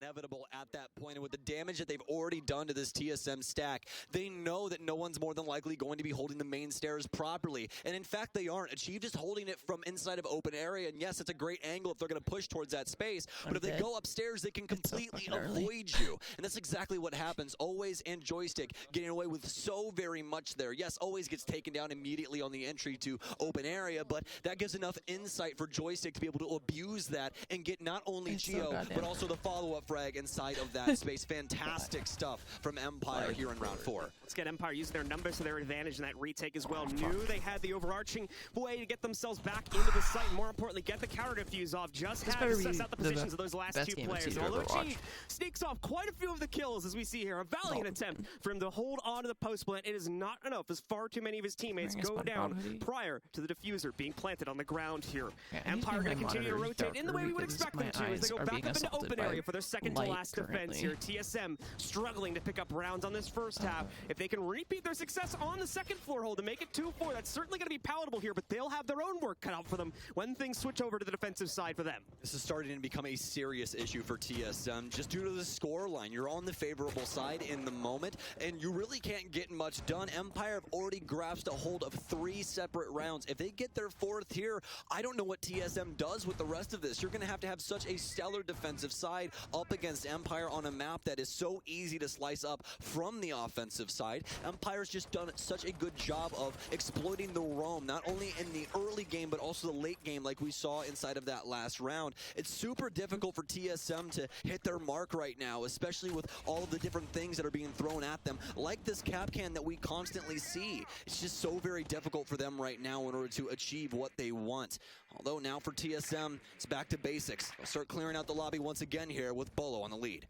inevitable at that point. And with the damage that they've already done to this TSM stack, they know that no one's more than likely going to be holding the main stairs properly. And in fact, they aren't. Achieved is holding it from inside of open area. And yes, it's a great angle if they're going to push towards that space. But if they go upstairs, they can completely avoid you. And that's exactly what happens. Always and Joystick getting away with so very much there. Yes, Always gets taken down immediately on the entry to open area, but that gives enough insight for Joystick to be able to abuse that and get not only Geo, but also the follow-up frag inside of that space. Fantastic stuff from Empire here in round 4. Let's get Empire using their numbers to their advantage in that retake as well. Knew they had the overarching way to get themselves back into the site, and more importantly, get the counter defuse off. Just had to suss out the positions of those last two players. Although Chi sneaks off quite a few of the kills, as we see here. A valiant attempt for him to hold on to the post plant. It is not enough, as far too many of his teammates go down prior to the diffuser being planted on the ground here. Empire going to continue to rotate in the way we would expect them to, as they go back up into open area for their second to last defense here. TSM struggling to pick up rounds on this first half. If they can repeat their success on the second floor hold and make it 2-4, that's certainly going to be palatable here, but they'll have their own work cut out for them when things switch over to the defensive side for them. This is starting to become a serious issue for TSM, just due to the score line. You're on the favorable side in the moment, and you really can't get much done. Empire have already grasped a hold of 3 separate rounds. If they get their 4th here, I don't know what TSM does with the rest of this. You're going to have such a stellar defensive side up against Empire on a map that is so easy to slice up from the offensive side. Empire's just done such a good job of exploiting the roam, not only in the early game, but also the late game like we saw inside of that last round. It's super difficult for TSM to hit their mark right now, especially with all of the different things that are being thrown at them, like this cap can that we constantly see. It's just so very difficult for them right now in order to achieve what they want. Although now for TSM, it's back to basics. They'll start clearing out the lobby once again here with Bolo on the lead.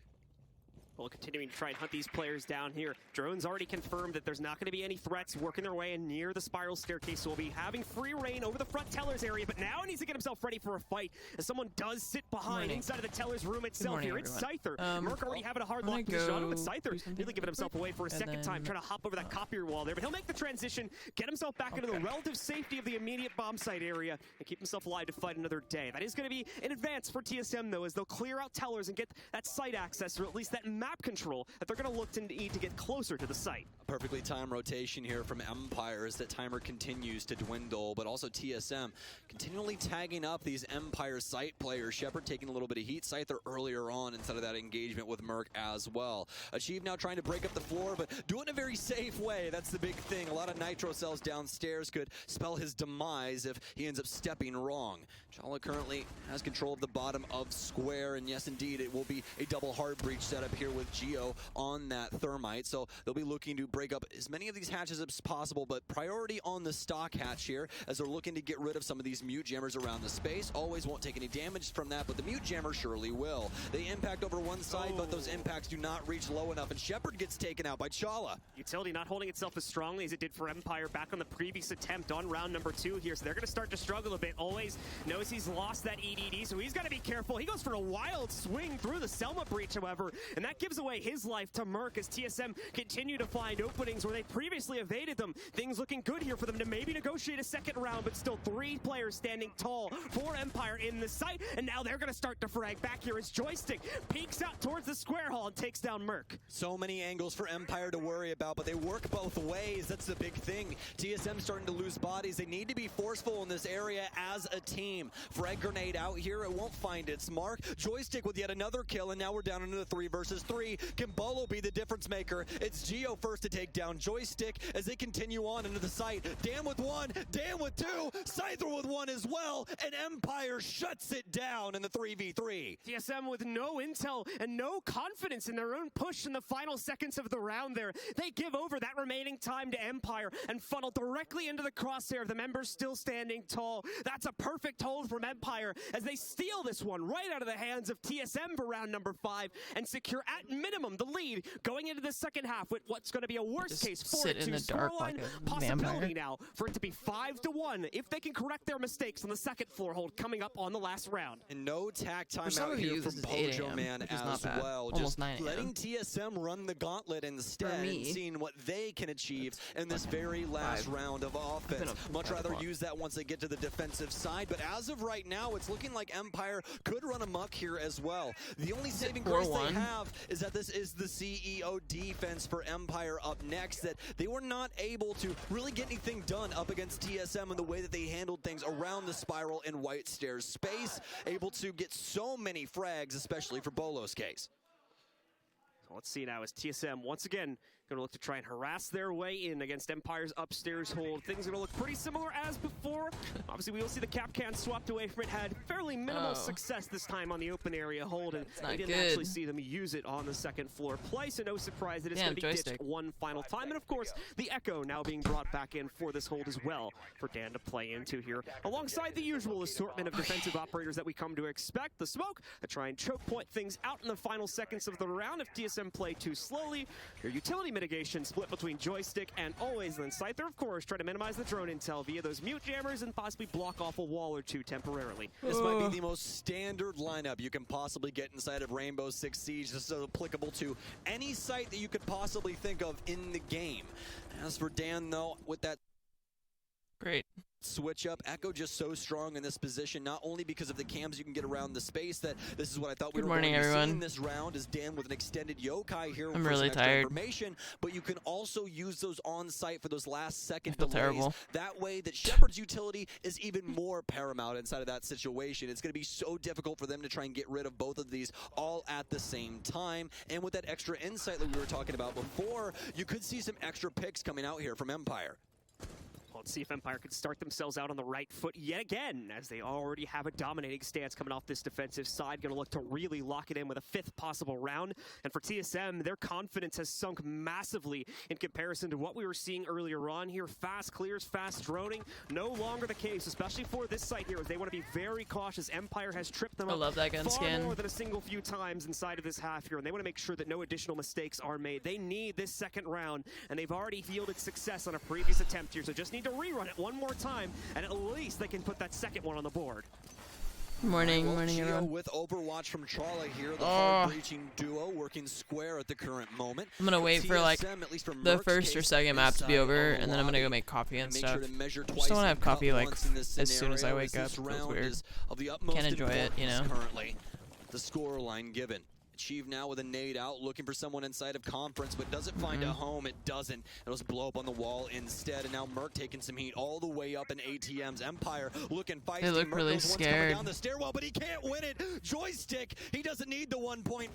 Well, continuing to try and hunt these players down here. Drone's already confirmed that there's not going to be any threats working their way in near the spiral staircase, so we'll be having free reign over the front teller's area, but now he needs to get himself ready for a fight, as someone does sit behind inside of the teller's room itself here. It's Scyther. Merc already having a hard lock position on him, but Scyther nearly giving himself away for a second time, trying to hop over that copier wall there, but he'll make the transition, get himself back into the relative safety of the immediate bomb site area, and keep himself alive to fight another day. That is going to be an advance for TSM, though, as they'll clear out tellers and get that site access, or at least that map control that they're going to look to need to get closer to the site. A perfectly timed rotation here from Empire as that timer continues to dwindle, but also TSM continually tagging up these Empire site players. Shepard taking a little bit of heat. Scyther earlier on instead of that engagement with Merc as well. Achieve now trying to break up the floor, but do it in a very safe way. That's the big thing. A lot of nitro cells downstairs could spell his demise if he ends up stepping wrong. Chala currently has control of the bottom of square, and yes, indeed, it will be a double hard breach setup here with Geo on that thermite. So they'll be looking to break up as many of these hatches as possible, but priority on the stock hatch here as they're looking to get rid of some of these mute jammers around the space. Always won't take any damage from that, but the mute jammer surely will. They impact over one side, but those impacts do not reach low enough, and Shepard gets taken out by Chala. Utility not holding itself as strongly as it did for Empire back on the previous attempt on round number 2 here, so they're going to start to struggle a bit. Always knows he's lost that EDD, so he's got to be careful. He goes for a wild swing through the Selma breach, however, and that gives away his life to Merc as TSM continue to find openings where they previously evaded them. Things looking good here for them to maybe negotiate a second round, but still 3 players standing tall for Empire in the site, and now they're going to start to frag back here as Joystick peeks out towards the square hall and takes down Merc. So many angles for Empire to worry about, but they work both ways. That's the big thing. TSM starting to lose bodies. They need to be forceful in this area as a team. Frag grenade out here. It won't find its mark. Joystick with yet another kill, and now we're down into the 3 versus 3. Can Bolo be the difference maker? It's Geo first to take down Joystick as they continue on into the site. Dan with 1, Dan with 2, Scyther with 1 as well, and Empire shuts it down in the 3v3. TSM with no intel and no confidence in their own push in the final seconds of the round there. They give over that remaining time to Empire and funnel directly into the crosshair of the members still standing tall. That's a perfect hold from Empire as they steal this one right out of the hands of TSM for round number 5 and secure at at minimum the lead going into the second half with what's going to be a worst case 4-2 scoreline. Like Possibility now for it to be 5-1 if they can correct their mistakes on the second floor hold coming up on the last round. And no tack time out here from Pojo Man as well. Just letting TSM run the gauntlet instead and seeing what they can achieve in this very last round of offense. Much rather use that once they get to the defensive side, but as of right now, it's looking like Empire could run amok here as well. The only saving grace they have is that this is the CEO defense for Empire up next, that they were not able to really get anything done up against TSM in the way that they handled things around the spiral in White Stairs space, able to get so many frags, especially for Bolo's case. So let's see now as TSM once again going to look to try and harass their way in against Empire's upstairs hold. Things are going to look pretty similar as before. Obviously, we will see the cap can swapped away from it. Had fairly minimal success this time on the open area hold, and we didn't actually see them use it on the second floor play, so no surprise that it's going to be ditched one final time. And of course, the Echo now being brought back in for this hold as well for Dan to play into here, alongside the usual assortment of defensive operators that we come to expect. The smoke to try and choke point things out in the final seconds of the round if TSM play too slowly. Your utility mitigation split between joystick and always then Scyther, of course, try to minimize the drone intel via those mute jammers and possibly block off a wall or two temporarily. This might be the most standard lineup you can possibly get inside of Rainbow Six Siege. This is applicable to any site that you could possibly think of in the game. As for Dan, though, with that great switch up, Echo just so strong in this position, not only because of the cams you can get around the space, that this is what I thought we were going to see in this round, is Dan with an extended yokai here. I'm really tired. Information, but you can also use those on site for those last second delays. Terrible. That way that Shepard's utility is even more paramount inside of that situation. It's going to be so difficult for them to try and get rid of both of these all at the same time. And with that extra insight that we were talking about before, you could see some extra picks coming out here from Empire. Let's see if Empire can start themselves out on the right foot yet again, as they already have a dominating stance coming off this defensive side. Going to look to really lock it in with a fifth possible round. And for TSM, their confidence has sunk massively in comparison to what we were seeing earlier on here. Fast clears, fast droning, no longer the case, especially for this site here, as they want to be very cautious. Empire has tripped them up far more than a single few times inside of this half here, and they want to make sure that no additional mistakes are made. They need this second round, and they've already yielded success on a previous attempt here, so just need to rerun it one more time, and at least they can put that second one on the board. Morning everyone. With Overwatch from Charlie here, the hard-breaching duo working square at the current moment. I'm gonna wait for like the first or second map to be over, and then I'm gonna go make coffee and stuff. I just don't want to have coffee like as soon as I wake up. It feels weird. Can't enjoy it, you know. Currently, the score line given. Achieve now with a nade out, looking for someone inside of conference, but does it find a home? It doesn't. It'll just blow up on the wall instead, and now Merc taking some heat all the way up in ATM's. Empire looking feisty. They look Merc really scared. down the stairwell, but he can't win it. Joystick, he doesn't need the 1.5.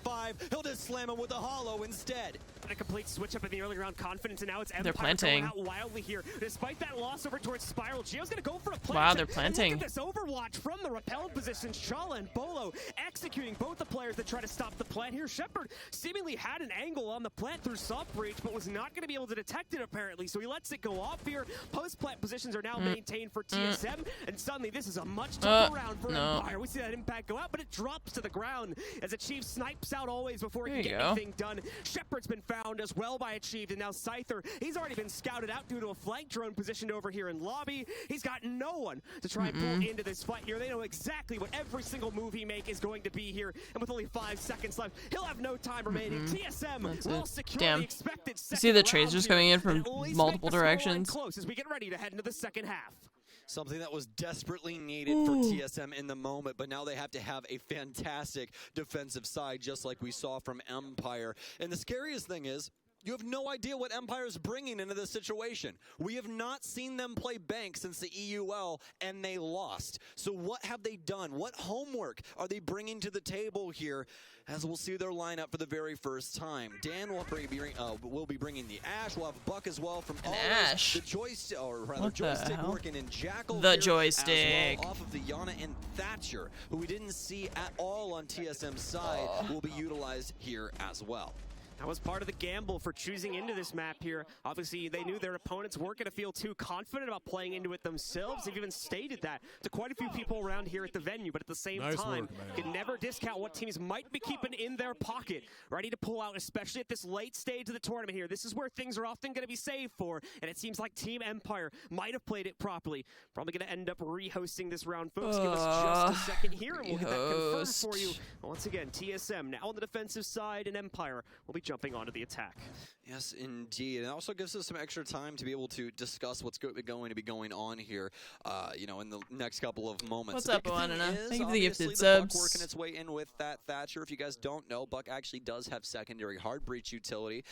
He'll just slam him with a hollow instead. A complete switch up in the early round confidence, and now it's Empire they're planting going out wildly here. Despite that loss over towards Spiral, Gio's going to go for a plant. Wow, they're planting. Look at this Overwatch from the repelled positions. Chala and Bolo executing both the players that try to stop the plant here. Shepard seemingly had an angle on the plant through soft breach, but was not going to be able to detect it apparently, so he lets it go off here. Post-plant positions are now maintained for TSM, and suddenly this is a much tougher round for Empire. We see that impact go out, but it drops to the ground as Achieve snipes out always before he can get anything done. Shepard's been found as well by Achieved, and now Scyther, he's already been scouted out due to a flank drone positioned over here in lobby. He's got no one to try and pull into this fight here. They know exactly what every single move he makes is going to be here, and with only 5 seconds left, he'll have no time remaining. TSM will secure the expected second. See the tracers coming in from multiple directions. Close as we get ready to head into the second half. Something that was desperately needed for TSM in the moment, but now they have to have a fantastic defensive side, just like we saw from Empire. And the scariest thing is, you have no idea what Empire is bringing into this situation. We have not seen them play Bank since the EUL, and they lost. So what have they done? What homework are they bringing to the table here, as we'll see their lineup for the very first time? Dan will be bringing the Ash. We'll have Buck as well from Ash. The joystick, or rather joystick working in Jackal. The joystick. Well, off of the Yana and Thatcher, who we didn't see at all on TSM's side, will be utilized here as well. That was part of the gamble for choosing into this map here. Obviously, they knew their opponents weren't going to feel too confident about playing into it themselves. They've even stated that to quite a few people around here at the venue, but at the same time, you can never discount what teams might be keeping in their pocket, ready to pull out, especially at this late stage of the tournament here. This is where things are often going to be saved for, and it seems like Team Empire might have played it properly. Probably going to end up re-hosting this round, folks. Give us just a second here, and we'll get that confirmed for you. Once again, TSM now on the defensive side, and Empire will be jumping onto the attack. Yes, indeed. And it also gives us some extra time to be able to discuss what's going to be going on here, you know, in the next couple of moments. What's up, Anna? Thank you for the gifted subs. Buck working its way in with that Thatcher. If you guys don't know, Buck actually does have secondary hard breach utility,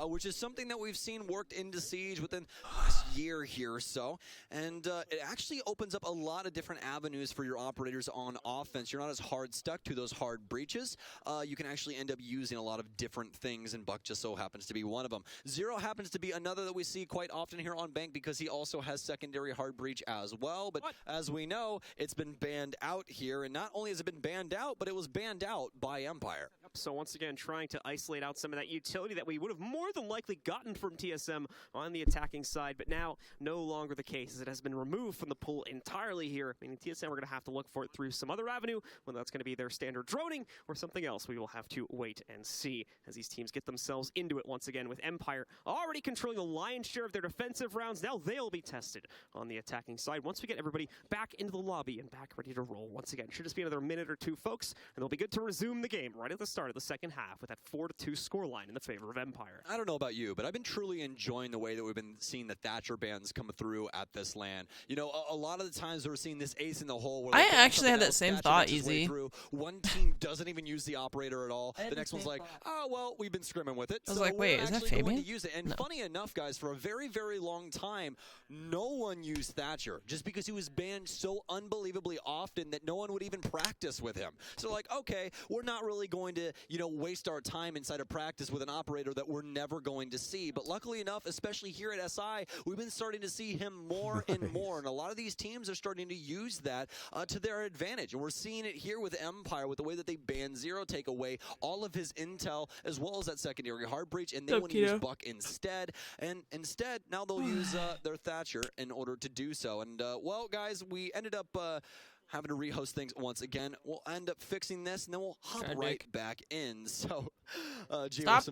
which is something that we've seen worked into Siege within the last year here or so. And it actually opens up a lot of different avenues for your operators on offense. You're not as hard stuck to those hard breaches. You can actually end up using a lot of different things, and Buck just so happens to be one of them. Zero happens to be another that we see quite often here on Bank because he also has secondary hard breach as well. But as we know, it's been banned out here, and not only has it been banned out, but it was banned out by Empire. So once again, trying to isolate out some of that utility that we would have more than likely gotten from TSM on the attacking side, but now no longer the case, as it has been removed from the pool entirely here, meaning TSM are going to have to look for it through some other avenue, whether that's going to be their standard droning or something else. We will have to wait and see as these teams get themselves into it once again, with Empire already controlling the lion's share of their defensive rounds. Now they'll be tested on the attacking side once we get everybody back into the lobby and back ready to roll. Once again, should just be another minute or two, folks, and they'll be good to resume the game right at the start of the second half with that 4-2 scoreline in the favor of Empire. I don't know about you, but I've been truly enjoying the way that we've been seeing the Thatcher bans come through at this LAN. You know, a lot of the times we're seeing this ace in the hole. Where I actually had that same thought, Easy. One team doesn't even use the operator at all. The next one's like, oh, well, we've been scrimming with it. I was like, wait, is that Fabian? To use it. And funny enough, guys, for a very, very long time, no one used Thatcher just because he was banned so unbelievably often that no one would even practice with him. So like, okay, we're not really going to, you know, waste our time inside of practice with an operator that we're never going to see. But luckily enough, especially here at SI, we've been starting to see him more and more. And a lot of these teams are starting to use that to their advantage. And we're seeing it here with Empire, with the way that they ban Zero, take away all of his intel, as well as that secondary hard breach, and they want to use Buck instead. And instead, now they'll use their Thatcher in order to do so. And, well, guys, we ended up having to rehost things once again. We'll end up fixing this, and then we'll hop right back in. So, stop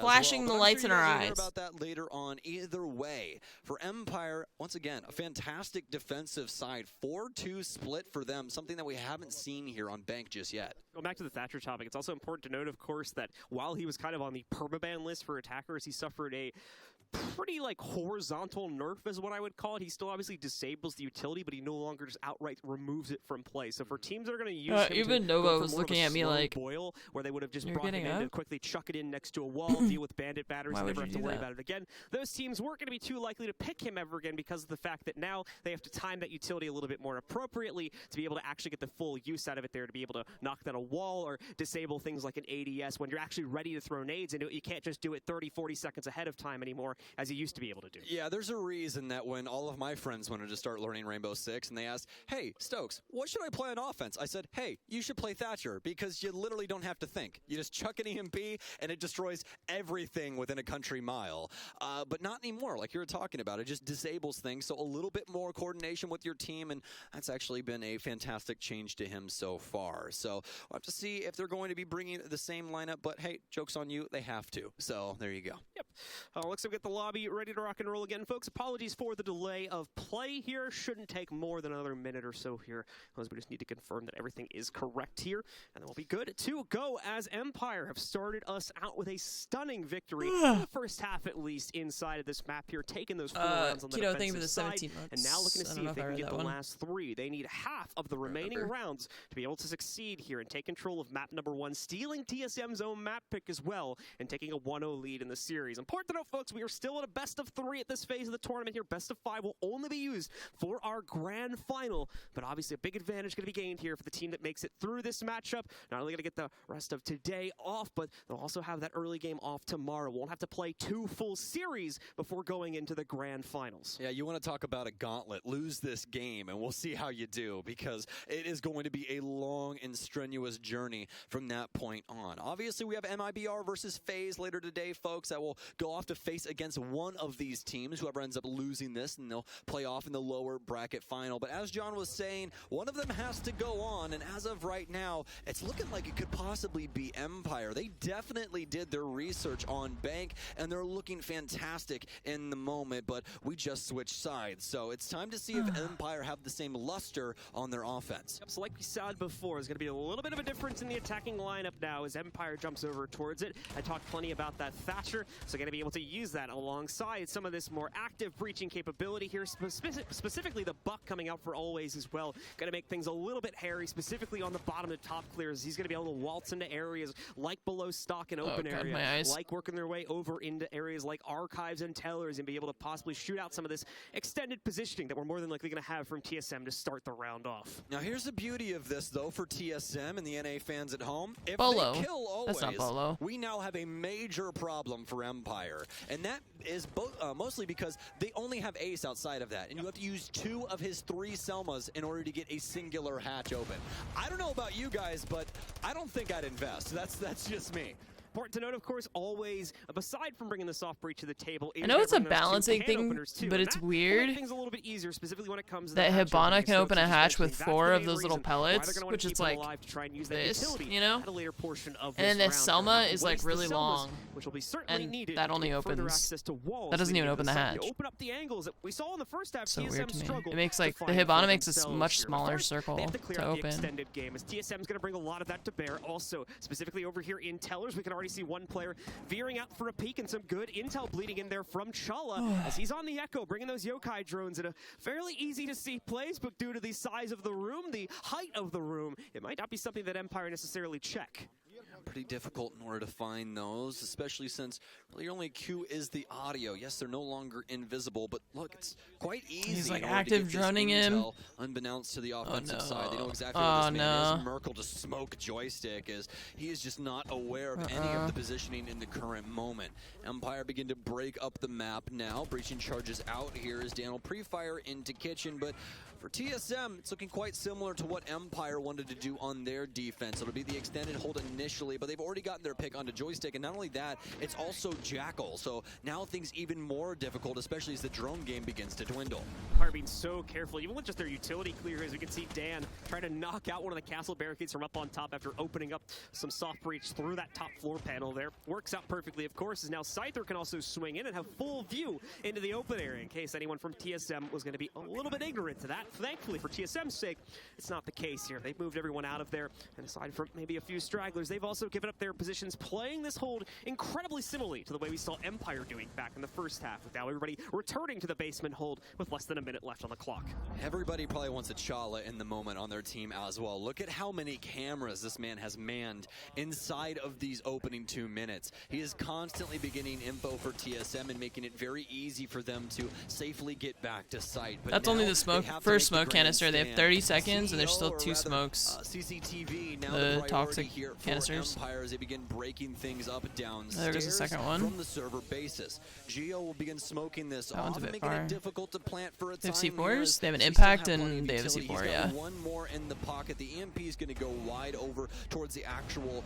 flashing the lights in our eyes. Hear about that later on. Either way, for Empire, once again, a fantastic defensive side. 4-2 split for them, something that we haven't seen here on Bank just yet. Going back to the Thatcher topic, it's also important to note, of course, that while he was kind of on the permaban list for attackers, he suffered a pretty like horizontal nerf is what I would call it. He still obviously disables the utility, but he no longer just outright removes it from play. So for teams that are going to use him even Nova was looking at me like boil, where they would have just brought him in to quickly chuck it in next to a wall, deal with bandit batteries, and never have to worry about it again. Those teams weren't going to be too likely to pick him ever again because of the fact that now they have to time that utility a little bit more appropriately to be able to actually get the full use out of it there, to be able to knock down a wall or disable things like an ADS when you're actually ready to throw nades into it. You can't just do it 30-40 seconds ahead of time anymore as you used to be able to do. Yeah, there's a reason that when all of my friends wanted to start learning Rainbow Six and they asked, hey, Stokes, what should I play on offense? I said, hey, you should play Thatcher because you literally don't have to think. You just chuck an EMP and it destroys everything within a country mile. But not anymore, like you were talking about. It just disables things, so a little bit more coordination with your team, and that's actually been a fantastic change to him so far. So we'll have to see if they're going to be bringing the same lineup, but hey, joke's on you, they have to. So there you go. Yep. Looks like we get the lobby ready to rock and roll again, folks. Apologies for the delay of play here. Shouldn't take more than another minute or so here, because we just need to confirm that everything is correct here, and then we'll be good to go as Empire have started us out with a stunning victory in the first half, at least, inside of this map here, taking those 4 rounds on the defensive side, and now looking to see if they can get the last 3. They need half of the remaining rounds to be able to succeed here and take control of map number 1, stealing TSM's own map pick as well, and taking a 1-0 lead in the series. Important to note, folks, we are still at a best of 3 at this phase of the tournament here. Best of 5 will only be used for our grand final, but obviously obviously a big advantage going to be gained here for the team that makes it through this matchup. Not only going to get the rest of today off, but they'll also have that early game off tomorrow. Won't have to play 2 full series before going into the grand finals. Yeah, you want to talk about a gauntlet. Lose this game, and we'll see how you do, because it is going to be a long and strenuous journey from that point on. Obviously, we have MIBR versus FaZe later today, folks, that will go off to face against one of these teams. Whoever ends up losing this, and they'll play off in the lower bracket final. But as John was saying, one of them has to go on, and as of right now, it's looking like it could possibly be Empire. They definitely did their research on Bank, and they're looking fantastic in the moment, but we just switched sides. So it's time to see if Empire have the same luster on their offense. Yep, so like we said before, there's going to be a little bit of a difference in the attacking lineup now as Empire jumps over towards it. I talked plenty about that Thatcher, so going to be able to use that alongside some of this more active breaching capability here, specifically the Buck coming out for Always as well. Going to make things a little bit hairy, specifically on the bottom to top clears. He's going to be able to waltz into areas like below stock and open area, like working their way over into areas like archives and tellers, and be able to possibly shoot out some of this extended positioning that we're more than likely going to have from TSM to start the round off. Now here's the beauty of this though for TSM and the NA fans at home. If Bolo. they kill Always, that's not Bolo. We now have a major problem for Empire, and that is mostly because they only have Ace outside of that, and you have to use 2 of his 3 Selmas in order to get a singular hatch open. I don't know about you guys, but I don't think I'd invest. That's just me. Important to note, of course, Always, aside from bringing the soft breach to the table, I know it's a balancing thing, but it's weird things a little bit easier, specifically when it comes to that Hibana can open a hatch with 4 of those little pellets, which is like this, you know? And then this Selma is like really long, which will be certainly needed, that only opens, that doesn't even open the hatch. Open up the angles that we saw in the first half. So weird to me. It makes like, the Hibana makes a much smaller circle to open. The extended game, as TSM's going to bring a lot of that to bear. Also, specifically over here in Tellers, we can already see one player veering out for a peek, and some good intel bleeding in there from Chala as he's on the Echo, bringing those yokai drones in a fairly easy to see place, but due to the size of the room, the height of the room, it might not be something that Empire necessarily check. Pretty difficult in order to find those, especially since really your only cue is the audio. Yes, they're no longer invisible, but look, it's quite easy. He's like active droning him. Unbeknownst to the offensive side. They know exactly where this man is. Merkel to smoke joystick as he is just not aware of any of the positioning in the current moment. Empire begin to break up the map now. Breaching charges out here as Dan will pre-fire into kitchen, but for TSM, it's looking quite similar to what Empire wanted to do on their defense. It'll be the extended hold initially, but they've already gotten their pick onto joystick, and not only that, it's also Jackal. So now things even more difficult, especially as the drone game begins to dwindle. Empire being so careful, even with just their utility clear, as we can see Dan trying to knock out one of the castle barricades from up on top after opening up some soft breach through that top floor panel there. Works out perfectly, of course, as now Scyther can also swing in and have full view into the open area in case anyone from TSM was going to be a little bit ignorant to that. Thankfully, for TSM's sake, it's not the case here. They've moved everyone out of there, and aside from maybe a few stragglers, they've also given up their positions, playing this hold incredibly similarly to the way we saw Empire doing back in the first half, with now everybody returning to the basement hold with less than a minute left on the clock. Everybody probably wants a Chala in the moment on their team as well. Look at how many cameras this man has manned inside of these opening 2 minutes. He is constantly beginning info for TSM and making it very easy for them to safely get back to site. But that's only the first smoke canister. They have 30 seconds, and there's still 2 smokes. CCTV, now the toxic canisters. Empire as they begin breaking things up downstairs. There's a second one from the server basis. Geo will begin smoking this that off, making it difficult to plant for a time. They have C4s. They have an impact, and they have a C4. Yeah. One more in the pocket. The EMP is going to go wide over towards the actual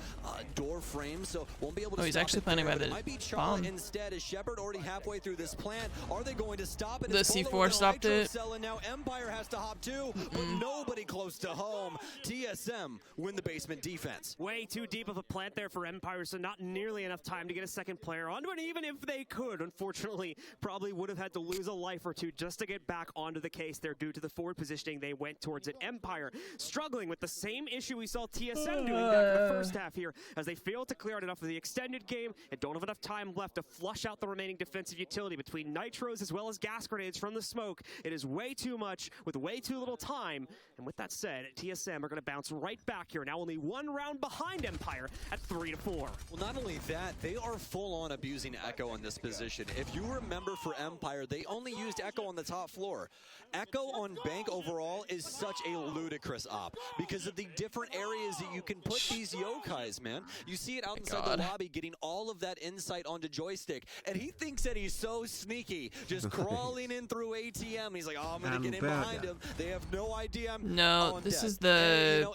door frame, so won't be able to. Oh, he's actually planning by the bomb. Instead, is Shepard already halfway through this plant? Are they going to stop it? The C4 stopped it. And now Empire has to hop too, but nobody close to home. TSM win the basement defense. Way too deep of a plant there for Empire, so not nearly enough time to get a second player onto it. Even if they could, unfortunately, probably would have had to lose a life or 2 just to get back onto the case there due to the forward positioning they went towards it. Empire struggling with the same issue we saw TSM doing back in the first half here, as they failed to clear out enough of the extended game and don't have enough time left to flush out the remaining defensive utility between nitros as well as gas grenades from the smoke. It is way too much with way too little time, and with that said, TSM are going to bounce right back here. Now only 1 round behind Empire. Empire at 3-4. Well, not only that, they are full-on abusing Echo in this position. If you remember for Empire, they only used Echo on the top floor. Echo on Bank overall is such a ludicrous op because of the different areas that you can put these yokais, man. You see it out inside the lobby getting all of that insight onto Joystick, and he thinks that he's so sneaky, just crawling in through ATM. He's like, oh, I'm going to get in behind him. They have no idea. This is the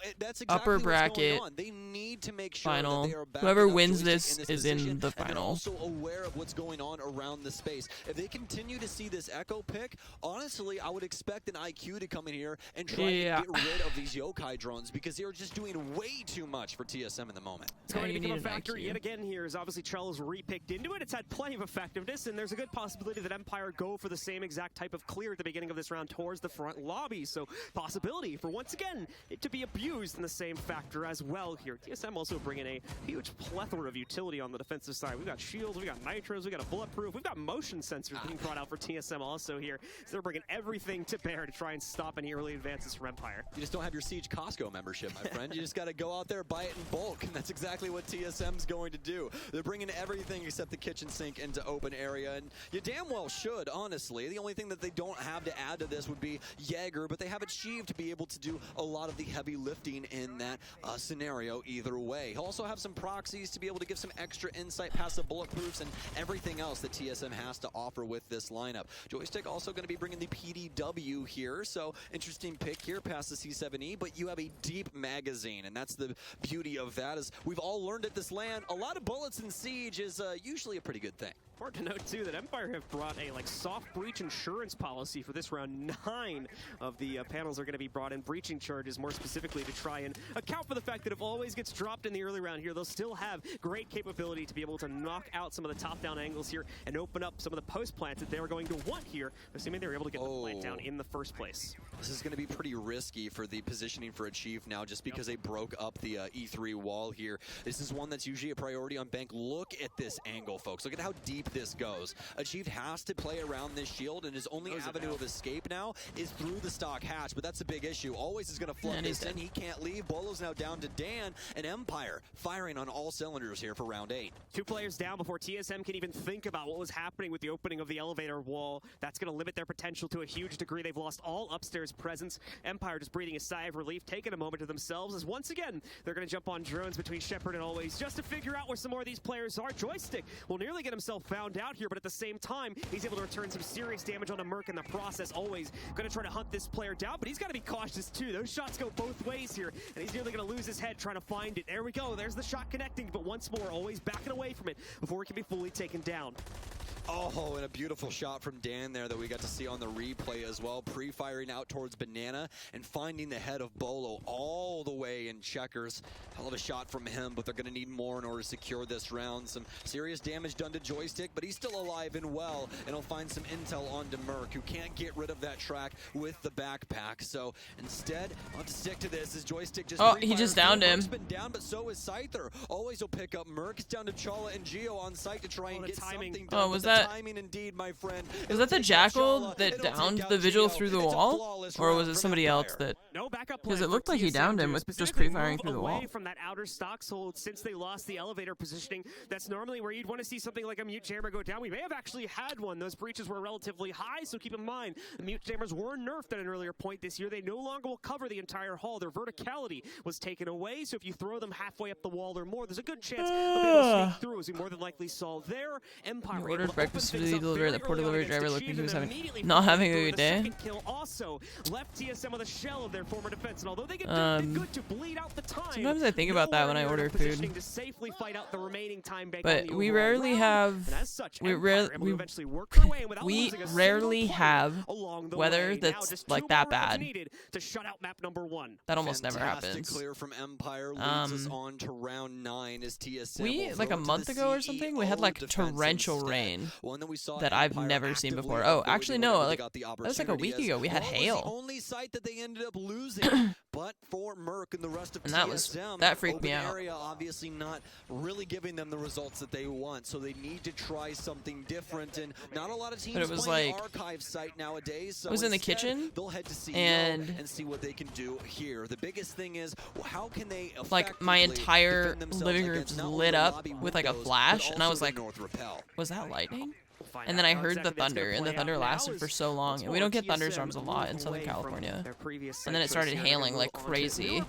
upper bracket they need to make sure final. That they are Whoever wins this is position, in the final. And also aware of what's going on around the space. If they continue to see this Echo pick, honestly, I would expect an IQ to come in here and try to get rid of these yokai drones because they're just doing way too much for TSM in the moment. It's going to become a factor yet again here as obviously Trello's re-picked into it. It's had plenty of effectiveness, and there's a good possibility that Empire go for the same exact type of clear at the beginning of this round towards the front lobby. So possibility for, once again, it to be abused in the same factor as well here. TSM also bringing a huge plethora of utility on the defensive side. We've got shields, we got nitros, we got a bulletproof, we've got motion sensors being brought out for TSM also here. So they're bringing everything to bear to try and stop any early advances from Empire. You just don't have your Siege Costco membership, my friend. You just got to go out there, buy it in bulk, and that's exactly what TSM's going to do. They're bringing everything except the kitchen sink into open area, and you damn well should, honestly. The only thing that they don't have to add to this would be Jaeger, but they have achieved to be able to do a lot of the heavy lifting in that scenario either way. He'll also have some proxies to be able to give some extra insight past the bulletproofs and everything else that TSM has to offer with this lineup. Joystick also going to be bringing the PDW here, so interesting pick here past the C7E, but you have a deep magazine, and that's the beauty of that. As we've all learned at this LAN, a lot of bullets in Siege is usually a pretty good thing. Important to note, too, that Empire have brought a soft breach insurance policy for this round. 9 of the panels are going to be brought in breaching charges, more specifically to try and account for the fact that if always gets dropped in the early round here, they'll still have great capability to be able to knock out some of the top-down angles here and open up some of the post-plants that they were going to want here, assuming they were able to get the plant down in the first place. This is going to be pretty risky for the positioning for Achieve now, just because they broke up the E3 wall here. This is one that's usually a priority on Bank. Look at this angle, folks. Look at how deep this goes. Achieved has to play around this shield, and his only avenue of escape now is through the stock hatch, but that's a big issue. Always is going to flood this in. He can't leave. Bolo's now down to Dan, and Empire firing on all cylinders here for round 8. 2 players down before TSM can even think about what was happening with the opening of the elevator wall. That's going to limit their potential to a huge degree. They've lost all upstairs presence. Empire just breathing a sigh of relief, taking a moment to themselves, as once again, they're going to jump on drones between Shepard and Always just to figure out where some more of these players are. Joystick will nearly get himself found out here, but at the same time, he's able to return some serious damage on a Merc in the process. Always going to try to hunt this player down, but he's got to be cautious too. Those shots go both ways here, and he's nearly going to lose his head trying to find it. There we go. There's the shot connecting, but once more, Always backing away from it before it can be fully taken down. Oh, and a beautiful shot from Dan there that we got to see on the replay as well. Pre-firing out towards Banana and finding the head of Bolo all the way in checkers. Hell of a shot from him, but they're going to need more in order to secure this round. Some serious damage done to Joystick, but he's still alive and well, and he'll find some intel onto Merc, who can't get rid of that track with the backpack. So instead, I'll have to stick to this as Joystick just he just downed him. Merc's been down, but so is Scyther. Always will pick up Merc. It's down to Chala and Geo on site to try and get something done. Oh, was that timing indeed, my friend? Was that the Jackal that downed the Vigil through the wall? Or was it somebody else that... No backup plan. Because it looked like he downed him with just pre-firing through the wall. From that outer stocks hold, since they lost the elevator positioning, that's normally where you'd want to see something like a mute jammer go down. We may have actually had one. Those breaches were relatively high, so keep in mind, the mute jammers were nerfed at an earlier point this year. They no longer will cover the entire hall. Their verticality was taken away, so if you throw them halfway up the wall or more, there's a good chance they'll be able to sneak through, as we more than likely saw there. Empire ordered breakfast to be delivered. The poor delivery driver looked like he was not having a good day. Second kill also left TSM with a shell of their former defense, and although they get good to bleed out the time, sometimes I think about that when I order food. To safely fight out the remaining time bank but we rarely have. We rarely have weather that's like that bad. To shut out map number 1. That almost never happens. Clear from Empire leads us on to round 9 as TSM. We like a month ago or something. We had like torrential rain that I've never seen before. Oh, actually no, like that was like a week ago. We had hail. The only site that they ended up losing, but for Merc and the rest of and TSM. that freaked me out. Area obviously not really giving them the results that they want, so they need to try something different, and not a lot of teams playing archive site nowadays. So it was in the kitchen, they'll head to CEO and see what they can do here. The biggest thing is, how can they like my entire living room just lit up with like a flash, and I was like, was that lightning? And then I heard the thunder, and the thunder lasted for so long. And we don't get thunderstorms a lot in Southern California. And then it started hailing like crazy.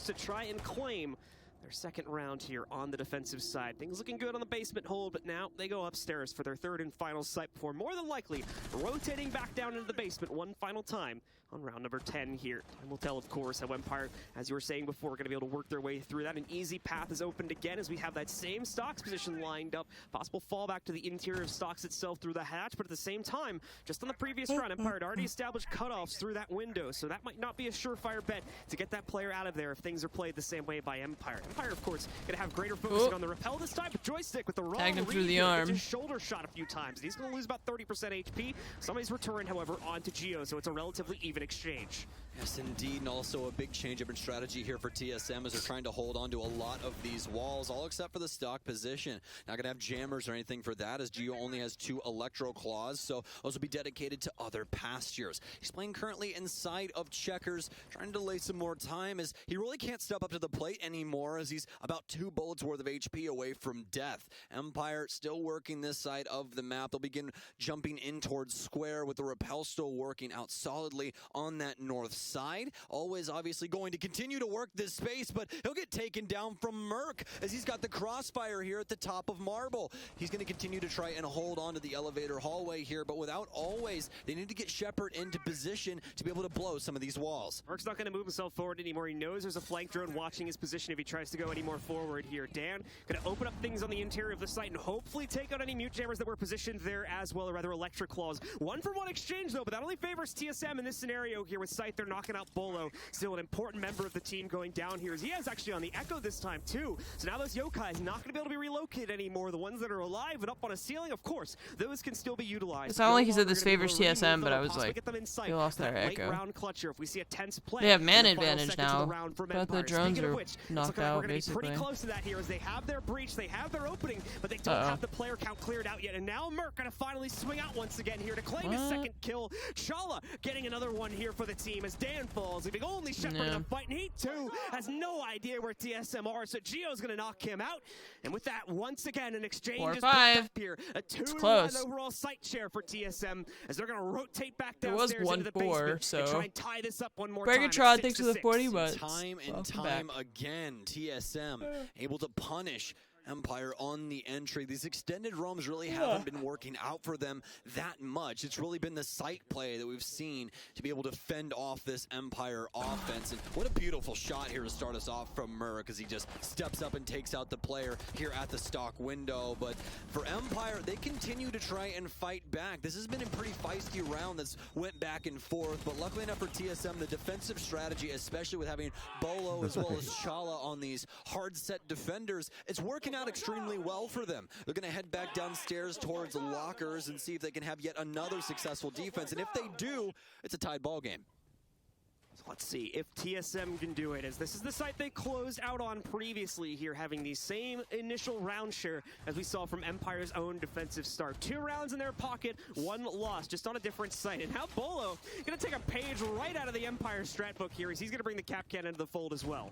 To try and claim their second round here on the defensive side. Things looking good on the basement hold, but now they go upstairs for their third and final site before more than likely rotating back down into the basement one final time on round number 10 here. Time will tell, of course, how Empire, as you were saying before, are going to be able to work their way through that. An easy path is opened again as we have that same stocks position lined up. Possible fallback to the interior of stocks itself through the hatch, but at the same time, just on the previous round, Empire had already established cutoffs through that window, so that might not be a surefire bet to get that player out of there if things are played the same way by Empire. Empire, of course, going to have greater focusing on the rappel this time, but Joystick with the wrong tagged him through the here, arm. just shoulder shot a few times. He's going to lose about 30% HP. Somebody's returned, however, onto Geo, so it's a relatively even exchange. Yes, indeed, and also a big change-up in strategy here for TSM as they're trying to hold on to a lot of these walls, all except for the stock position. Not going to have jammers or anything for that, as Geo only has 2 Electro Claws, so those will be dedicated to other pastures. He's playing currently inside of Checkers, trying to delay some more time, as he really can't step up to the plate anymore, as he's about 2 bullets worth of HP away from death. Empire still working this side of the map. They'll begin jumping in towards square with the rappel still working out solidly on that north side. Always obviously going to continue to work this space, but he'll get taken down from Merc as he's got the crossfire here at the top of Marble. He's going to continue to try and hold on to the elevator hallway here, but without always, they need to get Shepard into position to be able to blow some of these walls. Merc's not going to move himself forward anymore. He knows there's a flank drone watching his position if he tries to go any more forward here. Dan going to open up things on the interior of the site and hopefully take out any mute jammers that were positioned there as well, or rather electric claws. 1-for-1 exchange though, but that only favors TSM in this scenario here with Scythe. They're knocking out Bolo, still an important member of the team going down here, as he has actually on the Echo this time too. So now those Yokai's not going to be able to be relocated anymore. The ones that are alive and up on a ceiling, of course, those can still be utilized. It's not like he said this favors TSM, but I was like, he lost their Echo. If we see a tense play, they have man advantage now, but the drones are knocked out basically. Pretty close to that here as they have their breach, they have their opening, but they don't have the player count cleared out yet. And now Merc going to finally swing out once again here to claim his second kill. Chala getting another one here for the team as Dan falls, leaving only Shepard in the fight, and he too has no idea where TSM are, so Geo's going to knock him out. And with that, once again, an exchange is picked up here. A 2-1 overall site share for TSM as they're going to rotate back downstairs into the basement and try and tie this up one more time. Bergatron, thanks for the 40 bucks. Time and time again, TSM able to punish Empire on the entry. These extended roams really haven't been working out for them that much. It's really been the site play that we've seen to be able to fend off this Empire offense. And what a beautiful shot here to start us off from Merc as he just steps up and takes out the player here at the stock window. But for Empire, they continue to try and fight back. This has been a pretty feisty round that's went back and forth, but luckily enough for TSM, the defensive strategy, especially with having Bolo as well as Chala on these hard set defenders, it's working out extremely well for them. They're going to head back downstairs towards lockers and see if they can have yet another successful defense. And if they do, it's a tied ball game. So let's see if TSM can do it, as this is the site they closed out on previously here, having the same initial round share as we saw from Empire's own defensive start. 2 rounds in their pocket, 1 loss, just on a different site. And now Bolo going to take a page right out of the Empire strat book here, as he's going to bring the cap cannon into the fold as well.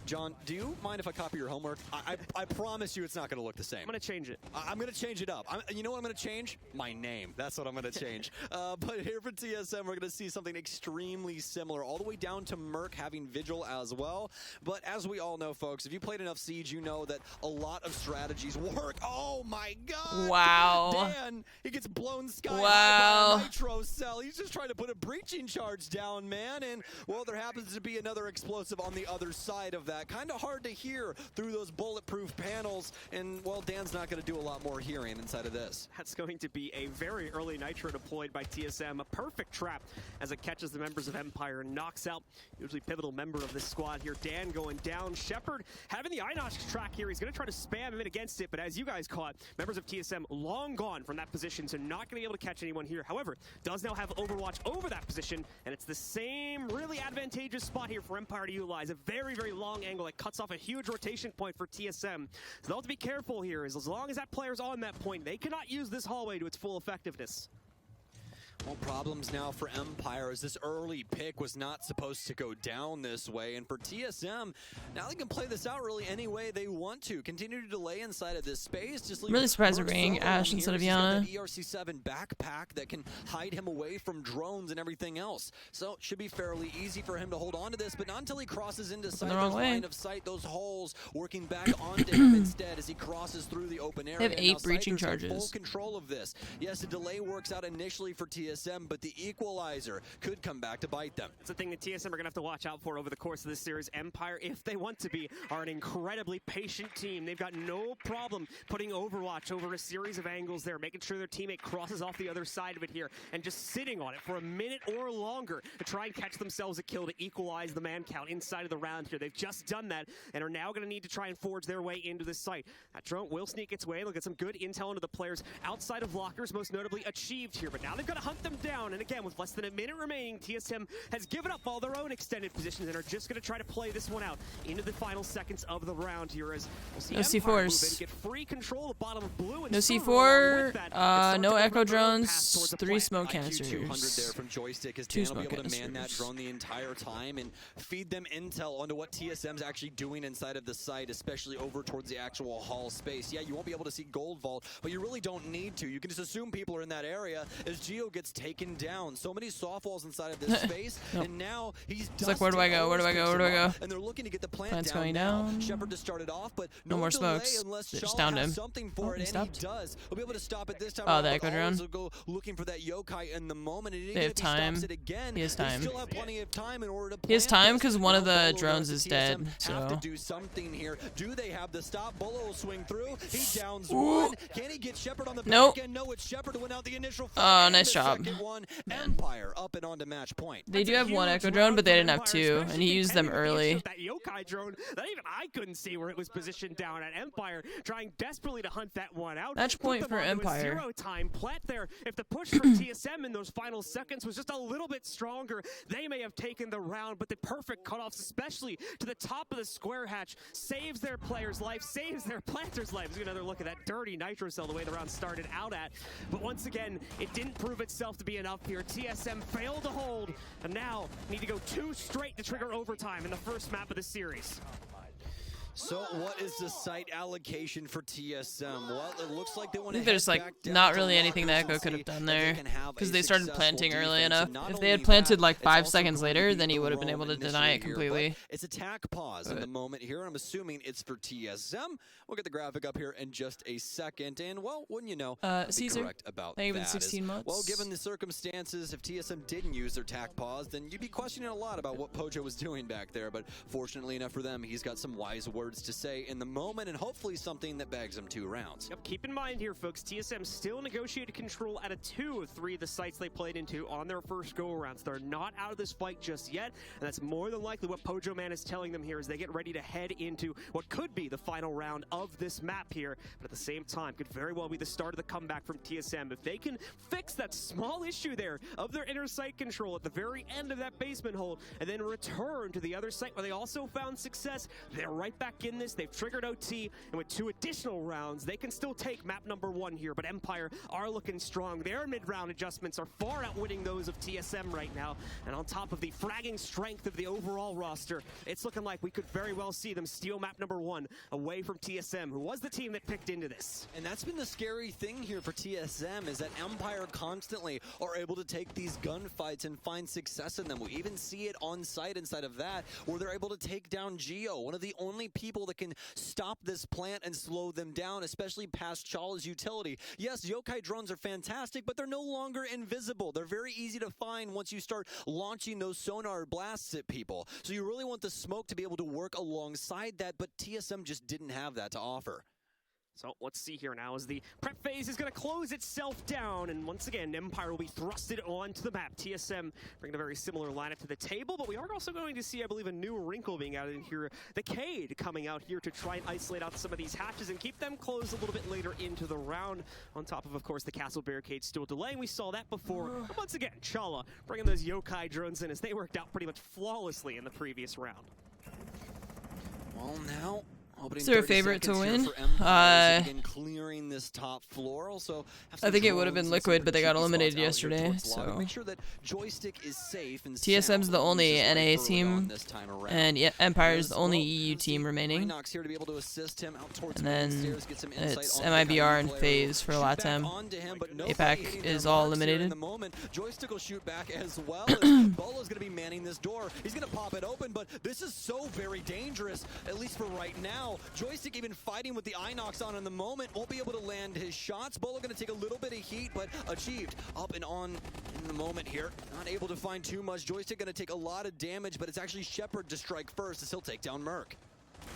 John, do you mind if I copy your homework? I promise you it's not going to look the same. I'm going to change it. I'm going to change it up. You know what I'm going to change? My name. That's what I'm going to change. But here for TSM, we're going to see something extremely similar, all the way down to Merc having Vigil as well. But as we all know, folks, if you played enough Siege, you know that a lot of strategies work. Oh my God! Wow. Dan, he gets blown sky high by a Nitro cell. He's just trying to put a breaching charge down, man. And, well, there happens to be another explosive on the other side. side of that. Kind of hard to hear through those bulletproof panels, and, well, Dan's not going to do a lot more hearing inside of this. That's going to be a very early Nitro deployed by TSM. A perfect trap as it catches the members of Empire and knocks out usually pivotal member of this squad here. Dan going down. Shepard having the Inosh track here. He's going to try to spam him in against it, but as you guys caught, members of TSM long gone from that position, so not going to be able to catch anyone here. However, does now have Overwatch over that position, and it's the same really advantageous spot here for Empire to utilize. A very, very long angle that cuts off a huge rotation point for TSM. So they'll have to be careful here, as long as that player's on that point, they cannot use this hallway to its full effectiveness. Well, problems now for Empire as this early pick was not supposed to go down this way. And for TSM, now they can play this out really any way they want to. Continue to delay inside of this space. Just I'm really surprised they're bringing Ash instead of Yana. ERC7 backpack that can hide him away from drones and everything else. So it should be fairly easy for him to hold on to this, but not until he crosses into sight, the wrong way. Line of sight, those holes working back onto him instead as he crosses through the open area. They have 8 breaching charges. Full control of this. Yes, the delay works out initially for TSM, but the equalizer could come back to bite them. It's a thing that TSM are going to have to watch out for over the course of this series. Empire, if they want to be, are an incredibly patient team. They've got no problem putting Overwatch over a series of angles there, making sure their teammate crosses off the other side of it here, and just sitting on it for a minute or longer to try and catch themselves a kill to equalize the man count inside of the round here. They've just done that and are now going to need to try and forge their way into this site. That drone will sneak its way. They'll get some good intel into the players outside of lockers, most notably achieved here, but now they've got to hunt them down. And again, with less than a minute remaining, TSM has given up all their own extended positions and are just going to try to play this one out into the final seconds of the round here. As we'll see no C4s. Get free control of bottom of blue. And no C4, no echo drones, 3 smoke canisters. 200 there from Joystick as Dan will be able to man that drone the entire time and feed them intel onto what TSM's actually doing inside of the site, especially over towards the actual hall space. Yeah, you won't be able to see Gold Vault, but you really don't need to. You can just assume people are in that area as Geo gets taken down. So many soft walls inside of this space, nope. And now he's like, where do I go? Where do I go? Where do I go? And they're looking to get the Plant's down going now. down. Shepard just started off, but no more smokes. They just downed him. Something for it, and he does. We'll be able to stop it this time. Oh, the echo drone. Will go looking for that yokai in the moment. And they have time. Again, he has time. Still have plenty of time in order to he has time because one of the drones is dead. So have to do something here. Do they have the stop? Bolo will swing through. He downs one. Can he get Shepard on the back end? No, it's Shepard to win out the initial fight. Oh, nice job. Empire up and on to match point. They do have 1 echo drone, but they didn't have 2, and he used them early. That yokai drone that even I couldn't see where it was positioned down at. Empire trying desperately to hunt that one out. Match point for Empire. 0 time. Plant there. If the push from TSM in those final seconds was just a little bit stronger, they may have taken the round, but the perfect cutoffs, especially to the top of the square hatch, saves their player's life, saves their planter's life. Let's get another look at that dirty nitro cell, the way the round started out at. But once again, it didn't prove itself to be enough here. TSM failed to hold, and now need to go 2 straight to trigger overtime in the first map of the series. So what is the site allocation for TSM? Well, it looks like they want to there's like not really anything that Echo could have done there because they started planting early enough. If they had planted like 5 seconds later, then he would have been able to deny it completely. It's attack pause in the moment here. I'm assuming it's for TSM. We'll get the graphic up here in just a second. And well, wouldn't you know, Caesar, correct about thank you for that. 16 months. Well, given the circumstances, if TSM didn't use their attack pause, then you'd be questioning a lot about what Pojo was doing back there. But fortunately enough for them, he's got some wise words to say in the moment, and hopefully something that bags him 2 rounds. Yep, keep in mind here, folks, TSM still negotiated control out of 2 of 3 of the sites they played into on their first go-arounds. They're not out of this fight just yet, and that's more than likely what Pojo Man is telling them here as they get ready to head into what could be the final round of this map here. But at the same time, could very well be the start of the comeback from TSM. If they can fix that small issue there of their inner site control at the very end of that basement hold, and then return to the other site where they also found success, they're right back in this. They've triggered OT, and with 2 additional rounds, they can still take map number 1 here, but Empire are looking strong. Their mid-round adjustments are far outwitting those of TSM right now, and on top of the fragging strength of the overall roster, it's looking like we could very well see them steal map number 1 away from TSM, who was the team that picked into this. And that's been the scary thing here for TSM, is that Empire constantly are able to take these gunfights and find success in them. We even see it on site inside of that, where they're able to take down Geo, one of the only people people that can stop this plant and slow them down, especially past Chala's utility. Yes, yokai drones are fantastic, but they're no longer invisible. They're very easy to find once you start launching those sonar blasts at people. So you really want the smoke to be able to work alongside that, but TSM just didn't have that to offer. So let's see here now as the prep phase is going to close itself down, and once again, Empire will be thrusted onto the map. TSM bringing a very similar lineup to the table, but we are also going to see, I believe, a new wrinkle being added in here. The Cade coming out here to try and isolate out some of these hatches and keep them closed a little bit later into the round. On top of course, the castle barricade still delaying. We saw that before. But once again, Chala bringing those yokai drones in as they worked out pretty much flawlessly in the previous round. Well, now is there a favorite to win? Clearing this top floor. Also, I think it would have been Liquid, but they got eliminated yesterday. So make sure that Joystick is safe and TSM's the only NA team, and yeah, Empire's the only EU team remaining. And then it's MIBR and FaZe for LATAM. APAC is all eliminated. Joystick will shoot back as well. Bolo's gonna be manning this door. He's gonna pop it open, but this is so very dangerous, at least for right now. Joystick even fighting with the Inox on in the moment, won't be able to land his shots. Bolo gonna take a little bit of heat, but achieved up and on in the moment here. Not able to find too much. Joystick gonna take a lot of damage, but it's actually Shepard to strike first as he'll take down Merc.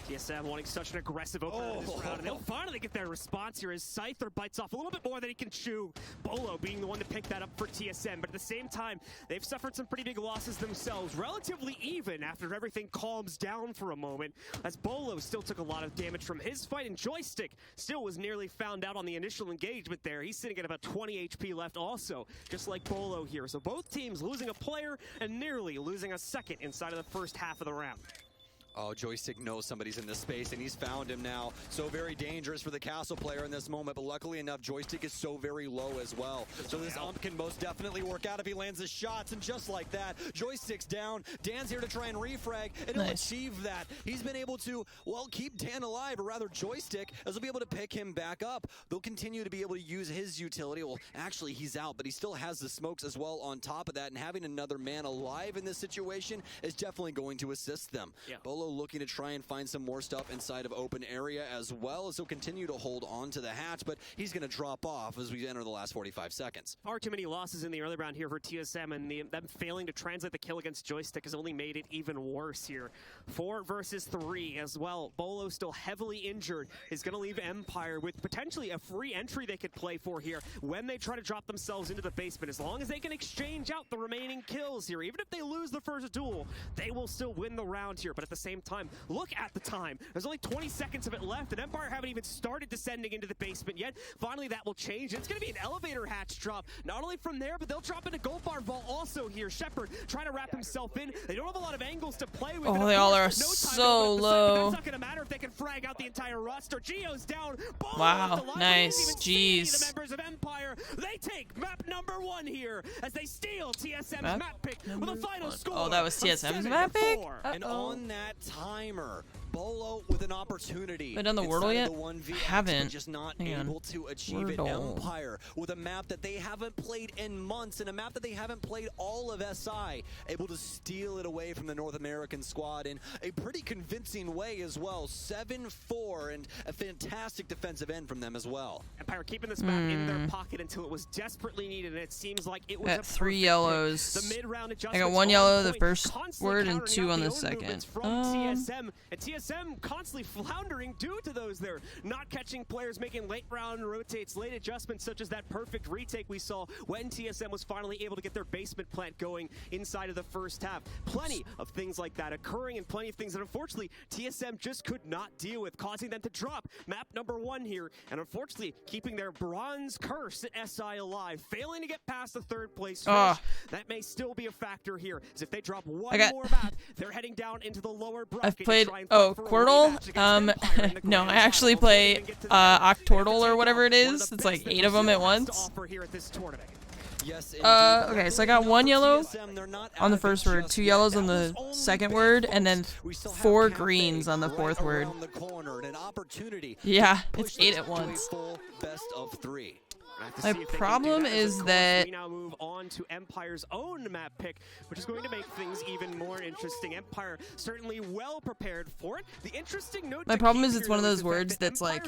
TSM wanting such an aggressive opener in this round, and they'll finally get their response here as Scyther bites off a little bit more than he can chew. Bolo being the one to pick that up for TSM, but at the same time, they've suffered some pretty big losses themselves, relatively even after everything calms down for a moment, as Bolo still took a lot of damage from his fight, and Joystick still was nearly found out on the initial engagement there. He's sitting at about 20 HP left also, just like Bolo here. So both teams losing a player and nearly losing a second inside of the first half of the round. Oh, Joystick knows somebody's in this space, and he's found him now. So very dangerous for the castle player in this moment, but luckily enough, Joystick is so very low as well. So this ump can most definitely work out if he lands his shots, and just like that, Joystick's down. Dan's here to try and refrag, and he'll achieve that. He's been able to, well, keep Dan alive, or rather Joystick, as he'll be able to pick him back up. They'll continue to be able to use his utility. Well, actually, he's out, but he still has the smokes as well on top of that, and having another man alive in this situation is definitely going to assist them. Yeah. Bolo looking to try and find some more stuff inside of open area as well, as he'll continue to hold on to the hatch, but he's going to drop off as we enter the last 45 seconds. Far too many losses in the early round here for TSM, and them failing to translate the kill against Joystick has only made it even worse here. 4 versus 3 as well. Bolo still heavily injured is going to leave Empire with potentially a free entry they could play for here when they try to drop themselves into the basement. As long as they can exchange out the remaining kills here, even if they lose the first duel, they will still win the round here. But at the same time, look at the time. There's only 20 seconds of it left, and Empire haven't even started descending into the basement yet. Finally, that will change. It's going to be an elevator hatch drop. Not only from there, but they'll drop into Gold Bar Vault also here. Shepard trying to wrap himself in. They don't have a lot of angles to play with. Oh, they all are so low. It's not going to matter if they can frag out the entire roster. Geo's down. Wow, nice. Jeez. The members of Empire, they take map number 1 here as they steal TSM's map pick with a final score. Oh, that was TSM's map pick? And on that timer, Bolo with an opportunity. Have I done the Wordle yet? I haven't. Just not able to achieve it. Empire with a map that they haven't played in months, and a map that they haven't played all of SI, able to steal it away from the North American squad in a pretty convincing way as well. 7-4, and a fantastic defensive end from them as well. Empire keeping this map in their pocket until it was desperately needed, and it seems like it was got 3 yellows. The mid-round I got 1 yellow the first word and 2 on the second. From TSM, and TSM constantly floundering due to those there not catching players, making late round rotates, late adjustments such as that perfect retake we saw when TSM was finally able to get their basement plant going inside of the first half. Plenty of things like that occurring, and plenty of things that unfortunately TSM just could not deal with, causing them to drop map number 1 here, and unfortunately keeping their bronze curse at SI alive, failing to get past the 3rd place finish. That may still be a factor here, as if they drop one more map, they're heading down into the lower bracket. I've played Quirtle. No, I actually play Octortle or whatever it is. It's like 8 of them at once. Okay, so I got 1 yellow on the first word, 2 yellows on the second word, and then 4 greens on the 4th word. Yeah, it's 8 at once. Best of 3. My problem is that we now move on to Empire's own map pick, which is going to make things even more interesting. Empire certainly well prepared for it. The interesting note. My problem is it's one of those words that's like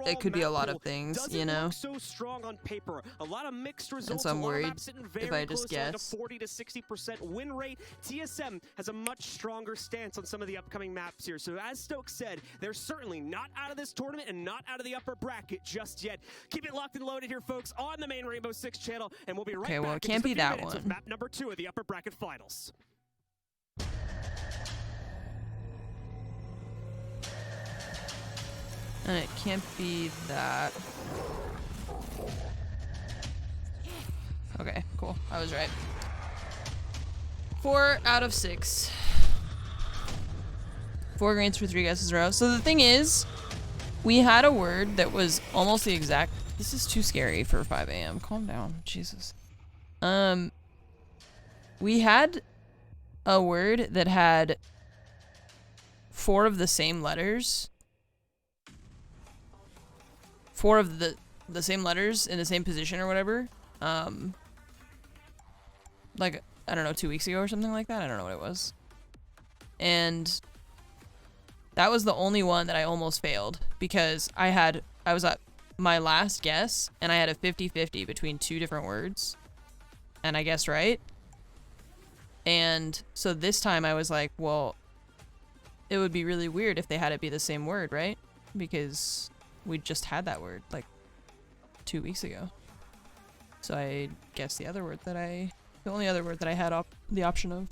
it could be a lot of things, you know. So strong on paper, a lot of mixed results. And so I'm worried if I just guess. 40 to 60% win rate. TSM has a much stronger stance on some of the upcoming maps here. So as Stokes said, they're certainly not out of this tournament and not out of the upper bracket just yet. Keep it locked and loaded here, folks, on the main Rainbow Six channel, and we'll be right back. Okay, well, it can't be that one. Map number 2 of the upper bracket finals. And it can't be that. Okay, cool. I was right. 4 out of 6. 4 greens for 3 guesses in a row. So the thing is, we had a word that was almost the exact. This is too scary for 5 a.m. Calm down, Jesus. We had a word that had 4 of the same letters. 4 of the same letters in the same position or whatever. Like, I don't know, 2 weeks ago or something like that. I don't know what it was. And that was the only one that I almost failed because I was at my last guess and I had a 50-50 between 2 different words. And I guessed right. And so this time I was like, well, it would be really weird if they had it be the same word, right? Because we just had that word like 2 weeks ago. So I guessed the other word that the only other word that I had the option of.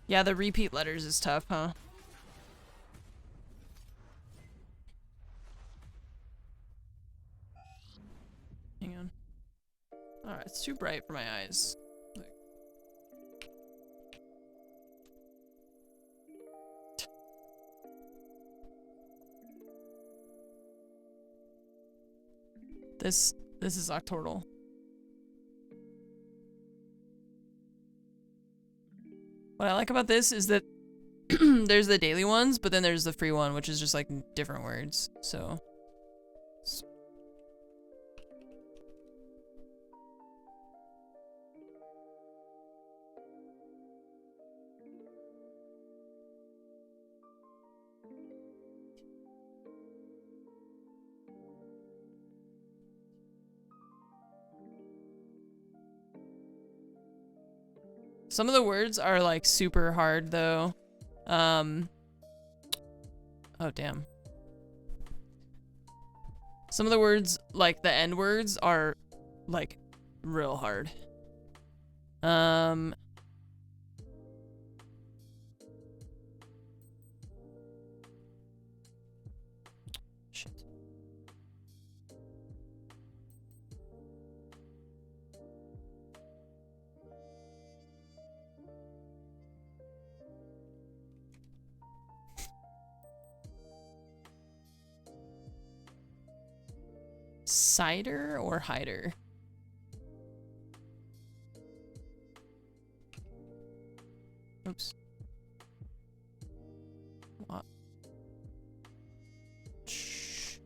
Yeah, the repeat letters is tough, huh? Hang on. Alright, it's too bright for my eyes. This is Octordal. What I like about this is that there's the daily ones, but then there's the free one, which is just like different words. So some of the words are like super hard though. Oh damn. Some of the words, like the end words, are like real hard. Shit. Cider or hider? Oops. What? Shh.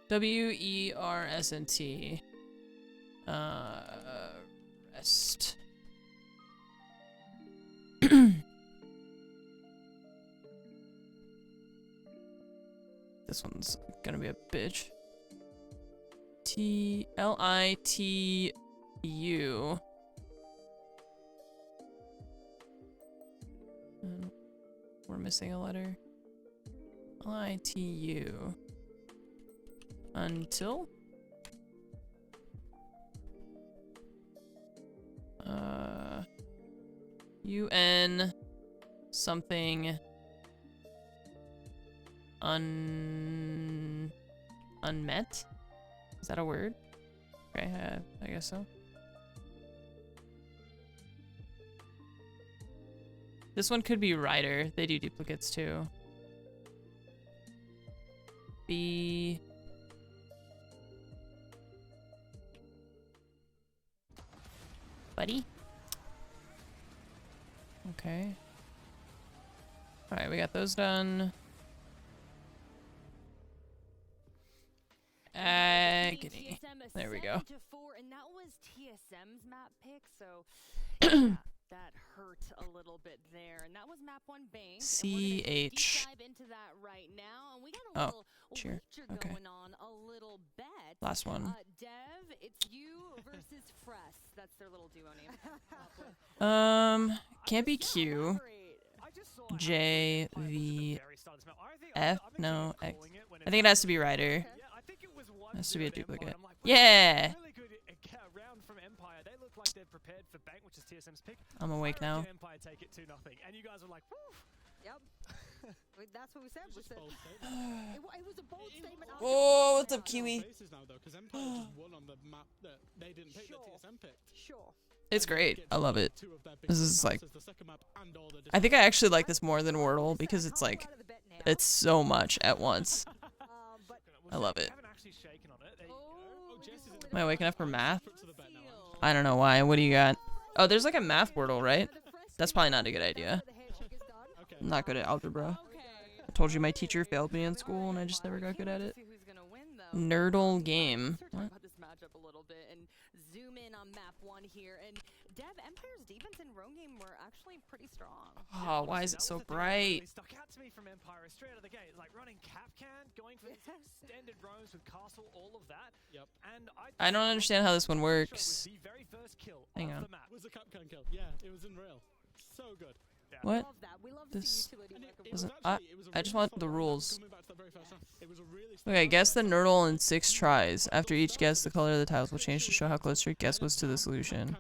WERSNT. Rest. This one's gonna be a bitch. TLITU. We're missing a letter. LITU. Until? UN something unmet? Is that a word? Okay, I guess so. This one could be Ryder. They do duplicates too. B. Buddy. Okay. Alright, we got those done. Agony. There we go. And that was TSM's map pick, so yeah, that hurt a little bit there. And that was map 1 bank. CH. Dive into that right now, and we got a little wager going on a little bet. Last one. Dev, it's you versus Fress. That's their little duo name. Can't be Q. J V F. No, X. I think it has to be Ryder. It has to be a duplicate. Yeah. I'm awake now. Yep. That's what we said. It was a bold statement. Oh, what's up, Kiwi? Sure. It's great. I love it. This is like, I think I actually like this more than Wordle because it's like, it's so much at once. I love it. Am I waking up for math? I don't know why. What do you got? Oh, there's like a math Wordle, right? That's probably not a good idea. I'm not good at algebra. I told you my teacher failed me in school and I just never got good at it. Nerdle game. What? Zoom in on map 1 here, and Dev, Empire's defense and roam game were actually pretty strong. Oh, why is it so bright? Stuck out to me from Empire straight out of the gate. Like running Capcan, going for extended roams with castle, all of that. Yep. And I don't understand how this one works. Hang on. Was a Capcan kill. Yeah, it was unreal. So good. What? This doesn't. I just want the rules. Okay, guess the nerdle in 6 tries. After each guess, the color of the tiles will change to show how close your guess was to the solution.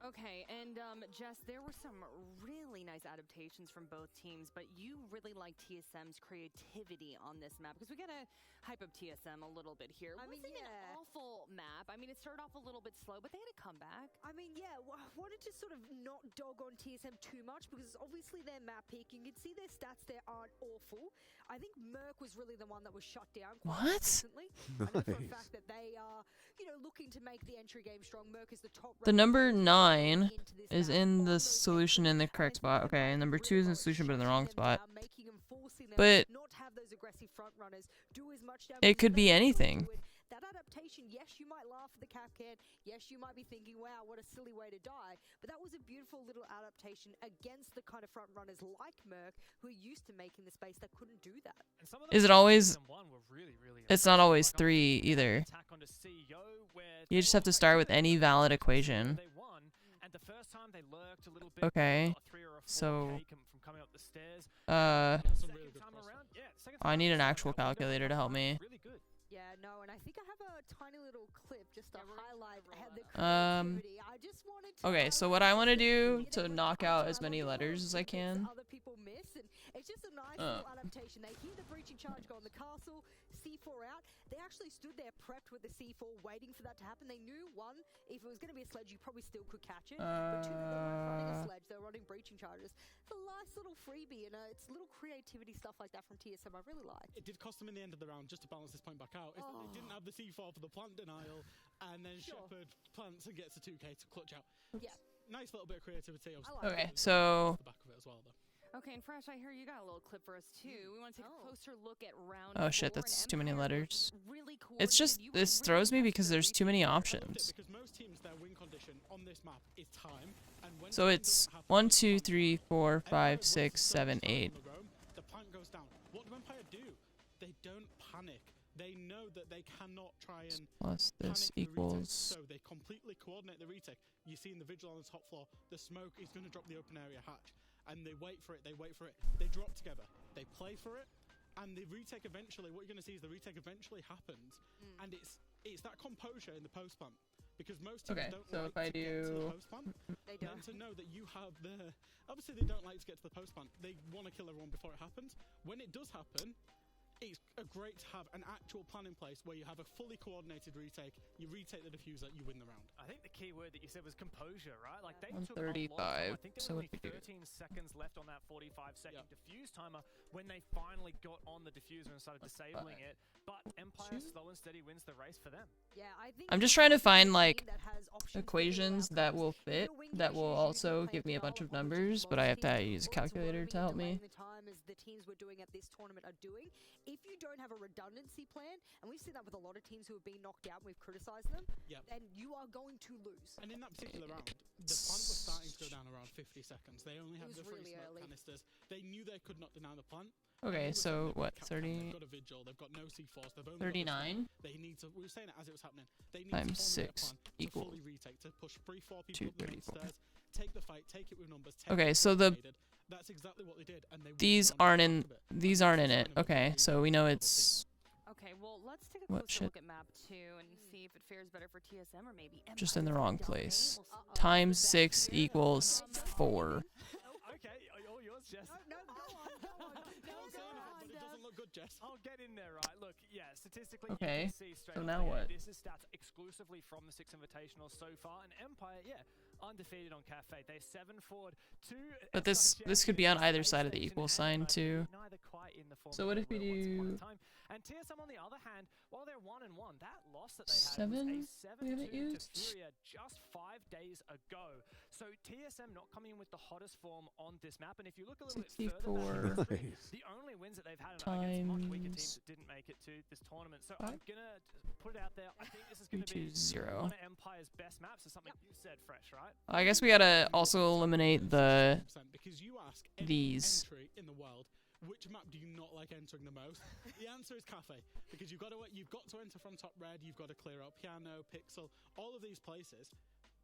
Okay, and Jess, there were some really nice adaptations from both teams, but you really like TSM's creativity on this map because we gotta hype up TSM a little bit here. I mean, it wasn't an awful map. I mean, it started off a little bit slow, but they had a comeback. I mean, yeah, wanted to sort of not dog on TSM too much because obviously their map pick, you can see their stats there aren't awful. I think Merc was really the one that was shut down quite recently. I know for a fact that they are, you know, looking to make the entry game strong. Merc is the top. The number 9 is in the solution in the correct spot. Okay, and number 2 is in the solution but in the wrong spot. But it could be anything. That adaptation, yes, you might laugh at the Capcan. Yes, you might be thinking, wow, what a silly way to die. But that was a beautiful little adaptation against the kind of front runners like Merc who are used to making the space that couldn't do that. Is it always... It's not always 3 either. You just have to start with any valid equation. Okay, so... I need an actual calculator to help me. Yeah, no, and I think I have a tiny little clip just to highlight the creativity. I just wanted to okay, so what I want to do to knock out as many letters as I can. Other people miss, and it's just a nice little adaptation. They hear the breaching charge go on the castle, C4 out. They actually stood there prepped with the C4, waiting for that to happen. They knew, one, if it was going to be a sledge, you probably still could catch it. But 2, they weren't running a sledge, they were running breaching charges. It's a nice little freebie, and it's little creativity stuff like that from TSM I really like. It did cost them in the end of the round, just to balance this point back out, is that they didn't have the C4 for the plant denial, and then Shepard plants and gets a 2k to clutch out. Yeah. Nice little bit of creativity. Okay, so... The back of it as well, though. Okay, and Fresh, I hear you got a little clip for us too. We want to take a closer look at round Oh shit, 4, that's too many letters. really cool. It's just, this throws me because there's too many options. Because most teams, their win condition on this map is time. And when So it's 1, 2, 3, 4, 5, 6, 7, 8. The plant goes down. What do Empire do? They don't panic. They know that they cannot try and Plus this panic the retake. equals... So they completely coordinate the retake. You see in the vigil on the top floor, the smoke is going to drop the open area hatch. And they wait for it, they wait for it. They drop together. They play for it. And the retake eventually, what you're going to see is the retake eventually happens. And it's that composure in the post plant. Because most teams don't like to get to the post plant. They don't. And to know that you have the... Obviously, they don't like to get to the post plant. They want to kill everyone before it happens. When it does happen, it's great to have an actual plan in place where you have a fully coordinated retake, you retake the diffuser, you win the round. I think the key word that you said was composure, right? Like they 135. took a lot of time. I think there So were what only do we do? 13 seconds left on that 45-second diffuse timer when they finally got on the diffuser and started disabling it. But Empire slow and steady wins the race for them. Yeah, I think I'm just trying to find like equations that will fit, that will also give me a bunch of numbers, but I have to use a calculator to help me. The teams we're doing at this tournament are doing. If you don't have a redundancy plan, and we've seen that with a lot of teams who have been knocked out and we've criticized them, then you are going to lose. And in that particular round, the plant was starting to go down around 50 seconds. They only had the three smoke canisters. They knew they could not deny the plant. Okay, so what, 30? They've got a vigil, they've got no C4s, they've only 39 they need to, we were saying it as it was happening, they need times to 6 to equals fully retake, to push 3-4 people up the stairs, take the fight, take it with numbers. Okay, so that's exactly what they did, and they these aren't in it. Okay, so we know it's Okay, well, let's take a closer look at map 2 and see if it fares better for TSM or maybe Empire. just in the wrong place. Times 6 equals 4. Okay, all yours, Jess. No, go on. It doesn't look good, Jess. I'll get in there, right? Look, yeah, statistically, Okay, you can see straight so away now what? This is stats exclusively from the 6 Invitationals so far, and Empire, undefeated on Cafe. They 7 forward to. But this could be on either side of the equal sign too. So what if we do And TSM on the other hand, while they're 1-1, that loss that they had was a 7-2 we haven't used to Furia just 5 days ago. So TSM not coming in with the hottest form on this map, and if you look a little bit further back in history, the only wins that they've had are against much weaker teams that didn't make it to this tournament. So I'm gonna put it out there. I think this is gonna be one of Empire's best maps. Is something you said, Fresh, right? I guess we gotta also eliminate because you ask these. Entry in the world, which map do you not like entering the most? The answer is Cafe, because you've got to enter from top red, you've got to clear out Piano, Pixel, all of these places,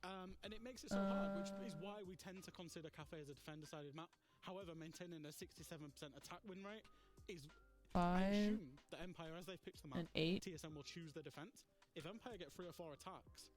and it makes it so hard, which is why we tend to consider Cafe as a defender-sided map. However, maintaining a 67% attack win rate is. 5 I assume that Empire, as they've pitched the map, and 8. TSM will choose the defense. If Empire get 3 or 4 attacks,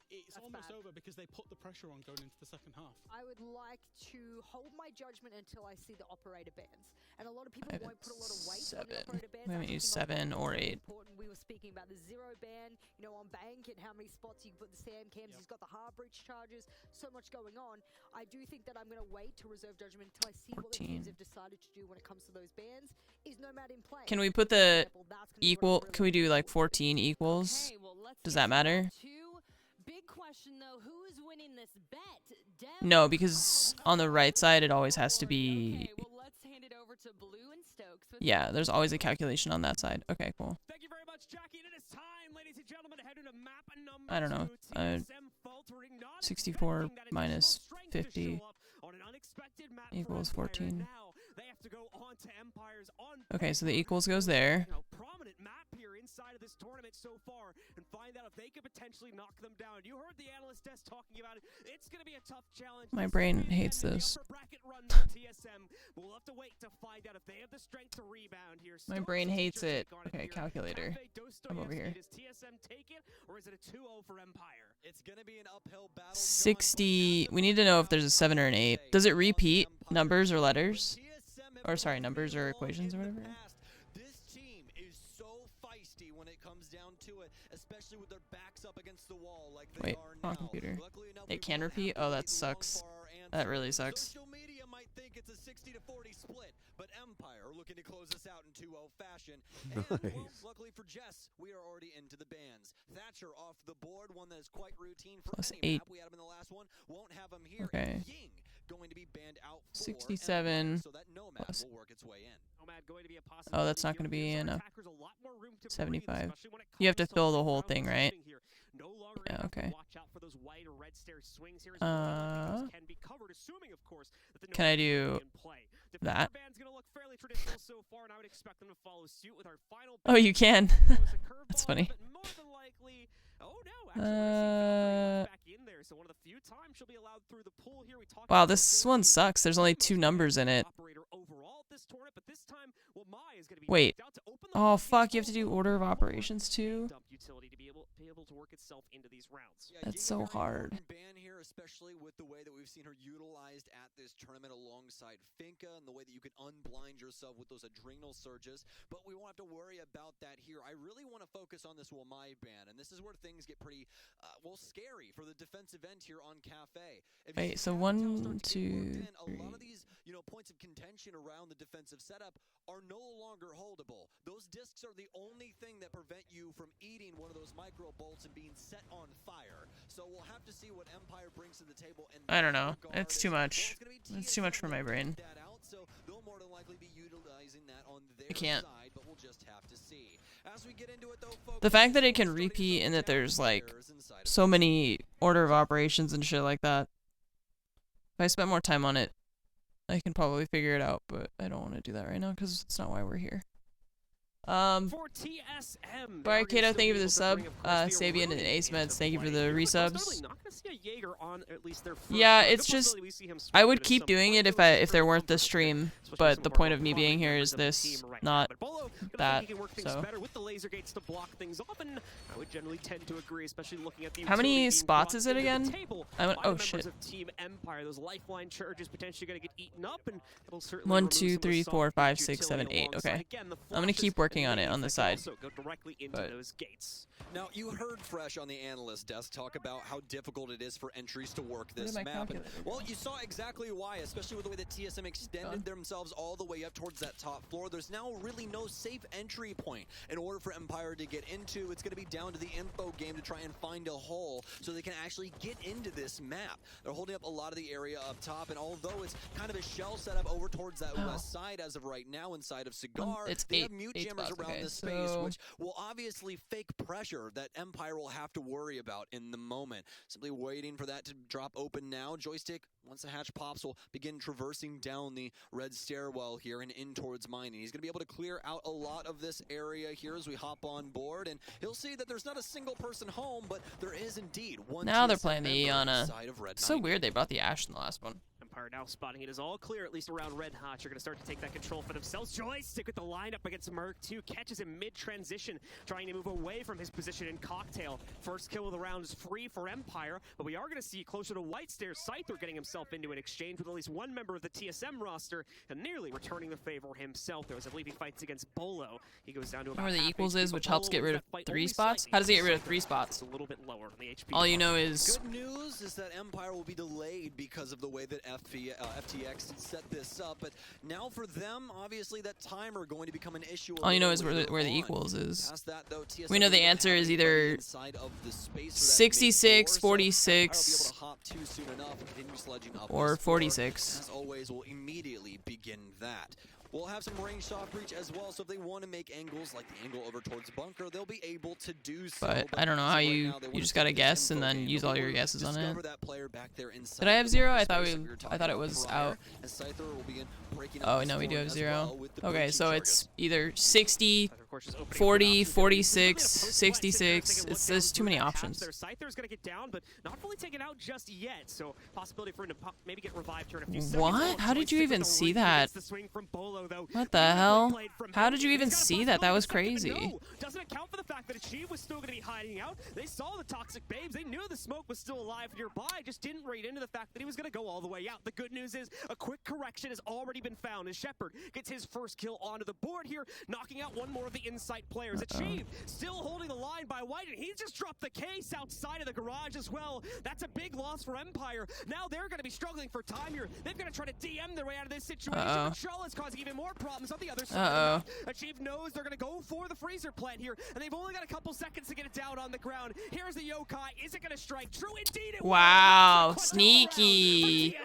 it's almost over because they put the pressure on going into the second half. I would like to hold my judgment until I see the operator bans. And a lot of people won't put a lot of weight on the operator bans. We haven't used 7 or 8. We were speaking about the 0 ban, on Bank and how many spots you can put the Sam cams. He's got the hard breach charges, so much going on. I do think that I'm going to wait to reserve judgment until I see what the teams have decided to do when it comes to those bans. Is Nomad in play? Can we put the equal, can we do like 14 equals? Okay, well, Does that matter? Big question though, who is winning this bet? No, because on the right side it always has to be. Okay, well, let's hand it over to Blue and Stokes. Yeah, there's always a calculation on that side. Okay, cool. Thank you very much, Jackie. It is time, ladies and gentlemen, to head into map number I don't know. 64 minus 50 equals 14. They have to go on to Empire's Okay, so the equals goes there. Prominent map here inside of this tournament so far, and find out if they could potentially knock them down. You heard the analyst desk talking about it. It's going to be a tough challenge. My brain hates this. We'll have to wait to find out if they have the strength to rebound here. My brain hates it. Okay, calculator. I'm over here. Does TSM take it, or is it a 2-0 for Empire? It's going to be an uphill battle. 60. We need to know if there's a 7 or an 8. Does it repeat numbers or letters? Or sorry, numbers or equations or whatever. This team is so feisty when it comes down to it, especially with their backs up against the wall like they are now. Wrong computer. It can repeat? Oh, that sucks. That really sucks. Social media might think it's a 60-40 split, but Empire are looking to close us out in 2-0 fashion. And, well, luckily for Jess, we are already into the bans. Thatcher off the board, one that is quite routine for Plus any 8. map. We had him in the last one. Won't have him here. Okay. Ying going to be banned out for 67 so that Nomad plus. will work its way in. Oh, that's not going to be enough. 75. You have to fill the whole thing, right? Yeah, okay. Can I do that? Oh, you can. That's funny. Wow, this one sucks. There's only 2 numbers in it. Wait. Oh, fuck. You have to do order of operations too? utility to be able to work itself into these rounds. Yeah, That's so hard. Ban here, especially with the way that we've seen her utilized at this tournament alongside Finka, and the way that you can unblind yourself with those adrenal surges. But we won't have to worry about that here. I really want to focus on this Wamai ban, and this is where things get pretty, well, scary for the defensive end here on Cafe. Wait, so 1, 2, 3. A lot of these, points of contention around the defensive setup are no longer holdable. Those discs are the only thing that prevent you from eating one of those micro bolts and being set on fire. So we'll have to see what Empire brings to the table. And I don't know. It's too much. It's too much for my brain. So they'll more than likely be utilizing that on their I can't. side, but we'll just have to see. As we get into it, though, folks, The fact that it can repeat and that there's like so many order of operations and shit like that. If I spent more time on it, I can probably figure it out, but I don't want to do that right now because it's not why we're here. For TSM, Barricado, thank you for the sub. Sabian and Ace Meds, thank you for the resubs. Yeah, it's just I would keep doing it if there weren't the stream, but the point of me being here is this, not that. So how many spots is it again? Oh shit. 1, 2, 3, 4, 5, 6, 7, 8. Okay, I'm gonna keep working on it on the side. But now, you heard Fresh on the analyst desk talk about how difficult it is for entries to work this map. And, well, you saw exactly why, especially with the way that TSM extended themselves all the way up towards that top floor. There's now really no safe entry point in order for Empire to get into. It's going to be down to the info game to try and find a hole so they can actually get into this map. They're holding up a lot of the area up top, and although it's kind of a shell setup over towards that west side as of right now inside of Cigar, they have mute jammers around this space, which will obviously fake pressure that Empire will have to worry about in the moment. Simply waiting for that to drop open now. Joystick, once the hatch pops, will begin traversing down the red stairwell here and in towards mining. He's going to be able to clear out a lot of this area here as we hop on board, and he'll see that there's not a single person home, but there is indeed one. Now they're playing the Iana. It's so weird they brought the Ashe in the last one. Empire now spotting it is all clear, at least around Red Hot. They're going to start to take that control for themselves. Joystick with the lineup against Merc 2, catches him mid-transition, trying to move away from his position in Cocktail. First kill of the round is free for Empire, but we are going to see closer to White Stairs, Scyther getting himself into an exchange with at least one member of the TSM roster, and nearly returning the favor himself. There was, I believe, he fights against Bolo. He goes down to about where the half equals HP, is, which helps get rid of 3 spots. How does he get rid of 3 spots? A little bit lower on the HP. All you know is good news is that Empire will be delayed because of the way that FTX set this up, but now for them, obviously that timer going to become an issue. All you know is where the equals is. We know the answer is either 66, 46, or 46. As always, we'll immediately begin that. We'll have some range soft reach as well, so if they want to make angles like the angle over towards bunker, they'll be able to do so. But I don't know how you just gotta guess and then use all your guesses on it. Did I have 0? I thought it was out. Oh no, we do have 0. Okay, so it's either 60, 40, 46, 66. There's too many options. Scyther's gonna get down, but not fully taken out just yet. So possibility for him to maybe get revived here in a few seconds. What? How did you even see that? What the hell? How did you even see that? That was crazy. Doesn't account for the fact that Achieve was still going to be hiding out. They saw the toxic babes. They knew the smoke was still alive nearby. Just didn't read into the fact that he was going to go all the way out. The good news is a quick correction has already been found as Shepard gets his first kill onto the board here, knocking out one more of the Insight players. Achieve still holding the line by White, and he just dropped the case outside of the garage as well. That's a big loss for Empire. Now they're going to be struggling for time here. They've got to try to DM their way out of this situation, but Charlotte's causing even more problems on the other side. Achieve knows they're going to go for the freezer plant here, and they've only got a couple seconds to get it down on the ground. Here's the Yokai. Is it going to strike? True indeed. Wow, sneaky.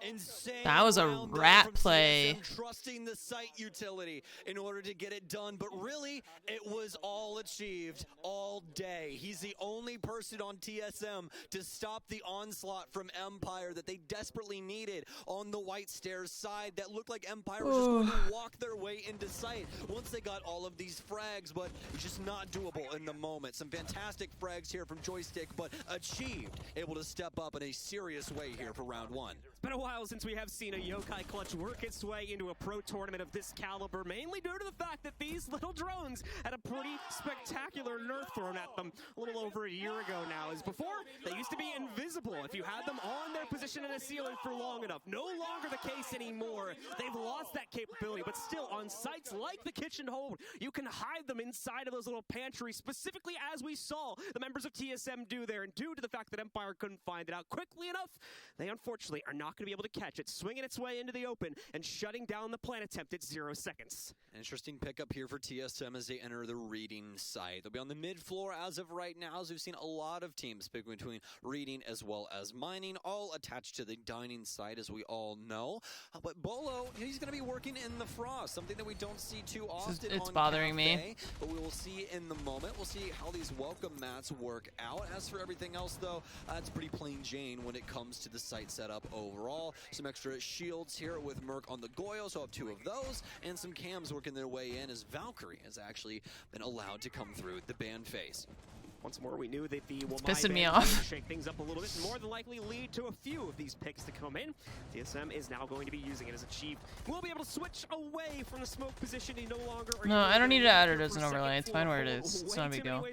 Insane. That was a rat play. Trusting the site utility in order to get it done, but really it was all achieved all day. He's the only person on TSM to stop the onslaught from Empire that they desperately needed on the White Stairs side. That looked like Empire was just going to walk their way into sight once they got all of these frags, but it's just not doable in the moment. Some fantastic frags here from Joystick, but achieved able to step up in a serious way here for round 1. been a while since we have seen a Yokai clutch work its way into a pro tournament of this caliber, mainly due to the fact that these little drones had a pretty spectacular nerf thrown at them a little over a year ago now. As before, they used to be invisible if you had them on their position in a ceiling for long enough. No longer the case anymore. They've lost that capability, but still on sites like the kitchen hold, you can hide them inside of those little pantries, specifically as we saw the members of TSM do there. And due to the fact that Empire couldn't find it out quickly enough, they unfortunately are not going to be able to catch it, swinging its way into the open and shutting down the plant attempt at 0 seconds. Interesting pickup here for TSM as they enter the reading site. They'll be on the mid floor as of right now, as we've seen a lot of teams pick between reading as well as mining, all attached to the dining site, as we all know. But Bolo, he's going to be working in the frost, something that we don't see too often. It's on bothering Cafe, me. But we will see in the moment. We'll see how these welcome mats work out. As for everything else, though, it's pretty plain Jane when it comes to the site setup overall. Some extra shields here with Merc on the Goyo, so I have 2 of those, and some cams working their way in as Valkyrie has actually been allowed to come through the ban phase. Once more, we knew that the pissing me off. Shake things up a little bit, and more than likely lead to a few of these picks to come in. TSM is now going to be using it as achieved. We'll be able to switch away from the smoke position. No longer. No, I don't need to add it as an overlay. It's fine where it is. It's not a big deal.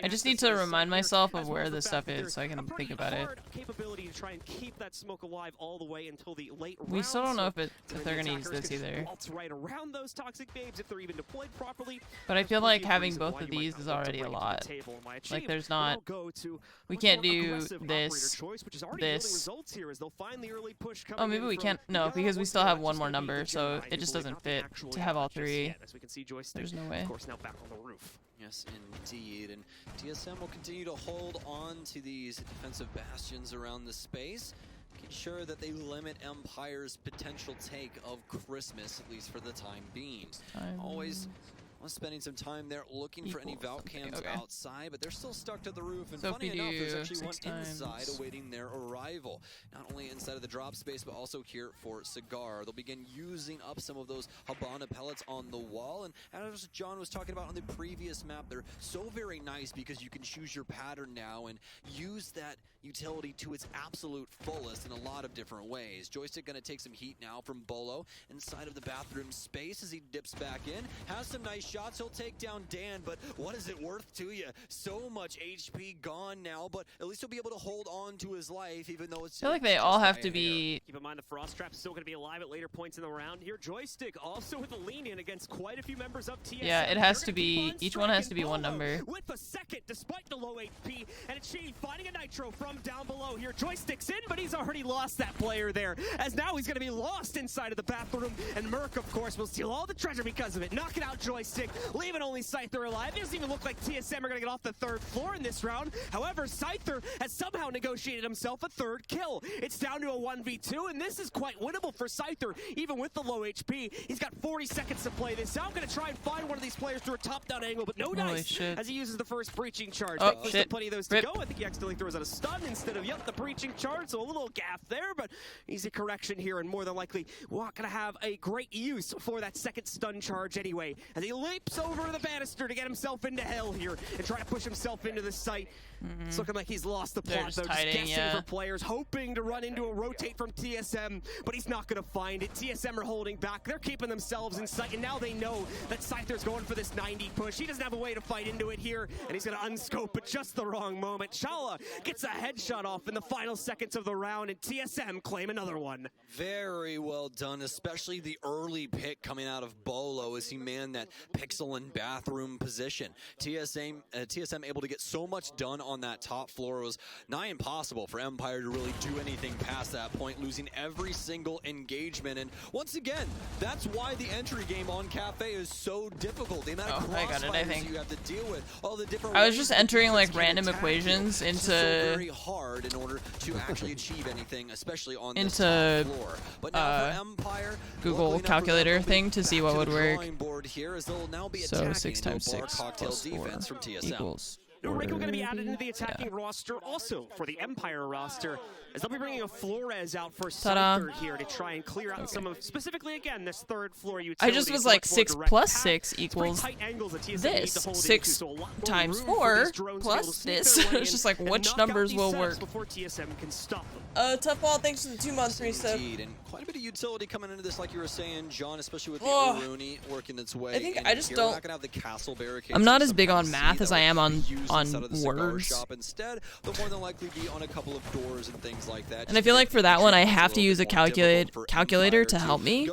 I just need to remind myself of where this stuff is so I can think about it. Capability to try and keep that smoke alive all the way until the late rounds. We still don't know if they're gonna use this either. Right around those toxic babes if they're even deployed properly. But I feel like having both of these is already a lot. Like there's not. We can't do this. Oh, maybe we can't. No, because we still have one more number, so it just doesn't fit to have all 3. There's no way. Of course, now back on the roof. Yes, indeed. And TSM will continue to hold on to these defensive bastions around the space, making sure that they limit Empire's potential take of Christmas, at least for the time being. Always spending some time there looking for any Valk cams outside, but they're still stuck to the roof, and funny enough, there's actually one inside awaiting their arrival. Not only inside of the drop space, but also here for Cigar. They'll begin using up some of those Habana pellets on the wall, and as John was talking about on the previous map, they're so very nice because you can choose your pattern now and use that utility to its absolute fullest in a lot of different ways. Joystick gonna take some heat now from Bolo inside of the bathroom space as he dips back in, has some nice shots. He'll take down Dan, but what is it worth to you? So much HP gone now, but at least he'll be able to hold on to his life, even though it's. I feel like they all have to be. Keep in mind the frost trap is still going to be alive at later points in the round here. Joystick also with a lean in against quite a few members of TSM. Yeah, it has to be. Each one has to be one number. With a second, despite the low HP, and Achieve finding a nitro from down below here. Joystick's in, but he's already lost that player there, as now he's going to be lost inside of the bathroom, and Merc, of course, will steal all the treasure because of it. Knocking out Joystick, leaving only Scyther alive. It doesn't even look like TSM are going to get off the 3rd floor in this round. However, Scyther has somehow negotiated himself a 3rd kill. It's down to a 1v2, and this is quite winnable for Scyther, even with the low HP. He's got 40 seconds to play this out. Going to try and find one of these players through a top-down angle, but no dice as he uses the first breaching charge. Oh, Thankfully, still plenty of those to go. I think he accidentally throws out a stun instead of, the breaching charge, so a little gaff there, but easy correction here, and more than likely, we're not going to have a great use for that 2nd stun charge anyway, as he leaps over the banister to get himself into hell here and try to push himself into the site. It's looking like he's lost the plot, though. Just guessing for players, hoping to run into a rotate from TSM, but he's not going to find it. TSM are holding back. They're keeping themselves in sight, and now they know that Scyther's going for this 90 push. He doesn't have a way to fight into it here, and he's going to unscope at just the wrong moment. Chala gets a headshot off in the final seconds of the round, and TSM claim another one. Very well done, especially the early pick coming out of Bolo as he manned that pixel and bathroom position. TSM able to get so much done on that top floor. It was nigh impossible for Empire to really do anything past that point, losing every single engagement. And once again, that's why the entry game on Cafe is so difficult. The amount of crossfires you have to deal with, all the different. I was just entering like random equations into. So very hard in order to actually achieve anything, especially on this top floor. But now for Empire, Google calculator thing to see what would work. Here, as they'll now be so 6 attacking × 6 cocktail + 4 defense from TSM. equals Reiko going to be added into the attacking roster also for the Empire roster, as they'll be bringing a Flores out for Scyther here to try and clear out some of, specifically again, this third floor utility. I just was like 6 plus 6 equals this. 6 times 4 plus this. It's just like, which numbers will work? Tough Ball, thanks for the 2-month resub. Indeed, and quite a bit of utility coming into this, like you were saying, John, especially with the Aruni working its way. I think in. I just Here, don't. We're not gonna have the castle barricades. I'm not as big on math as I am on words. Shop. Instead, they'll more than likely be on a couple of doors and things like that. And I feel like for that one, I have to use a calculator to help me.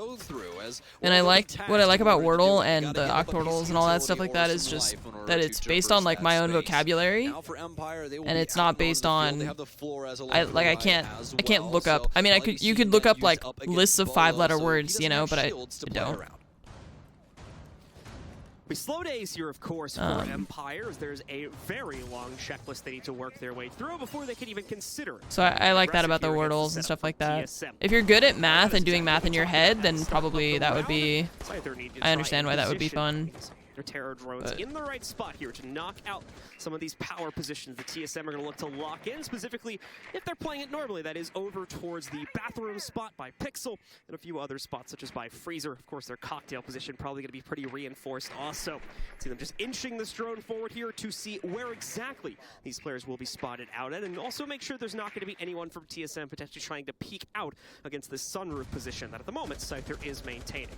And I like what I like about Wordle and the octordals and all that stuff like that is just that it's based on like my own vocabulary, and it's not based on. I can't look up. I mean, you could look up like lists of 5-letter words, you know, but I don't. Slow days here, of course, for Empire, as there's a very long checklist they need to work their way through before they can even consider it. So I like that about the Wordles and stuff like that. If you're good at math and doing math in your head, then probably that would be... I understand why that would be fun. Their terror drones in the right spot here to knock out some of these power positions the TSM are going to look to lock in, specifically if they're playing it normally, that is over towards the bathroom spot by Pixel and a few other spots such as by Freezer. Of course, their cocktail position probably going to be pretty reinforced also. See them just inching this drone forward here to see where exactly these players will be spotted out at, and also make sure there's not going to be anyone from TSM potentially trying to peek out against this sunroof position that at the moment Scyther is maintaining.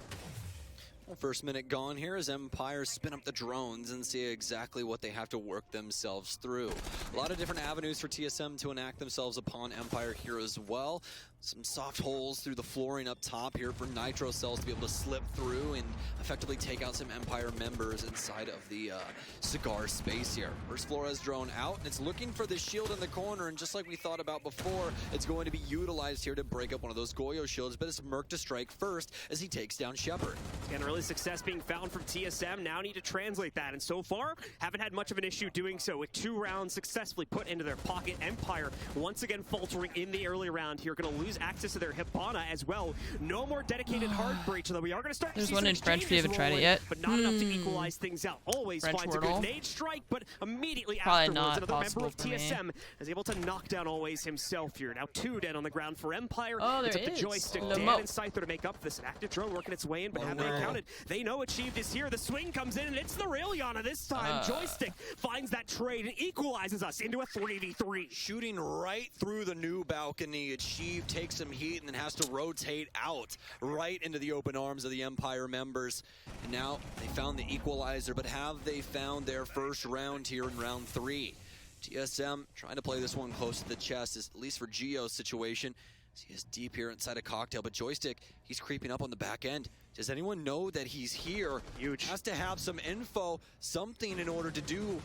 Well, first minute gone here as Empire spin up the drones and see exactly what they have to work themselves through. A lot of different avenues for TSM to enact themselves upon Empire here as well. Some soft holes through the flooring up top here for Nitro Cells to be able to slip through and effectively take out some Empire members inside of the cigar space here. First Flores drone out, and it's looking for the shield in the corner, and just like we thought about before, it's going to be utilized here to break up one of those Goyo shields, but it's Merc to strike first as he takes down Shepard. And early success being found from TSM, now need to translate that, and so far, haven't had much of an issue doing so with 2 rounds successfully put into their pocket. Empire once again faltering in the early round here, going to lose access to their Hibana as well. No more dedicated hard breach, though we are going to start. There's one in French, we haven't tried it yet. But not enough to equalize things out. Always French finds Wordle. a good nade strike, but immediately Probably afterwards, not another member of possible for TSM is able to knock down Always himself here. Now 2 dead on the ground for Empire. Oh, there it's up is. to Joystick, The Dan, Mo. and Scyther to make up this. An active drone working its way in, but have they counted? They know Achieved is here. The swing comes in, and it's the real Yana this time. Joystick finds that trade and equalizes us into a 3v3. Shooting right through the new balcony. Achieved takes some heat and then has to rotate out right into the open arms of the Empire members. And now they found the equalizer, but have they found their first round here in round 3? TSM trying to play this one close to the chest, at least for Geo's situation. He is deep here inside a cocktail, but Joystick, he's creeping up on the back end. Does anyone know that he's here? Huge. Has to have some info, something in order to do.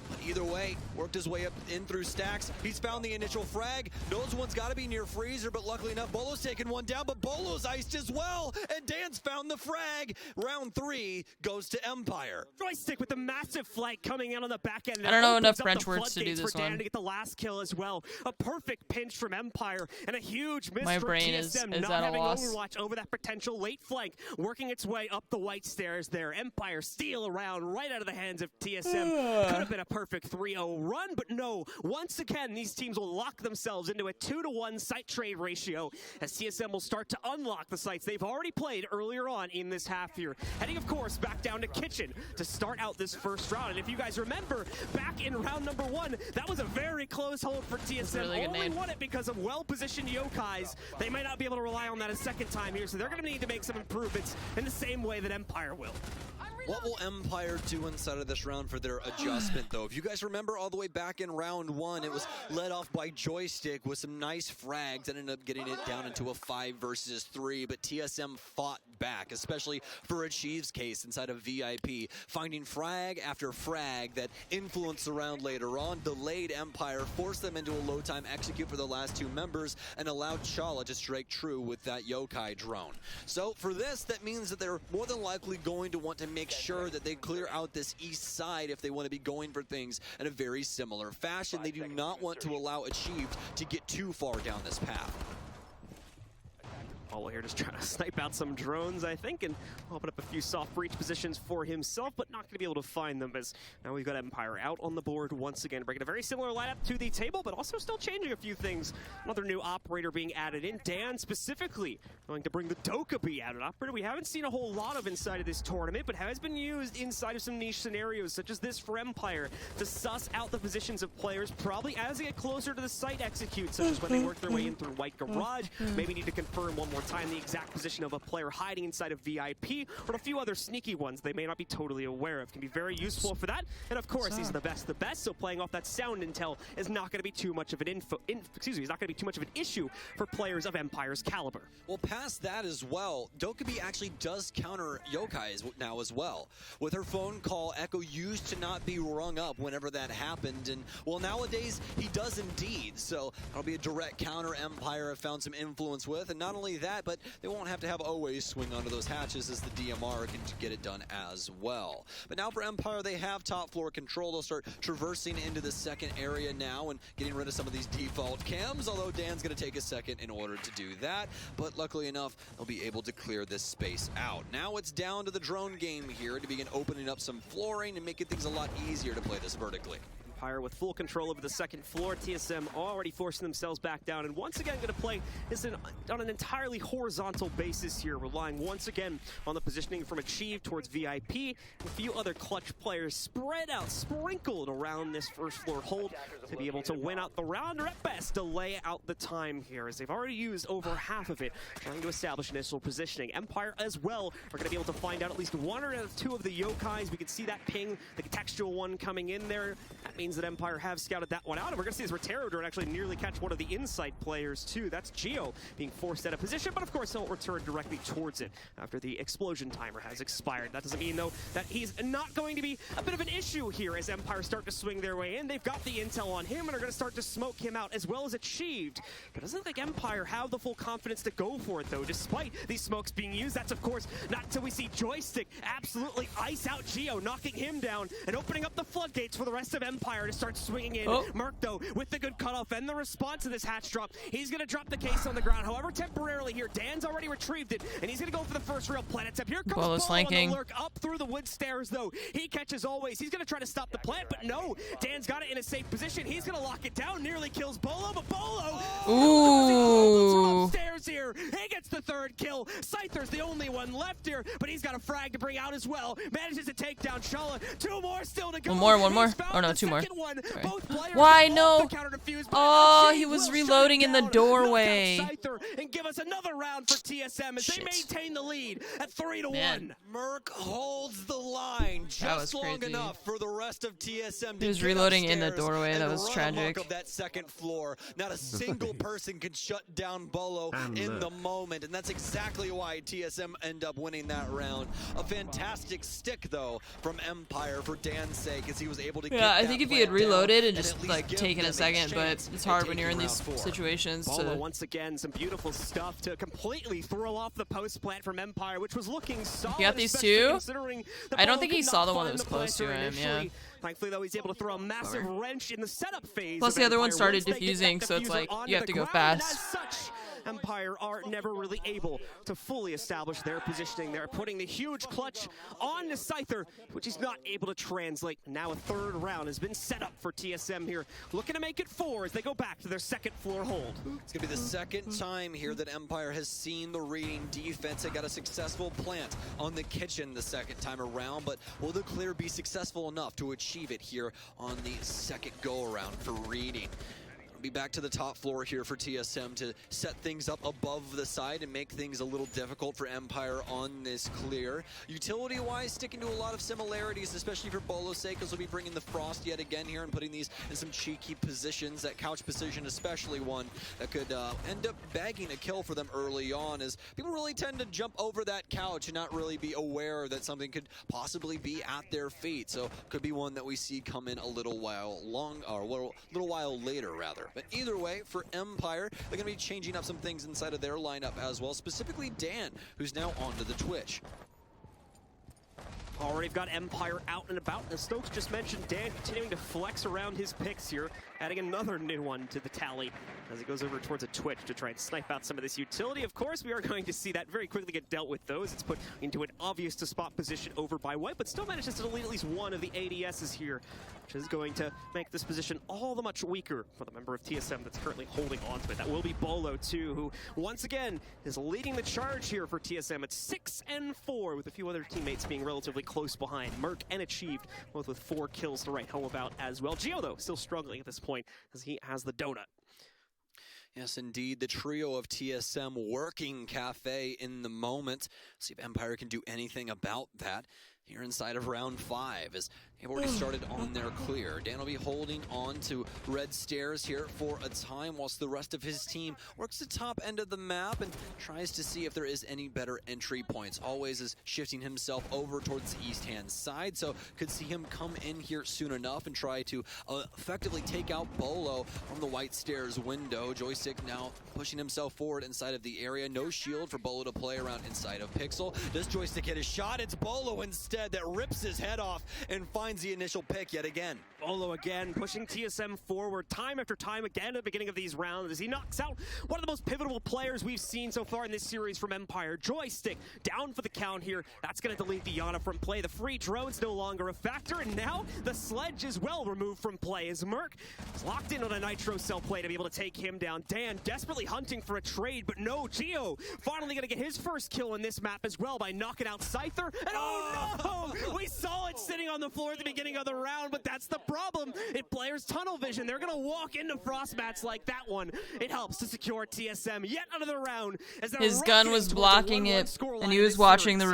But either way, worked his way up in through stacks. He's found the initial frag. Knows one's got to be near Freezer, but luckily enough, Bolo's taken one down, but Bolo's iced as well. And Dan's found the frag. Round 3 goes to Empire. Joystick with the massive flight coming in on the back end. I don't know enough French words to do this for Dan one. to get the last kill as well. A perfect pinch from Empire and a huge miss My for brain TSM, is not at a having loss. Overwatch over that potential late flank, working its way up the white stairs there. Empire steal around right out of the hands of TSM. Could have been a perfect 3-0 run, but no. Once again, these teams will lock themselves into a 2-to-1 site trade ratio as TSM will start to unlock the sites they've already played earlier on in this half here. Heading, of course, back down to Kitchen to start out this first round. And if you guys remember, back in round number 1, that was a very close hold for TSM. Really Only won it because of well-positioned Yokais. They might not be able to rely on that a second time here, so they're going to need to make some improvements in the same way that Empire will. What will Empire do inside of this round for their adjustment, though? If you guys remember all the way back in round 1, it was led off by Joystick with some nice frags that ended up getting it down into a 5 versus 3, but TSM fought back, especially for Achieve's case inside of VIP, finding frag after frag that influenced the round later on, delayed Empire, forced them into a low time execute for the last 2 members, and allowed Chala to strike true with that Yokai drone. So for this, that means that they're more than likely going to want to make sure that they clear out this east side if they want to be going for things in a very similar fashion. They do not want to allow Achieved to get too far down this path. Apollo here just trying to snipe out some drones, I think, and open up a few soft breach positions for himself, but not going to be able to find them, as now we've got Empire out on the board once again, bringing a very similar lineup to the table, but also still changing a few things. Another new operator being added in. Dan specifically going to bring the Dokkaebi out, an operator we haven't seen a whole lot of inside of this tournament, but has been used inside of some niche scenarios, such as this for Empire, to suss out the positions of players, probably as they get closer to the site execute, such as when they work their way in through White Garage, maybe need to confirm one more time the exact position of a player hiding inside of VIP, or a few other sneaky ones they may not be totally aware of. Can be very useful for that, and of course, these are the best, so playing off that sound intel is not going to be too much of an is not going to be too much of an issue for players of Empire's caliber. Well, past that as well, Dokkaebi actually does counter Yokai's now as well. With her phone call, Echo used to not be rung up whenever that happened, and well, nowadays he does indeed, so that'll be a direct counter Empire have found some influence with, and not only that, but they won't have to have always swing onto those hatches, as the DMR can get it done as well. But now for Empire, they have top floor control. They'll start traversing into the second area now and getting rid of some of these default cams, although Dan's going to take a second in order to do that, but luckily enough, they'll be able to clear this space out. Now it's down to the drone game here to begin opening up some flooring and making things a lot easier to play this vertically. Empire with full control over the second floor. TSM already forcing themselves back down, and once again going to play this on an entirely horizontal basis here, relying once again on the positioning from Achieve towards VIP, and a few other clutch players spread out, sprinkled around this first floor hold to be able to win out the round, or at best delay out the time here, as they've already used over half of it trying to establish initial positioning. Empire as well are going to be able to find out at least one or two of the Yokais. We can see that ping, the contextual one coming in there. That means that Empire have scouted that one out, and we're going to see this Rotero drone actually nearly catch one of the inside players too. That's Geo being forced out of position, but of course he'll return directly towards it after the explosion timer has expired. That doesn't mean though that he's not going to be a bit of an issue here as Empire start to swing their way in. They've got the intel on him and are going to start to smoke him out as well as Achieved. But it doesn't look like Empire have the full confidence to go for it though, despite these smokes being used. That's of course not until we see Joystick absolutely ice out Geo, knocking him down and opening up the floodgates for the rest of Empire to start swinging in. Merc though with the good cutoff and the response to this hatch drop, he's going to drop the case on the ground, however temporarily here. Dan's already retrieved it, and he's going to go for the first real planet tip. Here comes Bolo on the lurk up through the wood stairs though. He catches always. He's going to try to stop the plant, but no, Dan's got it in a safe position. He's going to lock it down, nearly kills Bolo, but Bolo upstairs here. He gets the third kill. Scyther's the only one left here, but he's got a frag to bring out as well. Manages to take down Shala. Two more still to go. One more. Oh no, two more. Why no? Oh, he was reloading in the doorway. And give us another round for TSM as they maintain the lead at 3-1. Merc holds the line just long enough for the rest of TSM to He was reloading in the doorway. That was tragic. Of that second floor. Not a single person can shut down Bolo in the moment, and that's exactly why TSM end up winning that round. A fantastic stick though from Empire for Dan's sake, as he was able to get I think if he had reloaded and just like taken a second, but it's hard when you're in these situations. Bolo, once again, some beautiful stuff to completely throw off the post plant from Empire, which was looking solid. He got these two? I don't think he saw the one that was close to him, yeah. Thankfully, though, he's able to throw a massive wrench in the setup phase. Plus, the other one started diffusing, so it's like, you have to go fast. As such, Empire are never really able to fully establish their positioning. They're putting the huge clutch on the Scyther, which he's not able to translate. Now a third round has been set up for TSM here, looking to make it 4 as they go back to their second floor hold. It's going to be the second time here that Empire has seen the reading defense. They got a successful plant on the kitchen the second time around, but will the clear be successful enough to achieve it here on the second go-around for reading? Be back to the top floor here for TSM to set things up above the side and make things a little difficult for Empire on this clear. Utility-wise, sticking to a lot of similarities, especially for Bolo's sake, as we'll be bringing the Frost yet again here and putting these in some cheeky positions. That couch position, especially one that could end up bagging a kill for them early on, as people really tend to jump over that couch and not really be aware that something could possibly be at their feet. So could be one that we see come in a little while later rather. But either way, for Empire, they're going to be changing up some things inside of their lineup as well, specifically Dan, who's now onto the Twitch. Already got Empire out and about. As Stokes just mentioned, Dan continuing to flex around his picks here. adding another new one to the tally as he goes over towards a Twitch to try and snipe out some of this utility. Of course, we are going to see that very quickly get dealt with those. It's put into an obvious to spot position over by White, but still manages to delete at least one of the ADSs here, which is going to make this position all the much weaker for the member of TSM that's currently holding on to it. That will be Bolo, too, who once again is leading the charge here for TSM at 6-4, with a few other teammates being relatively close behind. Merc and Achieved, both with 4 kills to write home about as well. Geo, though, still struggling at this point as he has the donut. Yes, indeed, the trio of TSM working Cafe in the moment. See if Empire can do anything about that here inside of round 5, as they've already started on their clear. Dan will be holding on to red stairs here for a time, whilst the rest of his team works the top end of the map and tries to see if there is any better entry points. Always is shifting himself over towards the east-hand side, so could see him come in here soon enough and try to effectively take out Bolo from the white stairs window. Joystick now pushing himself forward inside of the area. No shield for Bolo to play around inside of Pixel. Does Joystick hit a shot? It's Bolo instead that rips his head off and finds the initial pick yet again. Bolo again pushing TSM forward time after time again at the beginning of these rounds as he knocks out one of the most pivotal players we've seen so far in this series from Empire. Joystick down for the count here. That's going to delete the Yana from play. The free drone's no longer a factor, and now the sledge is well removed from play as Merc is locked in on a Nitro Cell play to be able to take him down. Dan desperately hunting for a trade, but no, Geo finally going to get his first kill in this map as well by knocking out Scyther. And oh no! We saw it sitting on the floor at the beginning of the round, but that's the problem. It players tunnel vision. They're going to walk into frost mats like that one. It helps to secure TSM yet another round. As his gun was blocking it, and he was watching the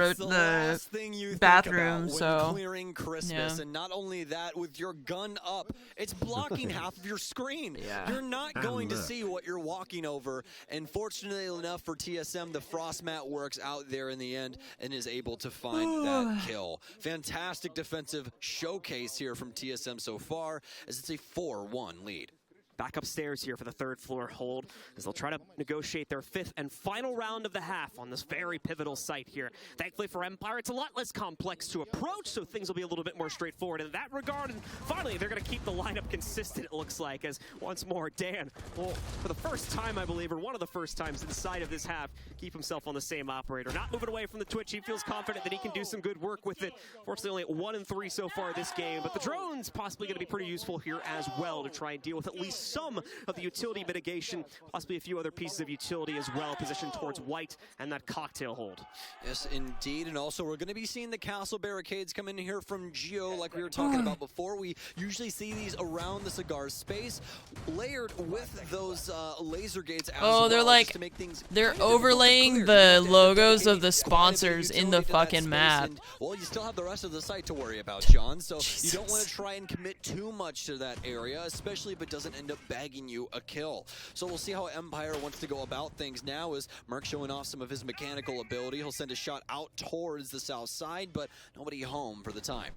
bathroom, so clearing Christmas. Yeah. And not only that, with your gun up, it's blocking half of your screen. Yeah. You're not going to see what you're walking over. And fortunately enough for TSM, the frost mat works out there in the end and is able to find that kill. Fantastic defensive showcase here from TSM so far, as it's a 4-1 lead. Back upstairs here for the third floor hold as they'll try to negotiate their 5th and final round of the half on this very pivotal site here. Thankfully for Empire, it's a lot less complex to approach, so things will be a little bit more straightforward in that regard. And finally, they're going to keep the lineup consistent, it looks like, as once more, Dan will, for the first time, I believe, or one of the first times inside of this half, keep himself on the same operator. Not moving away from the Twitch. He feels confident that he can do some good work with it. Fortunately, only at 1-3 so far this game, but the drone's possibly going to be pretty useful here as well to try and deal with at least some of the utility mitigation, possibly a few other pieces of utility as well, positioned towards White and that cocktail hold. Yes, indeed, and also we're going to be seeing the castle barricades come in here from Geo, like we were talking about before. We usually see these around the cigar space, layered with those laser gates as well, they're like, to make things they're overlaying the logos of the sponsors in the fucking map. And, well, you still have the rest of the site to worry about, John, so you don't want to try and commit too much to that area, especially if it doesn't end up bagging you a kill. So we'll see how Empire wants to go about things now, as Merc showing off some of his mechanical ability. He'll send a shot out towards the south side, but nobody home for the time.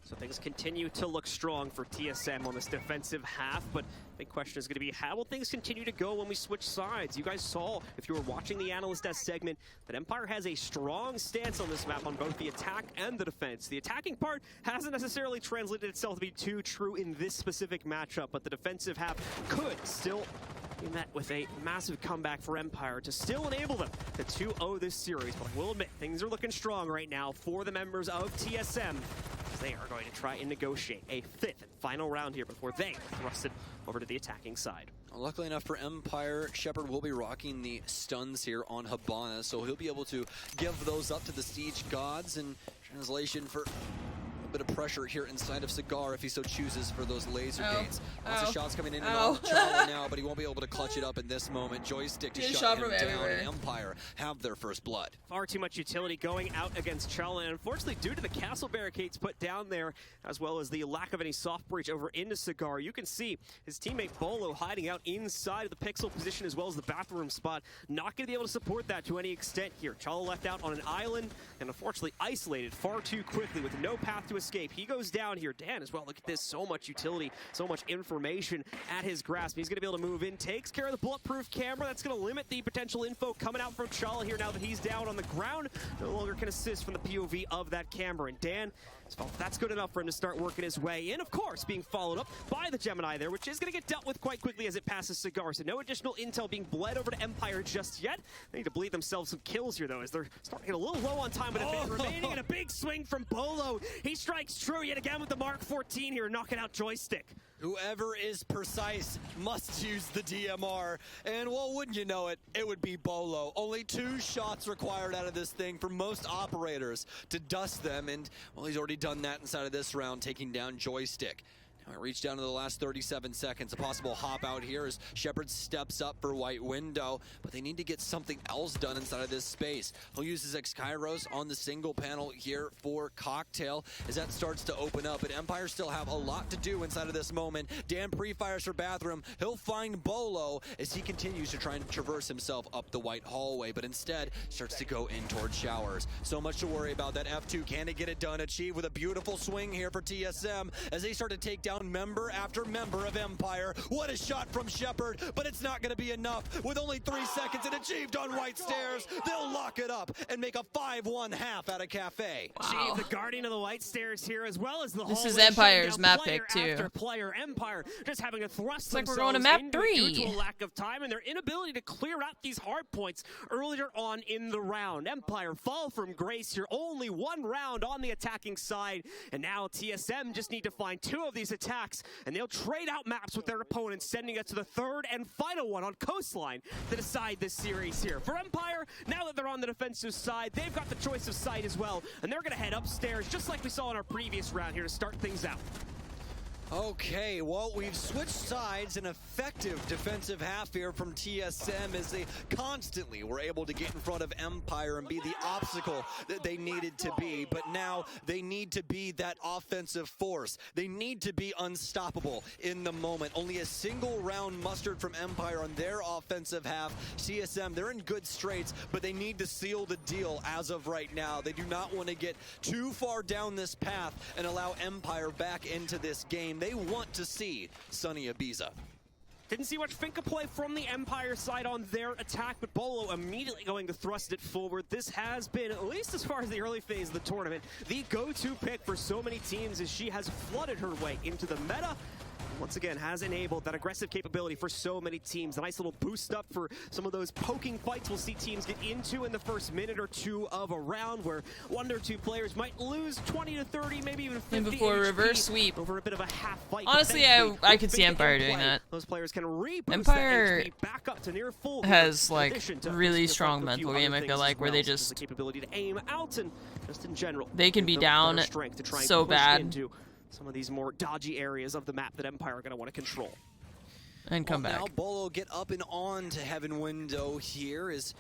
So things continue to look strong for TSM on this defensive half, but the question is going to be, how will things continue to go when we switch sides? You guys saw, if you were watching the Analyst S segment, that Empire has a strong stance on this map on both the attack and the defense. The attacking part hasn't necessarily translated itself to be too true in this specific matchup, but the defensive half could still be met with a massive comeback for Empire to still enable them to 2-0 this series. But I will admit, things are looking strong right now for the members of TSM. They are going to try and negotiate a 5th and final round here before they thrust it over to the attacking side. Luckily enough for Empire, Shepard will be rocking the stuns here on Hibana, so he'll be able to give those up to the Siege Gods in translation for bit of pressure here inside of Cigar if he so chooses for those laser gates. Lots of shots coming in and on Chala now, but he won't be able to clutch it up in this moment. Joystick to shut him down, and Empire have their first blood. Far too much utility going out against Chala, and unfortunately due to the castle barricades put down there, as well as the lack of any soft breach over into Cigar, you can see his teammate Bolo hiding out inside of the pixel position as well as the bathroom spot. Not going to be able to support that to any extent here. Chala left out on an island and unfortunately isolated far too quickly with no path to escape. He goes down here. Dan as well. Look at this. So much utility, so much information at his grasp. He's going to be able to move in. Takes care of the bulletproof camera. That's going to limit the potential info coming out from Chala here now that he's down on the ground. No longer can assist from the POV of that camera. And Dan So that's good enough for him to start working his way in. Of course, being followed up by the Gemini there, which is going to get dealt with quite quickly as it passes Cigar. So no additional intel being bled over to Empire just yet. They need to bleed themselves some kills here, though, as they're starting to get a little low on time with a bit remaining. And a big swing from Bolo. He strikes true yet again with the Mark 14 here, knocking out Joystick. Whoever is precise must use the DMR. And well, wouldn't you know it, it would be Bolo. Only 2 shots required out of this thing for most operators to dust them. And well, he's already done that inside of this round, taking down Joystick. Now we reach down to the last 37 seconds. A possible hop out here as Shepard steps up for White Window, but they need to get something else done inside of this space. He'll use his X-Kairos on the single panel here for Cocktail as that starts to open up, but Empire still have a lot to do inside of this moment. Dan pre-fires for Bathroom. He'll find Bolo as he continues to try and traverse himself up the White hallway, but instead starts to go in towards Showers. So much to worry about. That F2, can it get it done? Achieve with a beautiful swing here for TSM as they start to take down member after member of Empire. What a shot from Shepard, but it's not going to be enough. With only 3 seconds and achieved on White Stairs, they'll lock it up and make a 5-1 half out of Cafe. Wow. The Guardian of the White Stairs here, as well as the This is Empire's map pick, too. After player. Empire just having to thrust it's like we're themselves going to map into 3 due to a lack of time and their inability to clear out these hard points earlier on in the round. Empire fall from grace here. Only 1 round on the attacking side, and now TSM just need to find 2 of these attacks, and they'll trade out maps with their opponents, sending us to the 3rd and final one on Coastline to decide this series here. For Empire, now that they're on the defensive side, they've got the choice of site as well, and they're going to head upstairs, just like we saw in our previous round here to start things out. Okay, well, we've switched sides. An effective defensive half here from TSM as they constantly were able to get in front of Empire and be the obstacle that they needed to be. But now they need to be that offensive force. They need to be unstoppable in the moment. Only a single round mustered from Empire on their offensive half. TSM, they're in good straits, but they need to seal the deal as of right now. They do not want to get too far down this path and allow Empire back into this game. They want to see Sunny Ibiza. Didn't see much Finka play from the Empire side on their attack, but Bolo immediately going to thrust it forward. This has been, at least as far as the early phase of the tournament, the go-to pick for so many teams as she has flooded her way into the meta. Once again, has enabled that aggressive capability for so many teams. A nice little boost up for some of those poking fights we'll see teams get into in the first minute or 2 of a round, where 1 or 2 players might lose 20 to 30, maybe even 50 and before HP reverse sweep. over a bit of a half fight. Honestly, I could see Empire doing that. Those players can reboost Empire that HP back up to near full. has like really strong mental game, I feel like, where they just the capability to aim out and just in general. they can be down so bad Some of these more dodgy areas of the map that Empire are going to want to control. And come back. Now Bolo get up and on to Heaven Window here as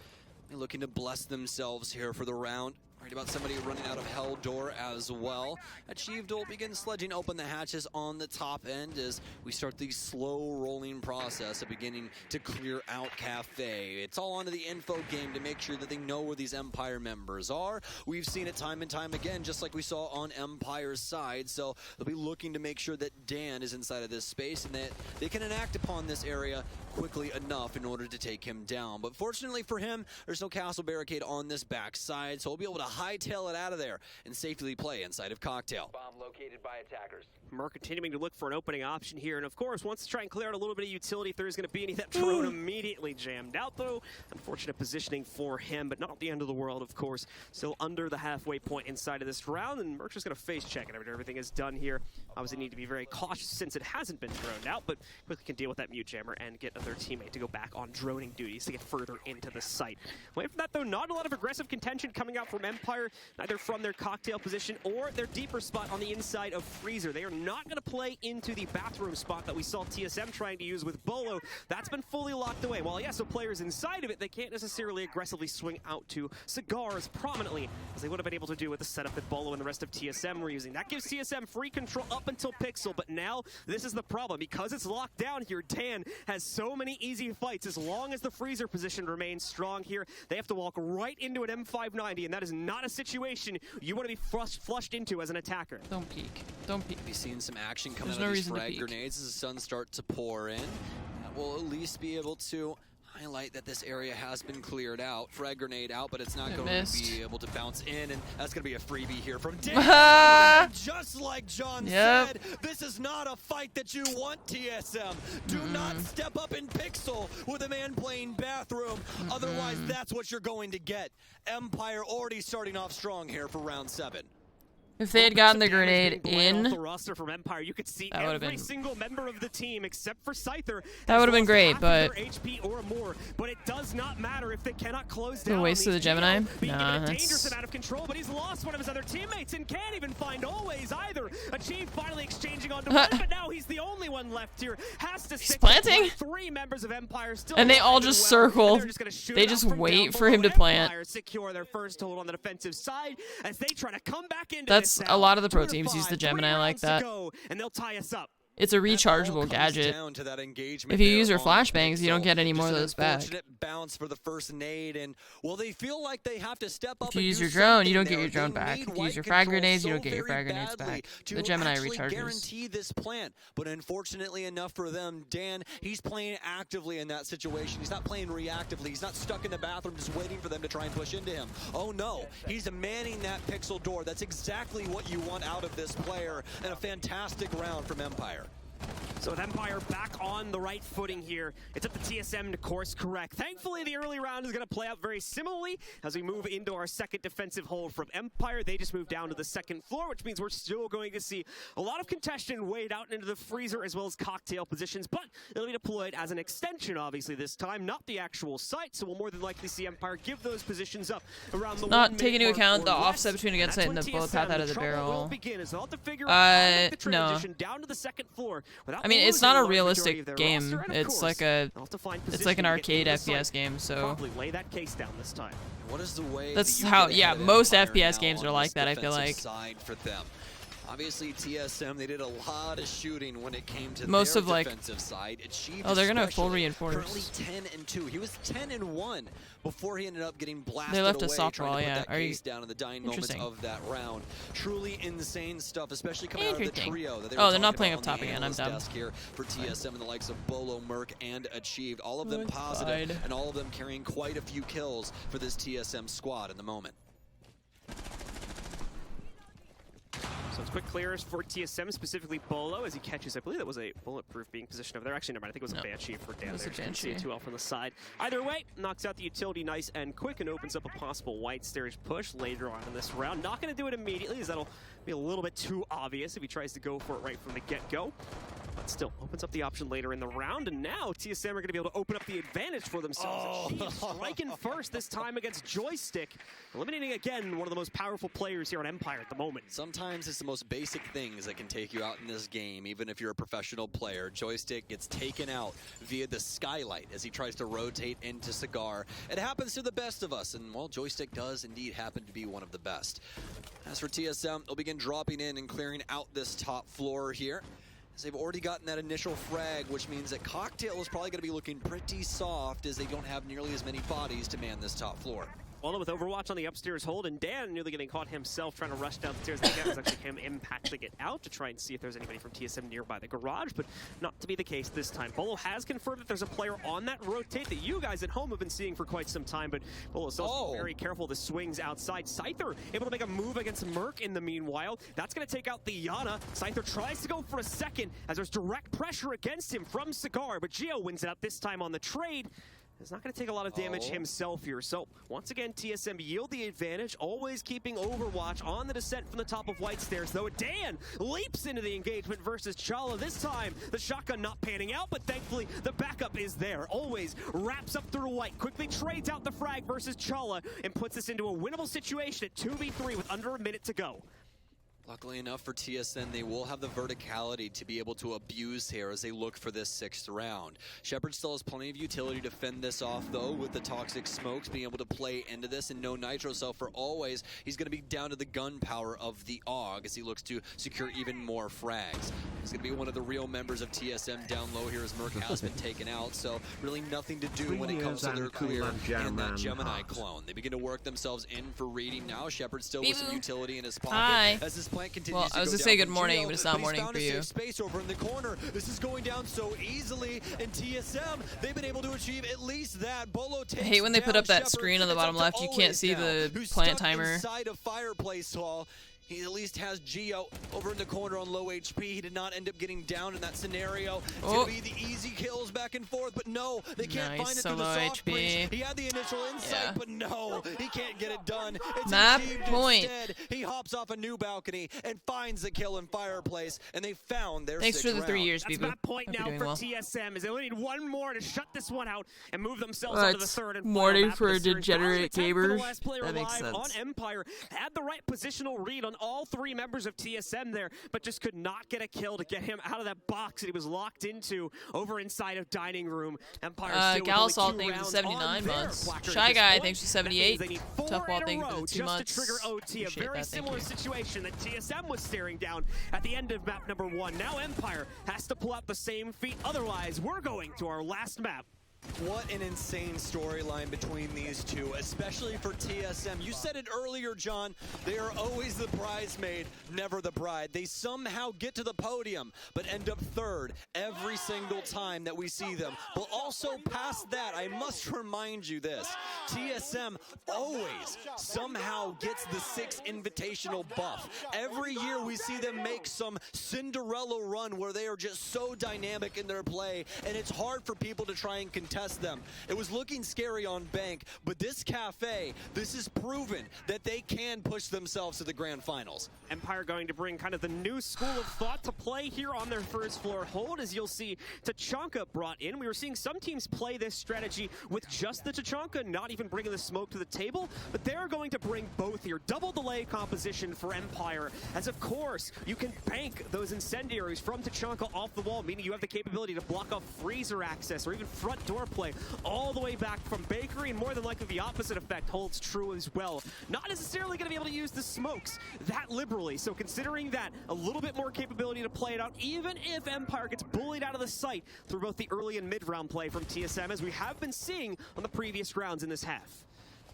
they're looking to bless themselves here for the round. Worried about somebody running out of Hell Door as well. Achieved will begin sledging open the hatches on the top end as we start the slow rolling process of beginning to clear out Cafe. It's all onto the info game to make sure that they know where these Empire members are. We've seen it time and time again, just like we saw on Empire's side. So they'll be looking to make sure that Dan is inside of this space and that they can enact upon this area quickly enough in order to take him down. But fortunately for him, there's no castle barricade on this backside, so he'll be able to hightail it out of there and safely play inside of Cocktail. Bomb located by attackers. Merc continuing to look for an opening option here, and of course wants to try and clear out a little bit of utility if there's going to be any. That drone immediately jammed out, though. Unfortunate positioning for him, but not the end of the world, of course. Still under the halfway point inside of this round, and Merc is going to face check it after everything is done here. Obviously need to be very cautious since it hasn't been droned out, but quickly can deal with that mute jammer and get their teammate to go back on droning duties to get further into the site. Away from that, though, not a lot of aggressive contention coming out from Empire, neither from their Cocktail position or their deeper spot on the inside of Freezer. They are not going to play into the bathroom spot that we saw TSM trying to use with Bolo. That's been fully locked away. While, yes, so players inside of it, they can't necessarily aggressively swing out to Cigars prominently, as they would have been able to do with the setup that Bolo and the rest of TSM were using. That gives TSM free control up until Pixel, but now this is the problem. Because it's locked down here, Dan has so many easy fights. As long as the Freezer position remains strong here, they have to walk right into an M590, and that is not a situation you want to be flushed into as an attacker. Don't peek. Don't peek. We've seen some action coming There's out no of these reason to frag peek. grenades as the sun start to pour in. That will at least be able to highlight that this area has been cleared out. Frag grenade out, but it's not going to be able to bounce in, and that's going to be a freebie here from Dan. Just like John said, this is not a fight that you want, TSM. Do not step up in Pixel with a man playing bathroom. Otherwise, that's what you're going to get. Empire already starting off strong here for round 7. If they had gotten the grenade in, the roster from Empire, you could see every single member of the team except for Scyther. That would have been great, but HP or more. But it does not matter if they cannot close down. The waste of the Gemini. Nah, that's dangerous and out of control. But he's lost one of his other teammates and can't even find Always either. Achieve finally exchanging onto one, but now he's the only one left here. Has to stick planting. 3 members of Empire still, and they all just circle. They just wait for him to plant. Secure their first hold on the defensive side as they try to come back into That's a lot of the pro teams use the Gemini like that. And they'll tie us up. It's a rechargeable gadget. If you use your flashbangs, you don't get any more of those back. Bounce for the first nade, and well, they feel like they have to step up. If you use your drone, you don't get your drone back. If you use your frag grenades, you don't get your frag grenades back. The Gemini recharges. Guarantee this plant, but unfortunately enough for them, Dan, he's playing actively in that situation. He's not playing reactively. He's not stuck in the bathroom just waiting for them to try and push into him. Oh no, he's manning that pixel door. That's exactly what you want out of this player, and a fantastic round from Empire. So with Empire back on the right footing here, it's up to TSM to course correct. Thankfully, the early round is going to play out very similarly as we move into our second defensive hold from Empire. They just moved down to the second floor, which means we're still going to see a lot of contention weighed out into the freezer as well as cocktail positions, but it'll be deployed as an extension, obviously, this time, not the actual site, so we'll more than likely see Empire give those positions up around the not taking into account the offset between against it and the bullet path out of the barrel. No. Down to the second floor. I mean, it's not a realistic game. It's like an arcade FPS game, so lay that case down this time. What is the way that's how, yeah, most FPS games are like that, I feel like. For them. Obviously, TSM, they did a lot of shooting when it came to most their of like defensive side. Achieved they're gonna full reinforce. Currently 10-2. He was 10-1 before he ended up getting blasted. They left away, a soft trying wall, to put yeah. that case down in the dying moments of that round. Truly insane stuff, especially coming out of the trio. That they're not playing up top again. I'm dumb. Here for TSM and the likes of Bolo, Merc, and Achieved. All of them positive, and all of them carrying quite a few kills for this TSM squad in the moment. So it's quick clears for TSM, specifically Bolo, as he catches, I believe that was a bulletproof being positioned over there. Actually, never mind, I think it was a Banshee for Dan there. Didn't see it too well from the side. Either way, knocks out the utility nice and quick and opens up a possible white stairs push later on in this round. Not going to do it immediately, as that'll be a little bit too obvious if he tries to go for it right from the get-go. But still, opens up the option later in the round, and now TSM are going to be able to open up the advantage for themselves. Striking first this time against Joystick, eliminating again one of the most powerful players here on Empire at the moment. Sometimes it's the most basic things that can take you out in this game, even if you're a professional player. Joystick gets taken out via the skylight as he tries to rotate into Cigar. It happens to the best of us, and well, Joystick does indeed happen to be one of the best. As for TSM, they'll begin dropping in and clearing out this top floor here. As they've already gotten that initial frag, which means that Cocktail is probably going to be looking pretty soft as they don't have nearly as many bodies to man this top floor. Well, with Overwatch on the upstairs hold, and Dan nearly getting caught himself trying to rush downstairs. I think that was actually him impacting it out to try and see if there's anybody from TSM nearby the garage, but not to be the case this time. Bolo has confirmed that there's a player on that rotate that you guys at home have been seeing for quite some time, but Bolo's also very careful. The swings outside. Scyther able to make a move against Merc in the meanwhile. That's going to take out the Yana. Scyther tries to go for a second as there's direct pressure against him from Cigar, but Geo wins it out this time on the trade. He's not going to take a lot of damage himself here. So, once again, TSM yield the advantage, always keeping Overwatch on the descent from the top of White Stairs, though Dan leaps into the engagement versus Chala. This time, the shotgun not panning out, but thankfully, the backup is there. Always wraps up through White, quickly trades out the frag versus Chala, and puts us into a winnable situation at 2v3 with under a minute to go. Luckily enough for TSN, they will have the verticality to be able to abuse here as they look for this 6th round. Shepard still has plenty of utility to fend this off, though, with the toxic smokes being able to play into this, and no Nitro Cell for Always. He's going to be down to the gunpowder of the AUG as he looks to secure even more frags. He's going to be one of the real members of TSM down low here as Merc has been taken out, so really nothing to do when it comes to their clear and that Gemini clone. They begin to work themselves in for reading now. Shepard still with some utility in his pocket as this plan plant continues I was to gonna say good morning, but it's not morning for you. Space over in the corner. This is going down so easily, and TSM, they've been able to achieve at least that. Bolo takes I hate when they put up that Shepard. screen on the bottom left. You can't see the plant timer. Inside of Fireplace Hall. He at least has Geo over in the corner on low HP. He did not end up getting down in that scenario. It's going to be the easy kills back and forth, but no, they can't find it through the soft breach. He had the initial insight, but no, he can't get it done. It's map achieved point. instead. He hops off a new balcony and finds the kill in Fireplace, and they found their Thanks for the 3 years, people. That's map point now for TSM, as they only need one more to shut this one out and move themselves onto the third and morning final for map degenerate gamers. That makes sense. On Empire had the right positional read on all three members of TSM there, but just could not get a kill to get him out of that box that he was locked into over inside of Dining Room. Empire still Galasol thanks for 79 months. Shy Guy thanks for 78. Tough Wall thanks for 2 months. Just to trigger OT, a very similar situation that TSM was staring down at the end of map number 1. Now Empire has to pull out the same feat, otherwise we're going to our last map. What an insane storyline between these two, especially for TSM. You said it earlier, John. They are always the bridesmaid, never the bride. They somehow get to the podium, but end up third every single time that we see them. But also past that, I must remind you this. TSM always somehow gets the 6 invitational buff. Every year we see them make some Cinderella run where they are just so dynamic in their play, and it's hard for people to try and contest them. It was looking scary on Bank, but this cafe, this is proven that they can push themselves to the grand finals. Empire going to bring kind of the new school of thought to play here on their first floor hold, as you'll see Tachanka brought in. We were seeing some teams play this strategy with just the Tachanka, not even bringing the smoke to the table, but they're going to bring both here. Double delay composition for Empire, as of course you can bank those incendiaries from Tachanka off the wall, meaning you have the capability to block off freezer access or even front door play all the way back from Bakery, and more than likely the opposite effect holds true as well. Not necessarily going to be able to use the smokes that liberally, so considering that, a little bit more capability to play it out, even if Empire gets bullied out of the site through both the early and mid-round play from TSM, as we have been seeing on the previous rounds in this half.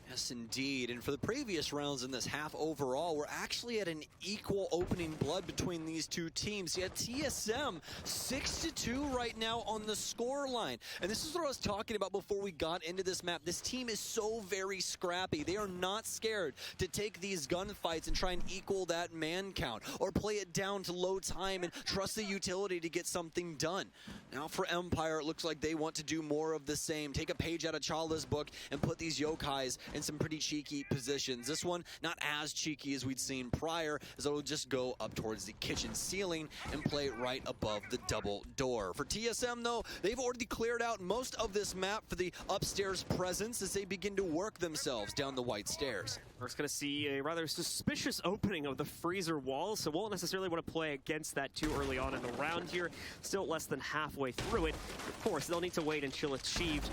Yes, indeed. And for the previous rounds in this half overall, we're actually at an equal opening blood between these two teams. Yet TSM 6-2 right now on the score line. And this is what I was talking about before we got into this map. This team is so very scrappy. They are not scared to take these gunfights and try and equal that man count or play it down to low time and trust the utility to get something done. Now for Empire, it looks like they want to do more of the same. Take a page out of Chala's book and put these yokais in some pretty cheeky positions. This one, not as cheeky as we'd seen prior, as it'll just go up towards the kitchen ceiling and play right above the double door. For TSM, though, they've already cleared out most of this map for the upstairs presence as they begin to work themselves down the white stairs. We're just going to see a rather suspicious opening of the freezer wall, so won't necessarily want to play against that too early on in the round here. Still less than halfway through it. Of course, they'll need to wait until achieved.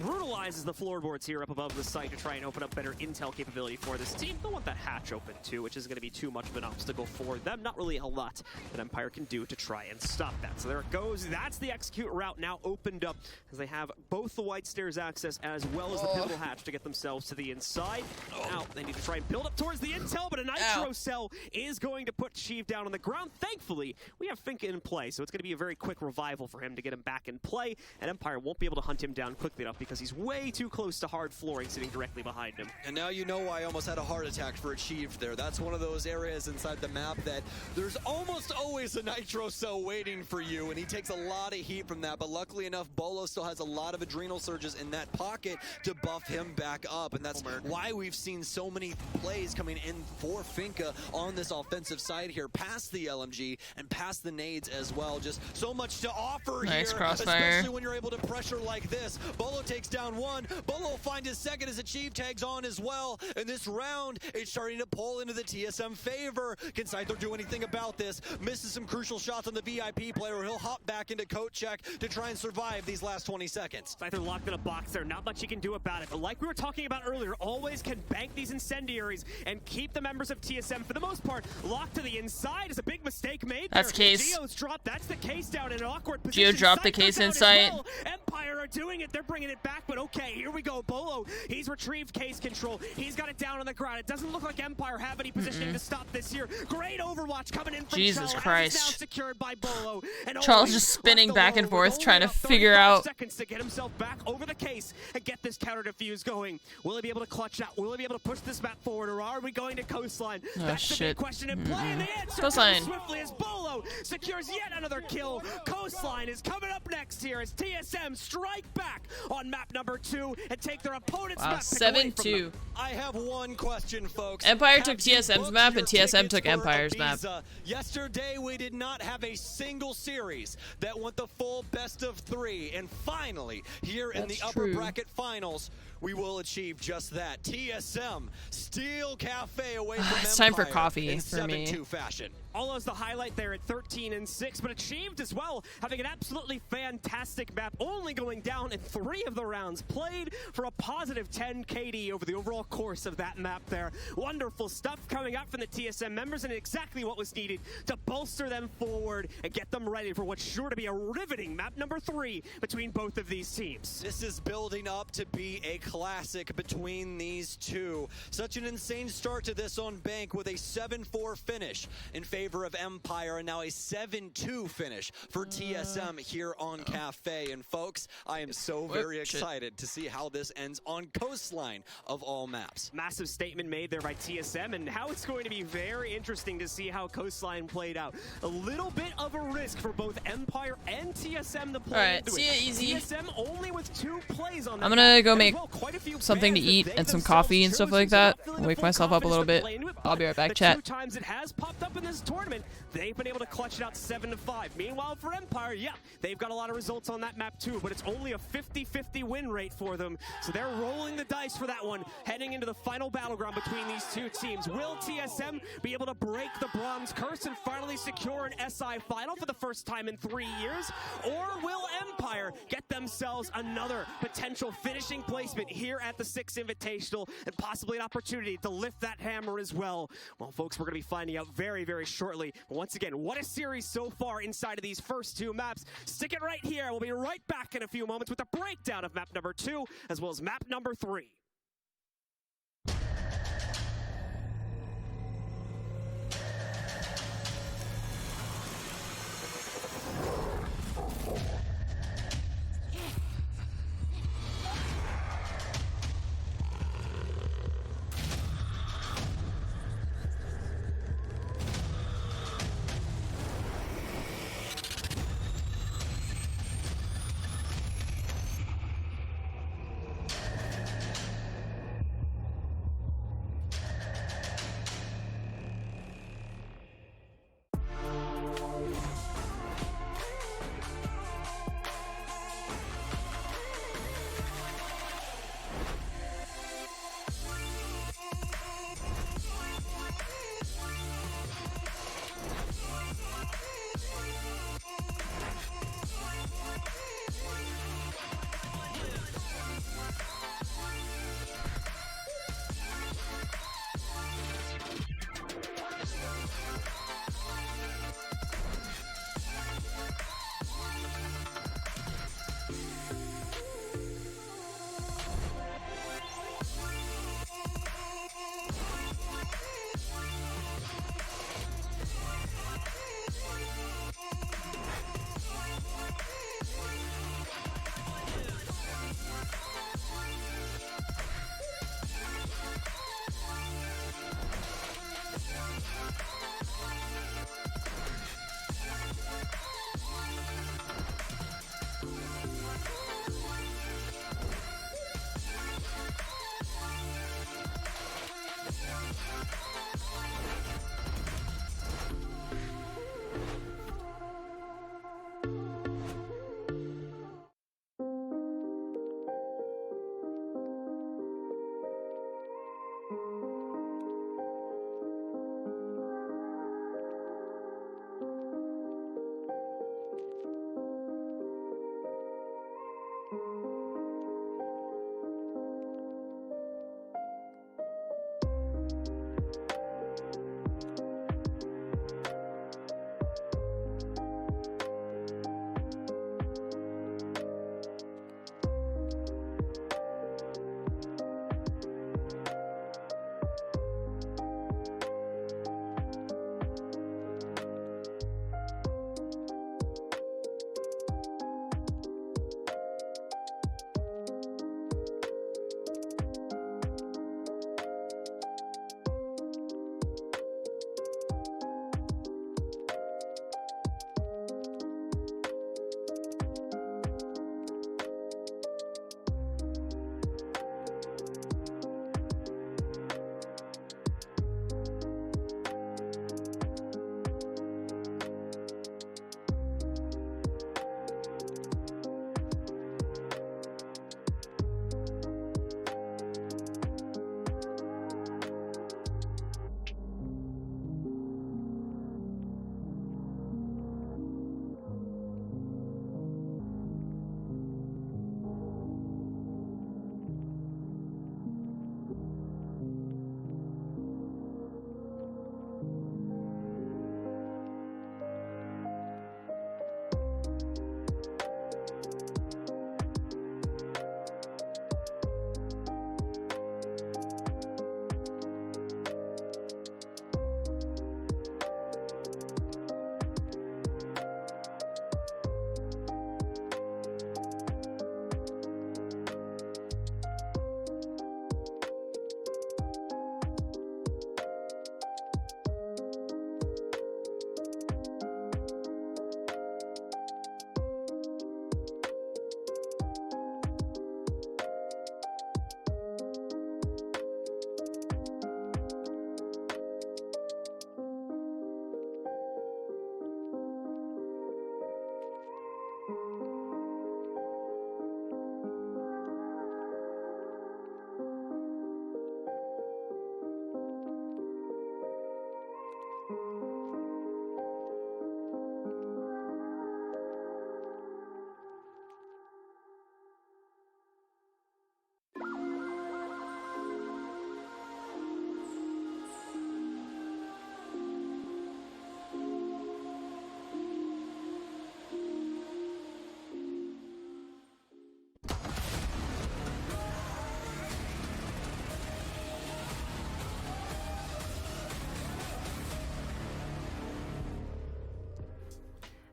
Brutalizes the floorboards here up above the site to try and open up better intel capability for this team. They'll want that hatch open too, which is going to be too much of an obstacle for them. Not really a lot that Empire can do to try and stop that. So there it goes. That's the execute route now opened up, as they have both the white stairs access as well as the pivotal hatch to get themselves to the inside. Now they need to try and build up towards the intel, but a nitro cell is going to put Sheev down on the ground. Thankfully, we have Finka in play, so it's going to be a very quick revival for him to get him back in play, and Empire won't be able to hunt him down quickly enough because he's way too close to hard flooring sitting directly behind him. And now you know why I almost had a heart attack for Achieved there. That's one of those areas inside the map that there's almost always a nitro cell waiting for you, and he takes a lot of heat from that, but luckily enough, Bolo still has a lot of adrenal surges in that pocket to buff him back up, and that's why we've seen so many plays coming in for Finka on this offensive side here, past the LMG and past the nades as well. Just so much to offer here, especially when you're able to pressure like this. Bolo takes down one. Bolo will find his second as Achieve tags on as well, and this round is starting to pull into the TSM favor. Can Scyther do anything about this? Misses some crucial shots on the VIP player. He'll hop back into coat check to try and survive these last 20 seconds. Scyther locked in a box there. Not much he can do about it, but like we were talking about earlier, always can bank these incendiaries and keep the members of TSM, for the most part, locked to the inside. Is a big mistake made there. That's case. Geo's dropped. That's the case down in an awkward position. Geo dropped the case inside. Well. Empire Empire are doing it. They're bringing it back, but okay, here we go. Bolo, he's retrieved case control. He's got it down on the ground. It doesn't look like Empire have any positioning to stop this here. Great Overwatch coming in from Jesus Charles. Christ. Now secured by Bolo. And Charles just spinning back and forth, trying to figure out. Seconds to get himself back over the case and get this counter defuse going. Will he be able to clutch out? Will he be able to push this map forward, or are we going to coastline? Oh, That's the big shit. question in play, and the answer Coastline. comes swiftly as Bolo secures yet another kill. Coastline is coming up next here as TSM strike back on map number 2 and take their opponent's Wow, map pick away from 7-2. them. I have one question, folks. Empire took Have you TSM's booked map, your and TSM tickets took for Empire's map. Ibiza? Yesterday, we did not have a single series that went the full best of 3. And finally, here in the That's upper true. bracket finals, we will achieve just that. TSM, Steel Cafe away from Empire It's time for coffee in for me. 7-2 fashion. Almost the highlight there at 13-6, but achieved as well, having an absolutely fantastic map, only going down in 3 of the rounds played for a positive 10 KD over the overall course of that map there. Wonderful stuff coming up from the TSM members, and exactly what was needed to bolster them forward and get them ready for what's sure to be a riveting map number 3 between both of these teams. This is building up to be a classic between these two. Such an insane start to this on Bank with a 7-4 finish in favor of Empire, and now a 7-2 finish for TSM here on Cafe. And folks, I am so very excited to see how this ends on Coastline of all maps. Massive statement made there by TSM, and how it's going to be very interesting to see how Coastline played out. A little bit of a risk for both Empire and TSM to play. All right, into see it. ya, easy. TSM only with 2 plays on I'm that gonna map, go and make as well, quite a few something to bans that eat they and some themselves coffee and stuff chosen, like so that. not feeling the Wake full myself up a little confidence bit. to play into it, I'll be but right back, the chat. 2 times it has popped up in this tournament, they've been able to clutch it out 7-5. Meanwhile, for Empire, yeah, they've got a lot of results on that map too, but it's only a 50-50 win rate for them, so they're rolling the dice for that one, heading into the final battleground between these 2 teams. Will TSM be able to break the bronze curse and finally secure an SI final for the first time in 3 years, or will Empire get themselves another potential finishing placement here at the 6 Invitational and possibly an opportunity to lift that hammer as well? Well, folks, we're going to be finding out very, very shortly. But once again, what a series so far inside of these first 2 maps. Stick it right here. We'll be right back in a few moments with a breakdown of map number 2 as well as map number 3.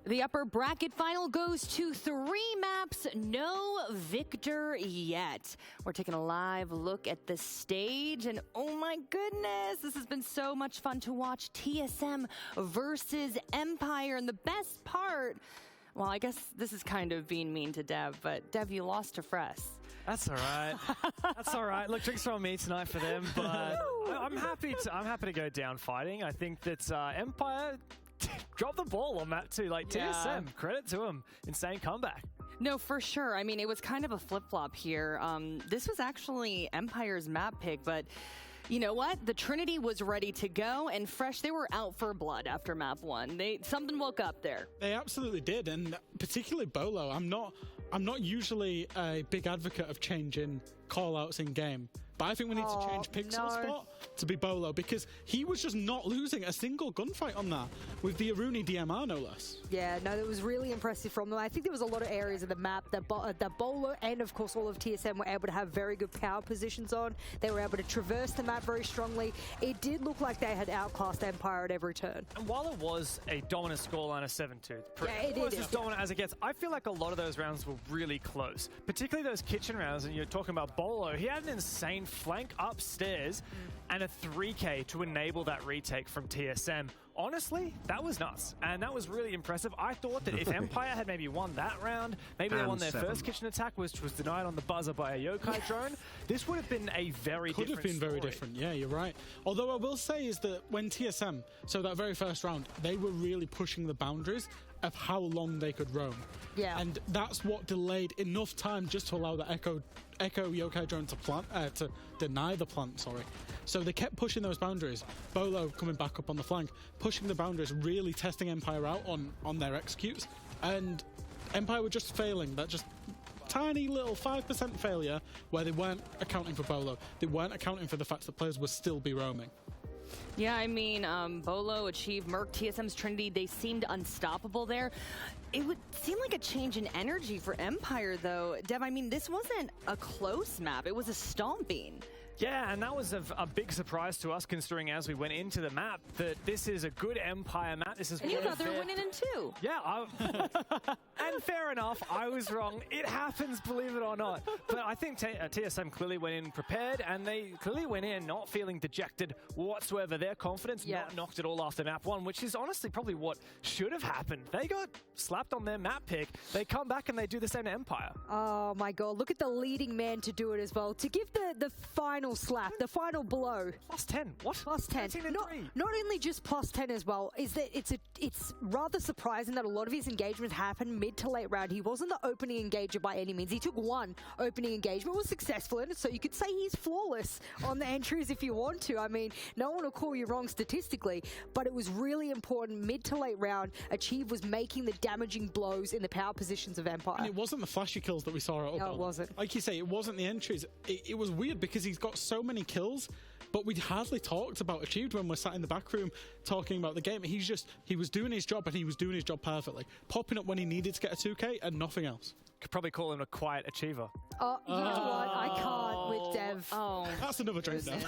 The upper bracket final goes to 3 maps, no victor yet. We're taking a live look at the stage, and oh my goodness, this has been so much fun to watch. TSM versus Empire, and the best part, well, I guess this is kind of being mean to Dev, but Dev, you lost to Fress. That's all right. That's all right. Look, drinks are on me tonight for them, but I'm happy to go down fighting. I think that Empire dropped the ball on that too. Like, TSM, credit to him. Insane comeback. No, for sure. I mean, it was kind of a flip-flop here. This was actually Empire's map pick, but you know what? The Trinity was ready to go, and Fresh, they were out for blood after map 1. Something woke up there. They absolutely did, and particularly Bolo. I'm not usually a big advocate of changing call-outs in game, but I think we need to change Pixel spot to be Bolo, because he was just not losing a single gunfight on that with the Aruni DMR, no less. Yeah, no, that was really impressive from them. I think there was a lot of areas of the map that Bolo and, of course, all of TSM were able to have very good power positions on. They were able to traverse the map very strongly. It did look like they had outclassed Empire at every turn. And while it was a dominant scoreline of 7-2, it was as dominant as it gets, I feel like a lot of those rounds were really close, particularly those kitchen rounds. And you're talking about Bolo. He had an insane flank upstairs and a 3K to enable that retake from TSM. Honestly, that was nuts, and that was really impressive. I thought that if Empire had maybe won that round, maybe they won their first kitchen attack, which was denied on the buzzer by a yokai drone, this would have been a very different Could have been very different, yeah, you're right. Although I will say is that when TSM, so that very first round, they were really pushing the boundaries of how long they could roam. Yeah. And that's what delayed enough time just to allow the Echo yokai drone to deny the plant, sorry. So they kept pushing those boundaries. Bolo coming back up on the flank, pushing the boundaries, really testing Empire out on their executes. And Empire were just failing. That just tiny little 5% failure where they weren't accounting for Bolo. They weren't accounting for the fact that players would still be roaming. Yeah, I mean, Bolo achieved Merc, TSM's Trinity. They seemed unstoppable there. It would seem like a change in energy for Empire, though. Dev, I mean, this wasn't a close map. It was a stomping. Yeah, and that was a big surprise to us, considering as we went into the map that this is a good Empire map. This is and you thought they were winning in 2. Yeah, and fair enough, I was wrong. It happens, believe it or not. But I think TSM clearly went in prepared, and they clearly went in not feeling dejected whatsoever. Their confidence not knocked it all after map 1, which is honestly probably what should have happened. They got slapped on their map pick. They come back and they do the same to Empire. Oh my god, look at the leading man to do it as well. To give the final slap, the final blow. Plus 10. What? Plus 10. Not only just plus 10 as well, is that it's rather surprising that a lot of his engagements happen mid to late round. He wasn't the opening engager by any means. He took one opening engagement, was successful in it, so you could say he's flawless on the entries if you want to. I mean, no one will call you wrong statistically, but it was really important mid to late round. Achieve was making the damaging blows in the power positions of Empire. And it wasn't the flashy kills that we saw at Upper. No, it wasn't. Like you say, it wasn't the entries. It was weird because he's got so many kills, but we'd hardly talked about Achieved when we're sat in the back room talking about the game. He was doing his job, and he was doing his job perfectly. Popping up when he needed to get a 2K and nothing else. Could probably call him a quiet achiever. Oh, you know what? I can't with Dev. Oh, that's another drink now.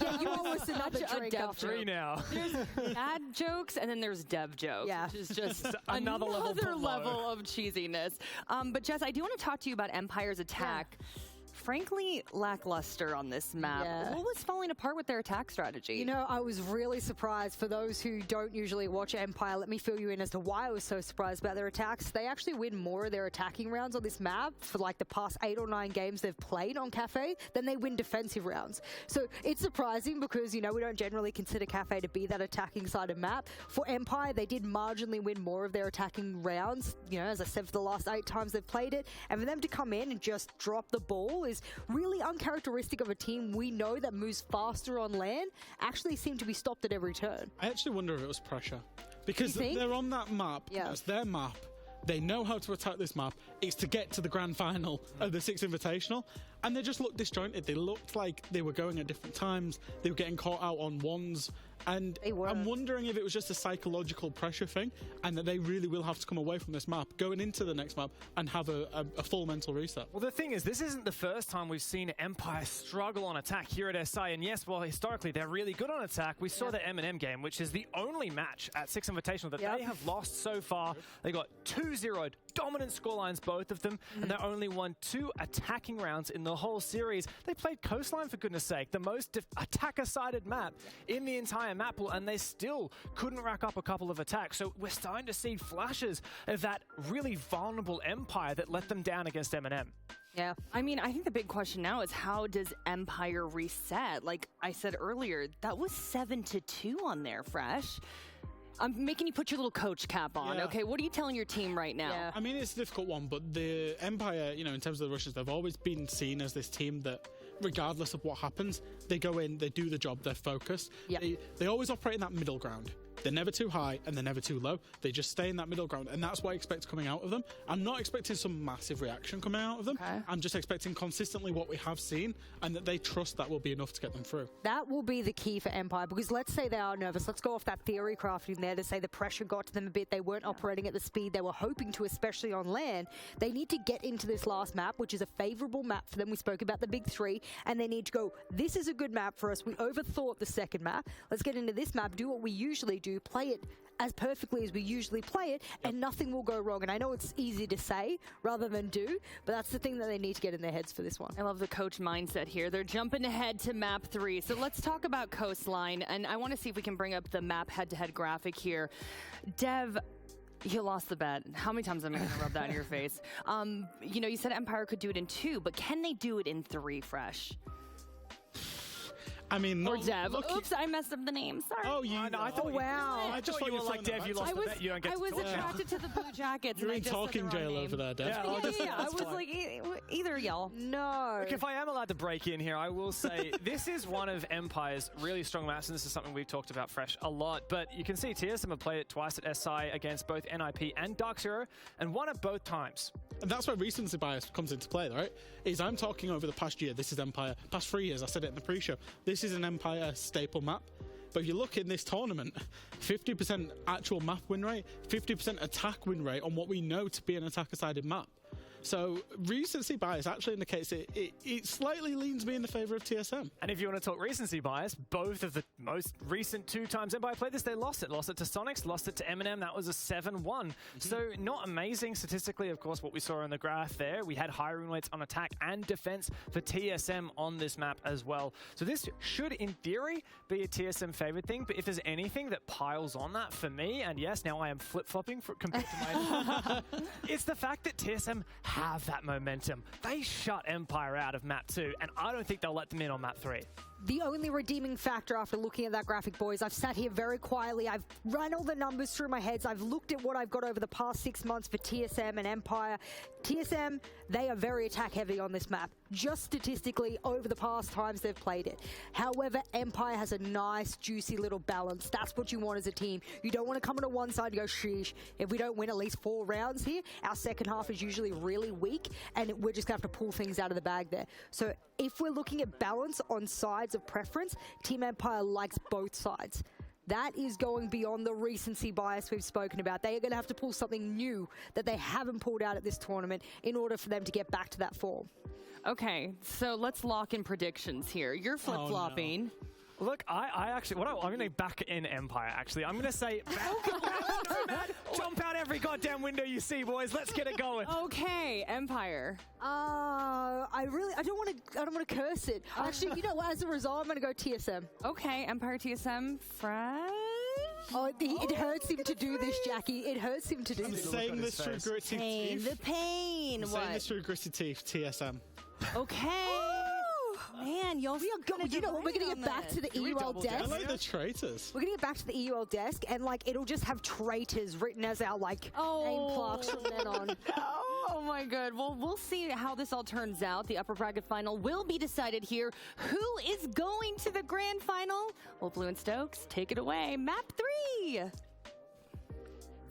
Yeah, you almost another drink after. 3 now. There's dad jokes, and then there's Dev jokes, which is just another level of cheesiness. But Jess, I do want to talk to you about Empire's attack. Yeah. Frankly, lackluster on this map. Yeah. What was falling apart with their attack strategy? You know, I was really surprised. For those who don't usually watch Empire, let me fill you in as to why I was so surprised about their attacks. They actually win more of their attacking rounds on this map for like the past 8 or 9 games they've played on Cafe than they win defensive rounds. So it's surprising because, you know, we don't generally consider Cafe to be that attacking side of map. For Empire, they did marginally win more of their attacking rounds, you know, as I said, for the last 8 times they've played it. And for them to come in and just drop the ball is really uncharacteristic of a team we know that moves faster on land, actually seem to be stopped at every turn. I actually wonder if it was pressure. Because they're on that map, it's their map, they know how to attack this map, it's to get to the grand final of the 6th Invitational, and they just looked disjointed. They looked like they were going at different times, they were getting caught out on ones, And I'm wondering if it was just a psychological pressure thing and that they really will have to come away from this map, going into the next map, and have a full mental reset. Well, the thing is, this isn't the first time we've seen Empire struggle on attack here at SI. And yes, well, historically, they're really good on attack. We saw the M&M game, which is the only match at Six Invitational that they have lost so far. They got 2-0'd, dominant scorelines, both of them, and they only won 2 attacking rounds in the whole series. They played Coastline, for goodness sake, the most attacker-sided map in the entire map pool, and they still couldn't rack up a couple of attacks. So we're starting to see flashes of that really vulnerable Empire that let them down against M&M. Yeah, I mean, I think the big question now is how does Empire reset? Like I said earlier, that was 7-2 on there, Fresh. I'm making you put your little coach cap on, okay? What are you telling your team right now? I mean, it's a difficult one, but the Empire, you know, in terms of the Russians, they've always been seen as this team that, regardless of what happens, they go in, they do the job, they're focused. They always operate in that middle ground. They're never too high and they're never too low. They just stay in that middle ground, and that's what I expect coming out of them. I'm not expecting some massive reaction coming out of them. I'm just expecting consistently what we have seen, and that they trust that will be enough to get them through. That will be the key for Empire, because let's say they are nervous. Let's go off that theory crafting there to say the pressure got to them a bit. They weren't operating at the speed they were hoping to, especially on land. They need to get into this last map, which is a favorable map for them. We spoke about the big 3, and they need to go, this is a good map for us. We overthought the second map. Let's get into this map, do what we usually do, play it as perfectly as we usually play it, and nothing will go wrong. And I know it's easy to say rather than do, but that's the thing that they need to get in their heads for this one. I love the coach mindset here. They're jumping ahead to map 3. So let's talk about Coastline, and I want to see if we can bring up the map head-to-head graphic here. Dev, you lost the bet. How many times am I going to rub that in your face? You know, you said Empire could do it in 2, but can they do it in 3, Fresh? I mean, or Dev. Oops, I messed up the name. Sorry. Oh, you? No, I thought wow. I just thought you were like Dev. You lost the bet. You don't get I was attracted to the blue jackets. You're and in talking jail over there, Dev. Yeah. I was like, either y'all. No. Look, if I am allowed to break in here, I will say this is one of Empire's really strong maps, and this is something we've talked about, Fresh, a lot. But you can see TSM have played it twice at SI against both NIP and Dark Zero, and won it both times. And that's where recency bias comes into play, right? Is I'm talking over the past year, this is Empire. Past 3 years, I said it in the pre-show. This is an Empire staple map. But if you look in this tournament, 50% actual map win rate, 50% attack win rate on what we know to be an attacker-sided map. So recency bias actually indicates it slightly leans me in the favor of TSM. And if you want to talk recency bias, both of the most recent 2 times Empire played this, they lost it. Lost it to Sonics, lost it to M&M. That was a 7-1. So not amazing statistically, of course, what we saw in the graph there. We had higher win rates on attack and defense for TSM on this map as well. So this should, in theory, be a TSM favored thing. But if there's anything that piles on that for me, and yes, now I am flip-flopping compared to my... it's the fact that TSM have that momentum. They shut Empire out of map 2, and I don't think they'll let them in on map 3. The only redeeming factor after looking at that graphic, boys, I've sat here very quietly. I've run all the numbers through my head. I've looked at what I've got over the past 6 months for TSM and Empire. TSM, they are very attack heavy on this map, just statistically over the past times they've played it. However, Empire has a nice, juicy little balance. That's what you want as a team. You don't want to come on one side and go, sheesh, if we don't win at least 4 rounds here, our second half is usually really weak, and we're just going to have to pull things out of the bag there. So if we're looking at balance on sides of preference, Team Empire likes both sides. That is going beyond the recency bias we've spoken about. They are going to have to pull something new that they haven't pulled out at this tournament in order for them to get back to that form. Okay, so let's lock in predictions here. You're flip-flopping. Oh, no. Look, I actually, I'm going to back in Empire, actually. I'm going to say, jump out every goddamn window you see, boys. Let's get it going. Okay, Empire. I don't want to curse it. Actually, you know what? As a result, I'm going to go TSM. Okay, Empire TSM. Fresh. Oh, it hurts him to do this, Jackie. It hurts him to do this. I'm saying this through gritty teeth. The pain. I'm saying this through gritty teeth. TSM. Okay. Man, y'all you know what? We're going to get back to the EUL desk. I like the traitors. We're going to get back to the EUL desk, and like it'll just have traitors written as our name plaques from then on. Oh my god. Well, we'll see how this all turns out. The upper bracket final will be decided here. Who is going to the grand final? Well, Blue and Stokes, take it away. Map 3.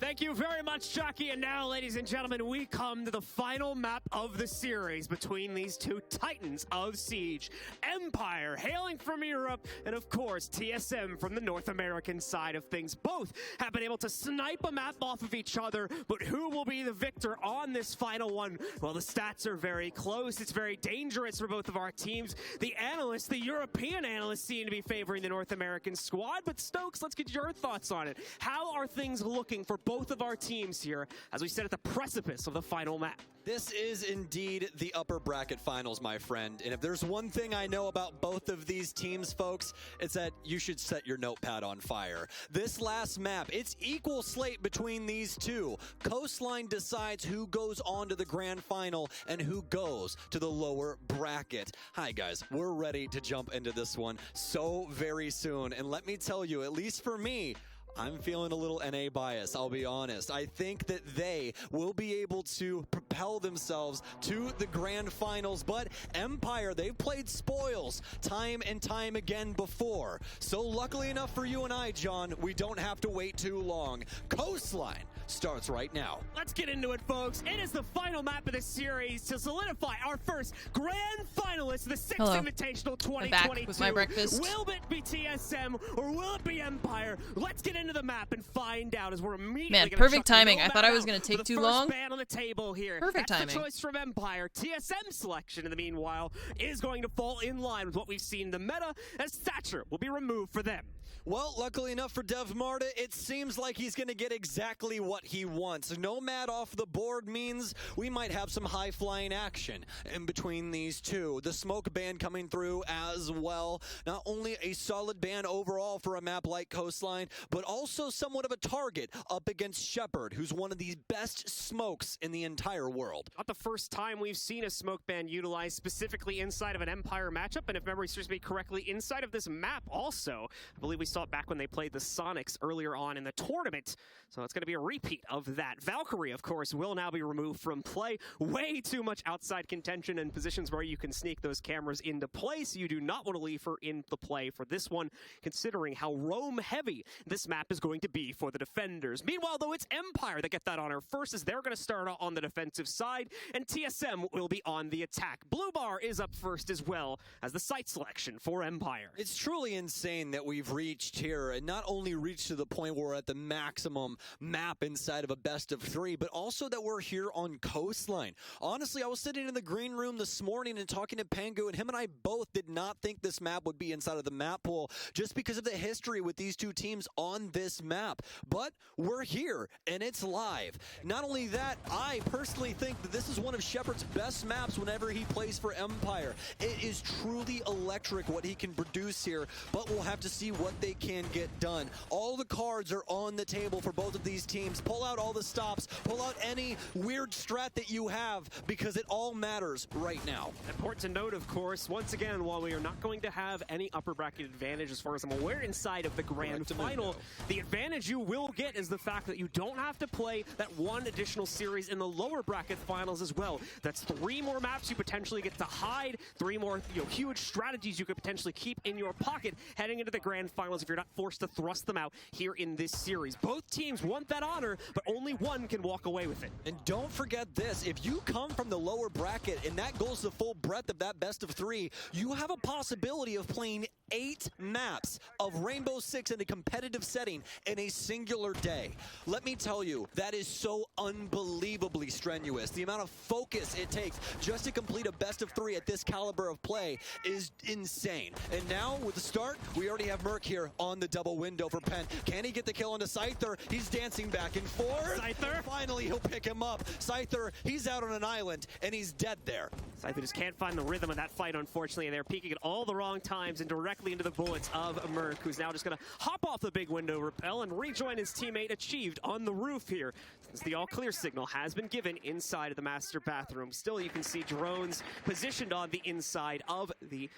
Thank you very much, Jackie. And now, ladies and gentlemen, we come to the final map of the series between these two titans of Siege. Empire, hailing from Europe, and of course, TSM from the North American side of things. Both have been able to snipe a map off of each other, but who will be the victor on this final one? Well, the stats are very close. It's very dangerous for both of our teams. The analysts, the European analysts, seem to be favoring the North American squad. But Stokes, let's get your thoughts on it. How are things looking for both of our teams here, as we sit at the precipice of the final map? This is indeed the upper bracket finals, my friend. And if there's one thing I know about both of these teams, folks, it's that you should set your notepad on fire. This last map, it's equal slate between these two. Coastline decides who goes on to the grand final and who goes to the lower bracket. Hi, guys. We're ready to jump into this one so very soon. And let me tell you, at least for me, I'm feeling a little NA bias, I'll be honest. I think that they will be able to propel themselves to the grand finals, but Empire, they've played spoils time and time again before. So luckily enough for you and I, John, we don't have to wait too long. Coastline starts right now. Let's get into it, folks. It is the final map of the series to solidify our first grand finalist, the 6th Invitational 2022. I'm back with my breakfast. Will it be TSM or will it be Empire? Let's get into the map and find out, as we're immediately perfect timing. I thought I was going to take too long. First ban on the table here. Perfect timing. That's the choice from Empire. TSM selection, in the meanwhile, is going to fall in line with what we've seen in the meta, as Thatcher will be removed for them. Well, luckily enough for Dev Marta, it seems like he's going to get exactly what he wants. Nomad off the board means we might have some high-flying action in between these two. The smoke ban coming through as well. Not only a solid ban overall for a map like Coastline, but also somewhat of a target up against Shepard, who's one of the best smokes in the entire world. Not the first time we've seen a smoke ban utilized specifically inside of an Empire matchup, and if memory serves me correctly, inside of this map also. I believe we saw it back when they played the Sonics earlier on in the tournament, so it's going to be a repeat of that. Valkyrie, of course, will now be removed from play. Way too much outside contention and positions where you can sneak those cameras into play, so you do not want to leave her in the play for this one, considering how roam-heavy this map is going to be for the defenders. Meanwhile, though, it's Empire that get that honor first, as they're going to start out on the defensive side, and TSM will be on the attack. Blue Bar is up first as well as the site selection for Empire. It's truly insane that we've reached here, and not only reached to the point where we're at the maximum map inside of a best of 3, but also that we're here on Coastline. Honestly, I was sitting in the green room this morning and talking to Pangu, and him and I both did not think this map would be inside of the map pool, just because of the history with these two teams on this map. But we're here, and it's live. Not only that, I personally think that this is one of Shepard's best maps whenever he plays for Empire. It is truly electric what he can produce here, but we'll have to see what they can get done. All the cards are on the table for both of these teams. Pull out all the stops, pull out any weird strat that you have, because it all matters right now. Important to note, of course, once again, while we are not going to have any upper bracket advantage as far as I'm aware inside of the grand final, the advantage you will get is the fact that you don't have to play that one additional series in the lower bracket finals as well. That's 3 more maps you potentially get to hide, 3 more huge strategies you could potentially keep in your pocket heading into the grand finals if you're not forced to thrust them out here in this series. Both teams want that honor, but only one can walk away with it. And don't forget this, if you come from the lower bracket and that goes the full breadth of that best of 3, you have a possibility of playing 8 maps of Rainbow Six in a competitive setting in a singular day. Let me tell you, that is so unbelievably strenuous. The amount of focus it takes just to complete a best of 3 at this caliber of play is insane. And now, with the start, we already have Merc here on the double window for Penn. Can he get the kill onto Scyther? He's dancing back and forth. Scyther? Finally, he'll pick him up. Scyther, he's out on an island, and he's dead there. Scyther just can't find the rhythm of that fight, unfortunately, and they're peeking at all the wrong times and directly into the bullets of Merc, who's now just going to hop off the big window rappel and rejoin his teammate Achieved on the roof here, since the all-clear signal has been given inside of the master bathroom. Still, you can see drones positioned on the inside of the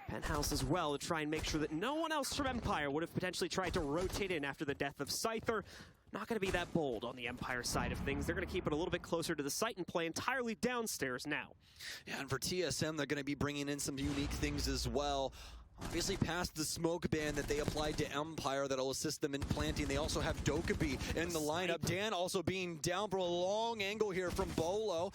penthouse as well to try and make sure that no one else from Empire would have potentially tried to rotate in after the death of Scyther. Not going to be that bold on the Empire side of things. They're going to keep it a little bit closer to the site and play entirely downstairs now. Yeah, and for TSM, they're going to be bringing in some unique things as well. Obviously past the smoke ban that they applied to Empire that'll assist them in planting. They also have Dokkaebi in the lineup. Dan also being down for a long angle here from Bolo.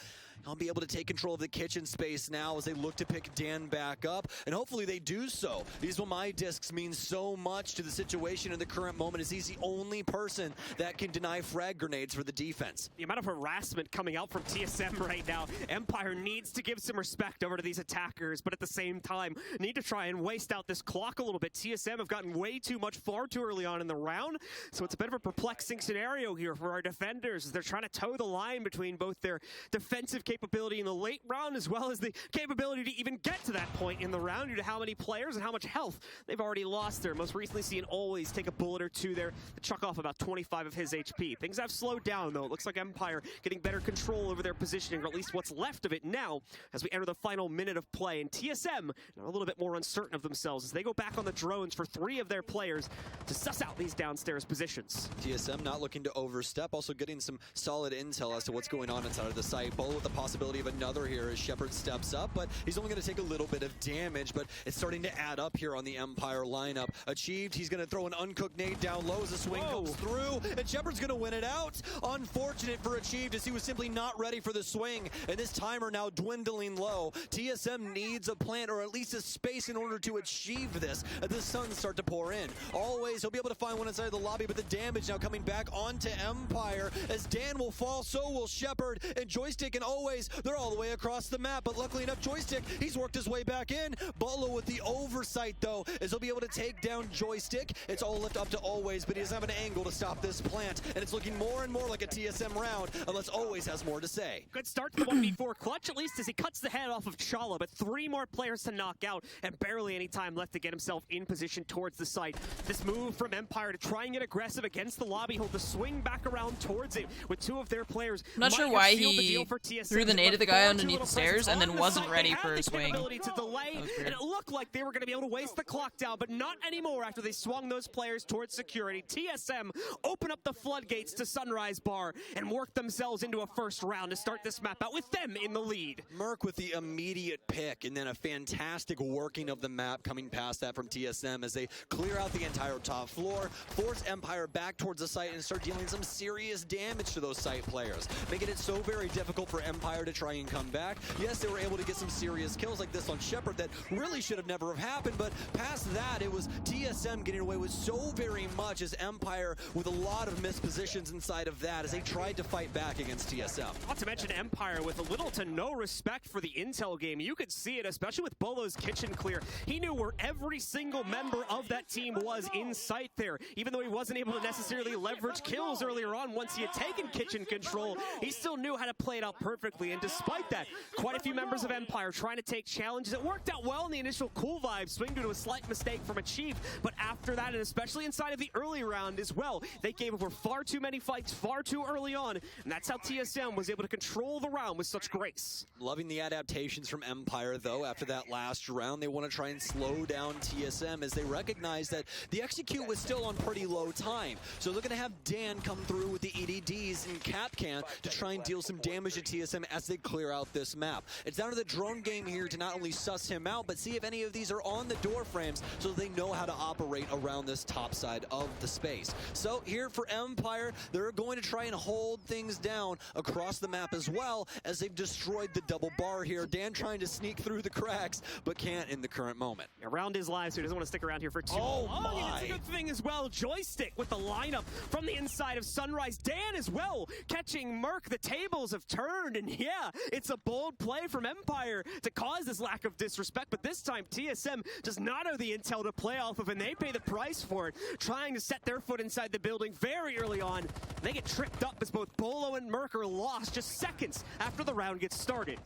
I'll be able to take control of the kitchen space now as they look to pick Dan back up, and hopefully they do so. These my discs mean so much to the situation in the current moment, as he's the only person that can deny frag grenades for the defense. The amount of harassment coming out from TSM right now, Empire needs to give some respect over to these attackers, but at the same time, need to try and waste out this clock a little bit. TSM have gotten way too much far too early on in the round, so it's a bit of a perplexing scenario here for our defenders as they're trying to toe the line between both their defensive capability in the late round as well as the capability to even get to that point in the round due to how many players and how much health they've already lost there. Most recently seen Always take a bullet or two there to chuck off about 25 of his HP. Things have slowed down though. It looks like Empire getting better control over their positioning, or at least what's left of it now as we enter the final minute of play. And TSM are a little bit more uncertain of themselves as they go back on the drones for 3 of their players to suss out these downstairs positions. TSM not looking to overstep, also getting some solid intel as to what's going on inside of the site. Bolo with the possibility of another here as Shepard steps up, but he's only going to take a little bit of damage, but it's starting to add up here on the Empire lineup. Achieved, he's going to throw an uncooked nade down low as the swing comes through, and Shepard's going to win it out. Unfortunate for Achieved as he was simply not ready for the swing, and this timer now dwindling low. TSM needs a plant, or at least a space, in order to achieve this as the suns start to pour in. Always, he'll be able to find one inside the lobby, but the damage now coming back onto Empire as Dan will fall, so will Shepard, and Joystick and Always, they're all the way across the map, but luckily enough, Joystick, he's worked his way back in. Bolo with the oversight, though, as he'll be able to take down Joystick. It's all left up to Always, but he doesn't have an angle to stop this plant, and it's looking more and more like a TSM round, unless Always has more to say. Good start to the 1v4 clutch, at least, as he cuts the head off of Chala, but 3 more players to knock out, and barely any time left to get himself in position towards the site. This move from Empire to try and get aggressive against the lobby, hold the swing back around towards it, with 2 of their players. I'm not sure why he threw the nade at the guy underneath the stairs and then wasn't ready for a swing. To delay, and it looked like they were going to be able to waste the clock down, but not anymore after they swung those players towards security. TSM open up the floodgates to Sunrise Bar and work themselves into a first round to start this map out with them in the lead. Merc with the immediate pick, and then a fantastic working of the map coming past that from TSM as they clear out the entire top floor, force Empire back towards the site, and start dealing some serious damage to those site players, making it so very difficult for Empire to try and come back. Yes, they were able to get some serious kills like this on Shepard that really should have never have happened, but past that, it was TSM getting away with so very much, as Empire with a lot of missed positions inside of that as they tried to fight back against TSM. Not to mention Empire with little to no respect for the intel game. You could see it, especially with Bolo's kitchen clear. He knew where every single member of that team was in sight there. Even though he wasn't able to necessarily leverage kills earlier on once he had taken kitchen control, he still knew how to play it out perfectly, and despite that, quite a few members of Empire trying to take challenges. It worked out well in the initial cool vibe swing due to a slight mistake from Achieve, but after that, and especially inside of the early round as well, they gave over far too many fights far too early on, and that's how TSM was able to control the round with such grace. Loving the adaptations from Empire, though. After that last round, they want to try and slow down TSM as they recognize that the execute was still on pretty low time. So they're going to have Dan come through with the EDDs and Capcan to try and deal some damage to TSM as they clear out this map. It's down to the drone game here to not only suss him out, but see if any of these are on the door frames so they know how to operate around this top side of the space. So here for Empire, they're going to try and hold things down across the map as well, as they've destroyed the double bar here. Dan trying to sneak through the cracks, but can't in the current moment. Around his life, so he doesn't want to stick around here for too long. And it's a good thing as well. Joystick with the lineup from the inside of Sunrise. Dan as well, catching Merc. The tables have turned, and yeah, it's a bold play from Empire to cause this lack of disrespect, but this time TSM does not have the intel to play off of, and they pay the price for it, trying to set their foot inside the building very early on. They get tripped up as both Bolo and Merc are lost just seconds after the round gets started.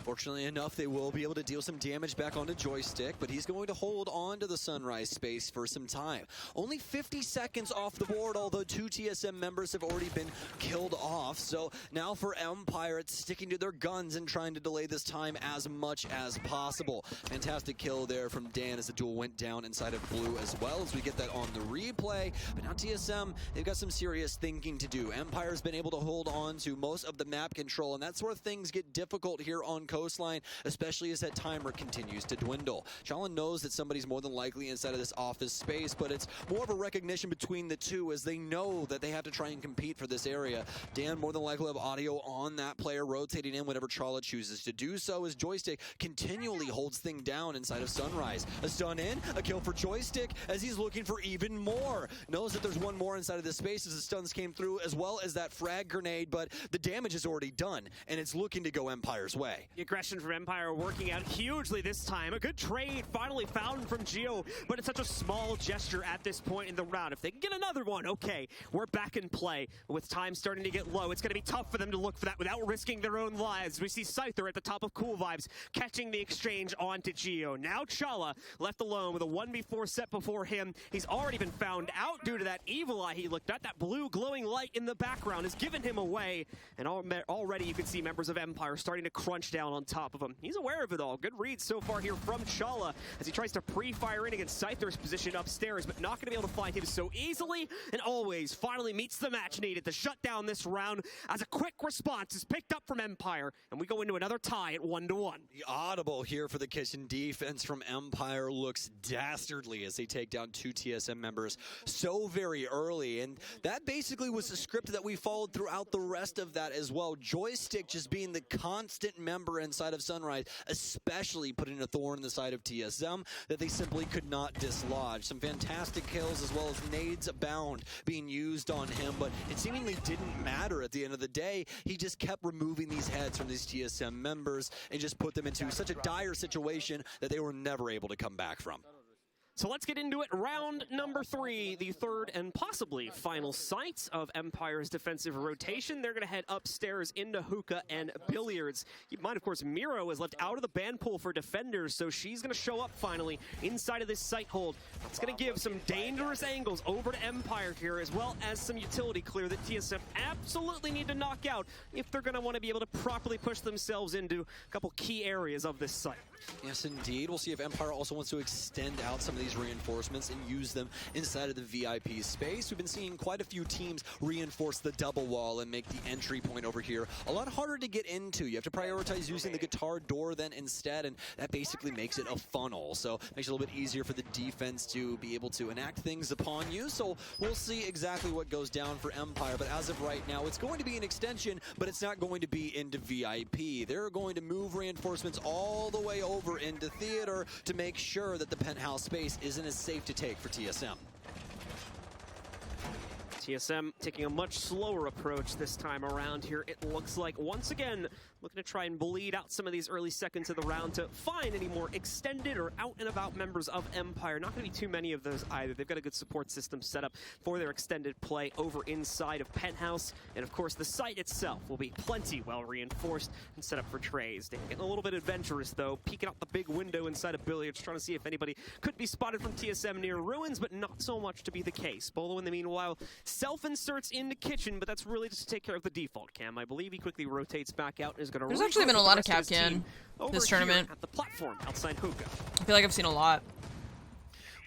Fortunately enough, they will be able to deal some damage back onto Joystick, but he's going to hold on to the Sunrise space for some time. Only 50 seconds off the board, although 2 TSM members have already been killed off. So now for Empire, it's sticking to their guns and trying to delay this time as much as possible. Fantastic kill there from Dan as the duel went down inside of blue as well, as we get that on the replay. But now TSM, they've got some serious thinking to do. Empire's been able to hold on to most of the map control, and that's where things get difficult here on coastline, especially as that timer continues to dwindle. Chala knows that somebody's more than likely inside of this office space, but it's more of a recognition between the two as they know that they have to try and compete for this area. Dan more than likely have audio on that player rotating in whenever Chala chooses to do so, as Joystick continually holds thing down inside of Sunrise. A stun in, a kill for Joystick as he's looking for even more. Knows that there's one more inside of this space as the stuns came through, as well as that frag grenade, but the damage is already done, and it's looking to go Empire's way. The aggression from Empire working out hugely this time. A good trade finally found from Geo, but it's such a small gesture at this point in the round. If they can get another one, okay, we're back in play. With time starting to get low, it's going to be tough for them to look for that without risking their own lives. We see Scyther at the top of Cool Vibes catching the exchange onto Geo. Now Chala left alone with a 1v4 set before him. He's already been found out due to that evil eye he looked at. That blue glowing light in the background has given him away, and already you can see members of Empire starting to crunch down on top of him. He's aware of it all. Good read so far here from Chala as he tries to pre-fire in against Scyther's position upstairs, but not going to be able to find him so easily, and always finally meets the match needed to shut down this round as a quick response is picked up from Empire, and we go into another tie at 1-1. The audible here for the kitchen defense from Empire looks dastardly as they take down 2 TSM members so very early, and that basically was the script that we followed throughout the rest of that as well. Joystick just being the constant member inside of Sunrise, especially putting a thorn in the side of TSM that they simply could not dislodge. Some fantastic kills as well as nades abound being used on him, but it seemingly didn't matter at the end of the day. He just kept removing these heads from these TSM members and just put them into such a dire situation that they were never able to come back from. So let's get into it. Round number 3, the third and possibly final site of Empire's defensive rotation. They're going to head upstairs into hookah and billiards. Keep in mind, of course, Miro is left out of the ban pool for defenders, so she's going to show up finally inside of this site hold. It's going to give some dangerous angles over to Empire here, as well as some utility clear that TSM absolutely need to knock out if they're going to want to be able to properly push themselves into a couple key areas of this site. Yes, indeed. We'll see if Empire also wants to extend out some of these reinforcements and use them inside of the VIP space. We've been seeing quite a few teams reinforce the double wall and make the entry point over here a lot harder to get into. You have to prioritize using the guitar door then instead, and that basically makes it a funnel. So it makes it a little bit easier for the defense to be able to enact things upon you. So we'll see exactly what goes down for Empire, but as of right now, it's going to be an extension, but it's not going to be into VIP. They're going to move reinforcements all the way over into theater to make sure that the penthouse space isn't as safe to take for TSM. TSM taking a much slower approach this time around here. It looks like, once again, looking to try and bleed out some of these early seconds of the round to find any more extended or out and about members of Empire. Not going to be too many of those either. They've got a good support system set up for their extended play over inside of Penthouse. And of course, the site itself will be plenty well reinforced and set up for trays. They're getting a little bit adventurous though, peeking out the big window inside of billiards, trying to see if anybody could be spotted from TSM near ruins, but not so much to be the case. Bolo, in the meanwhile, self-inserts into kitchen, but that's really just to take care of the default cam. I believe he quickly rotates back out and is going to. There's actually been a lot of Capcan this tournament. At the platform outside hookah. I feel like I've seen a lot.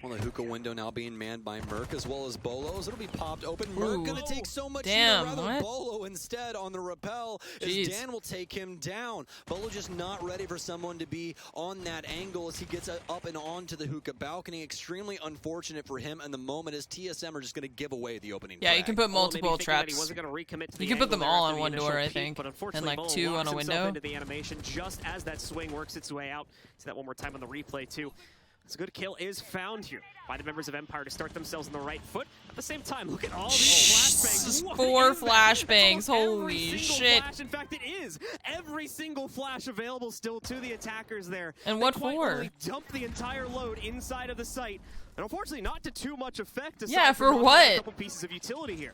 Well, the hookah window now being manned by Merc as well as Bolos. It'll be popped open. Merc gonna take so much damn, rather Bolo instead on the rappel. As Dan will take him down. Bolo just not ready for someone to be on that angle as he gets up and onto the hookah balcony. Extremely unfortunate for him in the moment as TSM are just gonna give away the opening. Yeah, flag. you can put multiple traps. You can put them all on one door, I think, and like 2 on a window. Into the animation just as that swing works its way out. See that one more time on the replay too. It's a good kill is found here by the members of Empire to start themselves on the right foot. At the same time, look at all these flashbangs. 4 flashbangs, holy shit. Flash. In fact, it is every single flash available still to the attackers there. And what for? Dump the entire load inside of the site. And unfortunately, not to too much effect. Yeah, for what? A couple pieces of utility here.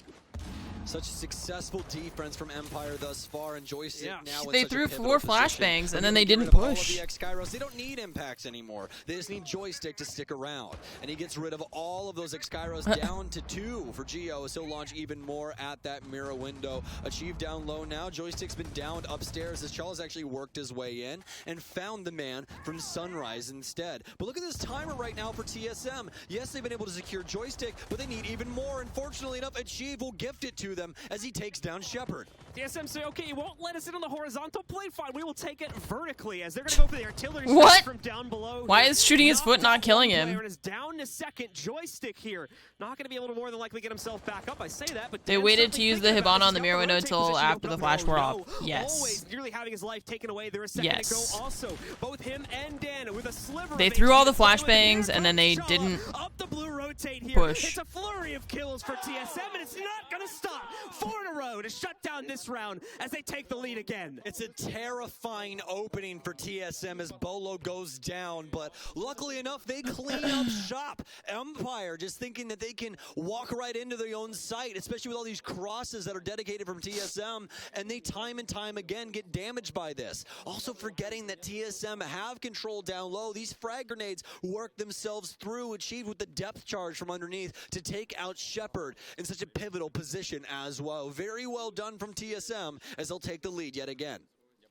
Such a successful defense from Empire thus far, and Joystick now. They threw 4 flashbangs and then they didn't push. They don't need impacts anymore. They just need Joystick to stick around. And he gets rid of all of those X-Kairos down to 2 for Geo, so he'll launch even more at that mirror window. Achieved down low now. Joystick's been downed upstairs as Charles actually worked his way in and found the man from Sunrise instead. But look at this timer right now for TSM. Yes, they've been able to secure Joystick, but they need even more. And fortunately enough, Achieve will gift it to them as he takes down Shepard. TSM say, okay, you won't let us in on the horizontal plate. Fine, we will take it vertically as they're going to go for the artillery What? from down below. Why is shooting his foot not killing him? Is down to second. Joystick here. Not going to be able to more than likely get himself back up. I say that, but They waited to use the Hibana on the mirror window until after the flash wore off. Yes. Always nearly having his life taken away. There is a second to go also. Both him and Dan with a sliver. They threw all the flashbangs and then they didn't up the blue rotate here. push. It's a flurry of kills for TSM, and it's not going to stop. 4 in a row to shut down this round as they take the lead again. It's a terrifying opening for TSM as Bolo goes down, but luckily enough, they clean up shop. Empire just thinking that they can walk right into their own site, especially with all these crosses that are dedicated from TSM, and they time and time again get damaged by this. Also forgetting that TSM have control down low. These frag grenades work themselves through, achieved with the depth charge from underneath to take out Shepard in such a pivotal position as well. Very well done from TSM as they'll take the lead yet again.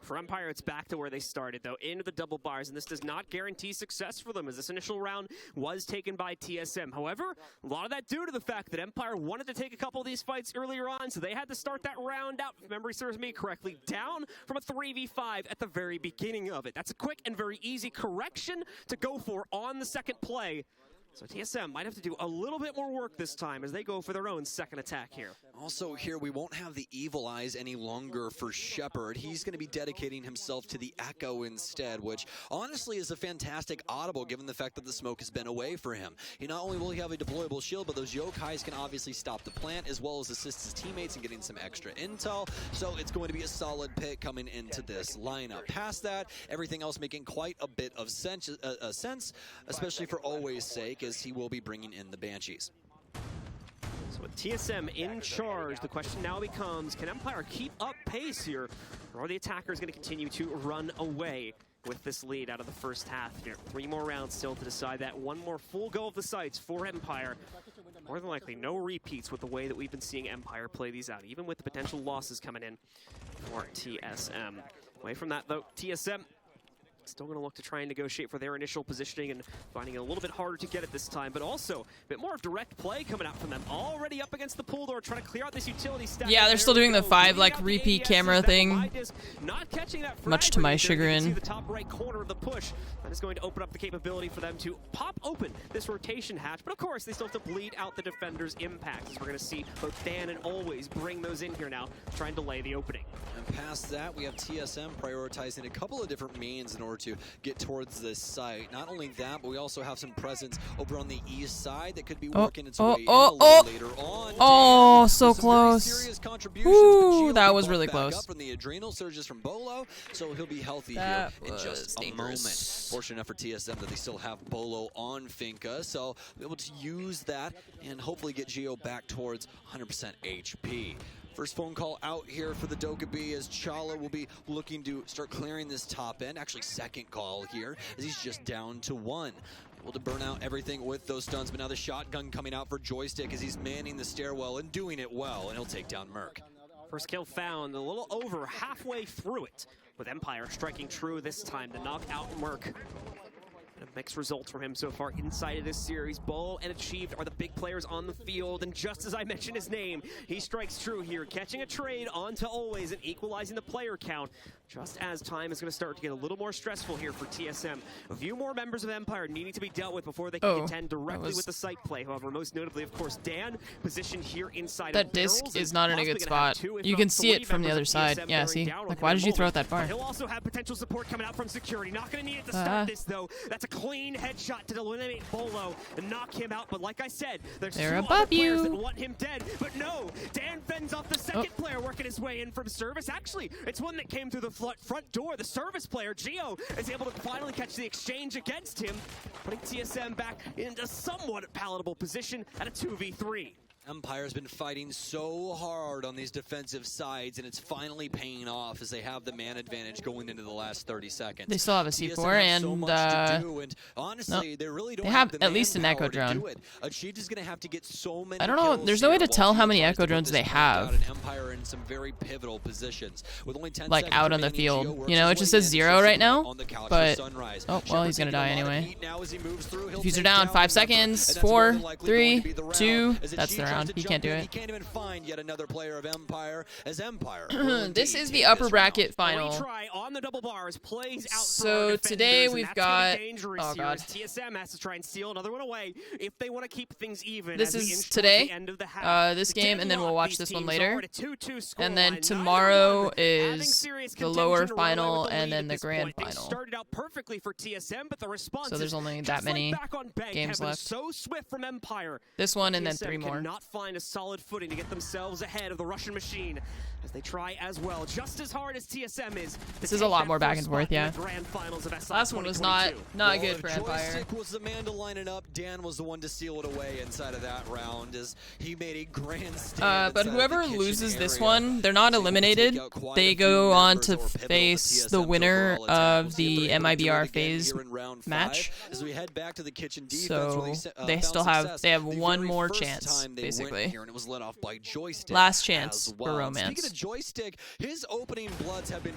For Empire, it's back to where they started, though, into the double bars, and this does not guarantee success for them, as this initial round was taken by TSM. However, a lot of that due to the fact that Empire wanted to take a couple of these fights earlier on, so they had to start that round out, if memory serves me correctly, down from a 3v5 at the very beginning of it. That's a quick and very easy correction to go for on the second play. So TSM might have to do a little bit more work this time as they go for their own second attack here. Also here, we won't have the Evil Eyes any longer for Shepard. He's going to be dedicating himself to the Echo instead, which honestly is a fantastic audible given the fact that the smoke has been away for him. Not only will he have a deployable shield, but those Yokais can obviously stop the plant as well as assist his teammates in getting some extra intel. So it's going to be a solid pick coming into this lineup. Past that, everything else making quite a bit of sense, especially for Always' sake, as he will be bringing in the Banshees. So with TSM in charge, the question now becomes, can Empire keep up pace here? Or are the attackers going to continue to run away with this lead out of the first half here? 3 more rounds still to decide that. 1 more full go of the sights for Empire. More than likely, no repeats with the way that we've been seeing Empire play these out, even with the potential losses coming in for TSM. Away from that, though, TSM still going to look to try and negotiate for their initial positioning and finding it a little bit harder to get it this time, but also a bit more direct play coming out from them. Already up against the pool door, trying to clear out this utility stack. Yeah, they're still doing the 5 like repeat camera thing. Not catching that much to my chagrin. See the top right corner of the push. That is going to open up the capability for them to pop open this rotation hatch, but of course they still have to bleed out the defender's impact, as we're going to see both Dan and Always bring those in here now, trying to delay the opening. And past that, we have TSM prioritizing a couple of different means in order to get towards this site. Not only that, but we also have some presence over on the east side that could be working its way in a little later on. Oh, so close. Ooh, that was really close. From the adrenal surges from Bolo, so he'll be healthy here in just a moment. Fortunate enough for TSM that they still have Bolo on Finka, so be able to use that and hopefully get Geo back towards 100% HP. First phone call out here for the Dokkaebi as Chala will be looking to start clearing this top end. Actually, second call here as he's just down to 1. Able to burn out everything with those stuns, but now the shotgun coming out for Joystick as he's manning the stairwell and doing it well, and he'll take down Merc. First kill found, a little over halfway through it, with Empire striking true this time to knock out Merc. And mixed results for him so far inside of this series. Ball and Achieved are the big players on the field, and just as I mentioned his name, he strikes true here, catching a trade onto Always and equalizing the player count, just as time is going to start to get a little more stressful here for TSM. A few more members of Empire needing to be dealt with before they can contend directly with the site play. However, most notably, of course, Dan, positioned here inside that disc is not in a good spot. You can see it from the other side. Yeah, see? Like, why did you throw it that far? He'll also have potential support coming out from security. Not going to need it to start this, though. That's a clean headshot to eliminate Bolo and knock him out. But like I said, there's two other players that want him dead. But no, Dan fends off the second player working his way in from service. Actually, it's one that came through the front door. The service player, Geo, is able to finally catch the exchange against him, putting TSM back into a somewhat palatable position at a 2v3. Empire's been fighting so hard on these defensive sides, and it's finally paying off as they have the man advantage going into the last 30 seconds. They still have a C4 and, so much to do, and honestly, they really don't have the at least an Echo drone. Achieved is going to have to get so many. I don't know. There's no way to tell how many Echo drones they have. Empire in some very pivotal positions with only 10 like out on the field. You know, it just says 0 right now. But oh well, he's gonna die anyway. Diffuser down. 5 seconds. 4, 3, 2. That's the round. round. He can't do it. He can't even find yet another player of Empire as Empire. This is the upper bracket final. On the double bars, plays out so today we've got, oh god. TSM has to try and steal another one away if they want to keep things even. This is today, this game, and then we'll watch this one later. And then tomorrow is the lower final and then the grand final. Started out perfectly for TSM, but the response so there's only that many games left. So swift from Empire. This one and then 3 more. Cannot find a solid footing to get themselves ahead of the Russian machine as they try as well, just as hard as TSM is. This is a lot more back and forth, yeah. Last one was not good for Empire. Joystick was the man to line it up. Dan was the one to seal it away inside of that round as he made a grand stand. But whoever loses this one, they're not eliminated. They go on to face the winner of the MIBR phase match. As we head back to the kitchen defense, so they still have one more chance, basically. And it was led off by Joystick. Last chance for Romance. Speaking of Joystick, his opening bloods have been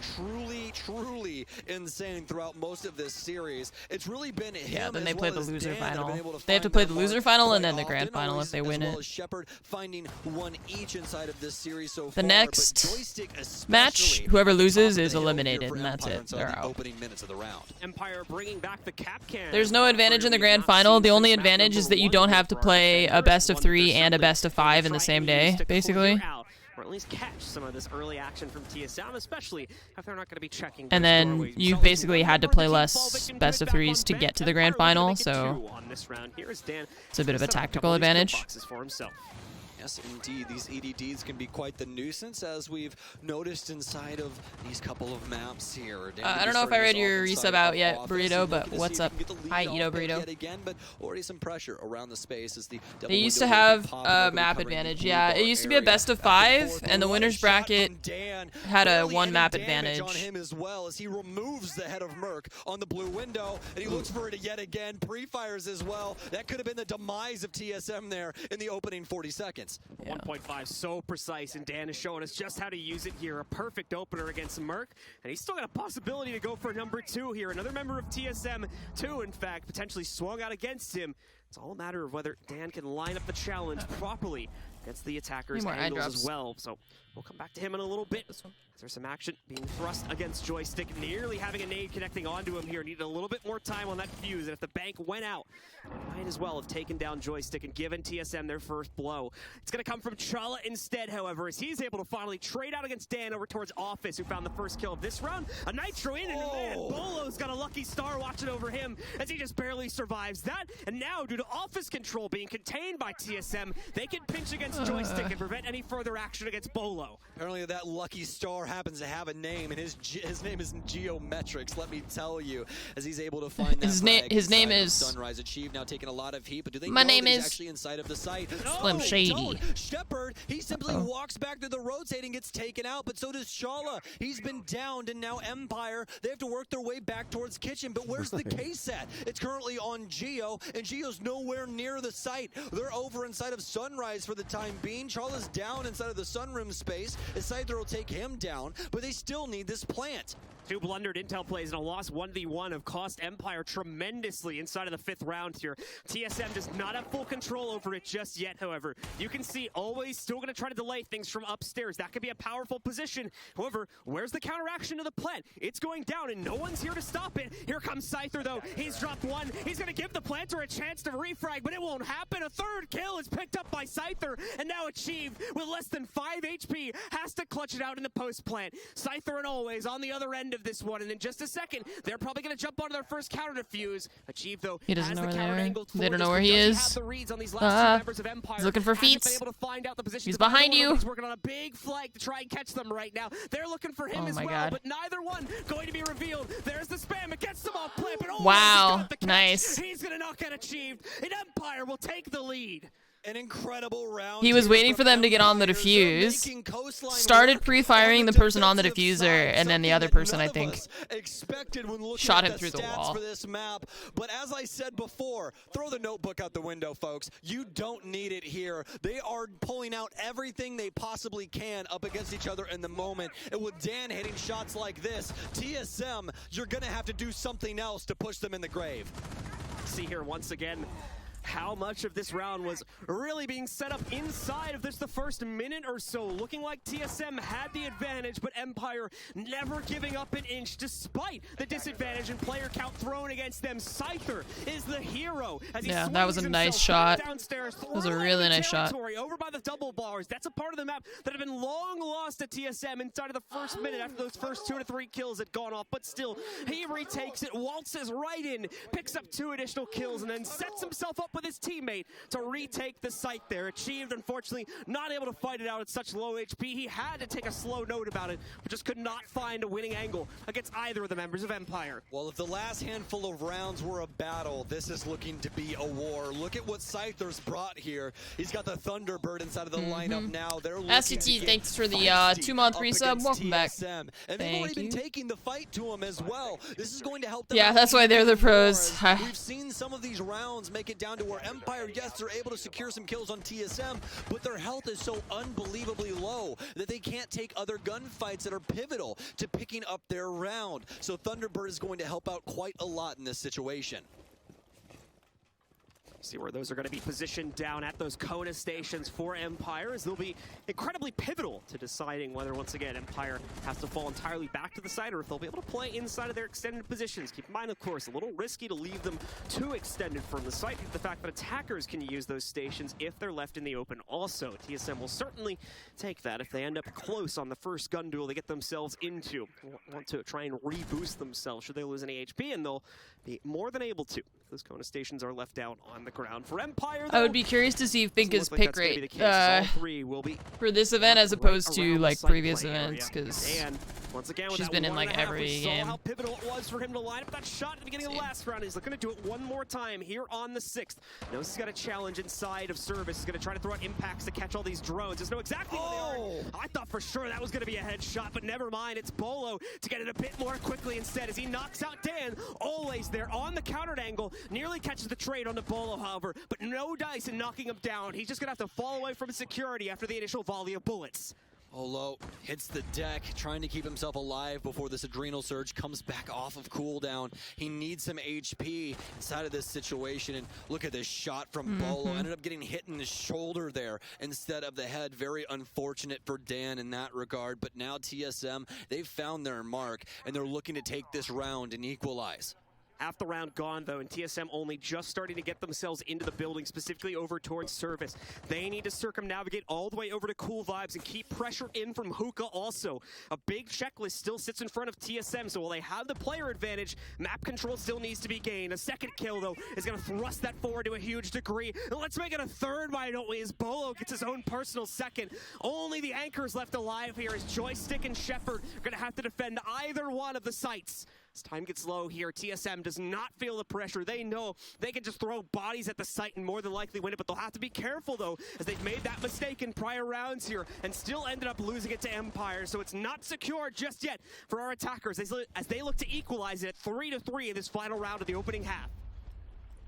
truly insane throughout most of this series. It's really been him. Yeah, then they play the loser final. They have to play the loser final and then the grand final if they win it. Shepard finding one each inside of this series so far. The next match, whoever loses is eliminated, and that's it. They're out. Empire bringing back the cap can. There's no advantage in the grand final. The only advantage is that you don't have to play a best of 3 and a best of 5 in the same day, basically. Or at least catch some of this early action from TSM, especially if they're not going to be checking. And then you basically had to play less best of 3s to get to the grand final, so it's a bit of a tactical advantage. Yes, indeed. These EDDs can be quite the nuisance, as we've noticed inside of these couple of maps here. I don't know if I read your resub out yet, Burrito, but what's up? Hi, Ito Burrito. Again, but already some pressure around the space as the they used to have a map advantage. Yeah, it used to be a best of 5, and the winner's bracket had a 1 map advantage. On him as well, as he removes the head of Merc on the blue window, and he looks for it yet again. Pre-fires as well. That could have been the demise of TSM there in the opening 40 seconds. Yeah. 1.5 so precise, and Dan is showing us just how to use it here. A perfect opener against Merc, and he's still got a possibility to go for number 2 here. Another member of TSM 2, in fact, potentially swung out against him. It's all a matter of whether Dan can line up the challenge properly against the attackers' angles as well. So we'll come back to him in a little bit. There's some action being thrust against Joystick, nearly having a nade connecting onto him here. Needed a little bit more time on that fuse, and if the bank went out, might as well have taken down Joystick and given TSM their first blow. It's going to come from Chala instead, however, as he's able to finally trade out against Dan over towards Office, who found the first kill of this round. A Nitro in, and man, Bolo's got a lucky star watching over him as he just barely survives that. And now, due to Office control being contained by TSM, they can pinch against Joystick and prevent any further action against Bolo. Apparently that lucky star happens to have a name, and his name is Geometrics, let me tell you, as he's able to find that his name is Sunrise Achieved, now taking a lot of heat, but do they my know name that is he's actually inside of the site? Slim Shady. Shepard, he simply walks back to the rotate and gets taken out, but so does Chala. He's been downed, and now Empire, they have to work their way back towards Kitchen, but where's the case at? It's currently on Geo, and Geo's nowhere near the site. They're over inside of Sunrise for the time being. Chala's down inside of the sunroom space. Scyther will take him down, but they still need this plant. 2 blundered intel plays and a lost 1v1 have cost Empire tremendously inside of the 5th round here. TSM does not have full control over it just yet, however. You can see always still going to try to delay things from upstairs. That could be a powerful position. However, where's the counteraction to the plant? It's going down and no one's here to stop it. Here comes Scyther though. He's dropped 1. He's going to give the planter a chance to refrag, but it won't happen. A 3rd kill is picked up by Scyther and now achieved with less than 5 HP. Has to clutch it out in the post plant. Scyther and Always on the other end of this one, and in just a second, they're probably going to jump onto their first counter defuse. Achieve though, he doesn't know where they are. They don't know where he is. He's looking for feats. He's behind you. He's working on a big flank to try and catch them right now. They're looking for him as well, but neither one going to be revealed. There's the spam. It gets them off plant, but wow, nice. He's going to not get achieved, and Empire will take the lead. An incredible round. He was waiting for them to get on the defuse, started pre-firing the person on the diffuser, and then the other person, I think, shot him through the wall. For this map. But as I said before, throw the notebook out the window, folks. You don't need it here. They are pulling out everything they possibly can up against each other in the moment. And with Dan hitting shots like this, TSM, you're going to have to do something else to push them in the grave. See here once again, how much of this round was really being set up inside of the first minute or so. Looking like TSM had the advantage, but Empire never giving up an inch despite the disadvantage and player count thrown against them. Scyther is the hero as he that was a nice shot. That was a really nice shot. Over by the double bars. That's a part of the map that had been long lost to TSM inside of the first minute after those first 2 to 3 kills had gone off, but still, he retakes it, waltzes right in, picks up 2 additional kills, and then sets himself up with his teammate to retake the site there. Achieved, unfortunately, not able to fight it out at such low HP. He had to take a slow note about it, but just could not find a winning angle against either of the members of Empire. Well, if the last handful of rounds were a battle, this is looking to be a war. Look at what Scyther's brought here. He's got the Thunderbird inside of the lineup now. They're SCT, thanks for the 2-month resub. Welcome back. And they've already been taking the fight to him as well. This is going to help them. Yeah, that's why they're the pros. We've seen some of these rounds make it down to where Empire, yes, they're able to secure some kills on TSM, but their health is so unbelievably low that they can't take other gunfights that are pivotal to picking up their round. So Thunderbird is going to help out quite a lot in this situation. See where those are going to be positioned down at those Kona stations for Empire, as they'll be incredibly pivotal to deciding whether, once again, Empire has to fall entirely back to the side or if they'll be able to play inside of their extended positions. Keep in mind, of course, a little risky to leave them too extended from the site due to the fact that attackers can use those stations if they're left in the open. Also, TSM will certainly take that if they end up close on the first gun duel they get themselves into. Want to try and reboost themselves should they lose any HP, and they'll be more than able to. Those Kona stations are left out on the ground. For Empire, though, I would be curious to see Finka's pick rate for this event as opposed to like previous events, because she's been in like every game. How pivotal it was for him to line up that shot at the beginning of the last round. He's looking to do it one more time here on the 6th. Knows he's got a challenge inside of service. He's going to try to throw out impacts to catch all these drones. Doesn't know exactly where they are. I thought for sure that was going to be a headshot, but never mind. It's Bolo to get it a bit more quickly instead as he knocks out Dan. Always there on the countered angle. Nearly catches the trade on the Bolo, however, but no dice in knocking him down. He's just going to have to fall away from security after the initial volley of bullets. Olo hits the deck, trying to keep himself alive before this adrenal surge comes back off of cooldown. He needs some HP inside of this situation, and look at this shot from Bolo. Ended up getting hit in the shoulder there instead of the head. Very unfortunate for Dan in that regard, but now TSM, they've found their mark, and they're looking to take this round and equalize. Half the round gone, though, and TSM only just starting to get themselves into the building, specifically over towards service. They need to circumnavigate all the way over to Cool Vibes and keep pressure in from Hookah also. A big checklist still sits in front of TSM, so while they have the player advantage, map control still needs to be gained. A second kill, though, is going to thrust that forward to a huge degree. And let's make it a third, why don't we, as Bolo gets his own personal second. Only the anchors left alive here as Joystick and Shepard are going to have to defend either one of the sites. As time gets low here, TSM does not feel the pressure. They know they can just throw bodies at the site and more than likely win it, but they'll have to be careful, though, as they've made that mistake in prior rounds here and still ended up losing it to Empire, so it's not secure just yet for our attackers as they look to equalize it at 3-3 in this final round of the opening half.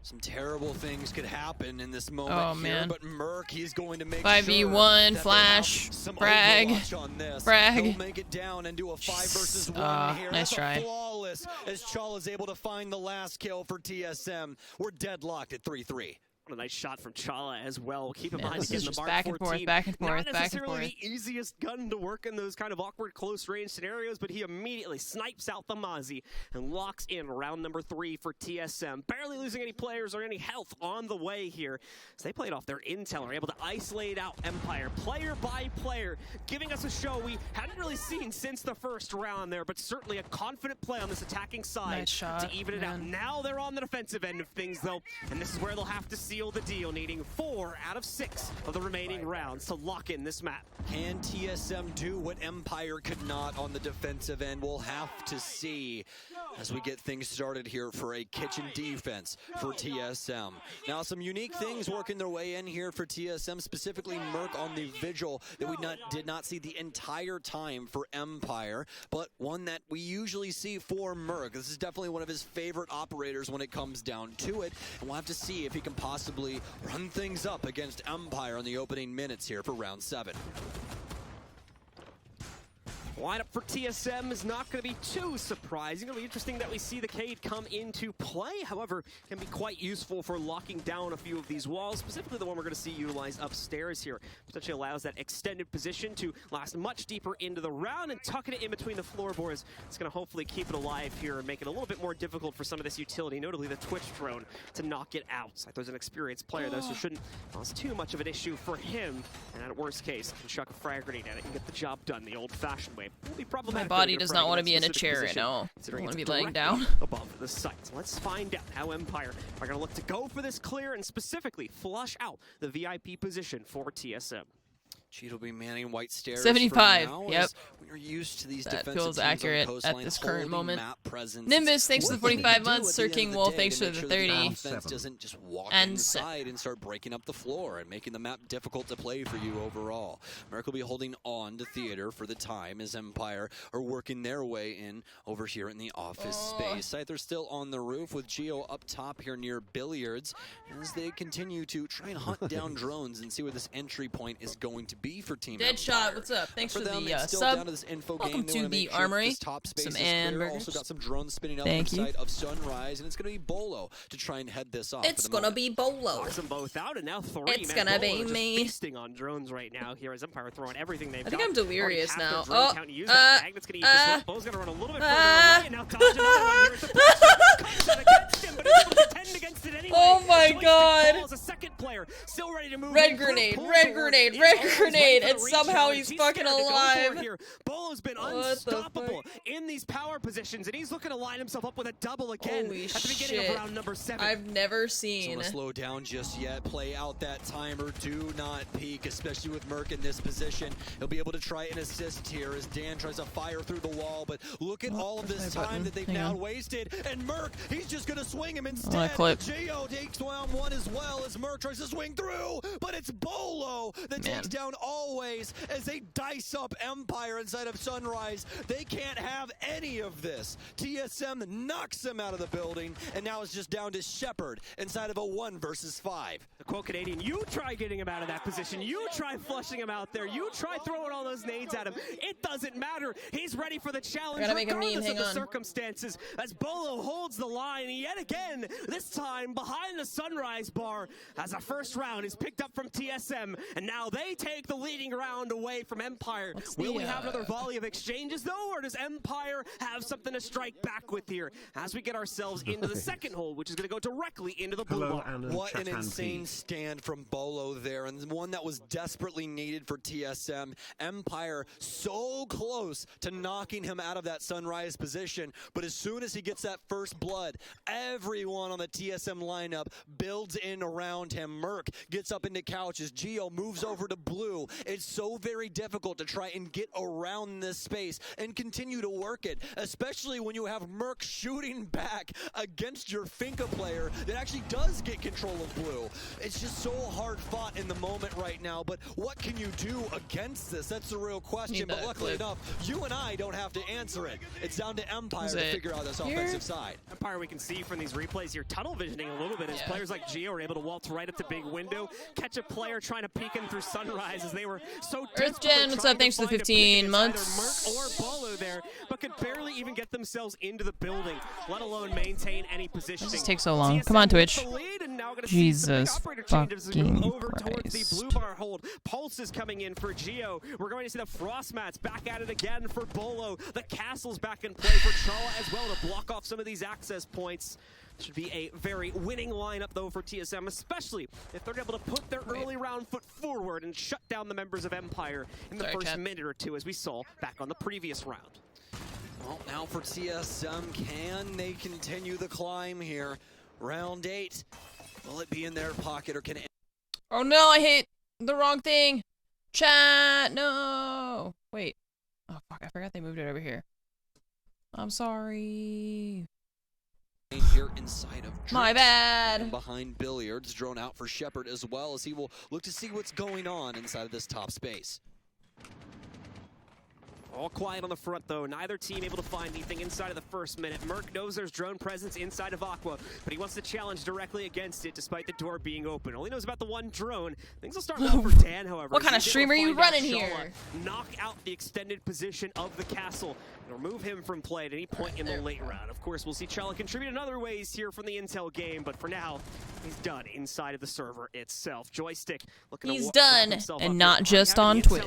Some terrible things could happen in this moment here, but Merc, he's going to make 5v1, flash, frag. He'll make it down and do a 5 versus 1 here. Nice try. Flawless as Chal is able to find the last kill for TSM. We're deadlocked at 3-3. What a nice shot from Chala as well. Keep in mind, this is again, just the Mark back and 14, forth, back and forth, not back and necessarily forth. the easiest gun to work in those kind of awkward close-range scenarios, but he immediately snipes out the Mozzie and locks in round number 3 for TSM. Barely losing any players or any health on the way here. As they played off their intel, are able to isolate out Empire player by player, giving us a show we hadn't really seen since the first round there, but certainly a confident play on this attacking side to even it out. Now they're on the defensive end of things, though, and this is where they'll have to seal the deal, needing 4 out of 6 of the remaining rounds to lock in this map. Can TSM do what Empire could not on the defensive end? We'll have to see as we get things started here for a kitchen defense for TSM. Now, some unique things working their way in here for TSM, specifically Merc on the Vigil that we did not see the entire time for Empire, but one that we usually see for Merc. This is definitely one of his favorite operators when it comes down to it, and we'll have to see if he can possibly run things up against Empire in the opening minutes here for round 7. Lineup for TSM is not going to be too surprising. It'll be interesting that we see the Cade come into play. However, can be quite useful for locking down a few of these walls, specifically the one we're going to see utilized upstairs here. Potentially allows that extended position to last much deeper into the round, and tucking it in between the floorboards. It's going to hopefully keep it alive here and make it a little bit more difficult for some of this utility, notably the Twitch drone, to knock it out. Like there's an experienced player though, so shouldn't cause too much of an issue for him. And at worst case, can chuck a frag grenade at it and get the job done the old-fashioned way. My body does not want to be in a chair right now. I want to be laying down. Above the site. Let's find out how Empire are going to look to go for this clear and specifically flush out the VIP position for TSM. Cheat will be manning white stairs. 75. Now, yep. We're used to these that defensive feels teams accurate on at this current moment. Presence. Nimbus, thanks for the 45 months. Sir King King Wolf, thanks for the 30. Doesn't just walk and inside and start breaking up the floor and making the map difficult to play for you overall. Merc will be holding on to Theater for the time as Empire are working their way in over here in the office space. They're still on the roof with Geo up top here near Billiards as they continue to try and hunt down drones and see where this entry point is going to be for Team Empire. Deadshot, what's up? Thanks for the sub. Welcome to the armory. Some hamburgers. Also got some drones spinning up Thank you. inside of Sunrise, and it's going to be Bolo to try and head this off. It's going to be Bolo. Knocks them both out, and now three. It's going to be me. Feasting on drones right now here as Empire throwing everything they've got. I think I'm delirious now. Bolo's going to run a little bit further away, and now dodge another one here as the comes out against him, but he's able to contend against it anyway. Oh my god. A second player still ready to move. Red grenade, red grenade, red grenade, and somehow he's fucking alive. Bolo's been unstoppable in these power positions, and he's looking to line himself up with a double again Holy at the beginning shit. of round number 7. I've never seen. Don't slow down just yet. Play out that timer. Do not peek, especially with Merc in this position. He'll be able to try and assist here as Dan tries to fire through the wall, but look at all of this time that they've now wasted, and Merc, he's just going to swing him instead. Geo takes down one as well as Merc tries to swing through, but it's Bolo that takes down Always as they dice up Empire inside of Sunrise. They can't have any of this. TSM knocks them out of the building, and now it's just down to Shepard inside of a 1 versus 5. The quote Canadian, you try getting him out of that position. You try flushing him out there. You try throwing all those nades at him. It doesn't matter. He's ready for the challenge regardless of the circumstances as Bolo holds the line yet again, this time behind the Sunrise bar as a first round is picked up from TSM, and now they take the leading round away from Empire. Will we have another volley of exchanges though, or does Empire have something to strike back with here as we get ourselves into the second hole, which is going to go directly into the blue bar? What an insane stand from Bolo there, and one that was desperately needed for TSM. Empire so close to knocking him out of that Sunrise position, but as soon as he gets that first blood, everyone on the TSM lineup builds in around him. Merc gets up into couches. Geo moves over to blue. It's so very difficult to try and get around this space and continue to work it, especially when you have Merc shooting back against your Finka player that actually does get control of blue. It's just so hard fought in the moment right now, but what can you do against this? That's the real question, but luckily enough, you and I don't have to answer it. It's down to Empire to figure out this offensive side. Empire, we can see from these replays here, tunnel visioning a little bit as players like Geo are able to waltz right up to big window, catch a player trying to peek in through Sunrise as they were so Earthgen, what's up? Thanks for the 15 months. Merc or Bolo there, but could barely even get themselves into the building, let alone maintain any positioning. This takes so long. Come on, Twitch. Jesus fucking over towards the blue Christ. bar hold. Pulse is coming in for Geo. We're going to see the Frost Mats back at it again for Bolo. The Castle's back in play for Charla as well to block off some of these access points. Should be a very winning lineup, though, for TSM, especially if they're able to put their early round foot forward and shut down the members of Empire in the first minute or two, as we saw back on the previous round. Well, now for TSM, can they continue the climb here? Round 8, will it be in their pocket, or can it? Oh no, I hit the wrong thing. Chat, no. Wait. Oh fuck, I forgot they moved it over here. I'm sorry. Here inside of Drix. My bad. Behind Billiards, drone out for Shepard as well, as he will look to see what's going on inside of this top space. All quiet on the front, though. Neither team able to find anything inside of the first minute. Merc knows there's drone presence inside of Aqua, but he wants to challenge directly against it, despite the door being open. Only knows about the one drone. Things will start well for Dan, however. What kind of stream are you running here? Knock out the extended position of the castle and remove him from play at any point in the late round. Of course, we'll see Chala contribute in other ways here from the Intel game, but for now, he's done inside of the server itself. Joystick looking he's done, and not just on Twitch.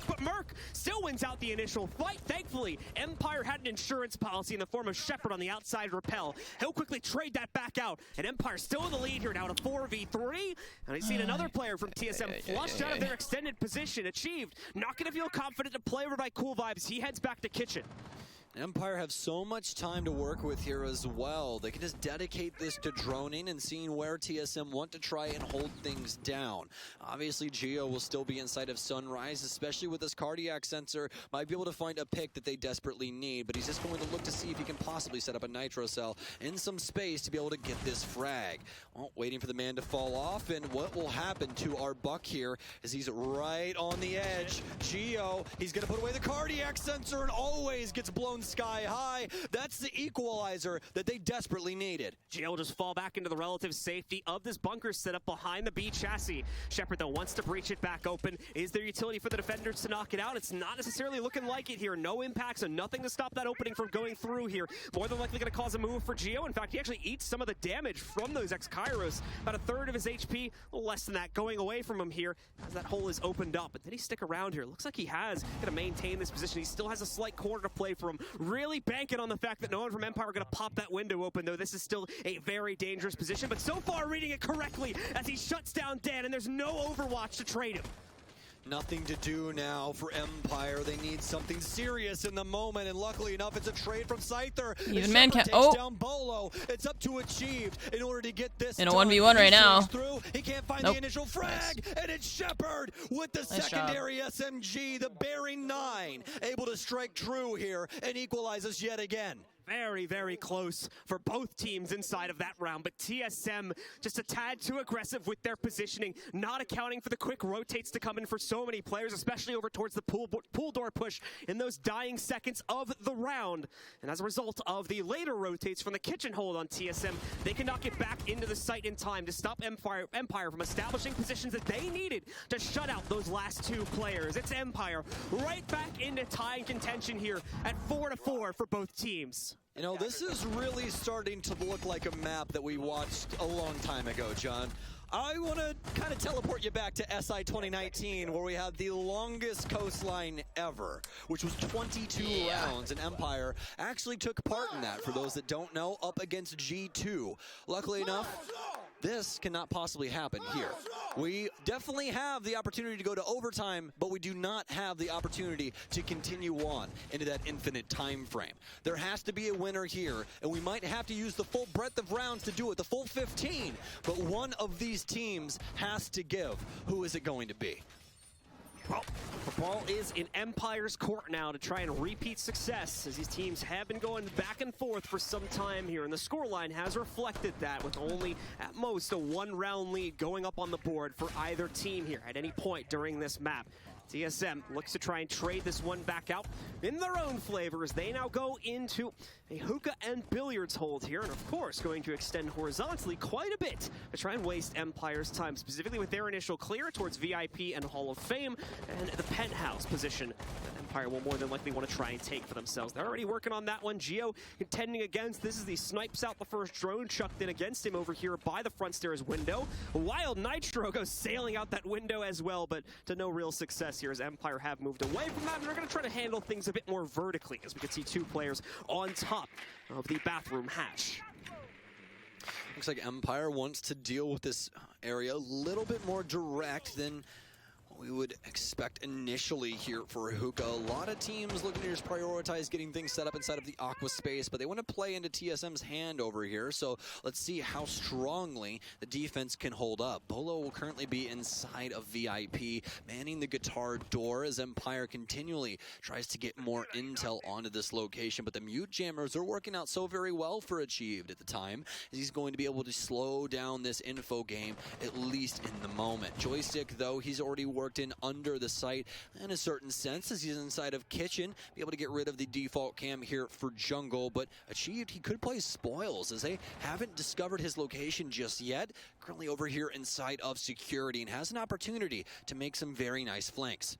But Merc still wins out the initial fight. Thankfully, Empire had an insurance policy in the form of Shepard on the outside rappel. He'll quickly trade that back out, and Empire still in the lead here now to 4v3. And I've seen another player from TSM flushed out of their extended position, achieved. Not going to feel confident to play over by Cool Vibes. He heads back to Kitchen. Empire have so much time to work with here as well. They can just dedicate this to droning and seeing where TSM want to try and hold things down. Obviously, Geo will still be inside of Sunrise, especially with this cardiac sensor. Might be able to find a pick that they desperately need, but he's just going to look to see if he can possibly set up a nitro cell in some space to be able to get this frag. Well, waiting for the man to fall off, and what will happen to our Buck here is he's right on the edge. Geo, he's going to put away the cardiac sensor and always gets blown sky high. That's the equalizer that they desperately needed. Geo will just fall back into the relative safety of this bunker setup behind the B chassis. Shepard, though, wants to breach it back open. Is there utility for the defenders to knock it out? It's not necessarily looking like it here. No impacts and nothing to stop that opening from going through here. More than likely going to cause a move for Geo. In fact, he actually eats some of the damage from those X-Kairos. About a third of his HP, a little less than that, going away from him here as that hole is opened up. But did he stick around here? Looks like he has. Going to maintain this position. He still has a slight corner to play for him. Really banking on the fact that no one from Empire are going to pop that window open, though this is still a very dangerous position. But so far, reading it correctly as he shuts down Dan, and there's no Overwatch to trade him. Nothing to do now for Empire. They need something serious in the moment, and luckily enough, it's a trade from Scyther. Even man can't. Down Bolo. It's up to Achieved in order to get this in a 1v1 right now. Through. He can't find the initial frag, and it's Shepard with the secondary SMG, the Bearing 9, able to strike true here and equalizes yet again. Very, very close for both teams inside of that round, but TSM just a tad too aggressive with their positioning, not accounting for the quick rotates to come in for so many players, especially over towards the pool door push in those dying seconds of the round. And as a result of the later rotates from the kitchen hold on TSM, they cannot get back into the site in time to stop Empire from establishing positions that they needed to shut out those last two players. It's Empire right back into tying contention here at 4-4 for both teams. You know, this is really starting to look like a map that we watched a long time ago, John. I want to kind of teleport you back to SI 2019, where we had the longest coastline ever, which was 22 rounds, and Empire actually took part in that, for those that don't know, up against G2. Luckily enough, this cannot possibly happen here. We definitely have the opportunity to go to overtime, but we do not have the opportunity to continue on into that infinite time frame. There has to be a winner here, and we might have to use the full breadth of rounds to do it, the full 15, but one of these teams has to give. Who is it going to be? Well, the ball is in Empire's court now to try and repeat success, as these teams have been going back and forth for some time here, and the scoreline has reflected that, with only at most a one-round lead going up on the board for either team here at any point during this map. TSM looks to try and trade this one back out in their own flavor as they now go into a hookah and billiards hold here, and of course going to extend horizontally quite a bit to try and waste Empire's time, specifically with their initial clear towards VIP and Hall of Fame and the penthouse position that Empire will more than likely want to try and take for themselves. They're already working on that one. Geo contending against. This is the snipes out the first drone chucked in against him over here by the front stairs window. Wild Nitro goes sailing out that window as well, but to no real success here as Empire have moved away from that, and they're going to try to handle things a bit more vertically, as we can see two players on top of the bathroom hatch. Looks like Empire wants to deal with this area a little bit more direct than we would expect initially here for Hookah. A lot of teams looking to just prioritize getting things set up inside of the Aqua space, but they want to play into TSM's hand over here, so let's see how strongly the defense can hold up. Bolo will currently be inside of VIP, manning the guitar door as Empire continually tries to get more intel onto this location, but the mute jammers are working out so very well for Achieved at the time, as he's going to be able to slow down this info game, at least in the moment. Joystick, though, he's already worked tucked in under the site in a certain sense, as he's inside of kitchen, be able to get rid of the default cam here for jungle, but Achieved, he could play spoils as they haven't discovered his location just yet. Currently over here inside of security and has an opportunity to make some very nice flanks.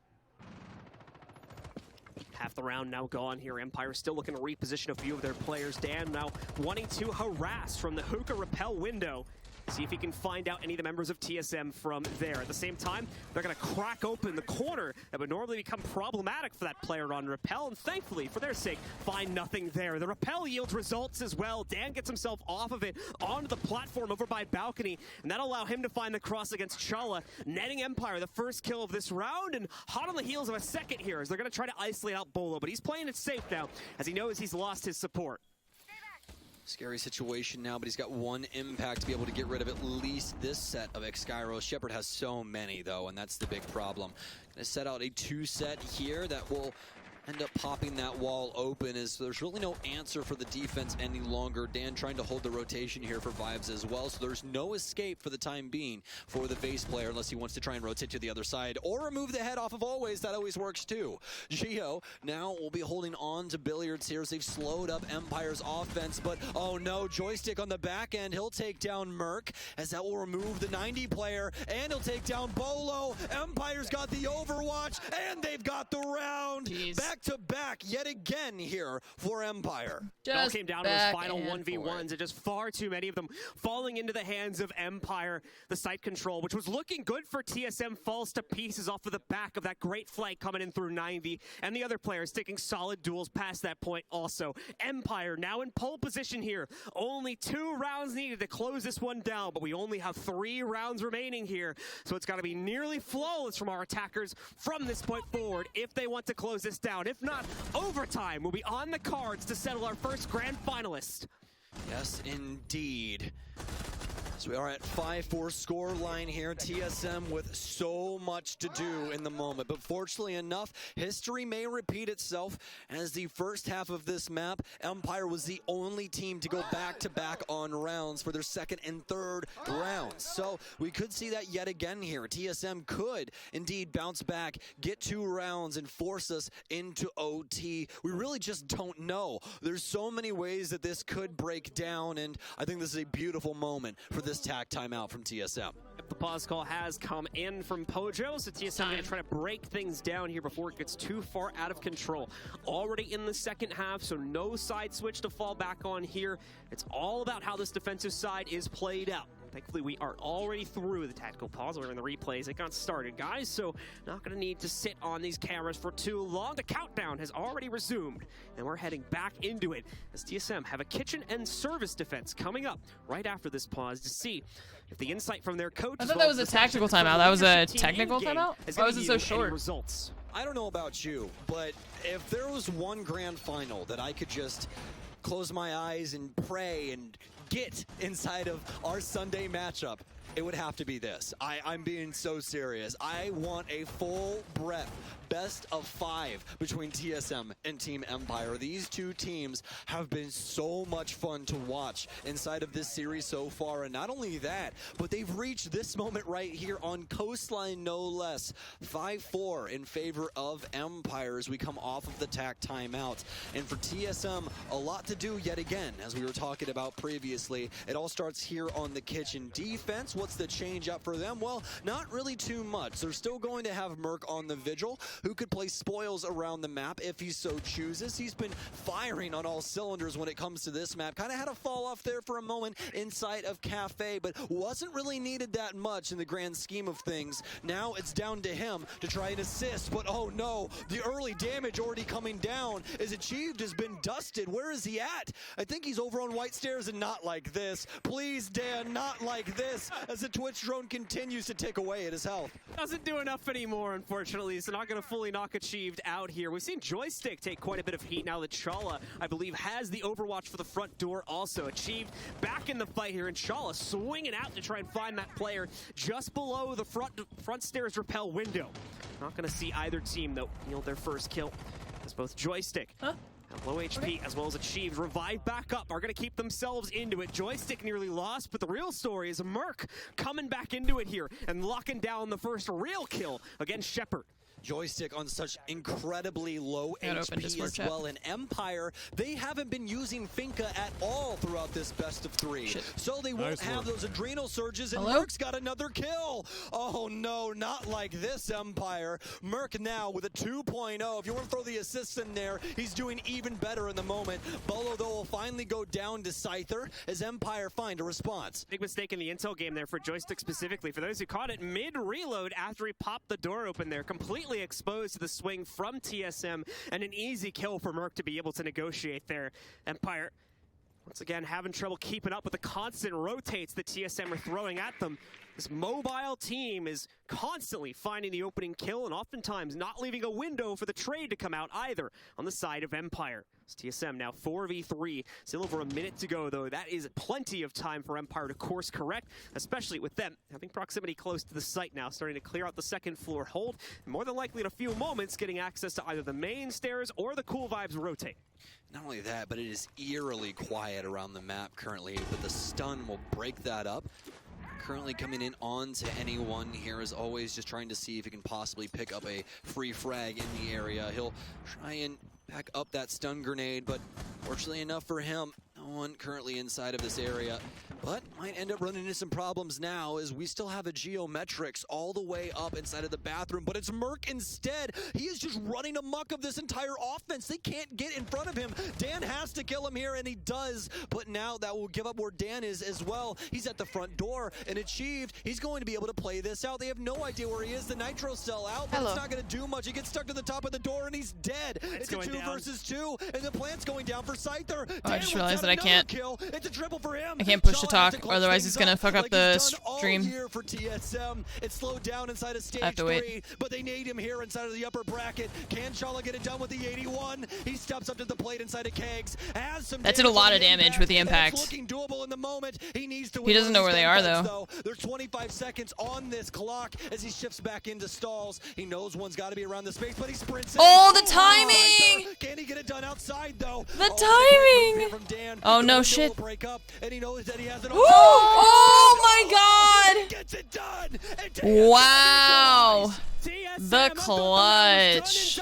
Half the round now gone here. Empire still looking to reposition a few of their players. Dan now wanting to harass from the hookah rappel window. See if he can find out any of the members of TSM from there. At the same time, they're going to crack open the corner that would normally become problematic for that player on rappel, and thankfully, for their sake, find nothing there. The rappel yields results as well. Dan gets himself off of it onto the platform over by balcony, and that'll allow him to find the cross against Chala, netting Empire the first kill of this round, and hot on the heels of a second here as they're going to try to isolate out Bolo, but he's playing it safe now as he knows he's lost his support. Scary situation now, but he's got one impact to be able to get rid of at least this set of Exkyros. Shepard has so many, though, and that's the big problem. Gonna set out a 2-set here that will end up popping that wall open, as there's really no answer for the defense any longer. Dan trying to hold the rotation here for Vibes as well, so there's no escape for the time being for the base player unless he wants to try and rotate to the other side or remove the head off of Always. That always works too. Geo now will be holding on to Billiards here as they've slowed up Empire's offense, but oh no, Joystick on the back end. He'll take down Merc as that will remove the 90 player, and he'll take down Bolo. Empire's got the Overwatch, and they've got the round. Back to back yet again here for Empire. It all came down to those final 1v1s, and just far too many of them falling into the hands of Empire. The site control, which was looking good for TSM, falls to pieces off of the back of that great flank coming in through 90, and the other players taking solid duels past that point also. Empire now in pole position here. Only 2 rounds needed to close this one down, but we only have 3 rounds remaining here, so it's got to be nearly flawless from our attackers from this point forward if they want to close this down. If not, overtime will be on the cards to settle our first grand finalist. Yes, indeed. So we are at 5-4 score line here. TSM with so much to do in the moment, but fortunately enough, history may repeat itself as the first half of this map, Empire was the only team to go back-to-back on rounds for their second and third rounds. So we could see that yet again here. TSM could indeed bounce back, get 2 rounds, and force us into OT. We really just don't know. There's so many ways that this could break down, and I think this is a beautiful moment for this tack timeout from TSM. The pause call has come in from Pojo, so TSM going to try to break things down here before it gets too far out of control. Already in the second half, so no side switch to fall back on here. It's all about how this defensive side is played out. Thankfully, we are already through the tactical pause. We're in the replays. It got started, guys, so not going to need to sit on these cameras for too long. The countdown has already resumed, and we're heading back into it as TSM have a kitchen and service defense coming up right after this pause to see if the insight from their coach. I thought that was a tactical timeout. That was a technical timeout? Why was it so short? Results. I don't know about you, but if there was one grand final that I could just close my eyes and pray and get inside of our Sunday matchup, it would have to be this. I'm being so serious. I want a full breadth best of 5 between TSM and Team Empire. These two teams have been so much fun to watch inside of this series so far, and not only that, but they've reached this moment right here on Coastline, no less. 5-4 in favor of Empire as we come off of the tack timeout. And for TSM, a lot to do yet again, as we were talking about previously. It all starts here on the kitchen. Defense, what's the change up for them? Well, not really too much. They're still going to have Merc on the Vigil, who could play spoils around the map if he so chooses. He's been firing on all cylinders when it comes to this map. Kind of had a fall off there for a moment inside of Cafe, but wasn't really needed that much in the grand scheme of things. Now it's down to him to try and assist, but oh no, the early damage already coming down is Achieved, has been dusted. Where is he at? I think he's over on White Stairs, and not like this. Please, Dan, not like this, as the Twitch drone continues to take away at his health. Doesn't do enough anymore, unfortunately, so not going to fully knock Achieved out here. We've seen Joystick take quite a bit of heat now that Chala, I believe, has the Overwatch for the front door also. Achieved back in the fight here, and Chala swinging out to try and find that player just below the front stairs rappel window. Not going to see either team, though, yield their first kill, as both Joystick Low HP as well as Achieved. Revive back up, are going to keep themselves into it. Joystick nearly lost, but the real story is Merc coming back into it here and locking down the first real kill against Shepard. Joystick on such incredibly low HP as well. And Empire, they haven't been using Finka at all throughout this best of 3. So they won't have those adrenal surges, and Merc's got another kill. Oh no, not like this, Empire. Merc now with a 2.0. If you want to throw the assist in there, he's doing even better in the moment. Bolo, though, will finally go down to Scyther as Empire find a response. Big mistake in the intel game there for Joystick specifically. For those who caught it, mid-reload after he popped the door open there, completely exposed to the swing from TSM, and an easy kill for Merc to be able to negotiate there. Empire, once again, having trouble keeping up with the constant rotates that TSM are throwing at them. This mobile team is constantly finding the opening kill and oftentimes not leaving a window for the trade to come out either on the side of Empire. It's TSM now 4v3. Still over a minute to go, though. That is plenty of time for Empire to course correct, especially with them having proximity close to the site now, starting to clear out the second floor hold. And more than likely in a few moments getting access to either the main stairs or the Cool Vibes rotate. Not only that, but it is eerily quiet around the map currently, but the stun will break that up. Currently coming in on to anyone here as always, just trying to see if he can possibly pick up a free frag in the area. He'll try and pack up that stun grenade, but fortunately enough for him, no one currently inside of this area. But might end up running into some problems now as we still have a Geometrics all the way up inside of the bathroom, but it's Merc instead. He is just running amok of this entire offense. They can't get in front of him. Dan has to kill him here, and he does, but now that will give up where Dan is as well. He's at the front door, and Achieved, he's going to be able to play this out. They have no idea where he is. The Nitro cell out, but it's not going to do much. He gets stuck to the top of the door, and he's dead. It's a 2 versus 2, and the plant's going down for Scyther. Oh, I just realized that I can't. It's a triple for him. I can't push to talk, otherwise he's gonna fuck up the stream. For TSM. It's slowed down inside of stage I have to 3, wait. but they need him here inside of the upper bracket. Can Chala get it done with the 81? He steps up to the plate inside of Kegs. Has some that did a lot of damage with the impact. Looking doable in the moment. He needs to. He doesn't know where they are though. There's 25 seconds on this clock as he shifts back into stalls. He knows one's got to be around the space, but he sprints. Oh, the timing! Can he get it done outside though? The timing! From Dan. Oh no, shit! Break up, and he knows that he has it. Oh my God! Gets it done. Wow! The clutch.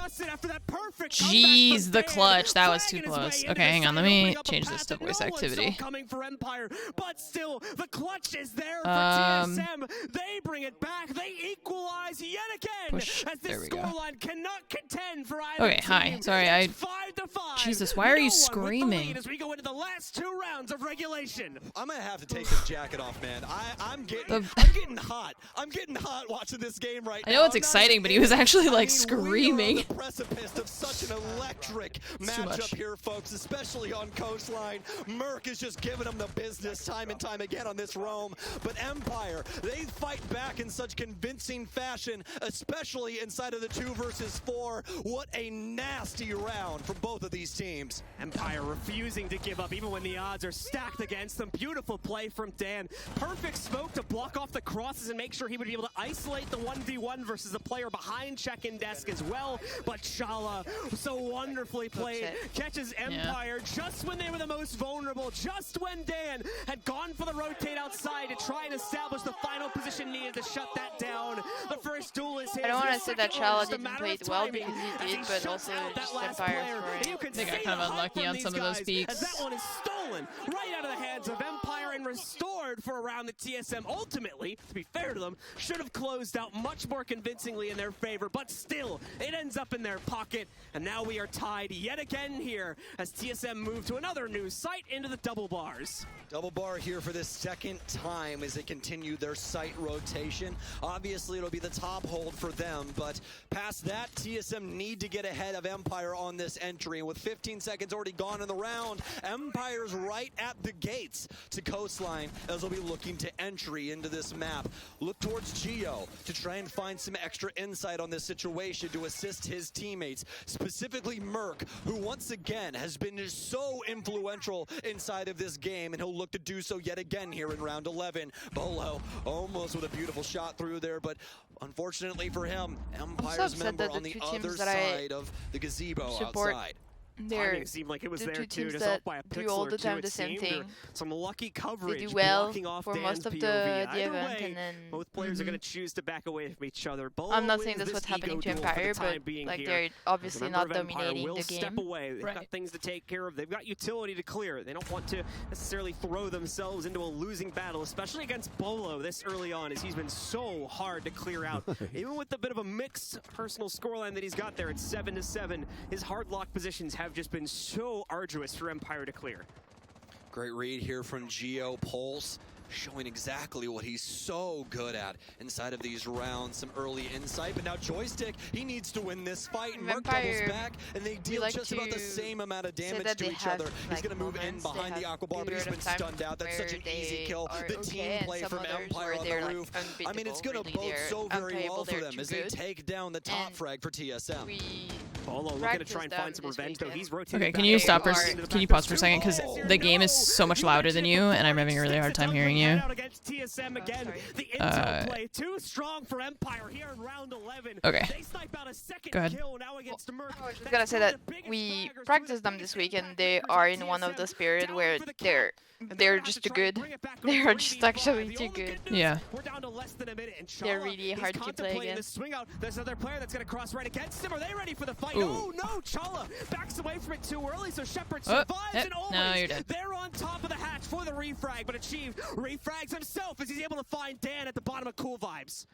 Jeez, the clutch. That was too close. Okay, hang on. Let me change this to voice activity. Coming for Empire, but still, the clutch is there for TSM. They bring it back. They equalize yet again. As this scoreline cannot contend for either okay, hi. Sorry, I. 5-5. Jesus, why are you screaming? As we go into the last 2 rounds of regulation. I'm gonna have to take this jacket off, man. I'm getting hot. I'm getting hot watching this game right now. I know it's exciting, but he was actually like screaming. We are on the precipice of such an electric matchup here, folks, especially on Coastline. Merc is just giving them the business time and time again on this roam. But Empire, they fight back in such convincing fashion, especially inside of the 2 versus 4. What a nasty round from both of these teams. Empire refusing to give up even when the odds are stacked against them. Beautiful play from Dan. Perfect smoke to block off the crosses and make sure he would be able to isolate the 1v1 versus the player behind check-in desk as well. But Chala, so wonderfully played, catches Empire just when they were the most vulnerable, just when Dan had gone for the rotate outside to try and establish the final position needed to shut that down. The first duel is his. I don't want to say that Chala didn't play well because he did, but also just Empire for it. They got kind of unlucky on some of those peaks. As that one is stolen right out of the hands of Empire and restored for a round that TSM ultimately, to be fair to them, should have closed out much more convincingly in their favor, but still, it ends up in their pocket, and now we are tied yet again here as TSM move to another new site into the double bars. Double bar here for the second time as they continue their site rotation. Obviously, it'll be the top hold for them, but past that, TSM need to get ahead of Empire on this entry, and with 15 seconds already gone in the round, Empire's right at the gates to Coastline as they'll be looking to entry into this map. Look towards Geo to try and find some extra insight on this situation to assist his teammates, specifically Merc, who once again has been just so influential inside of this game, and he'll look to do so yet again here in round 11. Bolo almost with a beautiful shot through there, but unfortunately for him, Empire's member on the other side of the gazebo outside. Timing seemed like it was there too, just off by a pixel all the time or two, the same thing. Some lucky coverage, they do well blocking off for Dan's most of POV. the Either event, way, and then both players are going to choose to back away from each other. I'm not saying that's what's happening to Empire, but like they're obviously not dominating the game. Step away. They've got things to take care of. They've got utility to clear. They don't want to necessarily throw themselves into a losing battle, especially against Bolo this early on, as he's been so hard to clear out. Even with a bit of a mixed personal scoreline that he's got there at 7-7, his hard lock positions have just been so arduous for Empire to clear. Great read here from Geo Pulse, showing exactly what he's so good at inside of these rounds. Some early insight, but now Joystick, he needs to win this fight. And Merc doubles back, and they deal just about the same amount of damage to each other. He's going to move in behind the Aqua Ball, but he's been stunned out. That's such an easy kill. The team play from Empire on the roof. I mean, it's going to bode so very well for them as they take down the top frag for TSM. Bolo looking to try and find some revenge, though. He's rotating. Okay, can you stop for? Can you pause for a second? Because the game is so much louder than you, and I'm having a really hard time hearing you. TSM again. The intel play too strong for Empire here in round 11. Okay. They snipe out a second Go ahead. kill now against Merc. I was just gonna say that we practiced them this week, and they are in one of those periods where they're just too good. They are just actually too good. Yeah. We're down to less than a minute, and they're really hard to play against. Swing out. There's another player that's gonna cross right against him. Are they ready for the fight? Ooh. Oh no, Chala backs away from it too early, so Shepard survives, and always no, you're dead. They're on top of the hatch for the refrag, but Achieve refrags himself as he's able to find Dan at the bottom of Cool Vibes.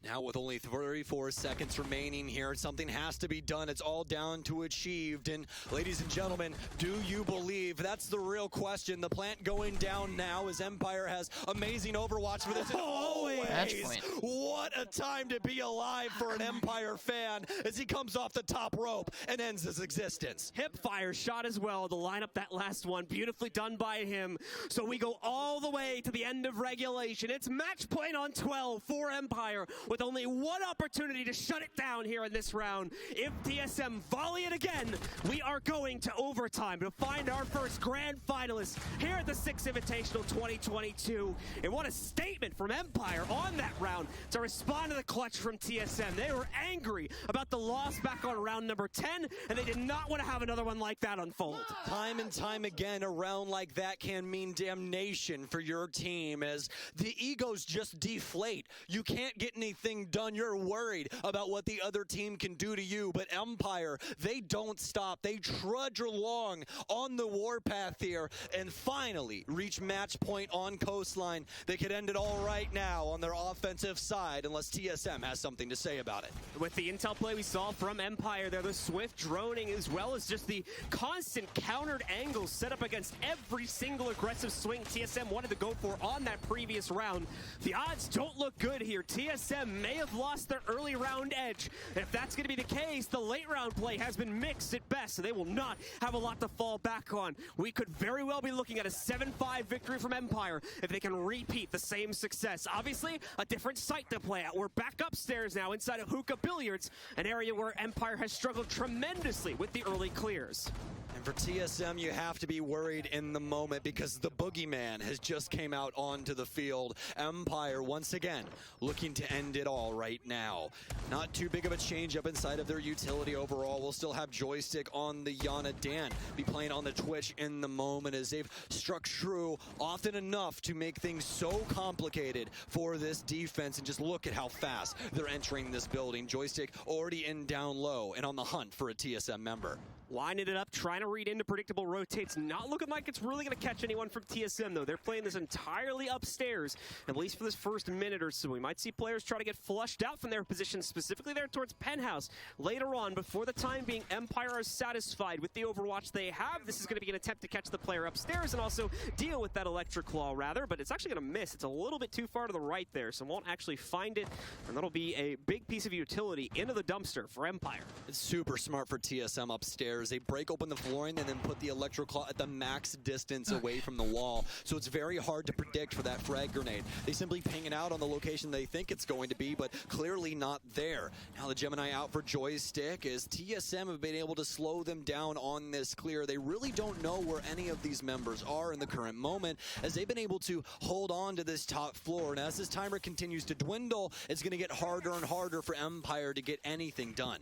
Now with only 34 seconds remaining here, something has to be done. It's all down to Achieved. And ladies and gentlemen, do you believe? That's the real question. The plant going down now as Empire has amazing Overwatch for this. And always, what a time to be alive for an Empire fan as he comes off the top rope and ends his existence. Hip fire shot as well to line up that last one. Beautifully done by him. So we go all the way to the end of regulation. It's match point on 12 for Empire, with only one opportunity to shut it down here in this round. If TSM volley it again, we are going to overtime to find our first grand finalist here at the 6th Invitational 2022. And what a statement from Empire on that round to respond to the clutch from TSM. They were angry about the loss back on round number 10, and they did not want to have another one like that unfold. Time and time again, a round like that can mean damnation for your team as the egos just deflate. You can't get anything done. You're worried about what the other team can do to you, but Empire, they don't stop. They trudge along on the warpath here and finally reach match point on Coastline. They could end it all right now on their offensive side unless TSM has something to say about it. With the intel play we saw from Empire there, the swift droning as well as just the constant countered angles set up against every single aggressive swing TSM wanted to go for on that previous round. The odds don't look good here. TSM may have lost their early round edge. And if that's going to be the case, the late round play has been mixed at best, so they will not have a lot to fall back on. We could very well be looking at a 7-5 victory from Empire if they can repeat the same success. Obviously, a different site to play at. We're back upstairs now inside of Hookah Billiards, an area where Empire has struggled tremendously with the early clears. And for TSM, you have to be worried in the moment because the boogeyman has just came out onto the field. Empire, once again, looking to end it all right now. Not too big of a change up inside of their utility overall. We'll still have Joystick on the Yana. Dan be playing on the Twitch in the moment as they've struck true often enough to make things so complicated for this defense. And just look at how fast they're entering this building. Joystick already in down low and on the hunt for a TSM member. Lining it up, trying to read into predictable rotates. Not looking like it's really going to catch anyone from TSM, though. They're playing this entirely upstairs, at least for this first minute or so. We might see players try to get flushed out from their positions, specifically there towards Penthouse. Later on, before the time being, Empire is satisfied with the Overwatch they have. This is going to be an attempt to catch the player upstairs and also deal with that Electric Claw, rather, but it's actually going to miss. It's a little bit too far to the right there, so won't actually find it, and that'll be a big piece of utility into the dumpster for Empire. It's super smart for TSM upstairs. They break open the flooring and then put the Electro Claw at the max distance away from the wall. So it's very hard to predict for that frag grenade. They simply ping it out on the location they think it's going to be, but clearly not there. Now the Gemini out for Joystick as TSM have been able to slow them down on this clear. They really don't know where any of these members are in the current moment as they've been able to hold on to this top floor. And as this timer continues to dwindle, it's going to get harder and harder for Empire to get anything done.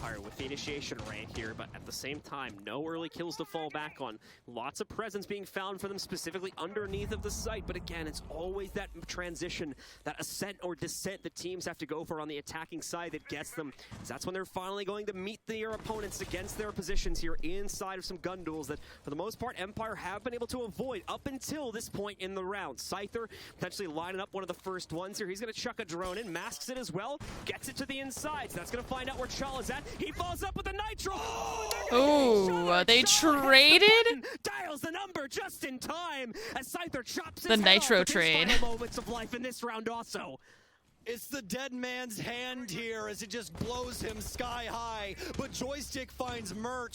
Empire with the initiation rate here, but at the same time, no early kills to fall back on. Lots of presence being found for them specifically underneath of the site, but again, it's always that transition, that ascent or descent the teams have to go for on the attacking side that gets them. So that's when they're finally going to meet their opponents against their positions here inside of some gun duels that, for the most part, Empire have been able to avoid up until this point in the round. Scyther potentially lining up one of the first ones here. He's going to chuck a drone in, masks it as well, gets it to the inside. So that's going to find out where Chal is at. He falls up with a nitro. Oh, they traded? Dials the number just in time as Scyther chops the nitro trade. Moments of life in this round also. It's the dead man's hand here as it just blows him sky high. But Joystick finds Merc,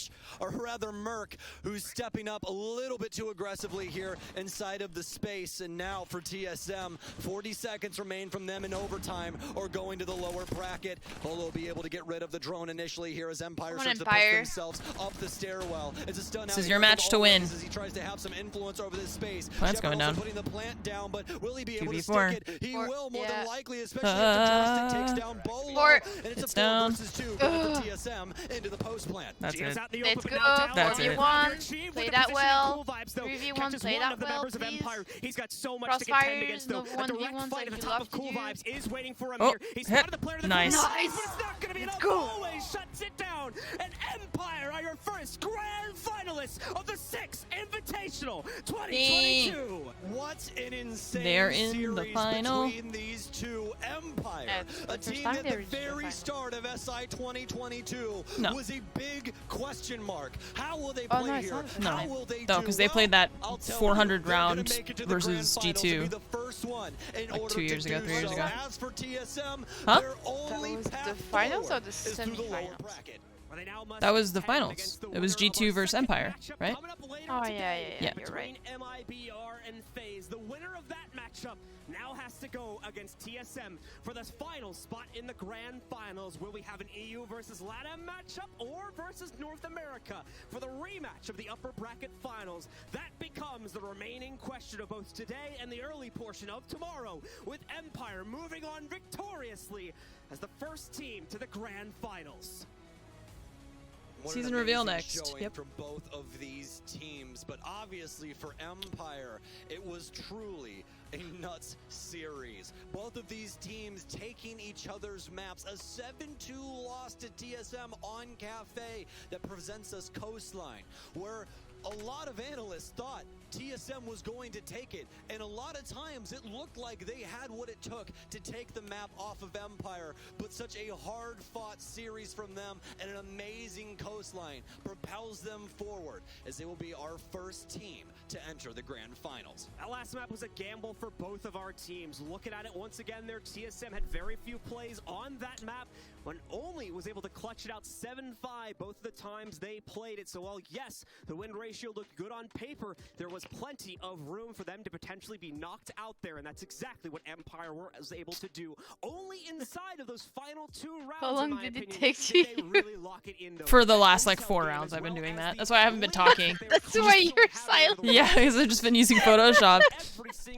who's stepping up a little bit too aggressively here inside of the space. And now for TSM, 40 seconds remain from them in overtime or going to the lower bracket. Holo will be able to get rid of the drone initially here as Empire starts to push themselves up the stairwell. It's a stun. This is your match to win. As he tries to have some influence over this space. Plant's going down. Putting the plant down, but will he be able to 2v4. stick it? He will more than likely, especially if Joystick takes down Bolo. And it's a 4 versus 2 going for TSM into the post plant. That's it. Let's go. That's it. 4v1. Play that well. 3v1. Play that well, please. He's got so much to contend against though. A direct fight at the top of Cool Vibes is waiting for him here. He's spotted the player nice. But it's not going to be enough. Always shuts it down. And Empire are your first grand finalists of the 6th Invitational 2022. What an insane They're in series the final between these two. Empire, a team at the very start of SI 2022 was a big question mark. How will they play here? How will they No, because they played that 400 round versus G2 the first one like 2 years ago, 3 years ago. As for TSM, huh? That was the finals or the semifinals? That was the finals. It was G2 versus Empire, right? Oh yeah, you're right. MIBR and FaZe, the winner of that matchup now has to go against TSM for the final spot in the grand finals. Will we have an EU versus LATAM matchup or versus North America for the rematch of the upper bracket finals? That becomes the remaining question of both today and the early portion of tomorrow, with Empire moving on victoriously as the first team to the grand finals. Season reveal next. Yep. From both of these teams, but obviously for Empire, it was truly a nuts series. Both of these teams taking each other's maps. A 7-2 loss to TSM on Cafe that presents us Coastline, where a lot of analysts thought TSM was going to take it, and a lot of times it looked like they had what it took to take the map off of Empire, but such a hard-fought series from them and an amazing Coastline propels them forward as they will be our first team to enter the grand finals. That last map was a gamble for both of our teams. Looking at it once again there, TSM had very few plays on that map, when only was able to clutch it out 7-5 both of the times they played it. So while yes, the win ratio looked good on paper, there was plenty of room for them to potentially be knocked out there, and that's exactly what Empire was able to do. Only inside of those final 2 rounds, how long in my did it opinion, take you? really lock it in, For the last like 4 rounds I've been doing that. That's why I haven't been talking. That's why you're silent. Yeah, because I've just been using Photoshop.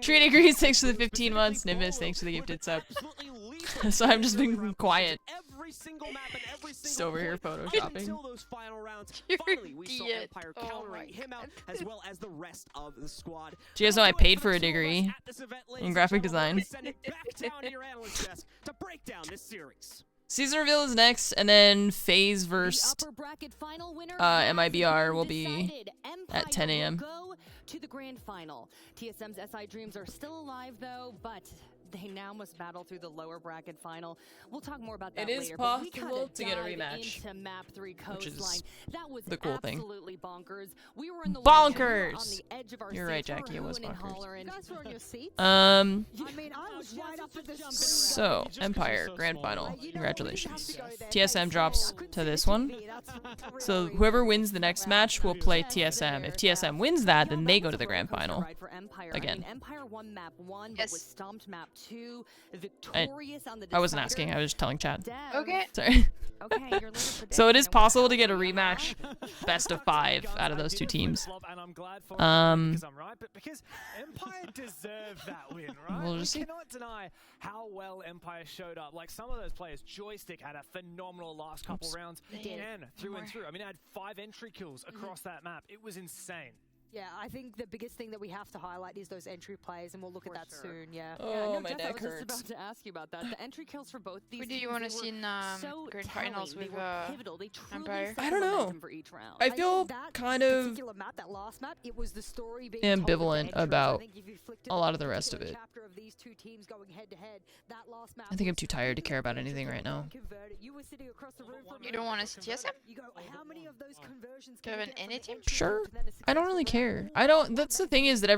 Tree Degrees, thanks for the 15 months. Nimbus, thanks for the gifted sub. So I've just been quiet. Just over here photoshopping. Those final rounds, You're finally we saw idiot. Empire countering him out, as well as the rest of the squad. Do you guys know I paid for a degree in graphic design? Send it back down to your analyst desk to break down this series. Season reveal is next, and then FaZe versus MIBR will be at 10 a.m. To the grand final. TSM's SI dreams are still alive though, but they now must battle through the lower bracket final. We'll talk more about that later. It is possible to get a rematch, into map 3 which is Coastline. That was the cool thing. Absolutely bonkers. We were in the Bonkers! on the edge of our You're right, seats. Jackie, it was bonkers. You guys were on your seats? I mean, I was right up at the So, Empire, grand final. Congratulations. TSM drops to this one. So, whoever wins the next match will play TSM. If TSM wins that, then they go to the grand final. Again. Empire won map 1, but Yes. was stomped map 2, victorious on the I wasn't asking. I was just telling chat. Okay. Sorry. Okay, you're So it is possible to get a rematch, best of 5 out of those 2 teams. Because I'm right, but because Empire deserved that win, right? We'll We just see. cannot deny how well Empire showed up. Like some of those players, Joystick had a phenomenal last couple rounds. Dan through and through. I mean, I had 5 entry kills across that map. It was insane. Yeah, I think the biggest thing that we have to highlight is those entry plays, and we'll look at that soon. Yeah. Oh, my neck I was just hurts. about to ask you about that. The entry kills for both these Who do you teams, want they to were see in so grand telling. finals They with were pivotal. They truly Empire? set I don't know. momentum for each round. I feel that kind of particular map, that last map, it was the story being ambivalent told with the about entries. I think if you flicked a lot of the rest of particular it. chapter of these 2 teams going head to head, that last map I think I'm was too tired to care about anything right now. converted. You were sitting across the room from You don't want to see TSM? You go, how many of those conversions Do you can have you an get from NA the team? entry Sure. to then a I don't really successful care. round? I don't. That's the thing is that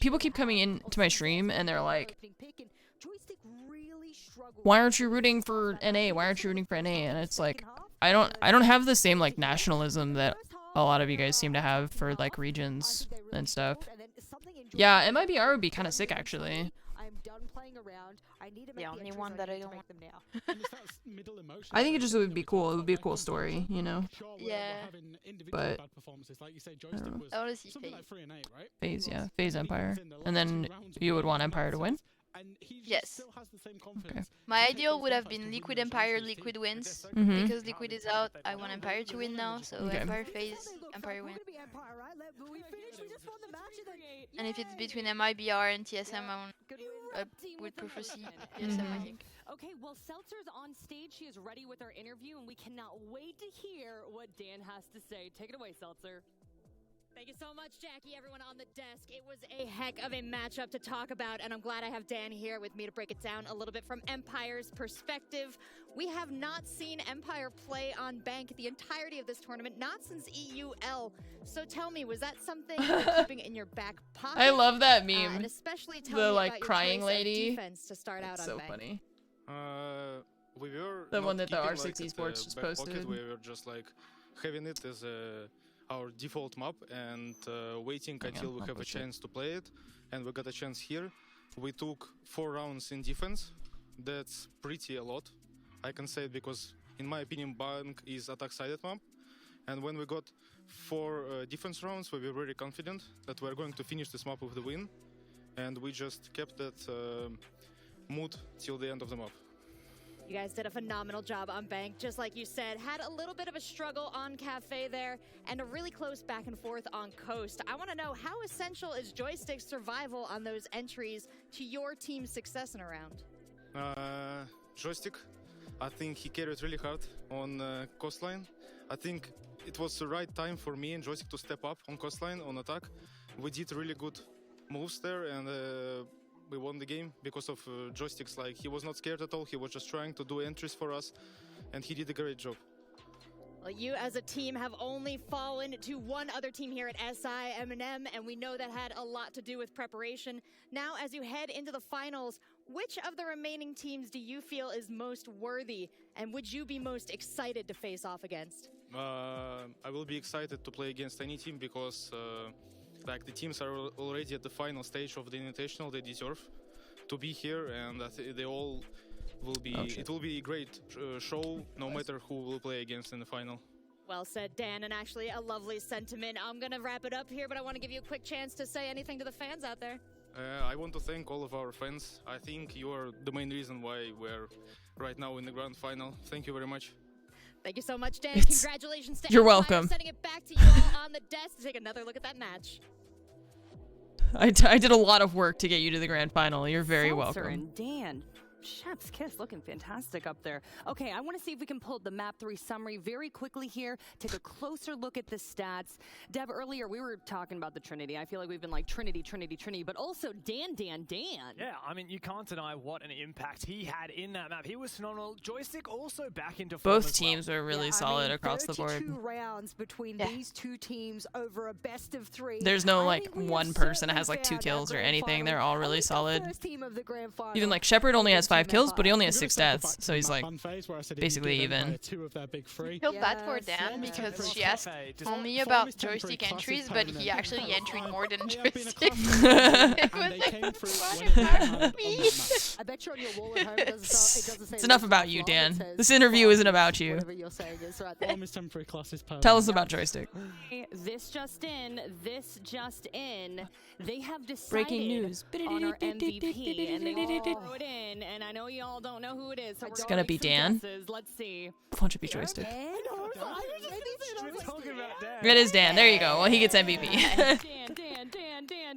people keep coming into my stream and they're like, "Why aren't you rooting for NA? Why aren't you rooting for NA?" And it's like, I don't have the same like nationalism that a lot of you guys seem to have for like regions and stuff. Yeah, MIBR would be kind of sick actually. I'm done playing around. I need to make The only one that I don't want. them now. I think it just would be cool. It would be a cool story, you know. Yeah. But bad performances. Like you say, I don't Joystick know. was I want to see something Faze. like 3 and 8, right? FaZe, yeah, Was FaZe leading Empire, within the and last then 2 rounds you would with want Empire to win. And he just Yes. still has the same confidence. My to take ideal those would have gunfights been to win Liquid those Empire, rounds with Liquid team. wins. Mhm. Because Liquid is out, I want Empire to win now, so Okay. Empire FaZe, Empire win. And if it's between MIBR and TSM, I would prefer see TSM, I think. Okay, well, Seltzer's on stage. She is ready with our interview, and we cannot wait to hear what Dan has to say. Take it away, Seltzer. Thank you so much, Jackie, everyone on the desk. It was a heck of a matchup to talk about, and I'm glad I have Dan here with me to break it down a little bit from Empire's perspective. We have not seen Empire play on Bank the entirety of this tournament, not since EUL. So tell me, was that something you're keeping in your back pocket? I love that And meme. especially tell The me like about your crying choice of lady. defense to start out It's on so Bank. funny. We were The not one that the keeping, R60 like, at Sports the just back posted. pocket. We were just like having it as our default map and waiting Hang on, until we I'll have a post it. chance to play it. And we got a chance here. We took 4 rounds in defense. That's pretty a lot. I can say it because, in my opinion, Bank is attack-sided map. And when we got 4 defense rounds, we were very confident that we're going to finish this map with the win. And we just kept that mood till the end of the map. You guys did a phenomenal job on Bank, just like you said. Had a little bit of a struggle on Cafe there, and a really close back and forth on Coast. I want to know, how essential is Joystick's survival on those entries to your team's success in a round? Joystick, I think he carried really hard on Coastline. I think it was the right time for me and Joystick to step up on Coastline, on attack. We did really good moves there, and we won the game because of Joysticks. Like, he was not scared at all. He was just trying to do entries for us, and he did a great job. Well, you as a team have only fallen to one other team here at SI, M&M, and we know that had a lot to do with preparation. Now, as you head into the finals, which of the remaining teams do you feel is most worthy, and would you be most excited to face off against? I will be excited to play against any team because like, the teams are already at the final stage of the Invitational. They deserve to be here, and they all will be. It will be a great show, no matter who will play against in the final. Well said, Dan, and actually a lovely sentiment. I'm going to wrap it up here, but I want to give you a quick chance to say anything to the fans out there. I want to thank all of our fans. I think you are the main reason why we're right now in the grand final. Thank you very much. Thank you so much, Dan. Congratulations to You're Empire. welcome. Sending it back to you all on the desk to take another look at that match. I did a lot of work to get you to the grand final. You're very Seltzer welcome. and Dan, chef's kiss, looking fantastic up there. Okay, I want to see if we can pull the map 3 summary very quickly here. Take a closer look at the stats. Dev, earlier we were talking about the Trinity. I feel like we've been like Trinity, but also Dan. Yeah, I mean, you can't deny what an impact he had in that map. He was phenomenal. Joystick also back into form Both as teams well. were really solid across the board. 32 rounds between these 2 teams over a best of 3. There's no I like think we have one person that certainly has like 2 found our kills or grand anything. final, They're all at really least the solid. first team of the grand final. Even like Shepard only has 5 kills, but he only has 6 deaths, so he's like basically even. Feel bad for Dan because she asked only about joystick entries, but he actually entered more than joystick. It was like, I bet you on your wall at home it doesn't say it's enough about you, Dan. This interview isn't about you. Tell us about joystick. This just in. They have decided Breaking news. on our MVP, and they throw it in. And I know you all don't know who it is, so It's gonna be Dan. Let's see. Why don't you be joystick? Dan. It is Dan. There you go. Well, he gets MVP.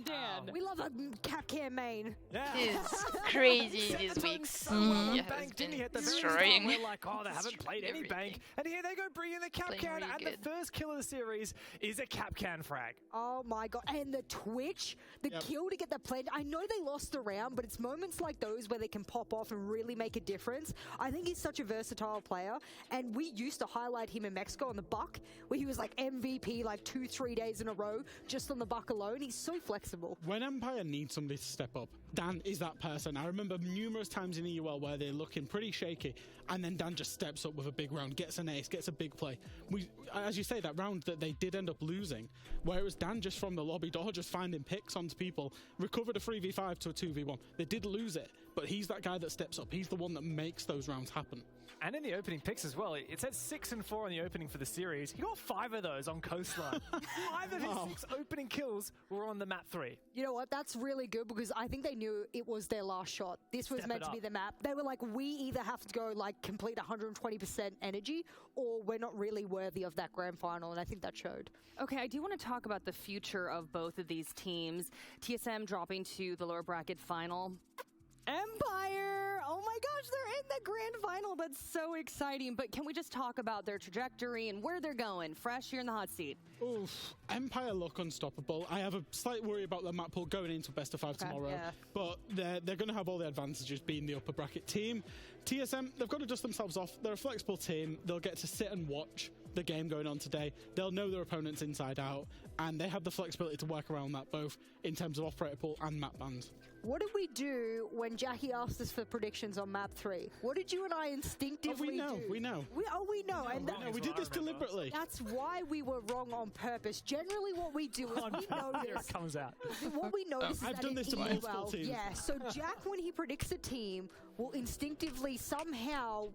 Dan. We love a cap can main. It's crazy these weeks. He has been destroying. We're like, oh, they haven't played any bank. And here they go bring in the cap can, really and good. the first kill of the series is a cap can frag. Oh my god, and the twitch, the kill to get the plant. I know they lost the round, but it's moments like those where they can pop off and really make a difference. I think he's such a versatile player, and we used to highlight him in Mexico on the Buck, where he was like MVP like 2-3 days in a row, just on the Buck alone. He's so flexible. When Empire needs somebody to step up, Dan is that person. I remember numerous times in EUL where they're looking pretty shaky, and then Dan just steps up with a big round, gets an ace, gets a big play. As you say, that round that they did end up losing, where it was Dan just from the lobby door, just finding picks onto people, recovered a 3v5 to a 2v1. They did lose it, but he's that guy that steps up. He's the one that makes those rounds happen. And in the opening picks as well, it said 6 and 4 in the opening for the series. He got 5 of those on Coastline. 5 of his 6 opening kills were on the map 3. You know what? That's really good because I think they knew it was their last shot. This was meant to be the map. They were like, we either have to go like complete 120% energy or we're not really worthy of that grand final, and I think that showed. Okay, I do want to talk about the future of both of these teams. TSM dropping to the lower bracket final. Empire! Oh my gosh, they're in the grand final. That's so exciting. But can we just talk about their trajectory and where they're going? Fresh here in the hot seat. Oof. Empire look unstoppable. I have a slight worry about their map pool going into best of 5 tomorrow. Yeah. But they're going to have all the advantages being the upper bracket team. TSM, they've got to dust themselves off. They're a flexible team. They'll get to sit and watch the game going on today. They'll know their opponents inside out, and they have the flexibility to work around that both in terms of operator pool and map bans. What did we do when Jackie asked us for predictions on map 3? What did you and I instinctively we know. do? We know. We know. We did this deliberately. That's why we were wrong on purpose. Generally what we do is we know Here this. it comes out. What we notice is I've that done in this to EUL, multiple teams. yeah, so Jack, when he predicts a team, will instinctively somehow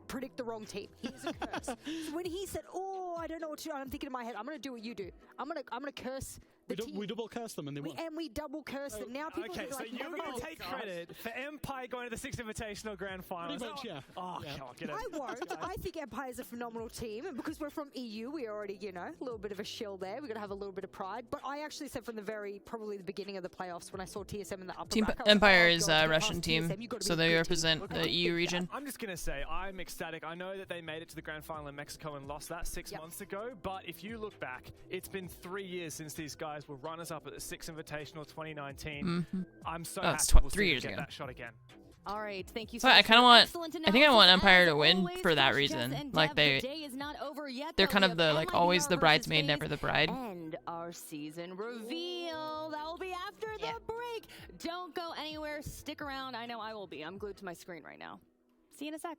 predict the wrong team. He is a curse. So when he said, oh, I don't know what to do, I'm thinking in my head, I'm going to do what you do. I'm gonna curse the team. We double curse them and they won. And we double curse them. Now people Okay, are so like, you're going to take credit for Empire going to the 6th Invitational Grand Final. Pretty much, yeah. Oh, Yeah. come on, get it. I won't. I think Empire is a phenomenal team, and because we're from EU, we already, you know, a little bit of a shill there. We're gonna have a little bit of pride. But I actually said from probably the beginning of the playoffs when I saw TSM in the upper Team bracket, I was Empire like, oh, is God, a get Russian past team, TSM, you've got to so be a they good represent team. the EU region. I'm just going to say, I'm ecstatic. I know that they made it to the Grand Final in Mexico and lost that 6 months ago, but if you look back, it's been 3 years since these guys were runners-up at the 6th Invitational 2019. I'm so happy it's we'll 3 see years them get ago. that shot again. All right, thank you so But much. I kind of want, Excellent I think I want analysis, Empire as to win always, for that Coach reason. Jess and Like Dev. The day is not over yet, they're though. kind We of the have like MIBR always the versus bridesmaid, FaZe never the bride. And our season reveal. That will be after the break. Don't go anywhere. Stick around. I know I will be. I'm glued to my screen right now. See you in a sec.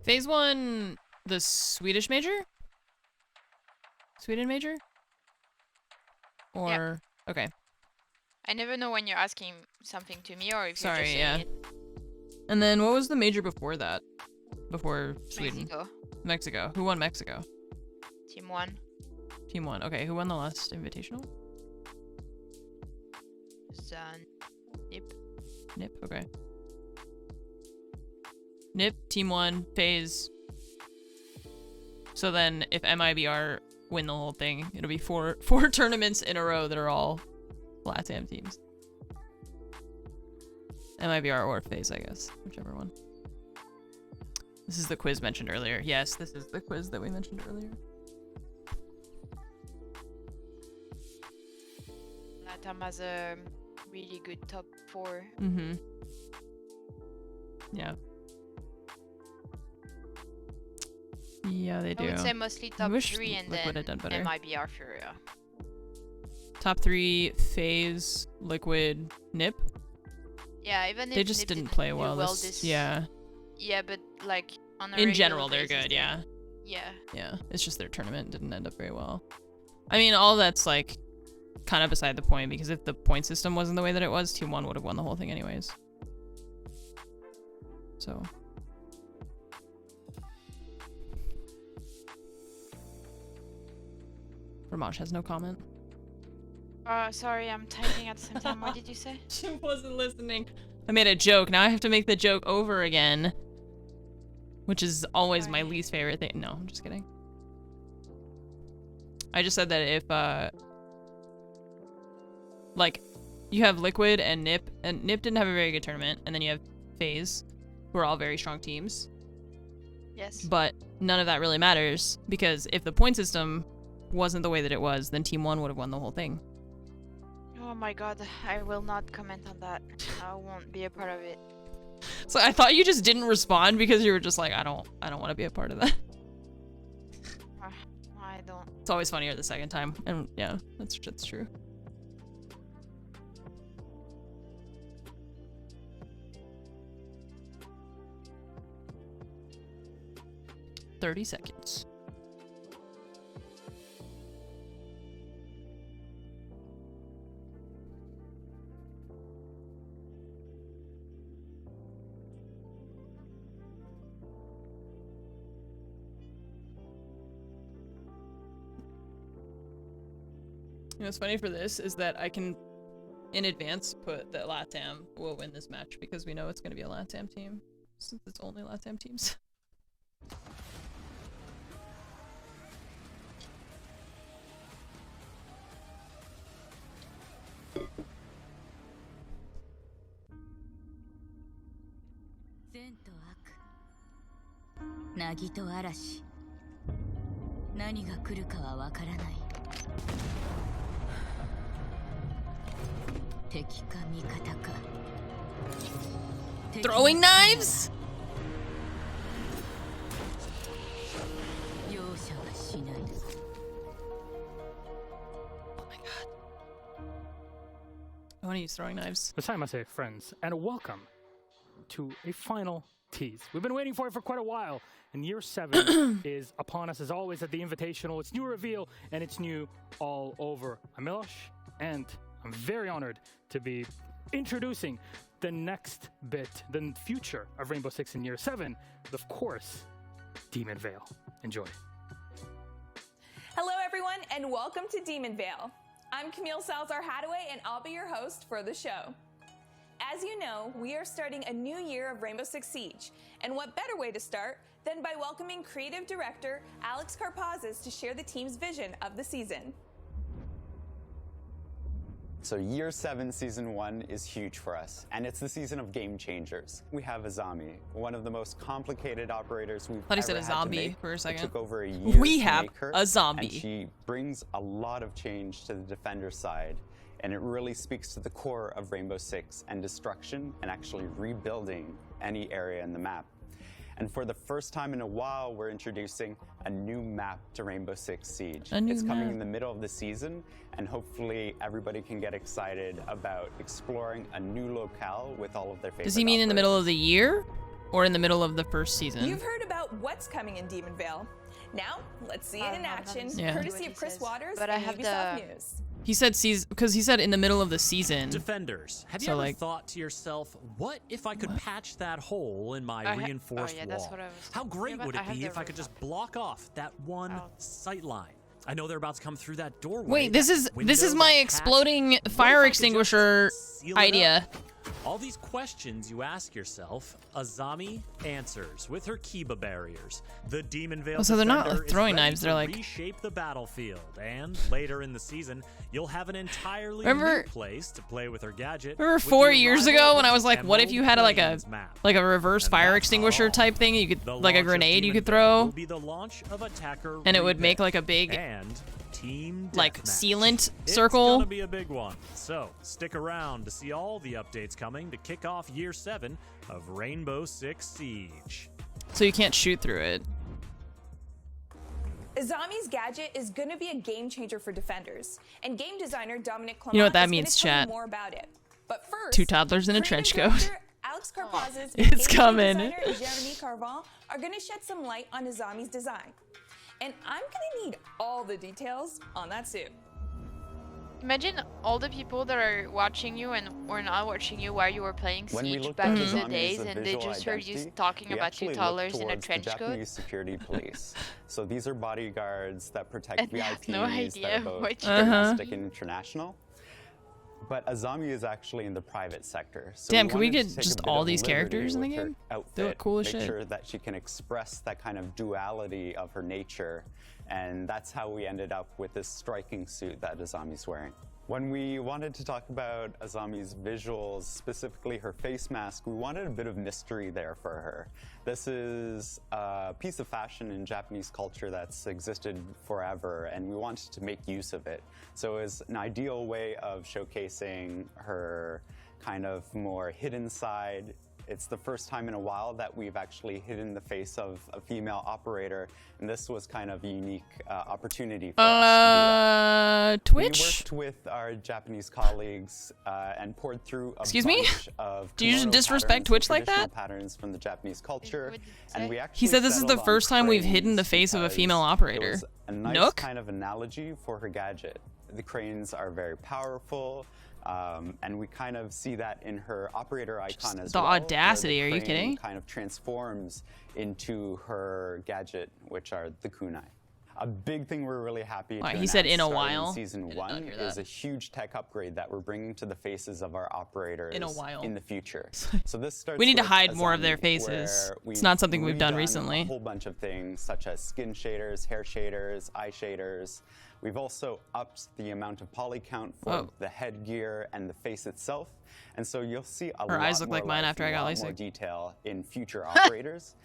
FaZe won the Swedish major? Sweden major? Or okay. I never know when you're asking something to me or if you're just Sorry, saying yeah. it. And then what was the major before that? Before Sweden? Mexico. Mexico. Who won Mexico? Team 1. Team 1. Okay, who won the last invitational? Nip. Nip, okay. Nip, Team 1, FaZe. So then if MIBR win the whole thing, it'll be four tournaments in a row that are all LATAM teams. MIBR or FaZe, I guess. Whichever one. This is the quiz mentioned earlier. Yes, this is the quiz that we mentioned earlier. LATAM has a really good top 4. Mm-hmm. Yeah. Yeah, they do. I would say mostly top wish 3 and Liquid had then done better. MIBR Furia. Top 3, FaZe, Liquid, Nip. Yeah, even if They just Nip didn't play do well. Yeah, but like on a in regular general, they're basis, good. Yeah. Yeah. Yeah. It's just their tournament didn't end up very well. I mean, all that's like kind of beside the point because if the point system wasn't the way that it was, Team 1 would have won the whole thing anyways. So. Ramaj has no comment. Sorry, I'm typing at the same time. What did you say? She wasn't listening. I made a joke. Now I have to make the joke over again. Which is always my least favorite thing. No, I'm just kidding. I just said that if, like, you have Liquid and Nip didn't have a very good tournament, and then you have FaZe, who are all very strong teams. Yes. But none of that really matters, because if the point system wasn't the way that it was, then Team 1 would have won the whole thing. Oh my god, I will not comment on that. I won't be a part of it. So I thought you just didn't respond because you were just like, I don't want to be a part of that. I don't. It's always funnier the second time, and yeah, that's true. "30 seconds. You know what's funny for this is that I can, in advance, put that LATAM will win this match because we know it's going to be a LATAM team, since it's only LATAM teams. Throwing knives? Oh my god. I want to use throwing knives. Masai friends, and welcome to a final tease. We've been waiting for it for quite a while, and year 7 is upon us as always at the Invitational. It's new reveal, and it's new all over. I'm Milosh, and I'm very honored to be introducing the next bit, the future of Rainbow Six in year 7, but of course, Demon Vale. Enjoy. Hello everyone, and welcome to Demon Vale. I'm Camille Salazar-Hadaway, and I'll be your host for the show. As you know, we are starting a new year of Rainbow Six Siege, and what better way to start than by welcoming creative director Alex Karpazis to share the team's vision of the season. So year 7, season 1 is huge for us, and it's the season of game changers. We have Azami, one of the most complicated operators we've Thought he said ever a had to zombie make. for a second. It took over a year We to have make her, a zombie. and she brings a lot of change to the defender side, and it really speaks to the core of Rainbow Six and destruction and actually rebuilding any area in the map. And for the first time in a while, we're introducing a new map to Rainbow Six Siege. It's coming in the middle of the season, and hopefully everybody can get excited about exploring a new locale with all of their favorite Does he mean in the middle of the year or in the middle of the first season? You've heard about what's coming in Demon Vale. Now, let's see it in action, courtesy of Chris Waters and Ubisoft News. He said because he said in the middle of the season. Defenders, have you ever thought to yourself, what if I could patch that hole in my reinforced wall? How great would it be if I could just block off that one sight line? I know they're about to come through that doorway. Wait, this is my exploding fire extinguisher idea. All these questions you ask yourself, Azami answers with her Kiba barriers. The Demon Vale so they're not Defender throwing is ready knives, they're to like reshape the battlefield, and later in the season, you'll have an entirely Remember- new place to play with her gadget. Remember with 4 the years arrival ago when I was of like, what if you had like a Emerald map. reverse fire extinguisher type thing? You could like a grenade you could throw, Will be the launch of Attacker and it would make Revenge like a big and Team like Deathmatch. sealant It's circle. gonna be a big one. So stick around to see all the updates coming to kick off year 7 of Rainbow Six Siege. So you can't shoot through it. Azami's gadget is going to be a game changer for defenders, and game designer Dominic Clement You know what that is means, gonna tell chat. you more about it. But first, 2 toddlers in a trench coat. director Alex Karpaz's It's game coming. designer Jeremy Carvan are going to shed some light on Azami's design. And I'm going to need all the details on that suit. Imagine all the people that are watching you and were not watching you while you were playing Siege back in the days, and they just heard you talking about 2 toddlers in a trench coat. Japanese security police. So these are bodyguards that protect And they have VIPs no idea that are both what domestic and international. But Azami is actually in the private sector. So Damn, we can we wanted get to take just a bit all of these liberty characters in the with her game? outfit, Do it cool as make shit. sure that she can express that kind of duality of her nature. And that's how we ended up with this striking suit that Azami's wearing. When we wanted to talk about Azami's visuals, specifically her face mask, we wanted a bit of mystery there for her. This is a piece of fashion in Japanese culture that's existed forever, and we wanted to make use of it. So it was an ideal way of showcasing her kind of more hidden side. It's the first time in a while that we've actually hidden the face of a female operator, and this was kind of a unique opportunity for us to do that. Twitch? We worked with our Japanese colleagues and poured through a bunch of Do you just kimono disrespect patterns Twitch and like traditional that? patterns from the Japanese culture, and we actually He said this is the settled on first time we've hidden the cranes face of a female because operator. it was a nice Nook? kind of analogy for her gadget. The cranes are very powerful. And we kind of see that in her operator icon as the well. audacity, where are you crane kidding? Kind of transforms into her gadget, which are the kunai. A big thing we're really happy to He said in a announce starting while. in season 1 is a huge tech upgrade that we're bringing to the faces of our operators In a while. in the future. So this starts We need to with hide more of their Azami, faces. where It's not something we've done redone recently. A whole bunch of things such as skin shaders, hair shaders, eye shaders. We've also upped the amount of poly count for the headgear and the face itself. And so you'll see a Her lot eyes look more like mine life after and I a got lot more LASIK. detail in future operators.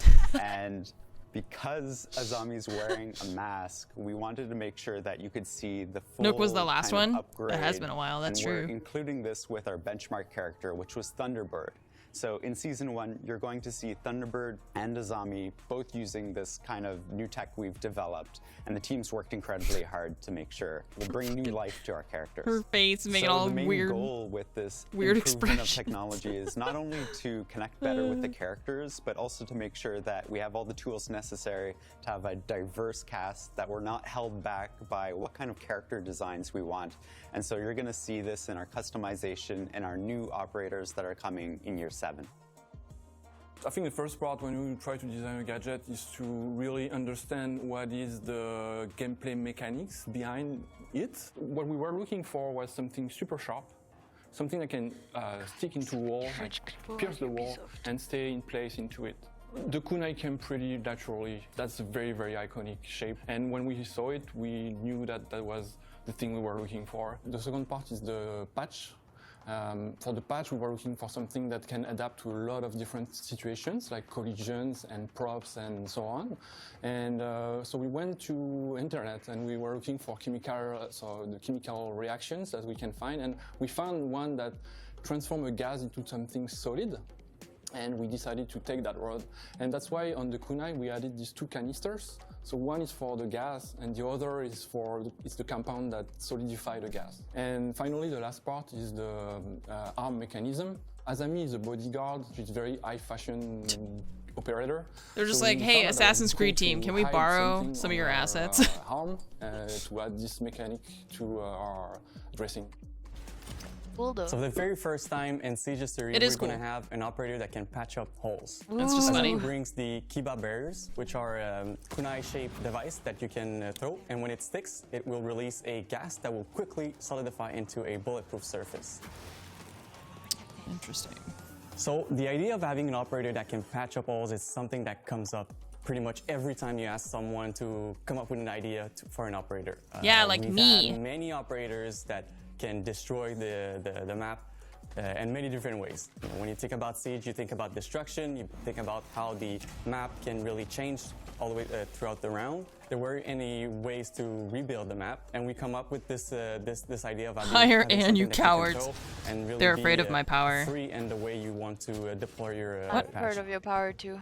And because Azami's wearing a mask, we wanted to make sure that you could see the full Nook was the last kind of one? upgrade. That has been a while, that's and we're true. including this with our benchmark character, which was Thunderbird. So in season 1, you're going to see Thunderbird and Azami both using this kind of new tech we've developed, and the team's worked incredibly hard to make sure we'll bring new life to our characters. Her face making So all the main weird, goal with this weird improvement of expressions. technology is not only to connect better with the characters, but also to make sure that we have all the tools necessary to have a diverse cast, that we're not held back by what kind of character designs we want. And so you're going to see this in our customization and our new operators that are coming in year 7. I think the first part when we try to design a gadget is to really understand what is the gameplay mechanics behind it. What we were looking for was something super sharp, something that can stick into a wall, like pierce the wall, and stay in place into it. The kunai came pretty naturally. That's a very, very iconic shape. And when we saw it, we knew that that was the thing we were looking for. The second part is the patch. For the patch, we were looking for something that can adapt to a lot of different situations, like collisions and props and so on. And so we went to internet and we were looking for the chemical reactions that we can find. And we found one that transformed a gas into something solid. And we decided to take that road. And that's why on the kunai, we added these 2 canisters. So one is for the gas, and the other is it's the compound that solidifies the gas. And finally, the last part is the arm mechanism. Azami is a bodyguard. She's a very high-fashion operator. They're just like, hey, Assassin's Creed team, can we borrow some of your assets? Arm to add this mechanic to our dressing. So the very first time in Siege history, we're going to have an operator that can patch up holes. That's just funny. Brings the Kiba barriers, which are a kunai-shaped device that you can throw, and when it sticks, it will release a gas that will quickly solidify into a bulletproof surface. Interesting. So the idea of having an operator that can patch up holes is something that comes up pretty much every time you ask someone to come up with an idea for an operator. Yeah, like we've me. had many operators that can destroy the map. in many different ways. You know, when you think about Siege, you think about destruction, you think about how the map can really change all the way throughout the round. There weren't any ways to rebuild the map, and we come up with this idea of hire and you cowards. And really they're afraid of my power. Free and the way you want to deploy your I'm afraid of your power too.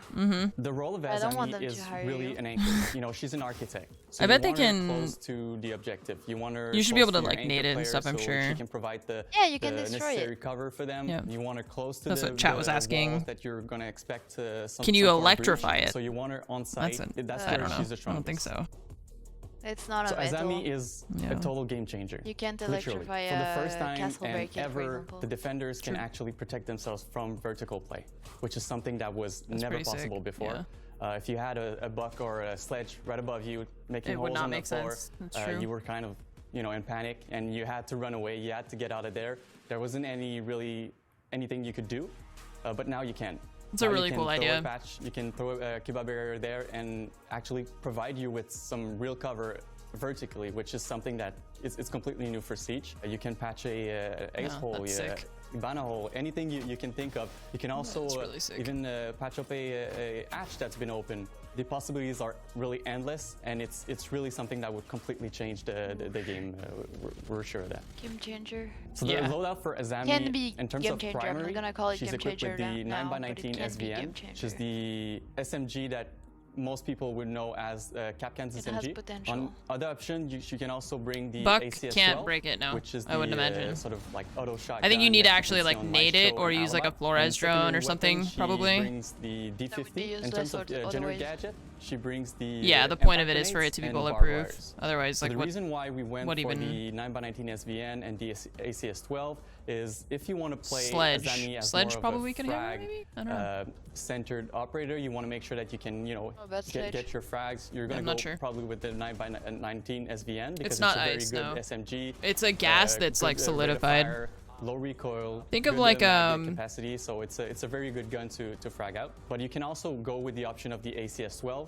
The role of Azami is really an anchor. You know, she's an architect. So I bet they you want her can. close to the objective. You want her. You should be close able to your like anchor nade it and player stuff. I'm so sure. She can provide the you can destroy necessary it. cover for them. Yeah. You want her close to That's the what chat was the asking. walls that you're gonna expect. Can you electrify it? So you want her on site. That's I where don't know. she's the strongest. I don't think so. It's not So a metal. Azami is a total game changer. You can't Literally. electrify For the first a time castle and barricade, for ever, example. the defenders can actually protect themselves from vertical play, which is something that was That's never pretty sick. possible before. If you had a buck or a sledge right above you making It would holes not on the make floor, sense. That's true. you were kind of, you know, in panic and you had to run away. You had to get out of there. There wasn't anything you could do, but now you can. It's a really cool throw idea. A patch, you can throw a Kiba barrier there and actually provide you with some real cover vertically, which is something that it's completely new for Siege. You can patch a ace hole, Ibana hole, anything you can think of. You can also really even patch up a hatch that's been open. The possibilities are really endless, and it's really something that would completely change the game. We're sure of that. Game changer. So the loadout for Azami, Can be in terms game of changer. I'm primary, not gonna call it she's game equipped with changer the now, but it 9x19 can be game SVN, which is the SMG that most people would know as Capcan's It has SMG. potential. On other option, you can also bring the Buck ACS-12, can't break it, no. which is I wouldn't the, imagine. sort of like auto shotgun. I think you need to that actually can like see on nade it Maestro or and use like a Alibi. Flores And drone or secondary something, weapon, she probably. brings the D50 in terms of general otherwise. gadget. She brings the Yeah, the point of it impact is for it to be grenades and bulletproof. barbed wires. Otherwise, So like the what? reason why we went what for even- the 9x19 SVN and the ACS-12 is if you want to play Sledge. Azami as Sledge more of probably a can hammer, frag, maybe? I don't know. centered operator, you want to make sure that you can, you know, get your frags. You're gonna I'm go not sure. probably with the 9x19 SVN because It's not a very ice, good no. SMG. It's a gas that's good like rate of solidified. fire, low recoil. Think of good, like, magnet capacity, so it's a very good gun to frag out. But you can also go with the option of the ACS-12.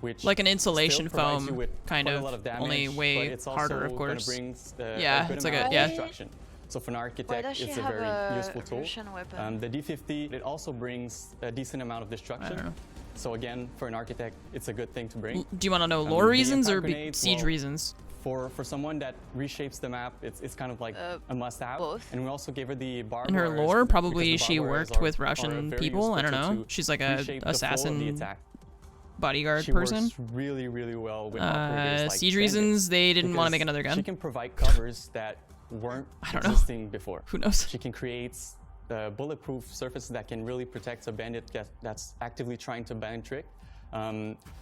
Which Like an insulation still provides you foam, with kind quite of, a lot of damage, only way but it's also harder, of gonna course. bring, Yeah, a good it's like amount a- of yeah. destruction. So for an Why architect, does she it's a have very a useful tool. Russian weapon? The D50, it also brings a decent amount of destruction. So again, for an architect, it's a good thing to bring. Do you want to know lore the reasons or impact grenades, siege well, reasons? For someone that reshapes the map, it's kind of like a must-have. Both. And we also gave her the barbed In her wires lore, because probably the she barbed wires worked are- with are Russian very people. I don't useful know. to She's like a reshape the flow of the assassin attack. bodyguard She person. works really, really well with operators like Siege bandits reasons, they didn't want to make because another gun. She can provide covers that weren't don't know. existing before. Who knows? She can create bulletproof surfaces that can really protect a bandit that's actively trying to bandit trick.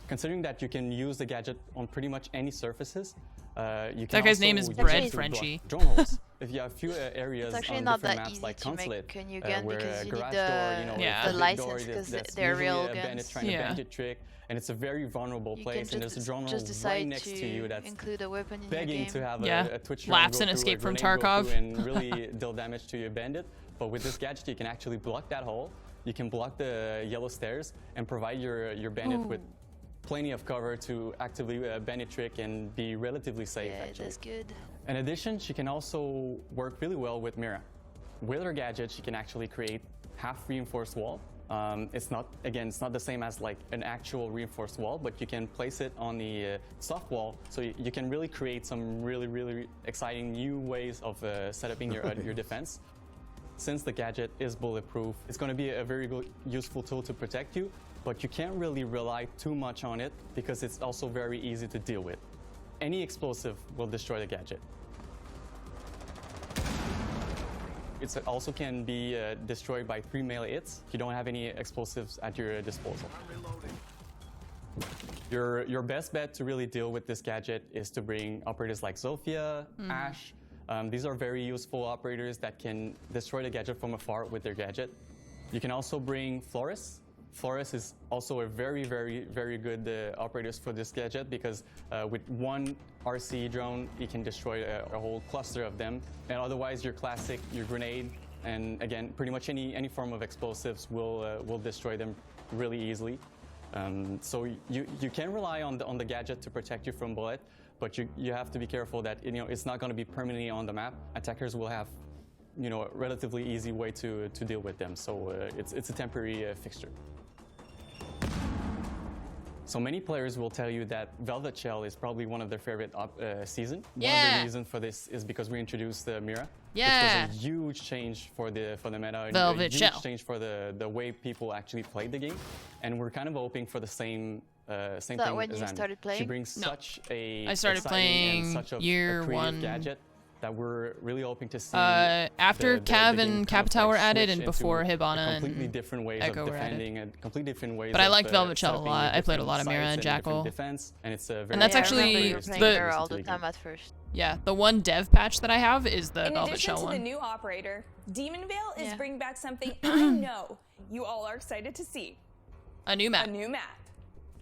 Considering that you can use the gadget on pretty much any surfaces, you can That guy's name is also Bread use it to block Frenchie. drone holes. If you have few areas It's actually on not different that maps easy like to Consulate, make a new gun where because a you need garage the, door, you know, Yeah. the the big door license because that's they're usually real a bandit guns. trying to bandit trick, and it's a very vulnerable You place, can and there's a drone hole just right decide next to you that's include a weapon in your begging game. to have Yeah. a Twitch Laughs drone and go through, Escape a from grenade go Tarkov. through and really deal damage to your bandit. But with this gadget, you can actually block that hole. You can block the yellow stairs and provide your bandit with plenty of cover to actively bandit trick and be relatively safe. Yeah, actually. that's good. In addition, she can also work really well with Mira. With her gadget, she can actually create half reinforced wall. It's not the same as like an actual reinforced wall, but you can place it on the soft wall, so you can really create some really exciting new ways of setting your defense. Since the gadget is bulletproof, it's going to be a very good, useful tool to protect you, but you can't really rely too much on it because it's also very easy to deal with. Any explosive will destroy the gadget. It also can be destroyed by 3 melee hits if you don't have any explosives at your disposal. Your best bet to really deal with this gadget is to bring operators like Zofia, Ash. These are very useful operators that can destroy the gadget from afar with their gadget. You can also bring Flores. Flores is also a very good operators for this gadget because with one RC drone, you can destroy a whole cluster of them. And otherwise, your classic, your grenade, and again, pretty much any form of explosives will destroy them really easily. So you can rely on the gadget to protect you from bullet, but you have to be careful that it's not going to be permanently on the map. Attackers will have you know, a relatively easy way to deal with them. So it's a temporary fixture. So many players will tell you that Velvet Shell is probably one of their favorite season. Yeah. One of the reasons for this is because we introduced the Mira, yeah, which was a huge change for the meta, Velvet a Shell. huge change for the way people actually played the game, and we're kind of hoping for the same thing when as you Anne. started playing? She brings such a I started playing such a year creative one. gadget that we're really hoping to see. After Cav and Capita were added, and before Hibana completely different ways Echo of were added. defending and completely different ways. But I of, liked Velvet Shell a lot. I played a lot of Mira and Jackal. Defense, and it's a very and that's Yeah, I actually remember you were playing Mira all the time at first. Yeah, the one dev patch that I have is the Velvet Shell In addition to one. the new operator, Demonvale is Yeah. bringing back something I know you all are excited to see. A new map. A new map.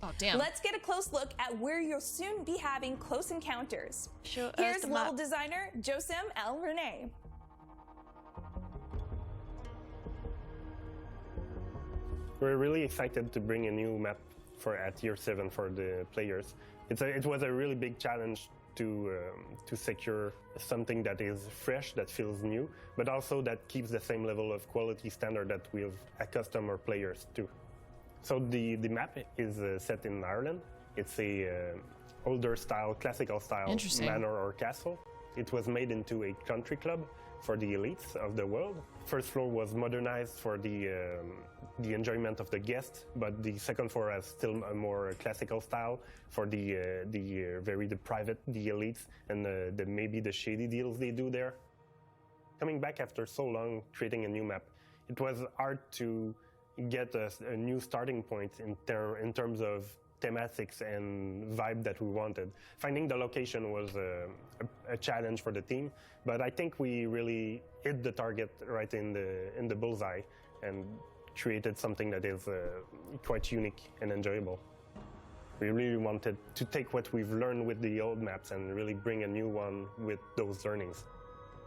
Oh, damn. Let's get a close look at where you'll soon be having close encounters. Show us Here's the level map. designer Josem El Rene. We're really excited to bring a new map at Tier 7 for the players. It was a really big challenge to secure something that is fresh, that feels new, but also that keeps the same level of quality standard that we've accustomed our players to. So the map is set in Ireland. It's a older style, classical style manor or castle. It was made into a country club for the elites of the world. First floor was modernized for the enjoyment of the guests, but the second floor has still a more classical style for the private, the elites, and maybe the shady deals they do there. Coming back after so long, creating a new map, it was hard to get a new starting point in terms of thematics and vibe that we wanted. Finding the location was a challenge for the team, but I think we really hit the target right in the bullseye and created something that is quite unique and enjoyable. We really wanted to take what we've learned with the old maps and really bring a new one with those learnings.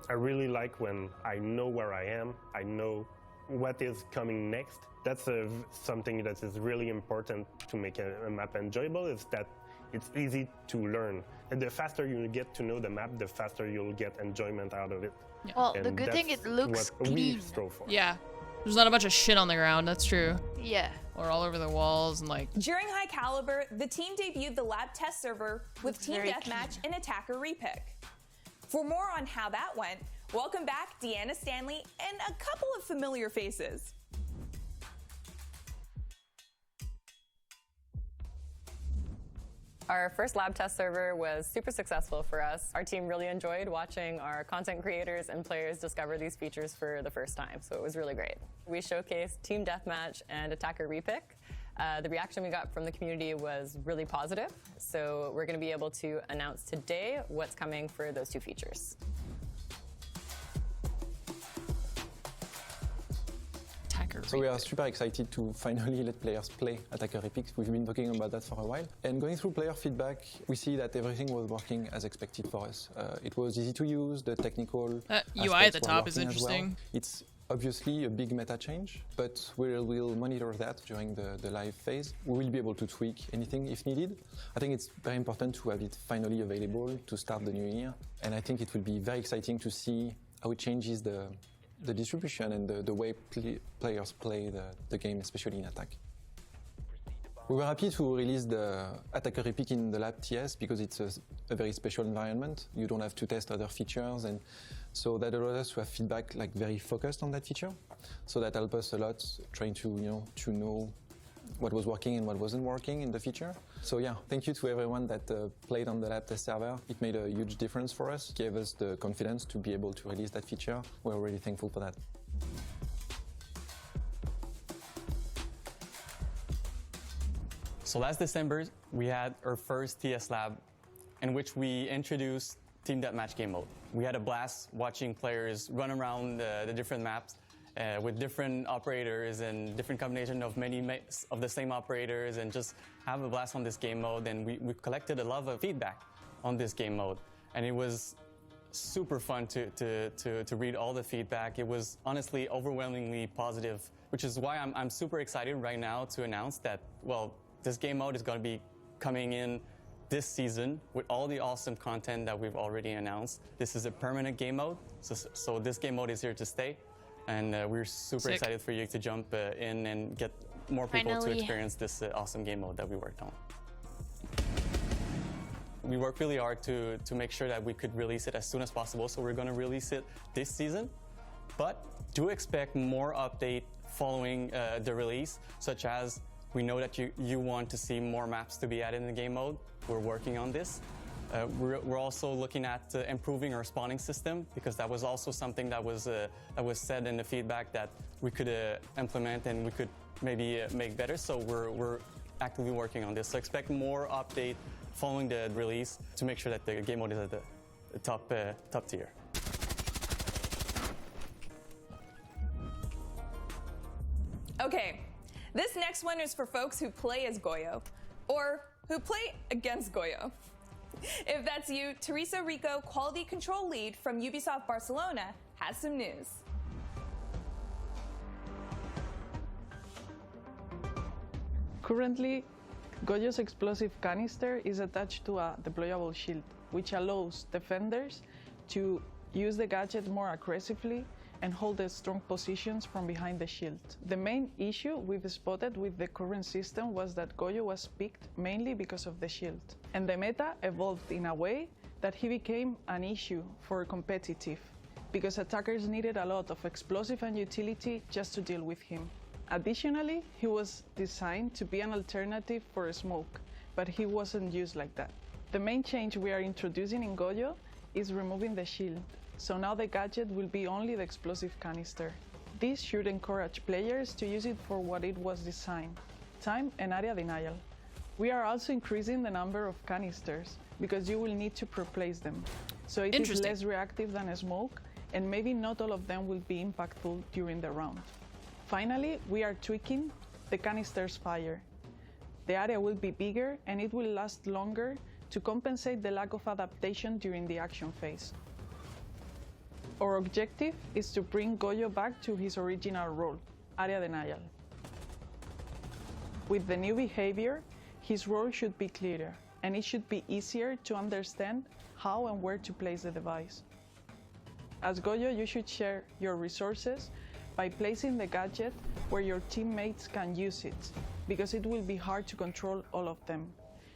I really like when I know where I am, I know what is coming next. That's something that is really important to make a map enjoyable, is that it's easy to learn. And the faster you get to know the map, the faster you'll get enjoyment out of it. Yeah. Well, and the good thing, it looks what clean. we strove for. Yeah. There's not a bunch of shit on the ground, that's true. Yeah. Or all over the walls and like... During High Caliber, the team debuted the lab test server with Team Deathmatch and Attacker Repick. For more on how that went, welcome back Deanna Stanley and a couple of familiar faces. Our first lab test server was super successful for us. Our team really enjoyed watching our content creators and players discover these features for the first time, so it was really great. We showcased Team Deathmatch and Attacker Repick. The reaction we got from the community was really positive, so we're going to be able to announce today what's coming for those two features. So we are super excited to finally let players play Attacker Epic. We've been talking about that for a while. And going through player feedback, we see that everything was working as expected for us. It was easy to use, the technical UI at the top is interesting. Well. It's obviously a big meta change, but we'll monitor that during the live phase. We will be able to tweak anything if needed. I think it's very important to have it finally available to start the new year. And I think it will be very exciting to see how it changes the distribution and the way players play the game, especially in attack. We were happy to release the Attacker Epic in the lab TS because it's a very special environment. You don't have to test other features, and so that allows us to have feedback like very focused on that feature. So that helps us a lot trying to know what was working and what wasn't working in the feature. So yeah, thank you to everyone that played on the lab test server. It made a huge difference for us. It gave us the confidence to be able to release that feature. We're really thankful for that. So last December, we had our first TS lab in which we introduced Team Deathmatch game mode. We had a blast watching players run around the different maps with different operators and different combination of many of the same operators, and just have a blast on this game mode. And we collected a lot of feedback on this game mode, and it was super fun to read all the feedback. It was honestly overwhelmingly positive, which is why I'm super excited right now to announce that, well, this game mode is going to be coming in this season with all the awesome content that we've already announced. This is a permanent game mode, so this game mode is here to stay, and we're super excited for you to jump in and get more people to experience this awesome game mode that we worked on. We worked really hard to make sure that we could release it as soon as possible, so we're going to release it this season, but do expect more update following the release, such as we know that you want to see more maps to be added in the game mode. We're working on this. We're also looking at improving our spawning system, because that was also something that was said in the feedback that we could implement and we could maybe make better. So we're actively working on this. So expect more update following the release to make sure that the game mode is at the top tier. Okay, this next one is for folks who play as Goyo, or who play against Goyo. If that's you, Teresa Rico, Quality Control Lead from Ubisoft Barcelona, has some news. Currently, Goyo's explosive canister is attached to a deployable shield, which allows defenders to use the gadget more aggressively and hold the strong positions from behind the shield. The main issue we've spotted with the current system was that Goyo was picked mainly because of the shield, and the meta evolved in a way that he became an issue for competitive, because attackers needed a lot of explosive and utility just to deal with him. Additionally, he was designed to be an alternative for smoke, but he wasn't used like that. The main change we are introducing in Goyo is removing the shield, so now the gadget will be only the explosive canister. This should encourage players to use it for what it was designed, time and area denial. We are also increasing the number of canisters, because you will need to replace them, so it is less reactive than a smoke, and maybe not all of them will be impactful during the round. Finally, we are tweaking the canister's fire. The area will be bigger and it will last longer to compensate the lack of adaptation during the action phase. Our objective is to bring Goyo back to his original role, area denial. With the new behavior, his role should be clearer, and it should be easier to understand how and where to place the device. As Goyo, you should share your resources by placing the gadget where your teammates can use it, because it will be hard to control all of them.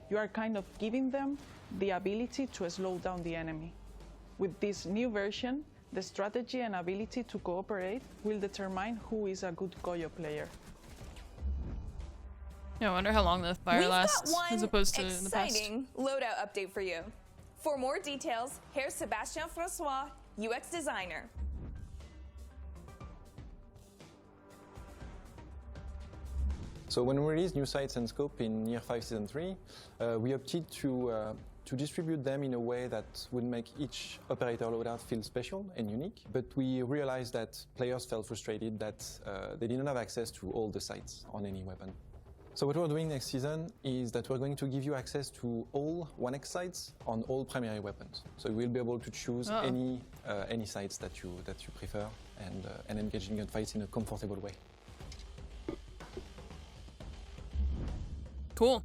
You are kind of giving them the ability to slow down the enemy. With this new version, the strategy and ability to cooperate will determine who is a good Goyo player. Yeah, I wonder how long the fire lasts as opposed to in the past. Exciting loadout update for you. For more details, here's Sebastien Francois, UX designer. So when we released new sites and scope in Year 5 Season 3, we opted to distribute them in a way that would make each operator loadout feel special and unique. But we realized that players felt frustrated that they didn't have access to all the sites on any weapon. So what we're doing next season is that we're going to give you access to all 1x sites on all primary weapons. So you will be able to choose any sites that you prefer and engage in gunfights in a comfortable way. Cool.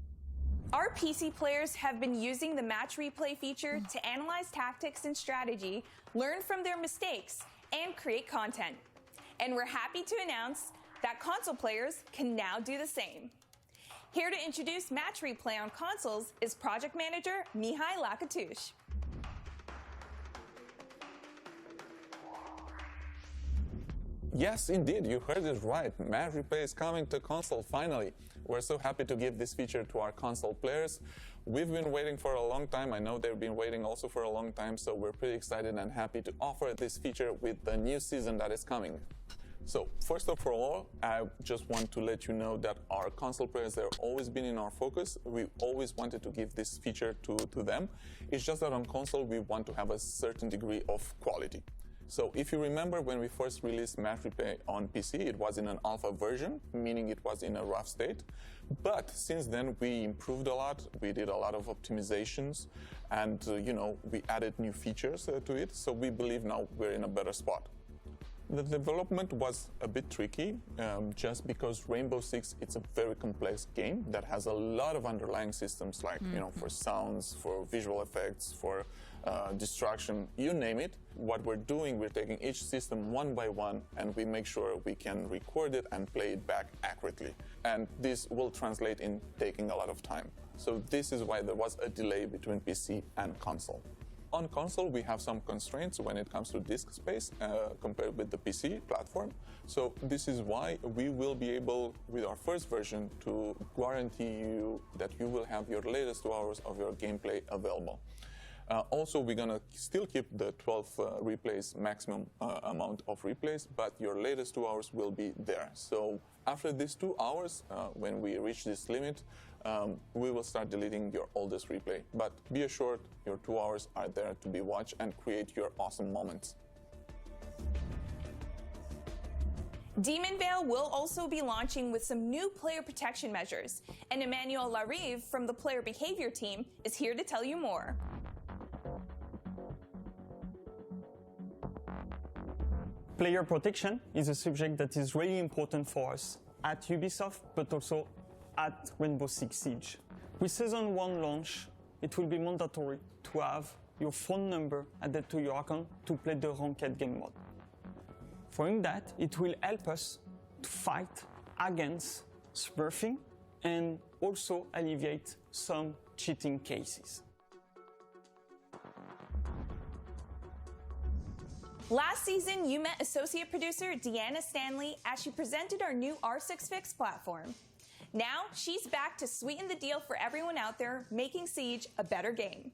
Our PC players have been using the match replay feature to analyze tactics and strategy, learn from their mistakes, and create content. And we're happy to announce that console players can now do the same. Here to introduce match replay on consoles is project manager Mihai Lakatush. Yes, indeed, you heard it right. Match replay is coming to console finally. We're so happy to give this feature to our console players. We've been waiting for a long time. I know they've been waiting also for a long time, so we're pretty excited and happy to offer this feature with the new season that is coming. So first of all, I just want to let you know that our console players, they've always been in our focus. We always wanted to give this feature to them. It's just that on console, we want to have a certain degree of quality. So if you remember when we first released Match Replay on PC, it was in an alpha version, meaning it was in a rough state. But since then, we improved a lot. We did a lot of optimizations and, we added new features to it. So we believe now we're in a better spot. The development was a bit tricky, just because Rainbow Six, it's a very complex game that has a lot of underlying systems, like, you know, for sounds, for visual effects, for distraction, you name it. What we're doing, we're taking each system one by one, and we make sure we can record it and play it back accurately. And this will translate in taking a lot of time. So this is why there was a delay between PC and console. On console, we have some constraints when it comes to disk space compared with the PC platform. So this is why we will be able, with our first version, to guarantee you that you will have your latest 2 hours of your gameplay available. Also, we're gonna still keep the 12 replays, maximum amount of replays, but your latest 2 hours will be there. So after these 2 hours, when we reach this limit, we will start deleting your oldest replay. But be assured, your 2 hours are there to be watched and create your awesome moments. Demon Vale will also be launching with some new player protection measures, and Emmanuel Larive from the player behavior team is here to tell you more. Player protection is a subject that is really important for us at Ubisoft, but also at Rainbow Six Siege. With Season 1 launch, it will be mandatory to have your phone number added to your account to play the ranked game mode. Following that, it will help us to fight against smurfing and also alleviate some cheating cases. Last season, you met associate producer Deanna Stanley as she presented our new R6 Fix platform. Now, she's back to sweeten the deal for everyone out there, making Siege a better game.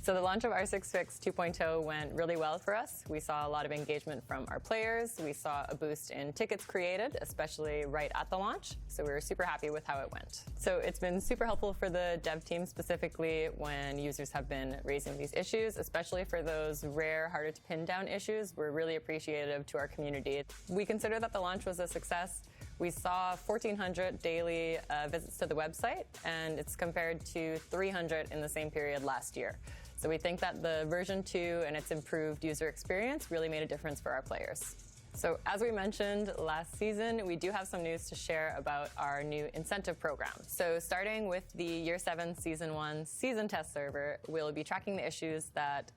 So the launch of R6 Fix 2.0 went really well for us. We saw a lot of engagement from our players. We saw a boost in tickets created, especially right at the launch. So we were super happy with how it went. So it's been super helpful for the dev team, specifically when users have been raising these issues, especially for those rare, harder to pin down issues. We're really appreciative to our community. We consider that the launch was a success. We saw 1,400 daily visits to the website, and it's compared to 300 in the same period last year. So we think that the version 2 and its improved user experience really made a difference for our players. So as we mentioned last season, we do have some news to share about our new incentive program. So starting with the Year 7 Season 1 season test server, we'll be tracking the issues that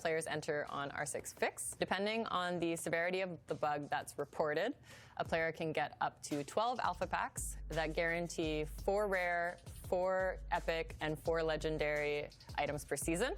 players enter on R6 Fix. Depending on the severity of the bug that's reported, a player can get up to 12 alpha packs that guarantee 4 rare, 4 epic, and 4 legendary items per season.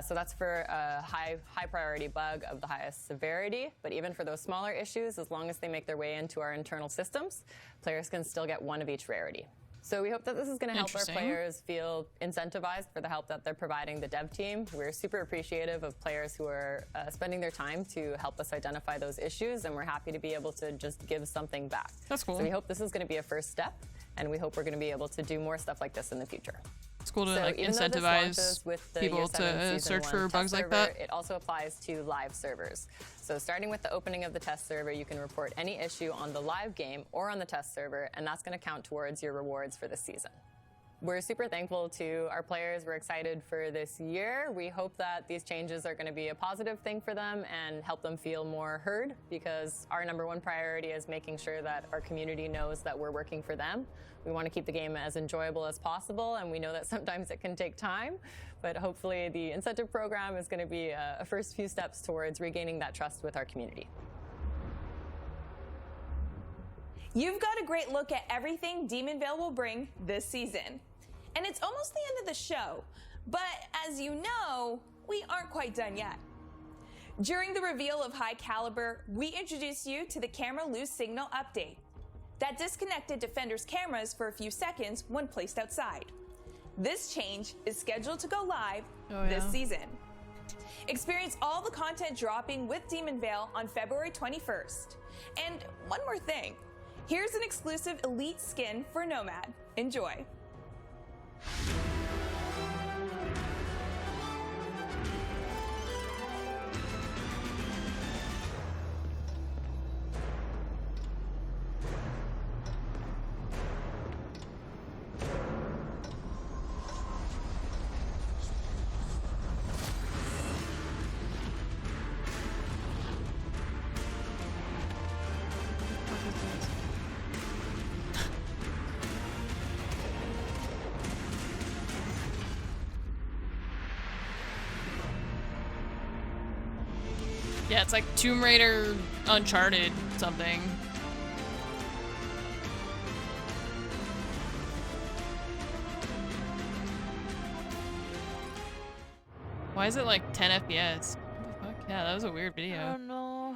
So that's for a high priority bug of the highest severity, but even for those smaller issues, as long as they make their way into our internal systems, players can still get 1 of each rarity. So we hope that this is going to help our players feel incentivized for the help that they're providing the dev team. We're super appreciative of players who are spending their time to help us identify those issues, and we're happy to be able to just give something back. That's cool. So we hope this is going to be a first step, and we hope we're going to be able to do more stuff like this in the future. It's cool to like incentivize people to search for bugs like that. It also applies to live servers. So starting with the opening of the test server, you can report any issue on the live game or on the test server, and that's going to count towards your rewards for this season. We're super thankful to our players. We're excited for this year. We hope that these changes are going to be a positive thing for them and help them feel more heard, because our #1 priority is making sure that our community knows that we're working for them. We want to keep the game as enjoyable as possible, and we know that sometimes it can take time, but hopefully the incentive program is going to be a first few steps towards regaining that trust with our community. You've got a great look at everything Demon Vale will bring this season. And it's almost the end of the show, but as you know, we aren't quite done yet. During the reveal of High Caliber, we introduced you to the camera lose signal update that disconnected Defender's cameras for a few seconds when placed outside. This change is scheduled to go live this season. Experience all the content dropping with Demon Vale on February 21st. And one more thing, here's an exclusive elite skin for Nomad. Enjoy. Yeah, it's like Tomb Raider, Uncharted, something. Why is it like 10 FPS? What the fuck? Yeah, that was a weird video. I don't know.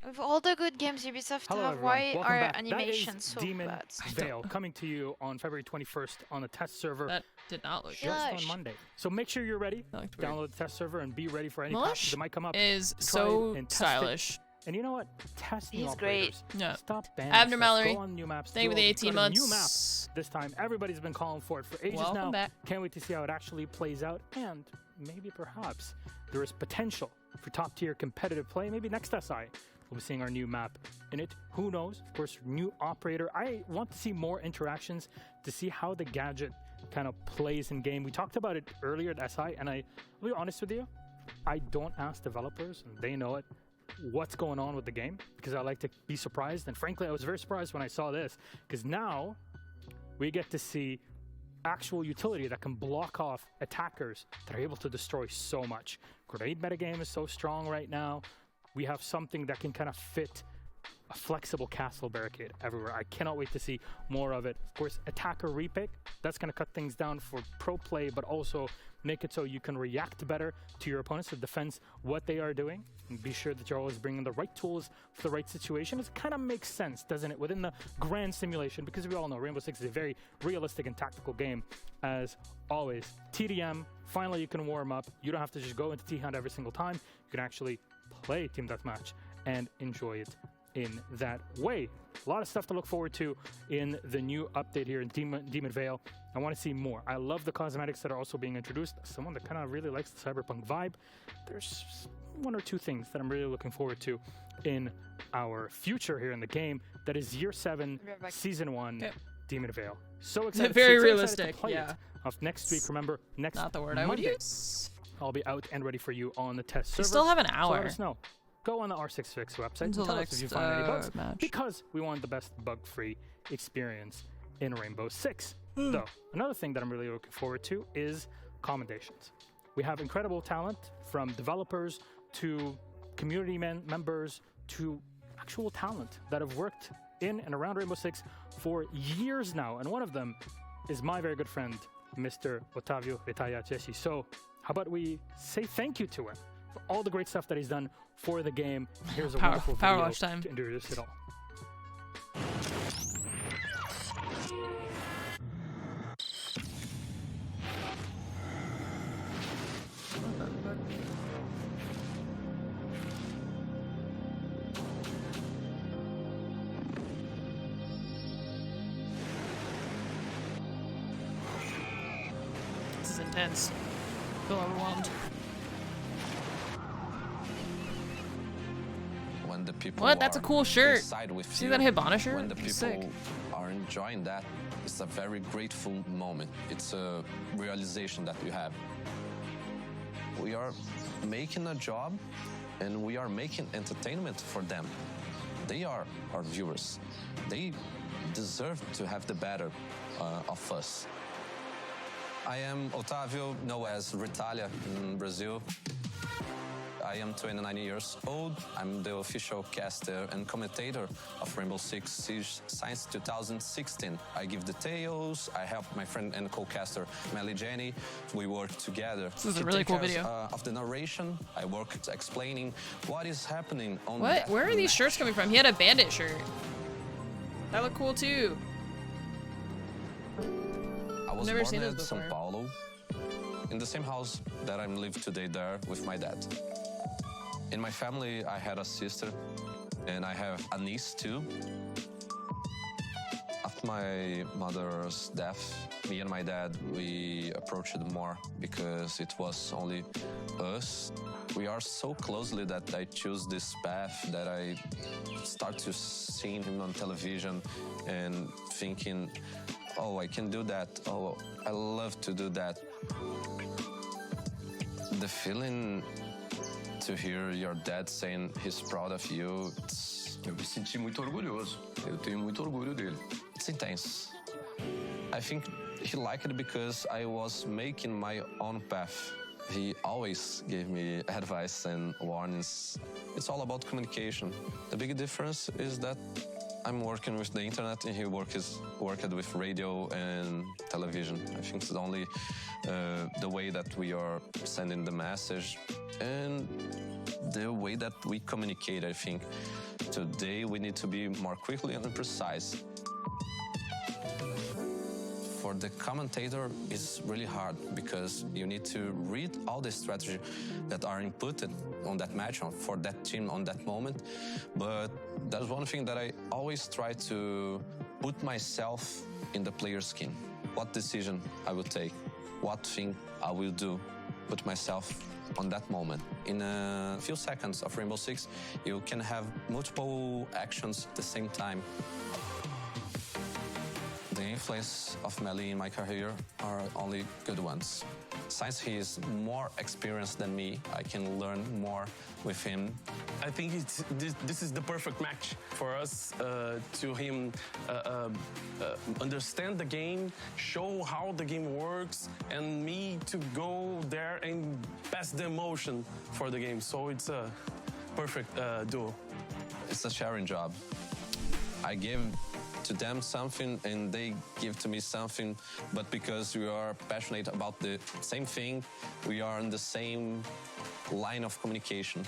Of all the good games Ubisoft Hello, have, everyone. why Welcome are back. animations so Demon bad? Veil coming to you on February 21st on the test server. That did not look just good. on Monday. So make sure you're ready. Download the test server and be ready for any Milish patches that might come up. is Try so it and test stylish. it. And you know what? Test new He's great. operators. Yeah. Stop banning Abner stuff. Mallory. Go on new maps. Thank you do for the all 18 go to New months. map this time. Everybody's been calling for it for ages Welcome now. back. Can't wait to see how it actually plays out. And maybe perhaps there is potential for top tier competitive play. Maybe next SI. We'll be seeing our new map in it. Who knows? Of course, new operator. I want to see more interactions to see how the gadget kind of plays in game. We talked about it earlier at SI, and I'll be honest with you, I don't ask developers, and they know it, what's going on with the game, because I like to be surprised. And frankly, I was very surprised when I saw this, because now we get to see actual utility that can block off attackers that are able to destroy so much. Grenade metagame is so strong right now. We have something that can kind of fit a flexible castle barricade everywhere. I cannot wait to see more of it. Of course, attacker repick, that's going to cut things down for pro play, but also make it so you can react better to your opponents to defense what they are doing. And be sure that you're always bringing the right tools for the right situation. It kind of makes sense, doesn't it, within the grand simulation, because we all know Rainbow Six is a very realistic and tactical game. As always, TDM, finally you can warm up. You don't have to just go into T-Hunt every single time. You can actually play Team Deathmatch and enjoy it in that way. A lot of stuff to look forward to in the new update here in Demon Veil. I want to see more. I love the cosmetics that are also being introduced. Someone that kind of really likes the cyberpunk vibe. There's one or two things that I'm really looking forward to in our future here in the game. That is Year 7, Season 1, Demon Veil. So excited. Very so realistic, excited to play yeah. it. Of next week, remember, next Not the word Monday, I would use. I'll be out and ready for you on the test server. We still have an So hour. let us know. Go on the R66 website Until and tell the us if you next, find any bugs, match. because we want the best bug-free experience in Rainbow Six. Though, another thing that I'm really looking forward to is commendations. We have incredible talent, from developers to community members to actual talent that have worked in and around Rainbow Six for years now, and one of them is my very good friend, Mr. Otavio Retaya Chesi. So how about we say thank you to him for all the great stuff that he's done for the game. Here's a wonderful video PowerWash time to introduce it all. This is intense. I feel overwhelmed. When the people What? That's a cool shirt. See that Hibana shirt? When the people Sick. are enjoying that, it's a very grateful moment. It's a realization that we have. We are making a job, and we are making entertainment for them. They are our viewers. They deserve to have the better of us. I am Otavio, known as Ritalia in Brazil. I am 29 years old. I'm the official caster and commentator of Rainbow Six Siege since 2016. I give details, I help my friend and co-caster Melly Jenny. We work together. This is a to really take cool care video. Of the narration, I work explaining what is happening on What? that Where are these map. shirts coming from? He had a bandit shirt. That looked cool too. I was Never born seen in those São before. Paulo, in the same house that I live today there with my dad. In my family, I had a sister, and I have a niece too. After my mother's death, me and my dad, we approached it more because it was only us. We are so closely that I choose this path, that I start to seeing him on television and thinking, oh, I can do that. Oh, I love to do that. The feeling to hear your dad saying he's proud of you, Eu me senti muito orgulhoso. Eu tenho muito orgulho dele. It's intense. I think he liked it because I was making my own path. He always gave me advice and warnings. It's all about communication. The big difference is that I'm working with the internet and he worked with radio and television. I think it's only the way that we are sending the message and the way that we communicate, I think. Today we need to be more quickly and precise. For the commentator, it's really hard because you need to read all the strategy that are inputted on that match for that team on that moment. But that's one thing that I always try to put myself in the player's skin. What decision I will take, what thing I will do, put myself on that moment. In a few seconds of Rainbow Six, you can have multiple actions at the same time. The influence of Melly in my career are only good ones. Since he is more experienced than me, I can learn more with him. I think this is the perfect match for us to him understand the game, show how the game works, and me to go there and pass the emotion for the game. So it's a perfect duo. It's a sharing job. I give to them something and they give to me something, but because we are passionate about the same thing, we are on the same line of communication.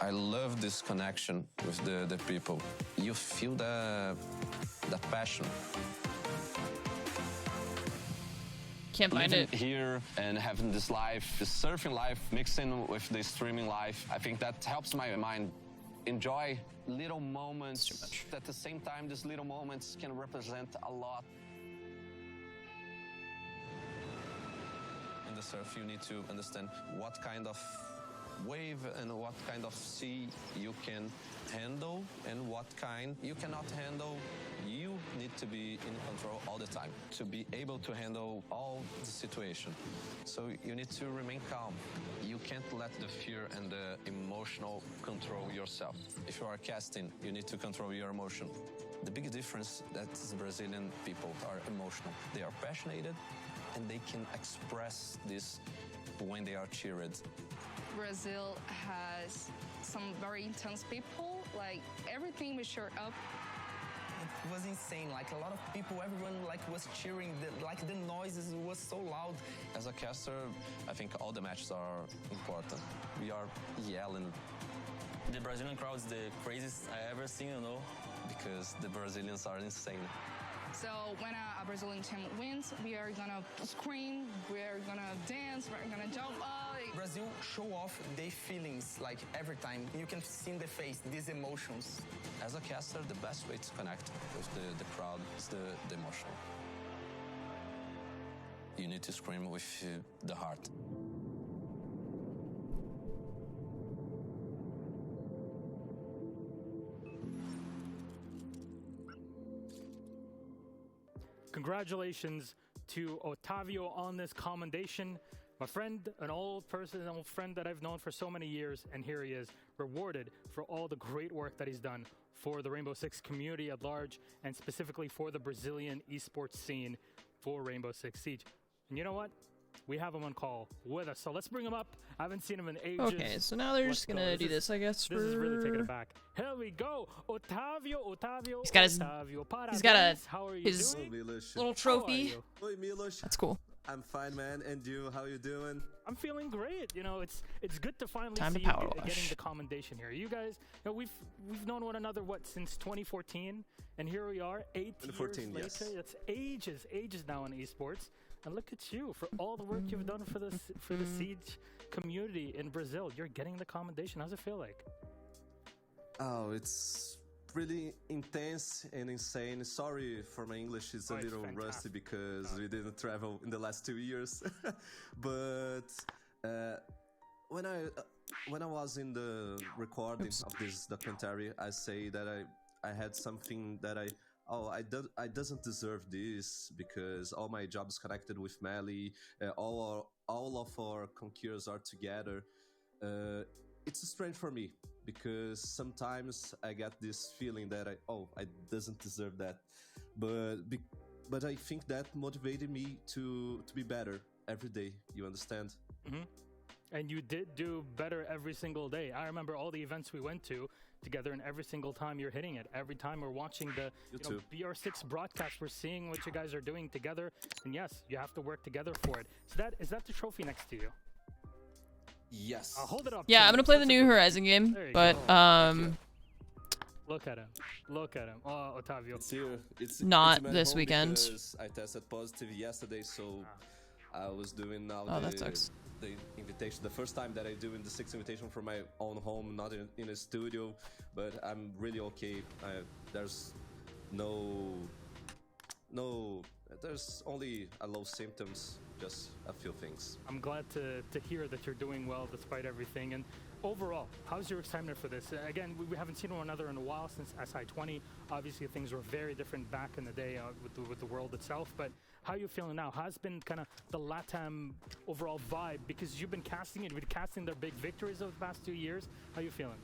I love this connection with the people. You feel the passion. Can't find Living it here and having this life, the surfing life, mixing with the streaming life, I think that helps my mind enjoy little moments. At the same time, these little moments can represent a lot. In the surf, you need to understand what kind of wave and what kind of sea you can handle and what kind you cannot handle. You need to be in control all the time to be able to handle all the situation. So you need to remain calm. You can't let the fear and the emotional control yourself. If you are casting, you need to control your emotion. The big difference that Brazilian people are emotional. They are passionate and they can express this when they are cheered. Brazil has some very intense people. Like everything we showed up. It was insane. Like a lot of people, everyone was cheering. The noises was so loud. As a caster, I think all the matches are important. We are yelling. The Brazilian crowd is the craziest I ever seen, you know, because the Brazilians are insane. So when a Brazilian team wins, we are gonna scream, we're gonna dance, we're gonna jump. Brazil show off their feelings like every time. You can see in the face these emotions. As a caster, the best way to connect with the crowd is the emotional. You need to scream with the heart. Congratulations to Otavio on this commendation. My friend, an old friend that I've known for so many years, and here he is, rewarded for all the great work that he's done for the Rainbow Six community at large, and specifically for the Brazilian esports scene for Rainbow Six Siege. And you know what? We have him on call with us, so let's bring him up. I haven't seen him in ages. Okay, so now they're just gonna do this, I guess. This is really taking it back. Here we go, Otavio. He's got his little trophy. Oi, Milos. That's cool. I'm fine, man. And you? How you doing? I'm feeling great. You know, it's good to finally Time see to you PowerWash. getting the commendation here. You guys, you know, we've known one another since 2014, and here we are, 8 years later. Yes. That's ages now in esports. And look at you for all the work you've done for the Siege community in Brazil. You're getting the commendation. How's it feel like? Oh, it's really intense and insane. Sorry for my English, it's a little rusty because we didn't travel in the last 2 years. But when I was in the recording of this documentary, I say that I had something that I doesn't deserve this because all my jobs connected with Melly, all of our conquerors are together. It's strange for me because sometimes I get this feeling that I doesn't deserve that, but I think that motivated me to be better every day. You understand? And you did do better every single day. I remember all the events we went to together, and every single time you're hitting it. Every time we're watching the BR6 broadcast, we're seeing what you guys are doing together. And yes, you have to work together for it. So is that the trophy next to you? Yes. I'll hold it up. Yeah, I'm gonna play the new Horizon game, but Look at him. Look at him. Oh, Otavio. It's not it's this weekend. I tested positive yesterday, so I was doing now that sucks. The invitation. The first time that I do in the 6th invitation from my own home, not in a studio, but I'm really okay. There's there's only a low symptoms, just a few things. I'm glad to hear that you're doing well despite everything. And overall, how's your excitement for this? Again, we haven't seen one another in a while since SI20. Obviously, things were very different back in the day with the world itself. But how are you feeling now? How's been kind of the LATAM overall vibe? Because you've been casting their big victories over the past 2 years. How are you feeling?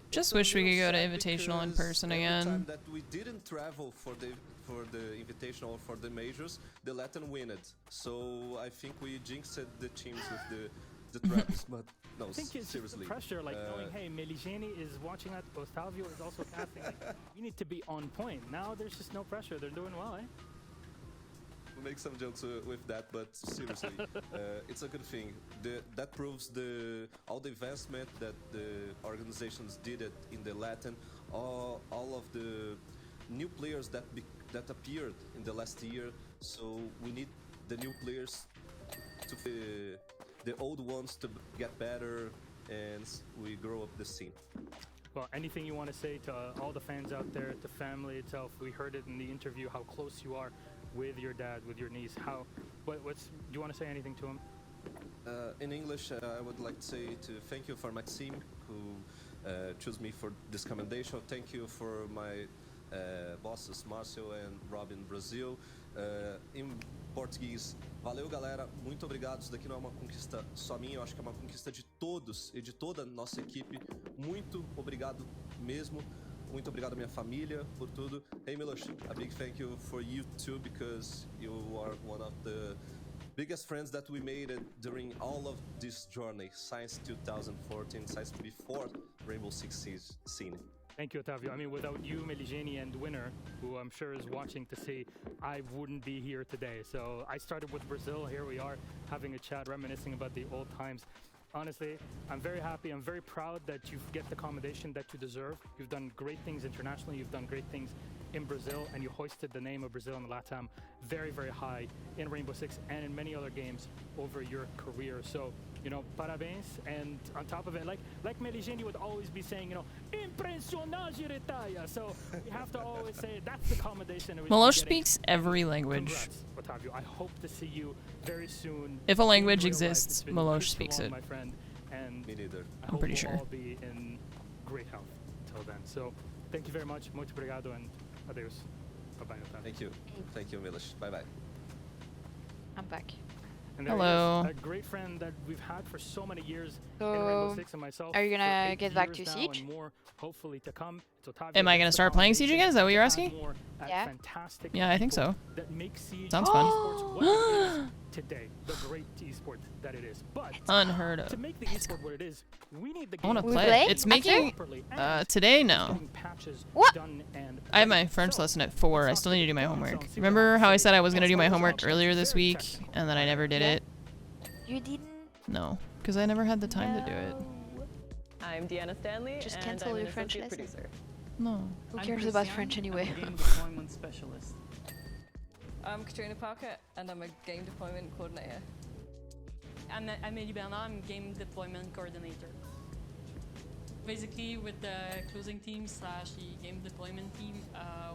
Just wish we could go to Invitational in person again. Time that we didn't travel for the Invitational or for the majors, the Latin win it. So I think we jinxed the teams with the travels, but no, I think it's seriously. Just the pressure, like knowing, hey, Meligeni is watching at Otavio is also casting. Like, you need to be on point. Now there's just no pressure. They're doing well, eh? We make some jokes with that, but seriously, it's a good thing. That proves all the investment that the organizations did it in the Latin, all of the new players that appeared in the last year. So we need the new players to the old ones to get better, and we grow up the scene. Well, anything you want to say to all the fans out there, to family itself? We heard it in the interview how close you are with your dad, with your niece. Do you want to say anything to him? In English, I would like to say thank you for Maxime, who chose me for this commendation. Thank you for my bosses, Marcio and Robin Brazil. Em português, valeu galera, muito obrigado. Isso daqui não é uma conquista só minha, eu acho que é uma conquista de todos e de toda a nossa equipe. Muito obrigado mesmo. Muito obrigado minha família por tudo. Hey Milos, a big thank you for you too, because you are one of the biggest friends that we made during all of this journey since 2014, since before Rainbow Six Siege scene. Thank you, Otavio. I mean, without you, Meligeni, and Winner, who I'm sure is watching to see, I wouldn't be here today. So I started with Brazil. Here we are having a chat, reminiscing about the old times. Honestly, I'm very happy. I'm very proud that you get the commendation that you deserve. You've done great things internationally. You've done great things in Brazil, and you hoisted the name of Brazil and LATAM very, very high in Rainbow Six and in many other games over your career. So, you know, parabéns. And on top of it, like Meligeni would always be saying, you know, impressionante retaya. So we have to always say that's the commendation. Milos speaks every language. Congrats, Otavio. I hope to see you very soon. If a language exists, Milos speaks it. My friend, and me neither. I'm pretty sure. We'll all be in great health till then. So thank you very much. Muito obrigado and adeus. Bye-bye, Otavio. Thank you. Thank you, Milos. Bye-bye. I'm back. And hello. A great friend that we've had for so many years So, in Rainbow Six and myself. are you gonna get back to Siege? Siege? And more, hopefully to come. Am I gonna start playing Siege again? Is that what you're asking? Yeah. Yeah, I think so. That makes Siege Sounds fun. esports what it is today, the great esport that it is. But Unheard of. to make the esport what it is, we need the I want to game play it. It's making today no. What? I have my French lesson at 4. I still need to do my homework. Remember how I said I was gonna do my homework earlier this week and then I never did it? You didn't? No, because I never had the time to do it. I'm Deanna Stanley, Just and cancel I'm your an French associate lesson. producer. No. Who cares about French anyway? I'm a game deployment specialist. I'm Katrina Parker, and I'm a game deployment coordinator. I'm Amélie Bernard, I'm game deployment coordinator. Basically, with the closing team slash the game deployment team,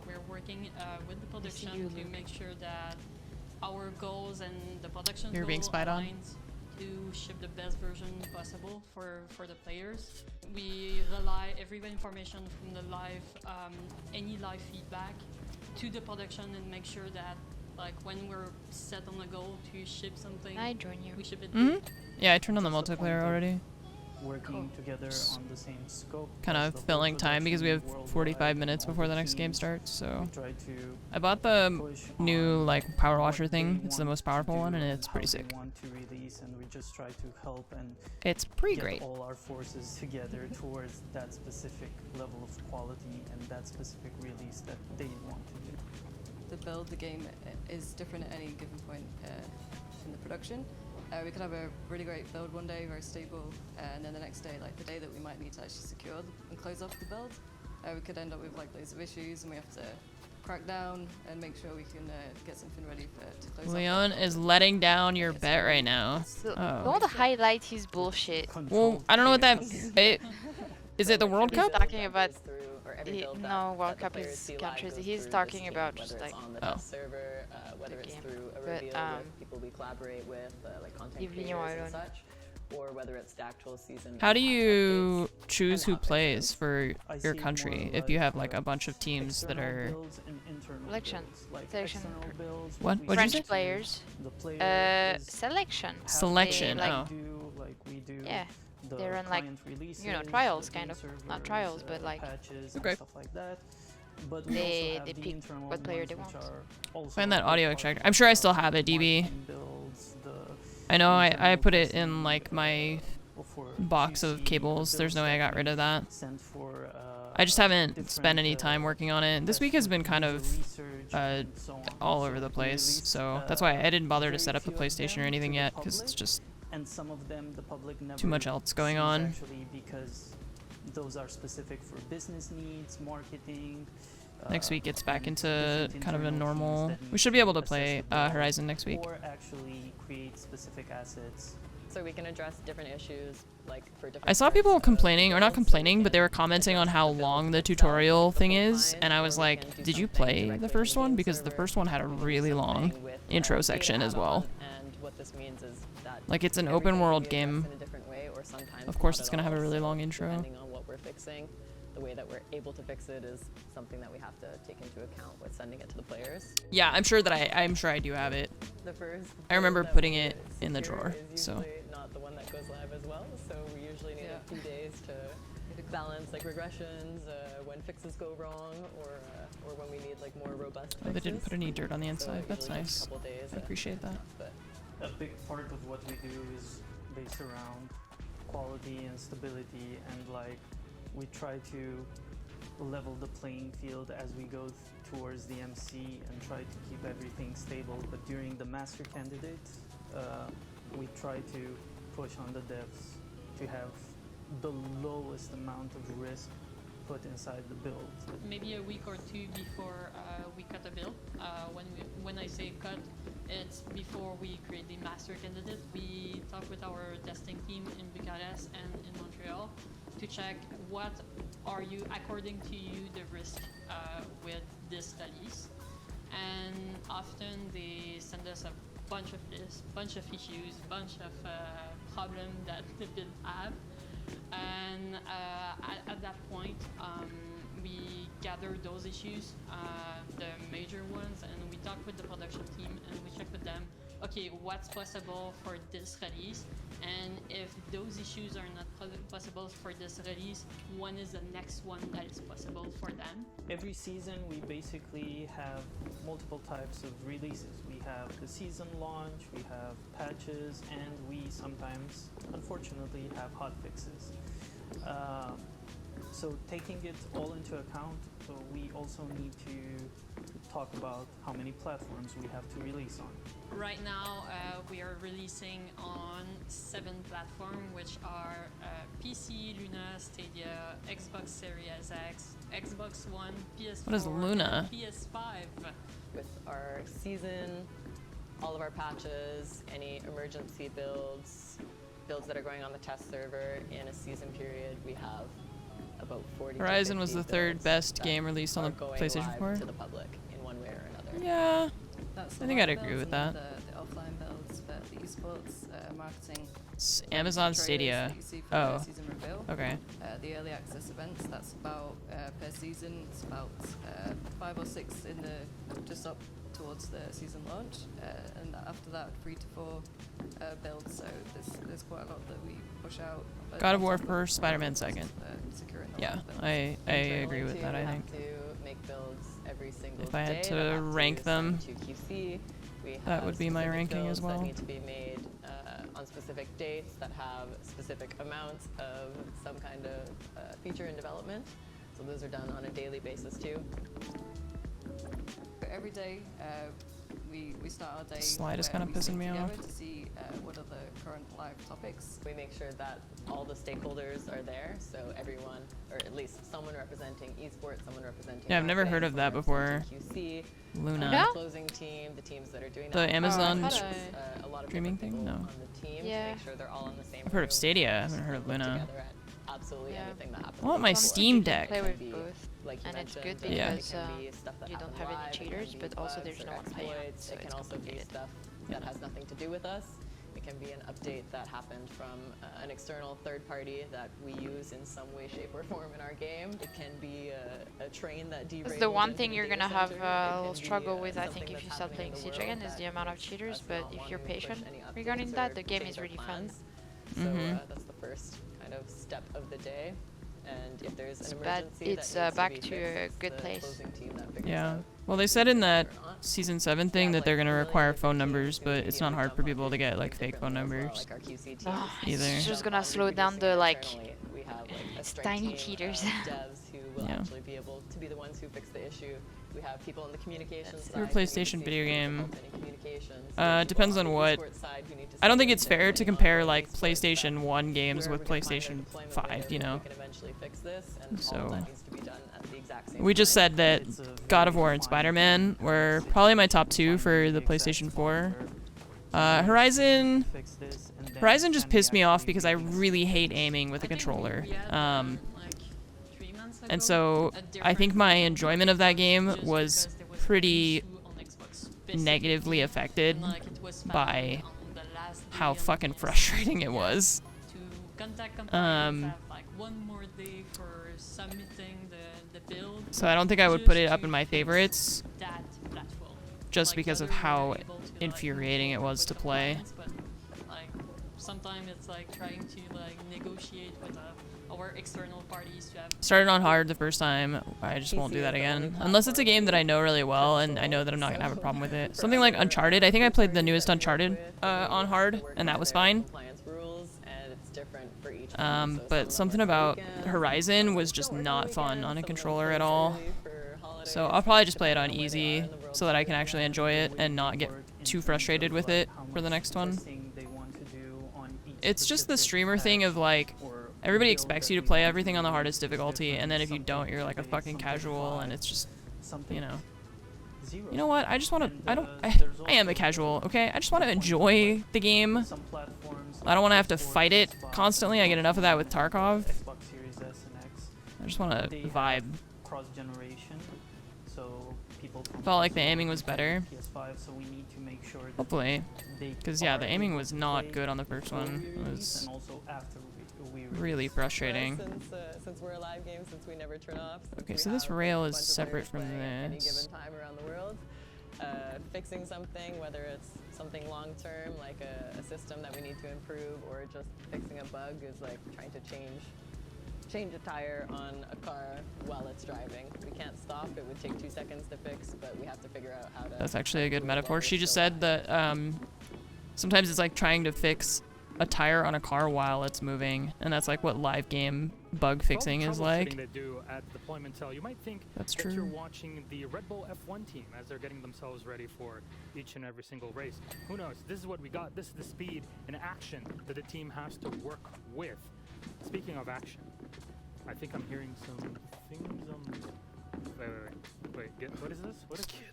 we're working with the production to make sure that our goals and the production You're being goal spied on. aligns to ship the best version possible for the players. We rely every information from the live, any live feedback to the production and make sure that like when we're set on a goal to ship something, I join you. we ship it. Yeah, I turned on the multiplayer already. working together on the same scope. Kind of filling time because we have 45 minutes before the next game starts. So I bought the new like power washer thing. It's the most powerful one, and it's pretty sick. Want to release, and we just try to help and it's pretty get great. all our forces together towards that specific level of quality and that specific release that they want to do. The build the game is different at any given point in the production. We could have a really great build one day, very stable, and then the next day, like the day that we might need to actually secure and close off the build, we could end up with like loads of issues, and we have to crack down and make sure we can get something ready to close off. Leon is letting down your bet right now. So Oh. don't highlight his bullshit. Well, I don't know what that. Is it the World He's Cup? talking about. every build that, No, World that Cup the players is see live countries. goes He's through talking this about game, just whether like it's on the Oh. test server, whether it's game. through a But, reveal with people we collaborate with, like content Division creators and Iron. such, or whether it's the actual season. How do you choose who plays for your country if you have like a bunch of teams that are? Selection. Selection. What? What'd you French say? players. Selection. Selection. They, like, Oh. Yeah. They run like, you know, trials kind of. Not trials, but like. Okay. They pick what player they want. Find that audio extractor. I'm sure I still have it, DB. I know I put it in like my box of cables. There's no way I got rid of that. I just haven't spent any time working on it. This week has been kind of all over the place, so that's why I didn't bother to set up the PlayStation or anything yet, because it's just and some of them the public never too much else going on. Actually, because those are specific for business needs, marketing. Next week it's back into kind of a normal. We should be able to play Horizon next week. Or actually create specific assets. So we can address different issues, like for different. I saw people complaining, or not complaining, but they were commenting on how long the tutorial thing is, and I was like, did you play the first one? Because the first one had a really long intro section as well. And what this means is that like it's an open world game. Of course it's gonna have a really long intro. Depending on what we're fixing, the way that we're able to fix it is something that we have to take into account with sending it to the players. Yeah, I'm sure I do have it. The first I remember putting it in the drawer, so. Not the one that goes live as well, so we usually need a few days to balance like regressions, when fixes go wrong, or when we need like more robust fixes. Oh, they didn't put any dirt on the inside. That's usually nice. a couple days, I appreciate that. A big part of what we do is based around quality and stability, and like we try to level the playing field as we go towards the MC and try to keep everything stable. But during the master candidate, we try to push on the devs to have the lowest amount of risk put inside the build. Maybe a week or two before we cut a build. When I say cut, it's before we create the master candidate. We talk with our testing team in Bucharest and in Montreal to check what are you, according to you, the risk with this release. And often they send us a bunch of lists, bunch of issues, bunch of problems that the build have. And at that point, we gather those issues, the major ones, and we talk with the production team and we check with them, okay, what's possible for this release? And if those issues are not possible for this release, when is the next one that is possible for them? Every season we basically have multiple types of releases. We have the season launch, we have patches, and we sometimes, unfortunately, have hotfixes. So taking it all into account, so we also need to talk about how many platforms we have to release on. Right now, we are releasing on 7 platforms, which are PC, Luna, Stadia, Xbox Series X, Xbox One, PS4, What is Luna? and PS5. With our season, all of our patches, any emergency builds that are going on the test server in a season period, we have about 40 Horizon was the third best game released on the PlayStation 4. To the public in one way or another. Yeah, That's I think I'd agree with that. the offline builds, but these esports marketing. It's Amazon Stadia. That you see for Oh. the season reveal. Okay. The early access events, that's about per season, it's about 5 or 6 in the just up towards the season launch, and after that 3 to 4 builds. So there's quite a lot that we push out. But God of War first, Spider-Man second. Securing the Yeah, last build. I agree with that. I think. To make builds every single If I had day to that have rank be them, sent to QC. We that have would be my specific ranking as builds well. That need to be made on specific dates that have specific amounts of some kind of feature in development. So those are done on a daily basis too. Every day, we start our day. Slide is where kind of we pissing sit me together off. to see what are the current live topics. We make sure that all the stakeholders are there, so everyone, or at least someone representing esports, someone representing. Yeah, I've never heard of that before. QC, Luna. the closing team, the teams that are doing The that. Amazon A lot of streaming thing? No. on the team Yeah. to make sure they're all on the same. I've heard of room, Stadia. I haven't heard of look Luna. together at absolutely anything that happens. I want my Steam Deck. Play with Be, both, like you and it's good mentioned, Yeah. because it can be stuff that you don't happens have any live, it can cheaters, be but also bugs there's or no one playing, exploits, so it can it's also be complicated. stuff that has nothing to do with us. It can be an update that happened from an external third party that we use in some way, shape, or form in our game. It can be a train that derails. That's the one into thing the you're data gonna have center. It a can little be, struggle with, I something think, if that's you start happening playing in Siege world again, is the that amount of makes cheaters, us but not if wanting you're to push patient any updates regarding or that, the game change is our really fun. plans. So that's the first kind of step of the day. And if there's an But emergency it's that needs back to to be a fixed, good it's the place. closing team that figures Yeah. out Well, they said in that season 7 thing that they're gonna require phone numbers, but it's not hard for people to get like fake phone numbers either. It's just gonna slow down the like we have like a it's strike tiny team cheaters. of devs who will Yeah. actually be able to be the ones who fix the issue. We have people in the communications side. Your who need to PlayStation see video if there's game. help in communications. Depends on what. I don't think it's fair to compare like PlayStation 1 games with PlayStation 5, you know. We can eventually fix this, and all of So that needs to be done at the exact same we just time. said that God of War and Spider-Man were probably my top 2 for the PlayStation 4. Horizon just pissed me off because I really hate aiming with a controller. And so I think my enjoyment of that game was pretty negatively affected by how fucking frustrating it was. So I don't think I would put it up in my favorites just because of how infuriating it was to play. Sometimes it's like trying to like negotiate with our external parties to have. Started on hard the first time. I just won't do that again. Unless it's a game that I know really well and I know that I'm not gonna have a problem with it. Something like Uncharted. I think I played the newest Uncharted on hard, and that was fine. But something about Horizon was just not fun on a controller at all. So I'll probably just play it on easy so that I can actually enjoy it and not get too frustrated with it for the next one. It's just the streamer thing of like, everybody expects you to play everything on the hardest difficulty, and then if you don't, you're like a fucking casual, and it's just, you know. You know what? I just want to. I am a casual, okay? I just want to enjoy the game. I don't want to have to fight it constantly. I get enough of that with Tarkov. I just want to vibe. Felt like the aiming was better. Hopefully. Because, yeah, the aiming was not good on the first one. It was really frustrating. Since we're a live game, since we never turn off. Okay, so this rail is separate from this. Time around the world, fixing something, whether it's something long-term, like a system that we need to improve, or just fixing a bug, is like trying to change a tire on a car while it's driving. We can't stop. It would take 2 seconds to fix, but we have to figure out how to. That's actually a good metaphor. She just said that sometimes it's like trying to fix a tire on a car while it's moving, and that's like what live game bug fixing is like. They do at deployment cell. You might think that's that true. You're watching the Red Bull F1 team as they're getting themselves ready for each and every single race. Who knows? This is what we got. This is the speed and action that the team has to work with. Speaking of action, I think I'm hearing some things on. Wait. What is this?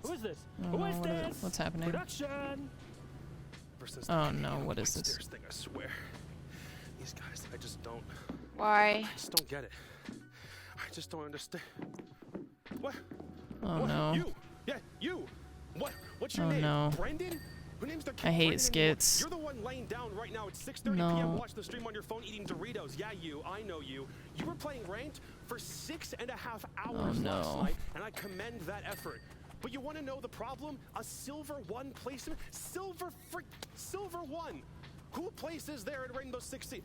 Who is this? Who is this? What's happening? Production. Oh no! What is this? Thing, I swear. These guys, I just don't. Why? I just don't get it. I just don't understand. What? Oh what? no! You? Yeah, you. What? What's your oh name? No. Brendan? I hate skits. You're the one laying down right now at 6:30 p.m. Watch the stream on your phone eating Doritos. Yeah, you. I know you. You were playing ranked for 6.5 hours last night, and I commend that effort. But you want to know the problem? A silver 1 placement? Silver 1. Who places there at Rainbow Six Siege?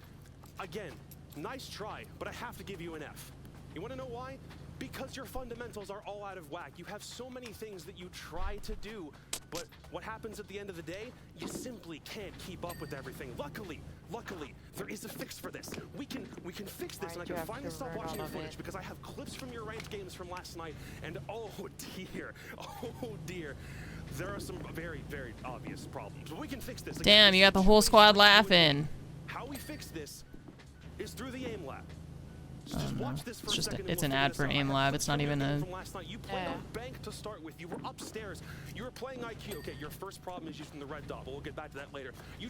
Again, nice try, but I have to give you an F. You want to know why? Because your fundamentals are all out of whack. You have so many things that you try to do, but what happens at the end of the day? You simply can't keep up with everything. Luckily, there is a fix for this. We can fix this, and I can finally stop watching your footage because I have clips from your ranked games from last night, and oh dear, there are some very, very obvious problems. But we can fix this. Damn, you got the whole squad laughing. How we fix this is through the aim lab. It's an ad for AIM Lab. It's not even a. You played on bank to start with. You were upstairs. You were playing IQ. Okay, your first problem is using the red dot, but we'll get back to that later. You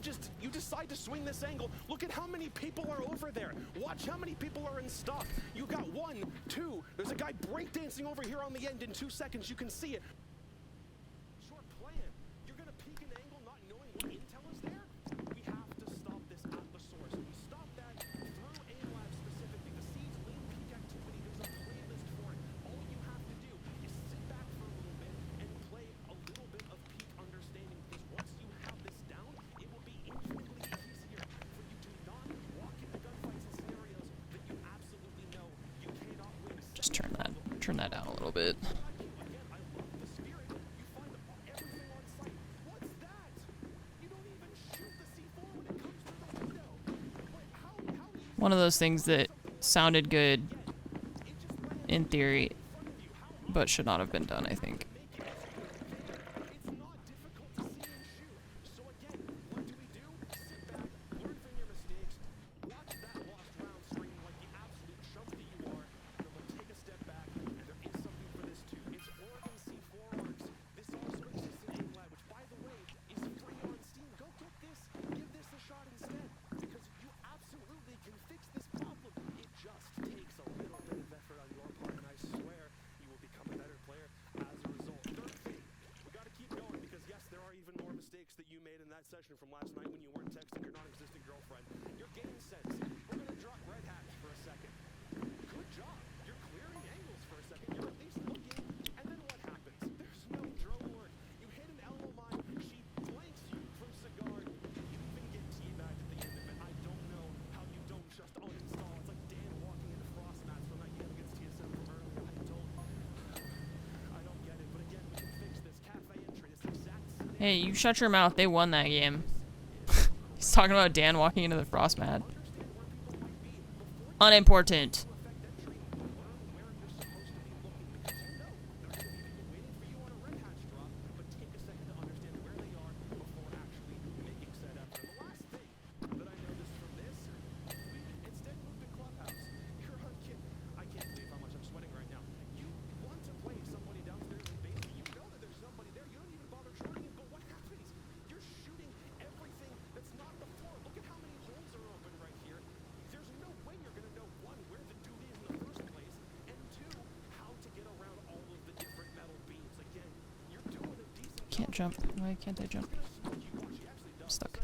decide to swing this angle. Look at how many people are over there. Watch how many people are in stock. You got 1, 2. There's a guy breakdancing over here on the end in 2 seconds. You can see it. Short plan. You're gonna peek an angle not knowing what intel is there? We have to stop this at the source. We stop that through AIM Lab specifically. The Siege lean peak activity, there's a playlist for it. All you have to do is sit back for a little bit and play a little bit of peak understanding, because once you have this down, it will be infinitely easier for you to not walk into gunfights and scenarios that you absolutely know you cannot win. Just turn that down a little bit. One of those things that sounded good in theory, but should not have been done, I think. That you made in that session from last night when you weren't texting your non-existent girlfriend. You're getting sense. We're gonna drop red hats for a second. Good job. You're clearing angles for a second. You're at least looking. And then what happens? There's no drone work. You hit an elbow mine. She blanks you from Cigar. You even get teabagged at the end of it. I don't know how you don't just uninstall. It's like Dan walking into frost mats from that game against TSM from earlier. I don't get it. But again, we can fix this. Cafe entry. This exact. Hey, you shut your mouth. They won that game. He's talking about Dan walking into the frost mat. Unimportant. Can't jump. Why can't I jump? I'm stuck.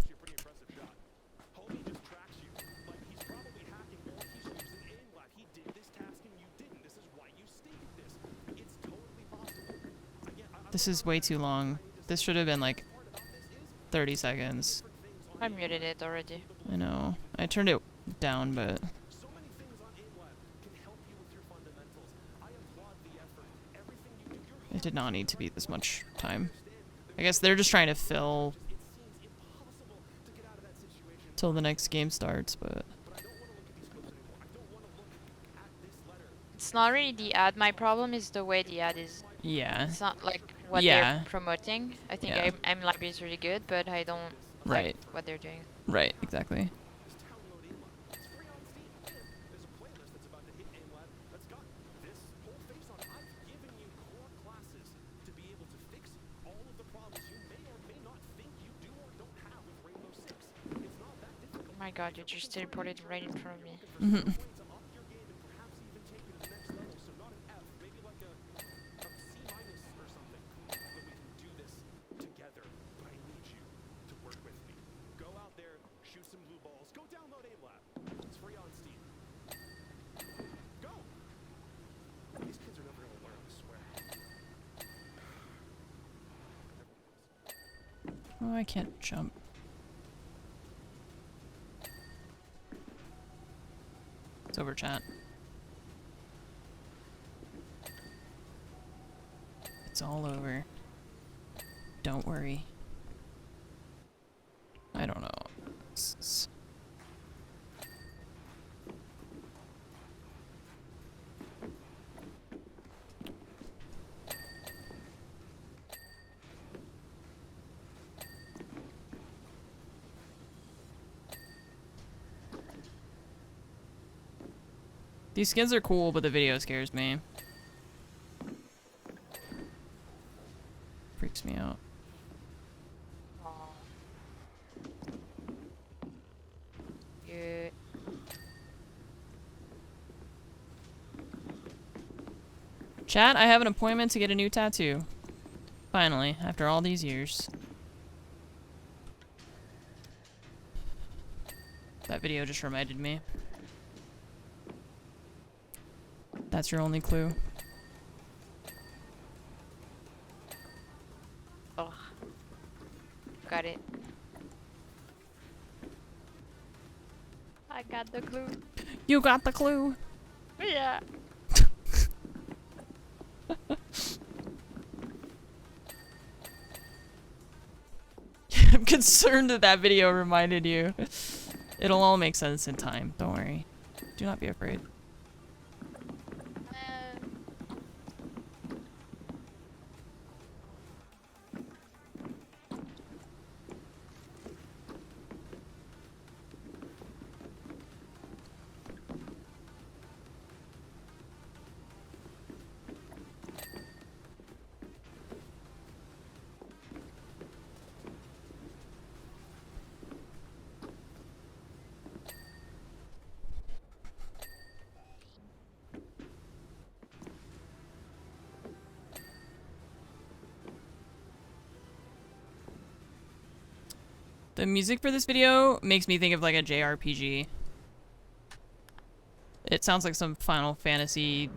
This is way too long. This should have been like 30 seconds. I muted it already. I know. I turned it down, but... It did not need to be this much time. I guess they're just trying to fill till the next game starts, but... It's not really the ad. My problem is the way the ad is. Yeah. It's not like what they're promoting. I think AIM Lab is really good, but I don't like what they're doing. Right, exactly. Oh my god, you just teleported right in front of me. Oh, I can't jump. It's over, chat. It's all over. Don't worry. I don't know. These skins are cool, but the video scares me. Freaks me out. Yeah. Chat, I have an appointment to get a new tattoo. Finally, after all these years. That video just reminded me. That's your only clue. Oh. Got it. I got the clue. You got the clue. Yeah. I'm concerned that that video reminded you. It'll all make sense in time. Don't worry. Do not be afraid. The music for this video makes me think of like a JRPG. It sounds like some Final Fantasy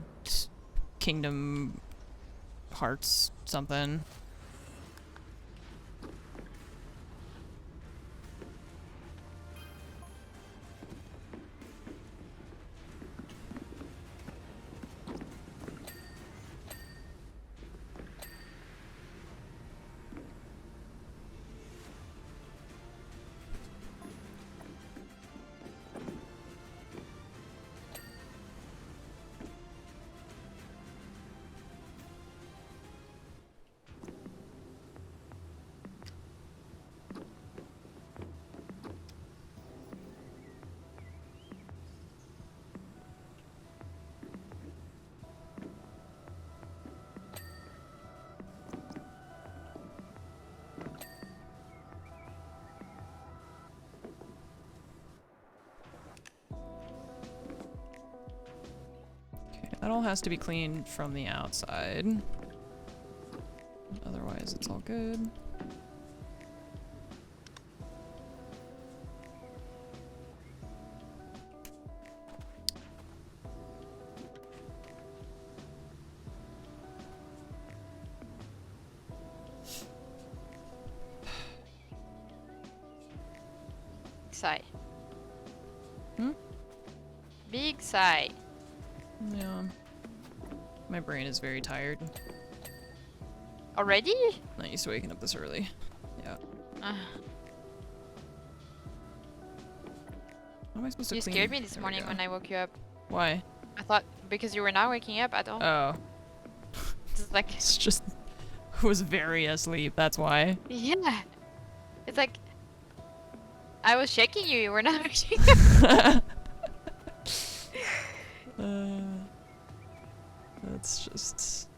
Kingdom Hearts something. That all has to be cleaned from the outside. Otherwise, it's all good. Sigh. Hmm? Big sigh. Yeah. My brain is very tired. Already? Not used to waking up this early. Yeah. How am I supposed to You clean? scared me this There we morning go. when I woke you up. Why? I thought because you were not waking up at all. Oh. It's like It's just I was very asleep, that's why. yeah. It's like I was shaking you. You were not waking That's just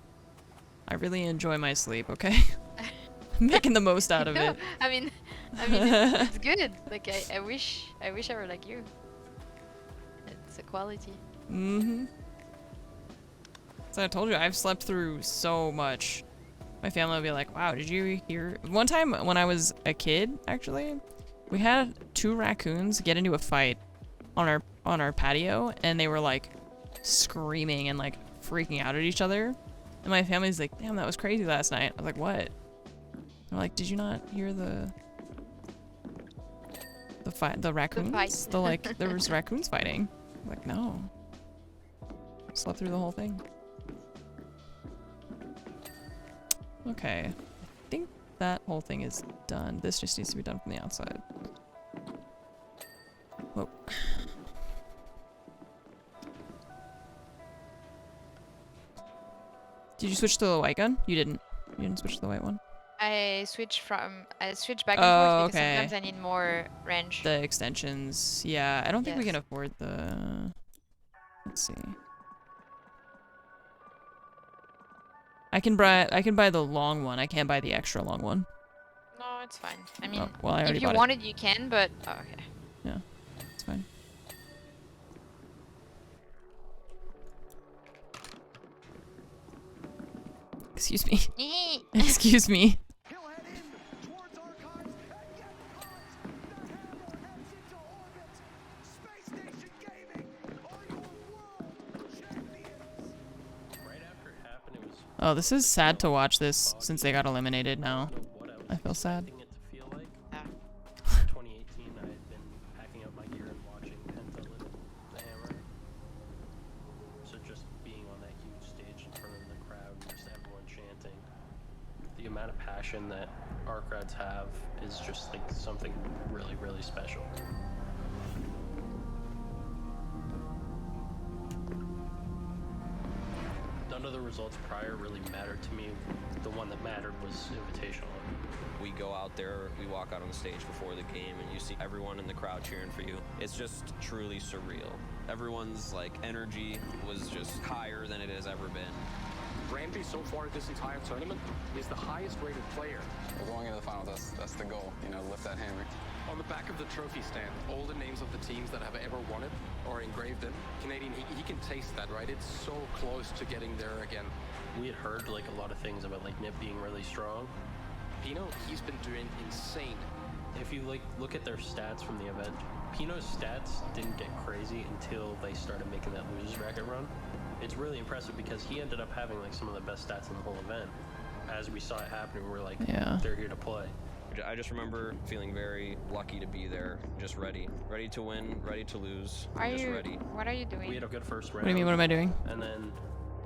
I really enjoy my sleep, okay? I'm making the most out of No, it. I mean it's good. Like I wish I were like you. It's a quality. Mm-hmm. So I told you, I've slept through so much. My family will be like, wow, did you hear? One time when I was a kid, actually, we had 2 raccoons get into a fight on our patio, and they were like screaming and like freaking out at each other. And my family's like, damn, that was crazy last night. I was like, what? They're like, did you not hear the fight? The raccoons? Like, there was raccoons fighting. I'm like, no. Slept through the whole thing. Okay. I think that whole thing is done. This just needs to be done from the outside. Whoa. Did you switch to the white gun? You didn't. You didn't switch to the white one? I switch back and forth because sometimes I need more range. The extensions. Yeah, I don't think we can afford the... Let's see. I can buy the long one. I can't buy the extra long one. No, it's fine. I mean, well, I already if you bought want it, you can, but... Oh, okay. Yeah, it's fine. Excuse me. Excuse me. Oh, this is sad to watch this since they got eliminated now. I feel sad. 2018, I had been packing up my gear and watching Penta live the hammer. So just being on that huge stage in front of the crowd and just everyone chanting. The amount of passion that our crowds have is just like something really, really special. None of the results prior really mattered to me. The one that mattered was Invitational. We go out there, we walk out on the stage before the game, and you see everyone in the crowd cheering for you. It's just truly surreal. Everyone's like energy was just higher than it has ever been. Randy, so far this entire tournament, is the highest rated player. We're going into the final, that's the goal, you know, lift that hammer. On the back of the trophy stand, all the names of the teams that have ever won it are engraved in. Canadian, he can taste that, right? It's so close to getting there again. We had heard like a lot of things about like Nip being really strong. Pino, he's been doing insane. If you like look at their stats from the event, Pino's stats didn't get crazy until they started making that losers bracket run. It's really impressive because he ended up having like some of the best stats in the whole event. As we saw it happening, we're like, they're here to play. I just remember feeling very lucky to be there, just ready to win, ready to lose, just ready. What are you doing? We had a good first round. What do you mean, what am I doing? And then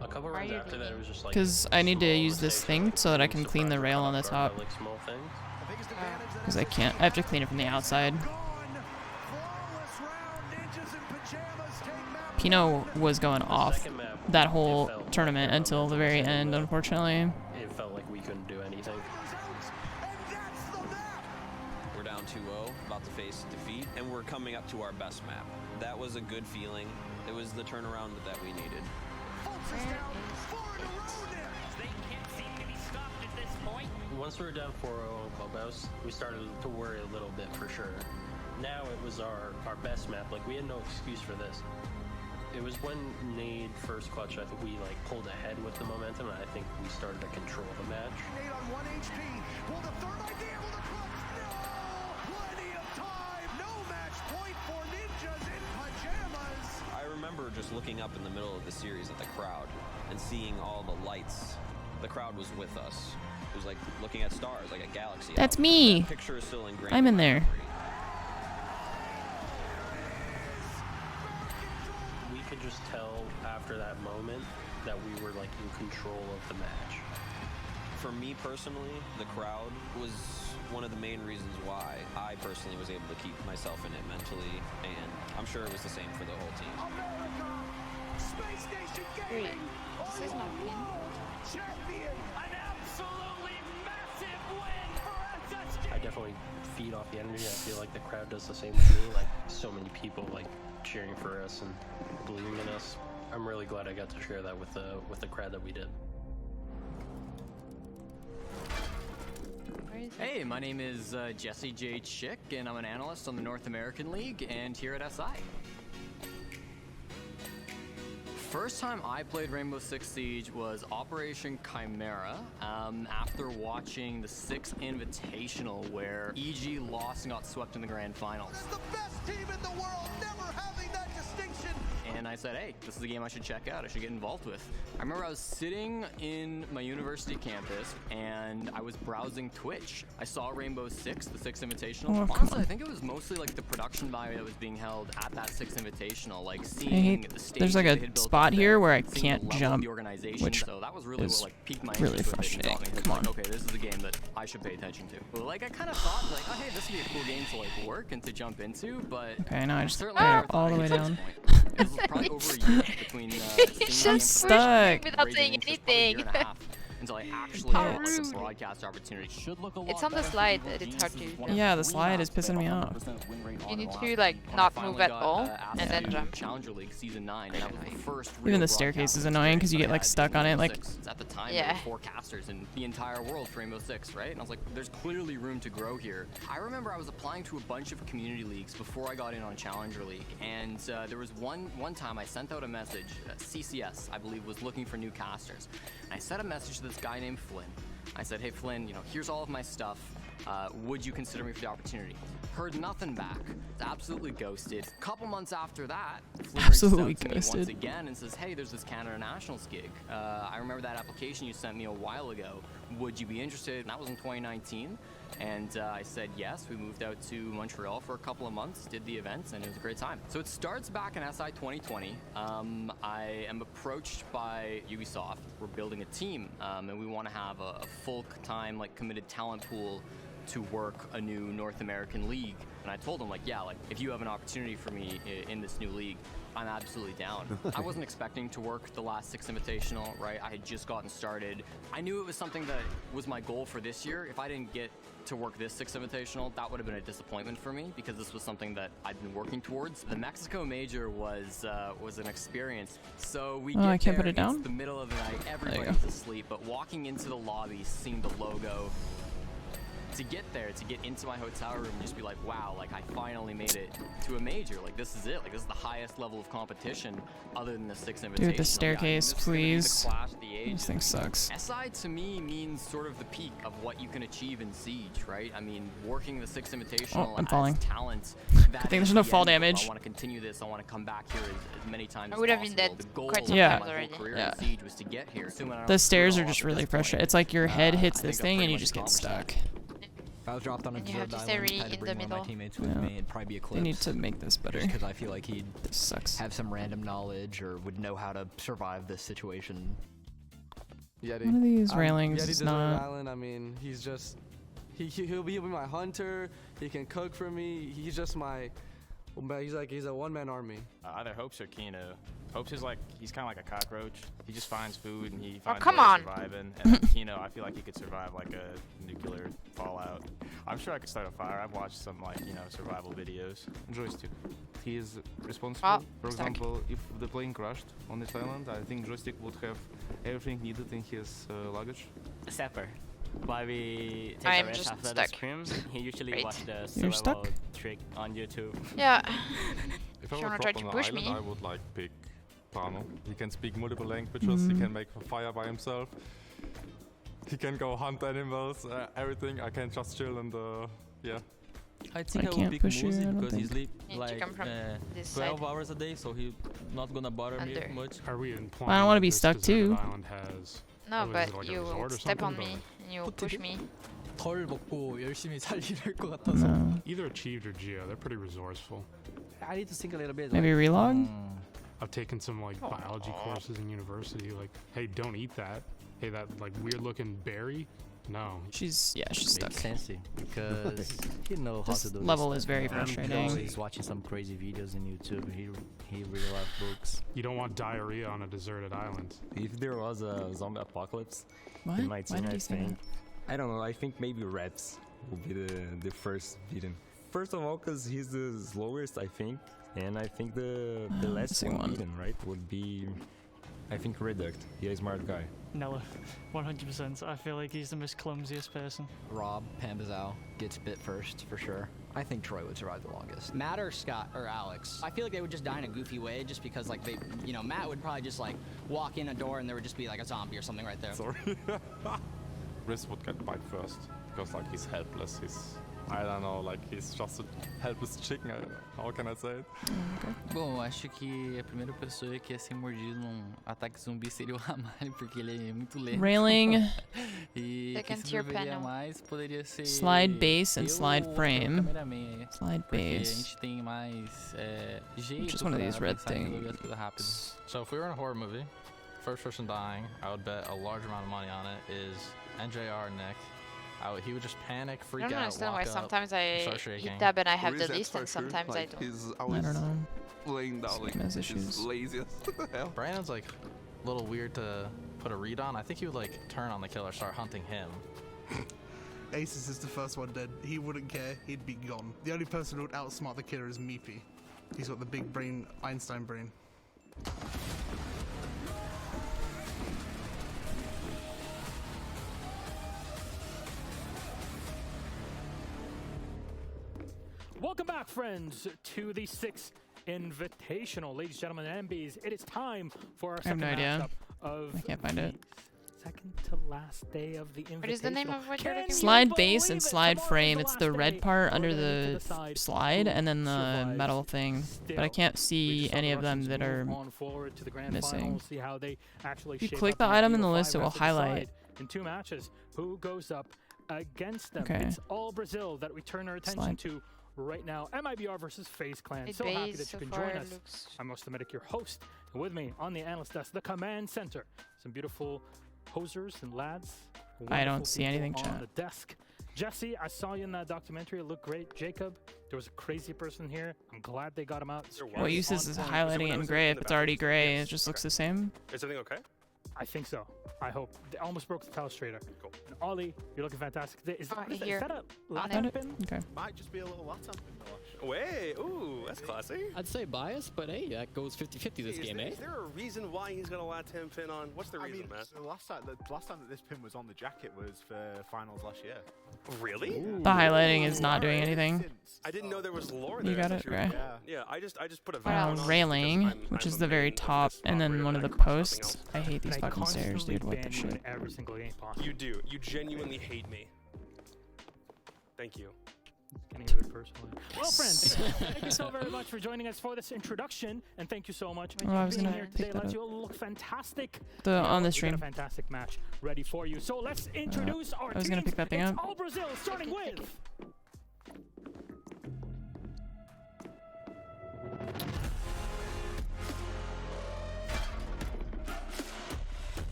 a couple rounds after that, it was just like... Because I need to use this thing so that I can clean the rail on the top. Like small things. Because I can't, I have to clean it from the outside. Pino was going off that whole tournament until the very end, unfortunately. It felt like we couldn't do anything. We're down 2-0, about to face defeat, and we're coming up to our best map. That was a good feeling. It was the turnaround that we needed. Once we were down 4-0 on Clubhouse, we started to worry a little bit for sure. Now it was our best map. Like, we had no excuse for this. It was when Nade first clutch, I think we like pulled ahead with the momentum, and I think we started to control the match. Nade on 1 HP. Will the third idea, will the clutch? No! Plenty of time! No match point for Ninjas in Pajamas! I remember just looking up in the middle of the series at the crowd and seeing all the lights. The crowd was with us. It was like looking at stars, like a galaxy. That's me. That picture is still ingrained. I'm in there. We could just tell after that moment that we were like in control of the match. For me personally, the crowd was one of the main reasons why I personally was able to keep myself in it mentally, and I'm sure it was the same for the whole team. Space Station Gaming! This is not win. Champion! An absolutely massive win for SSG! I definitely feed off the energy. I feel like the crowd does the same with me. Like, so many people like cheering for us and believing in us. I'm really glad I got to share that with the crowd that we did. Hey, my name is Jesse J. Chick, and I'm an analyst on the North American League and here at SI. First time I played Rainbow Six Siege was Operation Chimera after watching the 6th Invitational where EG lost and got swept in the grand finals. The best team in the world, never having that distinction. and I said, hey, this is a game I should check out. I should get involved with. I remember I was sitting in my university campus, and I was browsing Twitch. I saw Rainbow Six, the Six Invitational. Honestly, I think it was mostly like the production value that was being held at that Six Invitational, like seeing the stage. There's like a spot here where I can't jump, which so that was really what like piqued my really interest frustrating. with it. Come on. Okay, this is a game that I should pay attention to. Well, like I kind of thought like, oh hey, this would be a cool game to like work and to jump into, but Okay, now I just certainly got never all the thought way I'd down. It was probably over a year between I'm stuck. Without saying anything. Until I actually got like, a broadcast opportunity. Should look a lot It's on the slide that it's hard to. Yeah, the slide is pissing me off. You need to like not move at all and then jump. Challenger League Season 9, and that was the first Even the staircase is annoying because you get like stuck on it. Like, at the time, Yeah. there were 4 casters in the entire world for Rainbow Six, right? And I was like, there's clearly room to grow here. I remember I was applying to a bunch of community leagues before I got in on Challenger League, and there was one time I sent out a message. CCS, I believe, was looking for new casters, and I sent a message to this guy named Flynn. I said, hey Flynn, you know, here's all of my stuff. Would you consider me for the opportunity? Heard nothing back. Absolutely ghosted. A couple months after that, Flynn Absolutely reached out to me ghosted. once again and says, hey, there's this Canada Nationals gig. I remember that application you sent me a while ago. Would you be interested? And that was in 2019. And I said yes. We moved out to Montreal for a couple of months, did the events, and it was a great time. So it starts back in SI 2020. I am approached by Ubisoft. We're building a team, and we want to have a full-time, like, committed talent pool to work a new North American league. And I told them, like, yeah, like, if you have an opportunity for me in this new league, I'm absolutely down. I wasn't expecting to work the last Six Invitational, right? I had just gotten started. I knew it was something that was my goal for this year. If I didn't get to work this Six Invitational, that would have been a disappointment for me because this was something that I'd been working towards. The Mexico Major was an experience. So we get I can't there, put it down? it's the middle of the night, everybody's asleep, but walking into the lobby, seeing the logo, to get there, to get into my hotel room, just be like, wow, like I finally made it to a major. Like this is it. Like this is the highest level of competition other than the Six Invitational. dude, the staircase, please. Clash of the Ages. This thing sucks. SI to me means sort of the peak of what you can achieve in Siege, right? I mean, working the Six Invitational I'm falling. as talent. Good thing there's no fall damage. I want to continue this. I want to come back here as many times I would as have been possible. dead The goal quite of some Yeah. my times whole already. career Yeah. in Siege was to get here. Assuming I don't The screw stairs it are all just up at really this frustrating. point. It's like your head hits I this think I've thing and pretty you much just get accomplished stuck. If I was dropped on a And you have deserted to stay island, I had in to the bring one of my middle. teammates with Yeah. me. It'd probably be They need Eclipse. to make this better. Just because I feel like he'd This sucks. have some random knowledge or would know how to survive this situation. Yeti. One of these railings Yeti is Desert not. Island, I mean, he's just he'll be my hunter. He can cook for me. He's just my. He's a one-man army. Either Hopes or Kino. Hopes is like he's kind of like a cockroach. He just finds food and he Oh, finds come ways on. of surviving. And then Kino, I feel like he could survive like a nuclear fallout. I'm sure I could start a fire. I've watched some like survival videos. Joystick. He is responsible. Oh, For stuck. example, if the plane crashed on this island, I think Joystick would have everything needed in his luggage. Sapper. While we take I a am rest just after the stuck. scream, he usually Great. watched the You're survival stuck? trick on YouTube. Yeah. If If I you were wanna try dropped to on push an me. island, I would like pick Pano. He can speak multiple languages. He can make a fire by himself. He can go hunt animals. Everything. I can just chill and yeah. I think I I, will can't pick push you, Muzi I don't because he think. sleep Need to like come from this 12 side. hours a day, so he's not gonna bother Under. me much. Are we in I don't want to be stuck too. No, but you step on me and you push me. 덜 먹고 열심히 살리를 것 같아서. No. Either Achieved or Geo, they're pretty resourceful. I need to think a little bit. Maybe relog? I've taken some like biology courses in university. Like, hey, don't eat that. Hey, that like weird-looking berry. No. She's stuck. Makes sense because he knows how This to do level this is stuff. very And frustrating. He's watching some crazy videos in YouTube. He really loves books. You don't want diarrhea on a deserted island. If there was a zombie apocalypse What? in my Why team, did I you say think I don't know. I think maybe Reps will be the first beaten. First of all, because he's the slowest, I think, and I think the last missing one one. beaten, right, would be, I think Reduct. He's a smart guy. No, 100%. I feel like he's the most clumsiest person. Rob Pambazao gets bit first for sure. I think Troy would survive the longest. Matt or Scott or Alex. I feel like they would just die in a goofy way just because like they, Matt would probably just like walk in a door and there would just be like a zombie or something right there. Sorry. Riz would get bite first because like he's helpless. He's I don't know, like he's just a helpless chicken. How can I say it? Bom, acho que a primeira pessoa que ia ser mordido num ataque zumbi seria o Ramalho, porque ele é muito lento. Railing. E quem se envolveria mais poderia ser slide base and slide frame. Slide porque base. a gente tem mais jeito Just one of these red things. So if we were in a horror movie, first person dying, I would bet a large amount of money on it is NJR Nick. He would just panic, freak I don't out, understand walk why up, sometimes I start shaking. hit tab and I have the list and sometimes I don't. He's I always don't know. laying down like Has he's issues. laziest. Brandon's like a little weird to put a read on. I think he would like turn on the killer, start hunting him. Aces is the first one dead. He wouldn't care. He'd be gone. The only person who would outsmart the killer is Meepy. He's got the big brain, Einstein brain. Welcome back, friends, to the 6th Invitational. Ladies, gentlemen, and MBs, it is time for our I have second no idea. matchup of I can't find it. second to last day of the Invitational. What is the name of what you're looking for? Slide base and slide frame. It's the red part under the slide and then the metal thing. But I can't see any of them that are missing. If you click the item in the list, it will highlight. In 2 matches, who goes up against them? Okay. It's all Brazil that we turn our attention to right now. MIBR versus FaZe Clan. It So happy base that you so can far join us. looks- I'm Mostamatic, your host, and with me on the analyst desk, the command center. Some beautiful posers and lads. I don't Wonderful see people anything, on chat. the desk. Jesse, I saw you in that documentary. It looked great. Jacob, there was a crazy person here. I'm glad they got him out. What use is highlighting it in gray if it's already gray? It just looks the same. Is everything okay? I think so. I hope. They almost broke the telestrator. Cool. And Ollie, you're looking fantastic. Is here. that a lap On it. pin? Okay. Might just be a little lap tapping. Wait, ooh, that's classy. I'd say biased, but hey, that goes 50-50 this game, eh? Is there a reason why he's gonna let him pin on? What's the reason, Matt? The last time that this pin was on the jacket was for finals last year. Really? The highlighting is not doing anything. I didn't know there was lore You there. got it, right? Yeah, I just put a valve on Railing, which is the very top, and then one of the posts. I hate these fucking stairs, dude. What the shit? Every single game possible. You do. You genuinely hate me. Thank you. Getting a bit personal. Well, friends, thank you so very much for joining us for this introduction, and thank you so much Oh, I was for being gonna here pick today. that Let up. you all look fantastic. On the We stream. got a fantastic match ready for you. So let's introduce our I was gonna teams. pick that thing It's up. all Brazil, starting with.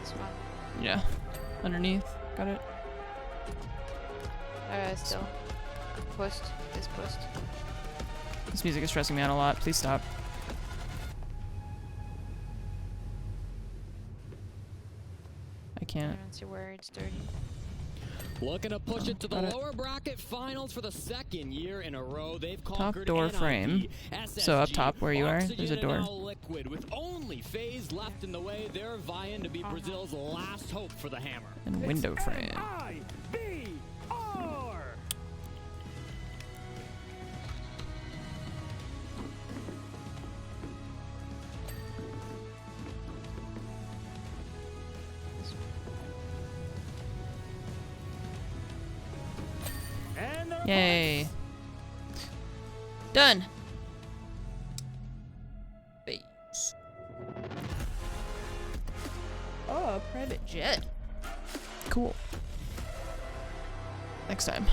This one. Yeah. Underneath. Got it. Still. Post. This post. This music is stressing me out a lot. Please stop. I I can't. don't see where it's dirty. Looking to push it to the got it. lower bracket finals for the 2nd year in a row. They've conquered Top door NIP, frame. So up SSG, top where you are, Oxygen, there's a and door. now Liquid. With only FaZe left in the way, they're vying to be Brazil's last hope for the hammer. And window frame. MIBR. And they're Yay. Done. Base. Oh, private jet. Cool. Next time.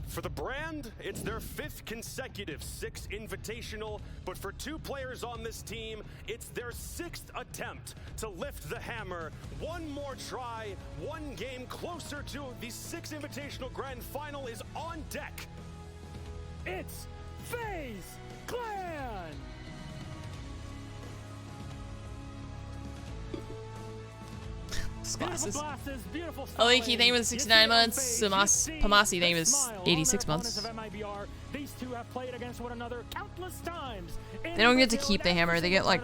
For the brand, it's their 5th consecutive 6 Invitational, but for 2 players on this team, it's their 6th attempt to lift the hammer. One more try, one game closer to the 6 Invitational Grand Final is on deck. It's FaZe Clan! Glasses. Glasses, beautiful Aliki, thank you for the 69 months. Pamasi, thank you for the 86 months. of MIBR. These two have played against one another countless times. They don't get to keep the hammer. They get like,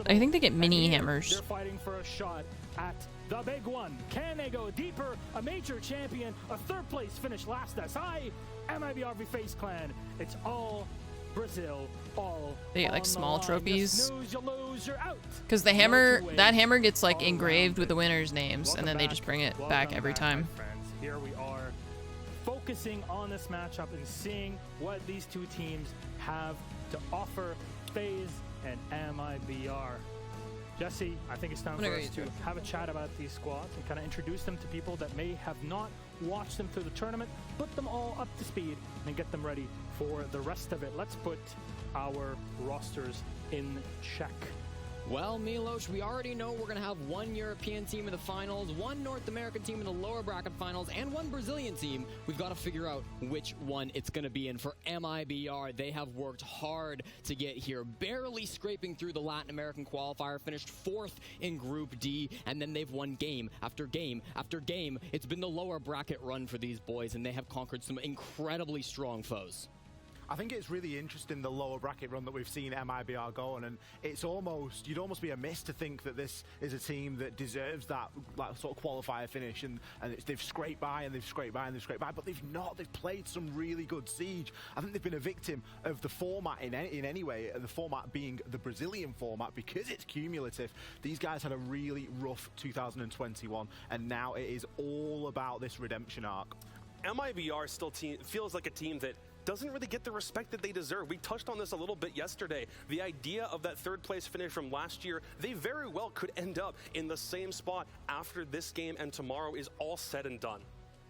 I think they get mini hammers. They're fighting for a shot at the big one. Can they go deeper? A major champion, a third place finish last SI, MIBR v FaZe Clan. It's all Brazil, all They get like small trophies. You lose, you're out. Because the hammer, that hammer gets like engraved with the winners' names, and then they just bring it back every time. Friends. Here we are, focusing on this matchup and seeing what these two teams have to offer, FaZe and MIBR. Jesse, I think it's time for us to have a chat about these squads and kind of introduce them to people that may have not watched them through the tournament, put them all up to speed, and get them ready for the rest of it. Let's put our rosters in check. Well, Milos, we already know we're going to have one European team in the finals, one North American team in the lower bracket finals, and one Brazilian team. We've got to figure out which one it's going to be. And for MIBR, they have worked hard to get here, barely scraping through the Latin American qualifier, finished 4th in Group D, and then they've won game after game after game. It's been the lower bracket run for these boys, and they have conquered some incredibly strong foes. I think it's really interesting, the lower bracket run that we've seen MIBR go on, and it's almost, you'd almost be amiss to think that this is a team that deserves that sort of qualifier finish, and they've scraped by and they've scraped by and they've scraped by, but they've not. They've played some really good Siege. I think they've been a victim of the format in any way, the format being the Brazilian format, because it's cumulative. These guys had a really rough 2021, and now it is all about this redemption arc. MIBR still feels like a team that doesn't really get the respect that they deserve. We touched on this a little bit yesterday. The idea of that 3rd place finish from last year, they very well could end up in the same spot after this game and tomorrow is all said and done.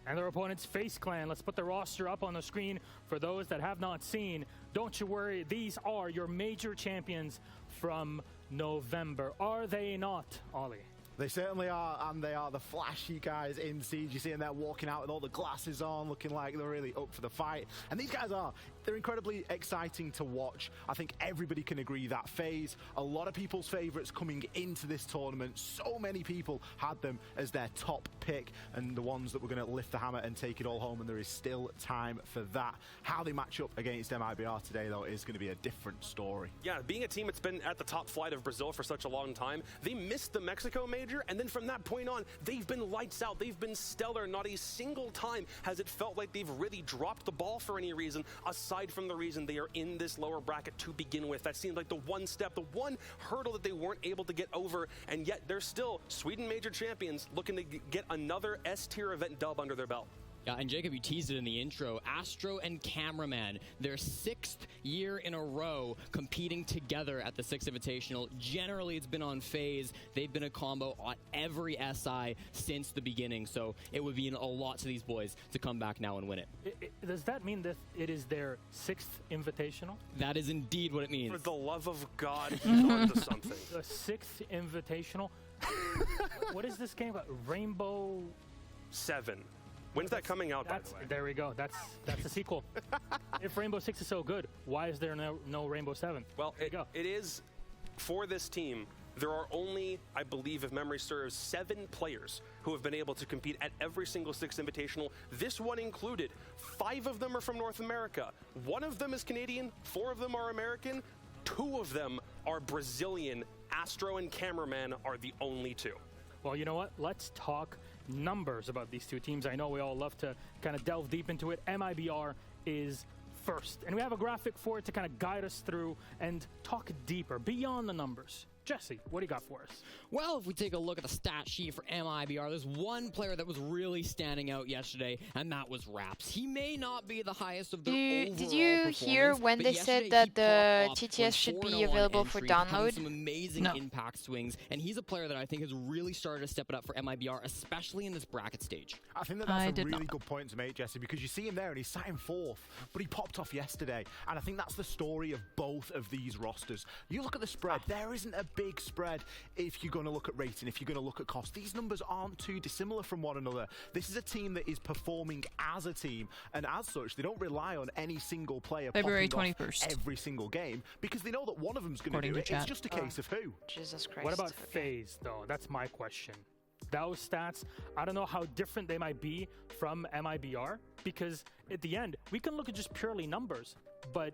And their opponent's FaZe Clan. Let's put the roster up on the screen for those that have not seen. Don't you worry, these are your major champions from November. Are they not, Ollie? They certainly are, and they are the flashy guys in Siege. You see them there walking out with all the glasses on, looking like they're really up for the fight. And these guys they're incredibly exciting to watch. I think everybody can agree that FaZe, a lot of people's favorites coming into this tournament. So many people had them as their top pick and the ones that were going to lift the hammer and take it all home, and there is still time for that. How they match up against MIBR today, though, is going to be a different story. Yeah, being a team that's been at the top flight of Brazil for such a long time, they missed the Mexico major, and then from that point on, they've been lights out. They've been stellar. Not a single time has it felt like they've really dropped the ball for any reason, aside from the reason they are in this lower bracket to begin with. That seemed like the one step, the one hurdle that they weren't able to get over, and yet they're still Sweden major champions looking to get another S-tier event dub under their belt. Yeah, and Jacob, you teased it in the intro. Astro and Cameraman, their 6th year in a row competing together at the 6th Invitational. Generally, it's been on FaZe. They've been a combo on every SI since the beginning, so it would mean a lot to these boys to come back now and win it. Does that mean that it is their 6th Invitational? That is indeed what it means. For the love of God, he's onto something. The 6th Invitational? What is this game about? Rainbow 7. When's that coming out, by the way? There we go. That's a sequel. If Rainbow 6 is so good, why is there no Rainbow 7? Well, it is, for this team, there are only, I believe, if memory serves, 7 players who have been able to compete at every single 6th Invitational, this one included. 5 of them are from North America. 1 of them is Canadian, 4 of them are American, 2 of them are Brazilian. Astro and Cameraman are the only 2. Well, you know what? Let's talk numbers about these two teams. I know we all love to kind of delve deep into it. MIBR is first, and we have a graphic for it to kind of guide us through and talk deeper beyond the numbers. Jesse, what do you got for us? Well, if we take a look at the stat sheet for MIBR, there's one player that was really standing out yesterday, and that was Raps. He may not be the highest of their overall Did you hear when they said that the TTS should be available for download? Some amazing impact swings, and he's a player that I think has really started to step it up for MIBR, especially in this bracket stage. I think that's a really good point to make, Jesse, because you see him there and he's sat in 4th, but he popped off yesterday, and I think that's the story of both of these rosters. You look at the spread, there isn't a big spread if you're going to look at rating, if you're going to look at cost. These numbers aren't too dissimilar from one another. This is a team that is performing as a team, and as such, they don't rely on any single player February popping 21st. off every single game, because they know that one of them's going to do it. It's just a case of who. Jesus Christ. What about FaZe, though? That's my question. Those stats, I don't know how different they might be from MIBR, because at the end, we can look at just purely numbers, but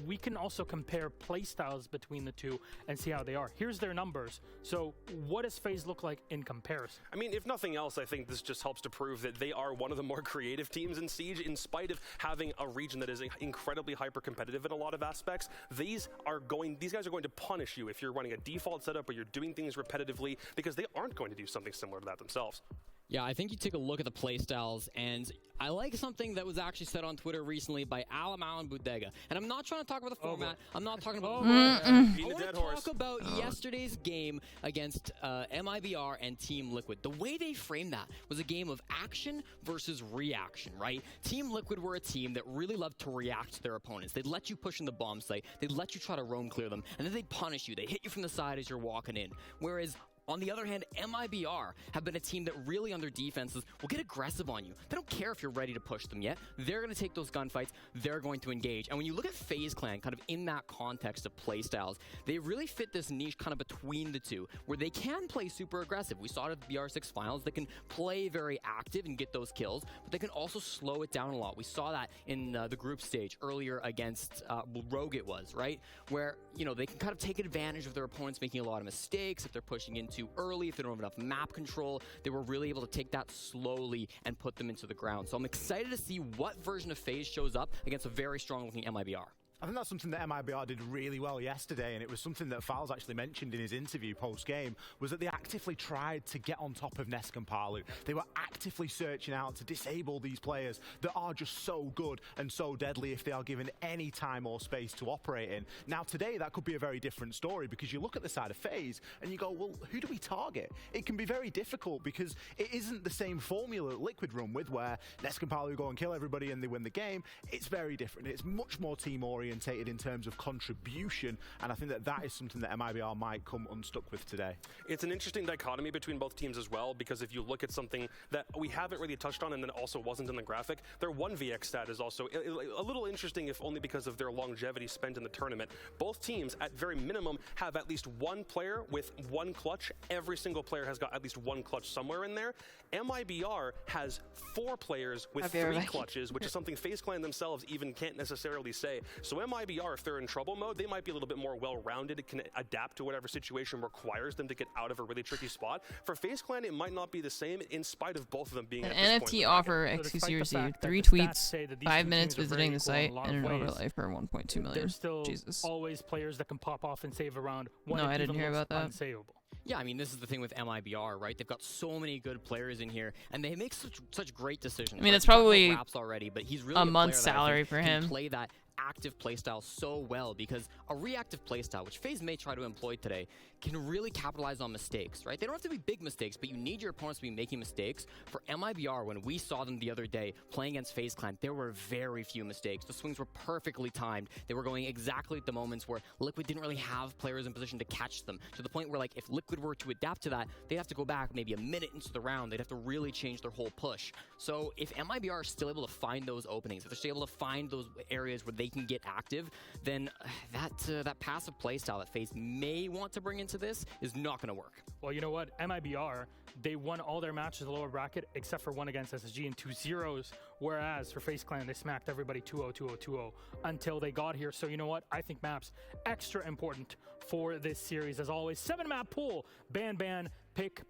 we can also compare playstyles between the two and see how they are. Here's their numbers. So what does FaZe look like in comparison? I mean, if nothing else, I think this just helps to prove that they are one of the more creative teams in Siege, in spite of having a region that is incredibly hyper-competitive in a lot of aspects. These guys are going to punish you if you're running a default setup or you're doing things repetitively, because they aren't going to do something similar to that themselves. Yeah, I think you take a look at the playstyles, and I like something that was actually said on Twitter recently by Alamau and Bodega. And I'm not trying to talk about the format. I'm not talking about I want to talk about yesterday's game against MIBR and Team Liquid. The way they framed that was a game of action versus reaction, right? Team Liquid were a team that really loved to react to their opponents. They'd let you push in the bomb site. They'd let you try to roam clear them, and then they'd punish you. They'd hit you from the side as you're walking in. Whereas on the other hand, MIBR have been a team that really on their defenses will get aggressive on you. They don't care if you're ready to push them yet. They're going to take those gunfights. They're going to engage. And when you look at FaZe Clan kind of in that context of playstyles, they really fit this niche kind of between the two, where they can play super aggressive. We saw it at the BR6 finals. They can play very active and get those kills, but they can also slow it down a lot. We saw that in the group stage earlier against Rogue it was, right? Where, you know, they can kind of take advantage of their opponents making a lot of mistakes if they're pushing into early, if they don't have enough map control. They were really able to take that slowly and put them into the ground. So I'm excited to see what version of FaZe shows up against a very strong looking MIBR. I think that's something that MIBR did really well yesterday, and it was something that Fowles actually mentioned in his interview post-game, was that they actively tried to get on top of Nesk and Palu. They were actively searching out to disable these players that are just so good and so deadly if they are given any time or space to operate in. Now today, that could be a very different story, because you look at the side of FaZe and you go, well, who do we target? It can be very difficult because it isn't the same formula that Liquid run with, where Nesk and Palu go and kill everybody and they win the game. It's very different. It's much more team-oriented in terms of contribution, and I think that that is something that MIBR might come unstuck with today. It's an interesting dichotomy between both teams as well, because if you look at something that we haven't really touched on and then also wasn't in the graphic, their 1vx stat is also a little interesting, if only because of their longevity spent in the tournament. Both teams, at very minimum, have at least one player with one clutch. Every single player has got at least one clutch somewhere in there. MIBR has 4 players with 3 clutches, which is something FaZe Clan themselves even can't necessarily say. So MIBR, if they're in trouble mode, they might be a little bit more well-rounded. It can adapt to whatever situation requires them to get out of a really tricky spot. For FaZe Clan, it might not be the same, in spite of both of them being An at this NFT point. offer exclusive received 3 tweets, 5 minutes visiting the site, and an overlay for 1.2 million. There's still Jesus. always players that can pop off and save around. No, I didn't hear about that. Unsavable. Yeah, I mean, this is the thing with MIBR, right? They've got so many good players in here, and they make such great decisions. I mean, right? it's probably Raps already, but he's really a month's salary for him. Can play that active playstyle so well, because a reactive playstyle, which FaZe may try to employ today, can really capitalize on mistakes, right? They don't have to be big mistakes, but you need your opponents to be making mistakes. For MIBR, when we saw them the other day playing against FaZe Clan, there were very few mistakes. The swings were perfectly timed. They were going exactly at the moments where Liquid didn't really have players in position to catch them, to the point where, like, if Liquid were to adapt to that, they'd have to go back maybe a minute into the round. They'd have to really change their whole push. So if MIBR are still able to find those openings, if they're still able to find those areas where they can get active, then that passive playstyle that FaZe may want to bring into this is not going to work. Well, you know what? MIBR, they won all their matches in the lower bracket except for one against SSG in 2-0s, whereas for FaZe Clan, they smacked everybody 2-0, 2-0, 2-0 until they got here. So you know what? I think maps extra important for this series. As always, 7-map pool. Ban, ban, pick,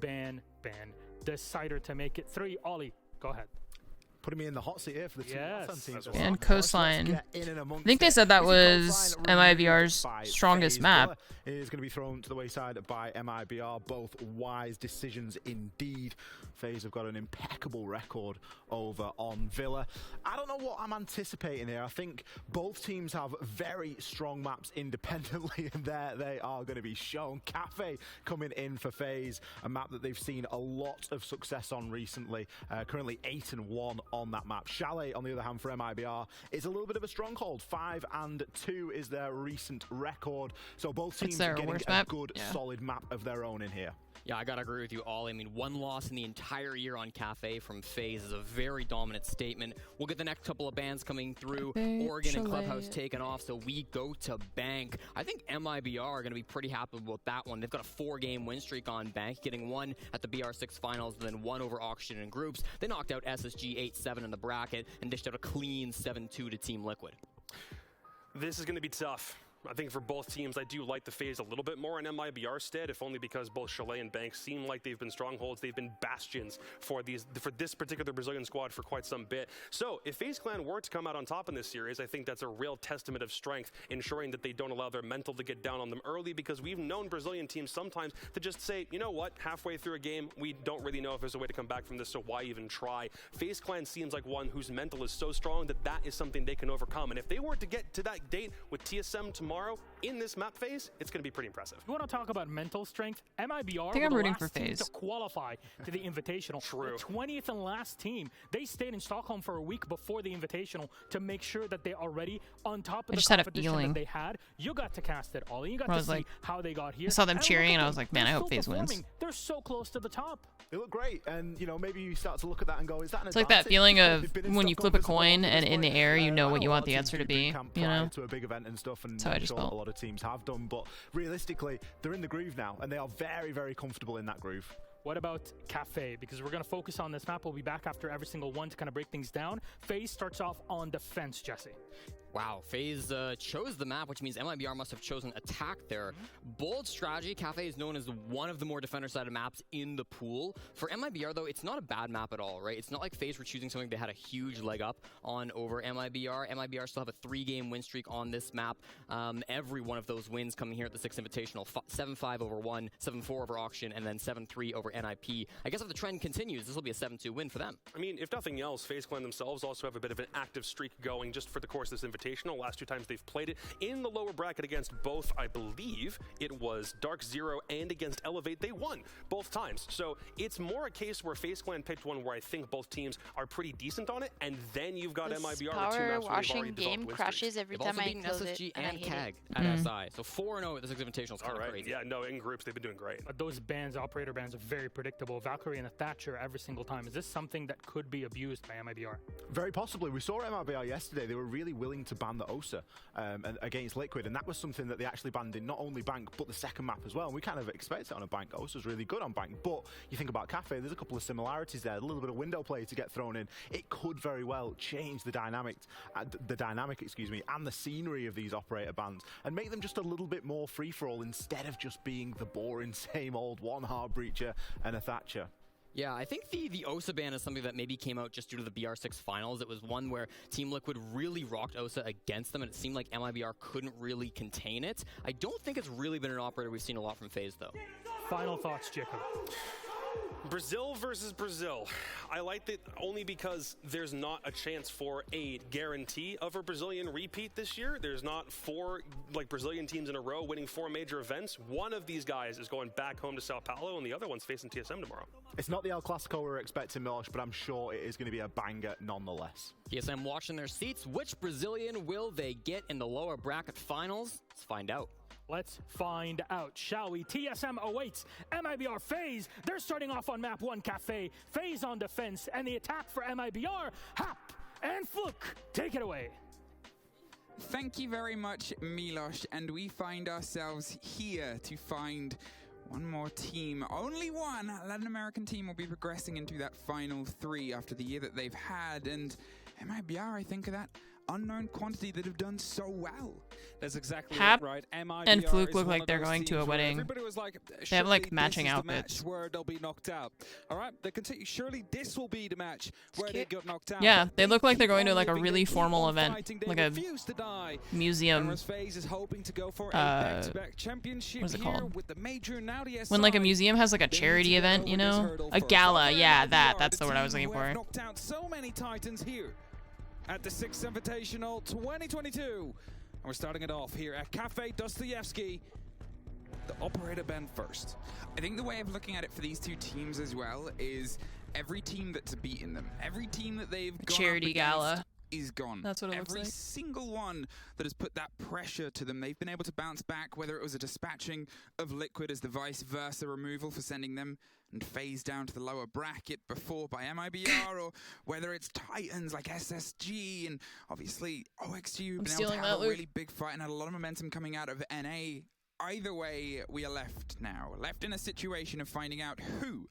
ban, ban. Decider to make it 3. Ollie, go ahead. Putting me in the hot seat here for the team. And Coastline. I think they said that was MIBR's strongest map. It is going to be thrown to the wayside by MIBR. Both wise decisions indeed. FaZe have got an impeccable record over on Villa. I don't know what I'm anticipating here. I think both teams have very strong maps independently, and there they are going to be shown. Cafe coming in for FaZe, a map that they've seen a lot of success on recently. Currently 8-1 on that map. Chalet, on the other hand, for MIBR, is a little bit of a stronghold. 5-2 is their recent record. So both teams are getting a good, solid map of their own in here. Yeah, I gotta agree with you all. I mean, 1 loss in the entire year on Cafe from FaZe is a very dominant statement. We'll get the next couple of bans coming through. Oregon and Clubhouse taking off, so we go to Bank. I think MIBR are gonna be pretty happy with that one. They've got a 4-game win streak on Bank, getting 1 at the BR6 finals, then 1 over Oxygen in groups. They knocked out SSG 8-7 in the bracket and dished out a clean 7-2 to Team Liquid. This is going to be tough. I think for both teams, I do like the FaZe a little bit more in MIBR stead, if only because both Chalet and Banks seem like they've been strongholds. They've been bastions for this particular Brazilian squad for quite some bit. So if FaZe Clan were to come out on top in this series, I think that's a real testament of strength, ensuring that they don't allow their mental to get down on them early, because we've known Brazilian teams sometimes to just say, you know what, halfway through a game, we don't really know if there's a way to come back from this, so why even try? FaZe Clan seems like one whose mental is so strong that that is something they can overcome. And if they were to get to that date with TSM tomorrow in this map phase, it's going to be pretty impressive. You want to talk about mental strength? MIBR I think I'm were the rooting last for team FaZe. to qualify to the Invitational. True. The 20th and last team. They stayed in Stockholm for a week before the Invitational to make sure that they're already on top of the competition that they had. You got to cast it all. You got to see how they got here. I saw them And cheering, look and at I was like, man, I hope FaZe wins. performing. They're so close to the top. They look great, and you know, maybe you start to look at that and go, is that an It's like that advantage? feeling of They've been in when you Stockholm flip a for so long coin at and this in the point. air you know I what you a lot want of the teams answer do to be, boot camp you prior know? to a big event and stuff, and That's how I I'm just sure felt. a lot of teams have done, but realistically, they're in the groove now, and they are very, very comfortable in that groove. What about Cafe? Because we're going to focus on this map. We'll be back after every single one to kind of break things down. FaZe starts off on defense, Jesse. Wow, FaZe chose the map, which means MIBR must have chosen attack there. Bold strategy. Cafe is known as one of the more defender-sided maps in the pool. For MIBR, though, it's not a bad map at all, right? It's not like FaZe were choosing something they had a huge leg up on over MIBR. MIBR still have a 3-game win streak on this map. Every one of those wins coming here at the 6th Invitational. 7-5 over 1, 7-4 over Auction, and then 7-3 over NIP. I guess if the trend continues, this will be a 7-2 win for them. I mean, if nothing else, FaZe Clan themselves also have a bit of an active streak going just for the course of this Invitational. Last 2 times they've played it in the lower bracket against both, I believe it was Dark Zero and against Elevate. They won both times. So it's more a case where FaZe Clan picked one where I think both teams are pretty decent on it, and then you've got This MIBR with 2 power maps where they've washing already game developed win crashes streaks. every They've time also I beaten close SSG it, and I and hate CAG it. at SI. So 4-0 at the 6th Invitational is kind of crazy. Yeah, no, in groups they've been doing great. But those bans, operator bans, are very predictable. Valkyrie and the Thatcher every single time. Is this something that could be abused by MIBR? Very possibly. We saw MIBR yesterday. They were really willing to ban the OSA against Liquid, and that was something that they actually banned in not only Bank, but the second map as well. And we kind of expect it on a Bank. OSA's really good on Bank, but you think about Cafe, there's a couple of similarities there. A little bit of window play to get thrown in. It could very well change the dynamic, and the scenery of these operator bans, and make them just a little bit more free-for-all instead of just being the boring same old one hard breacher and a Thatcher. Yeah, I think the OSA ban is something that maybe came out just due to the BR6 finals. It was one where Team Liquid really rocked OSA against them, and it seemed like MIBR couldn't really contain it. I don't think it's really been an operator we've seen a lot from FaZe, though. Final thoughts, Jacob. Brazil versus Brazil. I like it only because there's not a chance for a guarantee of a Brazilian repeat this year. There's not 4 Brazilian teams in a row winning 4 major events. One of these guys is going back home to Sao Paulo, and the other one's facing TSM tomorrow. It's not the El Clasico we're expecting, Milosh, but I'm sure it is going to be a banger nonetheless. TSM watching their seats. Which Brazilian will they get in the lower bracket finals? Let's find out. Let's find out, shall we? TSM awaits. MIBR FaZe. They're starting off on map 1 Cafe. FaZe on defense, and the attack for MIBR. Hap and Fluke, take it away. Thank you very much, Milosh, and we find ourselves here to find one more team. Only one Latin American team will be progressing into that final 3 after the year that they've had, and MIBR, I think, of that unknown quantity that have done so well. That's exactly Hap right. MIBR and Fluke is look one like of they're those going to a teams where wedding. everybody was like, They have like surely matching this is outfits. the match where they'll be knocked out. All right, they continue. Surely this will be the match where they got knocked out. Yeah, But they look like they're keep going to on like a living, really they keep formal on event, fighting, they like a refuse to die. museum. Whereas FaZe is hoping to go for a back-to-back championship What is it here called? with the major now the When like a SI. museum has like a charity event, you know? A gala, yeah, that's the word I was looking Who have for. knocked out so many Titans here at the 6th Invitational 2022. And we're starting it off here at Cafe Dostoyevsky. The operator band first. I think the way of looking at it for these two teams as well is every team that's beaten them, every team that they've gone charity up against gala. is gone. That's what it looks Every like. single one that has put that pressure to them, they've been able to bounce back, whether it was a dispatching of Liquid as the vice versa removal for sending them and FaZe down to the lower bracket before by MIBR, or whether it's Titans like SSG, and obviously OXG who've been able to have a really big fight and had a lot of momentum coming out of NA. Either way, we are left now. Left in a situation of finding out who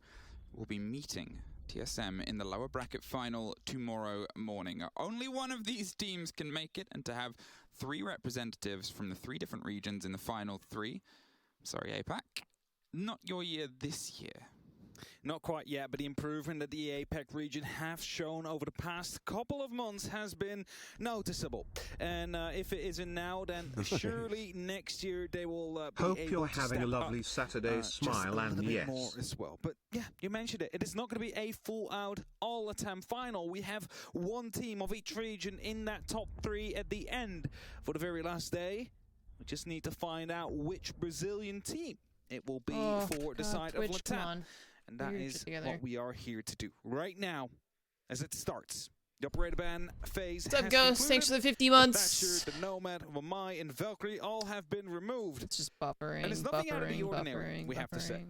will be meeting TSM in the lower bracket final tomorrow morning. Only one of these teams can make it, and to have 3 representatives from the 3 different regions in the final 3. Sorry, APAC. Not your year this year. Not quite yet, but the improvement that the APAC region have shown over the past couple of months has been noticeable. And if it isn't now, then surely next year they will be Hope able you're to having a step lovely up, Saturday. Smile and yes. more as well. But yeah, you mentioned it. It is not going to be a full-out all-attempt final. We have one team of each region in that top 3 at the end for the very last day. We just need to find out which Brazilian team it will be for the side of Latam. And that is what we are here to do right now as it starts. The operator ban phase. What's up, Ghost? Thanks for the 50 months. Thatcher, the Nomad, Wamai, and Valkyrie all have been removed. It's just buffering, and it's nothing out of the buffering, ordinary, we have to say.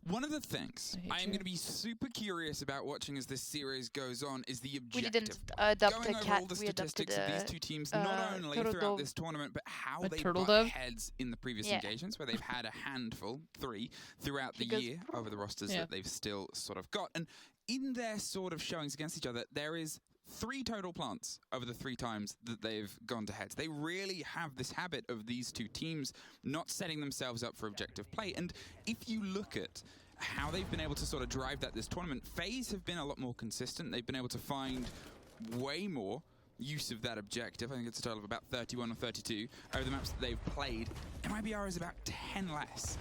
One of the things I am going to be super curious about watching as this series goes on is the objective. We didn't adopt Going a over cat, all the we adopted statistics of these two teams, not only throughout this tournament, but how they butt heads in the previous engagements, where they've had a handful, 3, throughout the year over the rosters that they've still sort of got. And in their sort of showings against each other, there is 3 total plants over the 3 times that they've gone to heads. They really have this habit of these two teams not setting themselves up for objective play. And if you look at how they've been able to sort of drive that this tournament, FaZe have been a lot more consistent. They've been able to find way more use of that objective. I think it's a total of about 31 or 32 over the maps that they've played. MIBR is about 10 less.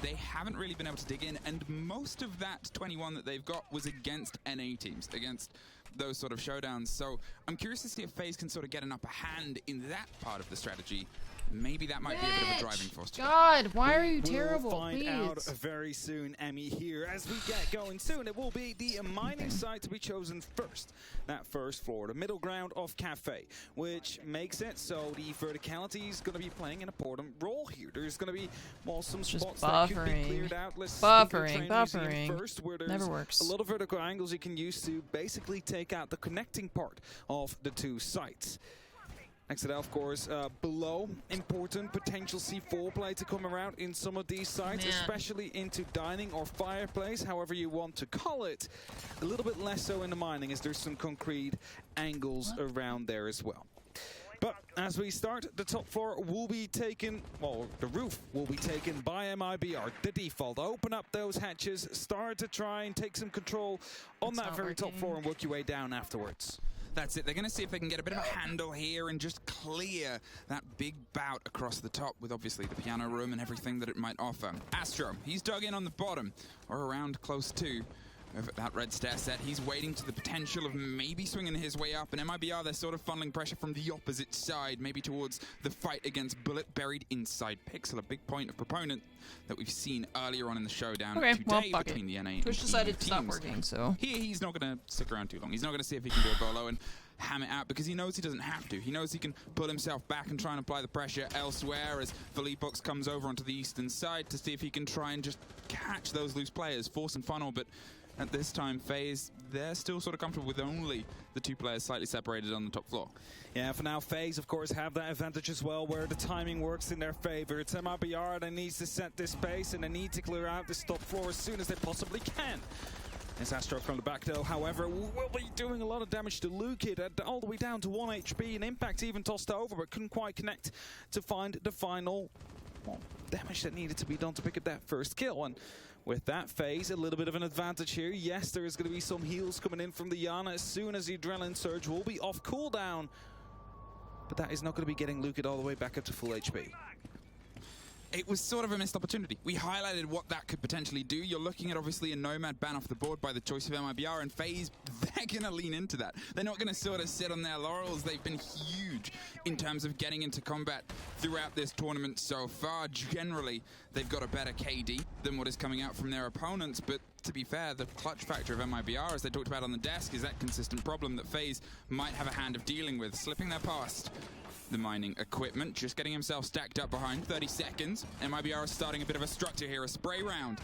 They haven't really been able to dig in, and most of that 21 that they've got was against NA teams, against those sort of showdowns. So I'm curious to see if FaZe can sort of get an upper hand in that part of the strategy. Maybe that might be a bit of a driving force. God, why are you terrible? We'll find Please. out very soon, Emmy, here. As we get going soon, it will be the mining site to be chosen first. That first floor, the middle ground of Cafe, which makes it so the verticality is going to be playing an important role here. There's going to be some spots that could be cleared out. Let's Buffering. First, where there's Never works. a lot of vertical angles you can use to basically take out the connecting part of the 2 sites. Next to that, of course, below, important potential C4 play to come around in some of these sites, especially into dining or fireplace, however you want to call it. A little bit less so in the mining, as there's some concrete angles around there as well. But as we start, the top floor will be taken, well, the roof will be taken by MIBR, the default. Open up those hatches, start to try and take some control on that very top floor and work your way down afterwards. That's it. They're going to see if they can get a bit of a handle here and just clear that big bout across the top with obviously the piano room and everything that it might offer. Astro, he's dug in on the bottom or around close to over that red stair set. He's waiting to the potential of maybe swinging his way up, and MIBR, they're sort of funneling pressure from the opposite side, maybe towards the fight against Bullet buried inside Pixel, a big point of proponent that we've seen earlier on in the showdown today between the NA and Push decided to stop teams. working, so Here he's not going to stick around too long. He's not going to see if he can do a bolo and ham it out, because he knows he doesn't have to. He knows he can pull himself back and try and apply the pressure elsewhere as Felipox comes over onto the eastern side to see if he can try and just catch those loose players, force and funnel, but at this time, FaZe, they're still sort of comfortable with only the 2 players slightly separated on the top floor. Yeah, for now, FaZe, of course, have that advantage as well, where the timing works in their favor. It's MIBR that needs to set this pace, and they need to clear out this top floor as soon as they possibly can. As Astro from the back, though, however, will be doing a lot of damage to Lukid, all the way down to 1 HP, and Impact even tossed over, but couldn't quite connect to find the final damage that needed to be done to pick up that first kill. And with that, FaZe, a little bit of an advantage here. Yes, there is going to be some heals coming in from the Yana as soon as the Adrenaline Surge will be off cooldown. But that is not going to be getting Lukid all the way back up to full HP. It was sort of a missed opportunity. We highlighted what that could potentially do. You're looking at obviously a Nomad ban off the board by the choice of MIBR, and FaZe, they're going to lean into that. They're not going to sort of sit on their laurels. They've been huge in terms of getting into combat throughout this tournament so far. Generally, they've got a better KD than what is coming out from their opponents, but to be fair, the clutch factor of MIBR, as they talked about on the desk, is that consistent problem that FaZe might have a hand of dealing with, slipping their past the mining equipment, just getting himself stacked up behind 30 seconds. MIBR is starting a bit of a structure here, a spray round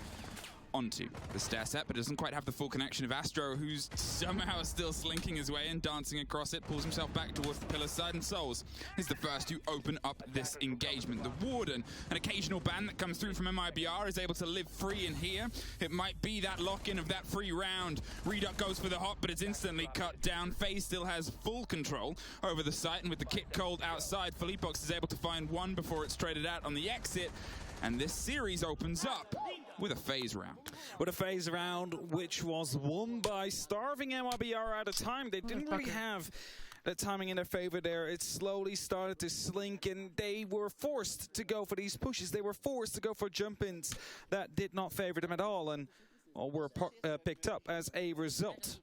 onto the stair set, but it doesn't quite have the full connection of Astro, who's somehow still slinking his way in, dancing across it, pulls himself back towards the pillar side, and Souls is the first to open up this engagement. The Warden, an occasional ban that comes through from MIBR, is able to live free in here. It might be that lock-in of that free round. Reduck goes for the hop, but it's instantly cut down. FaZe still has full control over the site, and with the kit cold outside, Philippebox is able to find one before it's traded out on the exit. And this series opens up with a FaZe round. With a FaZe round, which was won by starving MIBR at a time. They didn't really have the timing in their favor there. It slowly started to slink, and they were forced to go for these pushes. They were forced to go for jump-ins that did not favor them at all, and were picked up as a result.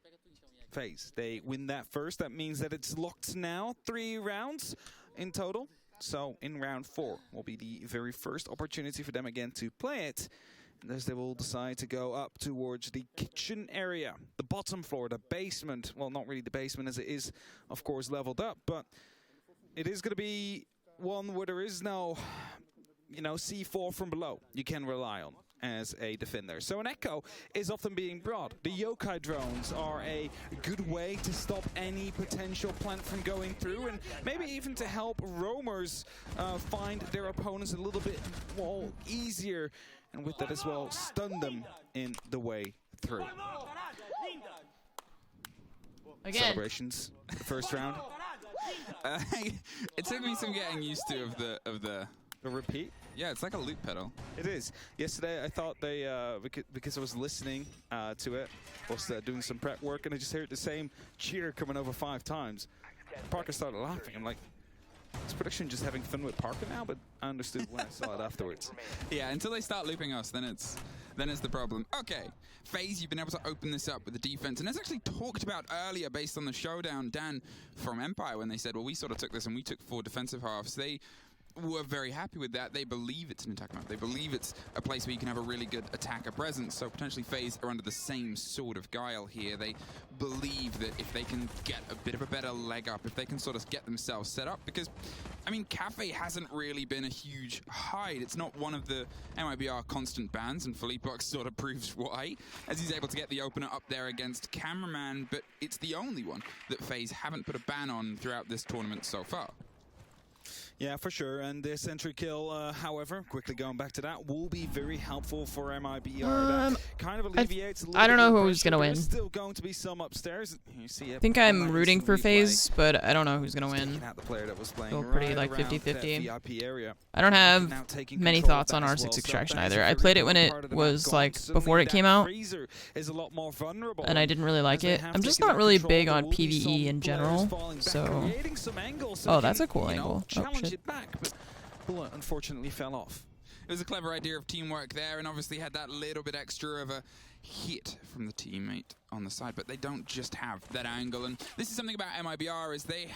FaZe, they win that first. That means that it's locked now. 3 rounds in total. So in round 4 will be the very first opportunity for them again to play it. And as they will decide to go up towards the kitchen area, the bottom floor, the basement. Well, not really the basement, as it is, of course, leveled up. But it is going to be one where there is no, C4 from below you can rely on as a defender. So an echo is often being brought. The yokai drones are a good way to stop any potential plant from going through, and maybe even to help roamers find their opponents a little bit more easier, and with that as well, stun them in the way through. Again. Celebrations, the first round. It took me some getting used to of the repeat. Yeah, it's like a loop pedal. It is. Yesterday, I thought they, because I was listening to it, was doing some prep work, and I just heard the same cheer coming over 5 times. Parker started laughing. I'm like, is production just having fun with Parker now? But I understood when I saw it afterwards. Yeah, until they start looping us, then it's the problem. Okay, FaZe, you've been able to open this up with the defense, and as actually talked about earlier based on the showdown, Dan from Empire, when they said, well, we sort of took this and we took 4 defensive halves, they were very happy with that. They believe it's an attack map. They believe it's a place where you can have a really good attacker presence. So potentially FaZe are under the same sort of guile here. They believe that if they can get a bit of a better leg up, if they can sort of get themselves set up, because, I mean, Cafe hasn't really been a huge hide. It's not one of the MIBR constant bans, and Philippebox sort of proves why, as he's able to get the opener up there against Cameraman, but it's the only one that FaZe haven't put a ban on throughout this tournament so far. Yeah, for sure. And this entry kill, however, quickly going back to that, will be very helpful for MIBR. That kind of alleviates a little I don't know who's pressure. gonna win. There's still going to be some upstairs. You see I think I'm rooting for FaZe, but I don't know who's gonna win. Feel pretty like 50-50. I don't have many thoughts on R6 Extraction either. I played it when it was like before it came out, and I didn't really like it. I'm just not really big on PvE in general, so. Oh, that's a cool angle. Oh, shit. It back, but bullet unfortunately fell off. It was a clever idea of teamwork there, and obviously had that little bit extra of a hit from the teammate on the side, but they don't just have that angle. And this is something about MIBR, is they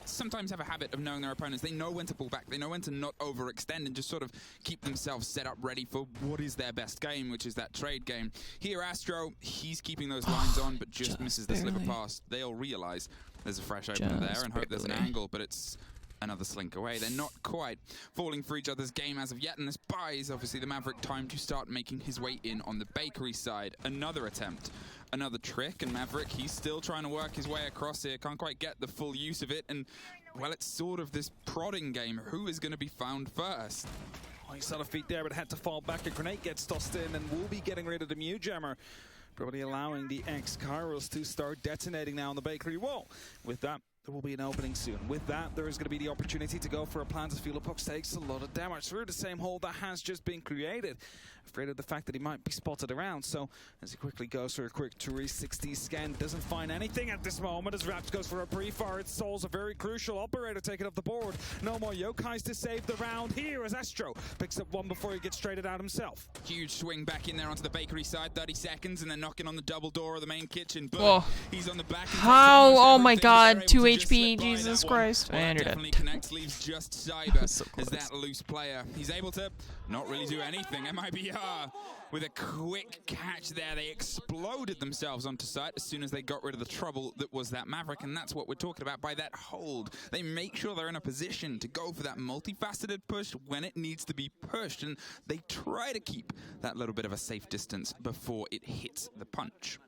sometimes have a habit of knowing their opponents. They know when to pull back. They know when to not overextend and just sort of keep themselves set up ready for what is their best game, which is that trade game. Here, Astro, he's keeping those lines on, but just misses the slipper pass. They'll realize there's a fresh opener there and hope there's an angle, but it's another slink away. They're not quite falling for each other's game as of yet, and this buys, obviously, the Maverick time to start making his way in on the bakery side. Another attempt, another trick, and Maverick, he's still trying to work his way across here. Can't quite get the full use of it, and, well, it's sort of this prodding game. Who is going to be found first? Oh, he saw the feet there, but had to fall back. A grenade gets tossed in, and we'll be getting rid of the Mew Jammer, probably allowing the X-Kairos to start detonating now on the bakery wall. With that, there will be an opening soon. With that, there is going to be the opportunity to go for a plant as Philippebox takes a lot of damage through the same hole that has just been created. Afraid of the fact that he might be spotted around, so as he quickly goes for a quick 360 scan, doesn't find anything at this moment as Raps goes for a pre-fire. It Souls, a very crucial operator taken off the board. No more Yokais to save the round here as Astro picks up one before he gets traded out himself. Huge swing back in there onto the bakery side, 30 seconds, and then knocking on the double door of the main kitchen. But he's on the back. How? Oh my god, 2 HP HP, Jesus Christ. Well, And you're definitely dead. connects, leaves just Cyber So as close. that loose player. He's able to not really do anything. MIBR with a quick catch there. They exploded themselves onto site as soon as they got rid of the trouble that was that Maverick, and that's what we're talking about by that hold. They make sure they're in a position to go for that multifaceted push when it needs to be pushed, and they try to keep that little bit of a safe distance before it hits the punch.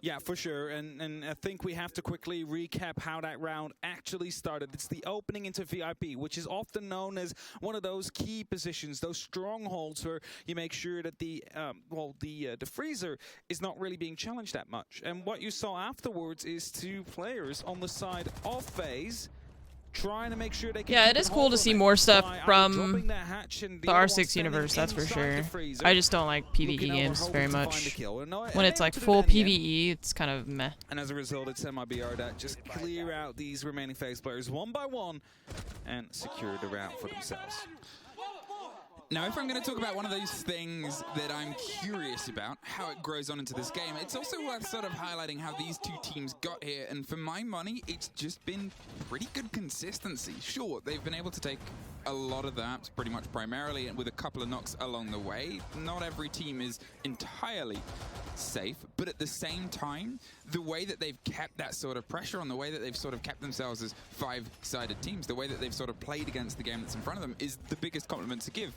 Yeah, for sure, and I think we have to quickly recap how that round actually started. It's the opening into VIP, which is often known as one of those key positions, those strongholds where you make sure that the freezer is not really being challenged that much. And what you saw afterwards is two players on the side of FaZe trying to make sure they can It is cool to see more stuff from the R6 universe, that's for sure. I just don't like PvE games very much. When it's like full PvE, it's kind of meh. And as a result, it's MIBR that just clear out these remaining FaZe players one by one and secure the round for themselves. Now, if I'm going to talk about one of those things that I'm curious about, how it grows on into this game, it's also worth sort of highlighting how these two teams got here, and for my money, it's just been pretty good consistency. Sure, they've been able to take a lot of the maps pretty much primarily, and with a couple of knocks along the way. Not every team is entirely safe, but at the same time, the way that they've kept that sort of pressure on, the way that they've sort of kept themselves as five-sided teams, the way that they've sort of played against the game that's in front of them is the biggest compliment to give.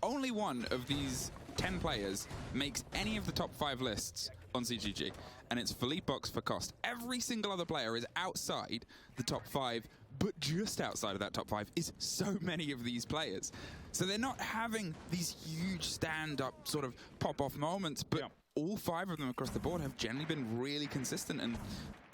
Only one of these 10 players makes any of the top 5 lists on CGG, and it's Philippe for cost. Every single other player is outside the top 5, but just outside of that top 5 is so many of these players. So they're not having these huge stand-up sort of pop-off moments, but all 5 of them across the board have generally been really consistent, and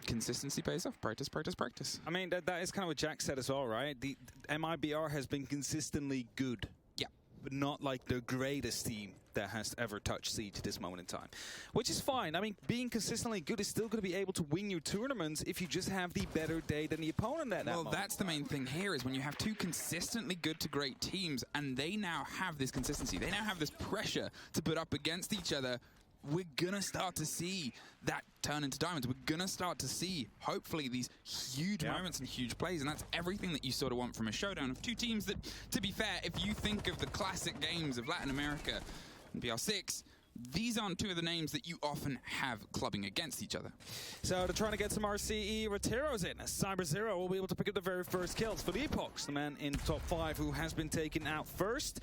consistency pays off. Practice, practice, practice. I mean, that is kind of what Jack said as well, right? The MIBR has been consistently good. Yeah. But not like the greatest team that has ever touched Siege at this moment in time. Which is fine. I mean, being consistently good is still going to be able to win you tournaments if you just have the better day than the opponent at that moment. Well, that's the main thing here, is when you have two consistently good to great teams, and they now have this consistency, they now have this pressure to put up against each other, we're going to start to see that turn into diamonds. We're going to start to see, hopefully, these huge moments and huge plays, and that's everything that you sort of want from a showdown of two teams that, to be fair, if you think of the classic games of Latin America and BR6, these aren't two of the names that you often have clubbing against each other. So they're trying to get some RCE. Rotero's in. Cyber Zero will be able to pick up the very first kills for the Epochs, the man in top 5 who has been taken out first.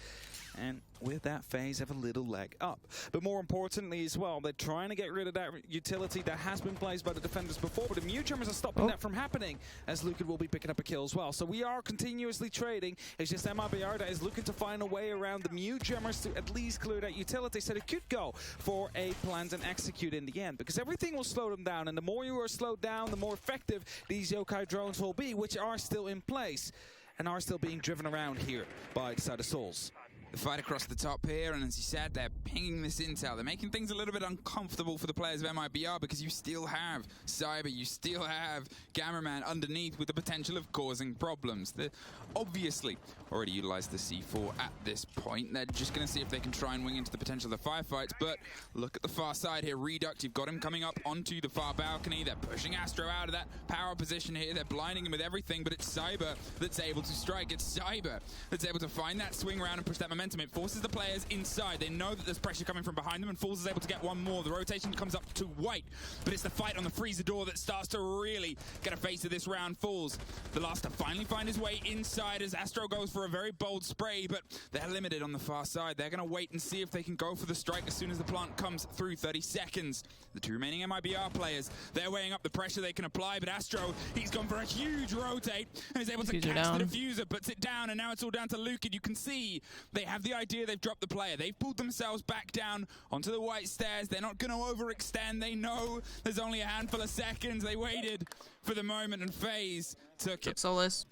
And with that, FaZe have a little leg up. But more importantly as well, they're trying to get rid of that utility that has been placed by the defenders before, but the Mewjammers are stopping that from happening, as Lucan will be picking up a kill as well. So we are continuously trading. It's just MIBR that is looking to find a way around the Mewjammers to at least clear that utility, so they could go for a planned and execute in the end, because everything will slow them down, and the more you are slowed down, the more effective these yokai drones will be, which are still in place and are still being driven around here by the side of Souls. The fight across the top here, and as you said, they're pinging this intel. They're making things a little bit uncomfortable for the players of MIBR, because you still have Cyber, you still have Gammerman underneath with the potential of causing problems. They obviously already utilized the C4 at this point. They're just going to see if they can try and wing into the potential of the firefights, but look at the far side here. Reduct, you've got him coming up onto the far balcony. They're pushing Astro out of that power position here. They're blinding him with everything, but it's Cyber that's able to strike. It's Cyber that's able to find that swing round and push that momentum. It forces the players inside. They know that there's pressure coming from behind them, and Falls is able to get one more. The rotation comes up to White, but it's the fight on the freezer door that starts to really get a face of this round. Falls, the last to finally find his way inside as Astro goes for a very bold spray, but they're limited on the far side. They're going to wait and see if they can go for the strike as soon as the plant comes through. 30 seconds. The two remaining MIBR players, they're weighing up the pressure they can apply, but Astro, he's gone for a huge rotate and is able to catch the diffuser, puts it down, and now it's all down to Lucan. You can see they have the idea, they've dropped the player. They've pulled themselves back down onto the white stairs. They're not going to overextend. They know there's only a handful of seconds. They waited for the moment, and FaZe took it. Soulless.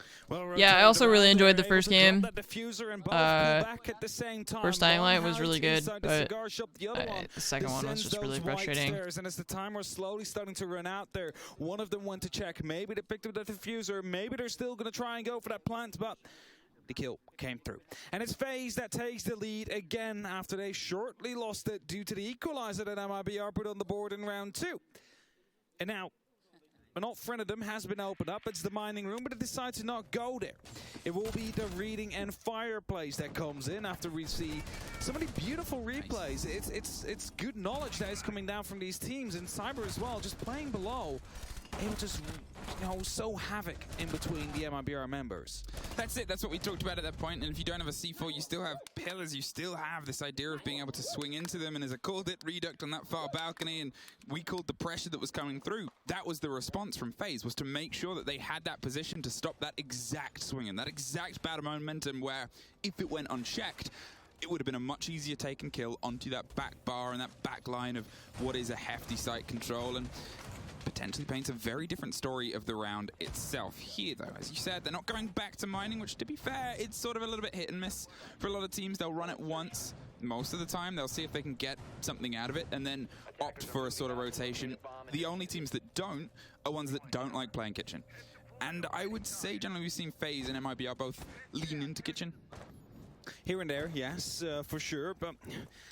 Yeah, I also really enjoyed the first game. First Dying Light was really good, but the second one was just really frustrating. And as the time was slowly starting to run out there, one of them went to check. Maybe they picked up the diffuser. Maybe they're still going to try and go for that plant, but the kill came through. And it's FaZe that takes the lead again after they shortly lost it due to the equalizer that MIBR put on the board in round 2. And now, An off-Frenedom has been opened up. It's the mining room, but it decides to not go there. It will be the reading and fireplace that comes in after we see so many beautiful replays. It's good knowledge that is coming down from these teams, and Cyber as well, just playing below. Able to just, sow havoc in between the MIBR members. That's it. That's what we talked about at that point. And if you don't have a C4, you still have pillars. You still have this idea of being able to swing into them. And as I called it, Reduct on that far balcony, and we called the pressure that was coming through. That was the response from FaZe, was to make sure that they had that position to stop that exact swing and that exact bad momentum where, if it went unchecked, it would have been a much easier take and kill onto that back bar and that back line of what is a hefty site control. And potentially paints a very different story of the round itself. Here, though, as you said, they're not going back to mining, which, to be fair, it's sort of a little bit hit and miss for a lot of teams. They'll run it once. Most of the time, they'll see if they can get something out of it and then opt for a sort of rotation. The only teams that don't are ones that don't like playing Kitchen. And I would say, generally, we've seen FaZe and MIBR both lean into Kitchen. Here and there, yes, for sure. But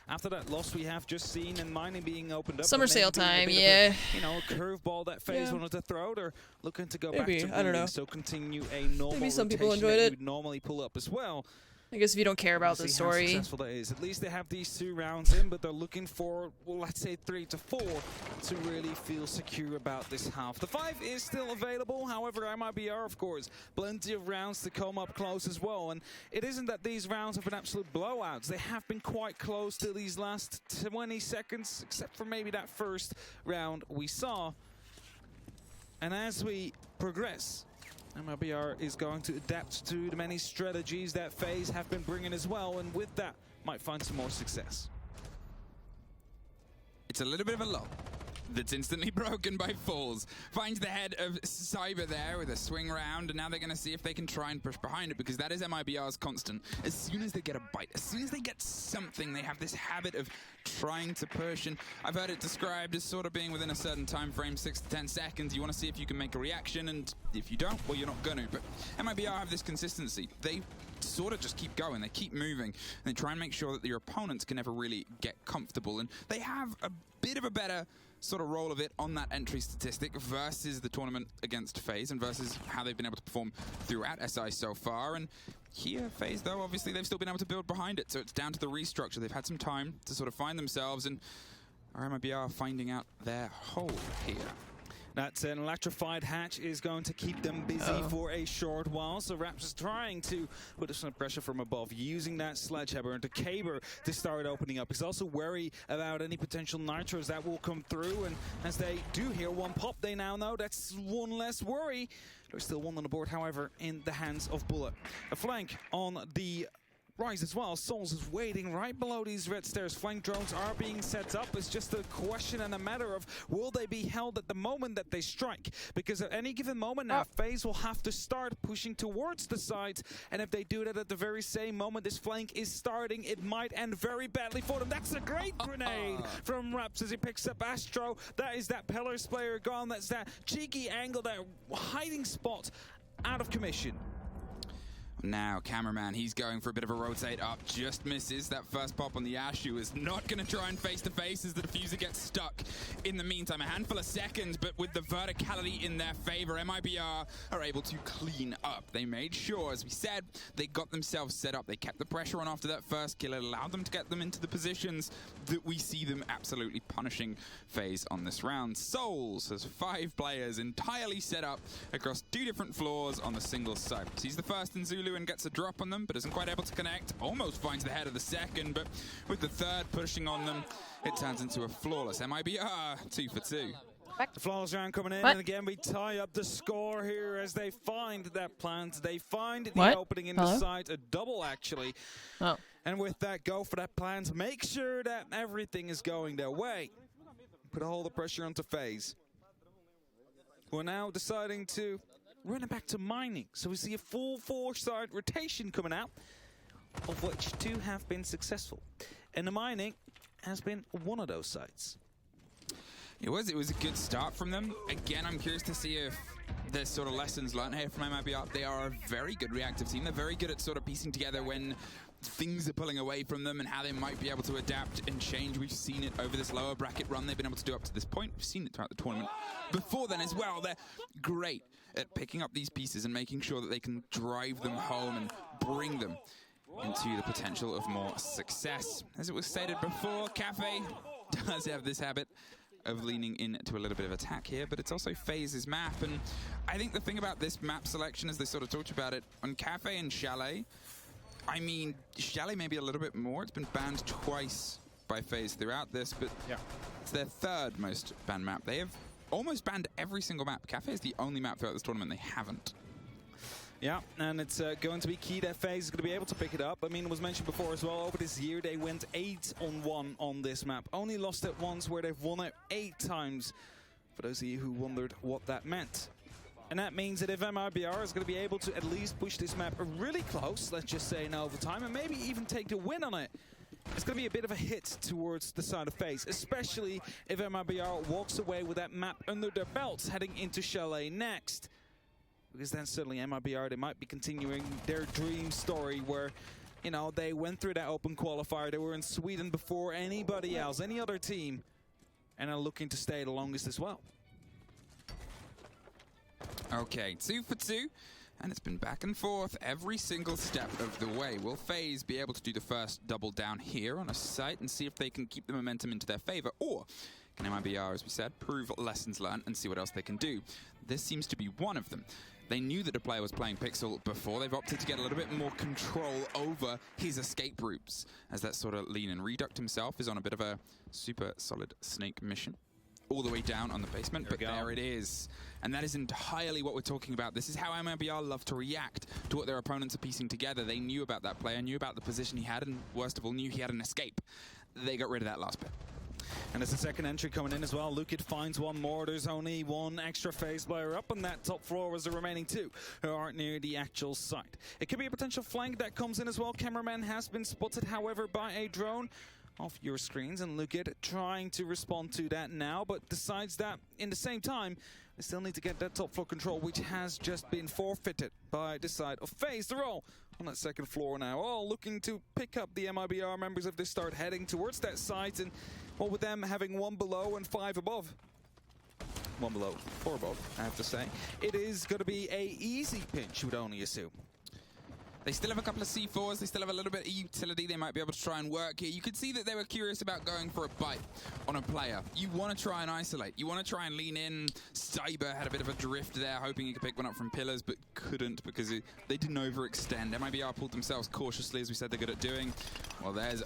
after that loss we have just seen and mining being opened up. Summer sale time, yeah. A curveball that FaZe wanted to throw. They're looking to go back to I don't know. So continue a normal Maybe some people rotation enjoyed that it. you would normally pull up as well. I guess if you don't care about the We'll see story. how successful that is. At least they have these 2 rounds in, but they're looking for, well, let's say 3 to 4 to really feel secure about this half. The 5 is still available, however, MIBR, of course, plenty of rounds to come up close as well. And it isn't that these rounds have been absolute blowouts. They have been quite close to these last 20 seconds, except for maybe that first round we saw. And as we progress, MIBR is going to adapt to the many strategies that FaZe have been bringing as well, and with that, might find some more success. It's a little bit of a lull that's instantly broken by Falls. Finds the head of Cyber there with a swing round, and now they're going to see if they can try and push behind it, because that is MIBR's constant. As soon as they get a bite, as soon as they get something, they have this habit of trying to push, and I've heard it described as sort of being within a certain time frame, 6 to 10 seconds. You want to see if you can make a reaction, and if you don't, well, you're not going to. But MIBR have this consistency. They sort of just keep going, they keep moving, and they try and make sure that your opponents can never really get comfortable, and they have a bit of a better sort of roll of it on that entry statistic versus the tournament against FaZe and versus how they've been able to perform throughout SI so far. And here, FaZe, though, obviously they've still been able to build behind it, so it's down to the restructure. They've had some time to sort of find themselves, and MIBR finding out their hole here. That's an electrified hatch is going to keep them busy for a short while. So Raps is trying to put some pressure from above, using that sledgehammer and the caber to start opening up. He's also wary about any potential nitros that will come through. And as they do hear one pop, they now know that's one less worry. There's still one on the board, however, in the hands of Bullet. A flank on the Rise as well. Souls is waiting right below these red stairs. Flank drones are being set up. It's just a question and a matter of will they be held at the moment that they strike? Because at any given moment now, FaZe will have to start pushing towards the sides. And if they do that at the very same moment this flank is starting, it might end very badly for them. That's a great grenade from Raps as he picks up Astro. That is that Pillars player gone. That's that cheeky angle, that hiding spot out of commission. Now, Cameraman, he's going for a bit of a rotate up, just misses. That first pop on the Ashu is not going to try and face-to-face as the diffuser gets stuck. In the meantime, a handful of seconds, but with the verticality in their favor, MIBR are able to clean up. They made sure, as we said, they got themselves set up. They kept the pressure on after that first kill. It allowed them to get them into the positions that we see them absolutely punishing FaZe on this round. Souls has 5 players entirely set up across 2 different floors on the single site. He's the first in Zulu and gets a drop on them, but isn't quite able to connect. Almost finds the head of the second, but with the third pushing on them, it turns into a flawless MIBR 2 for 2. The flawless round coming in, and again we tie up the score here as they find that plant. They find the opening in the side, a double actually. And with that, go for that plant. Make sure that everything is going their way. Put all the pressure onto FaZe. We're now deciding to run it back to mining. So we see a full 4-side rotation coming out, of which 2 have been successful. And the mining has been one of those sites. It was a good start from them. Again, I'm curious to see if there's sort of lessons learned here from MIBR. They are a very good reactive team. They're very good at sort of piecing together when things are pulling away from them and how they might be able to adapt and change. We've seen it over this lower bracket run they've been able to do up to this point. We've seen it throughout the tournament before then as well. They're great at picking up these pieces and making sure that they can drive them home and bring them into the potential of more success. As it was stated before, Cafe does have this habit of leaning into a little bit of attack here, but it's also FaZe's map. And I think the thing about this map selection, as they sort of talked about it, on Cafe and Chalet, I mean, Chalet maybe a little bit more. It's been banned twice by FaZe throughout this, but it's their third most banned map. They have almost banned every single map. Cafe is the only map throughout this tournament they haven't. Yeah, and it's going to be key that FaZe is going to be able to pick it up. I mean, it was mentioned before as well, over this year they went 8-on-1 on this map. Only lost it once, where they've won it 8 times, for those of you who wondered what that meant. And that means that if MIBR is going to be able to at least push this map really close, let's just say in overtime, and maybe even take the win on it, it's going to be a bit of a hit towards the side of FaZe, especially if MIBR walks away with that map under their belts heading into Chalet next. Because then suddenly MIBR, they might be continuing their dream story where, you know, they went through that open qualifier. They were in Sweden before anybody else, any other team, and are looking to stay the longest as well. Okay, 2 for 2, and it's been back and forth every single step of the way. Will FaZe be able to do the first double down here on a site and see if they can keep the momentum into their favor, or can MIBR, as we said, prove lessons learned and see what else they can do? This seems to be one of them. They knew that a player was playing Pixel before. They've opted to get a little bit more control over his escape routes, as that sort of lean. And Reduct himself is on a bit of a super solid snake mission, all the way down on the basement, but there it is. And that is entirely what we're talking about. This is how MIBR love to react to what their opponents are piecing together. They knew about that player, knew about the position he had, and worst of all, knew he had an escape. They got rid of that last bit. And there's a second entry coming in as well. Lukid finds one more. There's only one extra FaZe player up on that top floor, as the remaining 2 who aren't near the actual site. It could be a potential flank that comes in as well. Cameraman has been spotted, however, by a drone off your screens, and Lukid trying to respond to that now, but decides that in the same time they still need to get that top floor control, which has just been forfeited by the side of FaZe. They're all on that second floor now, all looking to pick up the MIBR members if they start heading towards that site, and well, with them having 1 below and 5 above. 1 below, 4 above, I have to say. It is going to be a easy pinch, you would only assume. They still have a couple of C4s, they still have a little bit of utility they might be able to try and work here. You could see that they were curious about going for a bite on a player. You want to try and isolate, you want to try and lean in. Cyber had a bit of a drift there, hoping he could pick one up from pillars, but couldn't because they didn't overextend. MIBR pulled themselves cautiously, as we said they're good at doing. Well, there's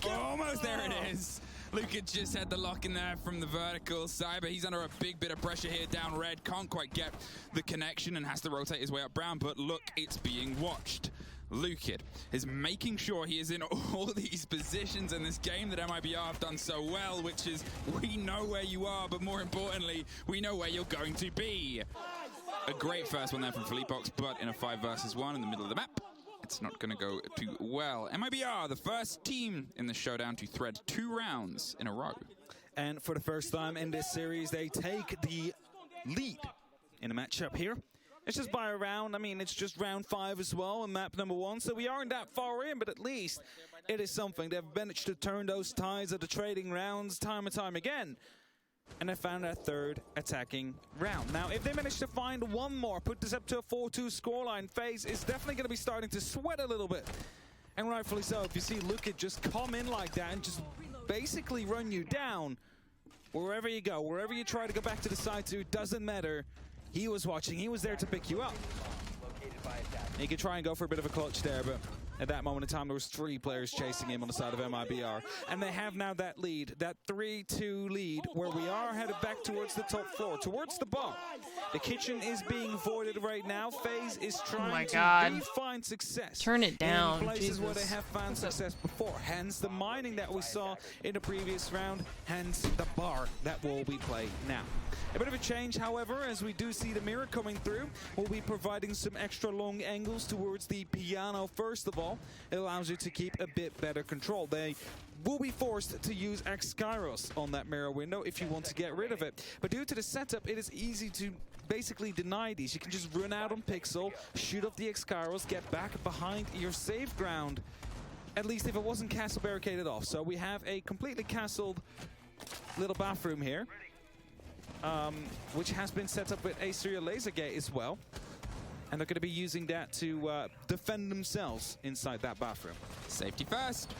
almost there it is. Luka just had the lock in there from the vertical. Cyber, he's under a big bit of pressure here down red. Can't quite get the connection and has to rotate his way up brown, but look, it's being watched. Lukid is making sure he is in all these positions in this game that MIBR have done so well, which is, we know where you are, but more importantly, we know where you're going to be. A great first one there from Felipox, but in a 5 versus 1 in the middle of the map, it's not going to go too well. MIBR, the first team in the showdown to thread 2 rounds in a row. And for the first time in this series, they take the lead in a matchup here. It's just by a round. I mean, it's just round 5 as well, and map number 1, so we aren't that far in, but at least it is something. They've managed to turn those tides of the trading rounds time and time again, and they found that 3rd attacking round. Now, if they manage to find one more, put this up to a 4-2 scoreline, FaZe is definitely going to be starting to sweat a little bit, and rightfully so. If you see Lukid just come in like that and just basically run you down, wherever you go, wherever you try to go back to the side to, doesn't matter. He was watching, he was there to pick you up. He could try and go for a bit of a clutch there, but at that moment in time, there was 3 players chasing him on the side of MIBR. And they have now that lead, that 3-2 lead, where we are headed back towards the top floor, towards the bar. The kitchen is being voided right now. FaZe is trying to find success. Turn it down, in places Jesus. where they have found success before. Hence the mining that we saw in the previous round, hence the bar that will be played now. A bit of a change, however, as we do see the mirror coming through. We'll be providing some extra long angles towards the piano first of all. It allows you to keep a bit better control. They will be forced to use X-Skyros on that mirror window if you want to get rid of it. But due to the setup, it is easy to basically deny these. You can just run out on Pixel, shoot off the X-Skyros, get back behind your safe ground, at least if it wasn't castle barricaded off. So we have a completely castled little bathroom here, which has been set up with a serial laser gate as well. And they're going to be using that to defend themselves inside that bathroom. Safety first.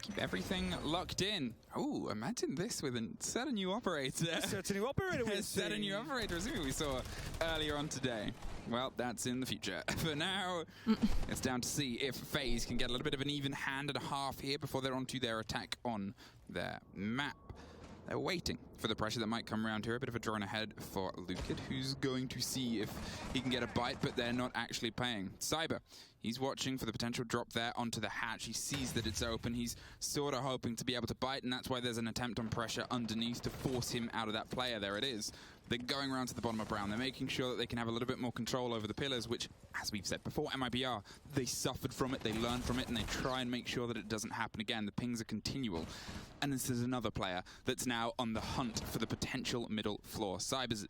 Keep everything locked in. Oh, imagine this with a certain new operator. Certain new operator. Certain new operator, as we saw earlier on today. Well, that's in the future. For now, it's down to see if FaZe can get a little bit of an even hand and a half here before they're onto their attack on their map. They're waiting for the pressure that might come around here. A bit of a drone ahead for Lukid, who's going to see if he can get a bite, but they're not actually paying. Cyber, he's watching for the potential drop there onto the hatch. He sees that it's open. He's sort of hoping to be able to bite, and that's why there's an attempt on pressure underneath to force him out of that player. There it is. They're going around to the bottom of Brown. They're making sure that they can have a little bit more control over the pillars, which, as we've said before, MIBR, they suffered from it, they learn from it, and they try and make sure that it doesn't happen again. The pings are continual. And this is another player that's now on the hunt for the potential middle floor. Cyber's,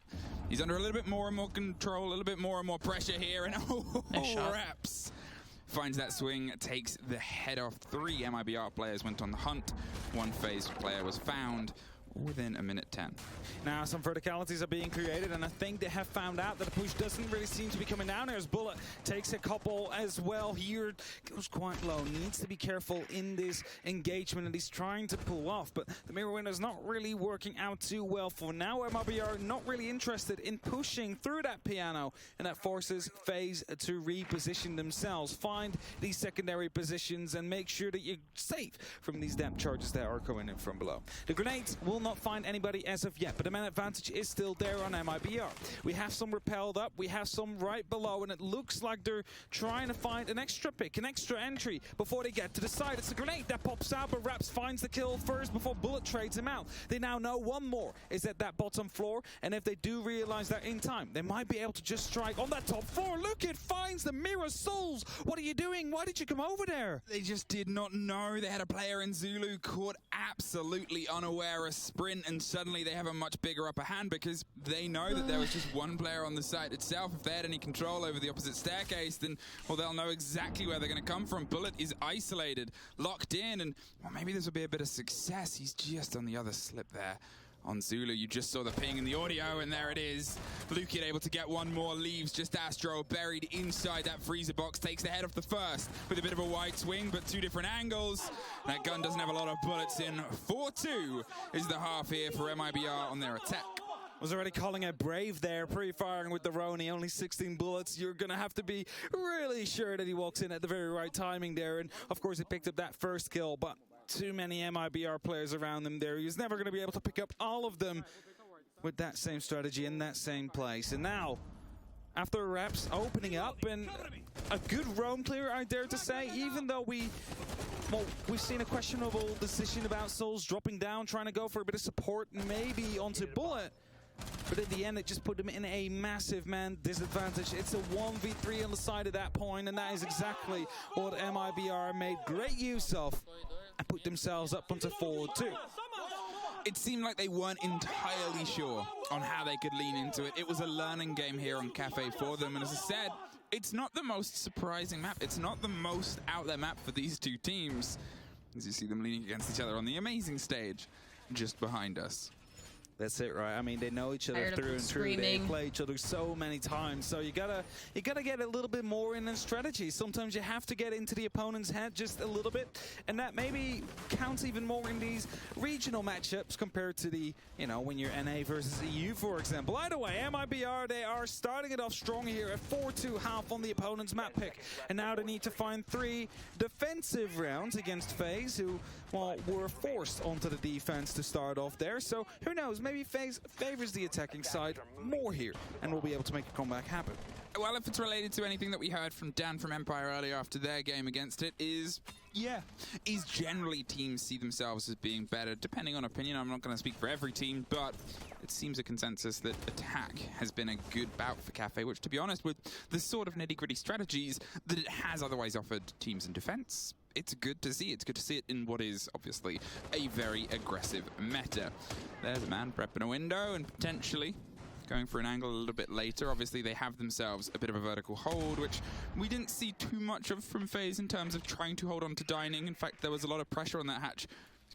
he's under a little bit more and more control, a little bit more and more pressure here, and Raps finds that swing, takes the head off. 3 MIBR players went on the hunt. 1 FaZe player was found within a minute 10. Now some verticalities are being created, and I think they have found out that the push doesn't really seem to be coming down here, as Bullet takes a couple as well here. Goes quite low, needs to be careful in this engagement, and he's trying to pull off, but the mirror window's not really working out too well for now. MIB are not really interested in pushing through that piano, and that forces FaZe to reposition themselves, find these secondary positions, and make sure that you're safe from these depth charges that are coming in from below. The grenades will not find anybody as of yet, but the man advantage is still there on MIBR. We have some repelled up, we have some right below, and it looks like they're trying to find an extra pick, an extra entry before they get to the side. It's a grenade that pops out, but Raps finds the kill first before Bullet trades him out. They now know one more is at that bottom floor, and if they do realize that in time, they might be able to just strike on that top floor. Look, it finds the Mirror Souls. What are you doing? Why did you come over there? They just did not know they had a player in Zulu caught absolutely unaware, a sprint, and suddenly they have a much bigger upper hand because they know that there was just one player on the site itself. If they had any control over the opposite staircase, then, well, they'll know exactly where they're going to come from. Bullet is isolated, locked in, and well, maybe this will be a bit of success. He's just on the other slip there. On Zulu, you just saw the ping in the audio, and there it is. Lukid able to get one more, leaves just Astro buried inside that freezer box, takes the head off the first with a bit of a wide swing, but 2 different angles. That gun doesn't have a lot of bullets in. 4-2 is the half here for MIBR on their attack. Was already calling it brave there, pre-firing with the Roni, only 16 bullets. You're going to have to be really sure that he walks in at the very right timing there, and of course he picked up that first kill, but too many MIBR players around him there. He was never going to be able to pick up all of them with that same strategy in that same place. And now, after Raps opening up, and a good roam clear, I dare to say, even though we've seen a questionable decision about Souls dropping down, trying to go for a bit of support, maybe onto Bullet. But in the end, it just put him in a massive man disadvantage. It's a 1v3 on the side at that point, and that is exactly what MIBR made great use of and put themselves up onto 4-2. It seemed like they weren't entirely sure on how they could lean into it. It was a learning game here on Cafe for them, and as I said, it's not the most surprising map. It's not the most out there map for these two teams, as you see them leaning against each other on the amazing stage just behind us. That's it, right? I mean, they know each other through and through. They play each other so many times, so you gotta get a little bit more in the strategy. Sometimes you have to get into the opponent's head just a little bit, and that maybe counts even more in these regional matchups compared to the, you know, when you're NA versus EU, for example. Either way, MIBR, they are starting it off strong here at 4-2 half on the opponent's map pick, and now they need to find 3 defensive rounds against FaZe, who, well, were forced onto the defense to start off there. So who knows? Maybe FaZe favors the attacking side more here, and will be able to make a comeback happen. Well, if it's related to anything that we heard from Dan from Empire earlier after their game against it, is generally teams see themselves as being better, depending on opinion. I'm not going to speak for every team, but it seems a consensus that attack has been a good bout for Cafe, which, to be honest, with the sort of nitty-gritty strategies that it has otherwise offered teams in defense, it's good to see. It's good to see it in what is obviously a very aggressive meta. There's a man prepping a window and potentially going for an angle a little bit later. Obviously, they have themselves a bit of a vertical hold, which we didn't see too much of from FaZe in terms of trying to hold on to Dining. In fact, there was a lot of pressure on that hatch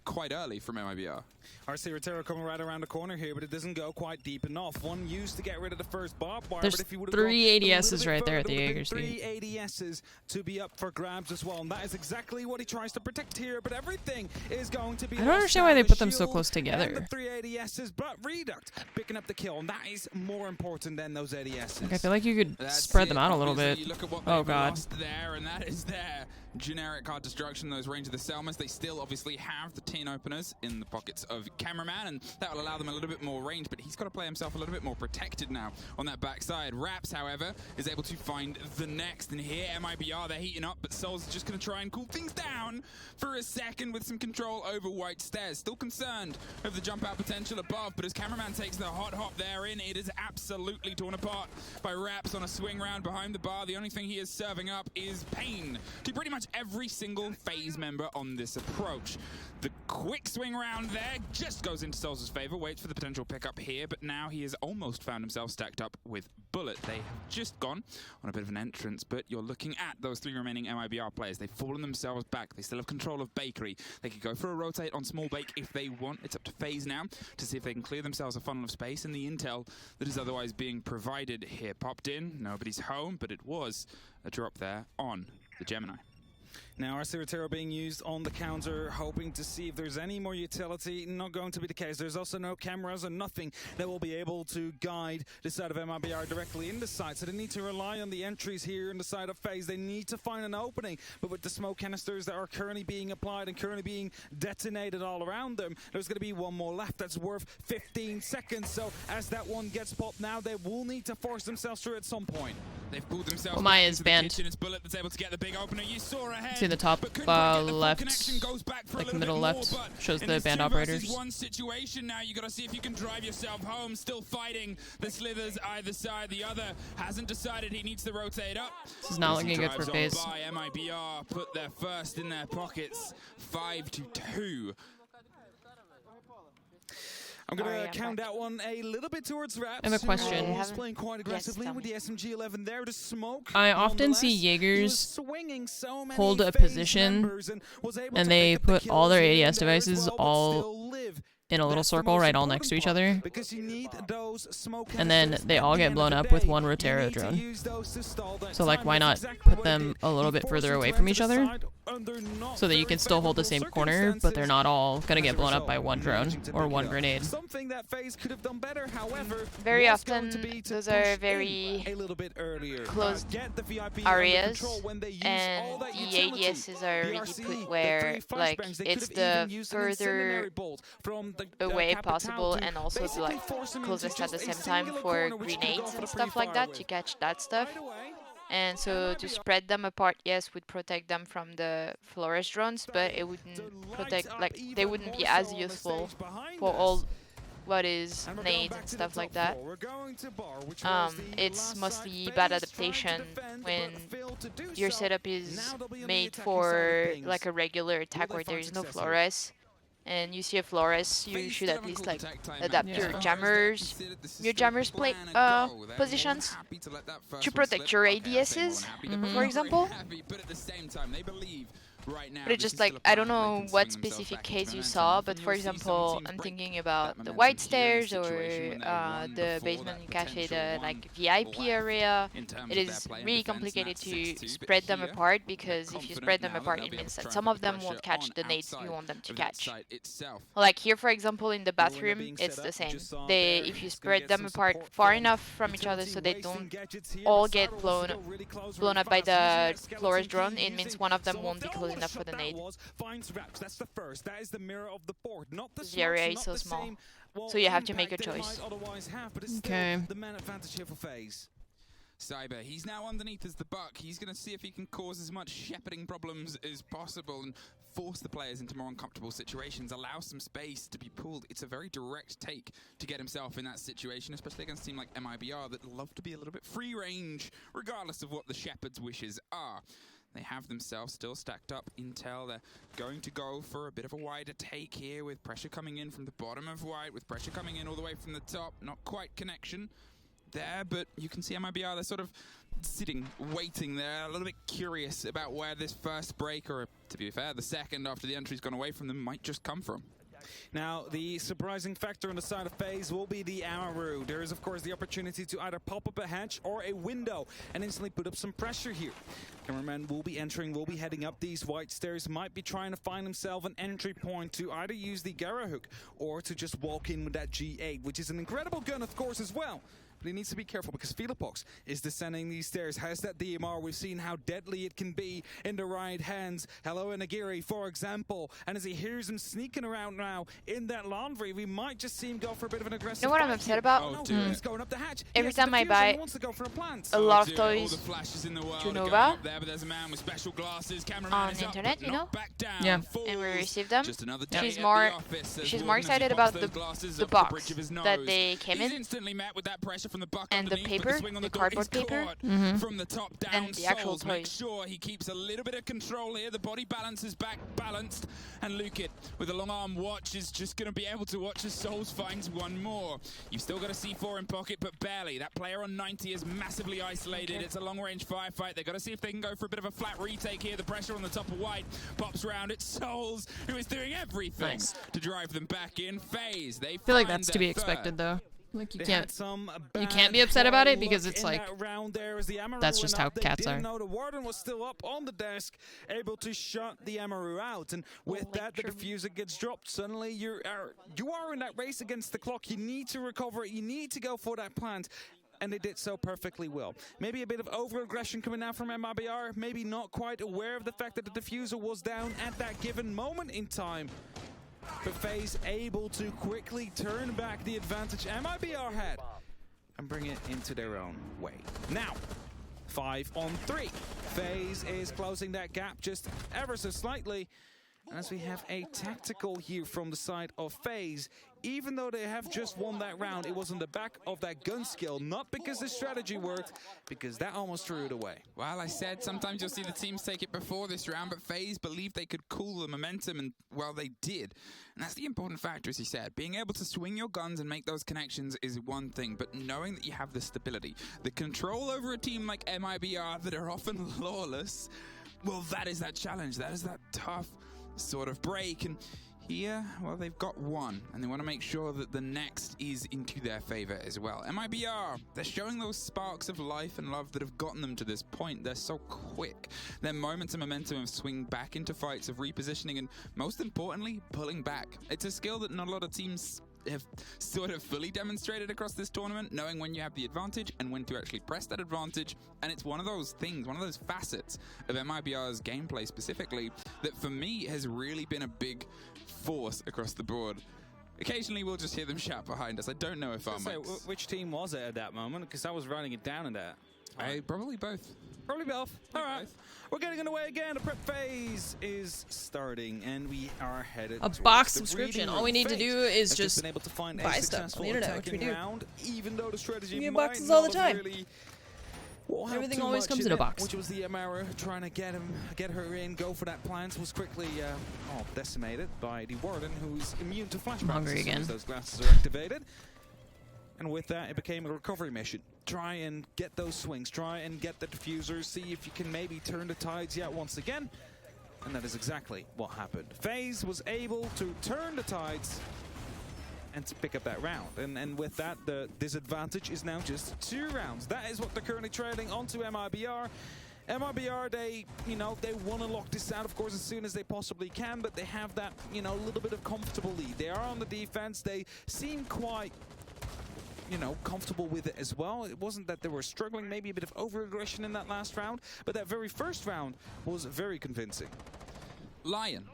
quite early from MIBR. RC Rotero coming right around the corner here, but it doesn't go quite deep enough. One used to get rid of the first barbed wire, There's but if you would have 3 ADSs right there at the Jaeger Jaeger seat. 3 ADSs to be up for grabs as well, and that is exactly what he tries to protect here, but everything is going to be I don't understand why they put them so close together. The 3 ADSs, but Reduct picking up the kill, and that is more important than those ADSs. Like, I feel like you could spread them out a little bit. Oh god. There, and that is their generic hard destruction. Those range of the Selmas, they still obviously have the tin openers in the pockets of Cameraman, and that will allow them a little bit more range, but he's got to play himself a little bit more protected now on that backside. Raps, however, is able to find the next, and here MIBR, they're heating up, but Soul's just going to try and cool things down for a second with some control over White Stairs. Still concerned of the jump out potential above, but as Cameraman takes the hot hop there in, it is absolutely torn apart by Raps on a swing round behind the bar. The only thing he is serving up is pain to pretty much every single FaZe member on this approach. The quick swing round there just goes into Souls' favor, waits for the potential pickup here, but now he has almost found himself stacked up with Bullet. They have just gone on a bit of an entrance, but you're looking at those 3 remaining MIBR players. They've fallen themselves back. They still have control of Bakery. They could go for a rotate on Small Bake if they want. It's up to FaZe now to see if they can clear themselves a funnel of space, and the intel that is otherwise being provided here popped in. Nobody's home, but it was a drop there on the Gemini. Now RC Rotero being used on the counter, hoping to see if there's any more utility. Not going to be the case. There's also no cameras and nothing that will be able to guide the side of MIBR directly in the site. So they need to rely on the entries here in the side of FaZe. They need to find an opening. But with the smoke canisters that are currently being applied and currently being detonated all around them, there's going to be one more left that's worth 15 seconds. So as that one gets popped now, they will need to force themselves through at some point. They've pulled themselves Maya is banned. It's Bullet that's able to get the big opener. You saw ahead. See the top left, like middle left, shows the band operators. One situation now, you got to see if you can drive yourself home. Still fighting the Slithers either side. The other hasn't decided he needs to rotate up. This is not looking good for FaZe. MIBR put their first in their pockets, 5-2. I'm going to count that one a little bit towards Raps. I have a question. He's playing quite aggressively with the SMG-11 there to smoke. I often see Jaegers hold a position and they put all their ADS devices all in a little circle right all next to each other. And then they all get blown up with one Rotero drone. So like why not put them a little bit further away from each other? So that you can still hold the same corner, but they're not all gonna get blown up by one drone or one grenade. Something that FaZe could have done better, however, very often those are very closed areas, and the ADSs are really put where like it's the further away possible, and also the like closest at the same time for grenades and stuff like that to catch that stuff. And so to spread them apart, yes, would protect them from the Flores drones, but it wouldn't protect, like, they wouldn't be as useful for all what is nades and stuff like that. It's mostly bad adaptation when your setup is made for like a regular attack where there is no Flores. And you see a Flores, you should at least like adapt your jammers positions to protect your ADSs, for example. But it's just like, I don't know what specific case you saw, but for example, I'm thinking about the White Stairs or the basement in Cache, the like VIP area. It is really complicated to spread them apart, because if you spread them apart, it means that some of them won't catch the nades you want them to catch. Like here, for example, in the bathroom, it's the same. If you spread them apart far enough from each other so they don't all get blown up by the Flores drone, it means one of them won't be close enough for the nade. The area is so small, so you have to make a choice. Okay. Cyber, he's now underneath as the Buck. He's going to see if he can cause as much shepherding problems as possible and force the players into more uncomfortable situations, allow some space to be pulled. It's a very direct take to get himself in that situation, especially against a team like MIBR that love to be a little bit free range, regardless of what the Shepherd's wishes are. They have themselves still stacked up intel. They're going to go for a bit of a wider take here with pressure coming in from the bottom of white, with pressure coming in all the way from the top. Not quite connection there, but you can see MIBR, they're sort of sitting, waiting there, a little bit curious about where this first break, or to be fair, the second after the entry's gone away from them, might just come from. Now, the surprising factor on the side of FaZe will be the Amaru. There is, of course, the opportunity to either pop up a hatch or a window and instantly put up some pressure here. Cameraman will be entering, will be heading up these white stairs, might be trying to find himself an entry point to either use the Gara hook or to just walk in with that G8, which is an incredible gun, of course, as well. But he needs to be careful because Filopox is descending these stairs. Has that DMR. We've seen how deadly it can be in the right hands. Hello, Nagiri, for example. And as he hears him sneaking around now in that laundry, we might just see him go for a bit of an aggressive. You know what I'm upset about? Oh, no, he's going up the hatch. Every time I buy a lot of toys to Nova on the internet, you know? Yeah. And we receive them. She's more excited about the box that they came in. And the paper, the cardboard paper, from the top down, and the actual toys. Make sure he keeps a little bit of control here. The body balance is back balanced, and Lukit with a long arm watch is just going to be able to watch as Souls finds one more. You've still got a C4 in pocket, but barely. That player on 90 is massively isolated. It's a long-range firefight. They've got to see if they can go for a bit of a flat retake here. The pressure on the top of white pops round. It's Souls who is doing everything to drive them back in. FaZe, they feel like that's to be expected, though. Like you can't be upset about it because it's like that's just how cats are. The warden was still up on the desk, able to shut the Amaru out, and with that the diffuser gets dropped. Suddenly you are in that race against the clock. You need to recover it. You need to go for that plant. And they did so perfectly well. Maybe a bit of over-aggression coming out from MIBR. Maybe not quite aware of the fact that the diffuser was down at that given moment in time. But FaZe able to quickly turn back the advantage MIBR had and bring it into their own way. Now, 5 on 3. FaZe is closing that gap just ever so slightly. As we have a tactical here from the side of FaZe, even though they have just won that round, it was on the back of that gun skill, not because the strategy worked, because that almost threw it away. Well, I said sometimes you'll see the teams take it before this round, but FaZe believed they cool the momentum, and, well, they did. And that's the important factor, as he said. Being able to swing your guns and make those connections is one thing, but knowing that you have the stability, the control over a team like MIBR that are often lawless, well, that is that challenge. That is that tough sort of break. And here, well, they've got one, and they want to make sure that the next is into their favor as well. MIBR, they're showing those sparks of life and love that have gotten them to this point. They're so quick. Their moments of momentum of swing back into fights, of repositioning, and most importantly, pulling back. It's a skill that not a lot of teams have sort of fully demonstrated across this tournament, knowing when you have the advantage and when to actually press that advantage. And it's one of those things, one of those facets of MIBR's gameplay specifically that for me has really been a big force across the board. Occasionally we'll just hear them shout behind us. I don't know if our mics... Which team was it at that moment? Because I was writing it down in that. Probably both. Probably both. All right. We're getting underway again. The prep phase is starting, and we are headed a box subscription. All we need to do is just been able to find buy stuff on the internet, which we do. Even though the strategy we get boxes all the time. Everything always comes in a box. Which was the Amara trying to get her in, go for that plant, was quickly decimated by the warden, who's immune to flashbacks. I'm hungry again. As those glasses are activated. And with that, it became a recovery mission. Try and get those swings. Try and get the diffusers. See if you can maybe turn the tides yet once again. And that is exactly what happened. FaZe was able to turn the tides and to pick up that round. And with that, the disadvantage is now just 2 rounds. That is what they're currently trailing onto MIBR. MIBR, they want to lock this out, of course, as soon as they possibly can, but they have that, little bit of comfortable lead. They are on the defense. They seem quite comfortable with it as well. It wasn't that they were struggling, maybe a bit of over-aggression in that last round, but that very first round was very convincing. Lion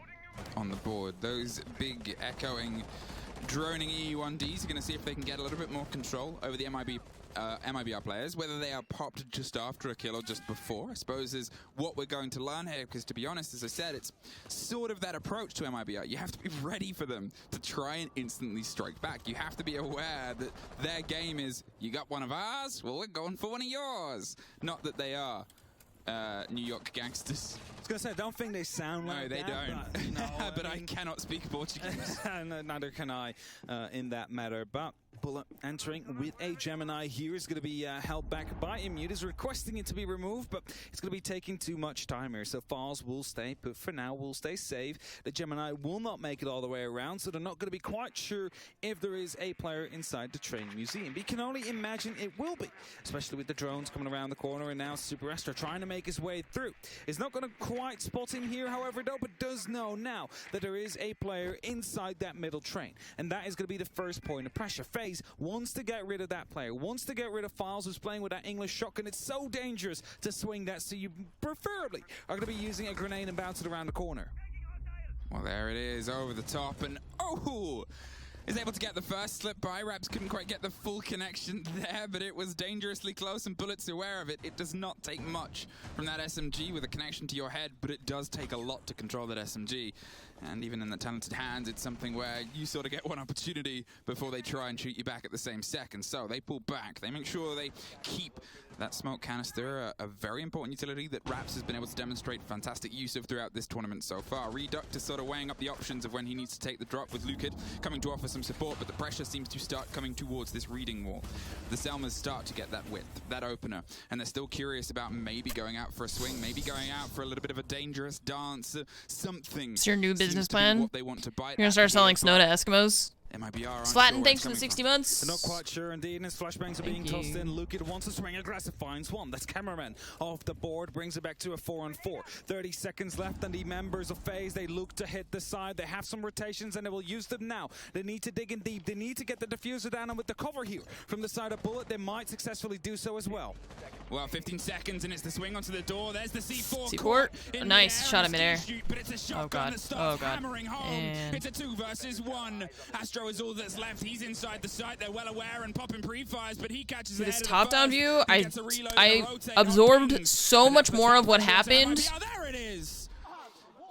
on the board. Those big echoing, droning E1Ds are going to see if they can get a little bit more control over the MIBR players, whether they are popped just after a kill or just before, I suppose, is what we're going to learn here, because to be honest, as I said, it's sort of that approach to MIBR. You have to be ready for them to try and instantly strike back. You have to be aware that their game is, you got one of ours, well, we're going for one of yours. Not that they are New York gangsters. I was gonna say, I don't think they sound like that. No, they don't. But, you know, but I cannot speak Portuguese. Neither can I in that matter. But Bullet entering with a Gemini here is going to be held back by Immute. Is requesting it to be removed, but it's going to be taking too much time here. So Falls will stay put for now, will stay safe. The Gemini will not make it all the way around, so they're not going to be quite sure if there is a player inside the training museum. We can only imagine it will be, especially with the drones coming around the corner, and now Super Astra trying to make his way through. Is not going to quite spot him here, however, though, but does know now that there is a player inside that middle train, and that is going to be the first point of pressure. FaZe wants to get rid of that player, wants to get rid of Files, who's playing with that English shotgun. It's so dangerous to swing that, so you preferably are going to be using a grenade and bounce it around the corner. Well, there it is, over the top, and oh! Is able to get the first slip by. Raps couldn't quite get the full connection there, but it was dangerously close, and Bullet's aware of it. It does not take much from that SMG with a connection to your head, but it does take a lot to control that SMG. And even in the talented hands, it's something where you sort of get one opportunity before they try and shoot you back at the same second. So they pull back. They make sure they keep that smoke canister, a very important utility that Raps has been able to demonstrate fantastic use of throughout this tournament so far. Reduct is sort of weighing up the options of when he needs to take the drop, with Lukid coming to offer some support, but the pressure seems to start coming towards this reading wall. The Selmas start to get that width, that opener, and they're still curious about maybe going out for a swing, maybe going out for a little bit of a dangerous dance, something. It's your new business plan? They want to bite. You're gonna start selling snow to Eskimos? Slatin, thanks for the 60 months. They're not quite sure indeed, and his flashbangs are being tossed in. Lukid wants to swing aggressive, finds one. That's Cameraman off the board, brings it back to a 4-on-4. 30 seconds left, and the members of FaZe, they look to hit the side. They have some rotations, and they will use them now. They need to dig in deep. They need to get the diffuser down, and with the cover here from the side of Bullet, they might successfully do so as well. Well, 15 seconds, and it's the swing onto the door. There's the C4. C4? Nice shot in midair. But it's a shotgun that starts hammering home. It's a 2 versus 1. Astro is all that's left. He's inside the site. They're well aware and popping pre-fires, but he catches the this top-down view, I absorbed so much more of what happened there it is.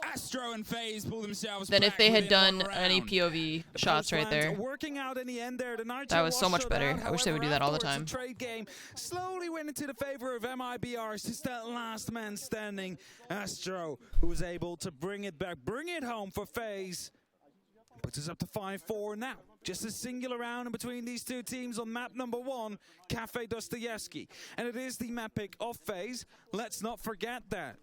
Astro and FaZe pull themselves than if they had done any POV shots right there. That was so much better. I wish they would do that all the time. Trade game slowly went into the favor of MIBR. It's just that last man standing. Astro, who was able to bring it back, bring it home for FaZe. Puts us up to 5-4 now. Just a singular round in between these two teams on map number 1, Cafe Dostoyevsky. And it is the map pick of FaZe. Let's not forget that.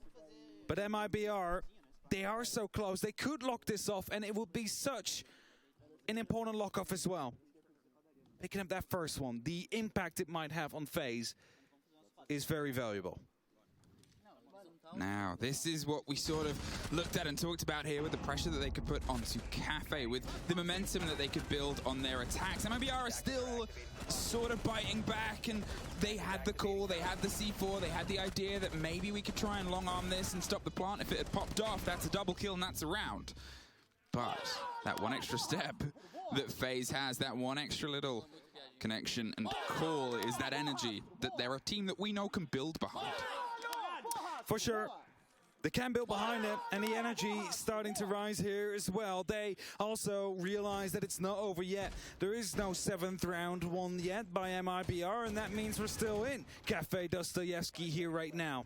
But MIBR, they are so close. They could lock this off, and it would be such an important lock-off as well. Picking up that first one, the impact it might have on FaZe is very valuable. Now, this is what we sort of looked at and talked about here with the pressure that they could put onto Cafe, with the momentum that they could build on their attacks. MIBR are still sort of biting back, and they had the call, they had the C4, they had the idea that maybe we could try and long-arm this and stop the plant. If it had popped off, that's a double kill and that's a round. But that one extra step that FaZe has, that one extra little connection and call, is that energy that they're a team that we know can build behind. For sure. They can build behind it, and the energy starting to rise here as well. They also realize that it's not over yet. There is no 7th round won yet by MIBR, and that means we're still in Cafe Dostoyevsky here right now.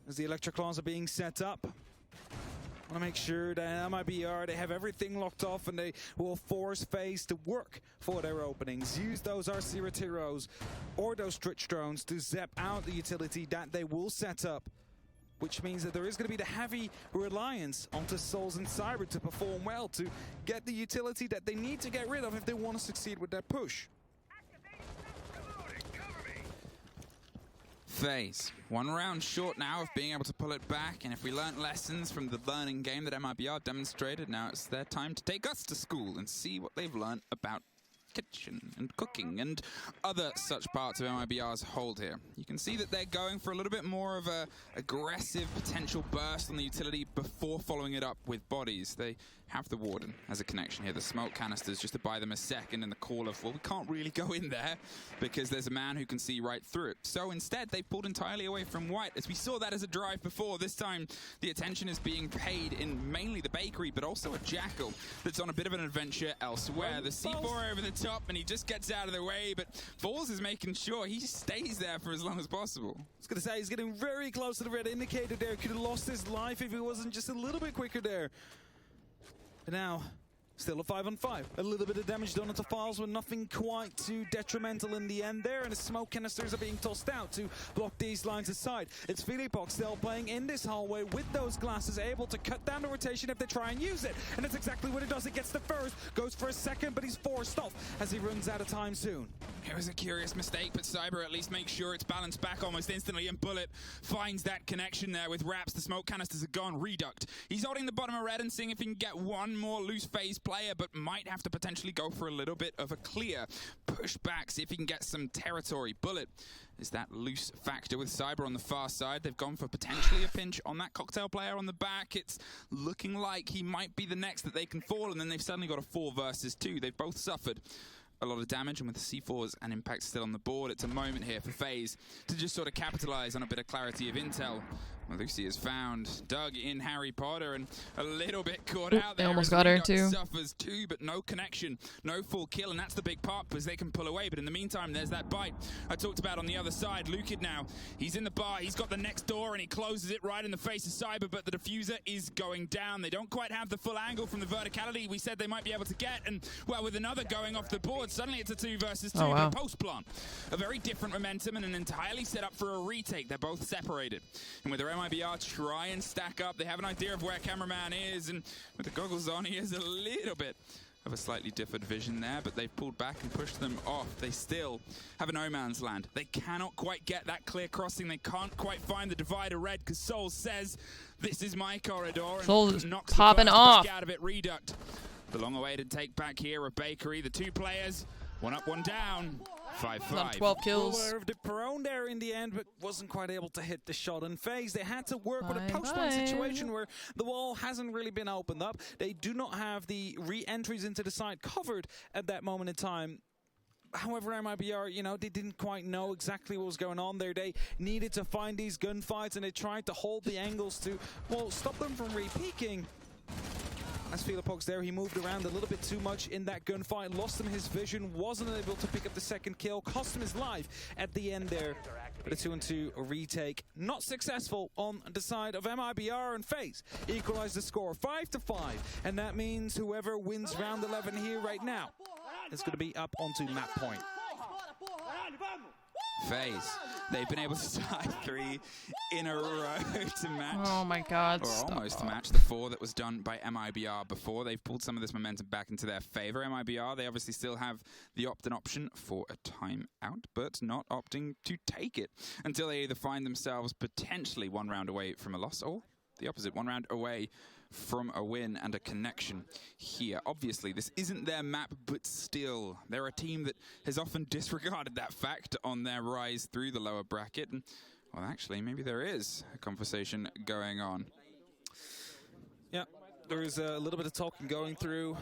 As the electric claws are being set up, I want to make sure that MIBR, they have everything locked off, and they will force FaZe to work for their openings. Use those RC Retiros or those Stritch drones to zap out the utility that they will set up, which means that there is going to be the heavy reliance onto Souls and Cyber to perform well, to get the utility that they need to get rid of if they want to succeed with their push. FaZe, 1 round short now of being able to pull it back, and if we learnt lessons from the learning game that MIBR demonstrated, now it's their time to take us to school and see what they've learnt about kitchen and cooking and other such parts of MIBR's hold here. You can see that they're going for a little bit more of a aggressive potential burst on the utility before following it up with bodies. They have the Warden as a connection here. The smoke canisters just to buy them a second in the call of, well, we can't really go in there because there's a man who can see right through it. So instead, they've pulled entirely away from White. As we saw that as a drive before, this time the attention is being paid in mainly the bakery, but also a Jackal that's on a bit of an adventure elsewhere. The C4 over the top, and he just gets out of the way, but Falls is making sure he stays there for as long as possible. I was going to say, he's getting very close to the red indicator there. Could have lost his life if he wasn't just a little bit quicker there. But now, still a 5-on-5. A little bit of damage done to Falls, but nothing quite too detrimental in the end there. And the smoke canisters are being tossed out to block these lines aside. It's Philippok still playing in this hallway with those glasses, able to cut down the rotation if they try and use it. And that's exactly what it does. It gets the first, goes for a second, but he's forced off as he runs out of time soon. It was a curious mistake, but Cyber at least makes sure it's balanced back almost instantly, and Bullet finds that connection there with Raps. The smoke canisters are gone. Reduct. He's holding the bottom of red and seeing if he can get one more loose phase player, but might have to potentially go for a little bit of a clear push back, see if he can get some territory. Bullet is that loose factor with Cyber on the far side. They've gone for potentially a pinch on that cocktail player on the back. It's looking like he might be the next that they can fall, and then they've suddenly got a 4 versus 2. They've both suffered a lot of damage, and with the C4s and Impact still on the board, it's a moment here for FaZe to just sort of capitalize on a bit of clarity of intel. Well, Lucy has found Doug in Harry Potter and a little bit caught out there. They almost got her too. Suffers too, but no connection, no full kill, and that's the big part because they can pull away. But in the meantime, there's that bite I talked about on the other side. Lukid now, he's in the bar, he's got the next door, and he closes it right in the face of Cyber, but the diffuser is going down. They don't quite have the full angle from the verticality we said they might be able to get, and well, with another going off the board, suddenly it's a 2 versus 2. Oh, wow. But post-plant, a very different momentum and an entirely set up for a retake. They're both separated, and with their MIBR try and stack up, they have an idea of where cameraman is, and with the goggles on, he has a little bit of a slightly different vision there, but they've pulled back and pushed them off. They still have a no man's land. They cannot quite get that clear crossing. They can't quite find the divider red because Soul says, this is my corridor, and Soul is knocks popping the off. out of it. Reduct. The long-awaited take back here of Bakery. The 2 players, 1 up, 1 down. 5-5. 12 kills. Aware of the prone there in the end, but wasn't quite able to hit the shot in FaZe. They had to work with a post-run situation where the wall hasn't really been opened up. They do not have the re-entries into the site covered at that moment in time. However, MIBR, you know, they didn't quite know exactly what was going on there. They needed to find these gunfights, and they tried to hold the angles to, well, stop them from re-peeking. As Philippok's there, he moved around a little bit too much in that gunfight, lost him his vision, wasn't able to pick up the second kill, cost him his life at the end there. But a 2-on-2 retake, not successful on the side of MIBR, and FaZe equalize the score 5-5, and that means whoever wins round 11 here right now is going to be up onto map point. FaZe, they've been able to tie 3 in a row to match. Oh my god, or almost to match the 4 that was done by MIBR before. They've pulled some of this momentum back into their favor. MIBR, they obviously still have the opt-in option for a timeout, but not opting to take it until they either find themselves potentially 1 round away from a loss, or the opposite, 1 round away from a win and a connection here. Obviously, this isn't their map, but still, they're a team that has often disregarded that fact on their rise through the lower bracket. And, well, actually, maybe there is a conversation going on. Yeah, there is a little bit of talking going through,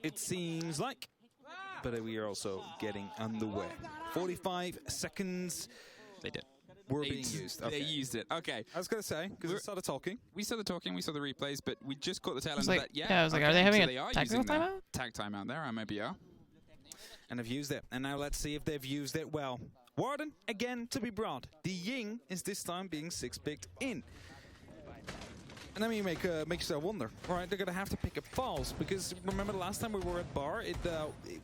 it seems like. But we are also getting underway. 45 seconds. They did. Were being used. Okay. They used it. Okay. I was going to say, because we started talking. We saw the talking, we saw the replays, but we just caught the tail end of like, that. yeah, I was like, are they having a tactical timeout? Tag timeout there, MIBR. And have used it. And now let's see if they've used it well. Warden, again, to be brought. The Ying is this time being 6-picked in. And then you make yourself wonder, right? They're going to have to pick up Falls, because remember the last time we were at Bar, it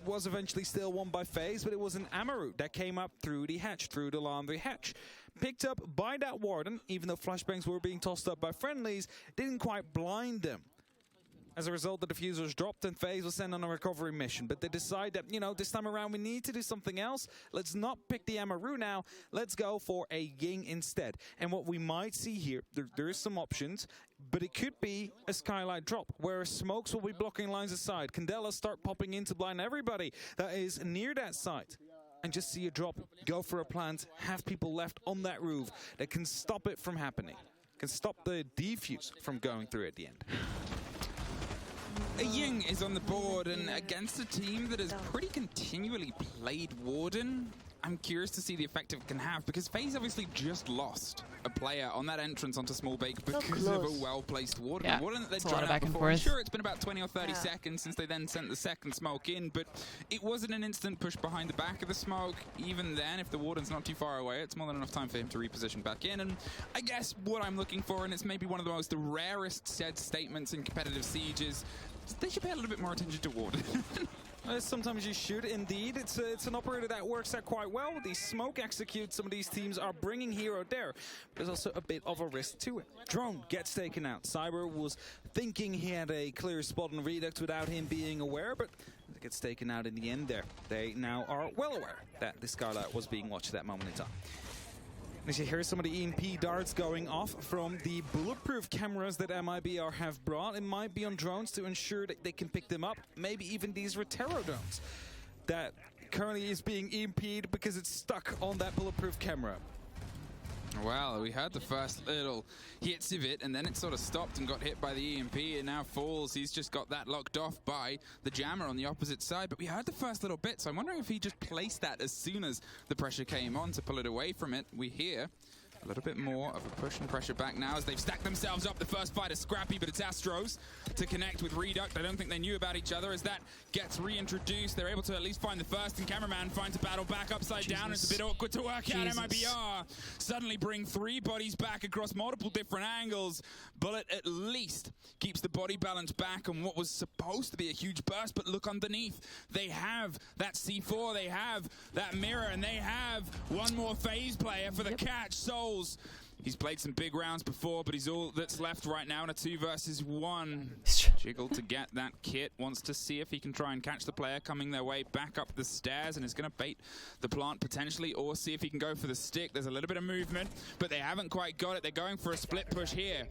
was eventually still won by FaZe, but it was an Amaru that came up through the hatch, through the laundry hatch. Picked up by that Warden, even though flashbangs were being tossed up by friendlies, didn't quite blind them. As a result, the diffusers dropped and FaZe was sent on a recovery mission. But they decide that, you know, this time around we need to do something else. Let's not pick the Amaru now. Let's go for a Ying instead. And what we might see here, there is some options, but it could be a Skylight drop, where smokes will be blocking lines aside. Candela start popping in to blind everybody that is near that site. And just see a drop, go for a plant, have people left on that roof that can stop it from happening. Can stop the defuse from going through at the end. A Ying is on the board, and against a team that has pretty continually played Warden, I'm curious to see the effect it can have, because FaZe obviously just lost a player on that entrance onto Small Bake because of a well-placed Warden. Yeah, Warden that they'd it's a lot drawn of out back and before. forth. Sure, it's been about 20 or 30 seconds since they then sent the second smoke in, but it wasn't an instant push behind the back of the smoke. Even then, if the Warden's not too far away, it's more than enough time for him to reposition back in. And I guess what I'm looking for, and it's maybe one of the most rarest said statements in competitive sieges, they should pay a little bit more attention to Warden. Sometimes you should, indeed. It's an operator that works out quite well. The smoke executes some of these teams are bringing hero there. There's also a bit of a risk to it. Drone gets taken out. Cyber was thinking he had a clear spot on Redux without him being aware, but it gets taken out in the end there. They now are well aware that the Skylight was being watched at that moment in time. As you hear some of the EMP darts going off from the bulletproof cameras that MIBR have brought, it might be on drones to ensure that they can pick them up. Maybe even these Rotero drones that currently is being EMP'd because it's stuck on that bulletproof camera. Well, we had the first little hits of it, and then it sort of stopped and got hit by the EMP, and now falls. He's just got that locked off by the jammer on the opposite side, but we heard the first little bit, so I'm wondering if he just placed that as soon as the pressure came on to pull it away from it. We hear a little bit more of a push and pressure back now as they've stacked themselves up. The first fight is scrappy, but it's Astros to connect with Reduct. I don't think they knew about each other. As that gets reintroduced, they're able to at least find the first, and Cameraman finds a battle back upside down. It's a bit awkward to work out. MIBR suddenly bring 3 bodies back across multiple different angles. Bullet at least keeps the body balance back on what was supposed to be a huge burst, but look underneath. They have that C4, they have that mirror, and they have one more FaZe player for the catch. Soul. He's played some big rounds before, but he's all that's left right now in a 2 versus 1. Jiggle to get that kit. Wants to see if he can try and catch the player coming their way back up the stairs, and is going to bait the plant potentially, or see if he can go for the stick. There's a little bit of movement, but they haven't quite got it. They're going for a split push here.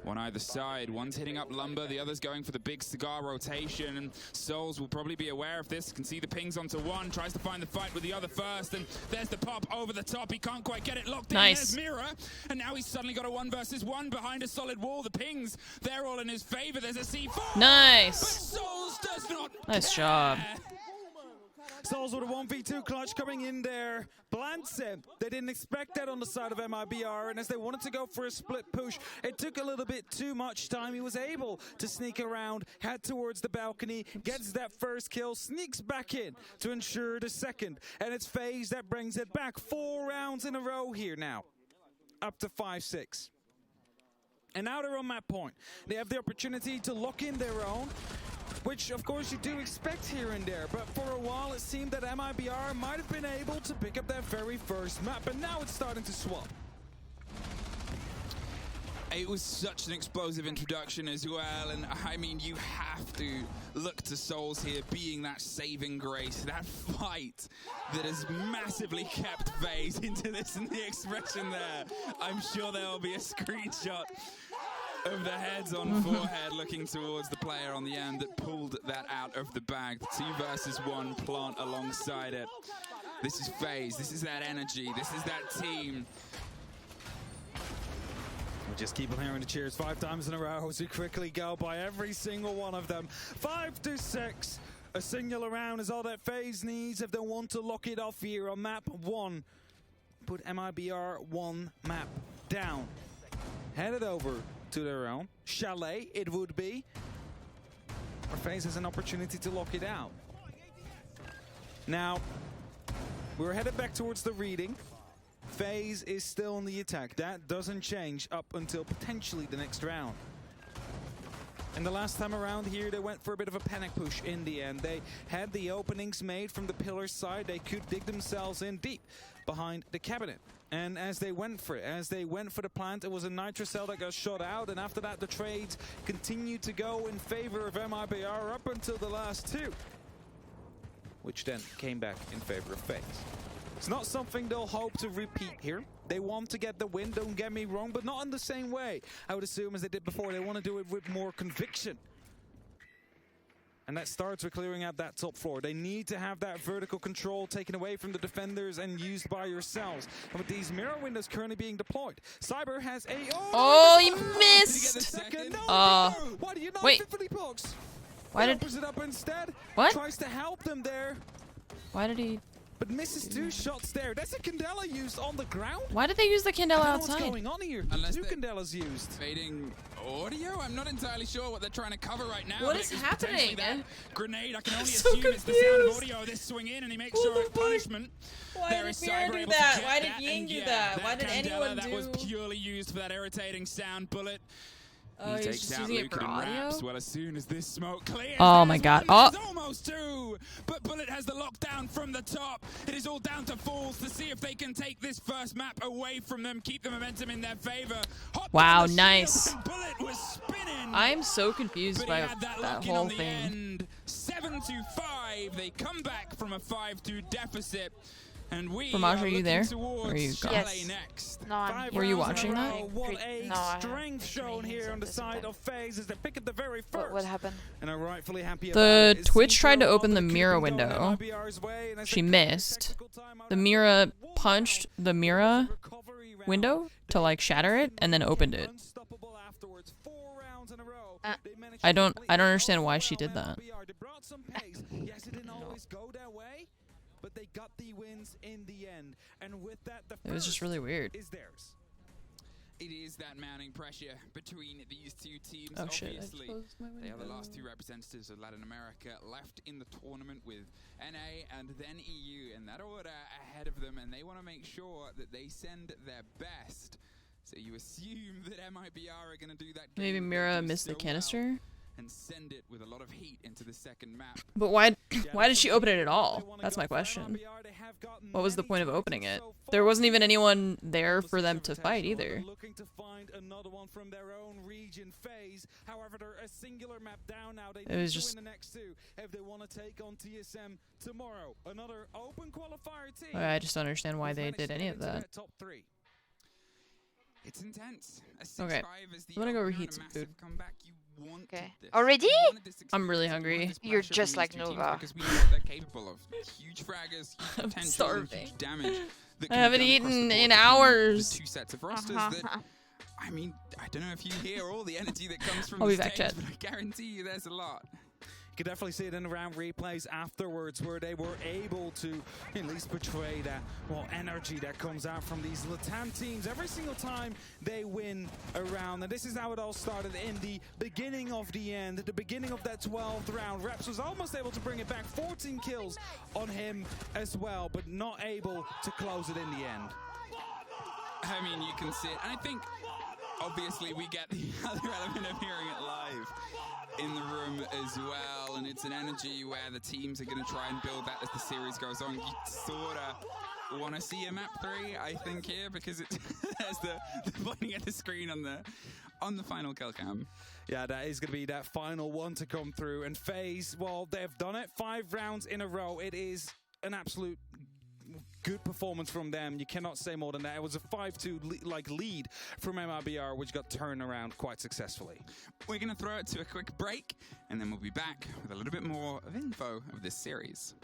One either side. One's hitting up Lumber, the other's going for the big cigar rotation, and Souls will probably be aware of this. Can see the pings onto one, tries to find the fight with the other first, and there's the pop over the top. He can't quite get it locked in. There's Mirror, and now he's suddenly got a 1 versus 1 behind a solid wall. The pings, they're all in his favor. There's a C4. Nice. But Souls does not Nice job. Souls with a 1v2 clutch coming in there. Blants him. They didn't expect that on the side of MIBR, and as they wanted to go for a split push, it took a little bit too much time. He was able to sneak around, head towards the balcony, gets that first kill, sneaks back in to ensure the second, and it's FaZe that brings it back. 4 rounds in a row here now, up to 5-6. And now they're on that point. They have the opportunity to lock in their own, which of course you do expect here and there, but for a while it seemed that MIBR might have been able to pick up that very first map, but now it's starting to swap. It was such an explosive introduction as well, and I mean, you have to look to Souls here being that saving grace, that fight that has massively kept FaZe into this, and the expression there. I'm sure there'll be a screenshot of the heads on forehead looking towards the player on the end that pulled that out of the bag. The 2 versus 1 plant alongside it. This is FaZe, this is that energy, this is that team. We'll just keep on hearing the cheers 5 times in a row as we quickly go by every single one of them. 5-6. A singular round is all that FaZe needs if they want to lock it off here on map 1. Put MIBR 1 map down. Headed over to their own chalet, it would be, where FaZe has an opportunity to lock it out. Now, we're headed back towards the reading. FaZe is still on the attack. That doesn't change up until potentially the next round. And the last time around here, they went for a bit of a panic push in the end. They had the openings made from the pillar side. They could dig themselves in deep behind the cabinet. And as they went for it, as they went for the plant, it was a nitrocell that got shot out. And after that, the trades continued to go in favor of MIBR up until the last 2, which then came back in favor of FaZe. It's not something they'll hope to repeat here. They want to get the win, don't get me wrong, but not in the same way, I would assume, as they did before. They want to do it with more conviction. And that starts with clearing out that top floor. They need to have that vertical control taken away from the defenders and used by yourselves. And with these mirror windows currently being deployed, Cyber has a... Oh, he missed! No, why do you not wait. fit for the box? Why did? Opens it up instead. What? Tries to help them there. Why did he? But misses 2 shots there. That's a Candela used on the ground. Why did they use the Candela outside? What's going on here? Unless 2 Candelas used. Fading audio? I'm not entirely sure what they're trying to cover right now. What is happening? That grenade, I can only so assume it's the sound of confused. audio. This swing in and he makes sure it's punishment. Why There did is Mira Cyber do able to that? get Why did that, Ying and do yeah, that? Why did Candela, anyone that do? was purely used for that irritating sound bullet. Oh, He he's takes just out using it for Lucan and audio? Raps. Well, as soon as this smoke clears, Oh my there's god. one, Oh. there's almost 2. But Bullet has the lockdown from the top. It is all down to Falls to see if they can take this first map away from them, keep the momentum in their favor. Wow, nice. Bullet was spinning. I'm so confused But by he had that that lock-in whole on the thing. end. 7-5. They come back from a 5-2 deficit. And we Ramaj, are you there? towards Or are you gone? Yes. next. No, I'm Were you rounds watching in a that? row. What a No, I strength shown here on the side of FaZe as they pick at the very first. What happened? And I'm rightfully happy about The it. Twitch tried to Synchro open the on Mira keeping going window. MIBR's way, and as She they missed. technical timeout The on Mira punched the Mira window to like shatter it and then opened it. unstoppable afterwards. 4 rounds in a row. They managed I to don't complete understand why well she did from that. MIBR. They brought some pace. Yes, it didn't always go their way, but they got the wins in the end. And with that, the It was just really weird. is theirs. It is that mounting pressure between these 2 teams. Oh shit, I Obviously, closed my they are the window. last 2 representatives of Latin America left in the tournament with NA and then EU in that order ahead of them, and they want to make sure that they send their best. So you assume that MIBR are going to do that. Maybe game that they Mira do missed the so well canister? and send it with a lot of heat into the second map. But why did she open it at all? That's my question. What was the point of opening it? There wasn't even anyone there for them to fight either. Looking to find another one from their own region FaZe. However, they're a singular map down now. They It was need to just- win the next 2 if they want to take on TSM tomorrow. Another open qualifier team. I just don't understand why they did any of that. Top 3. It's intense. A 6-5 Okay, is the I'm gonna go opener reheat and a some massive food. comeback. You wanted Okay. this. Already? You wanted this I'm really experience, you wanted hungry. this You're pressure just from like these 2 teams Nova. because we know what they're capable of. Huge fraggers, huge I'm potential, and starving. huge damage. that I can be haven't done across the eaten board in between hours. The 2 sets of rosters that, I mean, I don't know if you hear all the energy that comes from I'll the be back, stage, chat. but I guarantee you there's a lot. You could definitely see it in the round replays afterwards where they were able to at least portray that, well, energy that comes out from these Latam teams every single time they win a round. And this is how it all started in the beginning of the end, at the beginning of that 12th round. Reps was almost able to bring it back, 14 kills on him as well, but not able to close it in the end. I mean, you can see it. And I think, obviously, we get the other element of hearing it live in the room as well. And it's an energy where the teams are going to try and build that as the series goes on. You sort of want to see a map 3, I think, here, because it there's the pointing at the screen on the final kill cam. Yeah, that is going to be that final one to come through. And FaZe, well, they've done it 5 rounds in a row. It is an absolute good performance from them. You cannot say more than that. It was a 5-2 lead from MIBR, which got turned around quite successfully. We're going to throw it to a quick break, and then we'll be back with a little bit more of info of this series.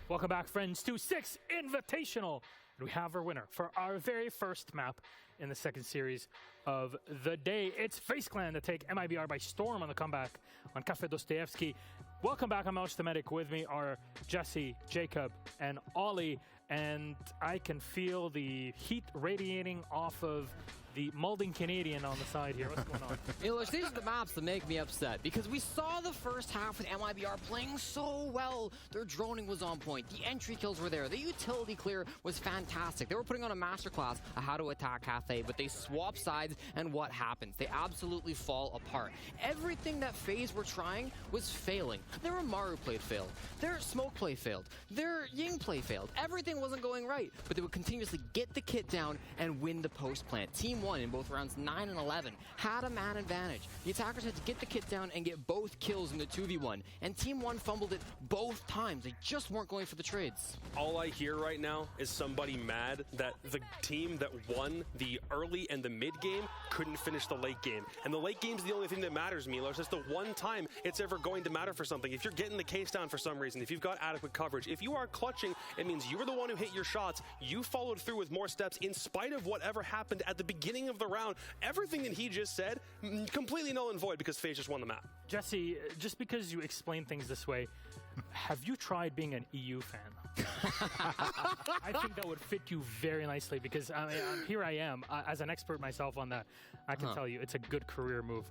Welcome back, friends, to 6 Invitational. And we have our winner for our very first map in the second series of the day. It's FaZe Clan to take MIBR by storm on the comeback on Cafe Dostoevsky. Welcome back. I'm Alex the Medic. With me are Jesse, Jacob, and Ollie. And I can feel the heat radiating off of the molding Canadian on the side here. What's going on? English, these are the maps that make me upset because we saw the first half with MIBR playing so well. Their droning was on point. The entry kills were there. The utility clear was fantastic. They were putting on a masterclass of how to attack Cathay, but they swap sides, and what happens? They absolutely fall apart. Everything that FaZe were trying was failing. Their Amaru play failed. Their smoke play failed. Their Ying play failed. Everything wasn't going right, but they would continuously get the kit down and win the post plant. Team 1 in both rounds 9 and 11 had a man advantage. The attackers had to get the kit down and get both kills in the 2v1, and Team 1 fumbled it both times. They just weren't going for the trades. All I hear right now is somebody mad that the team that won the early and the mid game couldn't finish the late game. And the late game's the only thing that matters, Milos. It's the one time it's ever going to matter for something. If you're getting the case down for some reason, if you've got adequate coverage, if you are clutching, it means you were the one who hit your shots. You followed through with more steps in spite of whatever happened at the beginning of the round. Everything that he just said, completely null and void because FaZe just won the map. Jesse, just because you explain things this way, have you tried being an EU fan? I think that would fit you very nicely because here I am, as an expert myself on that. I can tell you it's a good career move.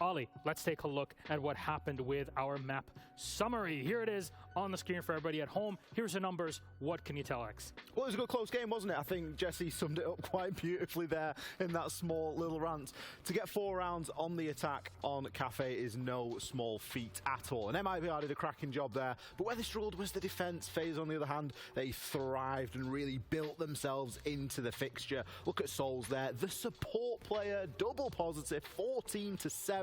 Ollie, let's take a look at what happened with our map summary. Here it is on the screen for everybody at home. Here's the numbers. What can you tell, X? Well, it was a good close game, wasn't it? I think Jesse summed it up quite beautifully there in that small little rant. To get 4 rounds on the attack on Cafe is no small feat at all. And MIBR did a cracking job there. But where they struggled was the defense. FaZe, on the other hand, they thrived and really built themselves into the fixture. Look at Souls there. The support player, double positive, 14-7.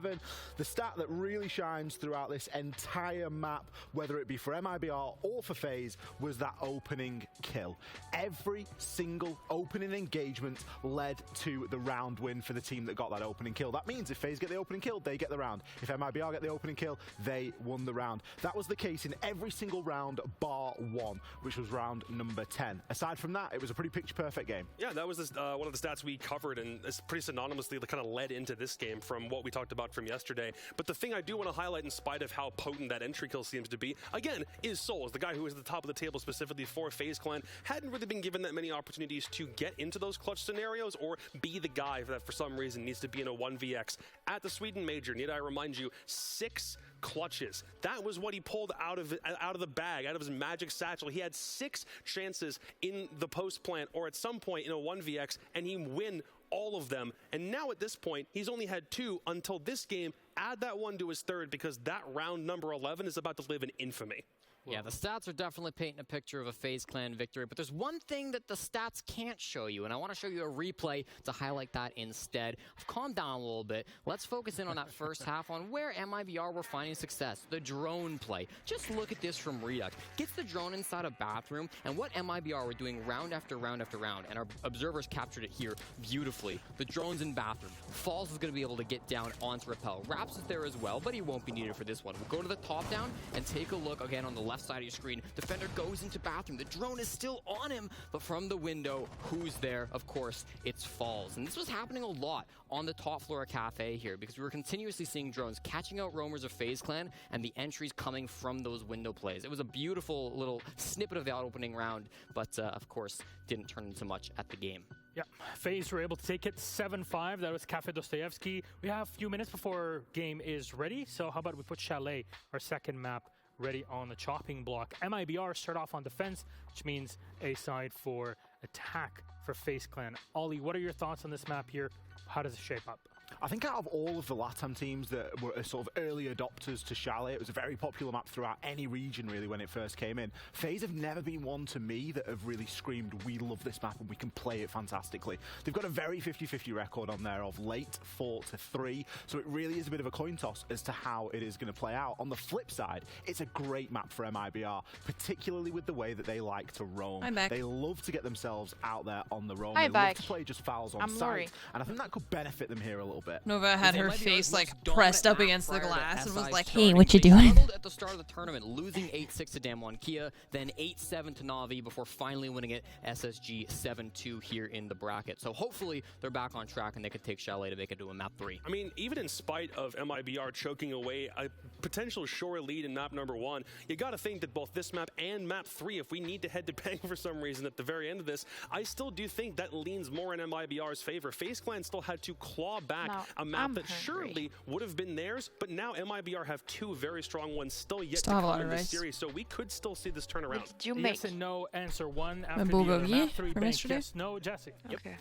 The stat that really shines throughout this entire map, whether it be for MIBR or for FaZe, was that opening kill. Every single opening engagement led to the round win for the team that got that opening kill. That means if FaZe get the opening kill, they get the round. If MIBR get the opening kill, they won the round. That was the case in every single round bar 1, which was round number 10. Aside from that, it was a pretty picture-perfect game. Yeah, that was one of the stats we covered, and it's pretty synonymously kind of led into this game from what we talked about shot from yesterday. But the thing I do want to highlight, in spite of how potent that entry kill seems to be, again, is Souls, the guy who was at the top of the table specifically for FaZe Clan, hadn't really been given that many opportunities to get into those clutch scenarios or be the guy that for some reason needs to be in a 1vx. At the Sweden Major, need I remind you, 6 clutches. That was what he pulled out of the bag, out of his magic satchel. He had 6 chances in the post plant or at some point in a 1vx, and he win all of them. And now at this point, he's only had 2 until this game. Add that one to his third, because that round number 11 is about to live in infamy. Yeah, the stats are definitely painting a picture of a FaZe Clan victory, but there's one thing that the stats can't show you, and I want to show you a replay to highlight that instead. I've calmed down a little bit. Let's focus in on that first half on where MIBR were finding success, the drone play. Just look at this from Redux. Gets the drone inside a bathroom, and what MIBR were doing round after round after round, and our observers captured it here beautifully. The drone's in bathroom. Falls is going to be able to get down onto Repel. Raps is there as well, but he won't be needed for this one. We'll go to the top down and take a look again on the left side of your screen. Defender goes into bathroom. The drone is still on him, but from the window, who's there? Of course, it's Falls. And this was happening a lot on the top floor of Cafe here, because we were continuously seeing drones catching out roamers of FaZe Clan and the entries coming from those window plays. It was a beautiful little snippet of the opening round, but of course, didn't turn into much at the game. Yeah, FaZe were able to take it 7-5. That was Cafe Dostoevsky. We have a few minutes before game is ready, so how about we put Chalet, our second map, ready on the chopping block. MIBR start off on defense, which means a side for attack for FaZe Clan. Ollie, what are your thoughts on this map here? How does it shape up? I think out of all of the LATAM teams that were sort of early adopters to Chalet, it was a very popular map throughout any region really when it first came in. FaZe have never been one to me that have really screamed, we love this map and we can play it fantastically. They've got a very 50-50 record on there of late 4-3, so it really is a bit of a coin toss as to how it is going to play out. On the flip side, it's a great map for MIBR, particularly with the way that they like to roam. They love to get themselves out there on the roam. They love to play just fouls on sight, and I think that could benefit them here a little bit. Nova had her face like pressed up against the glass and was like, hey, what you doing? At the start of the tournament, losing 8-6 to Damwon Kia, then 8-7 to Na'Vi before finally winning it SSG 7-2 here in the bracket. So hopefully they're back on track and they can take Chalet to make it to a map 3. I mean, even in spite of MIBR choking away a potential sure lead in map number 1, you got to think that both this map and map 3, if we need to head to Bang for some reason at the very end of this, I still do think that leans more in MIBR's favor. FaZe Clan still had to claw back a map that surely would have been theirs, but now MIBR have 2 very strong ones still yet to come in this series, so we could still see this turnaround. What did you make? Yes and no, answer 1 after the other. Map 3, Bank, yes, no, Jessica. Okay.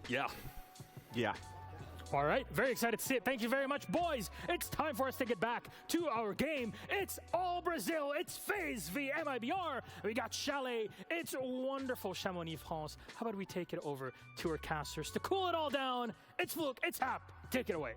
Yeah. Yeah. All right, very excited to see it. Thank you very much, boys. It's time for us to get back to our game. It's all Brazil. It's FaZe v MIBR. We got Chalet. It's wonderful Chamonix, France. How about we take it over to our casters to cool it all down? It's Vlook. It's Hap. Take it away.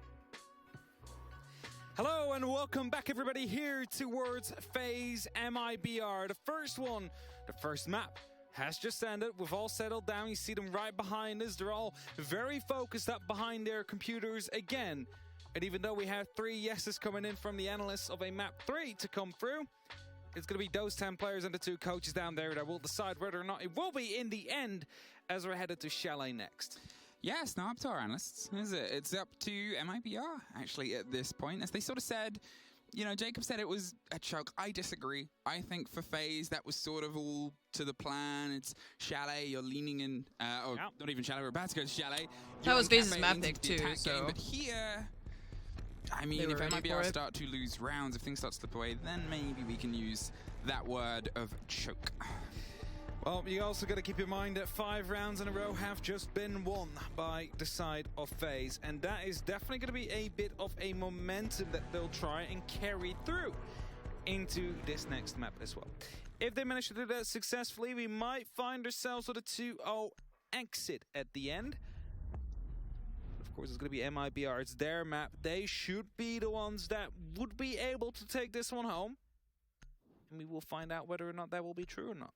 Hello and welcome back everybody here towards FaZe MIBR. The first one, the first map has just ended. We've all settled down. You see them right behind us. They're all very focused up behind their computers again. And even though we have 3 yeses coming in from the analysts of a map 3 to come through, it's going to be those 10 players and the 2 coaches down there that will decide whether or not it will be in the end as we're headed to Chalet next. Yeah, it's not up to our analysts, is it? It's up to MIBR, actually, at this point. As they sort of said, you know, Jacob said it was a choke. I disagree. I think for FaZe, that was sort of all to the plan. It's Chalet, you're leaning in, or not even Chalet, we're about to go to Chalet. That was FaZe's map pick too, so. But here, I mean, if MIBR start to lose rounds, if things start to slip away, then maybe we can use that word of choke. Well, you also got to keep in mind that 5 rounds in a row have just been won by the side of FaZe, and that is definitely going to be a bit of a momentum that they'll try and carry through into this next map as well. If they manage to do that successfully, we might find ourselves with a 2-0 exit at the end. Of course, it's going to be MIBR. It's their map. They should be the ones that would be able to take this one home, and we will find out whether or not that will be true or not.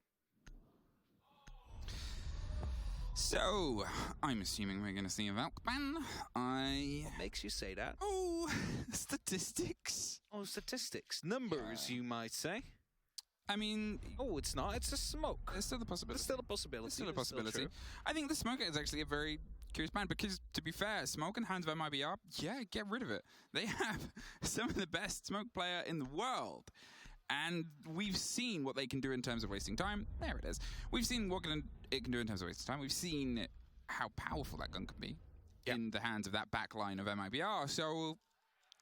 So, I'm assuming we're going to see a Valk ban. What makes you say that? Oh, statistics. Oh, statistics. Numbers, you might say. I mean... Oh, it's not. It's a smoke. There's still the possibility. There's still a possibility. There's still a possibility. I think the smoke is actually a very curious plan, because to be fair, Smoke and hands of MIBR, yeah, get rid of it. They have some of the best Smoke player in the world. And we've seen what they can do in terms of wasting time. There it is. We've seen what it can do in terms of wasting time. We've seen how powerful that gun can be in the hands of that back line of MIBR. So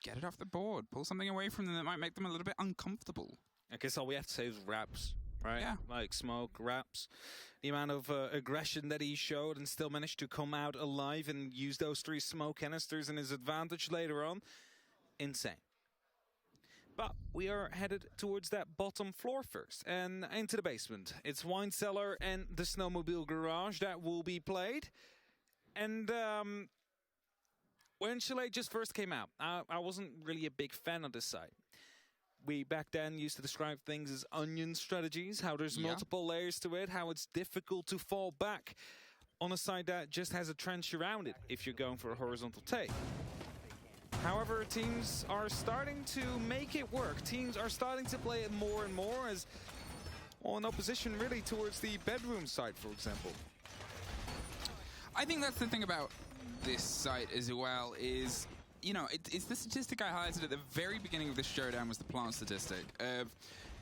get it off the board. Pull something away from them that might make them a little bit uncomfortable. I guess all we have to say is Raps, right? Yeah. Like Smoke, Raps. The amount of aggression that he showed and still managed to come out alive and use those 3 smoke canisters in his advantage later on. Insane. But we are headed towards that bottom floor first and into the basement. It's Wine Cellar and the Snowmobile Garage that will be played. And when Chalet just first came out, I wasn't really a big fan of this side. We back then used to describe things as onion strategies, how there's multiple layers to it, how it's difficult to fall back on a side that just has a trench around it if you're going for a horizontal take. However, teams are starting to make it work. Teams are starting to play it more and more as in opposition really towards the bedroom side, for example. I think that's the thing about this site as well is, you know, it's the statistic I highlighted at the very beginning of this showdown was the plant statistic of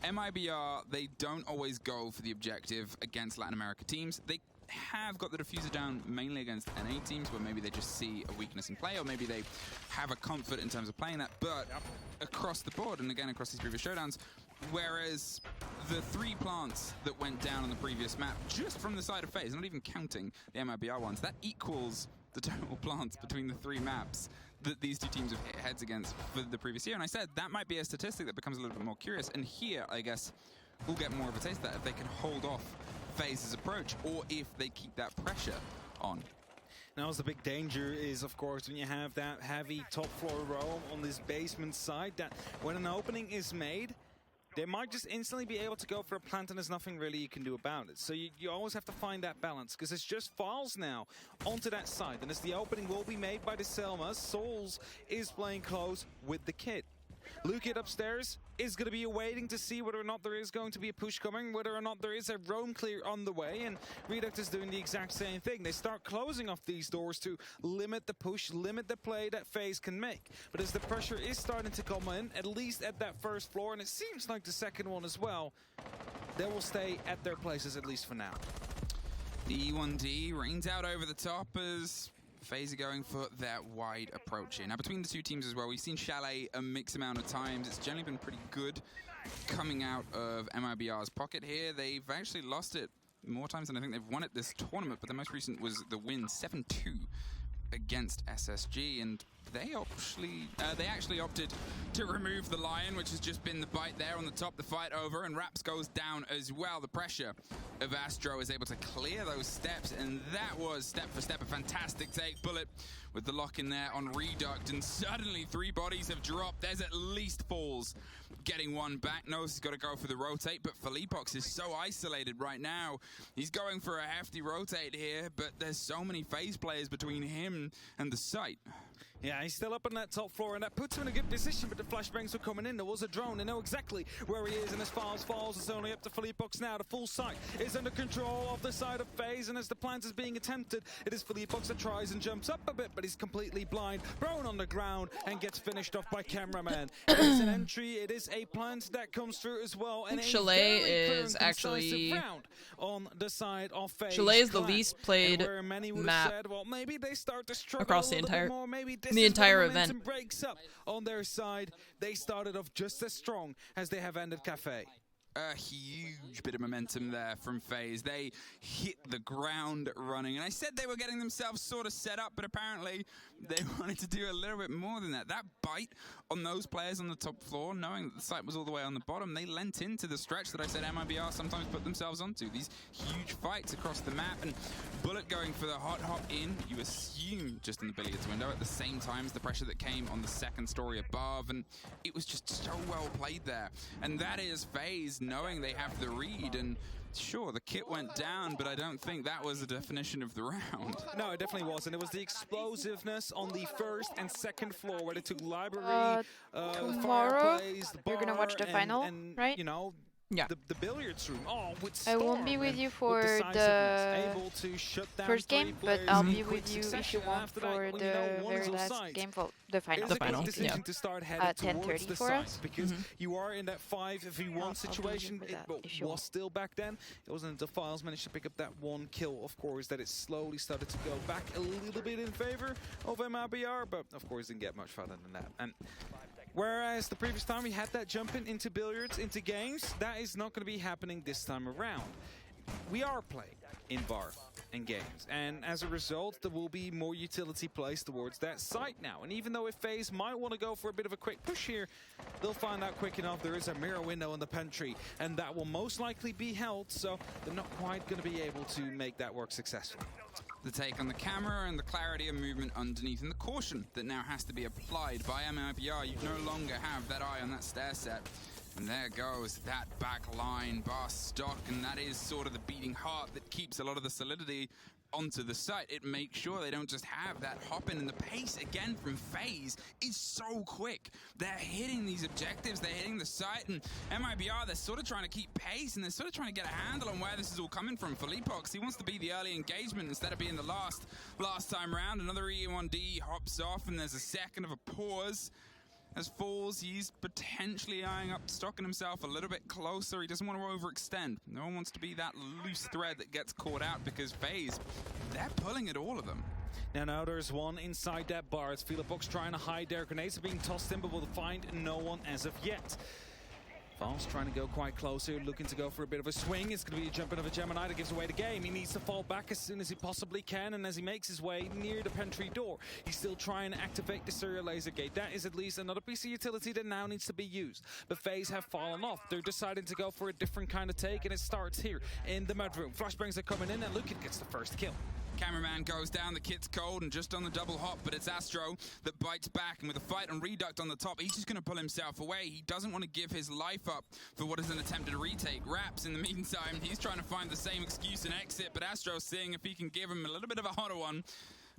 MIBR. They don't always go for the objective against Latin America teams. They have got the diffuser down mainly against NA teams where maybe they just see a weakness in play or maybe they have a comfort in terms of playing that, but across the board and again across these previous showdowns, whereas the 3 plants that went down on the previous map just from the side of FaZe, not even counting the MIBR ones, that equals the total plants between the 3 maps that these 2 teams have hit heads against for the previous year. And I said that might be a statistic that becomes a little bit more curious, and here I guess we'll get more of a taste of that if they can hold off FaZe's approach or if they keep that pressure on. Now, the big danger is, of course, when you have that heavy top floor roam on this basement side, that when an opening is made, they might just instantly be able to go for a plant and there's nothing really you can do about it. So you always have to find that balance because it's just Files now onto that side. And as the opening will be made by the Selmas, Souls is playing close with the kid. Lukid upstairs is going to be waiting to see whether or not there is going to be a push coming, whether or not there is a roam clear on the way, and Reduct is doing the exact same thing. They start closing off these doors to limit the push, limit the play that FaZe can make. But as the pressure is starting to come in, at least at that first floor, and it seems like the second one as well, they will stay at their places at least for now. E1D rains out over the top as FaZe are going for that wide approach here. Now, between the 2 teams as well, we've seen Chalet a mixed amount of times. It's generally been pretty good coming out of MIBR's pocket here. They've actually lost it more times than I think they've won it this tournament, but the most recent was the win 7-2 against SSG, and they actually opted to remove the Lion, which has just been the bite there on the top, the fight over, and Raps goes down as well. The pressure of Astro is able to clear those steps, and that was step for step a fantastic take. Bullet with the lock in there on Reduct, and suddenly 3 bodies have dropped. There's at least Falls getting 1 back. Nose has got to go for the rotate, but Felipox is so isolated right now. He's going for a hefty rotate here, but there's so many FaZe players between him and the site. Yeah, he's still up on that top floor, and that puts him in a good position, but the flashbangs were coming in. There was a drone. They know exactly where he is, and as Falls, it's only up to Felipox now. The full site is under control of the side of FaZe, and as the plant is being attempted, it is Felipox that tries and jumps up a bit, but he's completely blind, thrown on the ground, and gets finished off by Cameraman. It is an entry. It is a plant that comes through as well, and Chalet is actually round on the side of FaZe. Chalet is the least played map said, well, maybe they start to struggle across the entire more. Maybe the entire event. Breaks up on their side. They started off just as strong as they have ended Cafe. A huge bit of momentum there from FaZe. They hit the ground running. And I said they were getting themselves sort of set up, but apparently they wanted to do a little bit more than that. That bite on those players on the top floor, knowing that the site was all the way on the bottom, they lent into the stretch that I said MIBR sometimes put themselves onto. These huge fights across the map, and Bullet going for the hot hop in, you assume just in the billiards window, at the same time as the pressure that came on the second story above, and it was just so well played there. And that is FaZe knowing they have the read, and sure, the kit went down, but I don't think that was the definition of the round. No, it definitely wasn't. It was the explosiveness on the first and second floor where they took library, tomorrow fireplace, the you're gonna watch the final, right? You know, Yeah. The billiards room. Oh, with I won't be with you for the first game, but I'll be with you if you want for the very last game, for the final. The final, decision to start heading at 10:30 for us. Because you are in that 5v1 situation. It was still back then. It wasn't until Files managed to pick up that one kill, of course, that it slowly started to go back a little bit in favor of MIBR, but of course didn't get much further than that. And whereas the previous time we had that jumping into billiards, into games, that is not going to be happening this time around. We are playing in bar and games, and as a result there will be more utility placed towards that site now. And even though if FaZe might want to go for a bit of a quick push here, they'll find out quick enough there is a mirror window in the pantry, and that will most likely be held, so they're not quite going to be able to make that work successfully. The take on the camera and the clarity of movement underneath, and the caution that now has to be applied by MIBR. You no longer have that eye on that stair set. And there goes that back line bar stock, and that is sort of the beating heart that keeps a lot of the solidity onto the site. It makes sure they don't just have that hop in, and the pace again from FaZe is so quick. They're hitting these objectives, they're hitting the site, and MIBR, they're sort of trying to keep pace, and they're sort of trying to get a handle on where this is all coming from. Felipox, he wants to be the early engagement instead of being the last time round. Another E1D hops off, and there's a second of a pause. As Falls, he's potentially eyeing up, stocking himself a little bit closer. He doesn't want to overextend. No one wants to be that loose thread that gets caught out, because FaZe, they're pulling at all of them. Now there's one inside that bar. It's Felipox trying to hide there. Grenades are being tossed in, but will find no one as of yet. Falls trying to go quite close here, looking to go for a bit of a swing. It's going to be a jumping of a Gemini that gives away the game. He needs to fall back as soon as he possibly can, and as he makes his way near the pantry door, he's still trying to activate the serial laser gate. That is at least another piece of utility that now needs to be used. But FaZe have fallen off. They're deciding to go for a different kind of take, and it starts here in the mudroom. Flashbangs are coming in, and Lukin gets the first kill. Cameraman goes down, the kit's cold and just on the double hop, but it's Astro that bites back, and with a fight and Reduct on the top, he's just going to pull himself away. He doesn't want to give his life up for what is an attempted retake. Raps, in the meantime, he's trying to find the same excuse and exit, but Astro's seeing if he can give him a little bit of a hotter one.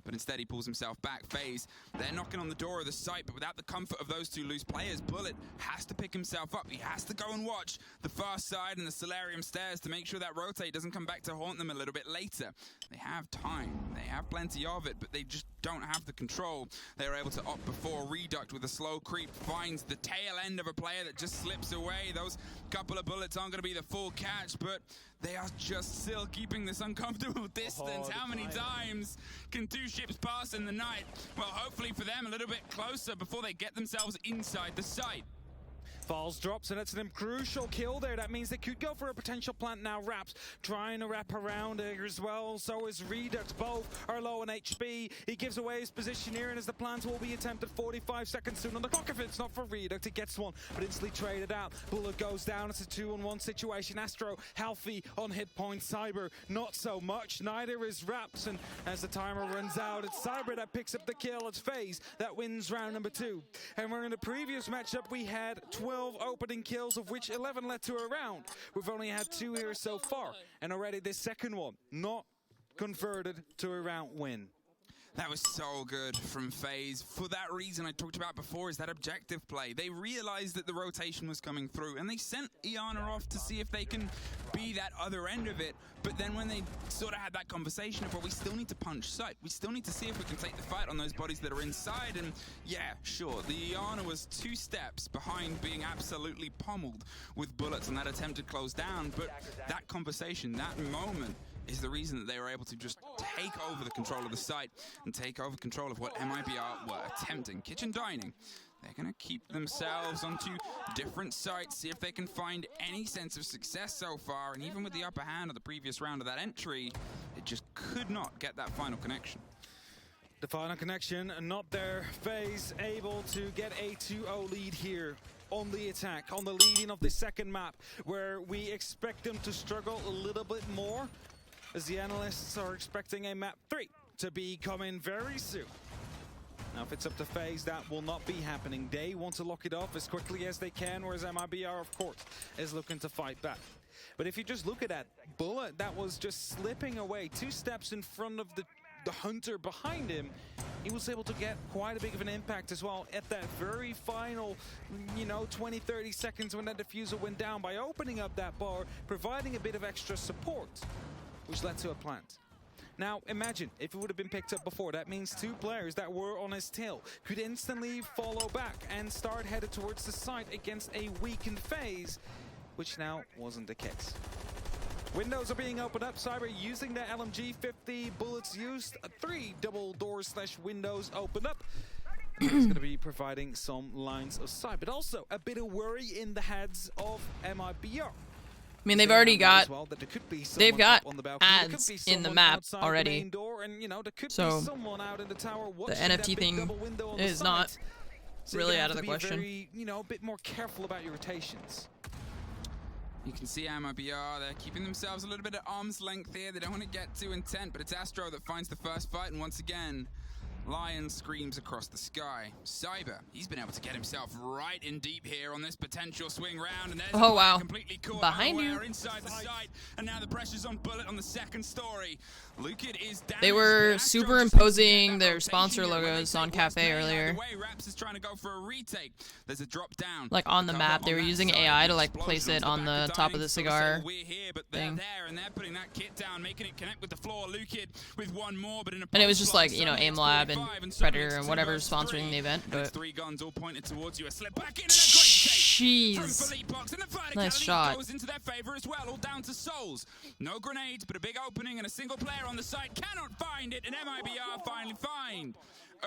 But instead he pulls himself back. FaZe, they're knocking on the door of the site, but without the comfort of those two loose players, Bullet has to pick himself up. He has to go and watch the far side and the Solarium stairs to make sure that rotate doesn't come back to haunt them a little bit later. They have time, they have plenty of it, but they just don't have the control. They are able to opt before Reduct with a slow creep finds the tail end of a player that just slips away. Those couple of bullets aren't going to be the full catch, but they are just still keeping this uncomfortable distance. How many times can two ships pass in the night? Well, hopefully for them a little bit closer before they get themselves inside the site. Falls drops, and it's an crucial kill there. That means they could go for a potential plant now. Raps trying to wrap around there as well. So is Redux. Both are low on HP. He gives away his position here, and as the plant will be attempted 45 seconds soon on the clock. If it's not for Redux, it gets one, but instantly traded out. Bullet goes down. It's a 2-on-1 situation. Astro healthy on hit points. Cyber not so much. Neither is Raps, and as the timer runs out, it's Cyber that picks up the kill. It's FaZe that wins round number 2. And we're in the previous matchup, we had 12 opening kills, of which 11 led to a round. We've only had 2 here so far, and already this second one not converted to a round win. That was so good from FaZe. For that reason I talked about before, is that objective play. They realized that the rotation was coming through, and they sent Iana off to see if they can be that other end of it. But then when they sort of had that conversation of, well, we still need to punch site. We still need to see if we can take the fight on those bodies that are inside. And yeah, sure, the Iana was 2 steps behind being absolutely pummeled with bullets on that attempted close down. But that conversation, that moment, is the reason that they were able to just take over the control of the site and take over control of what MIBR were attempting. Kitchen Dining, they're going to keep themselves onto different sites, see if they can find any sense of success so far, and even with the upper hand of the previous round of that entry, it just could not get that final connection. The final connection not there. FaZe able to get a 2-0 lead here on the attack, on the leading of the second map, where we expect them to struggle a little bit more, as the analysts are expecting a map 3 to be coming very soon. Now, if it's up to FaZe, that will not be happening. They want to lock it off as quickly as they can, whereas MIBR, of course, is looking to fight back. But if you just look at that Bullet, that was just slipping away 2 steps in front of the Hunter behind him. he was able to get quite a big of an impact as well at that very final, 20-30 seconds when that diffuser went down by opening up that bar, providing a bit of extra support, which led to a plant. Now, imagine if it would have been picked up before. That means 2 players that were on his tail could instantly follow back and start headed towards the site against a weakened phase, which now wasn't the case. Windows are being opened up. Cyber using the LMG, 50 bullets used, 3 double doors / windows opened up. It's going to be providing some lines of sight, but also a bit of worry in the heads of MIBR. I mean, they've already got, they've got ads in the map already, so the NFT thing is not really out of the question. A bit more careful about your rotations. You can see MIBR, they're keeping themselves a little bit at arm's length here. They don't want to get too intent, but it's Astro that finds the first fight, and once again, Lion screams across the sky. Cyber, he's been able to get himself right in deep here on this potential swing round, and there's completely caught behind you inside the site, and now the pressure's on Bullet on the second story. Lukid is damaged. They were superimposing their sponsor logos on Cafe earlier. Raps is trying to go for a retake. There's a drop down. Like on the map, they were using AI to like place it on the top of the cigar thing. And they're putting that kit down, making it connect with the floor. Lukid with one more, but in a and it was just like, AimLab and Predator and whatever's sponsoring the event. But 3 guns all pointed towards you. A slip back in and a great take from Philippe Box, and the nice shot. Goes into their favor as well, all down to souls. No grenades, but a big opening and a single player on the side cannot find it, and MIBR finally find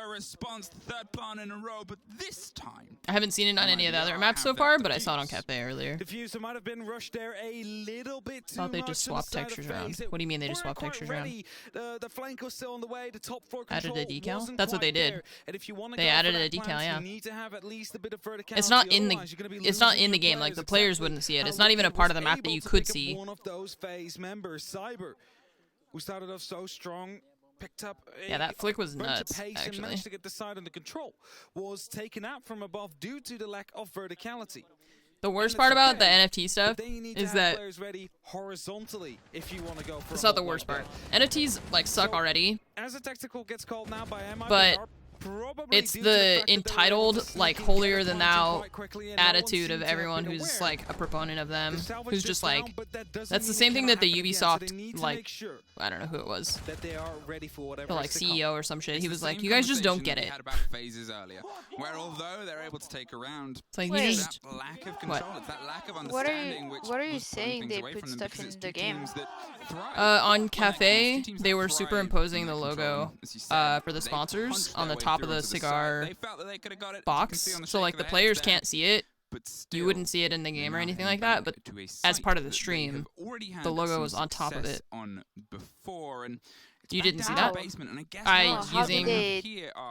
a response, third plan in a row, but this time I haven't seen it on any of the other maps so far, but I saw it on Cafe earlier. Diffuser might have been rushed there a little bit too thought they just swapped textures around. What do you mean they just swapped textures around? The flank was still on the way. The top floor added a decal? That's what they did. And if you want to they added a decal, yeah. You need to have at least a bit of verticality. It's not in the game. Like the players wouldn't see it. It's not even a part of the map that you could see. One of those phase members, Cyber, who started off so strong, picked up that flick was nuts, actually. And managed to get the side under control, was taken out from above due to the lack of verticality. The worst part about the NFT stuff is that horizontally, if you want to go for it's not the worst part. NFTs like suck already. As a tactical gets called now by MIBR, but it's the entitled, like, holier than thou attitude of everyone who's like a proponent of them, who's just like, that's the same thing that the Ubisoft, like, I don't know who it was, the like CEO or some shit. He was like, you guys just don't get it. Phases earlier, where although they're able to take around, it's like you just lack of control, it's that lack of understanding. What are you saying? They put stuff in the game. On Cafe, they were superimposing the logo for the sponsors on the top of the cigar box, so like the players can't see it. You wouldn't see it in the game or anything like that, but as part of the stream, the logo was on top of it. You didn't see that?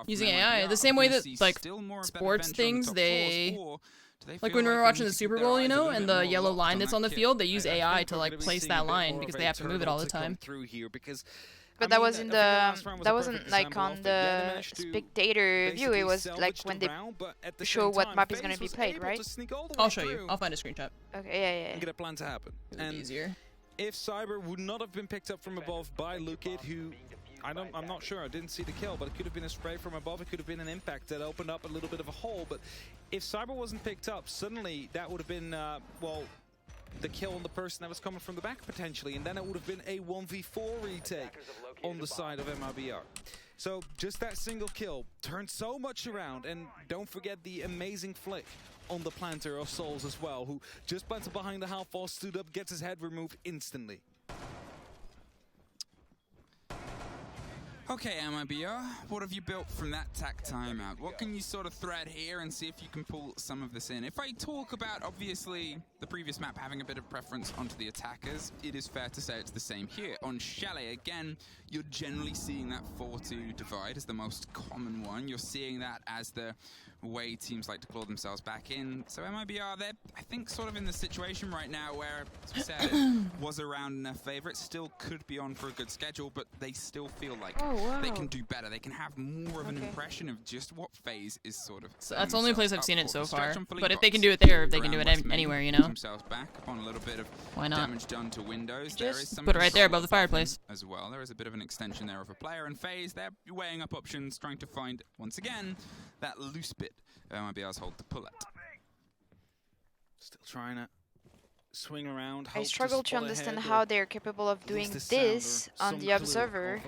Using AI, the same way that like sports things, like when we were watching the Super Bowl, and the yellow line that's on the field, they use AI to like place that line because they have to move it all the time. But that wasn't like on the spectator view. It was like when they show what map is going to be played, right? I'll show you. I'll find a screenshot. Okay, yeah. Get a plan to happen. And easier. If Cyber would not have been picked up from above by Lukid, who I'm not sure. I didn't see the kill, but it could have been a spray from above. It could have been an impact that opened up a little bit of a hole. But if Cyber wasn't picked up, suddenly that would have been the kill on the person that was coming from the back potentially, and then it would have been a 1v4 retake on the side of MIBR. So just that single kill turned so much around, and don't forget the amazing flick on the planter of Souls as well, who just planted behind the half wall, stood up, gets his head removed instantly. Okay, MIBR, what have you built from that tack timeout? What can you sort of thread here and see if you can pull some of this in? If I talk about, obviously, the previous map having a bit of preference onto the attackers, it is fair to say it's the same here. On Chalet, again, you're generally seeing that 4-2 divide as the most common one. You're seeing that as the Wade seems like to claw themselves back in. So MIBR, they're, I think, sort of in the situation right now where, as we said, it was around in their favor. It still could be on for a good schedule, but they still feel like they can do better. They can have more of an impression of just what FaZe is sort of. So that's the only place I've seen it so far. But if they can do it there, they can do it anywhere, you know? Themselves back upon a little bit of why not? Damage done to windows. There is some put it right there above the fireplace. As well, there is a bit of an extension there of a player, and FaZe, they're weighing up options, trying to find, once again, that loose bit MIBR's hold to pull at. Still trying to swing around. I struggle to understand how they're capable of doing this on the observer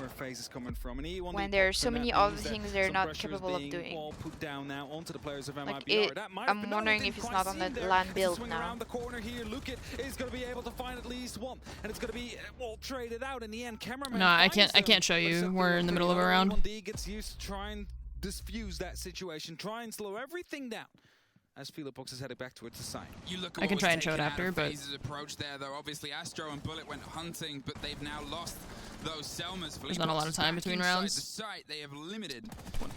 when there are so many other things they're not capable of doing. Like I'm wondering if it's not on the land build now. Around the corner here, Luke is going to be able to find at least one, and it's going to be traded out in the end. No, I can't show you. We're in the middle of a round. Gets used to try and diffuse that situation, try and slow everything down. As Philipbox is headed back towards the site. I can try and show it after, but approach there, though. Obviously, Astro and Bullet went hunting, but they've now lost those Selmas. There's not a lot of time between rounds. The site, they have limited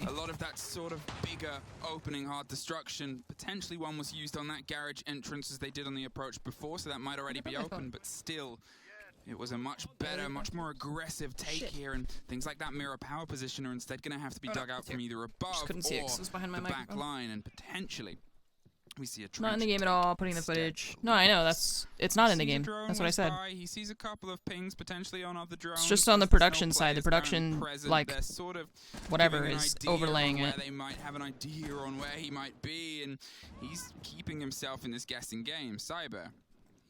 a lot of that sort of bigger opening hard destruction. Potentially one was used on that garage entrance as they did on the approach before, so that might already be open, but still. It was a much better, much more aggressive take here, and things like that mirror power position are instead going to have to be dug out from either above or the back line, and potentially we see a trench. Not in the game at all, putting the footage. No, I know, it's not in the game. That's what I said. He sees a couple of pings potentially on other drones. It's just on the production side. The production, like, sort of whatever, is overlaying it. They might have an idea on where he might be, and he's keeping himself in this guessing game. Cyber,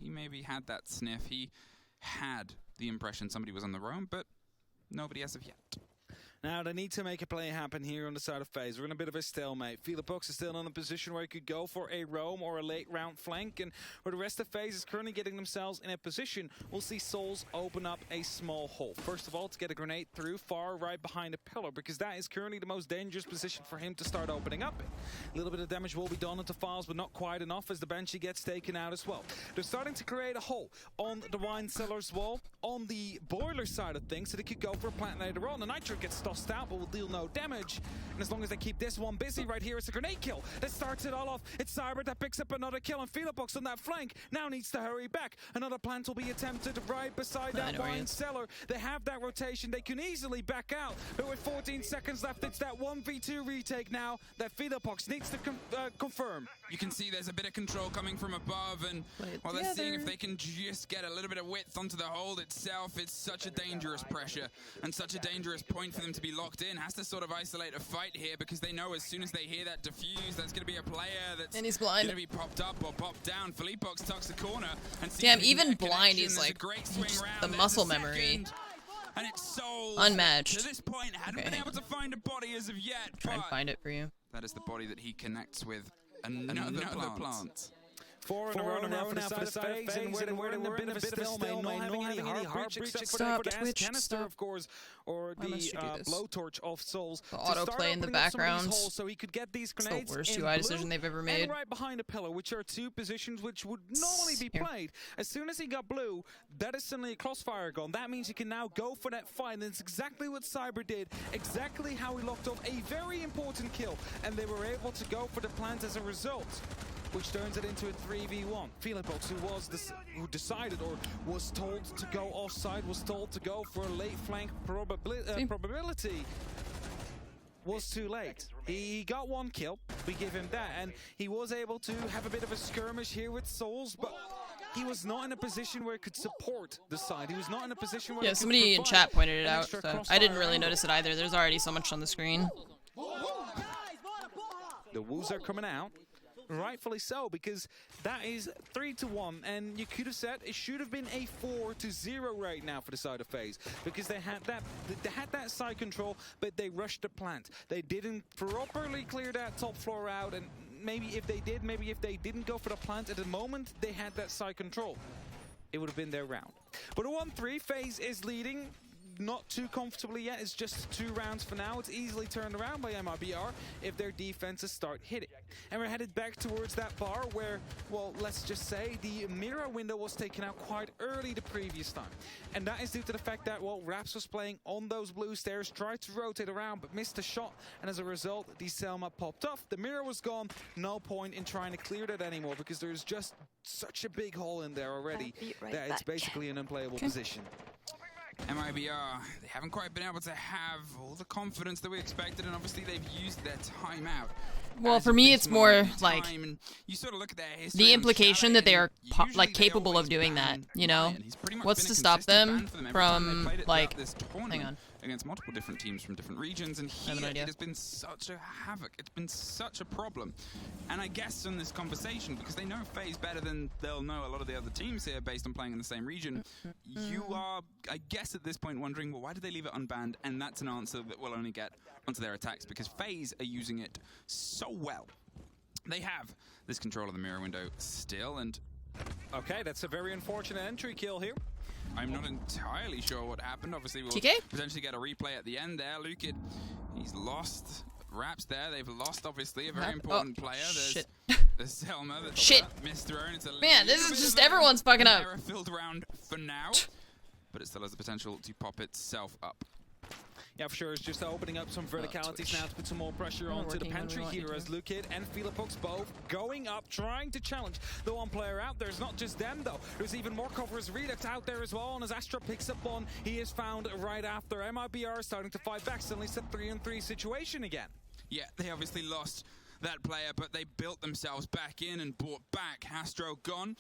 he maybe had that sniff. He had the impression somebody was on the roam, but nobody as of yet. Now they need to make a play happen here on the side of FaZe. We're in a bit of a stalemate. Philipbox is still in a position where he could go for a roam or a late round flank, and where the rest of FaZe is currently getting themselves in a position, we'll see Souls open up a small hole. First of all, to get a grenade through far right behind a pillar, because that is currently the most dangerous position for him to start opening up in. A little bit of damage will be done into Files, but not quite enough as the Banshee gets taken out as well. They're starting to create a hole on the wine cellar's wall, on the boiler side of things, so they could go for a plant later on. The Nitro gets tossed out, but will deal no damage. And as long as they keep this one busy right here, it's a grenade kill that starts it all off. It's Cyber that picks up another kill, and Philipbox on that flank now needs to hurry back. Another plant will be attempted right beside that wine cellar. They have that rotation. They can easily back out, but with 14 seconds left, it's that 1v2 retake now that Philipbox needs to confirm. You can see there's a bit of control coming from above, and while they're seeing if they can just get a little bit of width onto the hold itself, it's such a dangerous pressure and such a dangerous point for them to be locked in. Has to sort of isolate a fight here, because they know as soon as they hear that defuse, that's going to be a player that's going to be popped up or popped down. Philipbox tucks the corner and sees damn, even blind is like the muscle memory. And it's so unmatched. To this point, hadn't been able to find a body as of yet. Try and find it for you. That is the body that he connects with another plant. Four in a row now for the side of FaZe, and we're in a bit of a stalemate, not having any heart breach except for the gas canister, of course, or the blowtorch of Souls. The autoplay in the background. So he could get these grenades. It's the worst UI decision they've ever made. And right behind a pillar, which are two positions which would normally be played. As soon as he got blue, that is suddenly a crossfire gun. That means he can now go for that fight, and it's exactly what Cyber did, exactly how he locked off a very important kill, and they were able to go for the plant as a result, which turns it into a 3v1. Philipbox, who decided or was told to go offside, was told to go for a late flank probability, was too late. He got one kill, we give him that, and he was able to have a bit of a skirmish here with Souls, but he was not in a position where he could support the side. He was not in a position where somebody in chat pointed it out, so I didn't really notice it either. There's already so much on the screen. The woos are coming out. Rightfully so, because that is 3-1, and you could have said it should have been a 4-0 right now for the side of FaZe, because they had that side control, but they rushed the plant. They didn't properly clear that top floor out, and maybe if they didn't go for the plant at the moment they had that side control, it would have been their round. But a 1-3, FaZe is leading. not too comfortably yet. It's just 2 rounds for now. It's easily turned around by MIBR if their defenses start hitting. And we're headed back towards that bar where, well, let's just say the mirror window was taken out quite early the previous time. And that is due to the fact that, well, Raps was playing on those blue stairs, tried to rotate around, but missed a shot. And as a result, the Selma popped off. The mirror was gone. No point in trying to clear that anymore because there's just such a big hole in there already that it's basically an unplayable position. MIBR, they haven't quite been able to have all the confidence that we expected, and obviously they've used their timeout. Well, for me, it's more like you sort of look at their history the implication that they are like capable of doing that. You know, what's to stop them from like? Hang on. Against multiple different teams from different regions, and here it has been such a havoc. It's been such a problem. And I guess in this conversation, because they know FaZe better than they'll know a lot of the other teams here based on playing in the same region, you are, I guess at this point, wondering, well, why did they leave it unbanned? And that's an answer that we'll only get onto their attacks, because FaZe are using it so well. They have this control of the mirror window still, and... Okay, that's a very unfortunate entry kill here. I'm not entirely sure what happened. Obviously, we'll potentially get a replay at the end there. Lukid, he's lost. Raps there. They've lost, obviously, a very important player. Shit. There's Selma. Shit. Misthrown. It's a Man, this is just everyone's fucking up. Filled round for now, but it still has the potential to pop itself up. Yeah, for sure. It's just opening up some verticalities now to put some more pressure onto the pantry here as Lukid and Philipux both going up, trying to challenge the one player out there. It's not just them, though. There's even more covers. Redux out there as well, and as Astra picks up one, he is found right after. MIBR starting to fight back. Suddenly it's a 3-on-3 situation again. Yeah, they obviously lost that player, but they built themselves back in and brought back. Astro gone.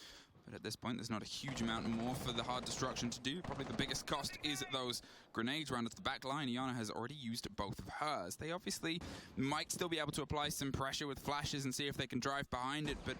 But at this point, there's not a huge amount more for the hard destruction to do. Probably the biggest cost is those grenades round at the back line. Iana has already used both of hers. They obviously might still be able to apply some pressure with flashes and see if they can drive behind it, but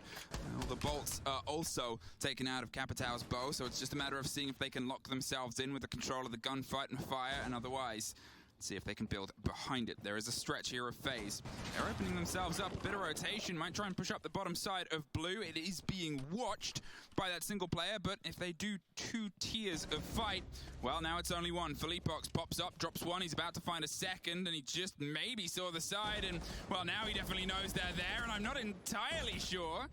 the bolts are also taken out of Capitão's bow, so it's just a matter of seeing if they can lock themselves in with the control of the gunfight and fire, and otherwise see if they can build behind it. There is a stretch here of FaZe. They're opening themselves up. A bit of rotation. Might try and push up the bottom side of blue. It is being watched by that single player, but if they do 2 tiers of fight, well, now it's only one. Philipux pops up, drops one. He's about to find a second, and he just maybe saw the side, and, well, now he definitely knows they're there, and I'm not entirely sure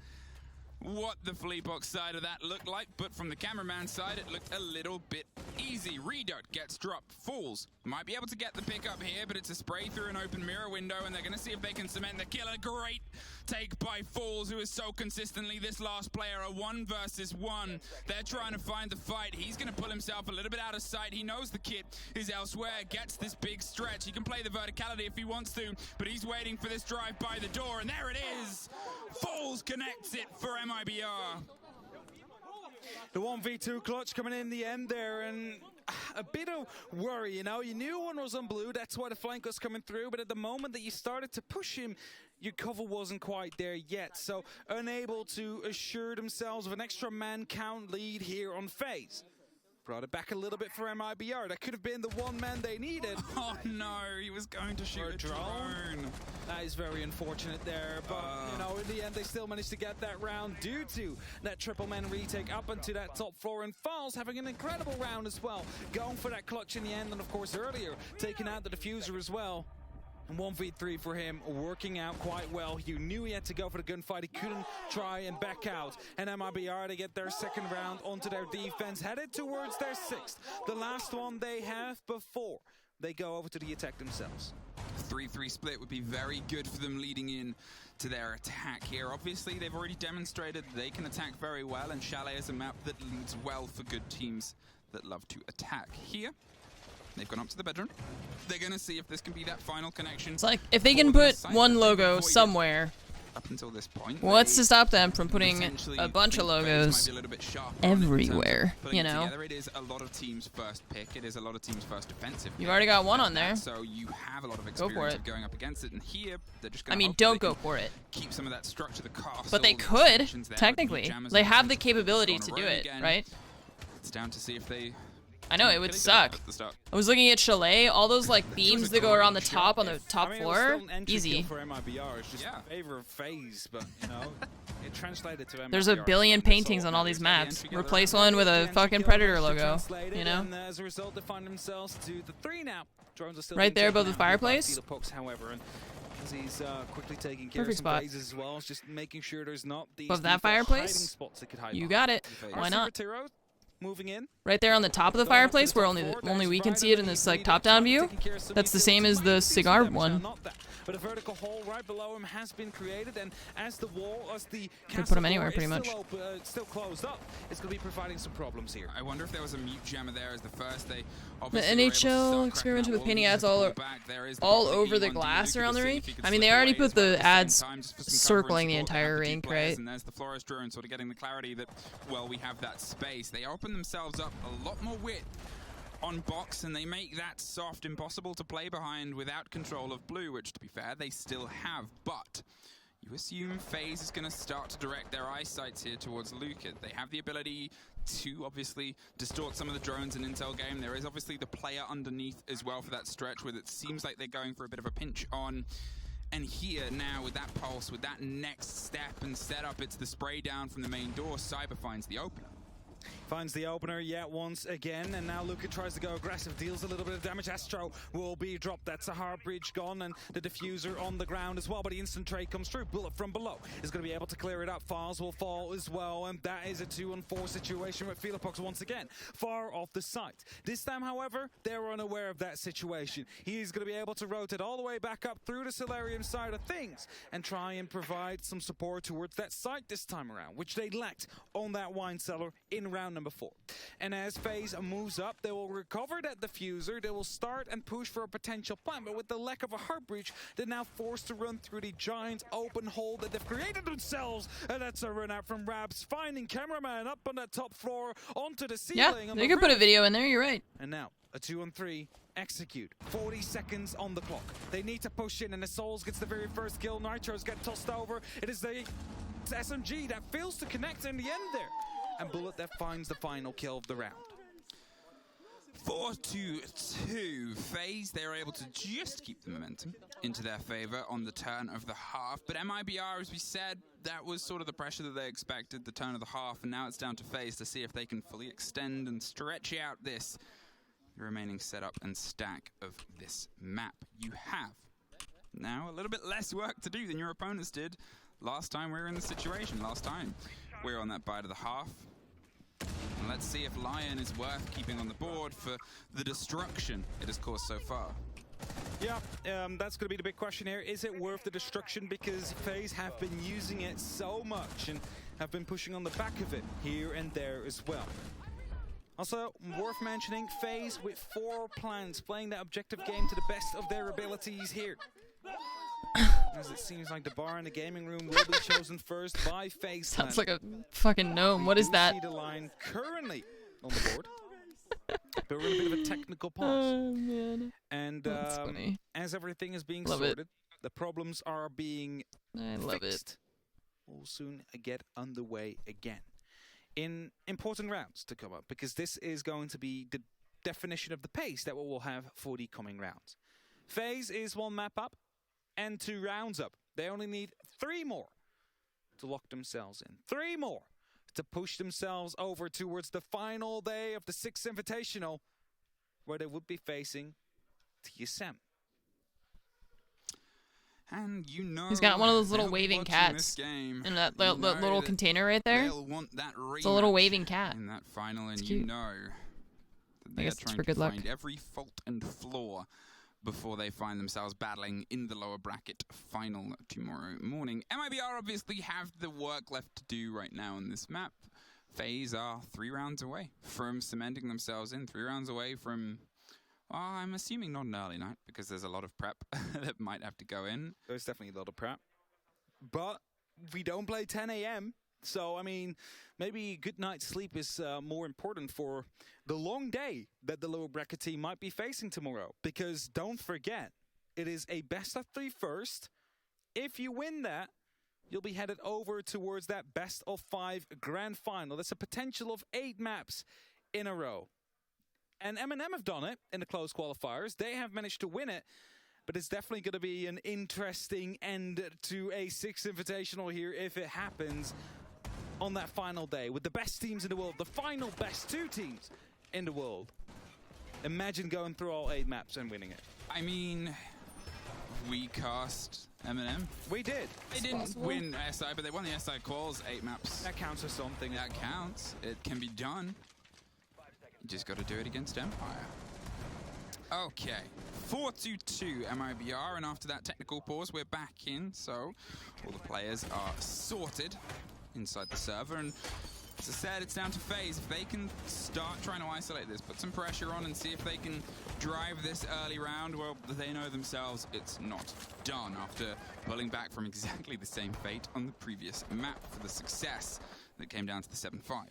what the Philipux side of that looked like, but from the cameraman side, it looked a little bit easy. Redux gets dropped, falls. Might be able to get the pick up here, but it's a spray through an open mirror window, and they're going to see if they can cement the kill. A great take by Falls, who is so consistently this last player, a 1 versus 1. They're trying to find the fight. He's going to pull himself a little bit out of sight. He knows the kit is elsewhere, gets this big stretch. He can play the verticality if he wants to, but he's waiting for this drive by the door, and there it is. Falls connects it for MIBR. The 1v2 clutch coming in the end there, and a bit of worry, you know. You knew one was on blue, that's why the flank was coming through, but at the moment that you started to push him, your cover wasn't quite there yet, so unable to assure themselves of an extra man count lead here on FaZe. Brought it back a little bit for MIBR. That could have been the one man they needed. Oh no, he was going to shoot a drone. That is very unfortunate there, but you know, in the end they still managed to get that round due to that triple man retake up into that top floor, and Falls having an incredible round as well, going for that clutch in the end, and of course earlier taking out the diffuser as well. And 1v3 for him, working out quite well. You knew he had to go for the gunfight. He couldn't try and back out. And MIBR, to get their second round onto their defense, headed towards their 6th. The last one they have before they go over to the attack themselves. 3-3 split would be very good for them leading in to their attack here. Obviously, they've already demonstrated they can attack very well, and Chalet is a map that leads well for good teams that love to attack. Here, they've gone up to the bedroom. They're going to see if this can be that final connection. It's like, if they can put one logo somewhere, up until this point, what's to stop them from putting a bunch of logos everywhere, you know? Together, it is a lot of teams' first pick. It is a lot of teams' first defensive pick. You've already got one on there. So you have a lot of experience of going up against it. And here, they're just going to don't go for it. Keep some of that structure, the castle. But they could, technically. They have the capability to do it, right? It's down to see if they I know, it would suck. I was looking at Chalet, all those like beams that go around the top on the top floor, easy. For MIBR, it's just in favor of FaZe, but you know, it translated to MIBR. There's a billion paintings on all these maps. Replace one with a fucking Predator logo, you know? And as a result, they find themselves to the 3 now. Drones are still right there above the fireplace. However, and as he's quickly taking care Perfect of some spot. FaZe as well, just making sure there's not these Above that fireplace? spots that could hide You behind. got it. Why not? Moving in. Right there on the top of the fireplace, where only we can see it in this like top-down view. That's the same as the cigar one. But a vertical hole right below him has been created, and as the wall, as the Could put him anywhere, pretty much. Still closed up, it's going to be providing some problems here. I wonder if there was a mute jammer there as the first. They The NHL experimented with painting ads all over the glass around the rink. I mean, they already put the ads circling the entire rink, right? And there's the Flores drone sort of getting the clarity that, well, we have that space. They open themselves up a lot more width on box, and they make that soft impossible to play behind without control of blue, which, to be fair, they still have. But you assume FaZe is going to start to direct their eyesights here towards Luca. They have the ability to obviously distort some of the drones in intel game. There is obviously the player underneath as well for that stretch, where it seems like they're going for a bit of a pinch on. And here now with that pulse, with that next step and setup, it's the spray down from the main door. Cyber finds the opener. Finds the opener yet once again, and now Luca tries to go aggressive, deals a little bit of damage. Astro will be dropped. That's a hard bridge gone, and the diffuser on the ground as well, but the instant trade comes through. Bullet from below is going to be able to clear it up. Files will fall as well, and that is a 2-on-4 situation with Philipox once again far off the site. This time, however, they're unaware of that situation. He's going to be able to rotate all the way back up through the Solarium side of things and try and provide some support towards that site this time around, which they lacked on that wine cellar in round number 4. And as FaZe moves up, they will recover that diffuser. They will start and push for a potential plant, but with the lack of a hard breach, they're now forced to run through the giant open hole that they've created themselves. And that's a run out from Rabs, finding cameraman up on that top floor onto the ceiling. Yeah, they could put a video in there, you're right. And now a 2-on-3. Execute. 40 seconds on the clock. They need to push in, and the Souls gets the very first kill. Nitros get tossed over. It is the SMG that fails to connect in the end there. And Bullet that finds the final kill of the round. 4-2. FaZe, they were able to just keep the momentum into their favor on the turn of the half. But MIBR, as we said, that was sort of the pressure that they expected, the turn of the half. And now it's down to FaZe to see if they can fully extend and stretch out this remaining setup and stack of this map. You have now a little bit less work to do than your opponents did last time we were in the situation. Last time we were on that bite of the half. And let's see if Lion is worth keeping on the board for the destruction it has caused so far. Yeah, that's going to be the big question here. Is it worth the destruction? Because FaZe have been using it so much and have been pushing on the back of it here and there as well. Also, worth mentioning, FaZe with 4 plans, playing that objective game to the best of their abilities here. As it seems like the bar in the gaming room will be chosen first by FaZe. Sounds like a fucking gnome. What is that? See the line currently on the board. But we're in a bit of a technical pause. Oh, man. And That's funny. as everything is being Love sorted, it. the problems are being fixed. We'll soon get underway again. In important rounds to come up, because this is going to be the definition of the pace that we will have for the coming rounds. FaZe is 1 map up and 2 rounds up. They only need 3 more to lock themselves in. 3 more to push themselves over towards the final day of the 6th Invitational, where they would be facing TSM. And you know, he's got one of those little waving cats in that little container right there. It's a little waving cat. In that final, and you know that they are trying to find every fault and flaw before they find themselves battling in the lower bracket final tomorrow morning. MIBR obviously have the work left to do right now on this map. FaZe are 3 rounds away from cementing themselves in, 3 rounds away from, well, I'm assuming not an early night, because there's a lot of prep that might have to go in. There's definitely a lot of prep. But we don't play 10 a.m., so, I mean, maybe good night's sleep is more important for the long day that the lower bracket team might be facing tomorrow. Because don't forget, it is a best-of-3 first. If you win that, you'll be headed over towards that best-of-5 grand final. That's a potential of 8 maps in a row. And M&M have done it in the close qualifiers. They have managed to win it. But it's definitely going to be an interesting end to a 6th Invitational here if it happens on that final day with the best teams in the world, the final best 2 teams in the world. Imagine going through all 8 maps and winning it. I mean, we cast M&M. We did. They didn't win SI, but they won the SI quals 8 maps. That counts as something. That counts. It can be done. You just got to do it against Empire. Okay, 4-2 MIBR, and after that technical pause, we're back in. So all the players are sorted inside the server, and as I said, it's down to FaZe. If they can start trying to isolate this, put some pressure on and see if they can drive this early round, well, they know themselves it's not done after pulling back from exactly the same fate on the previous map for the success that came down to the 7-5.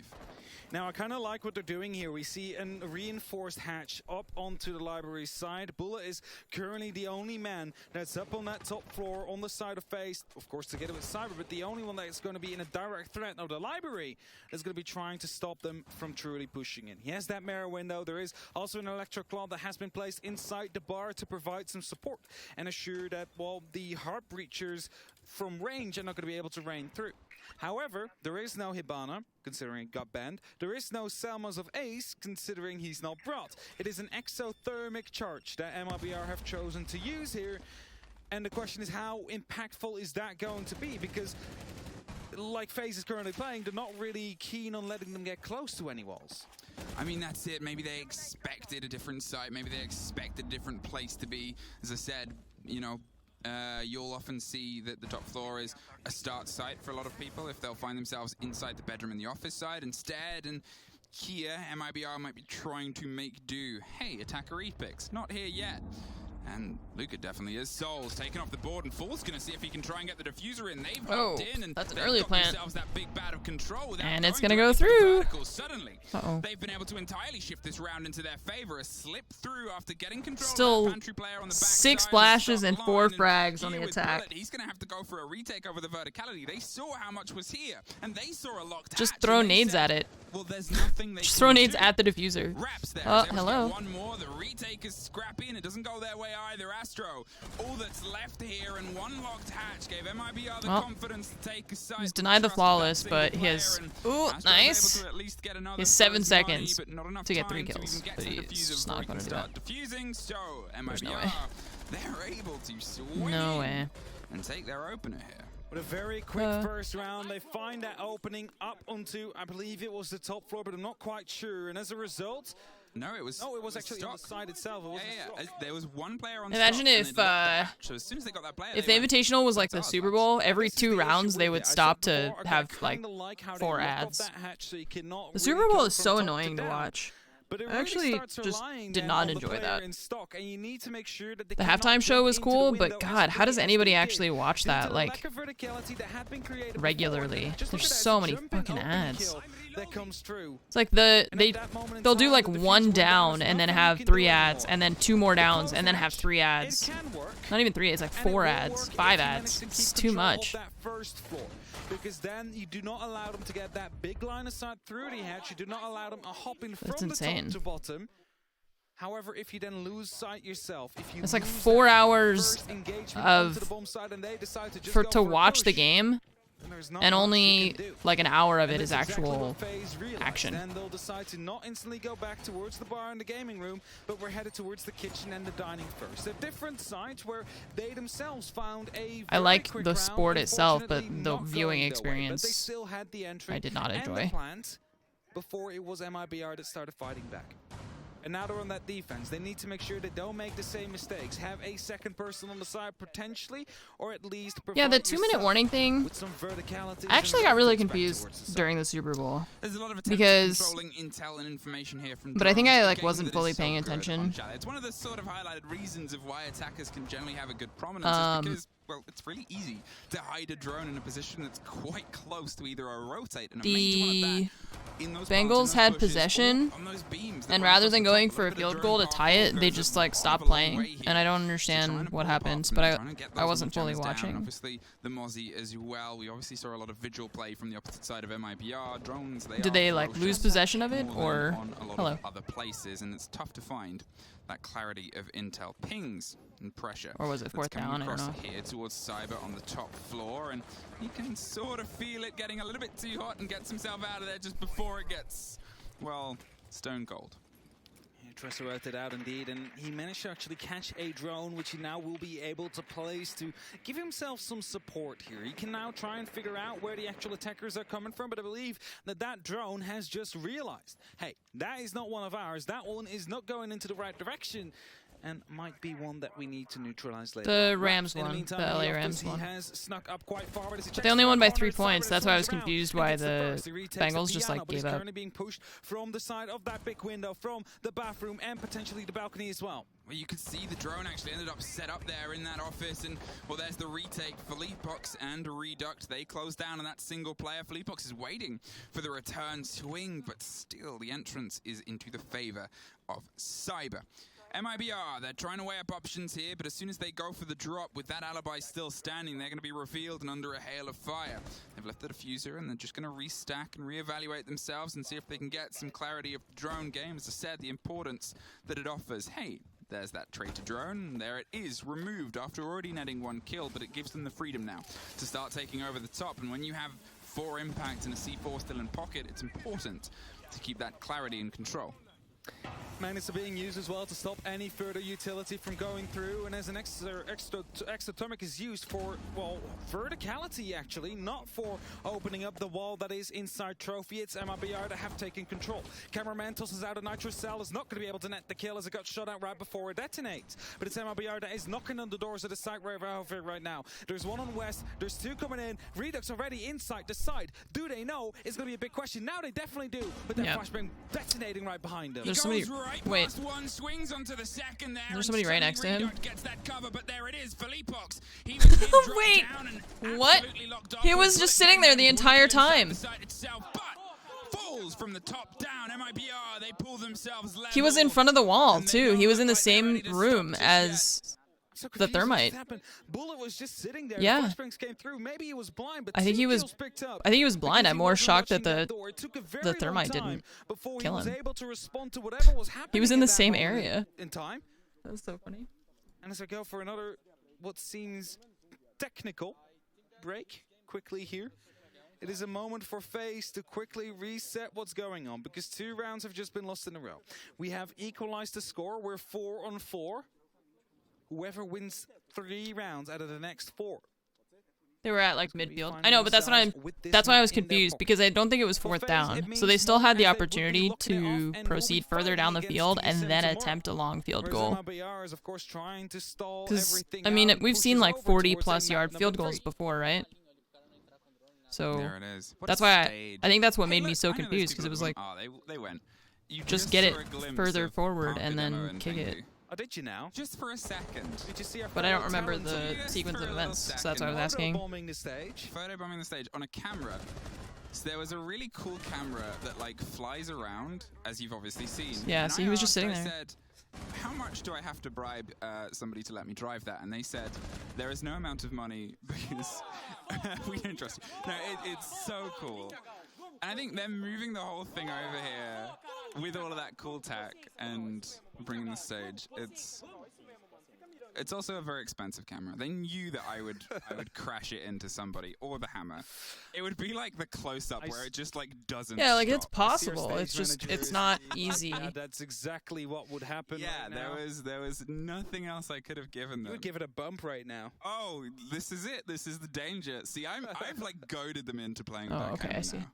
Now, I kind of like what they're doing here. We see a reinforced hatch up onto the library side. Bullet is currently the only man that's up on that top floor on the side of FaZe, of course, together with Cyber, but the only one that's going to be in a direct threat of the library is going to be trying to stop them from truly pushing in. He has that mirror window. There is also an electroclaw that has been placed inside the bar to provide some support and assure that, well, the heart breachers from range are not going to be able to rain through. However, there is no Hibana, considering it got banned. There is no Selmas of Ace, considering he's not brought. It is an exothermic charge that MIBR have chosen to use here. And the question is, how impactful is that going to be? Because, like FaZe is currently playing, they're not really keen on letting them get close to any walls. I mean, that's it. Maybe they expected a different site. Maybe they expected a different place to be. As I said, you know, you'll often see that the top floor is a start site for a lot of people if they'll find themselves inside the bedroom in the office side instead. And here, MIBR might be trying to make do. Hey, attacker Epix, not here yet. And Luca definitely is. Soul's taken off the board, and Fool's going to see if he can try and get the diffuser in. They've hopped in, and that's an they've early got plant. themselves that big bat of control And it's going to go through. Suddenly, they've been able to entirely shift this round into their favor. A slip through after getting control Still of that pantry player on the back 6 side splashes and 4 line, frags on here the with attack. Bullet, he's going to have to go for a retake over the verticality. They saw how much was here, and they saw a locked Just hatch, throw and they nades said, at it. well, there's nothing they Just can throw nades do. at the diffuser. Raps there. Oh, They hello. get one more. The retake is scrappy, and it doesn't go their way either. Astro, all that's left here, and one locked hatch gave MIBR the confidence to take a side. He's denied the flawless, but he has, ooh, nice. He has 7 seconds to get 3 kills, but he's just not going to do that. Diffusing, so There's no MIBR, way. they're able to swing No in way. and take their opener here. With a very quick first round, they find that opening up onto, I believe it was the top floor, but I'm not quite sure. And as a result, no, it was actually on the side itself. It wasn't there was one player on Imagine stock, if and they'd locked the hatch. So as soon as they got that player, if they the went, Invitational was like the Super Bowl, every 2 rounds they would stop to have like 4 ads. The Super Bowl is so annoying to watch. But I actually just did not enjoy that. Sure that the halftime show was cool, but God, how does anybody actually watch that like regularly? There's so many fucking ads. It's like they'll do like 1 down and then have 3 ads, and then 2 more downs and then have 3 ads. Not even 3, it's like 4 ads, 5 ads. It's too much. Because then you do not allow them to get that big line of sight through the hatch. You do not allow them a hopping from the top to bottom. However, if you then lose sight yourself, if you it's like 4 hours of to watch the game, and only like an hour of it is actual action. Then they'll decide to not instantly go back towards the bar and the gaming room, but we're headed towards the kitchen and the dining first. They're different sites where they themselves found a I like the sport itself, but the viewing experience I did not enjoy. Before it was MIBR that started fighting back. And now they're on that defense. They need to make sure they don't make the same mistakes. Have a second person on the side potentially, or at least yeah, the 2-minute warning thing. I actually got really confused during the Super Bowl. There's a lot of because controlling intel and information here from but I think I like wasn't fully paying attention. It's one of the sort of highlighted reasons of why attackers can generally have a good prominence is because, well, it's really easy to hide a drone in a position that's quite close to either a rotate and a major one at that. In those Bengals had possession, on those beams, And rather than going for a field goal to tie it, they just like stop playing. And I don't understand what happens, but I wasn't fully watching. Obviously, the Mozzie as well. We obviously saw a lot of vigil play from the opposite side of MIBR. Drones, Did they like lose possession of it, or hello? Other places, and it's tough to find that clarity of intel pings and pressure. Or was it fourth down? I don't know. Here towards Cyber on the top floor, and he can sort of feel it getting a little bit too hot and gets himself out of there just before it gets, well, stone cold. Tresser worked it out indeed, and he managed to actually catch a drone, which he now will be able to place to give himself some support here. He can now try and figure out where the actual attackers are coming from, but I believe that that drone has just realized, hey, that is not one of ours, that one is not going into the right direction, and might be one that we need to neutralize later. The Rams won. The LA Rams won. Has snuck up quite far, but they only won by 3 points. That's why I was confused why the Bengals just like gave up. Currently being pushed from the side of that big window, from the bathroom, and potentially the balcony as well. Well, you could see the drone actually ended up set up there in that office, and well, there's the retake. Felipox and Reduct, they close down on that single player. Felipox is waiting for the return swing, but still the entrance is into the favor of Cyber. MIBR, they're trying to weigh up options here, but as soon as they go for the drop with that alibi still standing, they're going to be revealed and under a hail of fire. They've left the diffuser, and they're just going to restack and reevaluate themselves and see if they can get some clarity of the drone game. As I said, the importance that it offers. Hey, there's that traitor drone. There it is, removed after already netting 1 kill, but it gives them the freedom now to start taking over the top. And when you have 4 impacts and a C4 still in pocket, it's important to keep that clarity and control. Magnets are being used as well to stop any further utility from going through, and as an exothermic is used for, well, verticality actually, not for opening up the wall that is inside Trophy. It's MIBR that have taken control. Cameraman tosses out a nitro cell, is not going to be able to net the kill as it got shot out right before it detonates. But it's MIBR that is knocking on the doors of the site right now. There's 1 on West, there's 2 coming in, Redux already inside the site. Do they know? It's going to be a big question. Now they definitely do, but that flashbang detonating right behind them. There's somebody. Wait. One swings onto the second there. There's somebody right next to him. Gets that cover, but there it is, Felipox. Wait. What? He was just sitting there the entire time. Falls from the top down. MIBR, they pull themselves level. He was in front of the wall too. He was in the same room as the thermite. Bullet was just sitting there. Yeah. Came through. Maybe he was blind, but I think he was blind. I'm more shocked that the thermite didn't kill him. He was in the same area. In time. That was so funny. And as I go for another what seems technical break quickly here. It is a moment for FaZe to quickly reset what's going on, because 2 rounds have just been lost in a row. We have equalized the score. We're 4 on 4. Whoever wins 3 rounds out of the next 4. They were at like midfield. I know, but that's why I was confused, because I don't think it was 4th down. So they still had the opportunity to proceed further down the field and then attempt a long field goal. Because, I mean, we've seen like 40+ yard field goals before, right? So that's why I think that's what made me so confused, because it was like, they went. just get it further forward and then kick it. Oh, did you now? Just for a second. Did you see but I don't remember the sequence of events, so that's why I was asking. Photobombing the stage on a camera. So there was a really cool camera that like flies around, as you've obviously seen. Yeah, and so he was just sitting there. I said, how much do I have to bribe somebody to let me drive that? And they said, there is no amount of money because we don't trust you. No, it's so cool. And I think they're moving the whole thing over here with all of that cool tech and bringing the stage. It's also a very expensive camera. They knew that I would crash it into somebody or the hammer. It would be like the close-up where it just like doesn't. Yeah, like stop. it's possible. It's just it's not easy. That's exactly what would happen. Yeah, right there was nothing else I could have given them. You would give it a bump right now. Oh, this is it. This is the danger. See, I've like goaded them into playing. Oh, that okay, camera I see. Now.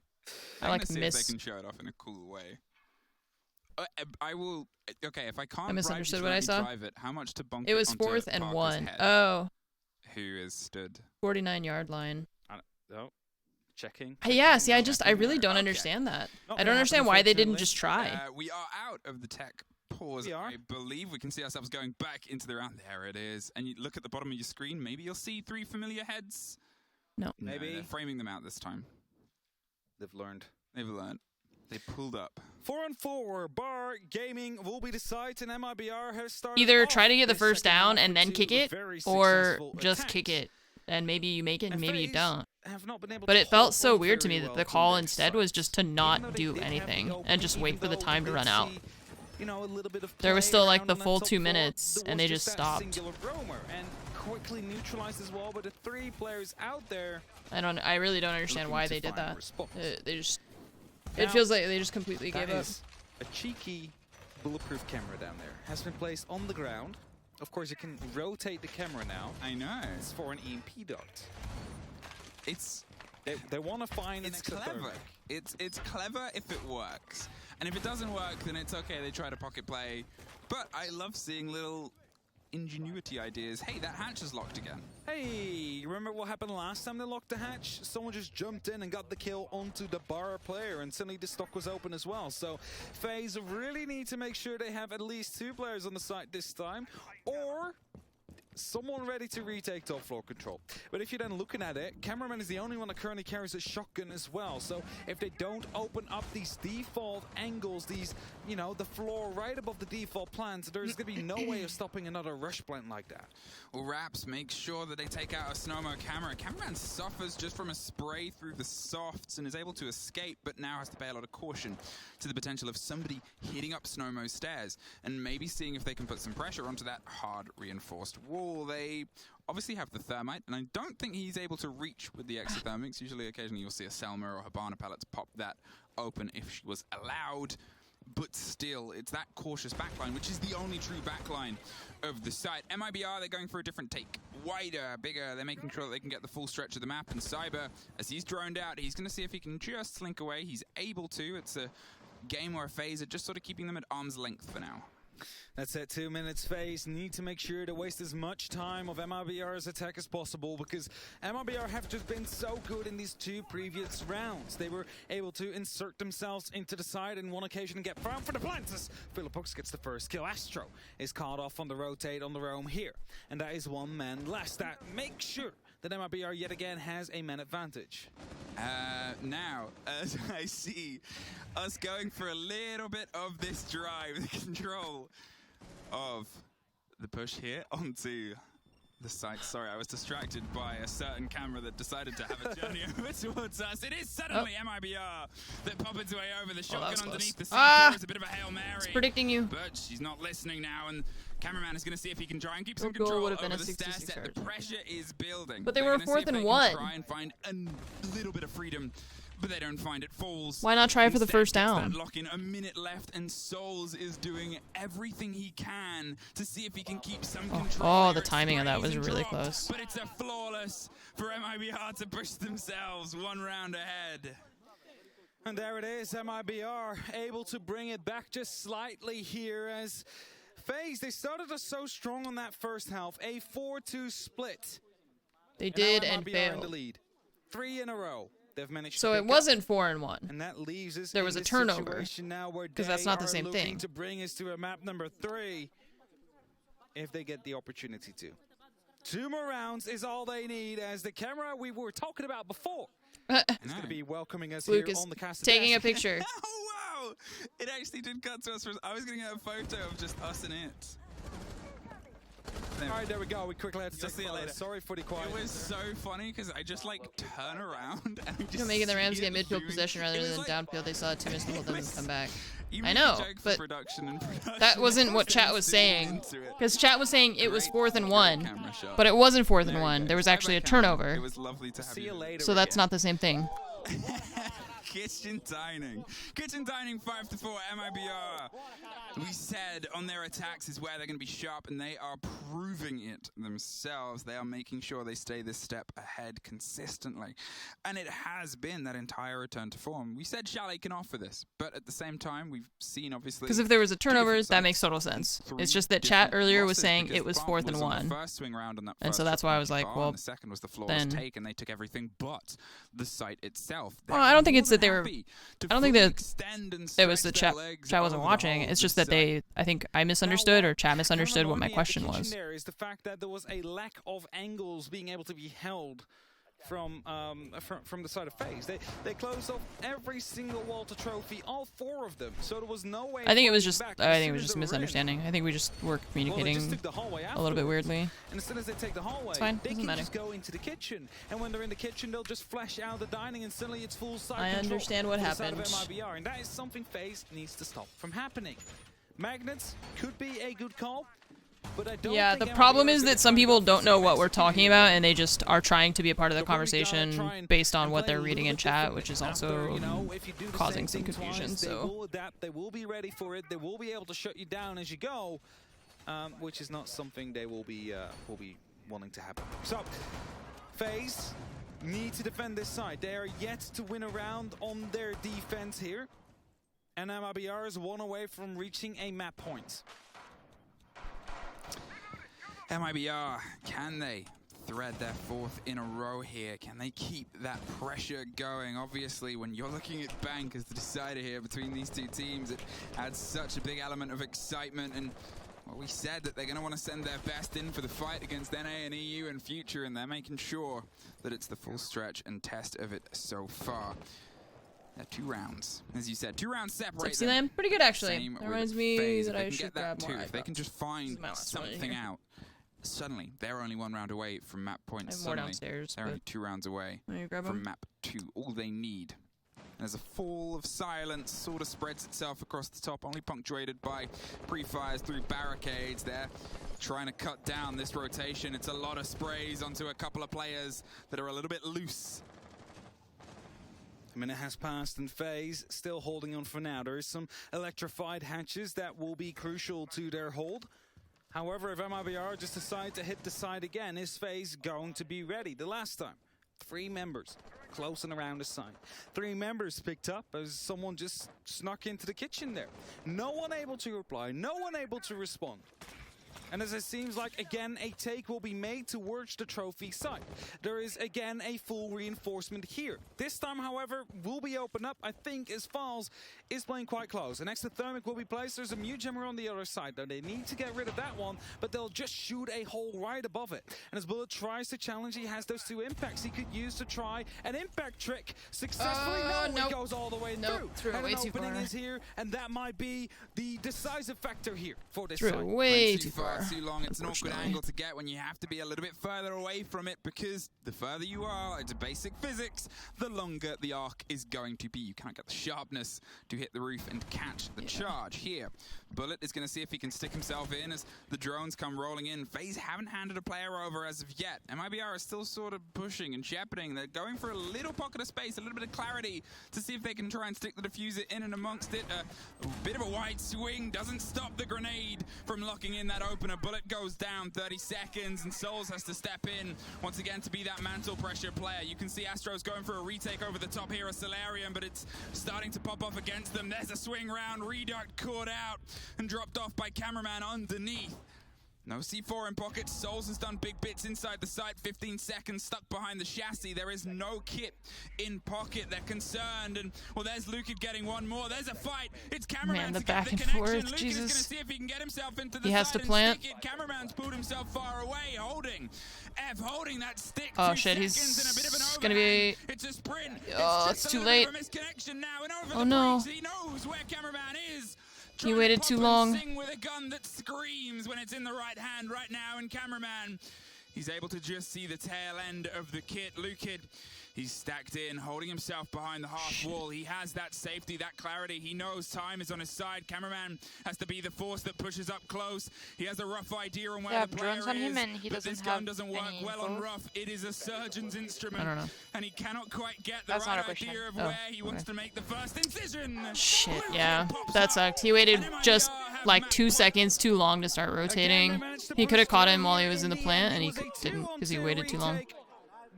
I like see if they can show it off in a cool way. I will. Okay, if I can't. I misunderstood bribe what I saw. Drive it, how much to bonk it was onto 4th and Parker's 1. Head, oh. Who is stood? 49-yard line. Oh, checking. Yeah, see, I really don't understand that. I don't understand why they didn't just try. We are out of the tech pause. I believe we can see ourselves going back into the round. There it is. And you look at the bottom of your screen. Maybe you'll see 3 familiar heads. No. Maybe they're framing them out this time. They've learned. They've learned. They pulled up 4-on-4, Bar Gaming will be the site, and MIBR has started Either try to get the first down and then kick it, or just kick it. And maybe you make it and maybe you don't. But it felt so weird to me that the call instead was just to not do anything and just wait for the time to run out. There was still like the full 2 minutes and they just stopped. Quickly neutralized as well, but the 3 players out there. I really don't understand why they did that. They just. It feels like they just completely gave up. A cheeky bulletproof camera down there has been placed on the ground. Of course, you can rotate the camera now. I know. It's for an EMP duct. It's they want to find. It's clever. It's clever if it works, and if it doesn't work, then it's okay. They try to pocket play, but I love seeing little ingenuity ideas. Hey, that hatch is locked again. Hey, remember what happened last time they locked the hatch? Someone just jumped in and got the kill onto the bar player, and suddenly the stock was open as well. So FaZe really need to make sure they have at least 2 players on the site this time, or someone ready to retake top floor control. But if you're then looking at it, Cameraman is the only one that currently carries a shotgun as well. So if they don't open up these default angles, these, you know, the floor right above the default plants, there's going to be no way of stopping another rush plant like that. Well, Raps makes sure that they take out a Snowmo camera. Cameraman suffers just from a spray through the softs and is able to escape, but now has to pay a lot of caution to the potential of somebody hitting up Snowmo's stairs and maybe seeing if they can put some pressure onto that hard reinforced wall. They obviously have the thermite, and I don't think he's able to reach with the exothermics. Usually, occasionally, you'll see a Selma or Habana pellets pop that open if she was allowed. But still, it's that cautious backline, which is the only true backline of the site. MIBR, they're going for a different take. Wider, bigger, they're making sure that they can get the full stretch of the map. And Cyber, as he's droned out, he's going to see if he can just slink away. He's able to. It's a game where FaZe are just sort of keeping them at arm's length for now. That's it, 2 minutes FaZe. Need to make sure to waste as much time of MIBR's attack as possible, because MIBR have just been so good in these 2 previous rounds. They were able to insert themselves into the side in one occasion and get found for the plants. Philippux gets the first kill. Astro is caught off on the rotate on the roam here. And that is 1 man less. That makes sure that MIBR yet again has a man advantage. Now, as I see us going for a little bit of this drive, the control of the push here onto the site. Sorry, I was distracted by a certain camera that decided to have a journey over towards us. It is suddenly MIBR that pop its way over. The shotgun underneath the C4 is a bit of a Hail Mary. It's predicting you. But she's not listening now, and Cameraman is going to see if he can try and keep some control over the stair set. The pressure is building. But they were 4th and 1. Try and find a little bit of freedom, but they don't find it. Falls. Why not try for the first down? Lock in, a minute left, and Souls is doing everything he can to see if he can keep some control. Oh, the timing of that was really close. But it's a flawless for MIBR to push themselves 1 round ahead. And there it is, MIBR able to bring it back just slightly here as FaZe, they started us so strong on that first half, a 4-2 split. They did and failed. In the failed. lead. 3 in a row. They've managed So to it wasn't 4 and 1. And that leaves us there in was a this turnover. Because that's not the same thing. To bring us to a map number 3 if they get the opportunity to. 2 more rounds is all they need, as the camera we were talking about before is going to be welcoming us Luke here is on the cast. Taking a picture. Oh, wow! It actually did cut to us. I was going to get a photo of just us and it. All right, there we go. We quickly had to see it later. Sorry for the quiet. It was so funny because I just like turn around and You're making the Rams get midfield possession rather than downfield. They saw it 2 minutes to hold them and come back. I know, but that wasn't what chat was saying. Because chat was saying it was 4th and 1, but it wasn't 4th and 1. There was actually a turnover. It was lovely to have you later. So that's not the same thing. Kitchen Dining. Kitchen Dining 5-4 MIBR. We said on their attacks is where they're going to be sharp, and they are proving it themselves. They are making sure they stay this step ahead consistently. And it has been that entire return to form. We said Chalet can offer this, but at the same time, we've seen obviously... Because if there was a turnover, that makes total sense. It's just that chat earlier was saying it was 4th and 1. And so that's why I was like, well, the second was the flawless take, and they took everything but the site itself. Well, I don't think it's that they were... I don't think that it was the chat wasn't watching. It's just that I think I misunderstood or chat misunderstood what my question was. There is the fact that there was a lack of angles being able to be held from the side of FaZe. They closed off every single wall to trophy, all 4 of them. So there was no way. I think it was just misunderstanding. I think we just were communicating a little bit weirdly. And as soon as they take the hallway, it's fine. They Doesn't can matter. just go into the kitchen. And when they're in the kitchen, they'll just flash out the dining, and suddenly it's full side I control understand what for the side happened. of MIBR, and that is something FaZe needs to stop from happening. Magnets could be a good call. But I don't yeah, think the problem is that some people don't know what we're talking about, and they just are trying to be a part of the conversation based on what they're reading in chat, which is also causing some confusion. They will adapt, they will be ready for it, they will be able to shut you down as you go, which is not something they will be wanting to happen. So, FaZe need to defend this side. They are yet to win a round on their defense here, and MIBR is 1 away from reaching a map point. MIBR, can they thread their 4th in a row here? Can they keep that pressure going? Obviously, when you're looking at Bank as the decider here between these 2 teams, it adds such a big element of excitement. And well, we said that they're going to want to send their best in for the fight against NA and EU in future, and they're making sure that it's the full stretch and test of it so far. 2 rounds, as you said, 2 rounds separate them. Pretty good actually. Same that reminds with me FaZe. that If they I can should get that grab more. if they can just find something out. Suddenly, they're only 1 round away from map point. I have more Suddenly, downstairs, they're only 2 rounds away grab from them? map 2. All they need. And as a fall of silence sort of spreads itself across the top, only punctuated by pre-fires through barricades. They're trying to cut down this rotation. It's a lot of sprays onto a couple of players that are a little bit loose. A minute has passed and FaZe still holding on for now. There is some electrified hatches that will be crucial to their hold. However, if MIBR just decide to hit the side again, is FaZe going to be ready? The last time, 3 members close and around the side. 3 members picked up as someone just snuck into the kitchen there. No one able to reply, no one able to respond. And as it seems like, again, a take will be made towards the trophy site. There is, again, a full reinforcement here. This time, however, will be opened up, I think, as Falls is playing quite close. An extra thermic will be placed. There's a mute jammer on the other side, though. They need to get rid of that one, but they'll just shoot a hole right above it. And as Bullet tries to challenge, he has those 2 impacts he could use to try an impact trick successfully. No, it goes all the way through. And an opening is here, and that might be the decisive factor here for this side. Way too far. Too long. It's an awkward angle to get when you have to be a little bit further away from it, because the further you are, it's basic physics, the longer the arc is going to be. You can't get the sharpness to hit the roof and catch the charge here. Bullet is going to see if he can stick himself in as the drones come rolling in. FaZe haven't handed a player over as of yet. MIBR is still sort of pushing and shepherding. They're going for a little pocket of space, a little bit of clarity to see if they can try and stick the diffuser in and amongst it. A bit of a wide swing doesn't stop the grenade from locking in that opener. Bullet goes down, 30 seconds, and Souls has to step in once again to be that mantle pressure player. You can see Astro's going for a retake over the top here of Solarium, but it's starting to pop off against them. There's a swing round, Reduct caught out and dropped off by Cameraman underneath. No C4 in pocket. Souls has done big bits inside the site. 15 seconds stuck behind the chassis. There is no kit in pocket. They're concerned. And, well, there's Lukid getting one more. There's a fight. It's Cameraman the to back get and the connection. forth. Lukid Jesus. is going to see if he can get himself into the He has side to plant. and stick it. Cameraman's pulled himself far away, holding. F holding that stick. Oh 2 shit, seconds and a bit of an gonna be. It's a sprint. Oh, it's it's too a little bit late. of a misconnection now, and over Oh the no. breach, he knows where Cameraman is. He waited too long. Sing with a gun that screams when it's in the right hand right now, and Cameraman, he's able to just see the tail end of the kit. Lukid, he's stacked in, holding himself behind the half wall. He has that safety, that clarity. He knows time is on his side. Cameraman has to be the force that pushes up close. He has a rough idea on where the player drones on him, and he but doesn't this gun have doesn't work any well on info. rough. It is a surgeon's instrument, I don't know. and he cannot quite get the That's not right a question. idea of Oh, where he wants to make the first incision. Shit, yeah. That sucked. He waited just like 2 seconds too long to start rotating. He could have caught him while he was in the plant, and he didn't because he waited too long.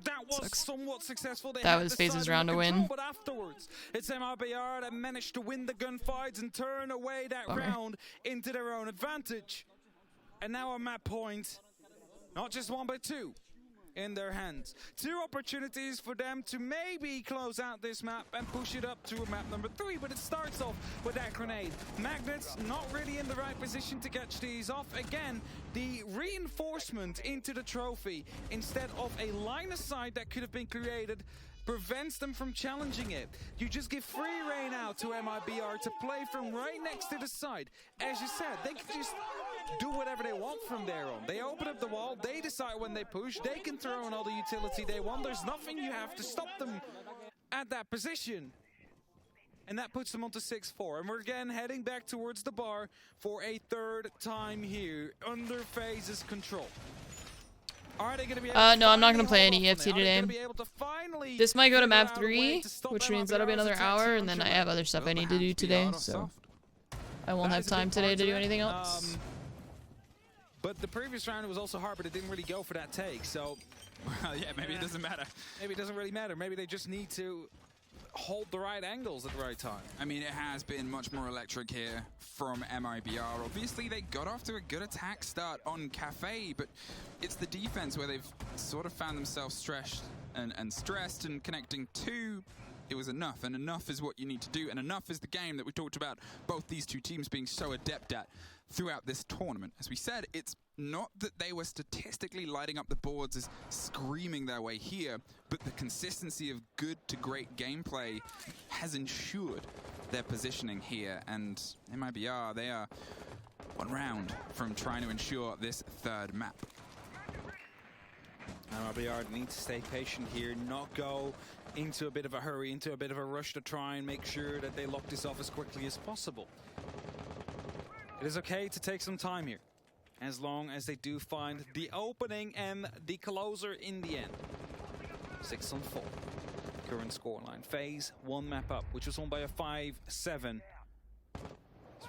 That was somewhat successful. They That had was the FaZe's side round to under win. control, but afterwards, it's MIBR that managed to win the gunfights and turn away that Bummer. round into their own advantage. And now on map point, not just 1 but 2. in their hands. 2 opportunities for them to maybe close out this map and push it up to a map number 3, but it starts off with that grenade. Magnets not really in the right position to catch these off. Again, the reinforcement into the trophy instead of a line of sight that could have been created prevents them from challenging it. You just give free rein out to MIBR to play from right next to the side. As you said, they can just do whatever they want from there on. They open up the wall, they decide when they push, they can throw in all the utility they want. There's nothing you have to stop them at that position. And that puts them onto 6-4. And we're again heading back towards the bar for a 3rd time here under FaZe's control. Are they gonna be no, I'm not gonna play any EFT today. This might go to map 3, which means that'll be another hour, and then I have other stuff I need to do today, so I won't have time today to do anything else. But the previous round was also hard, but it didn't really go for that take, so... Well, yeah, maybe it doesn't matter. Maybe it doesn't really matter. Maybe they just need to hold the right angles at the right time. I mean, it has been much more electric here from MIBR. Obviously, they got off to a good attack start on Cafe, but it's the defense where they've sort of found themselves stressed and connecting to it was enough, and enough is what you need to do, and enough is the game that we talked about both these two teams being so adept at throughout this tournament. As we said, it's not that they were statistically lighting up the boards as screaming their way here, but the consistency of good to great gameplay has ensured their positioning here, and MIBR, they are one round from trying to ensure this third map. MIBR needs to stay patient here, not go into a bit of a hurry, into a bit of a rush to try and make sure that they lock this off as quickly as possible. It is okay to take some time here, as long as they do find the opening and the closer in the end. 6-4. Current scoreline. FaZe 1 map up, which was won by a 5-7.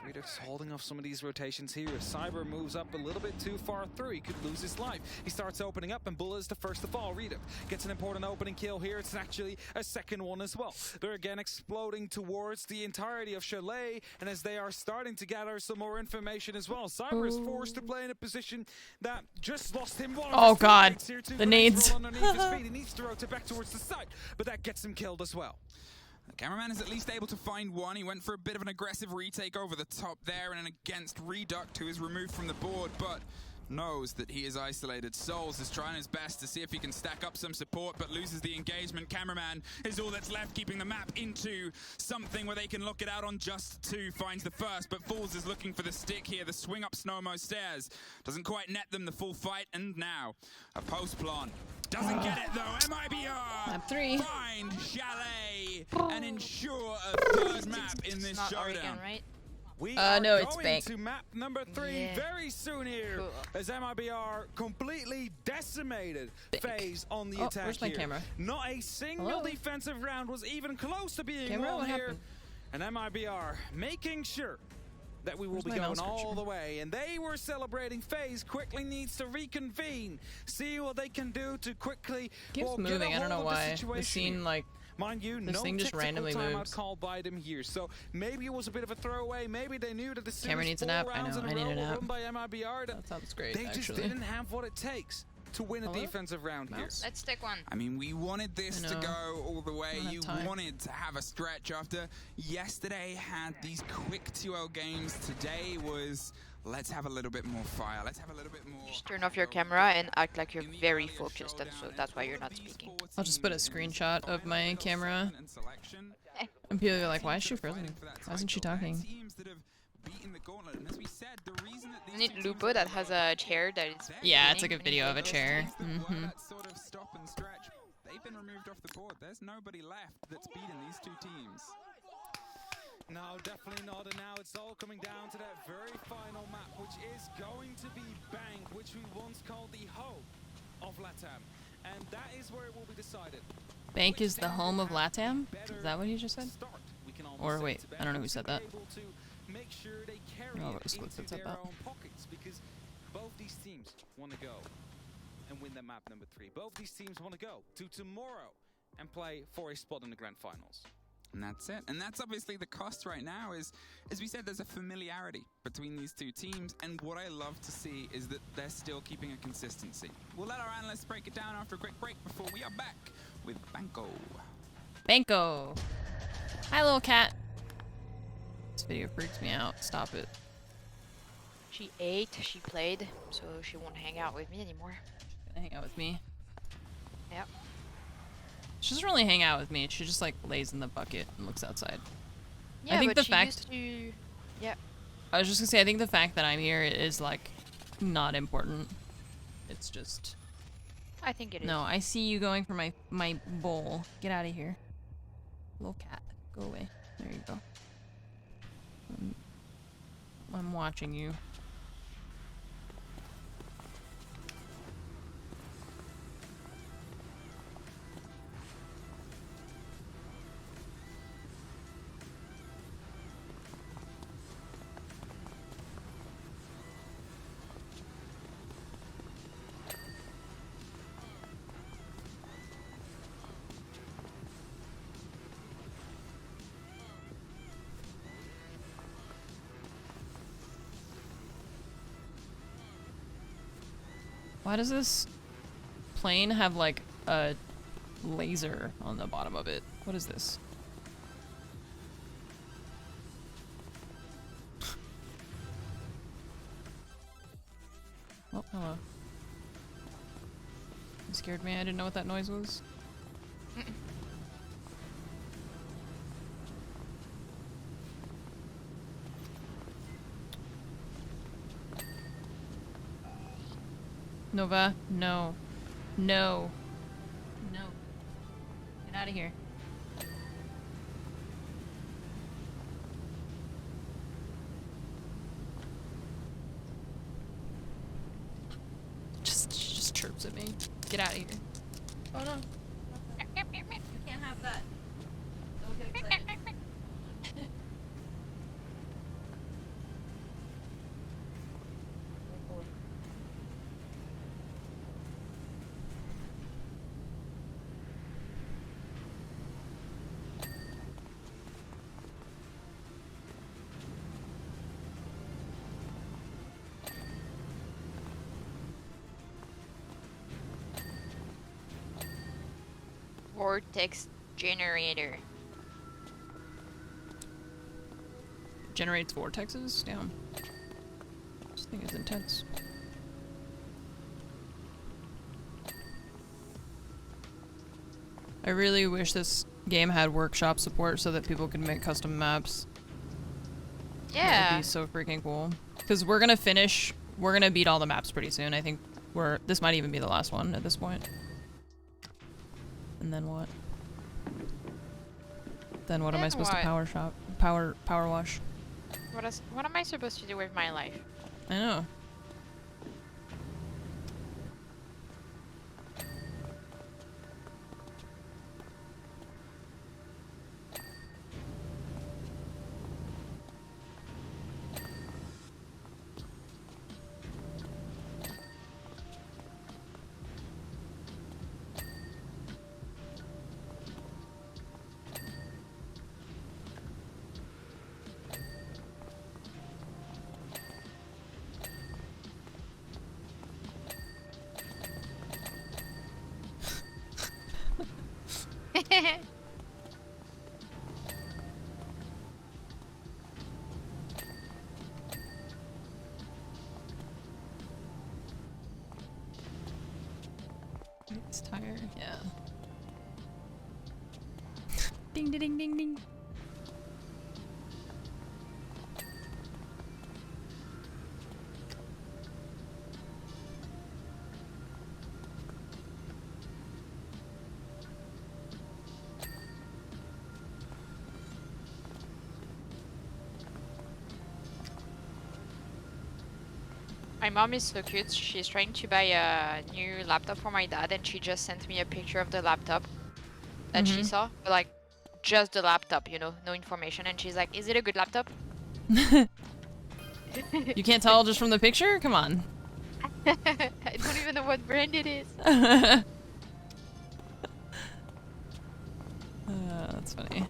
Redux holding off some of these rotations here. If Cyber moves up a little bit too far through, he could lose his life. He starts opening up, and Bulla is the first to fall. Redux gets an important opening kill here. It's actually a second one as well. They're again exploding towards the entirety of Chalet, and as they are starting to gather some more information as well, Cyber is forced to play in a position that just lost him one. Oh god, the nades. He needs to rotate back towards the side, but that gets him killed as well. The cameraman is at least able to find one. He went for a bit of an aggressive retake over the top there and against Reduct, who is removed from the board, but knows that he is isolated. Souls is trying his best to see if he can stack up some support, but loses the engagement. Cameraman is all that's left, keeping the map into something where they can look it out on just 2. Finds the first, but Fools is looking for the stick here. The swing up Snowmo stairs doesn't quite net them the full fight, and now a post plant. Doesn't get it though. MIBR map 3. Find Chalet and ensure a third map in this showdown. Oregon, right? We are no, it's going Bank. to map number 3 very soon here, as MIBR completely decimated FaZe on the attack where's my here. camera? Not a single defensive round was even close to being won here. And MIBR making sure that we will be going all the way, and they were celebrating. FaZe quickly needs to reconvene, see what they can do to quickly keeps moving. I don't know why. The scene, like, mind you, this no thing just randomly moves. Called by them here, so maybe it was a bit of a throwaway. Maybe they knew that the camera needs a nap. I know. I need a nap. By MIBR, that sounds great. They just didn't have what it takes to win a defensive round here. Let's take one. I mean, we wanted this to go all the way. You wanted to have a stretch after yesterday had these quick 2-0 games. Today was, let's have a little bit more fire. Let's have a little bit more. Just turn off your camera and act like you're very focused, and so that's why you're not speaking. I'll just put a screenshot of my camera. And people are like, why is she frozen? Why isn't she talking? I need Lupo that has a chair that is. Yeah, it's like a video of a chair. Sort of stop and stretch. They've been removed off the board. There's nobody left that's beaten these two teams. No, definitely not. And now it's all coming down to that very final map, which is going to be Bank, which we once called the home of LATAM. And that is where it will be decided. Bank is the home of LATAM? Is that what you just said? Or wait, I don't know who said that. Make sure they carry it into their own pockets, because both these teams want to go and win their map number 3. Both these teams want to go to tomorrow and play for a spot in the grand finals. And that's it. And that's obviously the cost right now is, as we said, there's a familiarity between these two teams. And what I love to see is that they're still keeping a consistency. We'll let our analysts break it down after a quick break before we are back with Banco. Banco. Hi, little cat. This video freaks me out. Stop it. She ate, she played, so she won't hang out with me anymore. Gonna hang out with me. Yep. She doesn't really hang out with me. She just like lays in the bucket and looks outside. Yeah, I think but the she fact used to... Yeah. I was just gonna say, I think the fact that I'm here is like not important. It's just. I think it is. No, I see you going for my bowl. Get out of here, little cat. Go away. There you go. I'm watching you. Why does this plane have like a laser on the bottom of it? What is this? Oh, hello. You scared me. I didn't know what that noise was. Nova, no. No. No. Get out of here. She just chirps at me. Get out of here. Oh no. You can't have that. Don't get excited. Vortex generator. Generates vortexes? Damn. This thing is intense. I really wish this game had workshop support so that people could make custom maps. Yeah. That would be so freaking cool. Because we're gonna beat all the maps pretty soon. I think this might even be the last one at this point. And then what? Then what am I supposed to power wash? What am I supposed to do with my life? I know. It's tired, yeah. Ding ding ding ding ding. My mom is so cute. She's trying to buy a new laptop for my dad, and she just sent me a picture of the laptop that she saw. But, like, just the laptop, you know, no information. And she's like, "Is it a good laptop?" You can't tell just from the picture? Come on. I don't even know what brand it is. That's funny.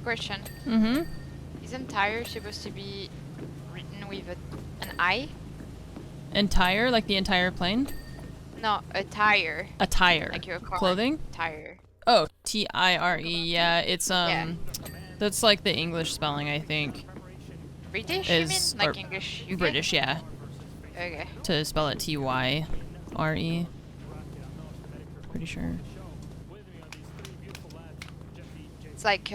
question. Mm-hmm. Isn't tire supposed to be written with an I? Entire, like the entire plane? No, attire. Attire. Like your car. Clothing? Tire. Oh, T-I-R-E. Yeah, it's that's like the English spelling, I think. British, is, you mean? Like English UK? British, yeah. Okay. To spell it T-Y-R-E. Pretty sure. It's like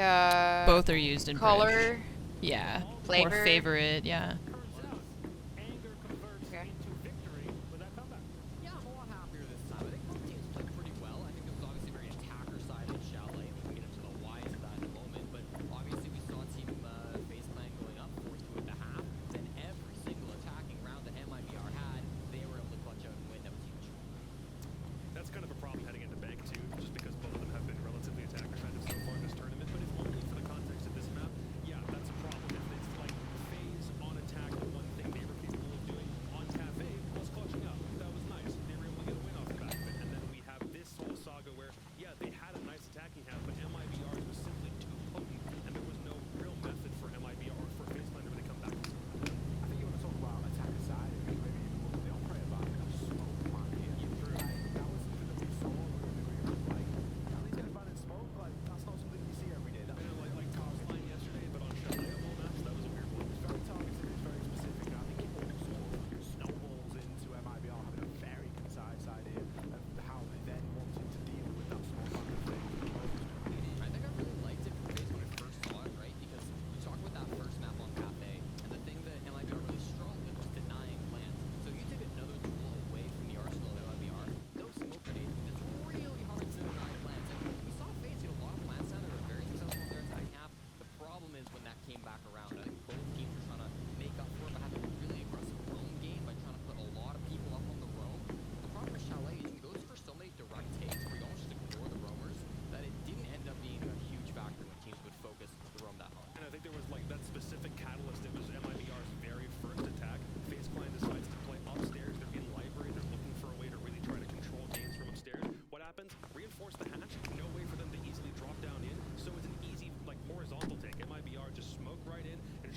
both are used in color. British. Yeah. Flavor. Or favorite, yeah.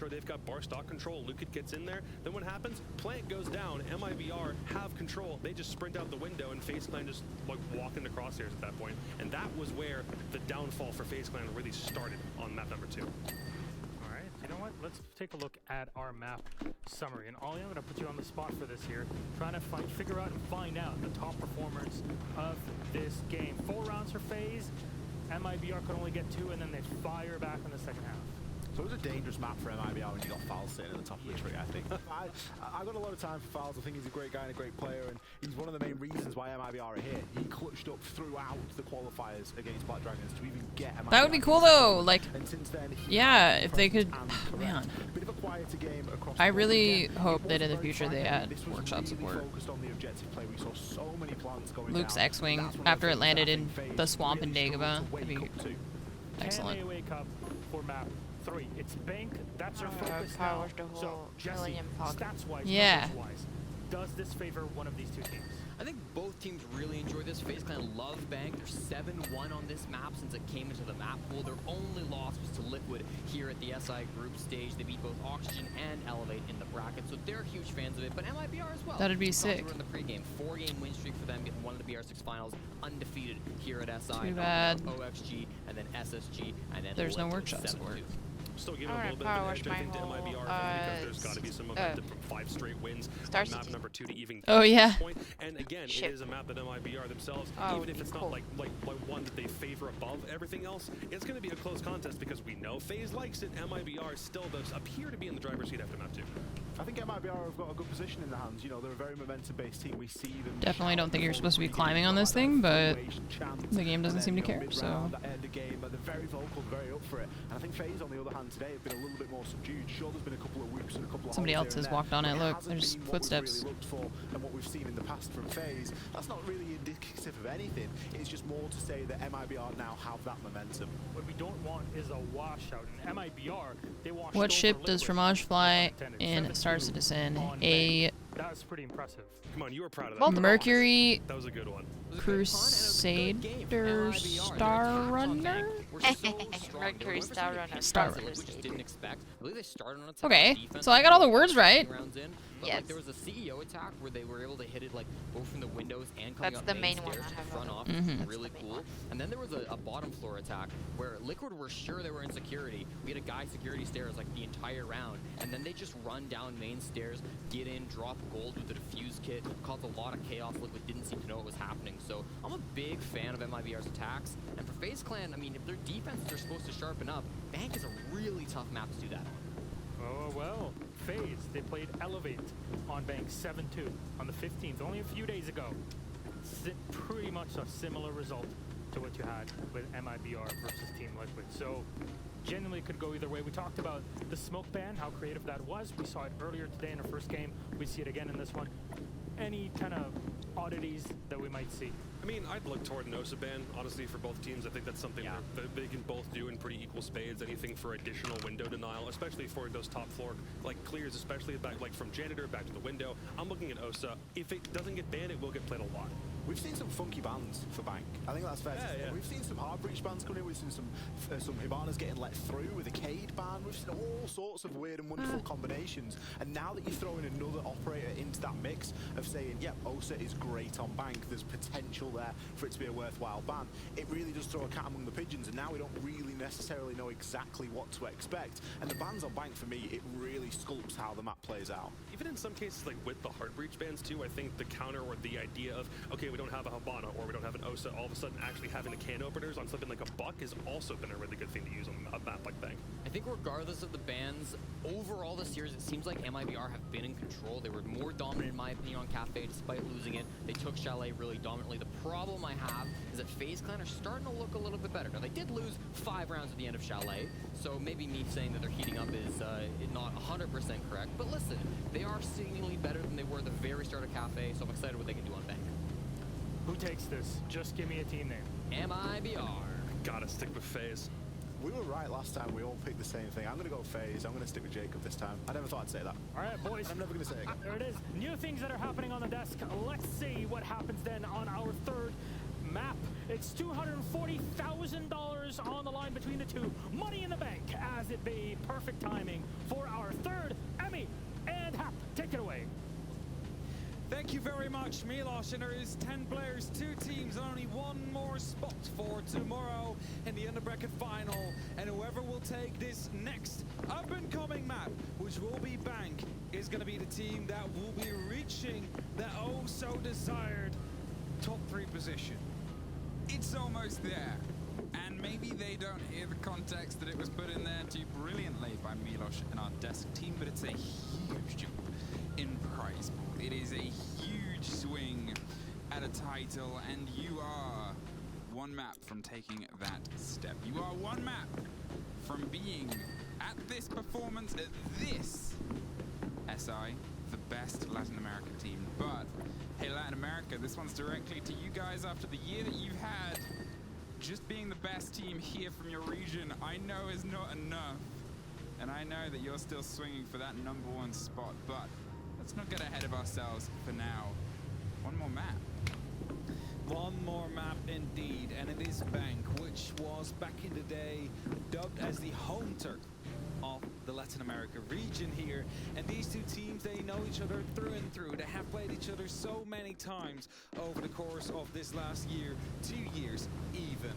They've got bar stock control. Luke gets in there. Then what happens? Plant goes down. MIBR have control. They just sprint out the window, and FaZe Clan just like walk into crosshairs at that point. And that was where the downfall for FaZe Clan really started on map number 2. All right. You know what? Let's take a look at our map summary. And Ollie, I'm going to put you on the spot for this here, trying to figure out and find out the top performers of this game. 4 rounds for FaZe. MIBR could only get 2, and then they fire back in the second half. So it was a dangerous map for MIBR when you got Fowles sitting at the top of the tree, I think. I got a lot of time for Fowles. I think he's a great guy and a great player, and he's one of the main reasons why MIBR are here. He clutched up throughout the qualifiers against Black Dragons to even get MIBR. That would be cool though, like, and since then, yeah, if they could, man. Bit of a quieter game across I really hope that in the future they add workshop support. On the objective play. We saw so many plants going Luke's down. X-Wing, after it landed in the swamp in Dagobah, that'd be excellent. Can they wake up for map 3? It's bank. That's our focus now. So, Jesse, stats-wise, numbers-wise, does this favor one of these two teams? I think both teams really enjoy this. FaZe Clan love Bank. They're 7-1 on this map since it came into the map pool. Their only loss was to Liquid here at the SI group stage. They beat both Oxygen and Elevate in the bracket, so they're huge fans of it. But MIBR as well. That'd be sick. In the pregame, 4-game win streak for them, getting one of the BR6 finals, undefeated here at SI. Too bad. OXG and then SSG and then there's no workshop support. Still giving a little bit of an edge, I think, to MIBR because there's got to be some momentum from 5 straight wins on map number 2 to even oh yeah point. And again, it is a map that MIBR themselves, even if it's not like one that they favor above everything else, it's going to be a close contest because we know FaZe likes it. MIBR still does appear to be in the driver's seat after map 2. I think MIBR have got a good position in their hands. You know, they're a very momentum-based team. We see them. Definitely don't think you're supposed to be climbing on this thing, but the game doesn't seem to care. So. The game, but they're very vocal, very up for it. And I think FaZe, on the other hand, today have been a little bit more subdued. Sure, there's been a couple of whoops and a couple of. Somebody else has walked on it. Look, there's footsteps. Really looked for and what we've seen in the past from FaZe, that's not really indicative of anything. It's just more to say that MIBR now have that momentum. What we don't want is a washout. And MIBR, they washed what ship does Fromage fly in Star Citizen? A That was pretty impressive. Come on, you were proud of that. Multiple. Mercury. That was a good one. Crusader Star Runner? Mercury Star Runner. Star Runner. Just didn't expect. I believe they started on attack. Okay, Defense so I got all the words right. Rounds in, but Yes. like, there was a CEO attack where they were able to hit it like both from the windows and coming That's up the main main one stairs I to have front wrote off. down. That's Really the main cool. one. And then there was a bottom floor attack where Liquid were sure they were in security. We had a guy security stairs like the entire round, and then they just run down main stairs, get in, drop gold with the defuse kit, caused a lot of chaos. Liquid didn't seem to know what was happening. So I'm a big fan of MIBR's attacks. And for FaZe Clan, I mean, if their defenses are supposed to sharpen up, Bank is a really tough map to do that on. Oh, well. FaZe, they played Elevate on Bank 7-2 on the 15th, only a few days ago. Pretty much a similar result to what you had with MIBR versus Team Liquid. So, genuinely could go either way. We talked about the smoke ban, how creative that was. We saw it earlier today in our first game. We see it again in this one. Any kind of oddities that we might see? I mean, I'd look toward an OSA ban, honestly, for both teams. I think that's something that they can both do in pretty equal spades. Anything for additional window denial, especially for those top floor clears, especially back from janitor back to the window. I'm looking at OSA. If it doesn't get banned, it will get played a lot. We've seen some funky bans for Bank. I think that's fair to say. We've seen some hard breach bans coming in. We've seen some Hibanas getting let through with a Cade ban. We've seen all sorts of weird and wonderful combinations. And now that you're throwing another operator into that mix of saying, yep, OSA is great on Bank, there's potential there for it to be a worthwhile ban, it really does throw a cat among the pigeons. And now we don't really necessarily know exactly what to expect. And the bans on Bank, for me, it really sculpts how the map plays out. Even in some cases, like with the hard breach bans too, I think the counter or the idea of, okay, we don't have a Habana or we don't have an OSA, all of a sudden actually having the can openers on something like a Buck has also been a really good thing to use on a map like Bank. I think regardless of the bans, overall this series, it seems like MIBR have been in control. They were more dominant, in my opinion, on Cafe despite losing it. They took Chalet really dominantly. The problem I have is that FaZe Clan are starting to look a little bit better. Now, they did lose 5 rounds at the end of Chalet, so maybe me saying that they're heating up is not 100% correct. But listen, they are seemingly better than they were at the very start of Cafe, so I'm excited what they can do on Bank. Who takes this? Just give me a team name. MIBR. Gotta stick with FaZe. We were right last time. We all picked the same thing. I'm going to go FaZe. I'm going to stick with Jacob this time. I never thought I'd say that. All right, boys. I'm never going to say it again. There it is. New things that are happening on the desk. Let's see what happens then on our third map. It's $240,000 on the line between the two. Money in the bank, as it be perfect timing for our third Emmy and Hap. Take it away. Thank you very much, Milos. And there is 10 players, 2 teams, and only one more spot for tomorrow in the underbracket final. And whoever will take this next up-and-coming map, which will be Bank, is going to be the team that will be reaching the oh-so-desired top 3 position. It's almost there. And maybe they don't hear the context that it was put in there too brilliantly by Milos and our desk team, but it's a huge jump in prize pool. It is a huge swing at a title, and you are one map from taking that step. You are one map from being at this performance, at this SI, the best Latin American team. But hey, Latin America, this one's directly to you guys after the year that you've had. Just being the best team here from your region, I know is not enough. And I know that you're still swinging for that #1 spot, but let's not get ahead of ourselves for now. One more map. One more map indeed, and it is Bank, which was back in the day dubbed as the home turf of the Latin America region here. And these two teams, they know each other through and through. They have played each other so many times over the course of this last year, 2 years even.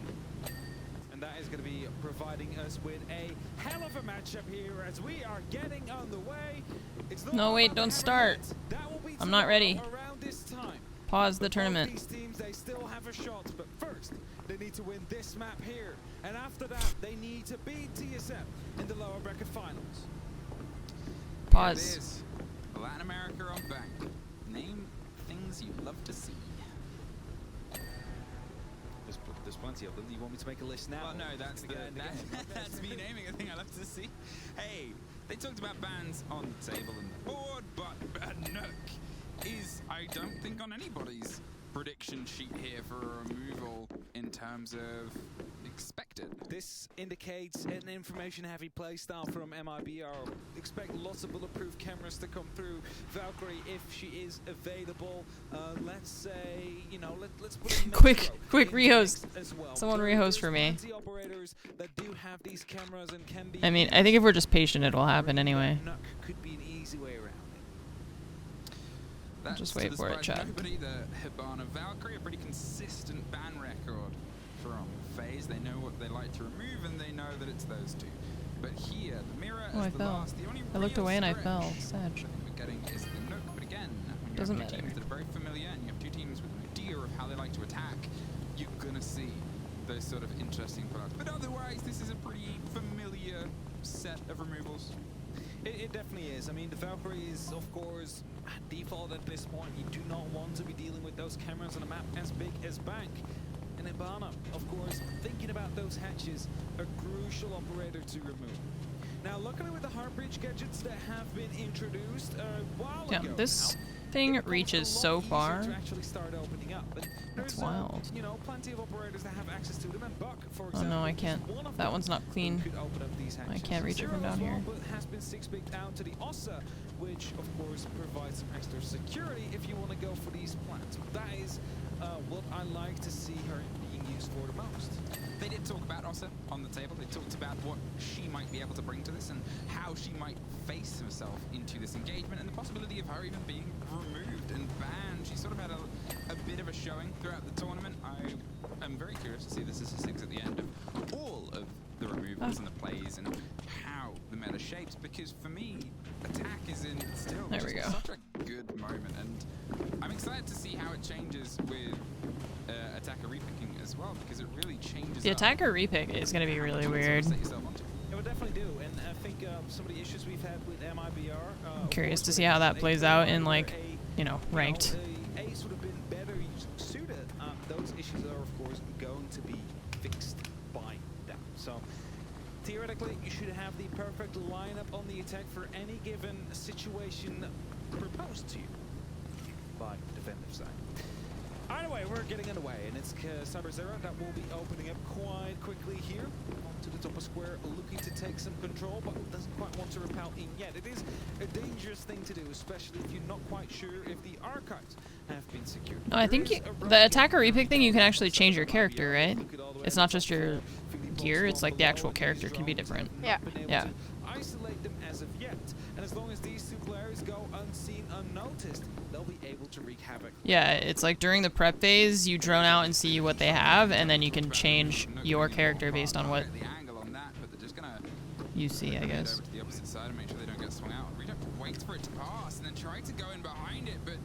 And that is going to be providing us with a hell of a matchup here as we are getting on the way. It's No, wait, don't start. I'm not ready. Around this time. Pause the tournament. These teams, they still have a shot, but first they need to win this map here, and after that they need to beat TSM in the lower bracket finals. Pause. It is Latin America on Bank. Name things you love to see. There's plenty of them. Do you want me to make a list now? Well, no, that's that's me naming a thing I love to see. Hey, they talked about bans on the table and the board, but Nook is, I don't think, on anybody's prediction sheet here for a removal in terms of expected. This indicates an information-heavy playstyle from MIBR. Expect lots of bulletproof cameras to come through. Valkyrie, if she is available, let's say, you know, let's put a quick rehost. as well. Someone rehost for me. Operators that do have these cameras and can be I mean, I think if we're just patient, it will happen anyway. could be an easy way around it. Just wait for it, chat. Nobody, the Hibana Valkyrie, a pretty consistent ban record from FaZe. They know what they like to remove, and they know that it's those two. But here, the mirror I fell. I looked away and I fell. Sad. We're getting is the Nook, but again, when you Doesn't have two matter. teams that are very familiar, and you have two teams with an idea of how they like to attack, you're gonna see those sort of interesting products. But otherwise, this is a pretty familiar set of removals. It definitely is. I mean, the Valkyrie is, of course, default at this point. You do not want to be dealing with those cameras on a map as big as Bank. And Hibana, of course, thinking about those hatches, a crucial operator to remove. Now, luckily with the hard breach gadgets that have been introduced a while ago, this thing reaches so far. to actually start opening up. But That's there's, wild. you know, plenty of operators that have access to them, and Buck, for Oh example, no, I can't. That one's not clean. could open up these I hatches. can't reach it from down here. But has been six-picked out to the Ossa, which of course provides some extra security if you want to go for these plants. That is what I like to see her being used for the most. They did talk about Ossa on the table. They talked about what she might be able to bring to this and how she might face herself into this engagement and the possibility of her even being removed and banned. She sort of had a bit of a showing throughout the tournament. I am very curious to see the statistics at the end of all of the removals and the plays and how the meta shapes, because for me, attack is in still There we go. such a good moment, and I'm excited to see how it changes with attacker repicking as well, because it really changes The up attacker repick is going to be really weird. It would definitely do, and I think some of the issues we've had with MIBR. I'm curious to see how that plays out in, like, you know, ranked. Ace would have been better suited. Those issues are, of course, going to be fixed by them. So theoretically, you should have the perfect lineup on the attack for any given situation proposed to you by defensive side. Either way, we're getting underway, and it's Cyber Zero that will be opening up quite quickly here. Onto the top of square, looking to take some control, but doesn't quite want to repel in yet. It is a dangerous thing to do, especially if you're not quite sure if the archives have been secured. No, I think the attacker repick thing, you can actually change your character, right? It's not just your gear, it's like the actual character can be different. Yeah. Yeah. Isolate them as of yet, and as long as these two players go unseen, unnoticed, they'll be able to wreak havoc. Yeah, it's like during the prep phase, you drone out and see what they have, and then you can change your character based on what you see, I guess. over to the opposite side and make sure they don't get swung out. We'd have to wait for it to pass and then try to go in behind it, but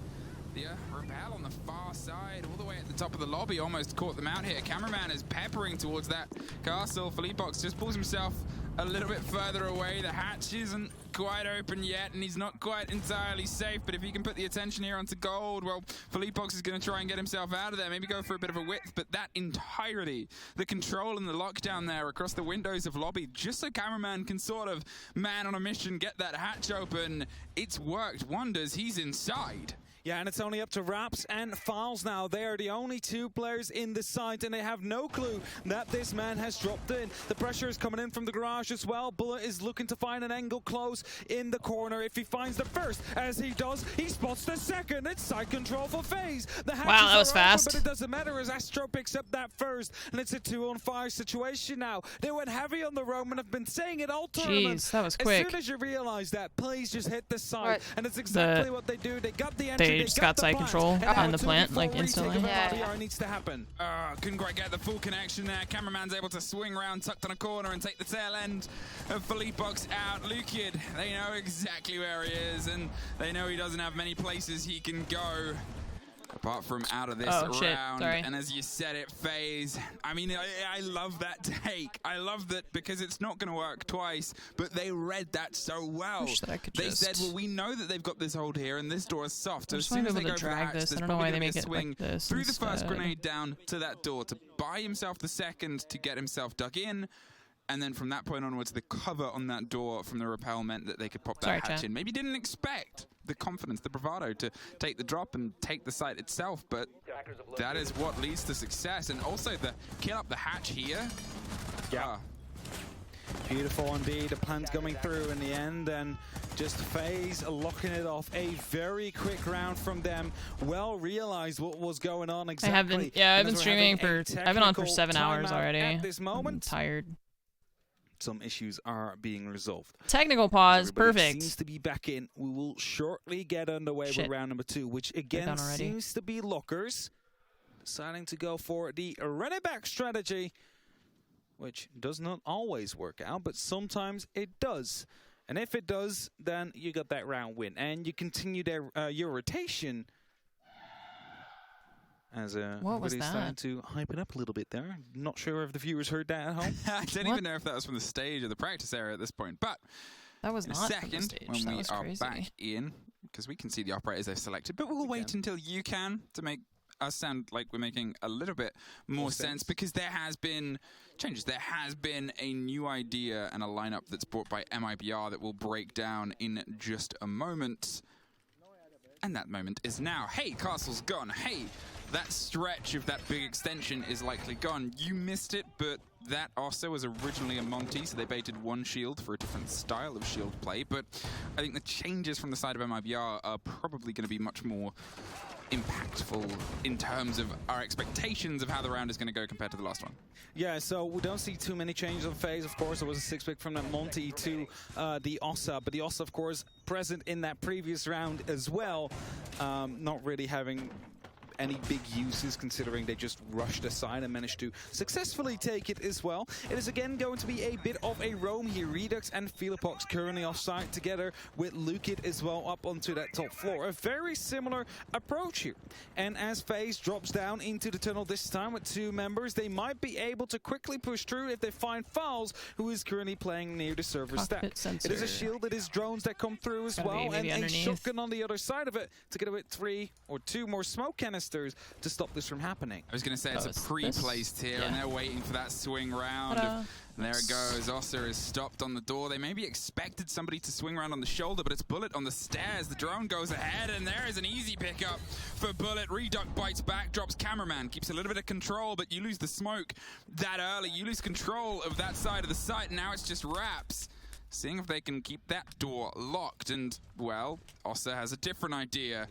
the repel on the far side, all the way at the top of the lobby, almost caught them out here. Cameraman is peppering towards that castle. Philippox just pulls himself a little bit further away. The hatch isn't quite open yet, and he's not quite entirely safe, but if he can put the attention here onto gold, well, Philippox is going to try and get himself out of there, maybe go for a bit of a width, but that entirety, the control and the lockdown there across the windows of lobby, just so Cameraman can sort of man on a mission, get that hatch open, it's worked wonders. He's inside. Yeah, and it's only up to Raps and Files now. They are the only two players in the site, and they have no clue that this man has dropped in. The pressure is coming in from the garage as well. Bullet is looking to find an angle close in the corner. If he finds the first, as he does, he spots the second. It's side control for FaZe. The hatches wow, that was are fast. open, but it doesn't matter as Astro picks up that first, and it's a 2-on-5 situation now. They went heavy on the roam and have been saying it all tournament. Jeez, that was quick. As soon as you realize that, please just hit the side. Right. And it's exactly what they do. They got the entry. They just got side control on the plant, like, instantly. Yeah. Needs to happen. Couldn't quite get the full connection there. Cameraman's able to swing around, tucked on a corner, and take the tail end of Philippox out. Lukiad, they know exactly where he is, and they know he doesn't have many places he can go apart from out of this round. Sorry. And as you said it, FaZe, I mean, I love that take. I love that because it's not going to work twice, but they read that so well. Wish that I could They just... said, well, we know that they've got this hold here, and this door is soft. I As just soon want as to they be able go to for the drag hatch, this. I there's don't know probably why they gonna make be a it swing like this through the first instead. grenade down to that door to buy himself the second to get himself dug in. And then from that point onwards, the cover on that door from the rappel meant that they could pop that hatch in. Maybe didn't expect the confidence, the bravado to take the drop and take the site itself, but that is what leads to success. And also the kill up the hatch here. Yeah. Beautiful indeed. The plan's coming through in the end, and just FaZe locking it off. A very quick round from them. Well realized what was going on exactly. I've been streaming for, I've been on for 7 hours already. At this moment, I'm tired. Some issues are being resolved. Technical pause, Everybody perfect. Seems to be back in. We will shortly get underway with round number 2, which again seems to be Lockers deciding to go for the running back strategy, which does not always work out, but sometimes it does. And if it does, then you got that round win, and you continue your rotation. As everybody's starting to hype it up a little bit there. Not sure if the viewers heard that at home. I don't even know if that was from the stage or the practice area at this point, but that was in a not second from the stage. when That we was are crazy. back in, because we can see the operators they've selected, but we'll wait until you can to make us sound like we're making a little bit more sense, because there has been changes. There has been a new idea and a lineup that's brought by MIBR that we'll break down in just a moment. And that moment is now. Hey, Castle's gone. Hey, that stretch of that big extension is likely gone. You missed it, but that also was originally a Monty, so they baited one shield for a different style of shield play. But I think the changes from the side of MIBR are probably going to be much more impactful in terms of our expectations of how the round is going to go compared to the last one. Yeah, so we don't see too many changes on FaZe. Of course, there was a 6-pick from that Monty to the Ossa, but the Ossa, of course, present in that previous round as well, not really having any big uses, considering they just rushed aside and managed to successfully take it as well. It is again going to be a bit of a roam here. Redux and Philipox currently offside together with Lukid as well up onto that top floor. A very similar approach here. And as FaZe drops down into the tunnel this time with 2 members, they might be able to quickly push through if they find Fowls, who is currently playing near the server stack. It is a shield, it is drones that come through as well, and a shotgun on the other side of it to get with 3 or 2 more smoke canisters to stop this from happening. I was going to say it's a pre-placed here, and they're waiting for that swing round. And there it goes. Ossa is stopped on the door. They maybe expected somebody to swing around on the shoulder, but it's Bullet on the stairs. The drone goes ahead, and there is an easy pickup for Bullet. Reduct bites back, drops Cameraman, keeps a little bit of control, but you lose the smoke that early. You lose control of that side of the site, and now it's just Raps seeing if they can keep that door locked. And, well, Ossa has a different idea.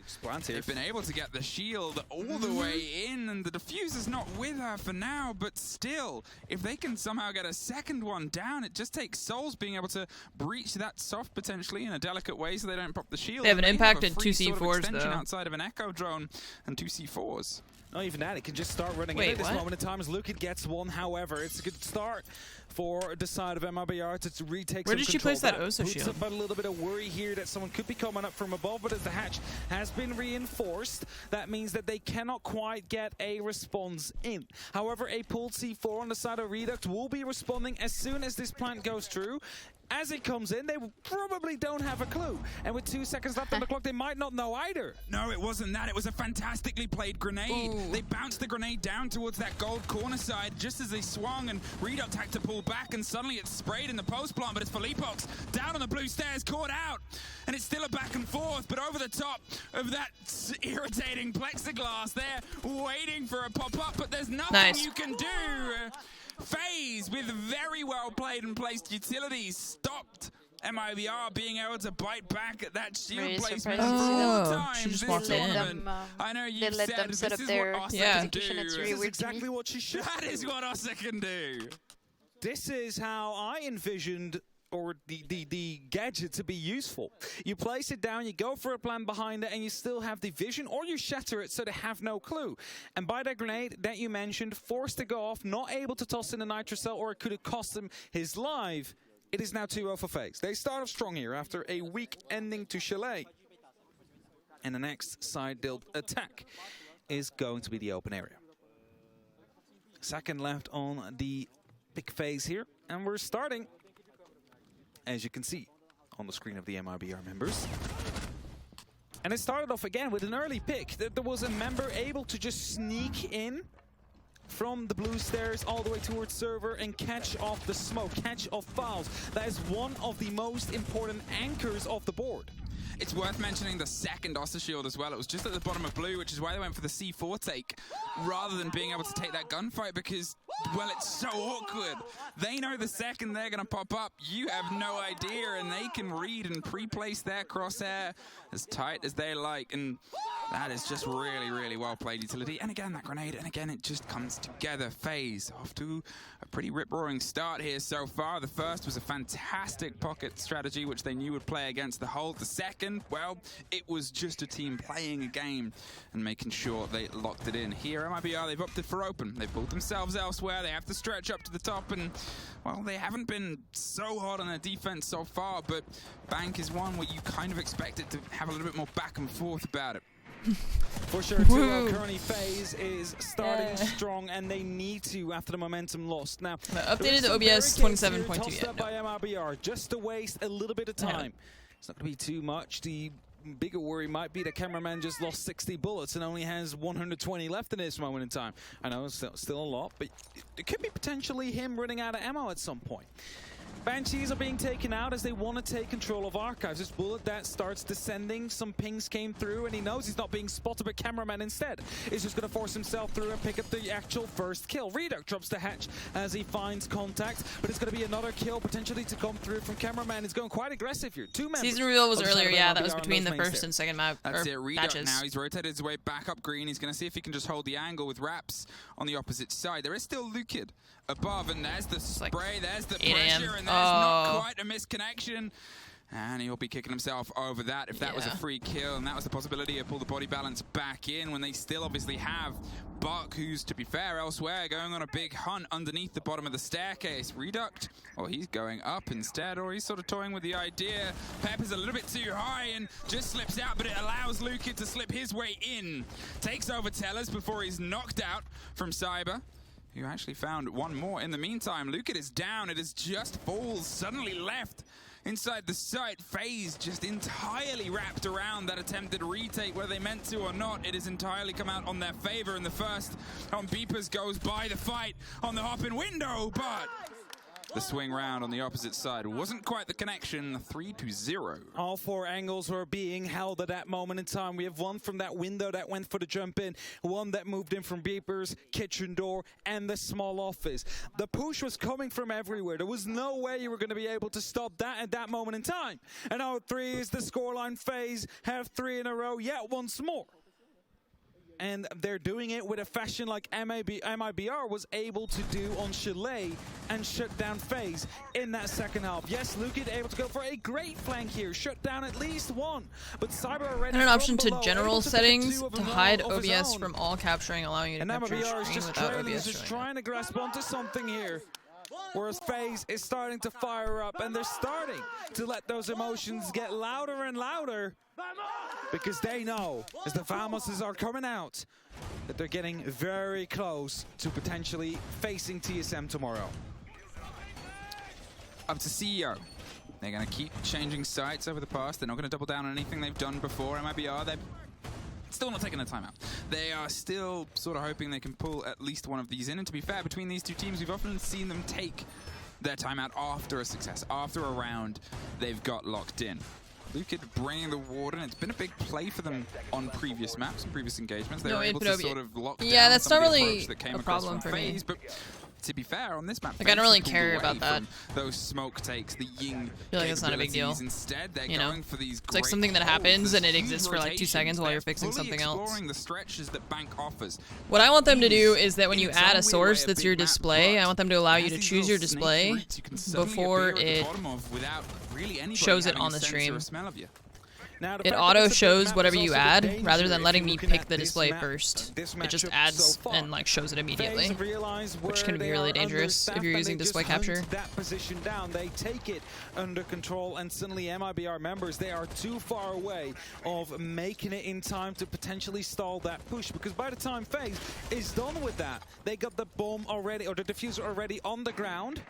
They've been able to get the shield all the way in, and the diffuser's not with her for now, but still, if they can somehow get a second one down, it just takes Souls being able to breach that soft potentially in a delicate way so they don't pop the shield. They haven't impacted have a free 2 sort of C4s, extension though. outside of an Echo drone and 2 C4s. Not even that, it can just start running Wait, in at this what? moment in time as Lukid gets one. However, it's a good start for the side of MIBR to retake Where some did she control. place that Osa puts shield? up a little bit of worry here that someone could be coming up from above, but as the hatch has been reinforced, that means that they cannot quite get a response in. However, a pulled C4 on the side of Redux will be responding as soon as this plant goes through. As it comes in, they probably don't have a clue. And with 2 seconds left on the clock, they might not know either. No, it wasn't that. It was a fantastically played grenade. They bounced the grenade down towards that gold corner side just as they swung, and Redux had to pull back, and suddenly it's sprayed in the post plant, but it's Philipox down on the blue stairs, caught out. And it's still a back and forth, but over the top of that irritating plexiglass there, waiting for a pop-up, but there's nothing you can do. FaZe, with very well played and placed utilities, stopped MIBR being able to bite back at that shield Really placement surprised to see that. times She just this walked in. tournament. I know you let said them this set up is their what Ossa can do. execution. It's really This is weird to me. exactly what she should That is what Ossa can do. This is how I envisioned or the gadget to be useful. You place it down, you go for a plan behind it, and you still have the vision, or you shatter it so they have no clue. And by that grenade that you mentioned, forced to go off, not able to toss in a nitro cell, or it could have cost him his life. It is now 2-0 for FaZe. They start off strong here after a weak ending to Chalet. And the next side they'll attack is going to be the open area. Second left on the big FaZe here, and we're starting, as you can see on the screen of the MIBR members. And it started off again with an early pick. There was a member able to just sneak in from the blue stairs all the way towards server and catch off the smoke, catch off Fowls. That is one of the most important anchors of the board. It's worth mentioning the second Oster Shield as well. It was just at the bottom of blue, which is why they went for the C4 take rather than being able to take that gunfight because, well, it's so awkward. They know the second they're going to pop up, you have no idea, and they can read and pre-place their crosshair as tight as they like. And that is just really, really well played utility. And again, that grenade, and again, it just comes together. FaZe off to a pretty rip-roaring start here so far. The first was a fantastic pocket strategy, which they knew would play against the hold. The second, well, it was just a team playing a game and making sure they locked it in. Here, MIBR, they've opted for open. They've pulled themselves elsewhere. They have to stretch up to the top, and, well, they haven't been so hard on their defense so far, but Bank is one where you kind of expect it to have a little bit more back and forth about it. For sure, too. Currently, FaZe is starting strong, and they need to after the momentum lost. Now, updated to OBS 27.2 tossed up by MIBR just to waste a little bit of time. It's not going to be too much. The bigger worry might be the cameraman just lost 60 bullets and only has 120 left in this moment in time. I know it's still a lot, but it could be potentially him running out of ammo at some point. Banshees are being taken out as they want to take control of Archives. This bullet that starts descending, some pings came through, and he knows he's not being spotted by cameraman instead. He's just going to force himself through and pick up the actual first kill. Reduct drops the hatch as he finds contact, but it's going to be another kill potentially to come through from cameraman. He's going quite aggressive here. Two members. Season reveal was earlier, yeah, that was between the first and second map. That's it, Reduct matches. Now he's rotated his way back up green. He's going to see if he can just hold the angle with Raps on the opposite side. There is still Lukid above, and there's the spray, there's the pressure, and there's not quite a misconnection. And he'll be kicking himself over that if that was a free kill, and that was the possibility to pull the body balance back in when they still obviously have Buck, who's, to be fair, elsewhere, going on a big hunt underneath the bottom of the staircase. Reduct, or he's going up instead, or he's sort of toying with the idea. Pep is a little bit too high and just slips out, but it allows Lukid to slip his way in. Takes over Tellers before he's knocked out from Cyber, who actually found one more in the meantime. Lukid is down. It is just Falls suddenly left inside the site. FaZe just entirely wrapped around that attempted retake, whether they meant to or not. It has entirely come out on their favor, and the first on Beepers goes by the fight on the hop-in window, but the swing round on the opposite side wasn't quite the connection. 3-0. All four angles were being held at that moment in time. We have one from that window that went for the jump in, one that moved in from Beepers, kitchen door, and the small office. The push was coming from everywhere. There was no way you were going to be able to stop that at that moment in time. And 0-3 is the scoreline. FaZe have 3 in a row yet once more. And they're doing it with a fashion like MIBR was able to do on Chalet and shut down FaZe in that second half. Yes, Lukid able to go for a great flank here, shut down at least one. But Cyber already and an option to general settings to hide OBS from all capturing, allowing you to capture MIBR screen is just without trailing, OBS just trying to grasp onto something here. Whereas FaZe is starting to fire up, and they're starting to let those emotions get louder and louder because they know, as the Famouses are coming out, that they're getting very close to potentially facing TSM tomorrow. Up to CEO. They're going to keep changing sites over the past. They're not going to double down on anything they've done before. MIBR, they're still not taking a timeout. They are still sort of hoping they can pull at least one of these in. And to be fair, between these two teams, we've often seen them take their timeout after a success, after a round they've got locked in. Lukid bringing the Warden. It's been a big play for them on previous maps and previous engagements. They were able to sort of lock down that's not really that came a problem for me. But to be fair, on this map, like, I don't really care about that. Those smoke takes, the Ying I feel like it's not a big deal. Instead, they're going for these it's like something that happens and it exists for like 2 seconds while you're fixing something else. The stretches that Bank offers. What I want them to do is that when you add a source that's your display, I want them to allow you to choose your display before it shows it on the stream. It auto shows whatever you add rather than letting me pick the display first. It just adds and like shows it immediately, which can be really dangerous if you're using display capture. That position down, they take it under control, and suddenly MIBR members, they are too far away of making it in time to potentially stall that push, because by the time FaZe is done with that, they got the bomb already, or the diffuser already on the ground.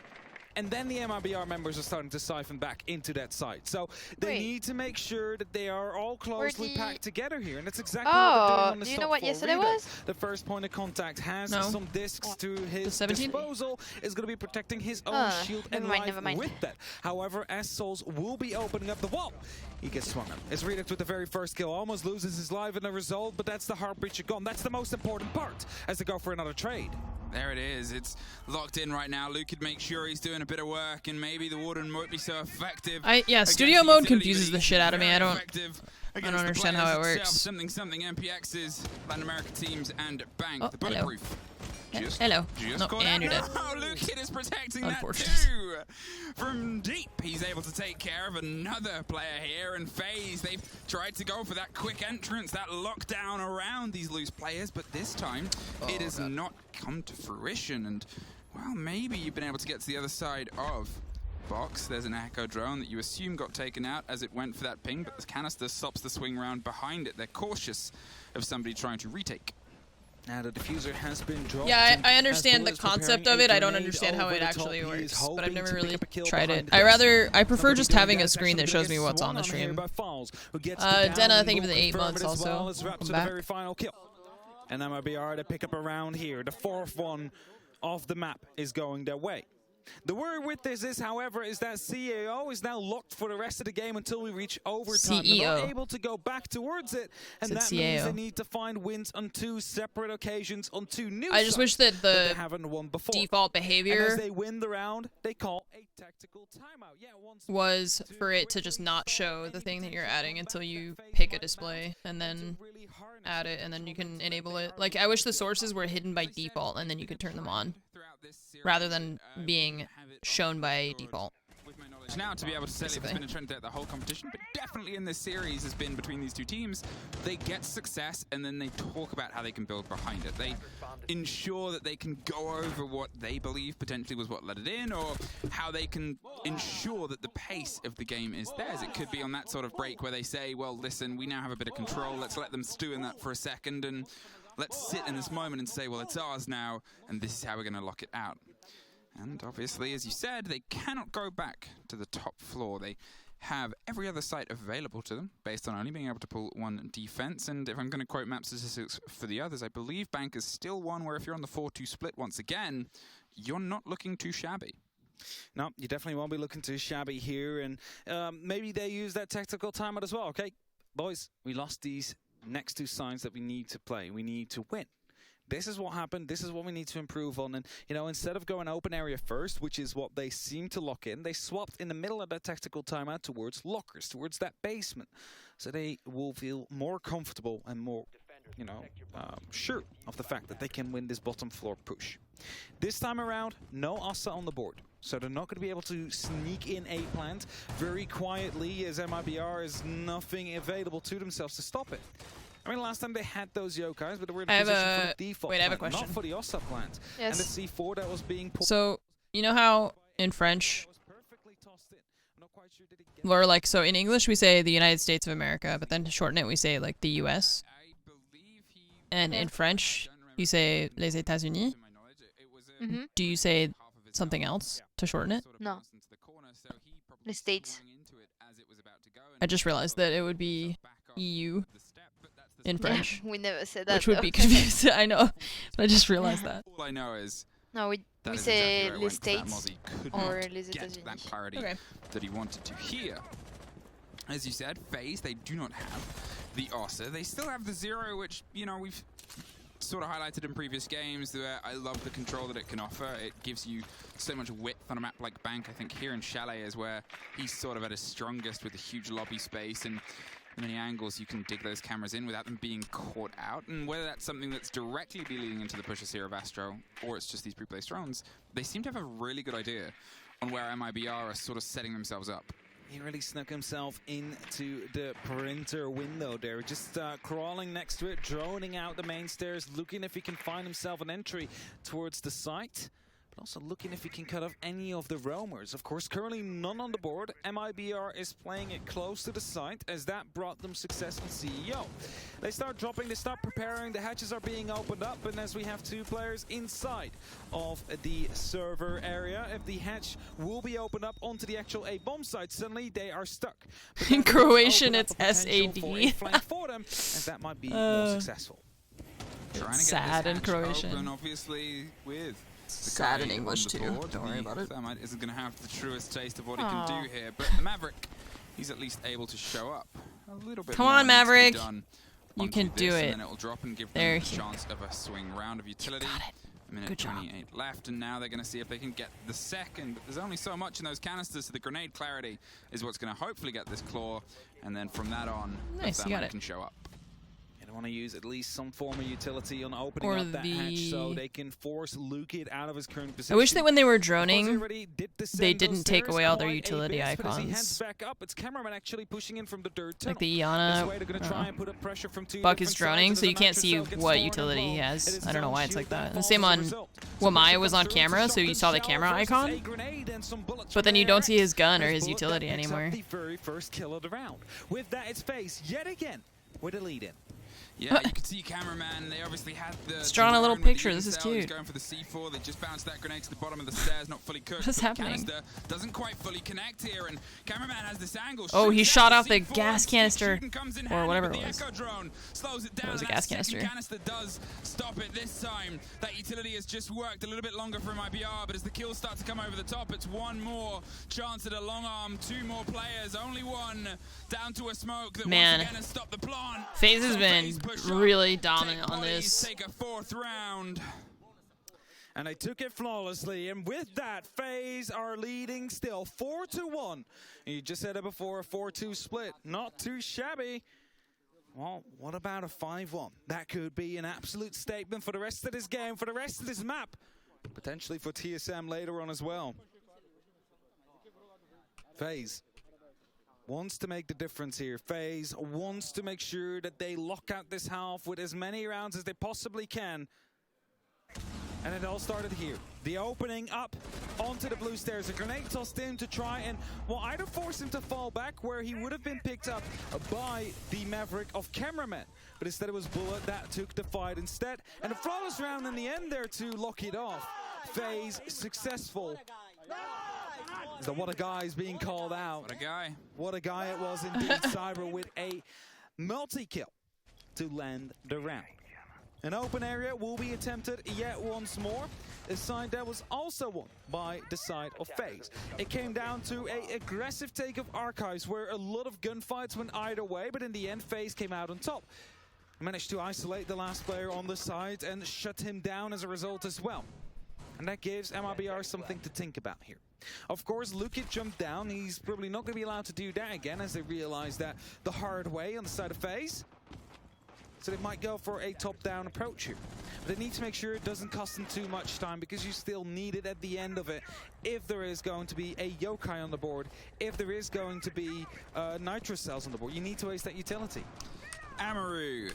and then the MIBR members are starting to siphon back into that site. So they need to make sure that they are all closely packed together here, and that's exactly what they're doing on the do you know what yesterday relay. was? The first point of contact has some discs to his disposal, is going to be protecting his own shield and life with that. However, as Souls will be opening up the wall, he gets swung up. It's Redux with the very first kill, almost loses his life in the result, but that's the heart breacher gone. That's the most important part as they go for another trade. There it is. It's locked in right now. Luke could make sure he's doing a bit of work, and maybe the Warden won't be so effective. Yeah, studio mode confuses the shit out of me. I don't understand how it works. Something MPXs, Latin American teams, and Bank. The bulletproof. Hello. No, and you're dead. Oh, Luke is protecting that too. From deep, he's able to take care of another player here. And FaZe, they've tried to go for that quick entrance, that lockdown around these loose players, but this time it has not come to fruition. And, well, maybe you've been able to get to the other side of box. There's an echo drone that you assume got taken out as it went for that ping, but the canister stops the swing round behind it. They're cautious of somebody trying to retake. Now the diffuser has been dropped. Yeah, I understand the concept of it. I don't understand how it actually works, but I've never really tried it. I prefer just having a screen that shows me what's on the stream. Denna, thank you for the 8 months also. Welcome back. And MIBR to pick up around here. The 4th one off the map is going their way. The worry with this is, however, is that CEO is now locked for the rest of the game until we reach overtime. They're not able to go back towards it, and that means they need to find wins on 2 separate occasions on 2 new I just wish that the they haven't won before. Default behavior and as they win the round, they call a tactical timeout. Yeah, was for it to just not show the thing that you're adding until you pick a display and then add it, and then you can enable it. Like, I wish the sources were hidden by default and then you could turn them on, rather than being shown by default. Now to be able to say it's been a trend throughout the whole competition, but definitely in this series has been between these two teams. They get success and then they talk about how they can build behind it. They ensure that they can go over what they believe potentially was what let it in, or how they can ensure that the pace of the game is theirs. It could be on that sort of break where they say, well, listen, we now have a bit of control. Let's let them stew in that for a second, and let's sit in this moment and say, well, it's ours now, and this is how we're going to lock it out. And obviously, as you said, they cannot go back to the top floor. They have every other site available to them based on only being able to pull 1 defense. And if I'm going to quote map statistics for the others, I believe Bank is still one where if you're on the 4-2 split once again, you're not looking too shabby. No, you definitely won't be looking too shabby here. And maybe they use that tactical timeout as well. Okay, boys, we lost these next 2 signs that we need to play. We need to win. This is what happened. This is what we need to improve on. And, you know, instead of going open area first, which is what they seem to lock in, they swapped in the middle of that tactical timeout towards lockers, towards that basement. So they will feel more comfortable and more, you know, sure of the fact that they can win this bottom floor push. This time around, no Asa on the board. So they're not going to be able to sneak in a plant very quietly, as MIBR is nothing available to themselves to stop it. I mean, last time they had those yokais, but they were in a position for the default Wait, I have a question. not for the Ossa plant. Yes. And the C4 that was being pulled. So, you know how in French, or like, so in English we say the United States of America, but then to shorten it we say like the US. And in French, you say les États-Unis. Do you say something else to shorten it? No. The States. I just realized that it would be EU in French. We never said that. Which would be confusing. I know, but I just realized that. All I know is no, we say les States or les États-Unis. That clarity that he wanted to hear. As you said, FaZe, they do not have the Ossa. They still have the Zero, which, you know, we've sort of highlighted in previous games. Where I love the control that it can offer. It gives you so much width on a map like Bank. I think here in Chalet is where he's sort of at his strongest with a huge lobby space and many angles you can dig those cameras in without them being caught out. And whether that's something that's directly leading into the pushes here of Astro, or it's just these pre-placed drones, they seem to have a really good idea on where MIBR are sort of setting themselves up. He really snuck himself into the printer window there, just crawling next to it, droning out the main stairs, looking if he can find himself an entry towards the site. but also looking if he can cut off any of the roamers. Of course, currently none on the board. MIBR is playing it close to the site, as that brought them success on CEO. They start dropping, they start preparing, the hatches are being opened up, and as we have 2 players inside of the server area, if the hatch will be opened up onto the actual A bomb site, suddenly they are stuck. In Croatian, it's SAD. For them, as that might be more successful. It's sad in Croatian. Open, obviously, with sad in English too. Don't worry about it. Thermite isn't going to have the truest taste of what he can do here, but the Maverick, he's at least able to show up a little bit. Come more on, Maverick. You can do it. And then it'll drop and give there them a chance of a swing round of utility. A minute 28 left, and now they're going to see if they can get the second. But there's only so much in those canisters, so the grenade clarity is what's going to hopefully get this claw, and then from that on, nice, the Thermite can show up. I want to use at least some form of utility on opening up that hatch so they can force Lukid out of his current position. I wish that when they were droning, they didn't take away all their utility icons. Back up, it's cameraman actually pushing in from the dirt like the Iana. Buck is droning, so you can't see what utility he has. I don't know why it's like that. And the same on Wamaya was on camera, so you saw the camera icon, but then you don't see his gun or his utility anymore. The very first kill of the round. With that, it's FaZe yet again with a lead in. Yeah, you can see cameraman. They obviously had the. It's drawn a little picture. This is cute. He's going for the C4. They just bounced that grenade to the bottom of the stairs, not fully cooked. What's happening? Canister doesn't quite fully connect here, and cameraman has this angle. Oh, he shot off the gas canister, or whatever it was. Slows it down. It was a gas canister. Canister does stop it this time. That utility has just worked a little bit longer for MIBR, but as the kills start to come over the top, it's one more chance at a long arm. 2 more players, only one down to a smoke that once again has stopped the plant. FaZe has been really dominant on this. Take a 4th round. And they took it flawlessly, and with that, FaZe are leading still 4-1. You just said it before, a 4-2 split. Not too shabby. Well, what about a 5-1? That could be an absolute statement for the rest of this game, for the rest of this map. Potentially for TSM later on as well. FaZe wants to make the difference here. FaZe wants to make sure that they lock out this half with as many rounds as they possibly can. And it all started here. The opening up onto the blue stairs. A grenade tossed in to try and, well, either force him to fall back where he would have been picked up by the Maverick of cameraman. But instead it was Bullet that took the fight instead. And a flawless round in the end there to lock it off. FaZe successful. So what a guy is being called out. What a guy. What a guy it was indeed. Cyber with a multi-kill to land the round. An open area will be attempted yet once more. A side that was also won by the side of FaZe. It came down to an aggressive take of Archives where a lot of gunfights went either way, but in the end FaZe came out on top. Managed to isolate the last player on the side and shut him down as a result as well. And that gives MIBR something to think about here. Of course, Lukid jumped down. He's probably not going to be allowed to do that again as they realize that the hard way on the side of FaZe. So they might go for a top-down approach here. But they need to make sure it doesn't cost them too much time because you still need it at the end of it. If there is going to be a yokai on the board, if there is going to be nitro cells on the board, you need to waste that utility. Amaru,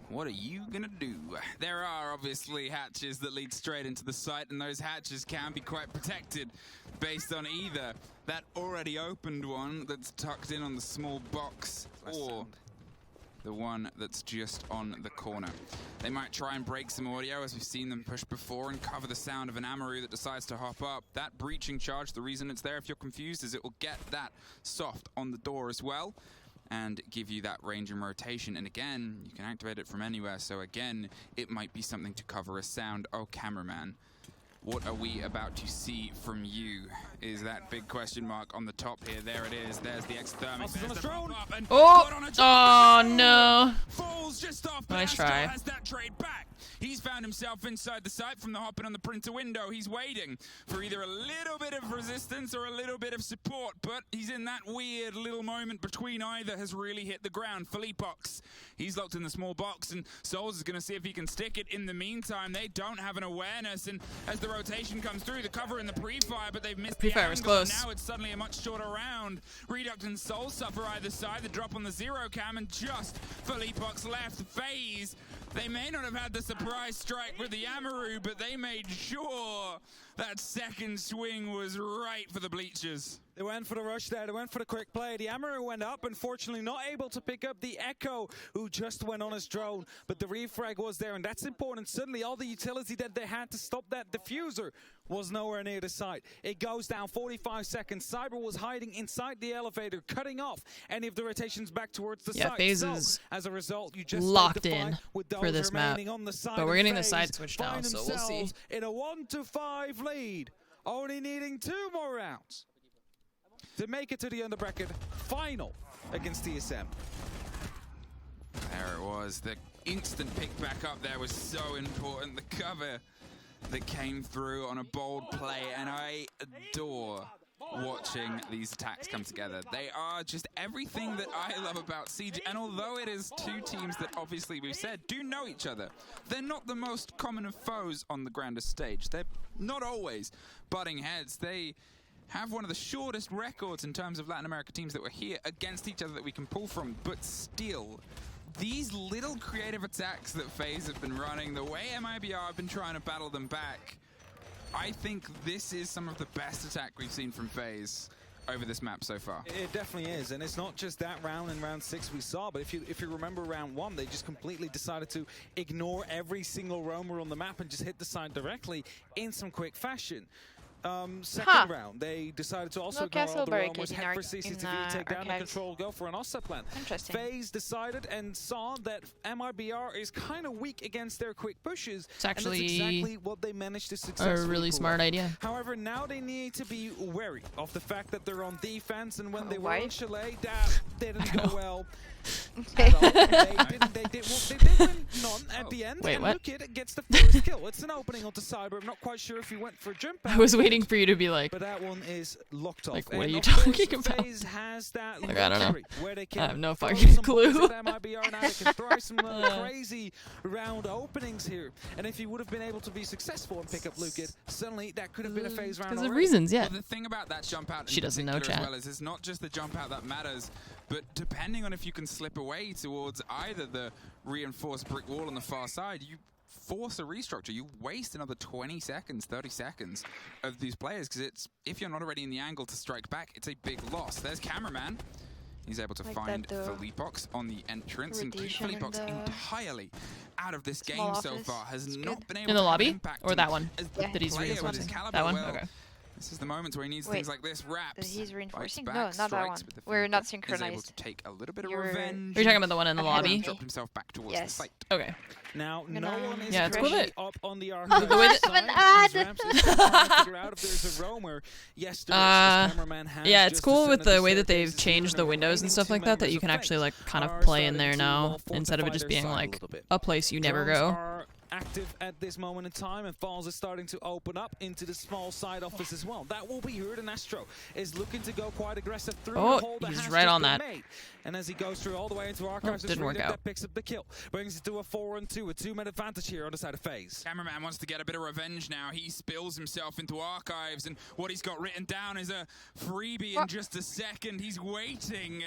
what are you gonna do? There are obviously hatches that lead straight into the site, and those hatches can be quite protected based on either that already opened one that's tucked in on the small box or the one that's just on the corner. They might try and break some audio, as we've seen them push before, and cover the sound of an Amaru that decides to hop up. That breaching charge, the reason it's there if you're confused, is it will get that soft on the door as well and give you that range and rotation. And again, you can activate it from anywhere, so again, it might be something to cover a sound. Oh, cameraman, what are we about to see from you? Is that big question mark on the top here. There it is. There's the exthermic. There's the pop-up, and oh no. Falls just off. Nice try. Has that trade back. He's found himself inside the site from the hopping on the printer window. He's waiting for either a little bit of resistance or a little bit of support, but he's in that weird little moment between either has really hit the ground. Philippox, he's locked in the small box, and Souls is going to see if he can stick it. In the meantime, they don't have an awareness, and as the rotation comes through, the cover in the pre-fire, but they've missed the pre-fire was close. Now it's suddenly a much shorter round. Reduct and Soul suffer either side. The drop on the zero cam, and just Philippox left. FaZe, They may not have had the surprise strike with the Amaru, but they made sure that second swing was right for the bleachers. They went for the rush there. They went for the quick play. The Amaru went up, unfortunately not able to pick up the Echo, who just went on his drone. But the refrag was there, and that's important. Suddenly, all the utility that they had to stop that diffuser was nowhere near the site. It goes down 45 seconds. Cyber was hiding inside the elevator, cutting off any of the rotations back towards the site. FaZe So, is as a result, you just locked in with for those this map. remaining on the side, But we're and getting the FaZe side switch now, find so we'll see. themselves in a 1-5 lead, only needing 2 more rounds to make it to the under-bracket final against TSM. There it was. The instant pick back up there was so important. The cover that came through on a bold play, and I adore watching these attacks come together. They are just everything that I love about Siege, and although it is two teams that obviously we've said do know each other, they're not the most common of foes on the grandest stage. They're not always butting heads. They have one of the shortest records in terms of Latin America teams that were here against each other that we can pull from, but still, these little creative attacks that FaZe have been running, the way MIBR have been trying to battle them back, I think this is some of the best attack we've seen from FaZe over this map so far. It definitely is, and it's not just that round in round 6 we saw, but if you remember round 1, they just completely decided to ignore every single roamer on the map and just hit the side directly in some quick fashion. Second round, they decided to also ignore all the roamers, head for CCTV, take down the control, go for an offset plan. Interesting. FaZe decided and saw that MIBR is kind of weak against their quick pushes. It's actually and that's exactly what they managed to successfully a really smart idea. However, now they need to be wary of the fact that they're on defense, and when they were on Chalet, that didn't go well. They did win none at the end. Wait, and what? Lukid gets the first kill. It's an opening onto Cyber. I'm not quite sure if he went for a jump out. I was waiting for you to be like, but that one is locked off. like, what are And you of course, talking about? FaZe has that Like, I don't know. luxury where they can I have no throw fucking some clue. bullets at MIBR now. They can throw some crazy round openings here. And if he would have been able to be successful and pick up Lukid, suddenly that could have been a FaZe round. Because of reasons, yeah. Well, the thing about that jump out She doesn't know, as chat. well is it's not just the jump out that matters, but depending on if you can slip away towards either the reinforced brick wall on the far side, you force a restructure. You waste another 20 seconds, 30 seconds of these players, because it's, if you're not already in the angle to strike back, it's a big loss. There's Cameraman. He's able to find Felipox on the entrance, and keep Felipox entirely out of this game so far. Has not been able in the to lobby, impact or that one that he's reinforcing. Caliber. That one, Well, okay. this is the moment where he needs things like this. Wraps. He's reinforcing? Back, No, not that one. We're not synchronized. Is able to take a little bit of revenge. Are you talking about the one in the lobby? Dropped himself back towards the site. Okay. Now, no one is it's cool that up on the arc. the way that figure out if there's a roamer. Yesterday, cameraman has yeah, it's just cool with descended the way that staircase they've changed the windows and stuff like that, that you can actually like kind of play in there now instead of it just being like a place you never go. Active at this moment in time, and Falls is starting to open up into the small side office as well. That will be heard, and Astro is looking to go quite aggressive through the hole that he's has right just on been that. made. And as he goes through all the way into Archives, didn't work out. That picks up the kill, brings it to a 4-on-2, a 2-man advantage here on the side of FaZe. Cameraman wants to get a bit of revenge now. He spills himself into Archives, and what he's got written down is a freebie in just a second. He's waiting,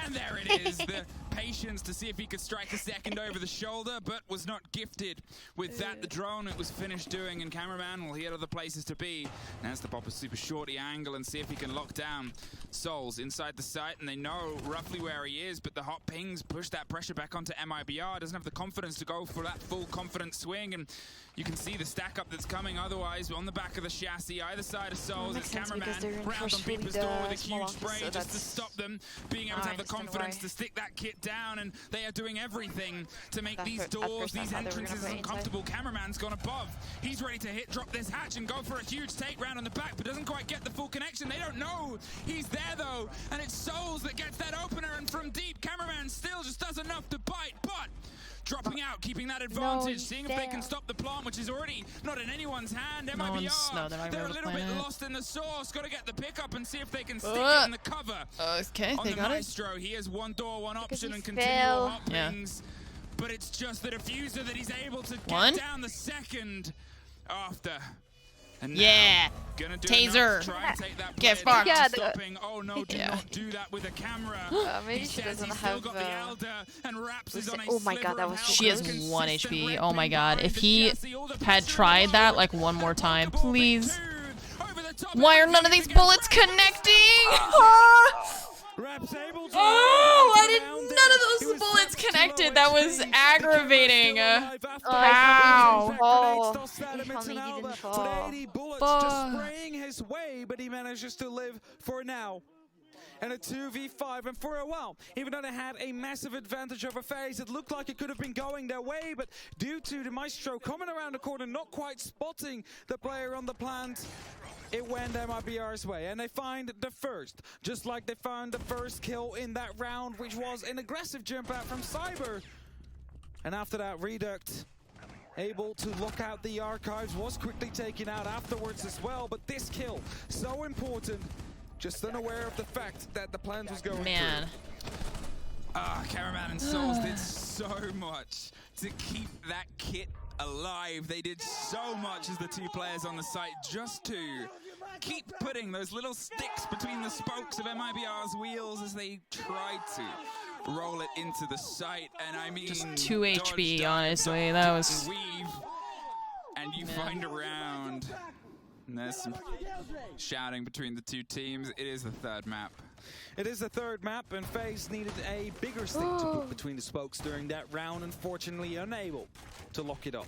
and there it is. The patience to see if he could strike a second over the shoulder, but was not gifted with that. The drone it was finished doing, and Cameraman, well, he had other places to be. Now has to pop a super shorty angle and see if he can lock down Souls inside the site, and they know roughly where he is, but the hot pings push that pressure back onto MIBR. Doesn't have the confidence to go for that full confident swing, and you can see the stack up that's coming otherwise on the back of the chassis, either side of Souls. It's Cameraman round on Beeper's door with a huge spray just to stop them being able to have the confidence to stick that kit down, and they are doing everything to make these doors, these entrances uncomfortable. Cameraman's gone above. He's ready to hit drop this hatch and go for a huge take round on the back, but doesn't quite get the full connection. They don't know he's there though, and it's Souls that gets that opener, and from deep, Cameraman still just does enough to bite, but dropping out, keeping that advantage, seeing if they can stop the plant, which is already not in anyone's hand. MIBR, they're a little bit lost in the sauce. Got to get the pickup and see if they can stick it in the cover. Okay, on they the got Maestro, he has one door, one option, and continual hot pings. But it's just the diffuser that he's able to get down the second after. And Yeah. Gonna do Taser. Try and take that Get player fucked. down, stopping. Oh no, do not do that with a camera. Maybe she doesn't have. Oh my god, that was so She has close. 1 HP. Oh my god. If he had tried that like one more time, please. Why are none of these bullets connecting? Oh, why did none of those bullets connected? That was aggravating. Ow. Oh, if only he didn't fall. 80 bullets just spraying his way, but he manages to live for now. And a 2v5, and for a while, even though they had a massive advantage over FaZe, it looked like it could have been going their way, but due to the Maestro coming around the corner, not quite spotting the player on the plant, it went MIBR's way, and they find the first, just like they found the first kill in that round, which was an aggressive jump out from Cyber. And after that, Reduct, able to lock out the archives, was quickly taken out afterwards as well, but this kill, so important. Just unaware of the fact that the plan was going through. Cameraman and Souls did so much to keep that kit alive. They did so much as the two players on the site just to keep putting those little sticks between the spokes of MIBR's wheels as they tried to roll it into the site. And I mean, just 2 HP, honestly. That was... Weave, and you find a round. And there's some shouting between the two teams. It is the third map. It is the third map, and FaZe needed a bigger stick to put between the spokes during that round, unfortunately unable to lock it up.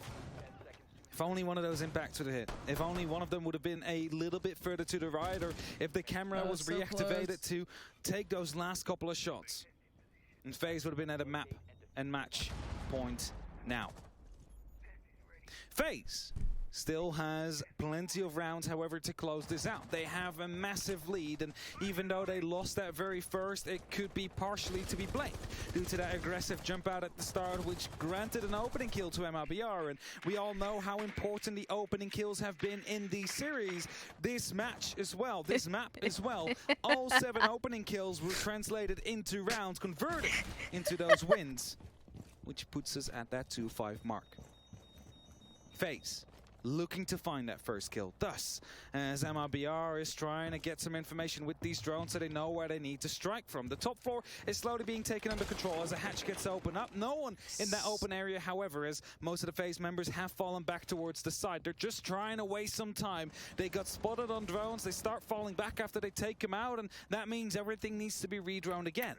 If only one of those impacts would have hit. If only one of them would have been a little bit further to the right, or if the camera was so reactivated close. to take those last couple of shots. And FaZe would have been at a map and match point now. FaZe still has plenty of rounds, however, to close this out. They have a massive lead, and even though they lost that very first, it could be partially to be blamed due to that aggressive jump out at the start, which granted an opening kill to MIBR, and we all know how important the opening kills have been in these series. This match as well, this map as well, all 7 opening kills were translated into rounds, converted into those wins, which puts us at that 2-5 mark. FaZe looking to find that first kill. Thus, as MIBR is trying to get some information with these drones so they know where they need to strike from. The top floor is slowly being taken under control as a hatch gets opened up. No one in that open area, however, as most of the FaZe members have fallen back towards the side. They're just trying to waste some time. They got spotted on drones. They start falling back after they take them out, and that means everything needs to be redroned again.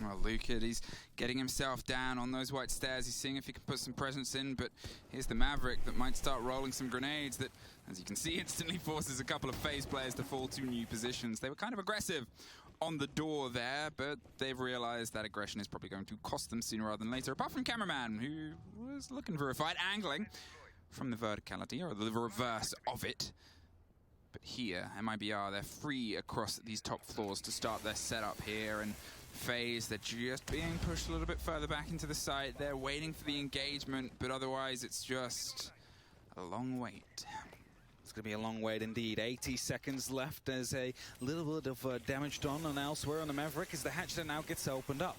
Well, Luca, he's getting himself down on those white stairs. He's seeing if he can put some presence in, but here's the Maverick that might start rolling some grenades that, as you can see, instantly forces a couple of FaZe players to fall to new positions. They were kind of aggressive on the door there, but they've realized that aggression is probably going to cost them sooner rather than later, apart from Cameraman, who was looking for a fight, angling from the verticality, or the reverse of it. But here, MIBR, they're free across these top floors to start their setup here, and FaZe, they're just being pushed a little bit further back into the site. They're waiting for the engagement, but otherwise it's just a long wait. It's going to be a long wait indeed. 80 seconds left. There's a little bit of damage done on elsewhere on the Maverick as the hatch that now gets opened up.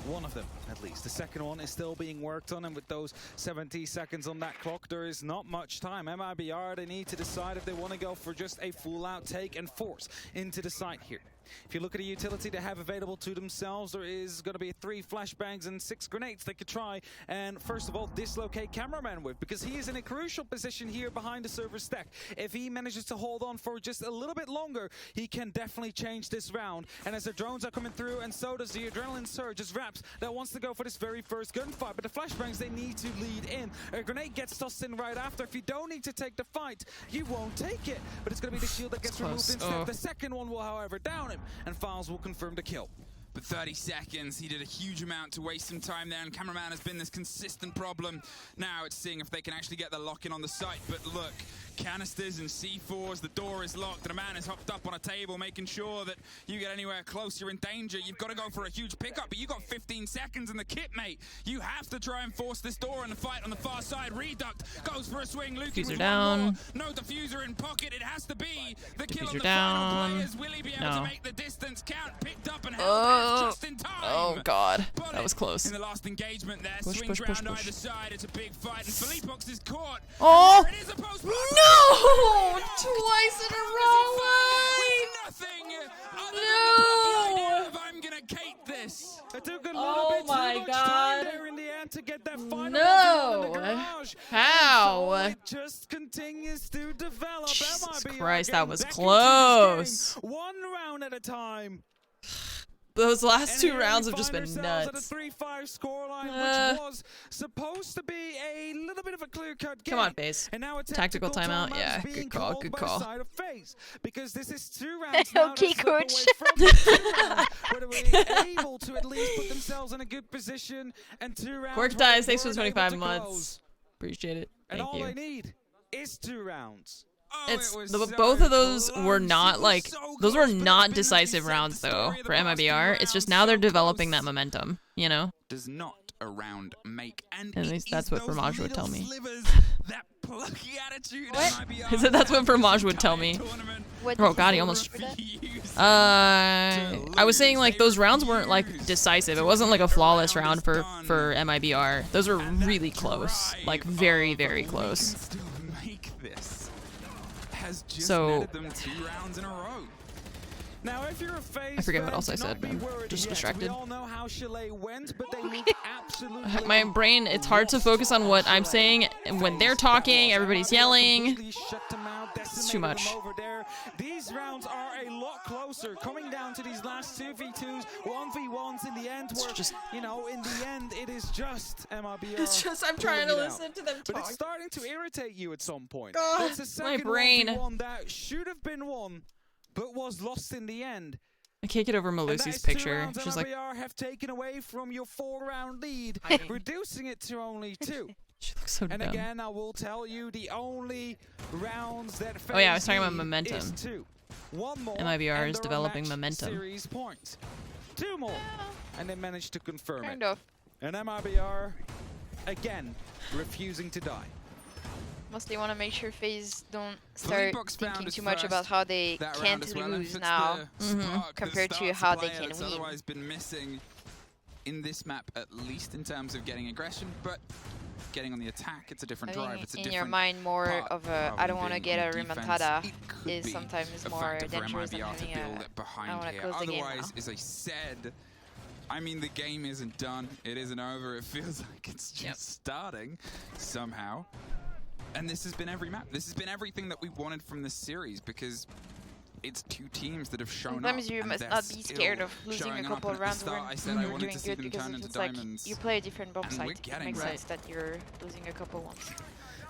One of them, at least. The second one is still being worked on, and with those 70 seconds on that clock, there is not much time. MIBR, they need to decide if they want to go for just a full-out take and force into the site here. If you look at the utility they have available to themselves, there is going to be 3 flashbangs and 6 grenades they could try and, first of all, dislocate Cameraman with, because he is in a crucial position here behind the server stack. If he manages to hold on for just a little bit longer, he can definitely change this round. And as the drones are coming through, and so does the adrenaline surge as Raps that wants to go for this very first gunfight, but the flashbangs, they need to lead in. A grenade gets tossed in right after. If you don't need to take the fight, you won't take it, but it's going to be the shield that gets removed instead. The second one will, however, down him, and Files will confirm the kill. But 30 seconds, he did a huge amount to waste some time there, and Cameraman has been this consistent problem. Now it's seeing if they can actually get the lock-in on the site, but look, canisters and C4s, the door is locked, and a man is hopped up on a table, making sure that you get anywhere close, you're in danger. You've got to go for a huge pickup, but you got 15 seconds in the kit, mate. You have to try and force this door in the fight on the far side. Reduct goes for a swing. Luke with down. one more. No diffuser in pocket. It has to be the kill of the down. final players. Will he be able to make the distance count? Picked up and held just in time. Oh god, that was close. In the last engagement there, Push, swings push, push, round push. either side. It's a big fight, and Philippox is caught. Oh And there it is, a post no! Twice in a row. Nothing No! I'm gonna cake this. It took a little Oh bit too my much god. time there in the end to get that final No. in the garage. How? And so it just continues to develop. Jesus MIBR Christ, that getting was back into close. this game, one round at a time. Those last And two here rounds we have just find been ourselves nuts. At a 3-5 scoreline, which was supposed to be a little bit of a clear-cut game. Come on, FaZe. And now a Tactical timeout. timeout Yeah, is being good call, called good by call. the side of FaZe, because this is 2 rounds now Okay, to slip away coach. from the 2 rounds, where they were able to at least put themselves in a good position, and 2 rounds. Cork where Dice, they thanks for weren't 25 able to months. close. Appreciate it. And Thank all you. they need is 2 rounds. Both of those were not like those were not decisive rounds though for MIBR. It's just now they're developing that momentum, you know. Does not a round make, and At least that's what Fromage would tell me. That plucky attitude. I said that's what Fromage would tell me. Oh god, he almost. I was saying like those rounds weren't like decisive. It wasn't like a flawless round for MIBR. Those were really close, like very very close. So them 2 rounds in a row. Now, if you're a FaZe I forget what fan, else I do not said, be man. worried Just yet. distracted. We all know how Chalet went, but they look absolutely my brain, it's hard to focus on what I'm saying and when they're talking, everybody's yelling. It's too much. over there. These rounds are a lot closer, coming down to these last 2v2s, 1v1s in the end, where, just, you know, in the end, it is just MIBR. It's just, I'm trying to listen to them But talk. it's starting to irritate you at some point. God, It's the my second brain. 1v1 that should have been won, but was lost in the end. I can't get over And that Malusi's is 2 picture. rounds She's like, MIBR have taken away from your 4-round lead, reducing it to only 2. she looks so And dumb. again, I will tell you the only rounds that Oh yeah, I was FaZe talking about need momentum. is 2. 1 more, MIBR and is they're developing on match momentum. Series points. 2 more, and they managed to confirm Kind it. of. And MIBR, again, refusing to die. Mostly want to make sure FaZe don't start Philippox found thinking his too much about first how they that round can't as well, and lose puts now the spark that compared to starts how the they play can that's win. otherwise been missing in this map, at least in terms of getting aggression, but getting on the attack, it's a different I drive. think It's a in different your mind more part of a rather I don't than want to being get on a defense. remontada It could is be sometimes a more factor for dangerous than MIBR to having build a it I behind want to here. close the game now. Otherwise, as I said, I mean, the game isn't done. It isn't over. It feels like it's just starting somehow. And this has been every map. This has been everything that we wanted from this series, because it's 2 teams that have shown Sometimes up. you and must they're not be scared still of losing a showing couple up. of And at rounds the start, when I said I you're wanted doing to see good them because turn into it's like diamonds. you play a different bomb and site. we're It getting makes there. sense that you're losing a couple ones.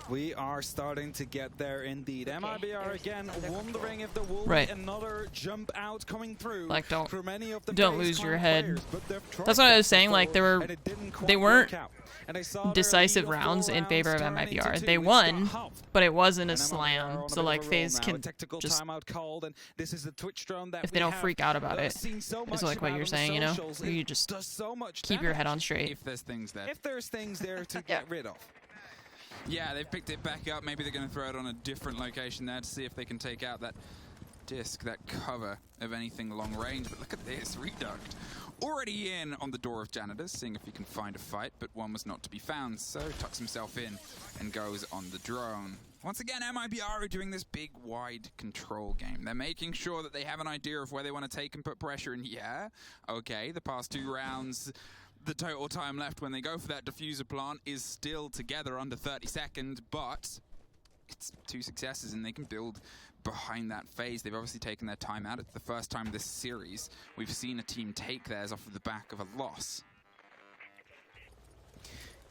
We are starting to get there indeed. MIBR again wondering if there will Right. be another jump out coming through. Like, don't from any of the don't FaZe lose your clan head. players, but they've tried That's what I that was saying. Like before, they and it didn't quite weren't work out. And they saw their decisive lead of 4 rounds in favor of rounds turn MIBR. into 2. They It's won, got half. but it wasn't a And MIBR slam. on a So bit like of a roll FaZe now. A can tactical just, timeout called, and this is the Twitch drone that if they we don't have, freak out about it, seen so is much like what about you're on the saying, you know? socials. You It just does so much keep your head damage. on straight. If there's things there. If there's things there to get rid of. Yeah, they've picked it back up. Maybe they're going to throw it on a different location there to see if they can take out that disc, that cover of anything long range. But look at this, Reduct already in on the door of Janitors, seeing if he can find a fight, but one was not to be found, so tucks himself in and goes on the drone. Once again, MIBR are doing this big, wide control game. They're making sure that they have an idea of where they want to take and put pressure in. Yeah, okay, the past 2 rounds, the total time left when they go for that diffuser plant is still together under 30 seconds, but it's 2 successes and they can build behind that phase. They've obviously taken their time out. It's the first time this series we've seen a team take theirs off of the back of a loss.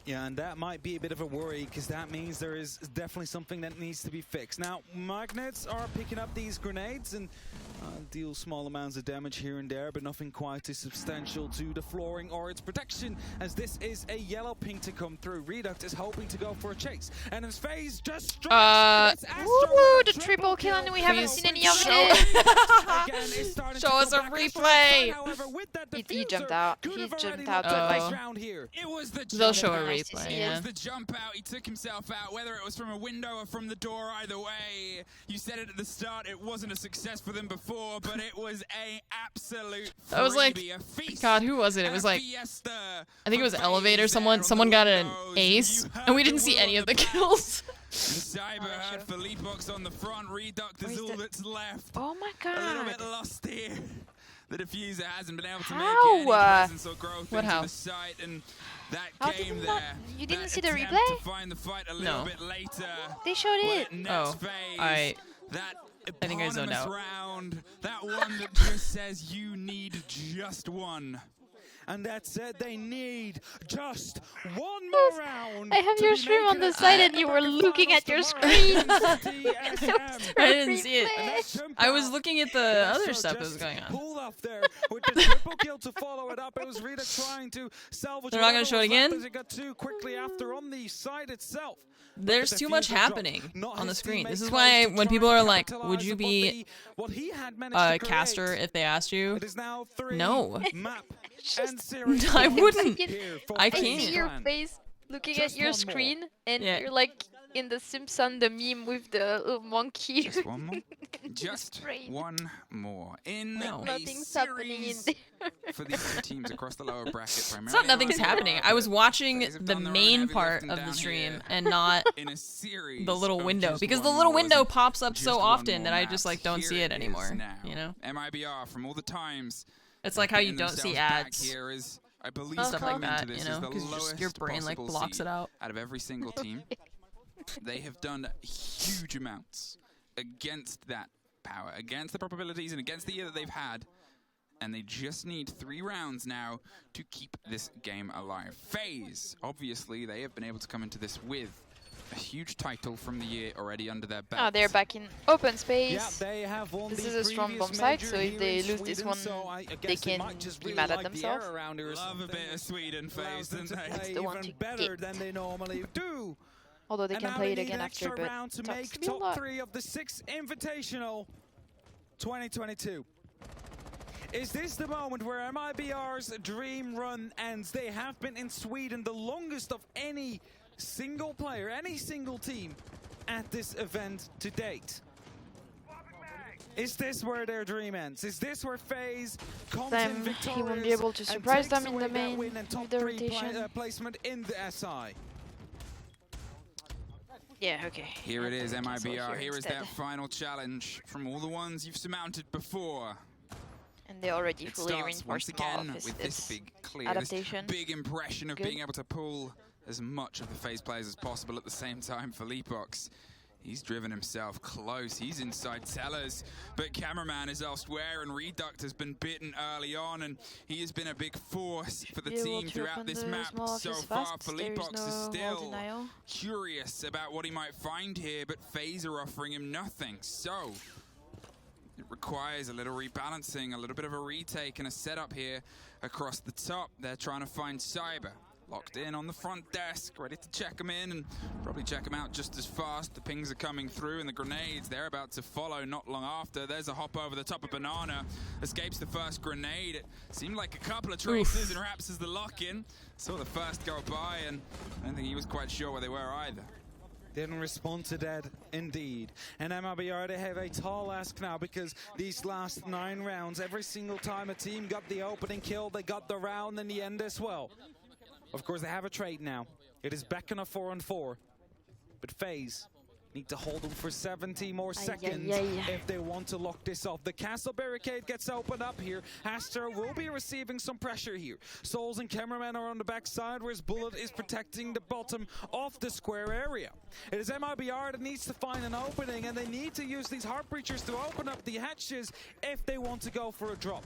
Yeah, and that might be a bit of a worry, because that means there is definitely something that needs to be fixed. Now, Magnets are picking up these grenades and deal small amounts of damage here and there, but nothing quite as substantial to the flooring or its protection, as this is a yellow ping to come through. Reduct is hoping to go for a chase, and his FaZe just strikes. Woo, the triple kill, and we haven't seen any of it. Show us a replay. He jumped out. He jumped out, but like they'll show a rape, to see It yeah. was the jump out. He took himself out, whether it was from a window or from the door. Either way, you said it at the start. It wasn't a success for them before, but it was a absolute. That was like, freebie, a feast, God, who was it? It was like, fiesta. I think it was Elevator. Someone got an ace, and we didn't see any of the kills. Cyber heard Philippebox on the front. Reduct is all that's left. Oh my A little bit god. lost here. The diffuser hasn't been able to How? make any presence or growth What into how? the site, and that How game did there. not? You didn't that see the attempt replay? To find the fight a little bit later. They showed it. Oh, Phase, alright. that I think I zoned eponymous out. round, that one that just says you need just one. And that said, they need just one more round. I have your stream on the side and you were looking at your screen. I didn't see it. I was looking at the other stuff that was going on. Pulled off there with the triple kill to follow it up. It was Rita trying to salvage. They're not gonna show it again? It got too quickly after on the site itself. There's too much happening on the screen. This is why when people are like, would you be a caster if they asked you? No. I wouldn't. I I see can't. your face looking at your screen, and Yeah. you're like in the Simpson, the meme with the little monkey. Just one more. Just one more. In a Nothing's happening in series there. for these two teams across the lower bracket. It's not nothing's happening. I was watching the main part of the stream and not in a series the little of window just because the one little more window isn't pops up so just one often more that I map. just like don't Here see it is anymore. now. You know? MIBR from all the times. It's like how you getting don't see themselves back ads. Here is, I believe, Stuff like coming that, into this you know, is the 'cause just lowest your brain, like, possible blocks it seed out. of every single team. They have done huge amounts against that power, against the probabilities and against the year that they've had. And they just need 3 rounds now to keep this game alive. FaZe, obviously, they have been able to come into this with a huge title from the year already under their belt. Ah, they're back in open space. Yeah, they have won This the is a strong previous bomb site, major so if here they in lose this Sweden, one, so I they guess can might just be really mad at like the air themselves. around here or Love a something. bit of Sweden Allows FaZe, them don't to they? play the one even to better get. than they normally do. Although they And can now play it need again an after, extra but round to talks make to me a top lot. 3 of the 6th Invitational 2022. Is this the moment where MIBR's dream run ends? They have been in Sweden the longest of any single player, any single team at this event to date. Is this where their dream ends? Is this where FaZe comes in Then victorious he won't be able to and surprise takes them in away the that main win and top with the 3 rotation. placement in the SI? Yeah, okay. Here it is, Cancel MIBR. Here is instead. that final challenge from all the ones you've surmounted before. And they already It fully starts once reinforced all again of with this big clear, adaptation. this big impression of Good. being able to pull as much of the FaZe players as possible at the same time. Philippebox, he's driven himself close. He's inside Tellers, but Cameraman is elsewhere, and Reduct has been bitten early on, and he has been a big force for the Be able team to throughout open this the map small so office far. fast. There is Philippebox is no wall still denial. curious about what he might find here, but FaZe are offering him nothing. So it requires a little rebalancing, a little bit of a retake and a setup here across the top. They're trying to find Cyber. Locked in on the front desk, ready to check him in and probably check him out just as fast. The pings are coming through and the grenades, they're about to follow not long after. There's a hop over the top of Banana. Escapes the first grenade. It seemed like a couple of traces and Raps as the lock-in. Saw the first go by and I don't think he was quite sure where they were either. Didn't respond to that, indeed. And MIBR, they have a tall ask now because these last 9 rounds, every single time a team got the opening kill, they got the round in the end as well. Of course, they have a trade now. It is back on a 4-on-4. But FaZe need to hold them for 70 more seconds if they want to lock this off. The castle barricade gets opened up here. Astra will be receiving some pressure here. Souls and Cameraman are on the backside, whereas Bullet is protecting the bottom of the square area. It is MIBR that needs to find an opening, and they need to use these heart breachers to open up the hatches if they want to go for a drop.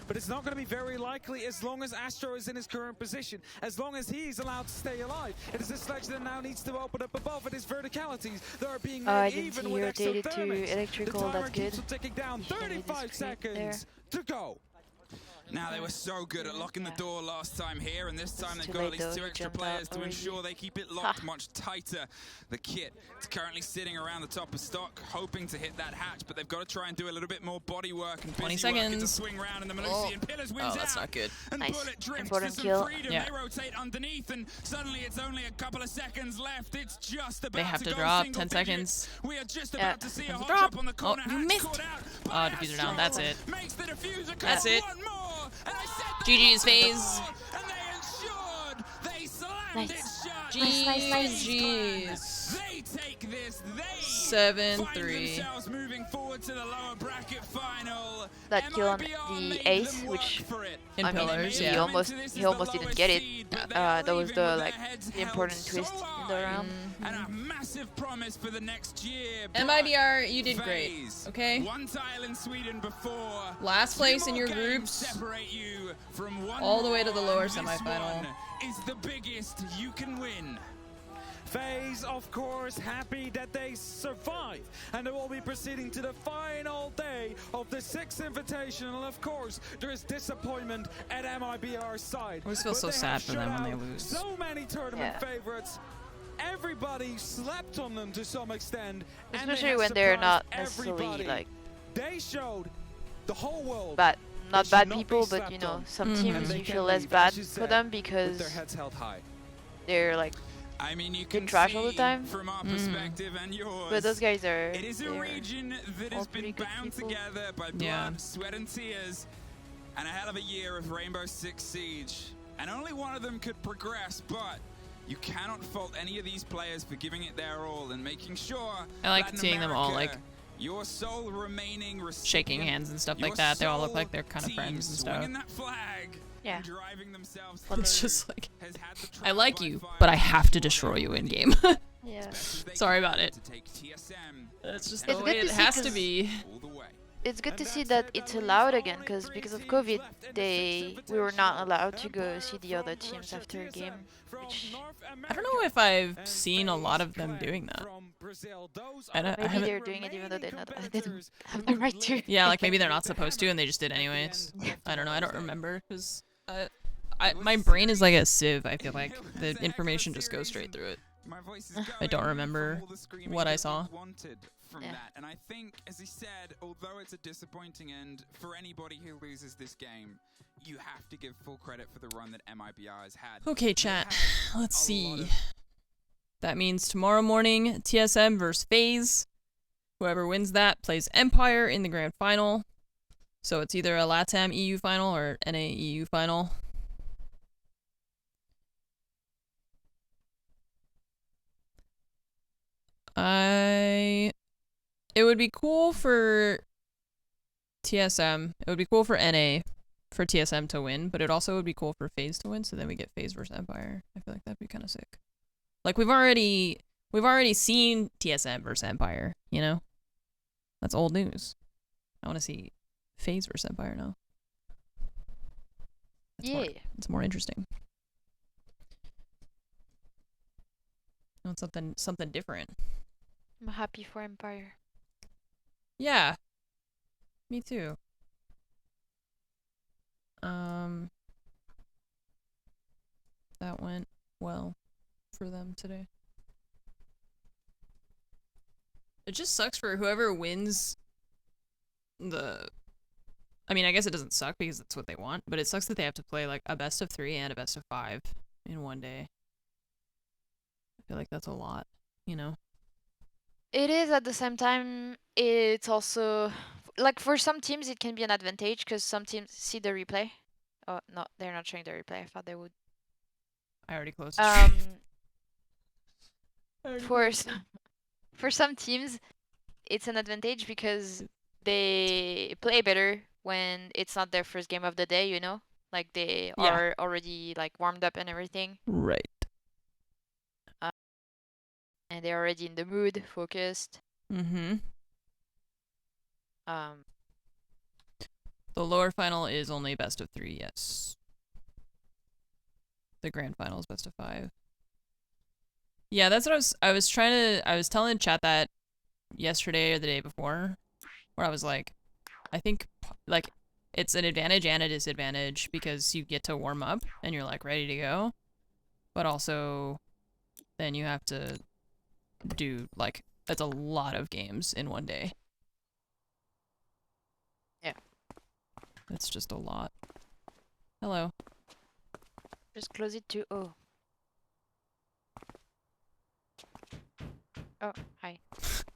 But it's not going to be very likely as long as Astro is in his current position, as long as he's allowed to stay alive. It is the sledge that now needs to open up above. It is verticalities that are being I made didn't even see with rotated to exothermics. electrical, The timer that's keeps good. on ticking down. Should've 35 discreet there. seconds to go. Now, they were so good at locking the door last time here, and this time they've got at least 2 extra players to ensure they keep it locked much tighter. The kit is currently sitting around the top of stock, hoping to hit that hatch, but they've got to try and do a little bit more body work and 20 busy work to seconds. swing round, and the Munition Pillars wins that's out. not good. And Nice. Bullet drifts Important to some kill. freedom. Yeah. They rotate underneath, and suddenly it's only a couple of seconds left. It's just about They have to go drop. single 10 digits. seconds. We are just about to see a There's a hot drop. drop on the corner. Oh, you hatch missed. caught out Oh, by diffuser Astro. down. That's it. Makes the diffuser That's count it. one more. And I said GG's phase. and they ensured they slammed Nice. it shut. GG's. They take this. They 7-3. find themselves moving forward to the lower bracket final. That kill on the ace, which In I mean, pillars, he yeah. almost didn't get it. That was the the important twist in the round. And a massive promise for the next year. MIBR, you did great. Phase. Okay. One tile in Sweden before. Last Two place in more your games groups. separate you from one All the way to the more, lower and this semifinal. one is the biggest you can win. FaZe, of course, happy that they survived, and they will be proceeding to the final day of the 6th Invitational. Of course, there is disappointment at MIBR's side. I always feel but so they sad have for them when shut they out lose. So many tournament Yeah. favorites. Everybody slept on them to some extent, and they Especially have when they're surprised not necessarily everybody. like They showed the whole world. bad, not should bad not be people, but slept you know, on. some And teams they you can feel less leave, bad as you for said, them with because their heads held high. they're like I mean, you can trash all the see time. from our perspective and yours. But those guys are. It is a they're region that all has been pretty good bound people. together by blood, Yeah. sweat, and tears, and a hell of a year of Rainbow Six Siege. And only one of them could progress, but you cannot fault any of these players for giving it their all and making sure. I like Latin seeing them all, America, like, your sole remaining shaking hands and stuff like that. They all look like they're kind of friends and stuff. Swinging that flag. Yeah. Driving themselves It's just like, has had the I like trial you, by but I fire have to destroy you in game. Yeah. Sorry about it. to take TSM That's just It's the way good it to see has to 'cause be. all the way. It's good to see that it's allowed again, because of COVID, we were not allowed to go see the other teams after a game. Which I don't know if I've seen a lot of them doing that. I maybe haven't. they're doing it even though they didn't have the right to. Yeah, like maybe they're not supposed to and they just did anyways. I don't know. I don't remember because my brain is like a sieve. I feel like the information just goes straight through it. My voice is I don't going remember for all the screaming what I that we saw. wanted from that. And I think, as he said, although it's a disappointing end for anybody who loses this game, you have to give full credit for the run that MIBR has had. Okay, chat. Let's see. That means tomorrow morning, TSM versus FaZe. Whoever wins that plays Empire in the grand final. So it's either a LATAM EU final or NA EU final. It would be cool for TSM. It would be cool for NA for TSM to win, but it also would be cool for FaZe to win, so then we get FaZe versus Empire. I feel like that'd be kind of sick. Like we've already seen TSM versus Empire, you know? That's old news. I want to see FaZe versus Empire now. It's more interesting. I want something different. I'm happy for Empire. Yeah. Me too. That went well for them today. It just sucks for whoever wins the... I mean, I guess it doesn't suck because that's what they want, but it sucks that they have to play like a best of 3 and a best of 5 in one day. I feel like that's a lot, you know? It is. At the same time, it's also like for some teams it can be an advantage because some teams see the replay. Oh no, they're not showing the replay. I thought they would. I already closed the stream. For some teams, it's an advantage because they play better when it's not their first game of the day. You know, like they are already like warmed up and everything. Right. And they're already in the mood, focused. Mm-hmm. The The lower final is only best of 3, yes. The grand final is best of 5. Yeah, that's what I was telling the chat that yesterday or the day before, where I was like, I think like it's an advantage and a disadvantage because you get to warm up and you're like ready to go. But also then you have to do like, that's a lot of games in one day. Yeah. It's just a lot. Hello. Just close it to O. Oh, hi.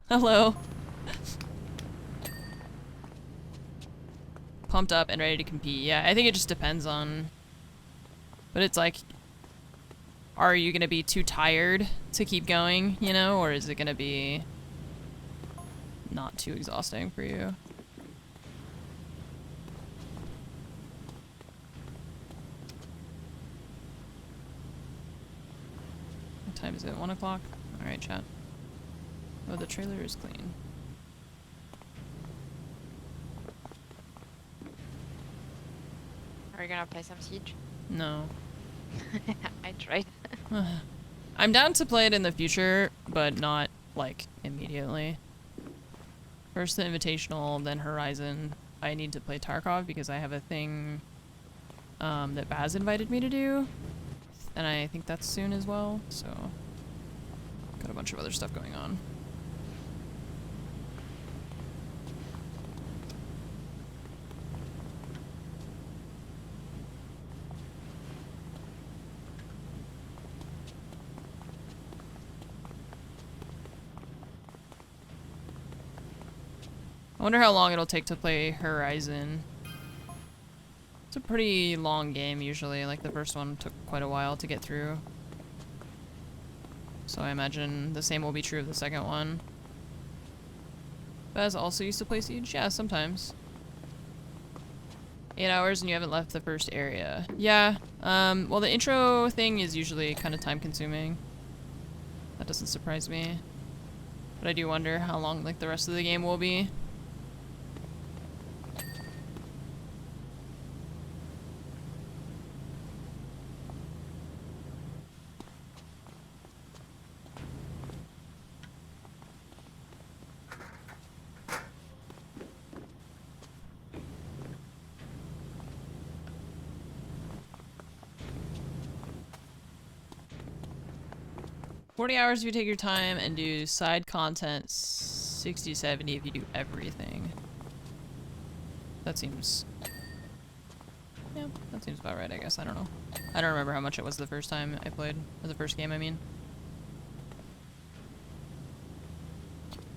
Hello. Pumped up and ready to compete. Yeah, I think it just depends on... But it's like... Are you gonna be too tired to keep going, you know? Or is it gonna be... not too exhausting for you? What time is it? 1 o'clock? Alright, chat. Oh, the trailer is clean. Are you gonna play some Siege? No. I tried. I'm down to play it in the future, but not, like, immediately. First the Invitational, then Horizon. I need to play Tarkov because I have a thing that Baz invited me to do. And I think that's soon as well, so... Got a bunch of other stuff going on. I wonder how long it'll take to play Horizon. It's a pretty long game usually, like the first one took quite a while to get through. So I imagine the same will be true of the second one. Baz also used to play Siege? Yeah, sometimes. 8 hours and you haven't left the first area. Yeah, well the intro thing is usually kind of time consuming. That doesn't surprise me. But I do wonder how long like the rest of the game will be. $40 if you take your time and do side content, 60-70 if you do everything. That seems... Yeah, that seems about right, I guess. I don't know. I don't remember how much it was the first time I played. Or the first game, I mean.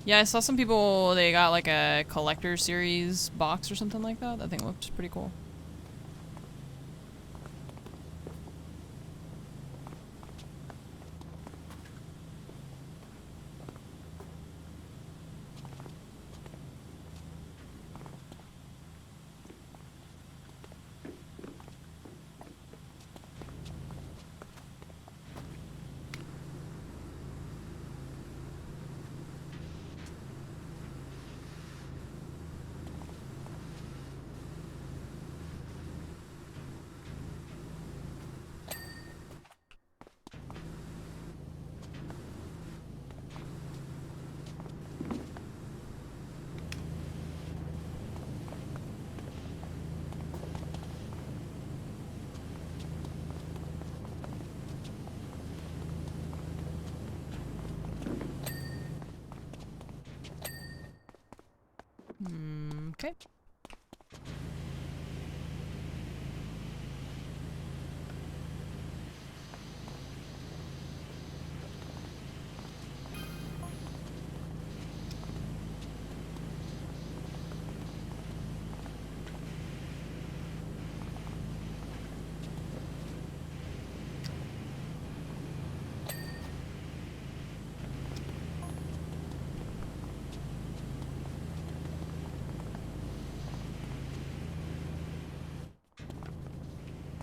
Yeah, I saw some people, they got like a collector series box or something like that. That thing looked pretty cool. Okay.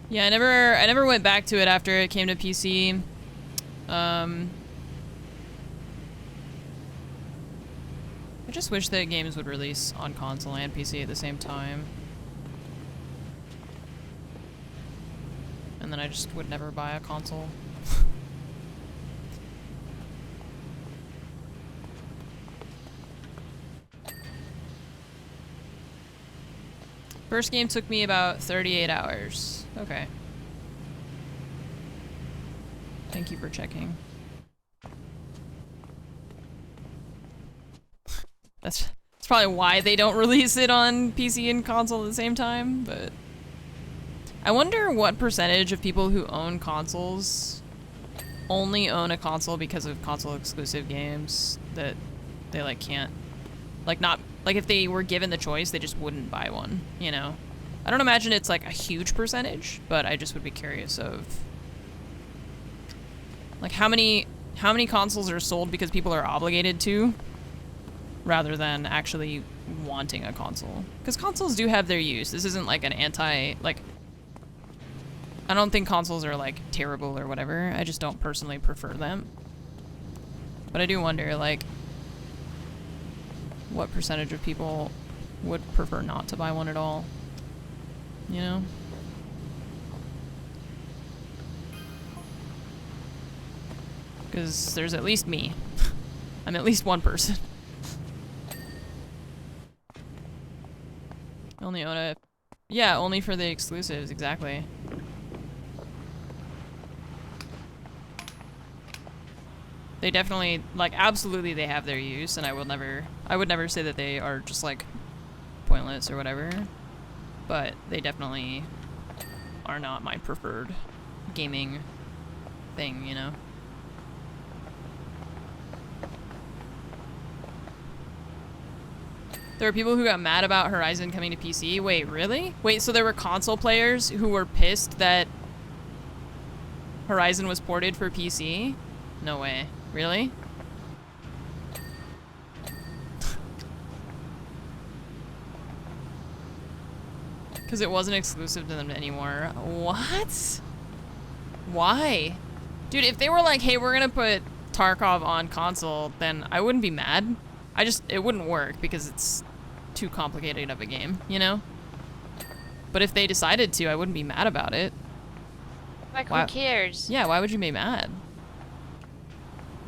Yeah, I never went back to it after it came to PC. I just wish that games would release on console and PC at the same time. And then I just would never buy a console. First game took me about 38 hours. Okay. Thank you for checking. That's probably why they don't release it on PC and console at the same time, but I wonder what percentage of people who own consoles only own a console because of console exclusive games that they like can't, like not, like if they were given the choice, they just wouldn't buy one, you know? I don't imagine it's like a huge percentage, but I just would be curious of like how many consoles are sold because people are obligated to, rather than actually wanting a console. Because consoles do have their use. This isn't like an anti, like, I don't think consoles are like terrible or whatever. I just don't personally prefer them. But I do wonder like what percentage of people would prefer not to buy one at all, you know? Because there's at least me. I'm at least one person. Only own a... Yeah, only for the exclusives, exactly. They definitely, like, absolutely they have their use, and I would never say that they are just, like, pointless or whatever. But they definitely are not my preferred gaming thing, you know? There were people who got mad about Horizon coming to PC. Wait, really? Wait, so there were console players who were pissed that Horizon was ported for PC? No way. Really? Because it wasn't exclusive to them anymore. What? Why? Dude, if they were like, hey, we're gonna put Tarkov on console, then I wouldn't be mad. It wouldn't work because it's too complicated of a game, you know? But if they decided to, I wouldn't be mad about it. Like, who cares? Yeah, why would you be mad?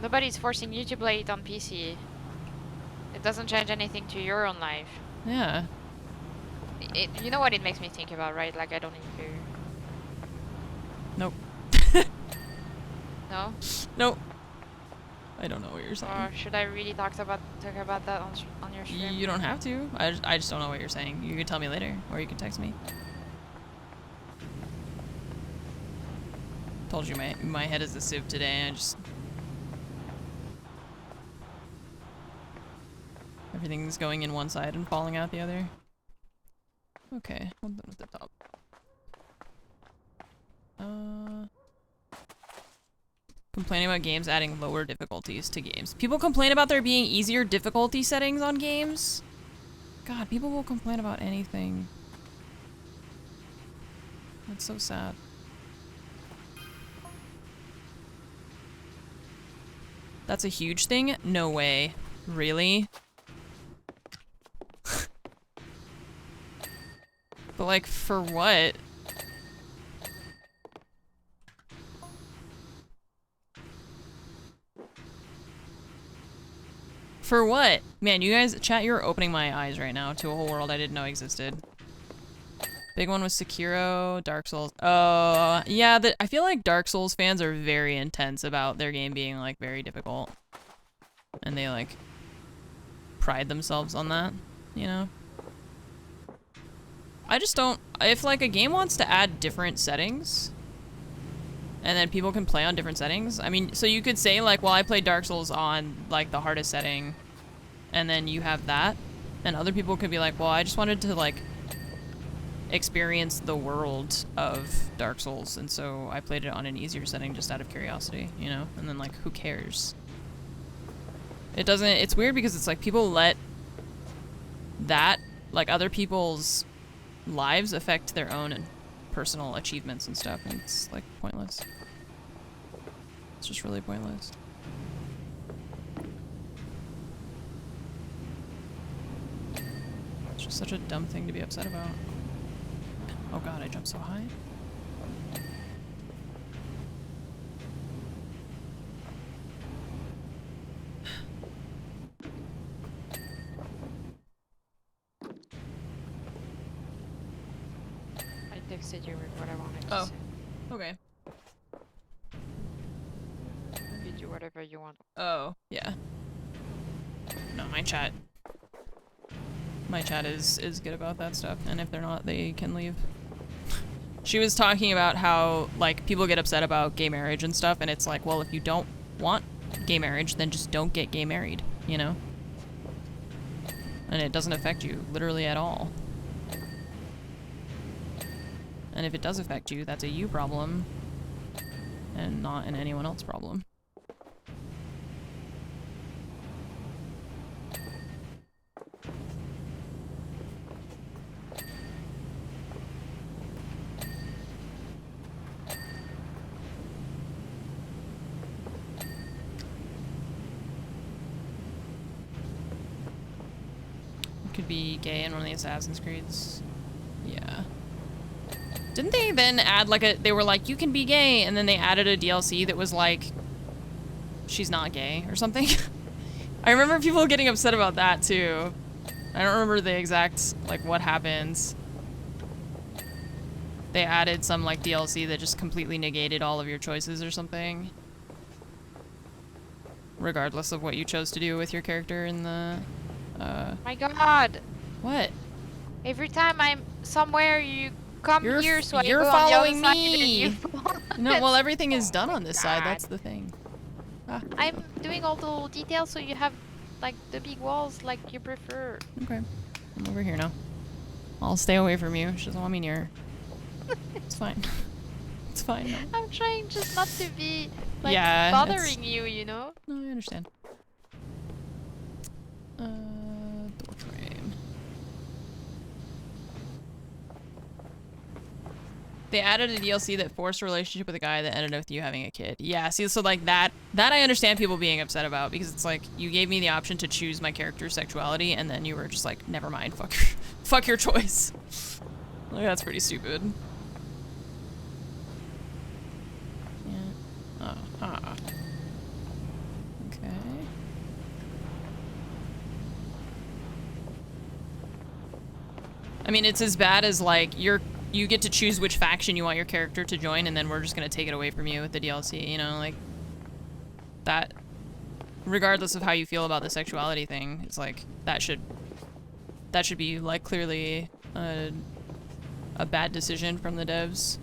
Nobody's forcing you to play it on PC. It doesn't change anything to your own life. Yeah. You know what it makes me think about, right? Like, I don't need to... Nope. No? Nope. I don't know what you're saying. Or should I really talk about that on your stream? You don't have to. I just don't know what you're saying. You can tell me later, or you can text me. Told you my head is a sieve today. Everything's going in one side and falling out the other. Okay, hold on at the top. Complaining about games adding lower difficulties to games. People complain about there being easier difficulty settings on games? God, people will complain about anything. That's so sad. That's a huge thing? No way. Really? But like, for what? For what? Man, you guys, chat, you're opening my eyes right now to a whole world I didn't know existed. Big one was Sekiro, Dark Souls. Oh, yeah, I feel like Dark Souls fans are very intense about their game being, like, very difficult. And they, like, pride themselves on that, you know? I just don't... If, like, a game wants to add different settings, and then people can play on different settings, I mean, so you could say, like, well, I played Dark Souls on, like, the hardest setting, and then you have that, and other people could be like, well, I just wanted to, like, experience the world of Dark Souls, and so I played it on an easier setting just out of curiosity, you know? And then, like, who cares? It doesn't... It's weird because it's like people let that, like, other people's lives affect their own and personal achievements and stuff, and it's, like, pointless. It's just really pointless. It's just such a dumb thing to be upset about. Oh god, I jumped so high. texted you with what I wanted to Oh, say. okay. You do whatever you want. Oh, yeah. No, my chat is good about that stuff, and if they're not, they can leave. She was talking about how, like, people get upset about gay marriage and stuff, and it's like, well, if you don't want gay marriage, then just don't get gay married, you know? And it doesn't affect you, literally at all. And if it does affect you, that's a you problem, and not an anyone else problem. Could be gay in one of the Assassin's Creeds. Yeah. Didn't they then add like they were like, you can be gay, and then they added a DLC that was like, she's not gay or something? I remember people getting upset about that too. I don't remember the exact, like, what happens. They added some like DLC that just completely negated all of your choices or something. Regardless of what you chose to do with your character in the My God! What? Every time I'm somewhere, you come here, so I you're go following on the other me. side and you No, well, everything is done on this side. God. That's the thing. Ah. I'm doing all the little details, so you have like the big walls, like you prefer. Okay, I'm over here now. I'll stay away from you. She doesn't want me near her. It's fine. It's fine. No. I'm trying just not to be like Yeah, bothering you, you know? No, I understand. Door frame. They added a DLC that forced a relationship with a guy that ended up with you having a kid. Yeah, see, so like that I understand people being upset about, because it's like, you gave me the option to choose my character's sexuality, and then you were just like, never mind, fuck your choice. Like, that's pretty stupid. Yeah. Uh-huh. Okay. I mean, it's as bad as like you get to choose which faction you want your character to join, and then we're just gonna take it away from you with the DLC, you know, like that. Regardless of how you feel about the sexuality thing, it's like that should be like clearly a bad decision from the devs.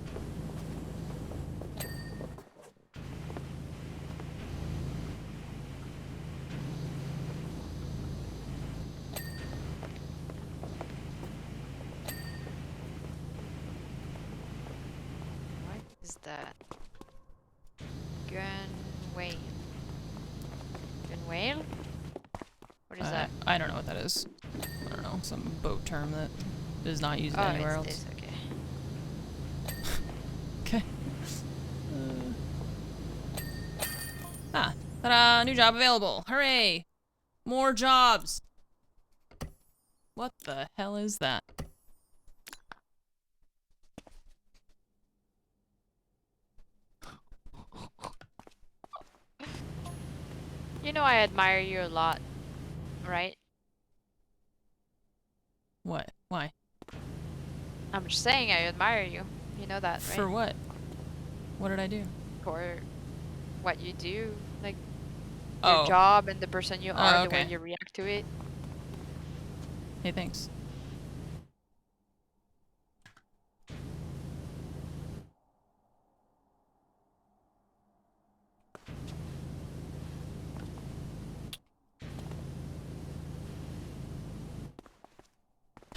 Is that Gunwale? Gunwale? What is that? I don't know what that is. I don't know, some boat term that is not used anywhere else. This, okay. Okay. Ta-da! New job available. Hooray! More jobs! What the hell is that? You know I admire you a lot, right? What? Why? I'm just saying I admire you. You know that, right? For what? What did I do? For what you do, like Oh. your job and the person you are, Oh, the way okay. you react to it. Hey, thanks.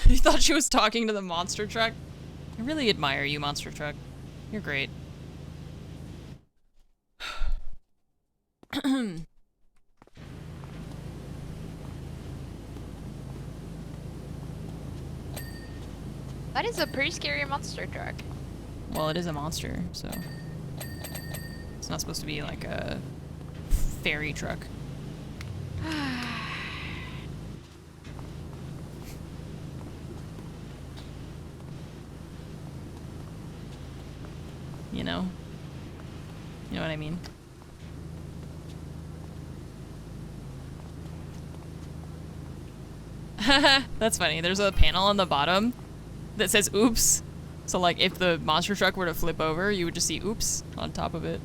You thought she was talking to the monster truck? I really admire you, monster truck. You're great. That is a pretty scary monster truck. Well, it is a monster, so it's not supposed to be like a fairy truck. You know? You know what I mean? That's funny. There's a panel on the bottom that says oops, So like if the monster truck were to flip over, you would just see oops on top of it.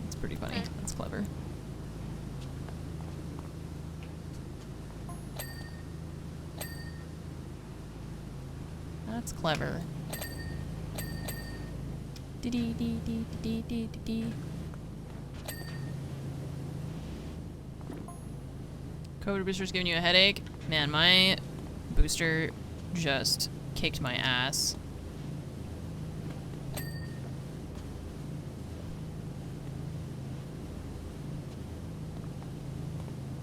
It's pretty funny. That's clever. That's clever. Dee dee dee dee dee dee dee. COVID booster's giving you a headache? Man, my booster just kicked my ass.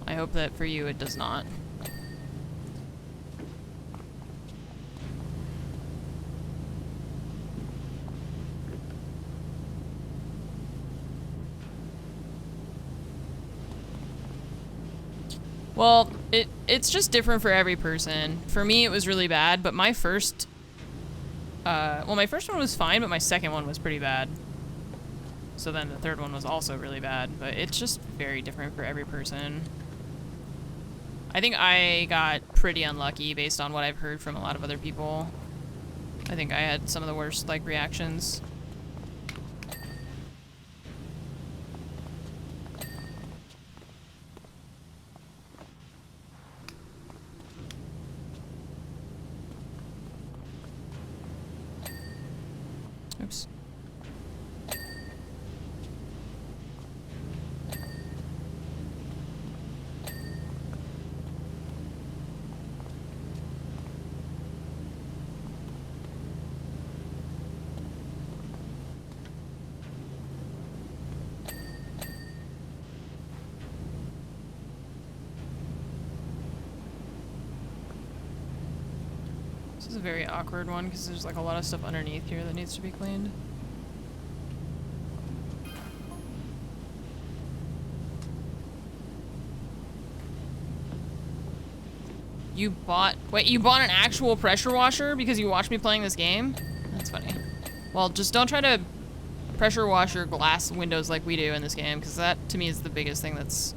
I hope that for you it does not. Well, it's just different for every person. For me, it was really bad, but my first... well, my first one was fine, but my second one was pretty bad. So then the third one was also really bad, but it's just very different for every person. I think I got pretty unlucky based on what I've heard from a lot of other people. I think I had some of the worst, like, reactions. Oops. This is a very awkward one because there's like a lot of stuff underneath here that needs to be cleaned. You bought an actual pressure washer because you watched me playing this game? That's funny. Well, just don't try to pressure wash your glass windows like we do in this game, because that to me is the biggest thing that's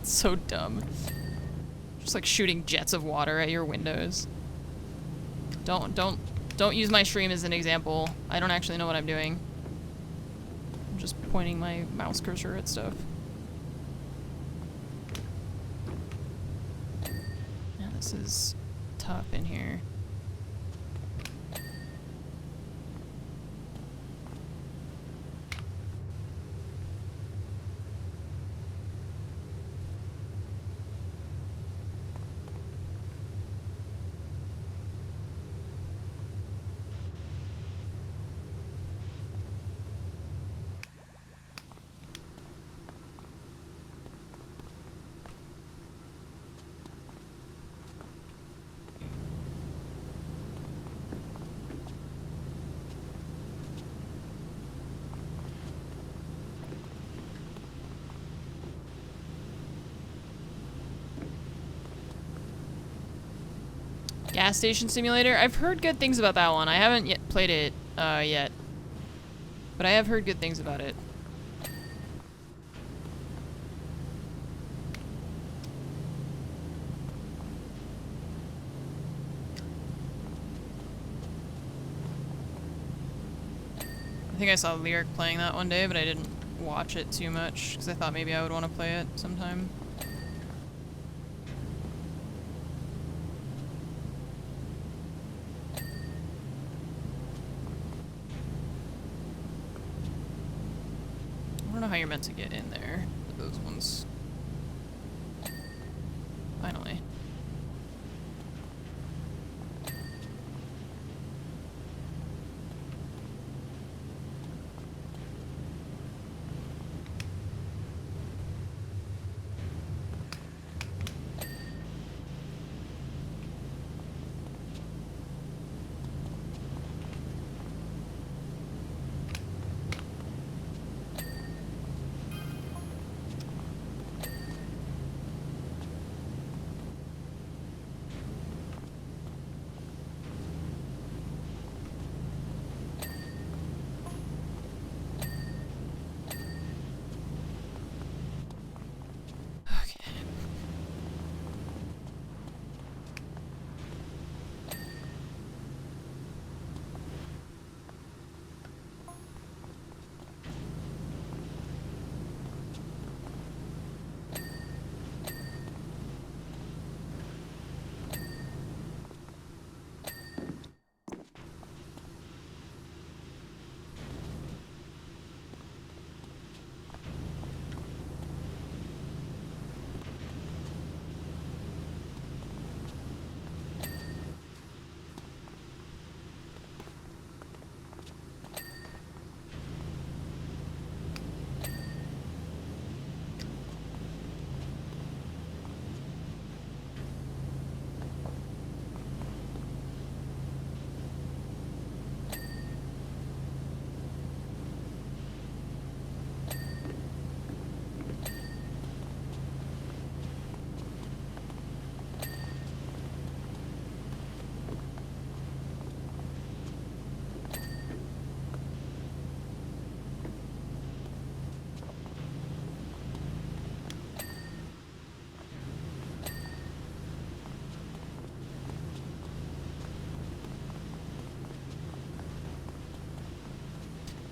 so dumb. Just like shooting jets of water at your windows. Don't use my stream as an example. I don't actually know what I'm doing. I'm just pointing my mouse cursor at stuff. Yeah, this is tough in here. Gas Station Simulator? I've heard good things about that one. I haven't yet played it yet. But I have heard good things about it. I think I saw Lyric playing that one day, but I didn't watch it too much because I thought maybe I would want to play it sometime. I don't know how you're meant to get in there with those ones. Finally.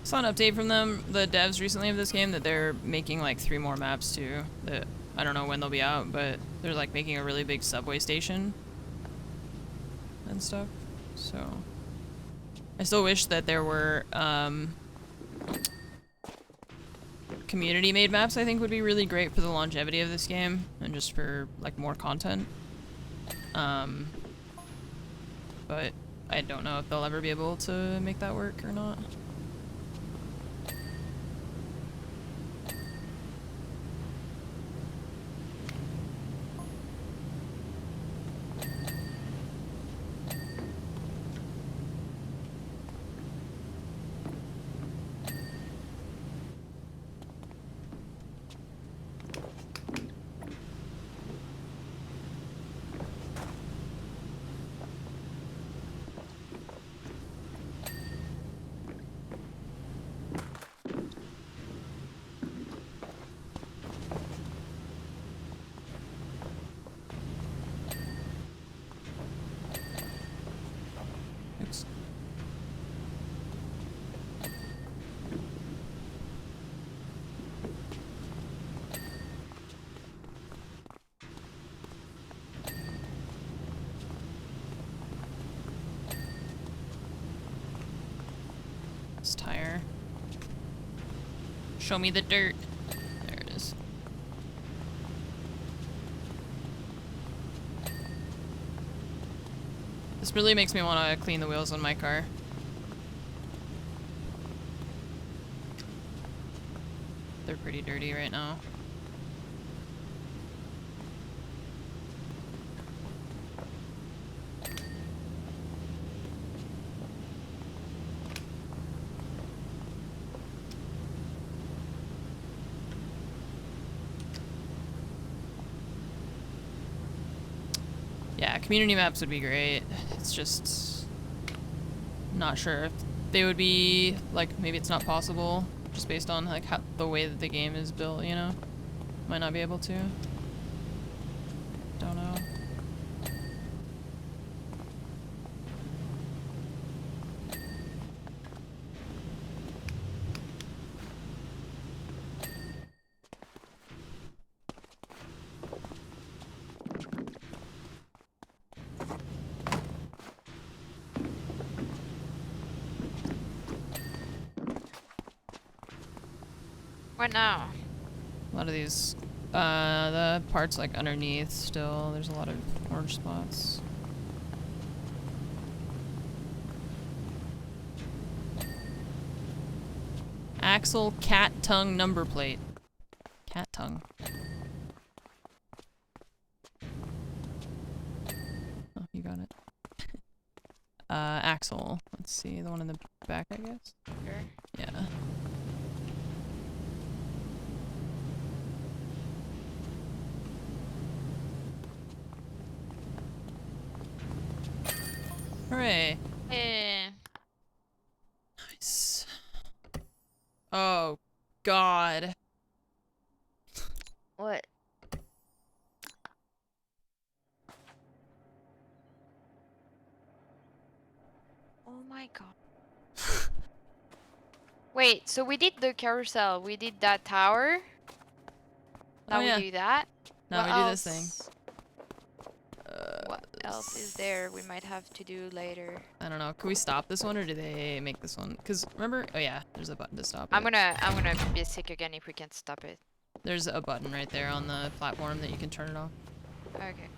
Saw an update from them, the devs recently of this game, that they're making like 3 more maps too. That I don't know when they'll be out, but they're like making a really big subway station and stuff. So I still wish that there were community-made maps. I think would be really great for the longevity of this game and just for like more content. But I don't know if they'll ever be able to make that work or not. Tire. Show me the dirt. There it is. This really makes me want to clean the wheels on my car. They're pretty dirty right now. Yeah, community maps would be great. It's just not sure if they would be like, maybe it's not possible just based on like how the way that the game is built, you know? Might not be able to. Don't know. What now? A lot of these, the parts like underneath still, there's a lot of orange spots. Axle cat tongue number plate. Cat tongue. Oh, you got it. Axle. Let's see, the one in the back, I guess? Sure. Yeah. Hooray. Eh. Nice. Oh, God. What? Oh my God. Wait, so we did the carousel, we did that tower. Now yeah. we do that. Now What we do else? this thing. What else is there we might have to do later? I don't know. Can we stop this one or do they make this one? Because remember, oh yeah, there's a button to stop I'm it. gonna be sick again if we can't stop it. There's a button right there on the platform that you can turn it off. Okay.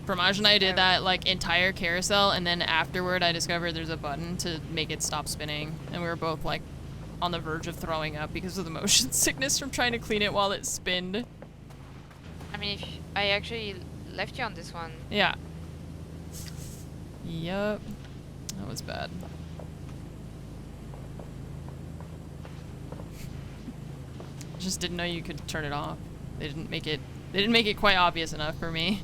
Fromage and I did that like entire carousel, and then afterward I discovered there's a button to make it stop spinning, and we were both like on the verge of throwing up because of the motion sickness from trying to clean it while it spinned. I mean, if I actually left you on this one. Yeah. Yup. That was bad. Just didn't know you could turn it off. They didn't make it quite obvious enough for me.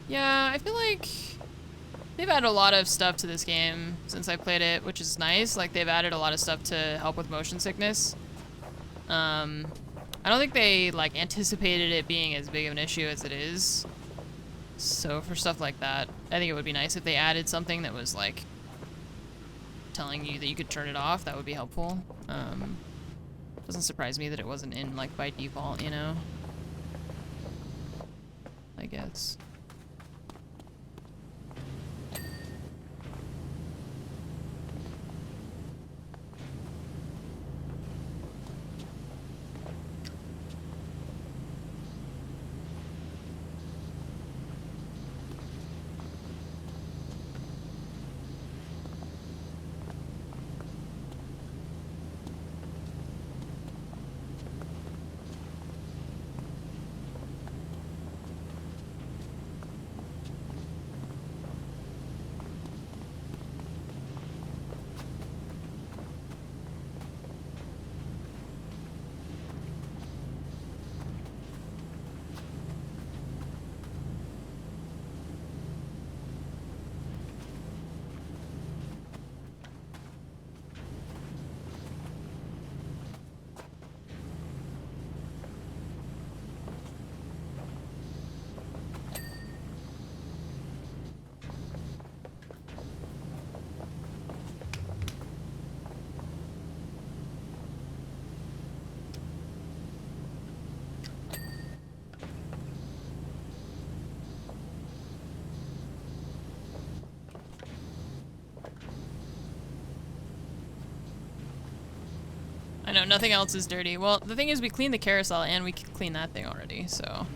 Yeah, I feel like they've added a lot of stuff to this game since I played it, which is nice. Like, they've added a lot of stuff to help with motion sickness. I don't think they, like, anticipated it being as big of an issue as it is. So for stuff like that, I think it would be nice if they added something that was, like, telling you that you could turn it off. That would be helpful. Doesn't surprise me that it wasn't in, like, by default, you know? I guess. I know, nothing else is dirty. Well, the thing is, we cleaned the carousel and we cleaned that thing already, so...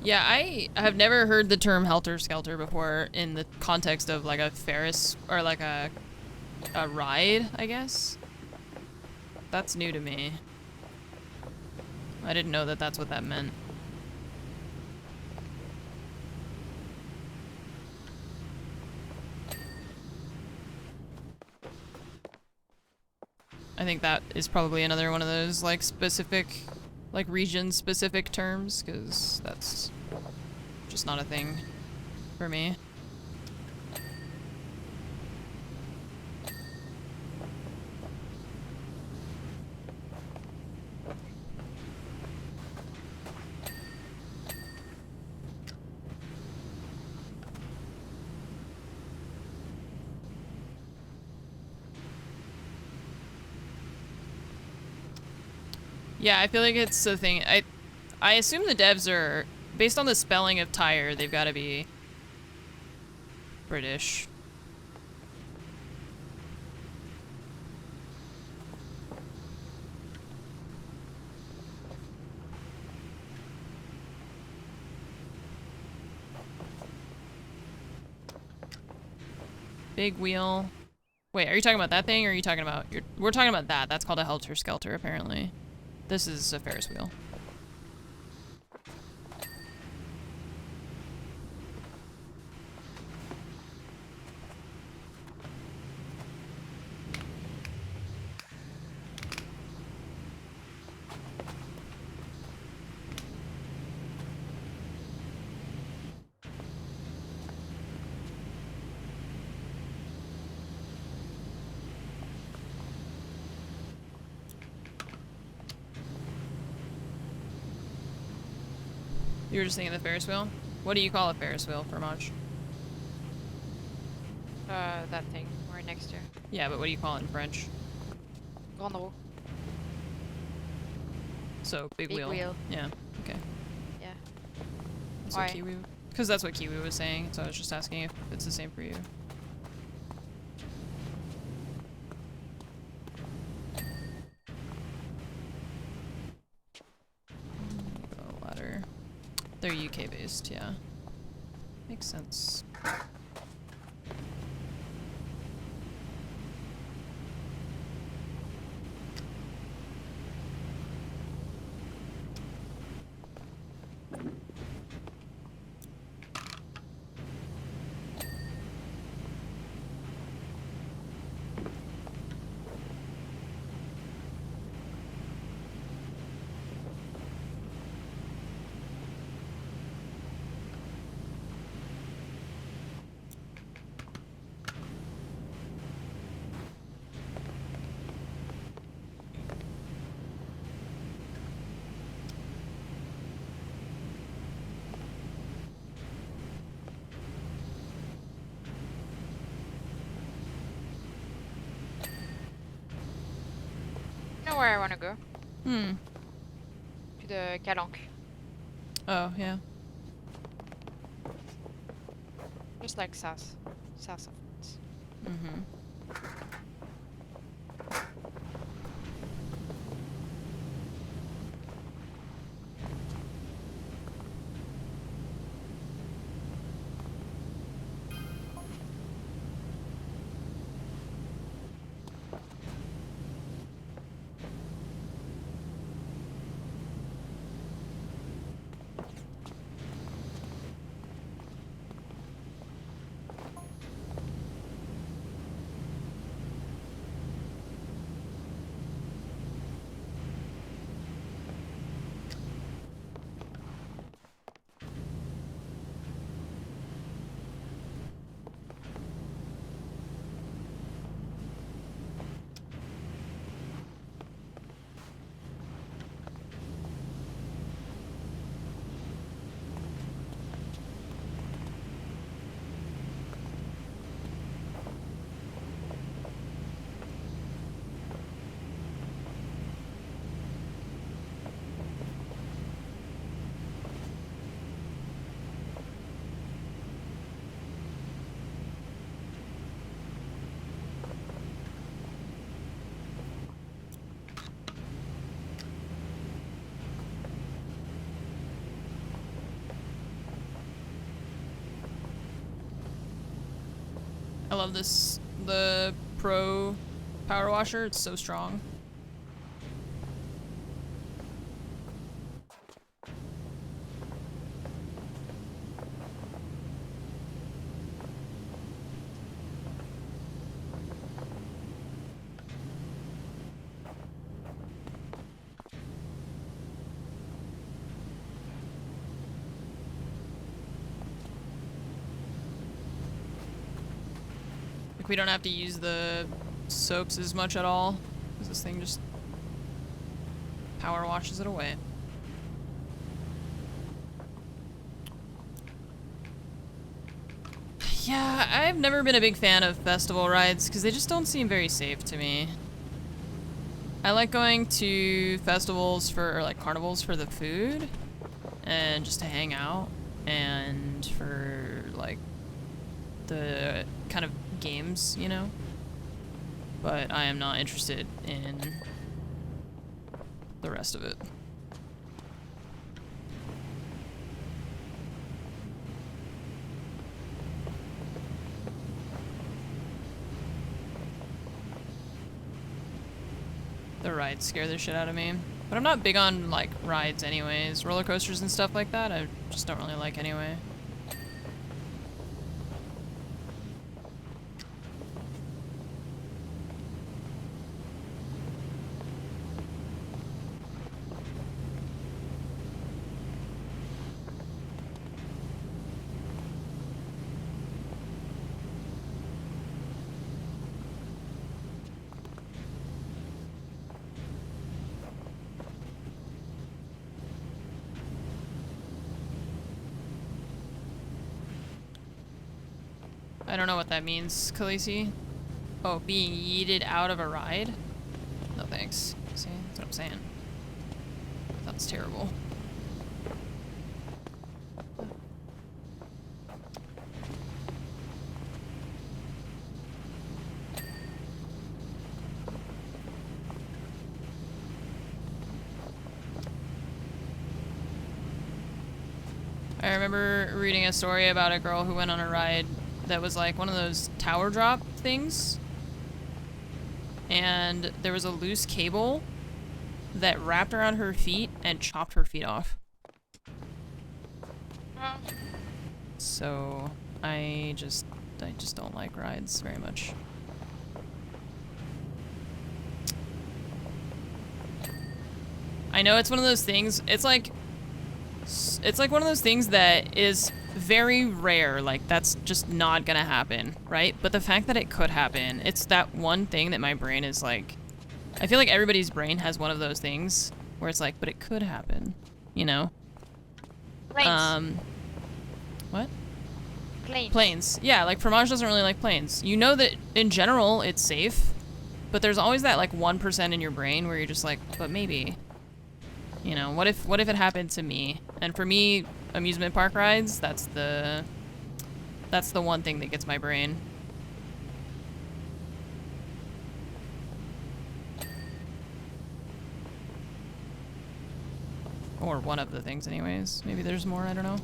Yeah, I have never heard the term helter-skelter before in the context of like a Ferris or like a ride, I guess. That's new to me. I didn't know that that's what that meant. I think that is probably another one of those like specific, like region-specific terms, because that's just not a thing for me. Yeah, I feel like it's a thing. I assume the devs are, based on the spelling of tire, they've got to be British. Big wheel. Wait, are you talking about that thing, or are you talking about... We're talking about that. That's called a helter-skelter, apparently. This is a Ferris wheel. You were just thinking the Ferris wheel? What do you call a Ferris wheel, Fromage? That thing right next to it. Yeah, but what do you call it in French? Grand roue. So, big wheel. Yeah, okay. Yeah. That's Why? what Kiwi... Because that's what Kiwi was saying, so I was just asking if it's the same for you. Go ladder. They're UK based, yeah. Makes sense. You know where I want to go? Hmm. To the Calanque. Oh, yeah. Just like south of France. Mm-hmm. I love this, the Pro Power Washer, it's so strong. We don't have to use the soaps as much at all, because this thing just power washes it away. Yeah, I've never been a big fan of festival rides, because they just don't seem very safe to me. I like going to festivals for, or like carnivals for the food, and just to hang out, and for like the kind of games, you know, but I am not interested in the rest of it. The rides scare the shit out of me, but I'm not big on like rides anyways. Roller coasters and stuff like that I just don't really like anyway. I don't know what that means, Khaleesi. Oh, being yeeted out of a ride? No thanks. See, that's what I'm saying. That's terrible. I remember reading a story about a girl who went on a ride that was like one of those tower drop things. And there was a loose cable that wrapped around her feet and chopped her feet off. So I just don't like rides very much. I know it's one of those things, it's like one of those things that is very rare, like that's just not gonna happen, right? But the fact that it could happen, it's that one thing that my brain is like, I feel like everybody's brain has one of those things where it's like, but it could happen, you know? Planes. What? Planes. Planes. Yeah, like Fromage doesn't really like planes. You know that in general it's safe, but there's always that like 1% in your brain where you're just like, but maybe. You know, what if it happened to me? And for me, amusement park rides, that's the one thing that gets my brain. Or one of the things anyways. Maybe there's more, I don't know.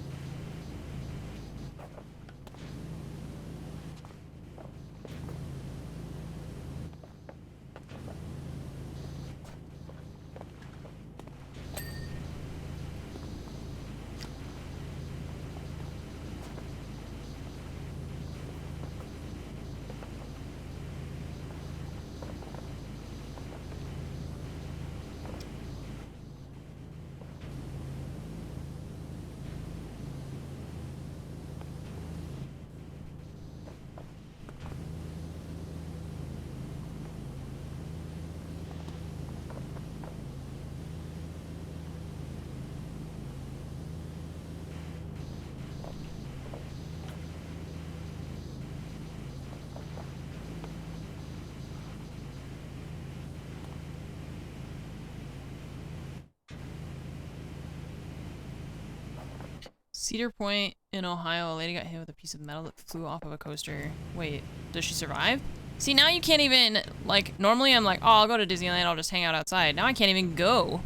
Cedar Point in Ohio, a lady got hit with a piece of metal that flew off of a coaster. Wait, does she survive? See, now you can't even, like, normally I'm like, oh, I'll go to Disneyland, I'll just hang out outside. Now I can't even go.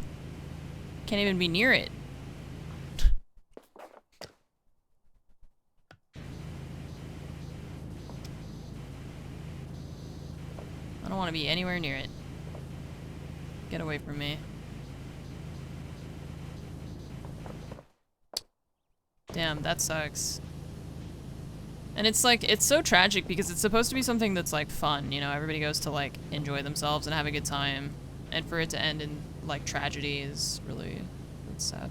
Can't even be near it. I don't want to be anywhere near it. Get away from me. Damn, that sucks. And it's like, it's so tragic because it's supposed to be something that's like fun, you know, everybody goes to like enjoy themselves and have a good time. And for it to end in like tragedy is really, it's sad.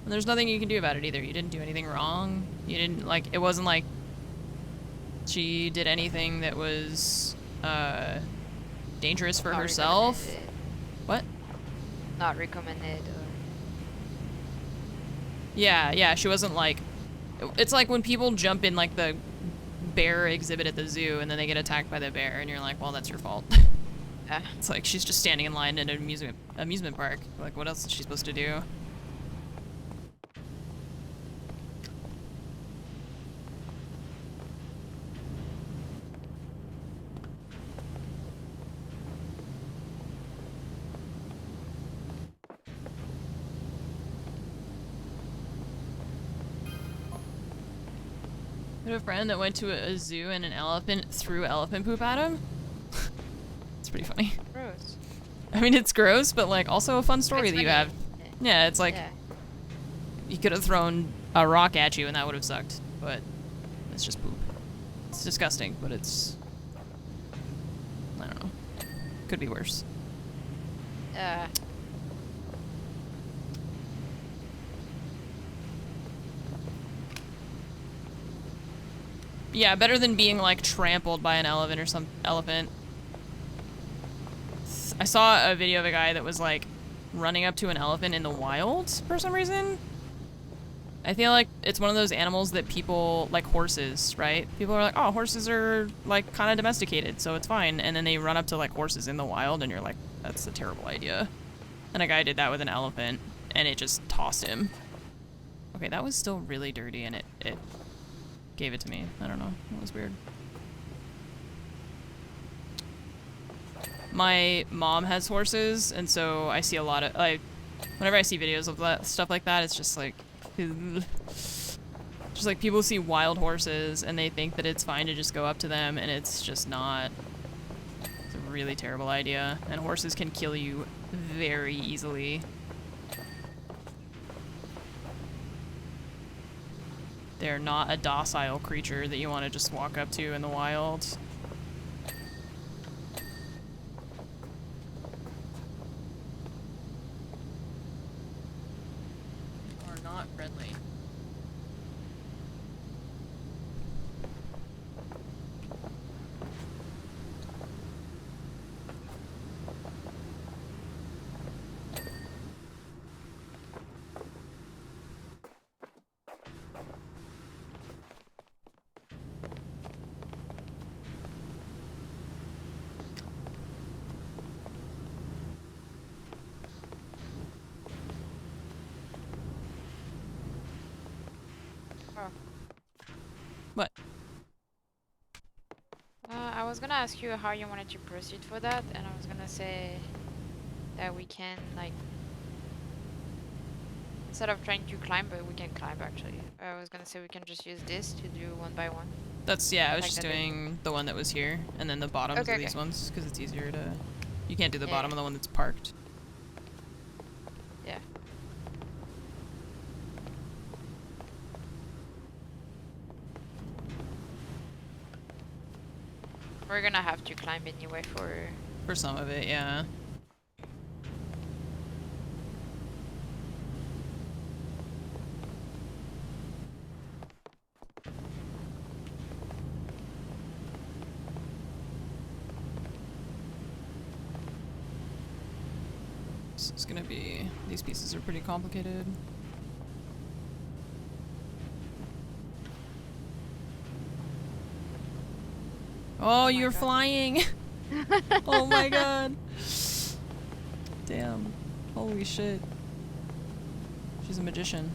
And there's nothing you can do about it either. You didn't do anything wrong. You didn't like, it wasn't like she did anything that was dangerous for herself. What? Not recommended. Yeah, she wasn't like... It's like when people jump in like the bear exhibit at the zoo and then they get attacked by the bear and you're like, well, that's your fault. It's like she's just standing in line at an amusement park. Like, what else is she supposed to do? I have a friend that went to a zoo and an elephant threw elephant poop at him. It's pretty funny. Gross. I mean, it's gross, but like also a fun story that you have. Yeah, it's like you could have thrown a rock at you and that would have sucked, but it's just poop. It's disgusting, but it's, I don't know. Could be worse. Yeah, better than being like trampled by an elephant or some elephant. I saw a video of a guy that was like running up to an elephant in the wild for some reason. I feel like it's one of those animals that people, like horses, right? People are like, oh, horses are like kind of domesticated, so it's fine. And then they run up to like horses in the wild and you're like, that's a terrible idea. And a guy did that with an elephant and it just tossed him. Okay, that was still really dirty and it gave it to me. I don't know. It was weird. My mom has horses, and so I see a lot of, like, whenever I see videos of that stuff like that, it's just like, Just like people see wild horses and they think that it's fine to just go up to them, and it's just not. It's a really terrible idea, and horses can kill you very easily. They're not a docile creature that you want to just walk up to in the wild. Are not friendly. What? I was gonna ask you how you wanted to proceed for that, and I was gonna say that we can, like, instead of trying to climb, but we can climb actually. I was gonna say we can just use this to do one by one. That's, yeah, I was Like just that doing the one that was here, and then the bottoms Okay, of these okay. ones, because it's easier to... You can't do the Yeah, bottom yeah. of the one that's parked. Yeah. We're gonna have to climb anyway For some of it, yeah. This is gonna be... These pieces are pretty complicated. Oh, you're flying! Oh my god! Damn. Holy shit. She's a magician.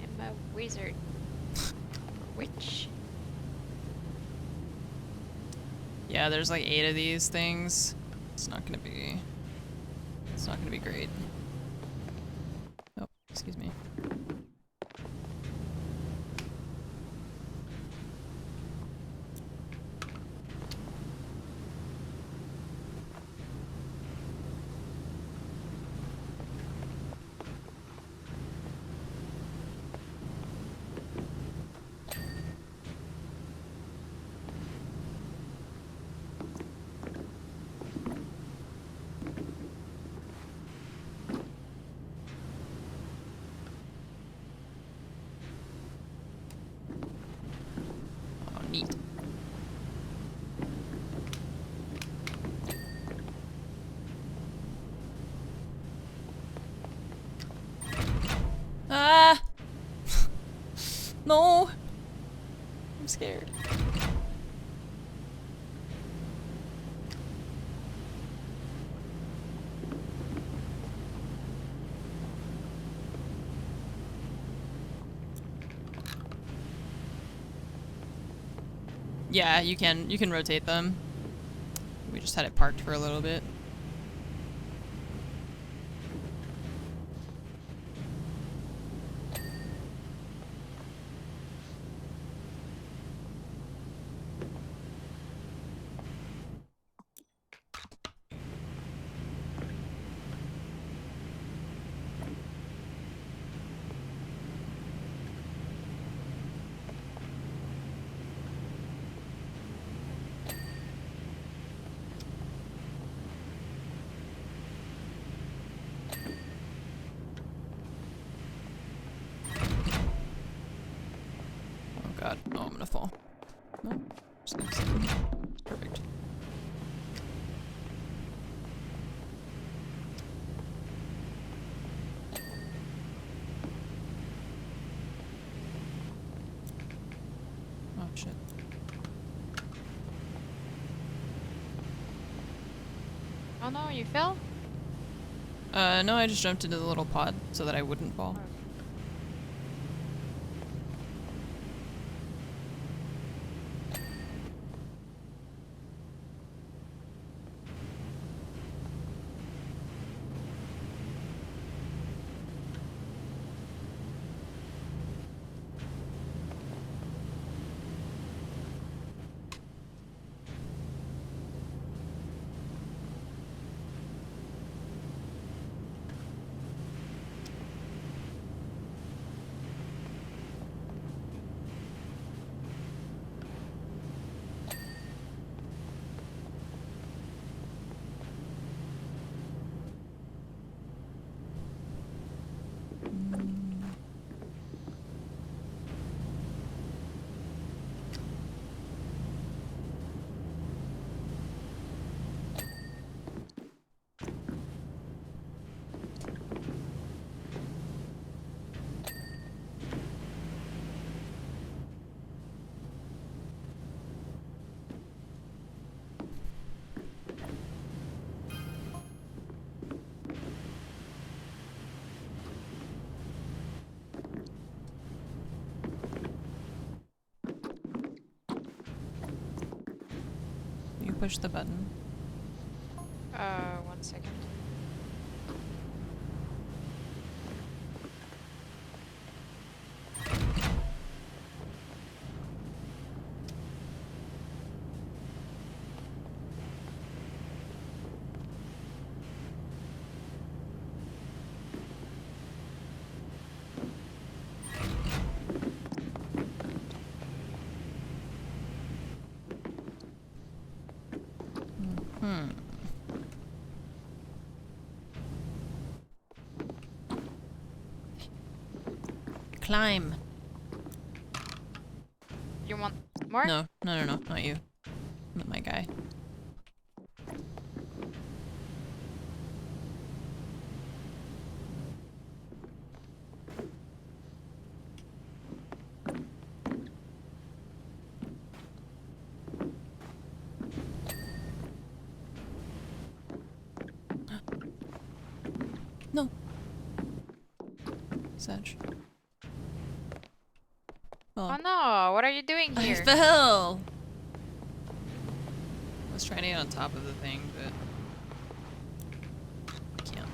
I'm a wizard. Witch. Yeah, there's like 8 of these things. It's not gonna be great. Oh, excuse me. Neat. Ah! No! I'm scared. Yeah, you can rotate them. We just had it parked for a little bit. God. Oh, I'm gonna fall. No. Just gonna sit. Perfect. Oh, shit. Oh no, you fell? No, I just jumped into the little pod so that I wouldn't fall. push the button? 1 second. Climb. You want more? No, not you. Not my guy. No. Sedge. Oh no, what are you doing I here? fell! I was trying to get on top of the thing, but I can't.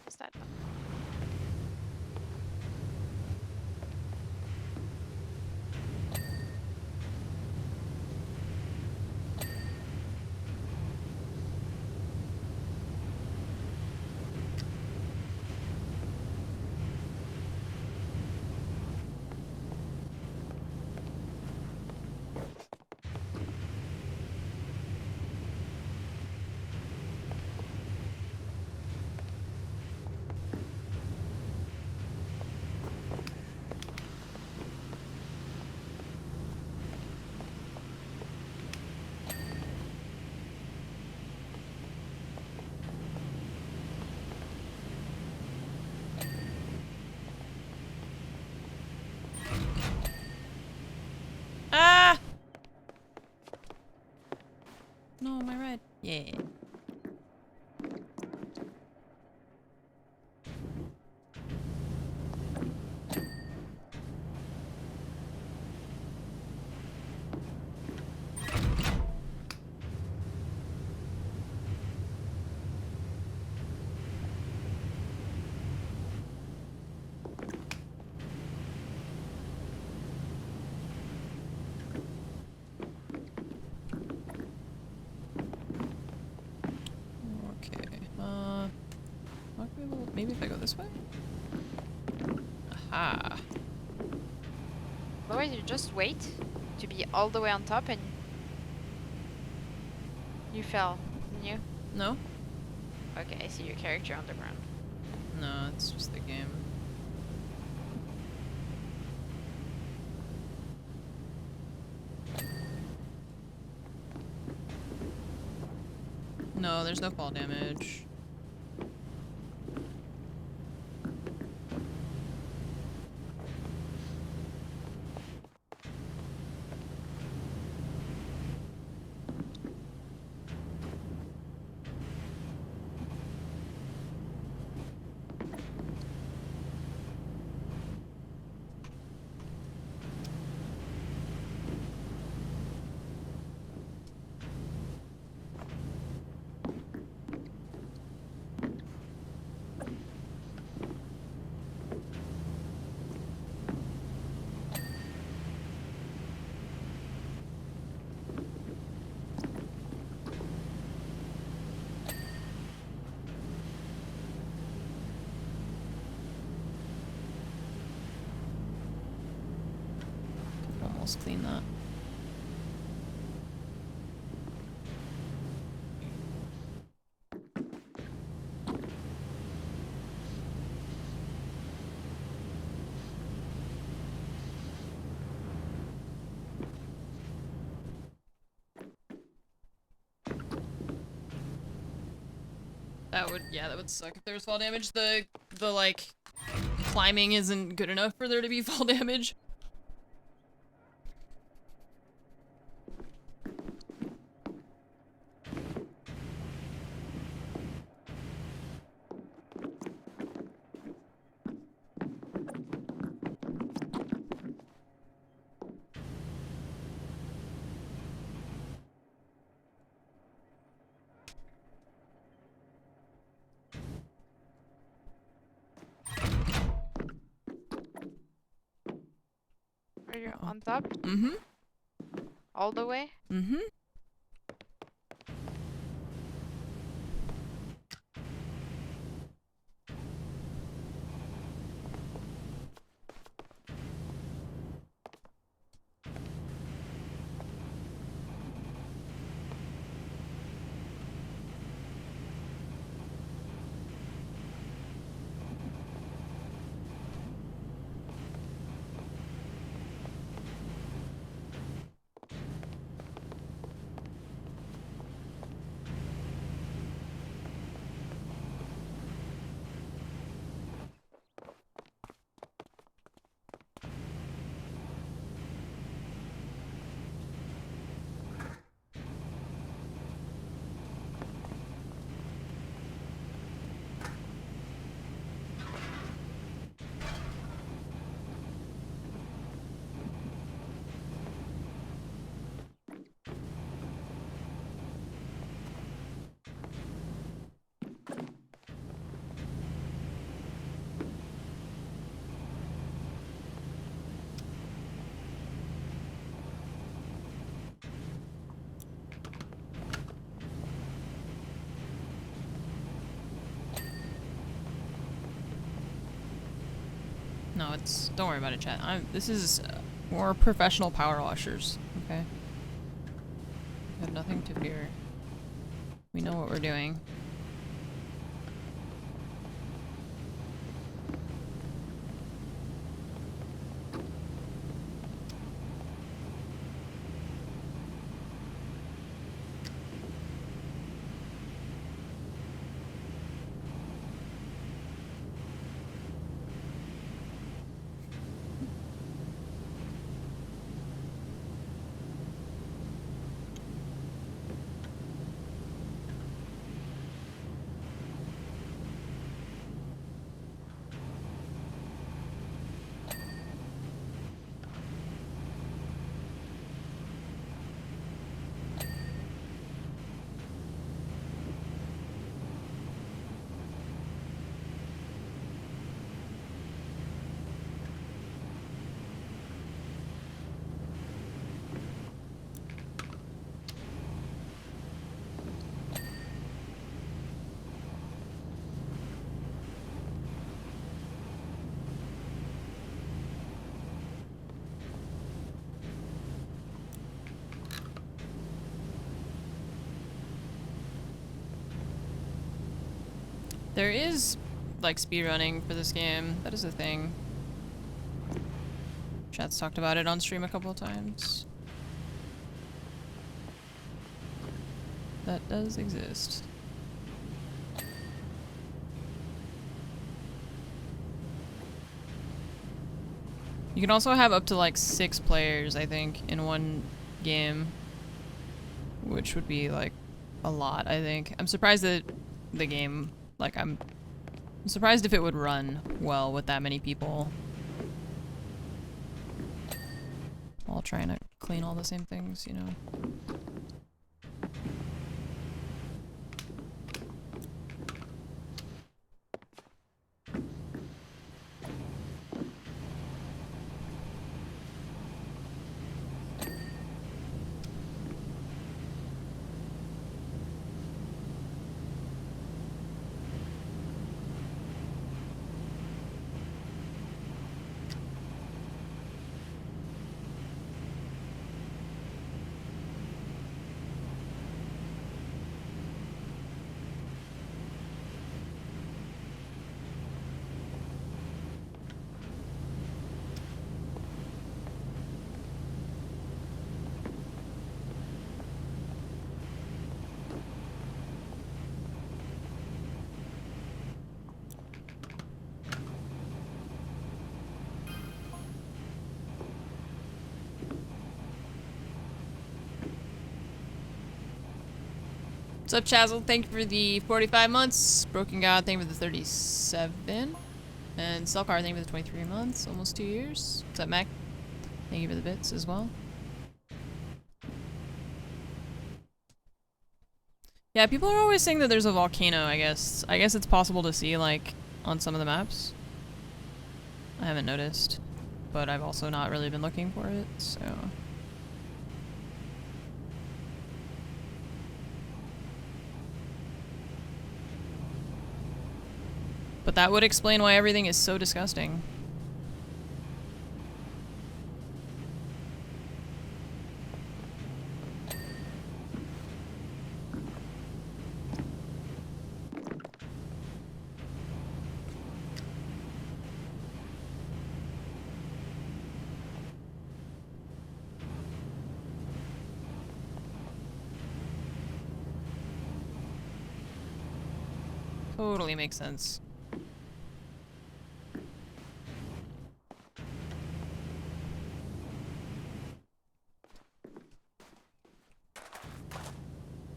What's that? Ah! No, my red. Yeah. Maybe if I go this way? Aha. Otherwise you just wait to be all the way on top and you fell, didn't you? No. Okay, I see your character on the ground. No, it's just the game. No, there's no fall damage. almost clean that. That would suck if there was fall damage. The like climbing isn't good enough for there to be fall damage. Are you on top? Mm-hmm. All the way? Mm-hmm. No, don't worry about it, chat. This is, we're professional power washers, okay? We have nothing to fear. We know what we're doing. There is, like, speedrunning for this game. That is a thing. Chat's talked about it on stream a couple of times. That does exist. You can also have up to, like, 6 players, I think, in one game. Which would be, like, a lot, I think. I'm surprised that the game... Like, I'm surprised if it would run well with that many people. While trying to clean all the same things, you know. What's up, Chazzle? Thank you for the 45 months. Broken God, thank you for the 37. And Selcar, thank you for the 23 months. Almost 2 years. What's up, Mac? Thank you for the bits as well. Yeah, people are always saying that there's a volcano, I guess. I guess it's possible to see, like, on some of the maps. I haven't noticed. But I've also not really been looking for it, so... But that would explain why everything is so disgusting. Totally makes sense.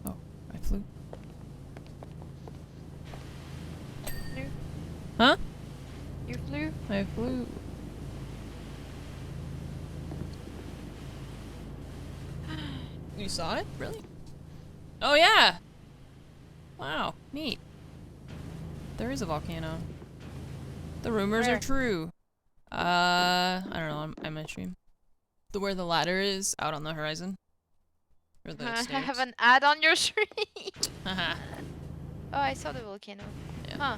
Oh, I flew. Flew. Huh? You flew? I flew. You saw it? Really? Oh yeah! Wow, neat. There is a volcano. The rumors are true. I don't know, I'm gonna stream. Where the ladder is, out on the horizon. Or the I stairs. have an ad on your screen. Haha. Oh, I saw the volcano. Yeah. Huh.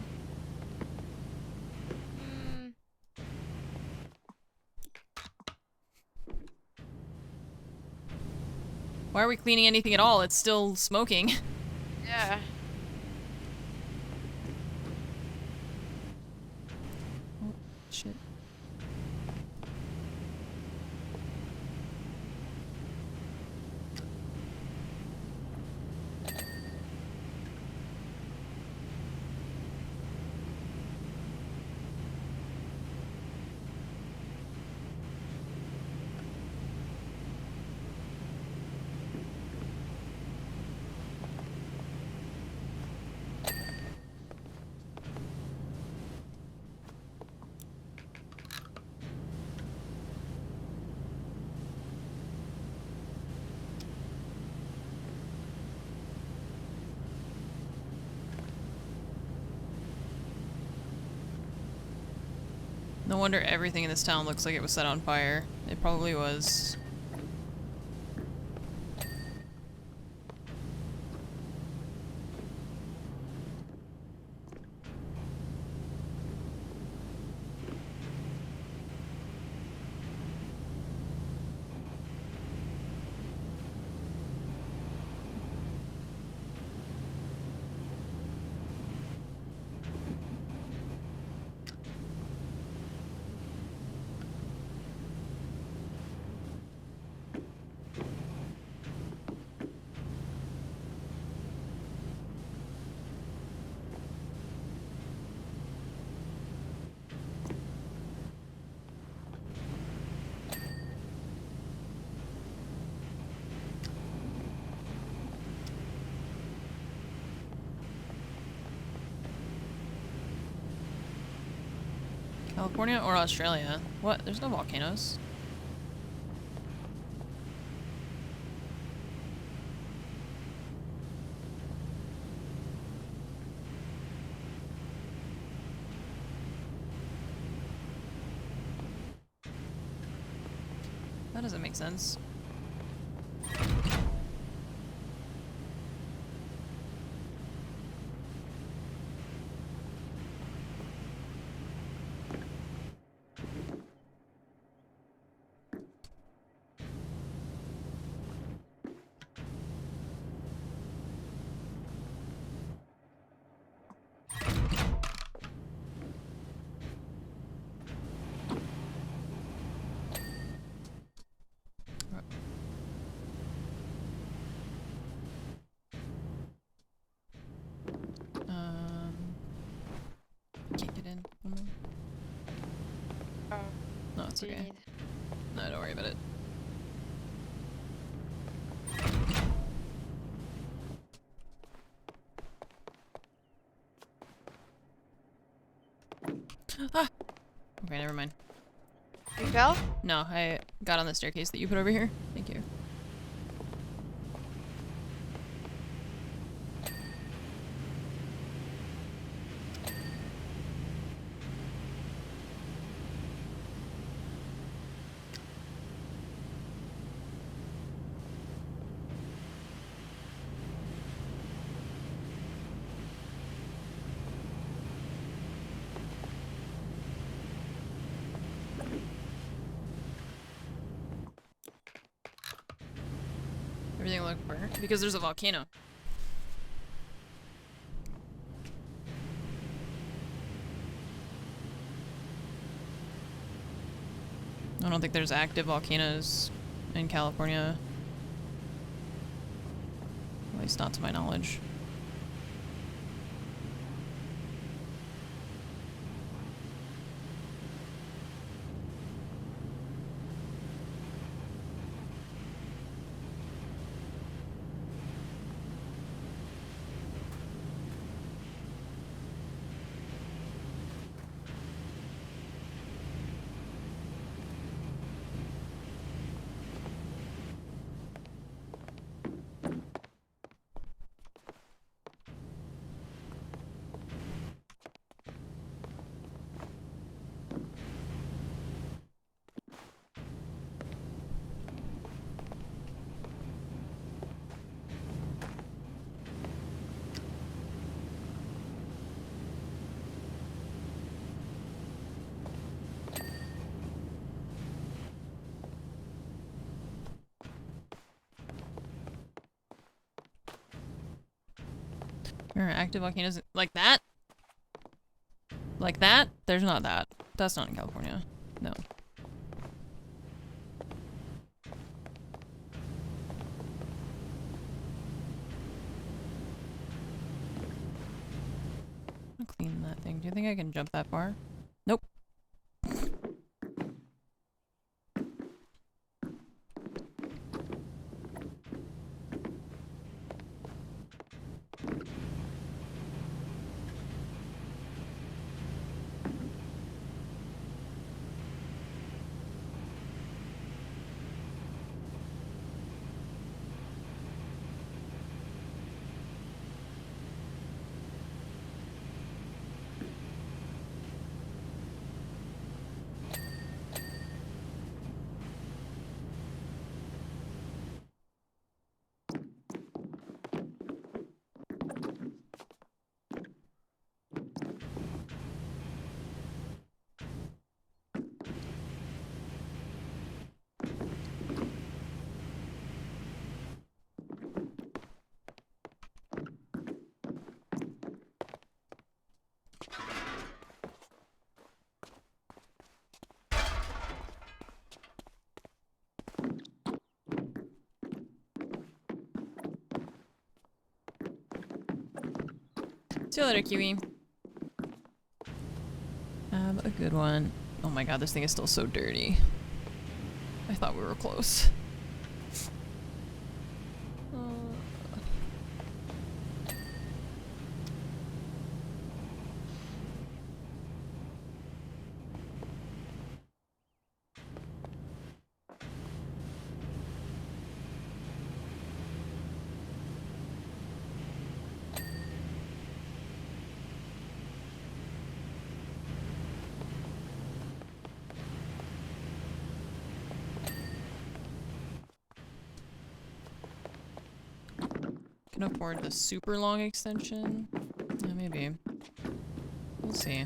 Why are we cleaning anything at all? It's still smoking. Yeah. Oh, shit. No wonder everything in this town looks like it was set on fire. It probably was. California or Australia? What? There's no volcanoes. That doesn't make sense. Can't get in. No, it's okay. No, don't worry about it. Okay, never mind. You fell? No, I got on the staircase that you put over here. Thank you. Everything looked burnt because there's a volcano. I don't think there's active volcanoes in California. At least not to my knowledge. There are active volcanoes like that? Like that? There's not that. That's not in California. No. I'll clean that thing. Do you think I can jump that far? Nope. See you later, Kiwi. Have a good one. Oh my god, this thing is still so dirty. I thought we were close. Can afford the super long extension? Yeah, maybe. We'll see.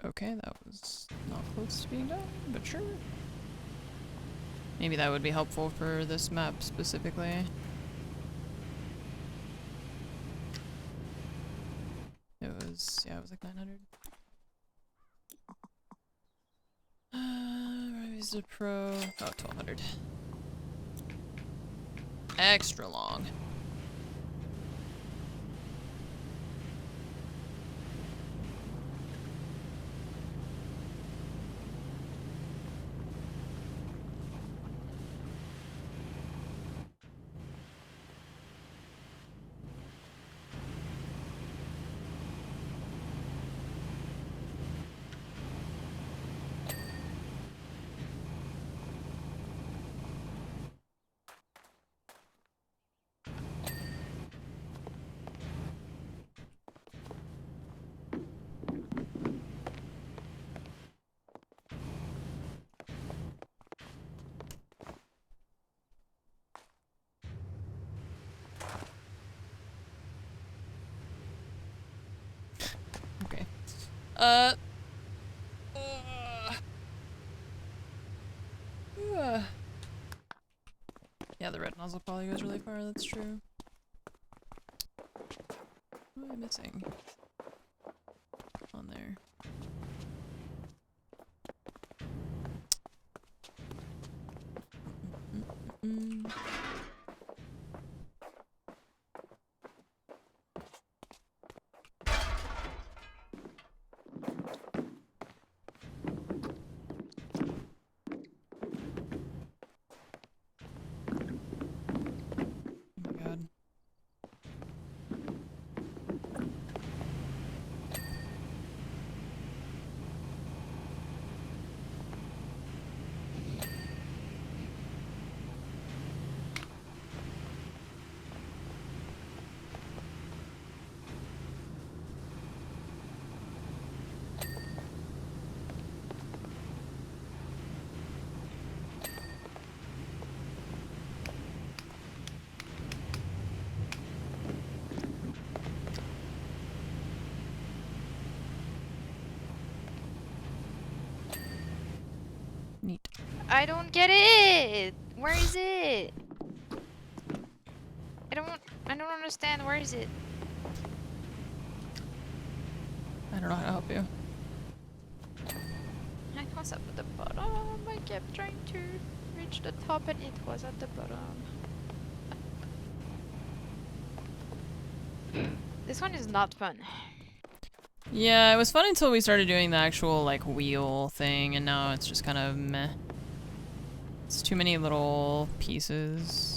Okay, that was not close to being done, but sure. Maybe that would be helpful for this map specifically. It was, yeah, it was like 900. Visa Pro. Oh, 1200. Extra long. Yeah, the red nozzle probably goes really far, that's true. What am I missing? On there. Neat. I don't get it. Where is it? I don't understand. Where is it? I don't know how to help you. It was up at the bottom. I kept trying to reach the top and it was at the bottom. This one is not fun. Yeah, it was fun until we started doing the actual, like, wheel thing, and now it's just kind of meh. It's too many little pieces.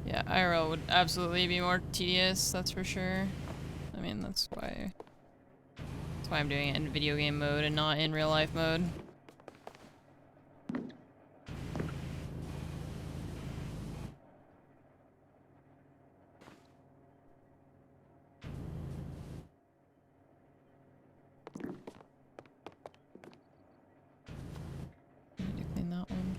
Yeah, IRL would absolutely be more tedious, that's for sure. I mean, that's why I'm doing it in video game mode and not in real life mode. Need to clean that one.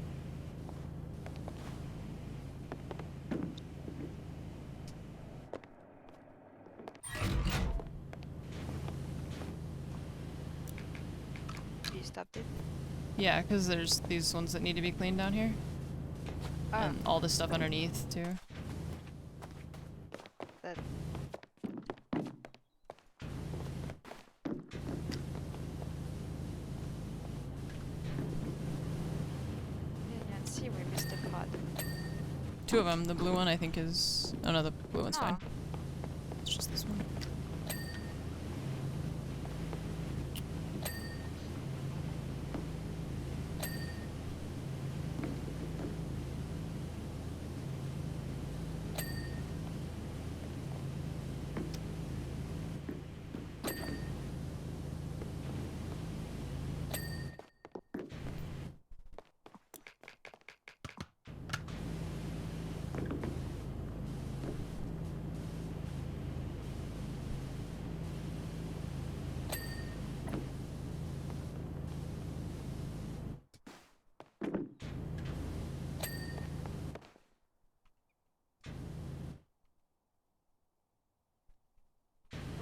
You stopped it? Yeah, because there's these ones that need to be cleaned down here. Oh. And all this stuff underneath, too. That. Let's see, we missed a pod. Two of them. The blue one, I think, is... Oh, no, the blue one's Oh. fine. It's just this one.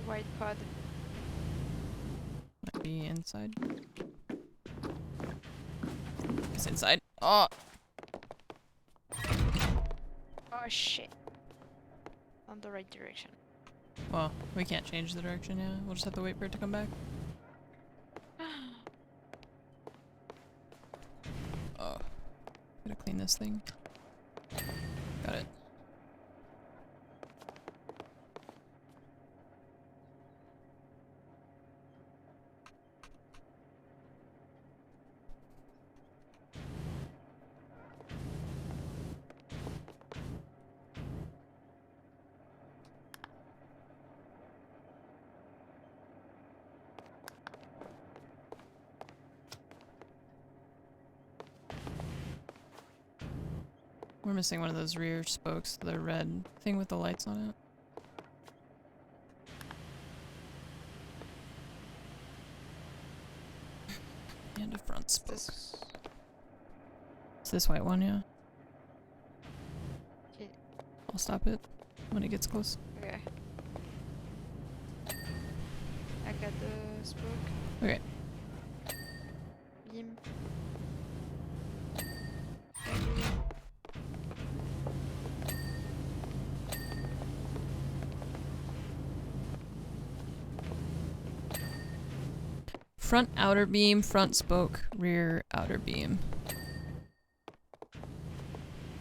White pod. Might be inside. It's inside. Oh! Oh shit. On the right direction. Well, we can't change the direction, yeah. We'll just have to wait for it to come back. Oh. Gotta clean this thing. Got it. We're missing one of those rear spokes, the red thing with the lights on it. And a front spoke. It's this white one, yeah. Okay. I'll stop it when it gets close. Okay. I got the spoke. Okay. Beam. Front outer beam, front spoke, rear outer beam.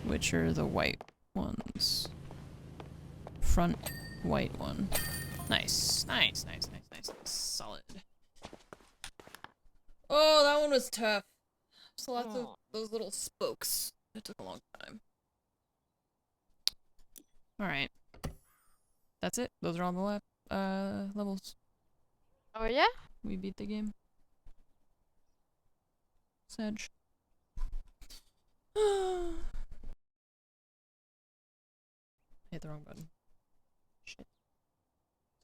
Which are the white ones? Front white one. Nice, nice, nice, nice, nice, solid. Oh, that one was tough. So lots of those little spokes. It took a long time. Alright. That's it. Those are all the levels. Oh yeah? We beat the game. Sedge. Hit the wrong button. Shit.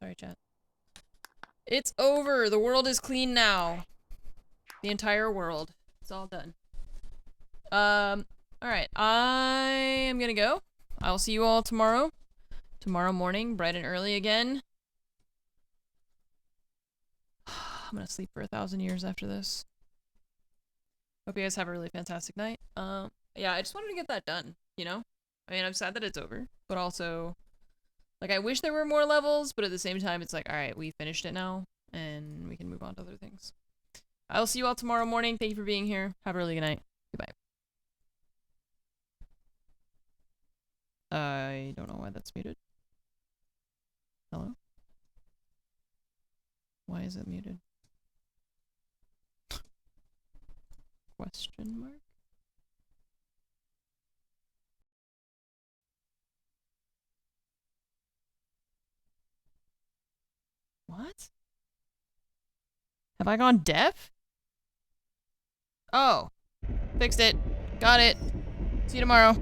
Sorry, chat. It's over! The world is clean now. The entire world. It's all done. Alright. I am gonna go. I'll see you all tomorrow. Tomorrow morning, bright and early again. I'm gonna sleep for 1,000 years after this. Hope you guys have a really fantastic night. Yeah, I just wanted to get that done, you know? I mean, I'm sad that it's over, but also, like, I wish there were more levels, but at the same time, it's like, alright, we finished it now, and we can move on to other things. I'll see you all tomorrow morning. Thank you for being here. Have a really good night. Goodbye. I don't know why that's muted. Hello? Why is it muted? Question mark? What? Have I gone deaf? Oh. Fixed it. Got it. See you tomorrow.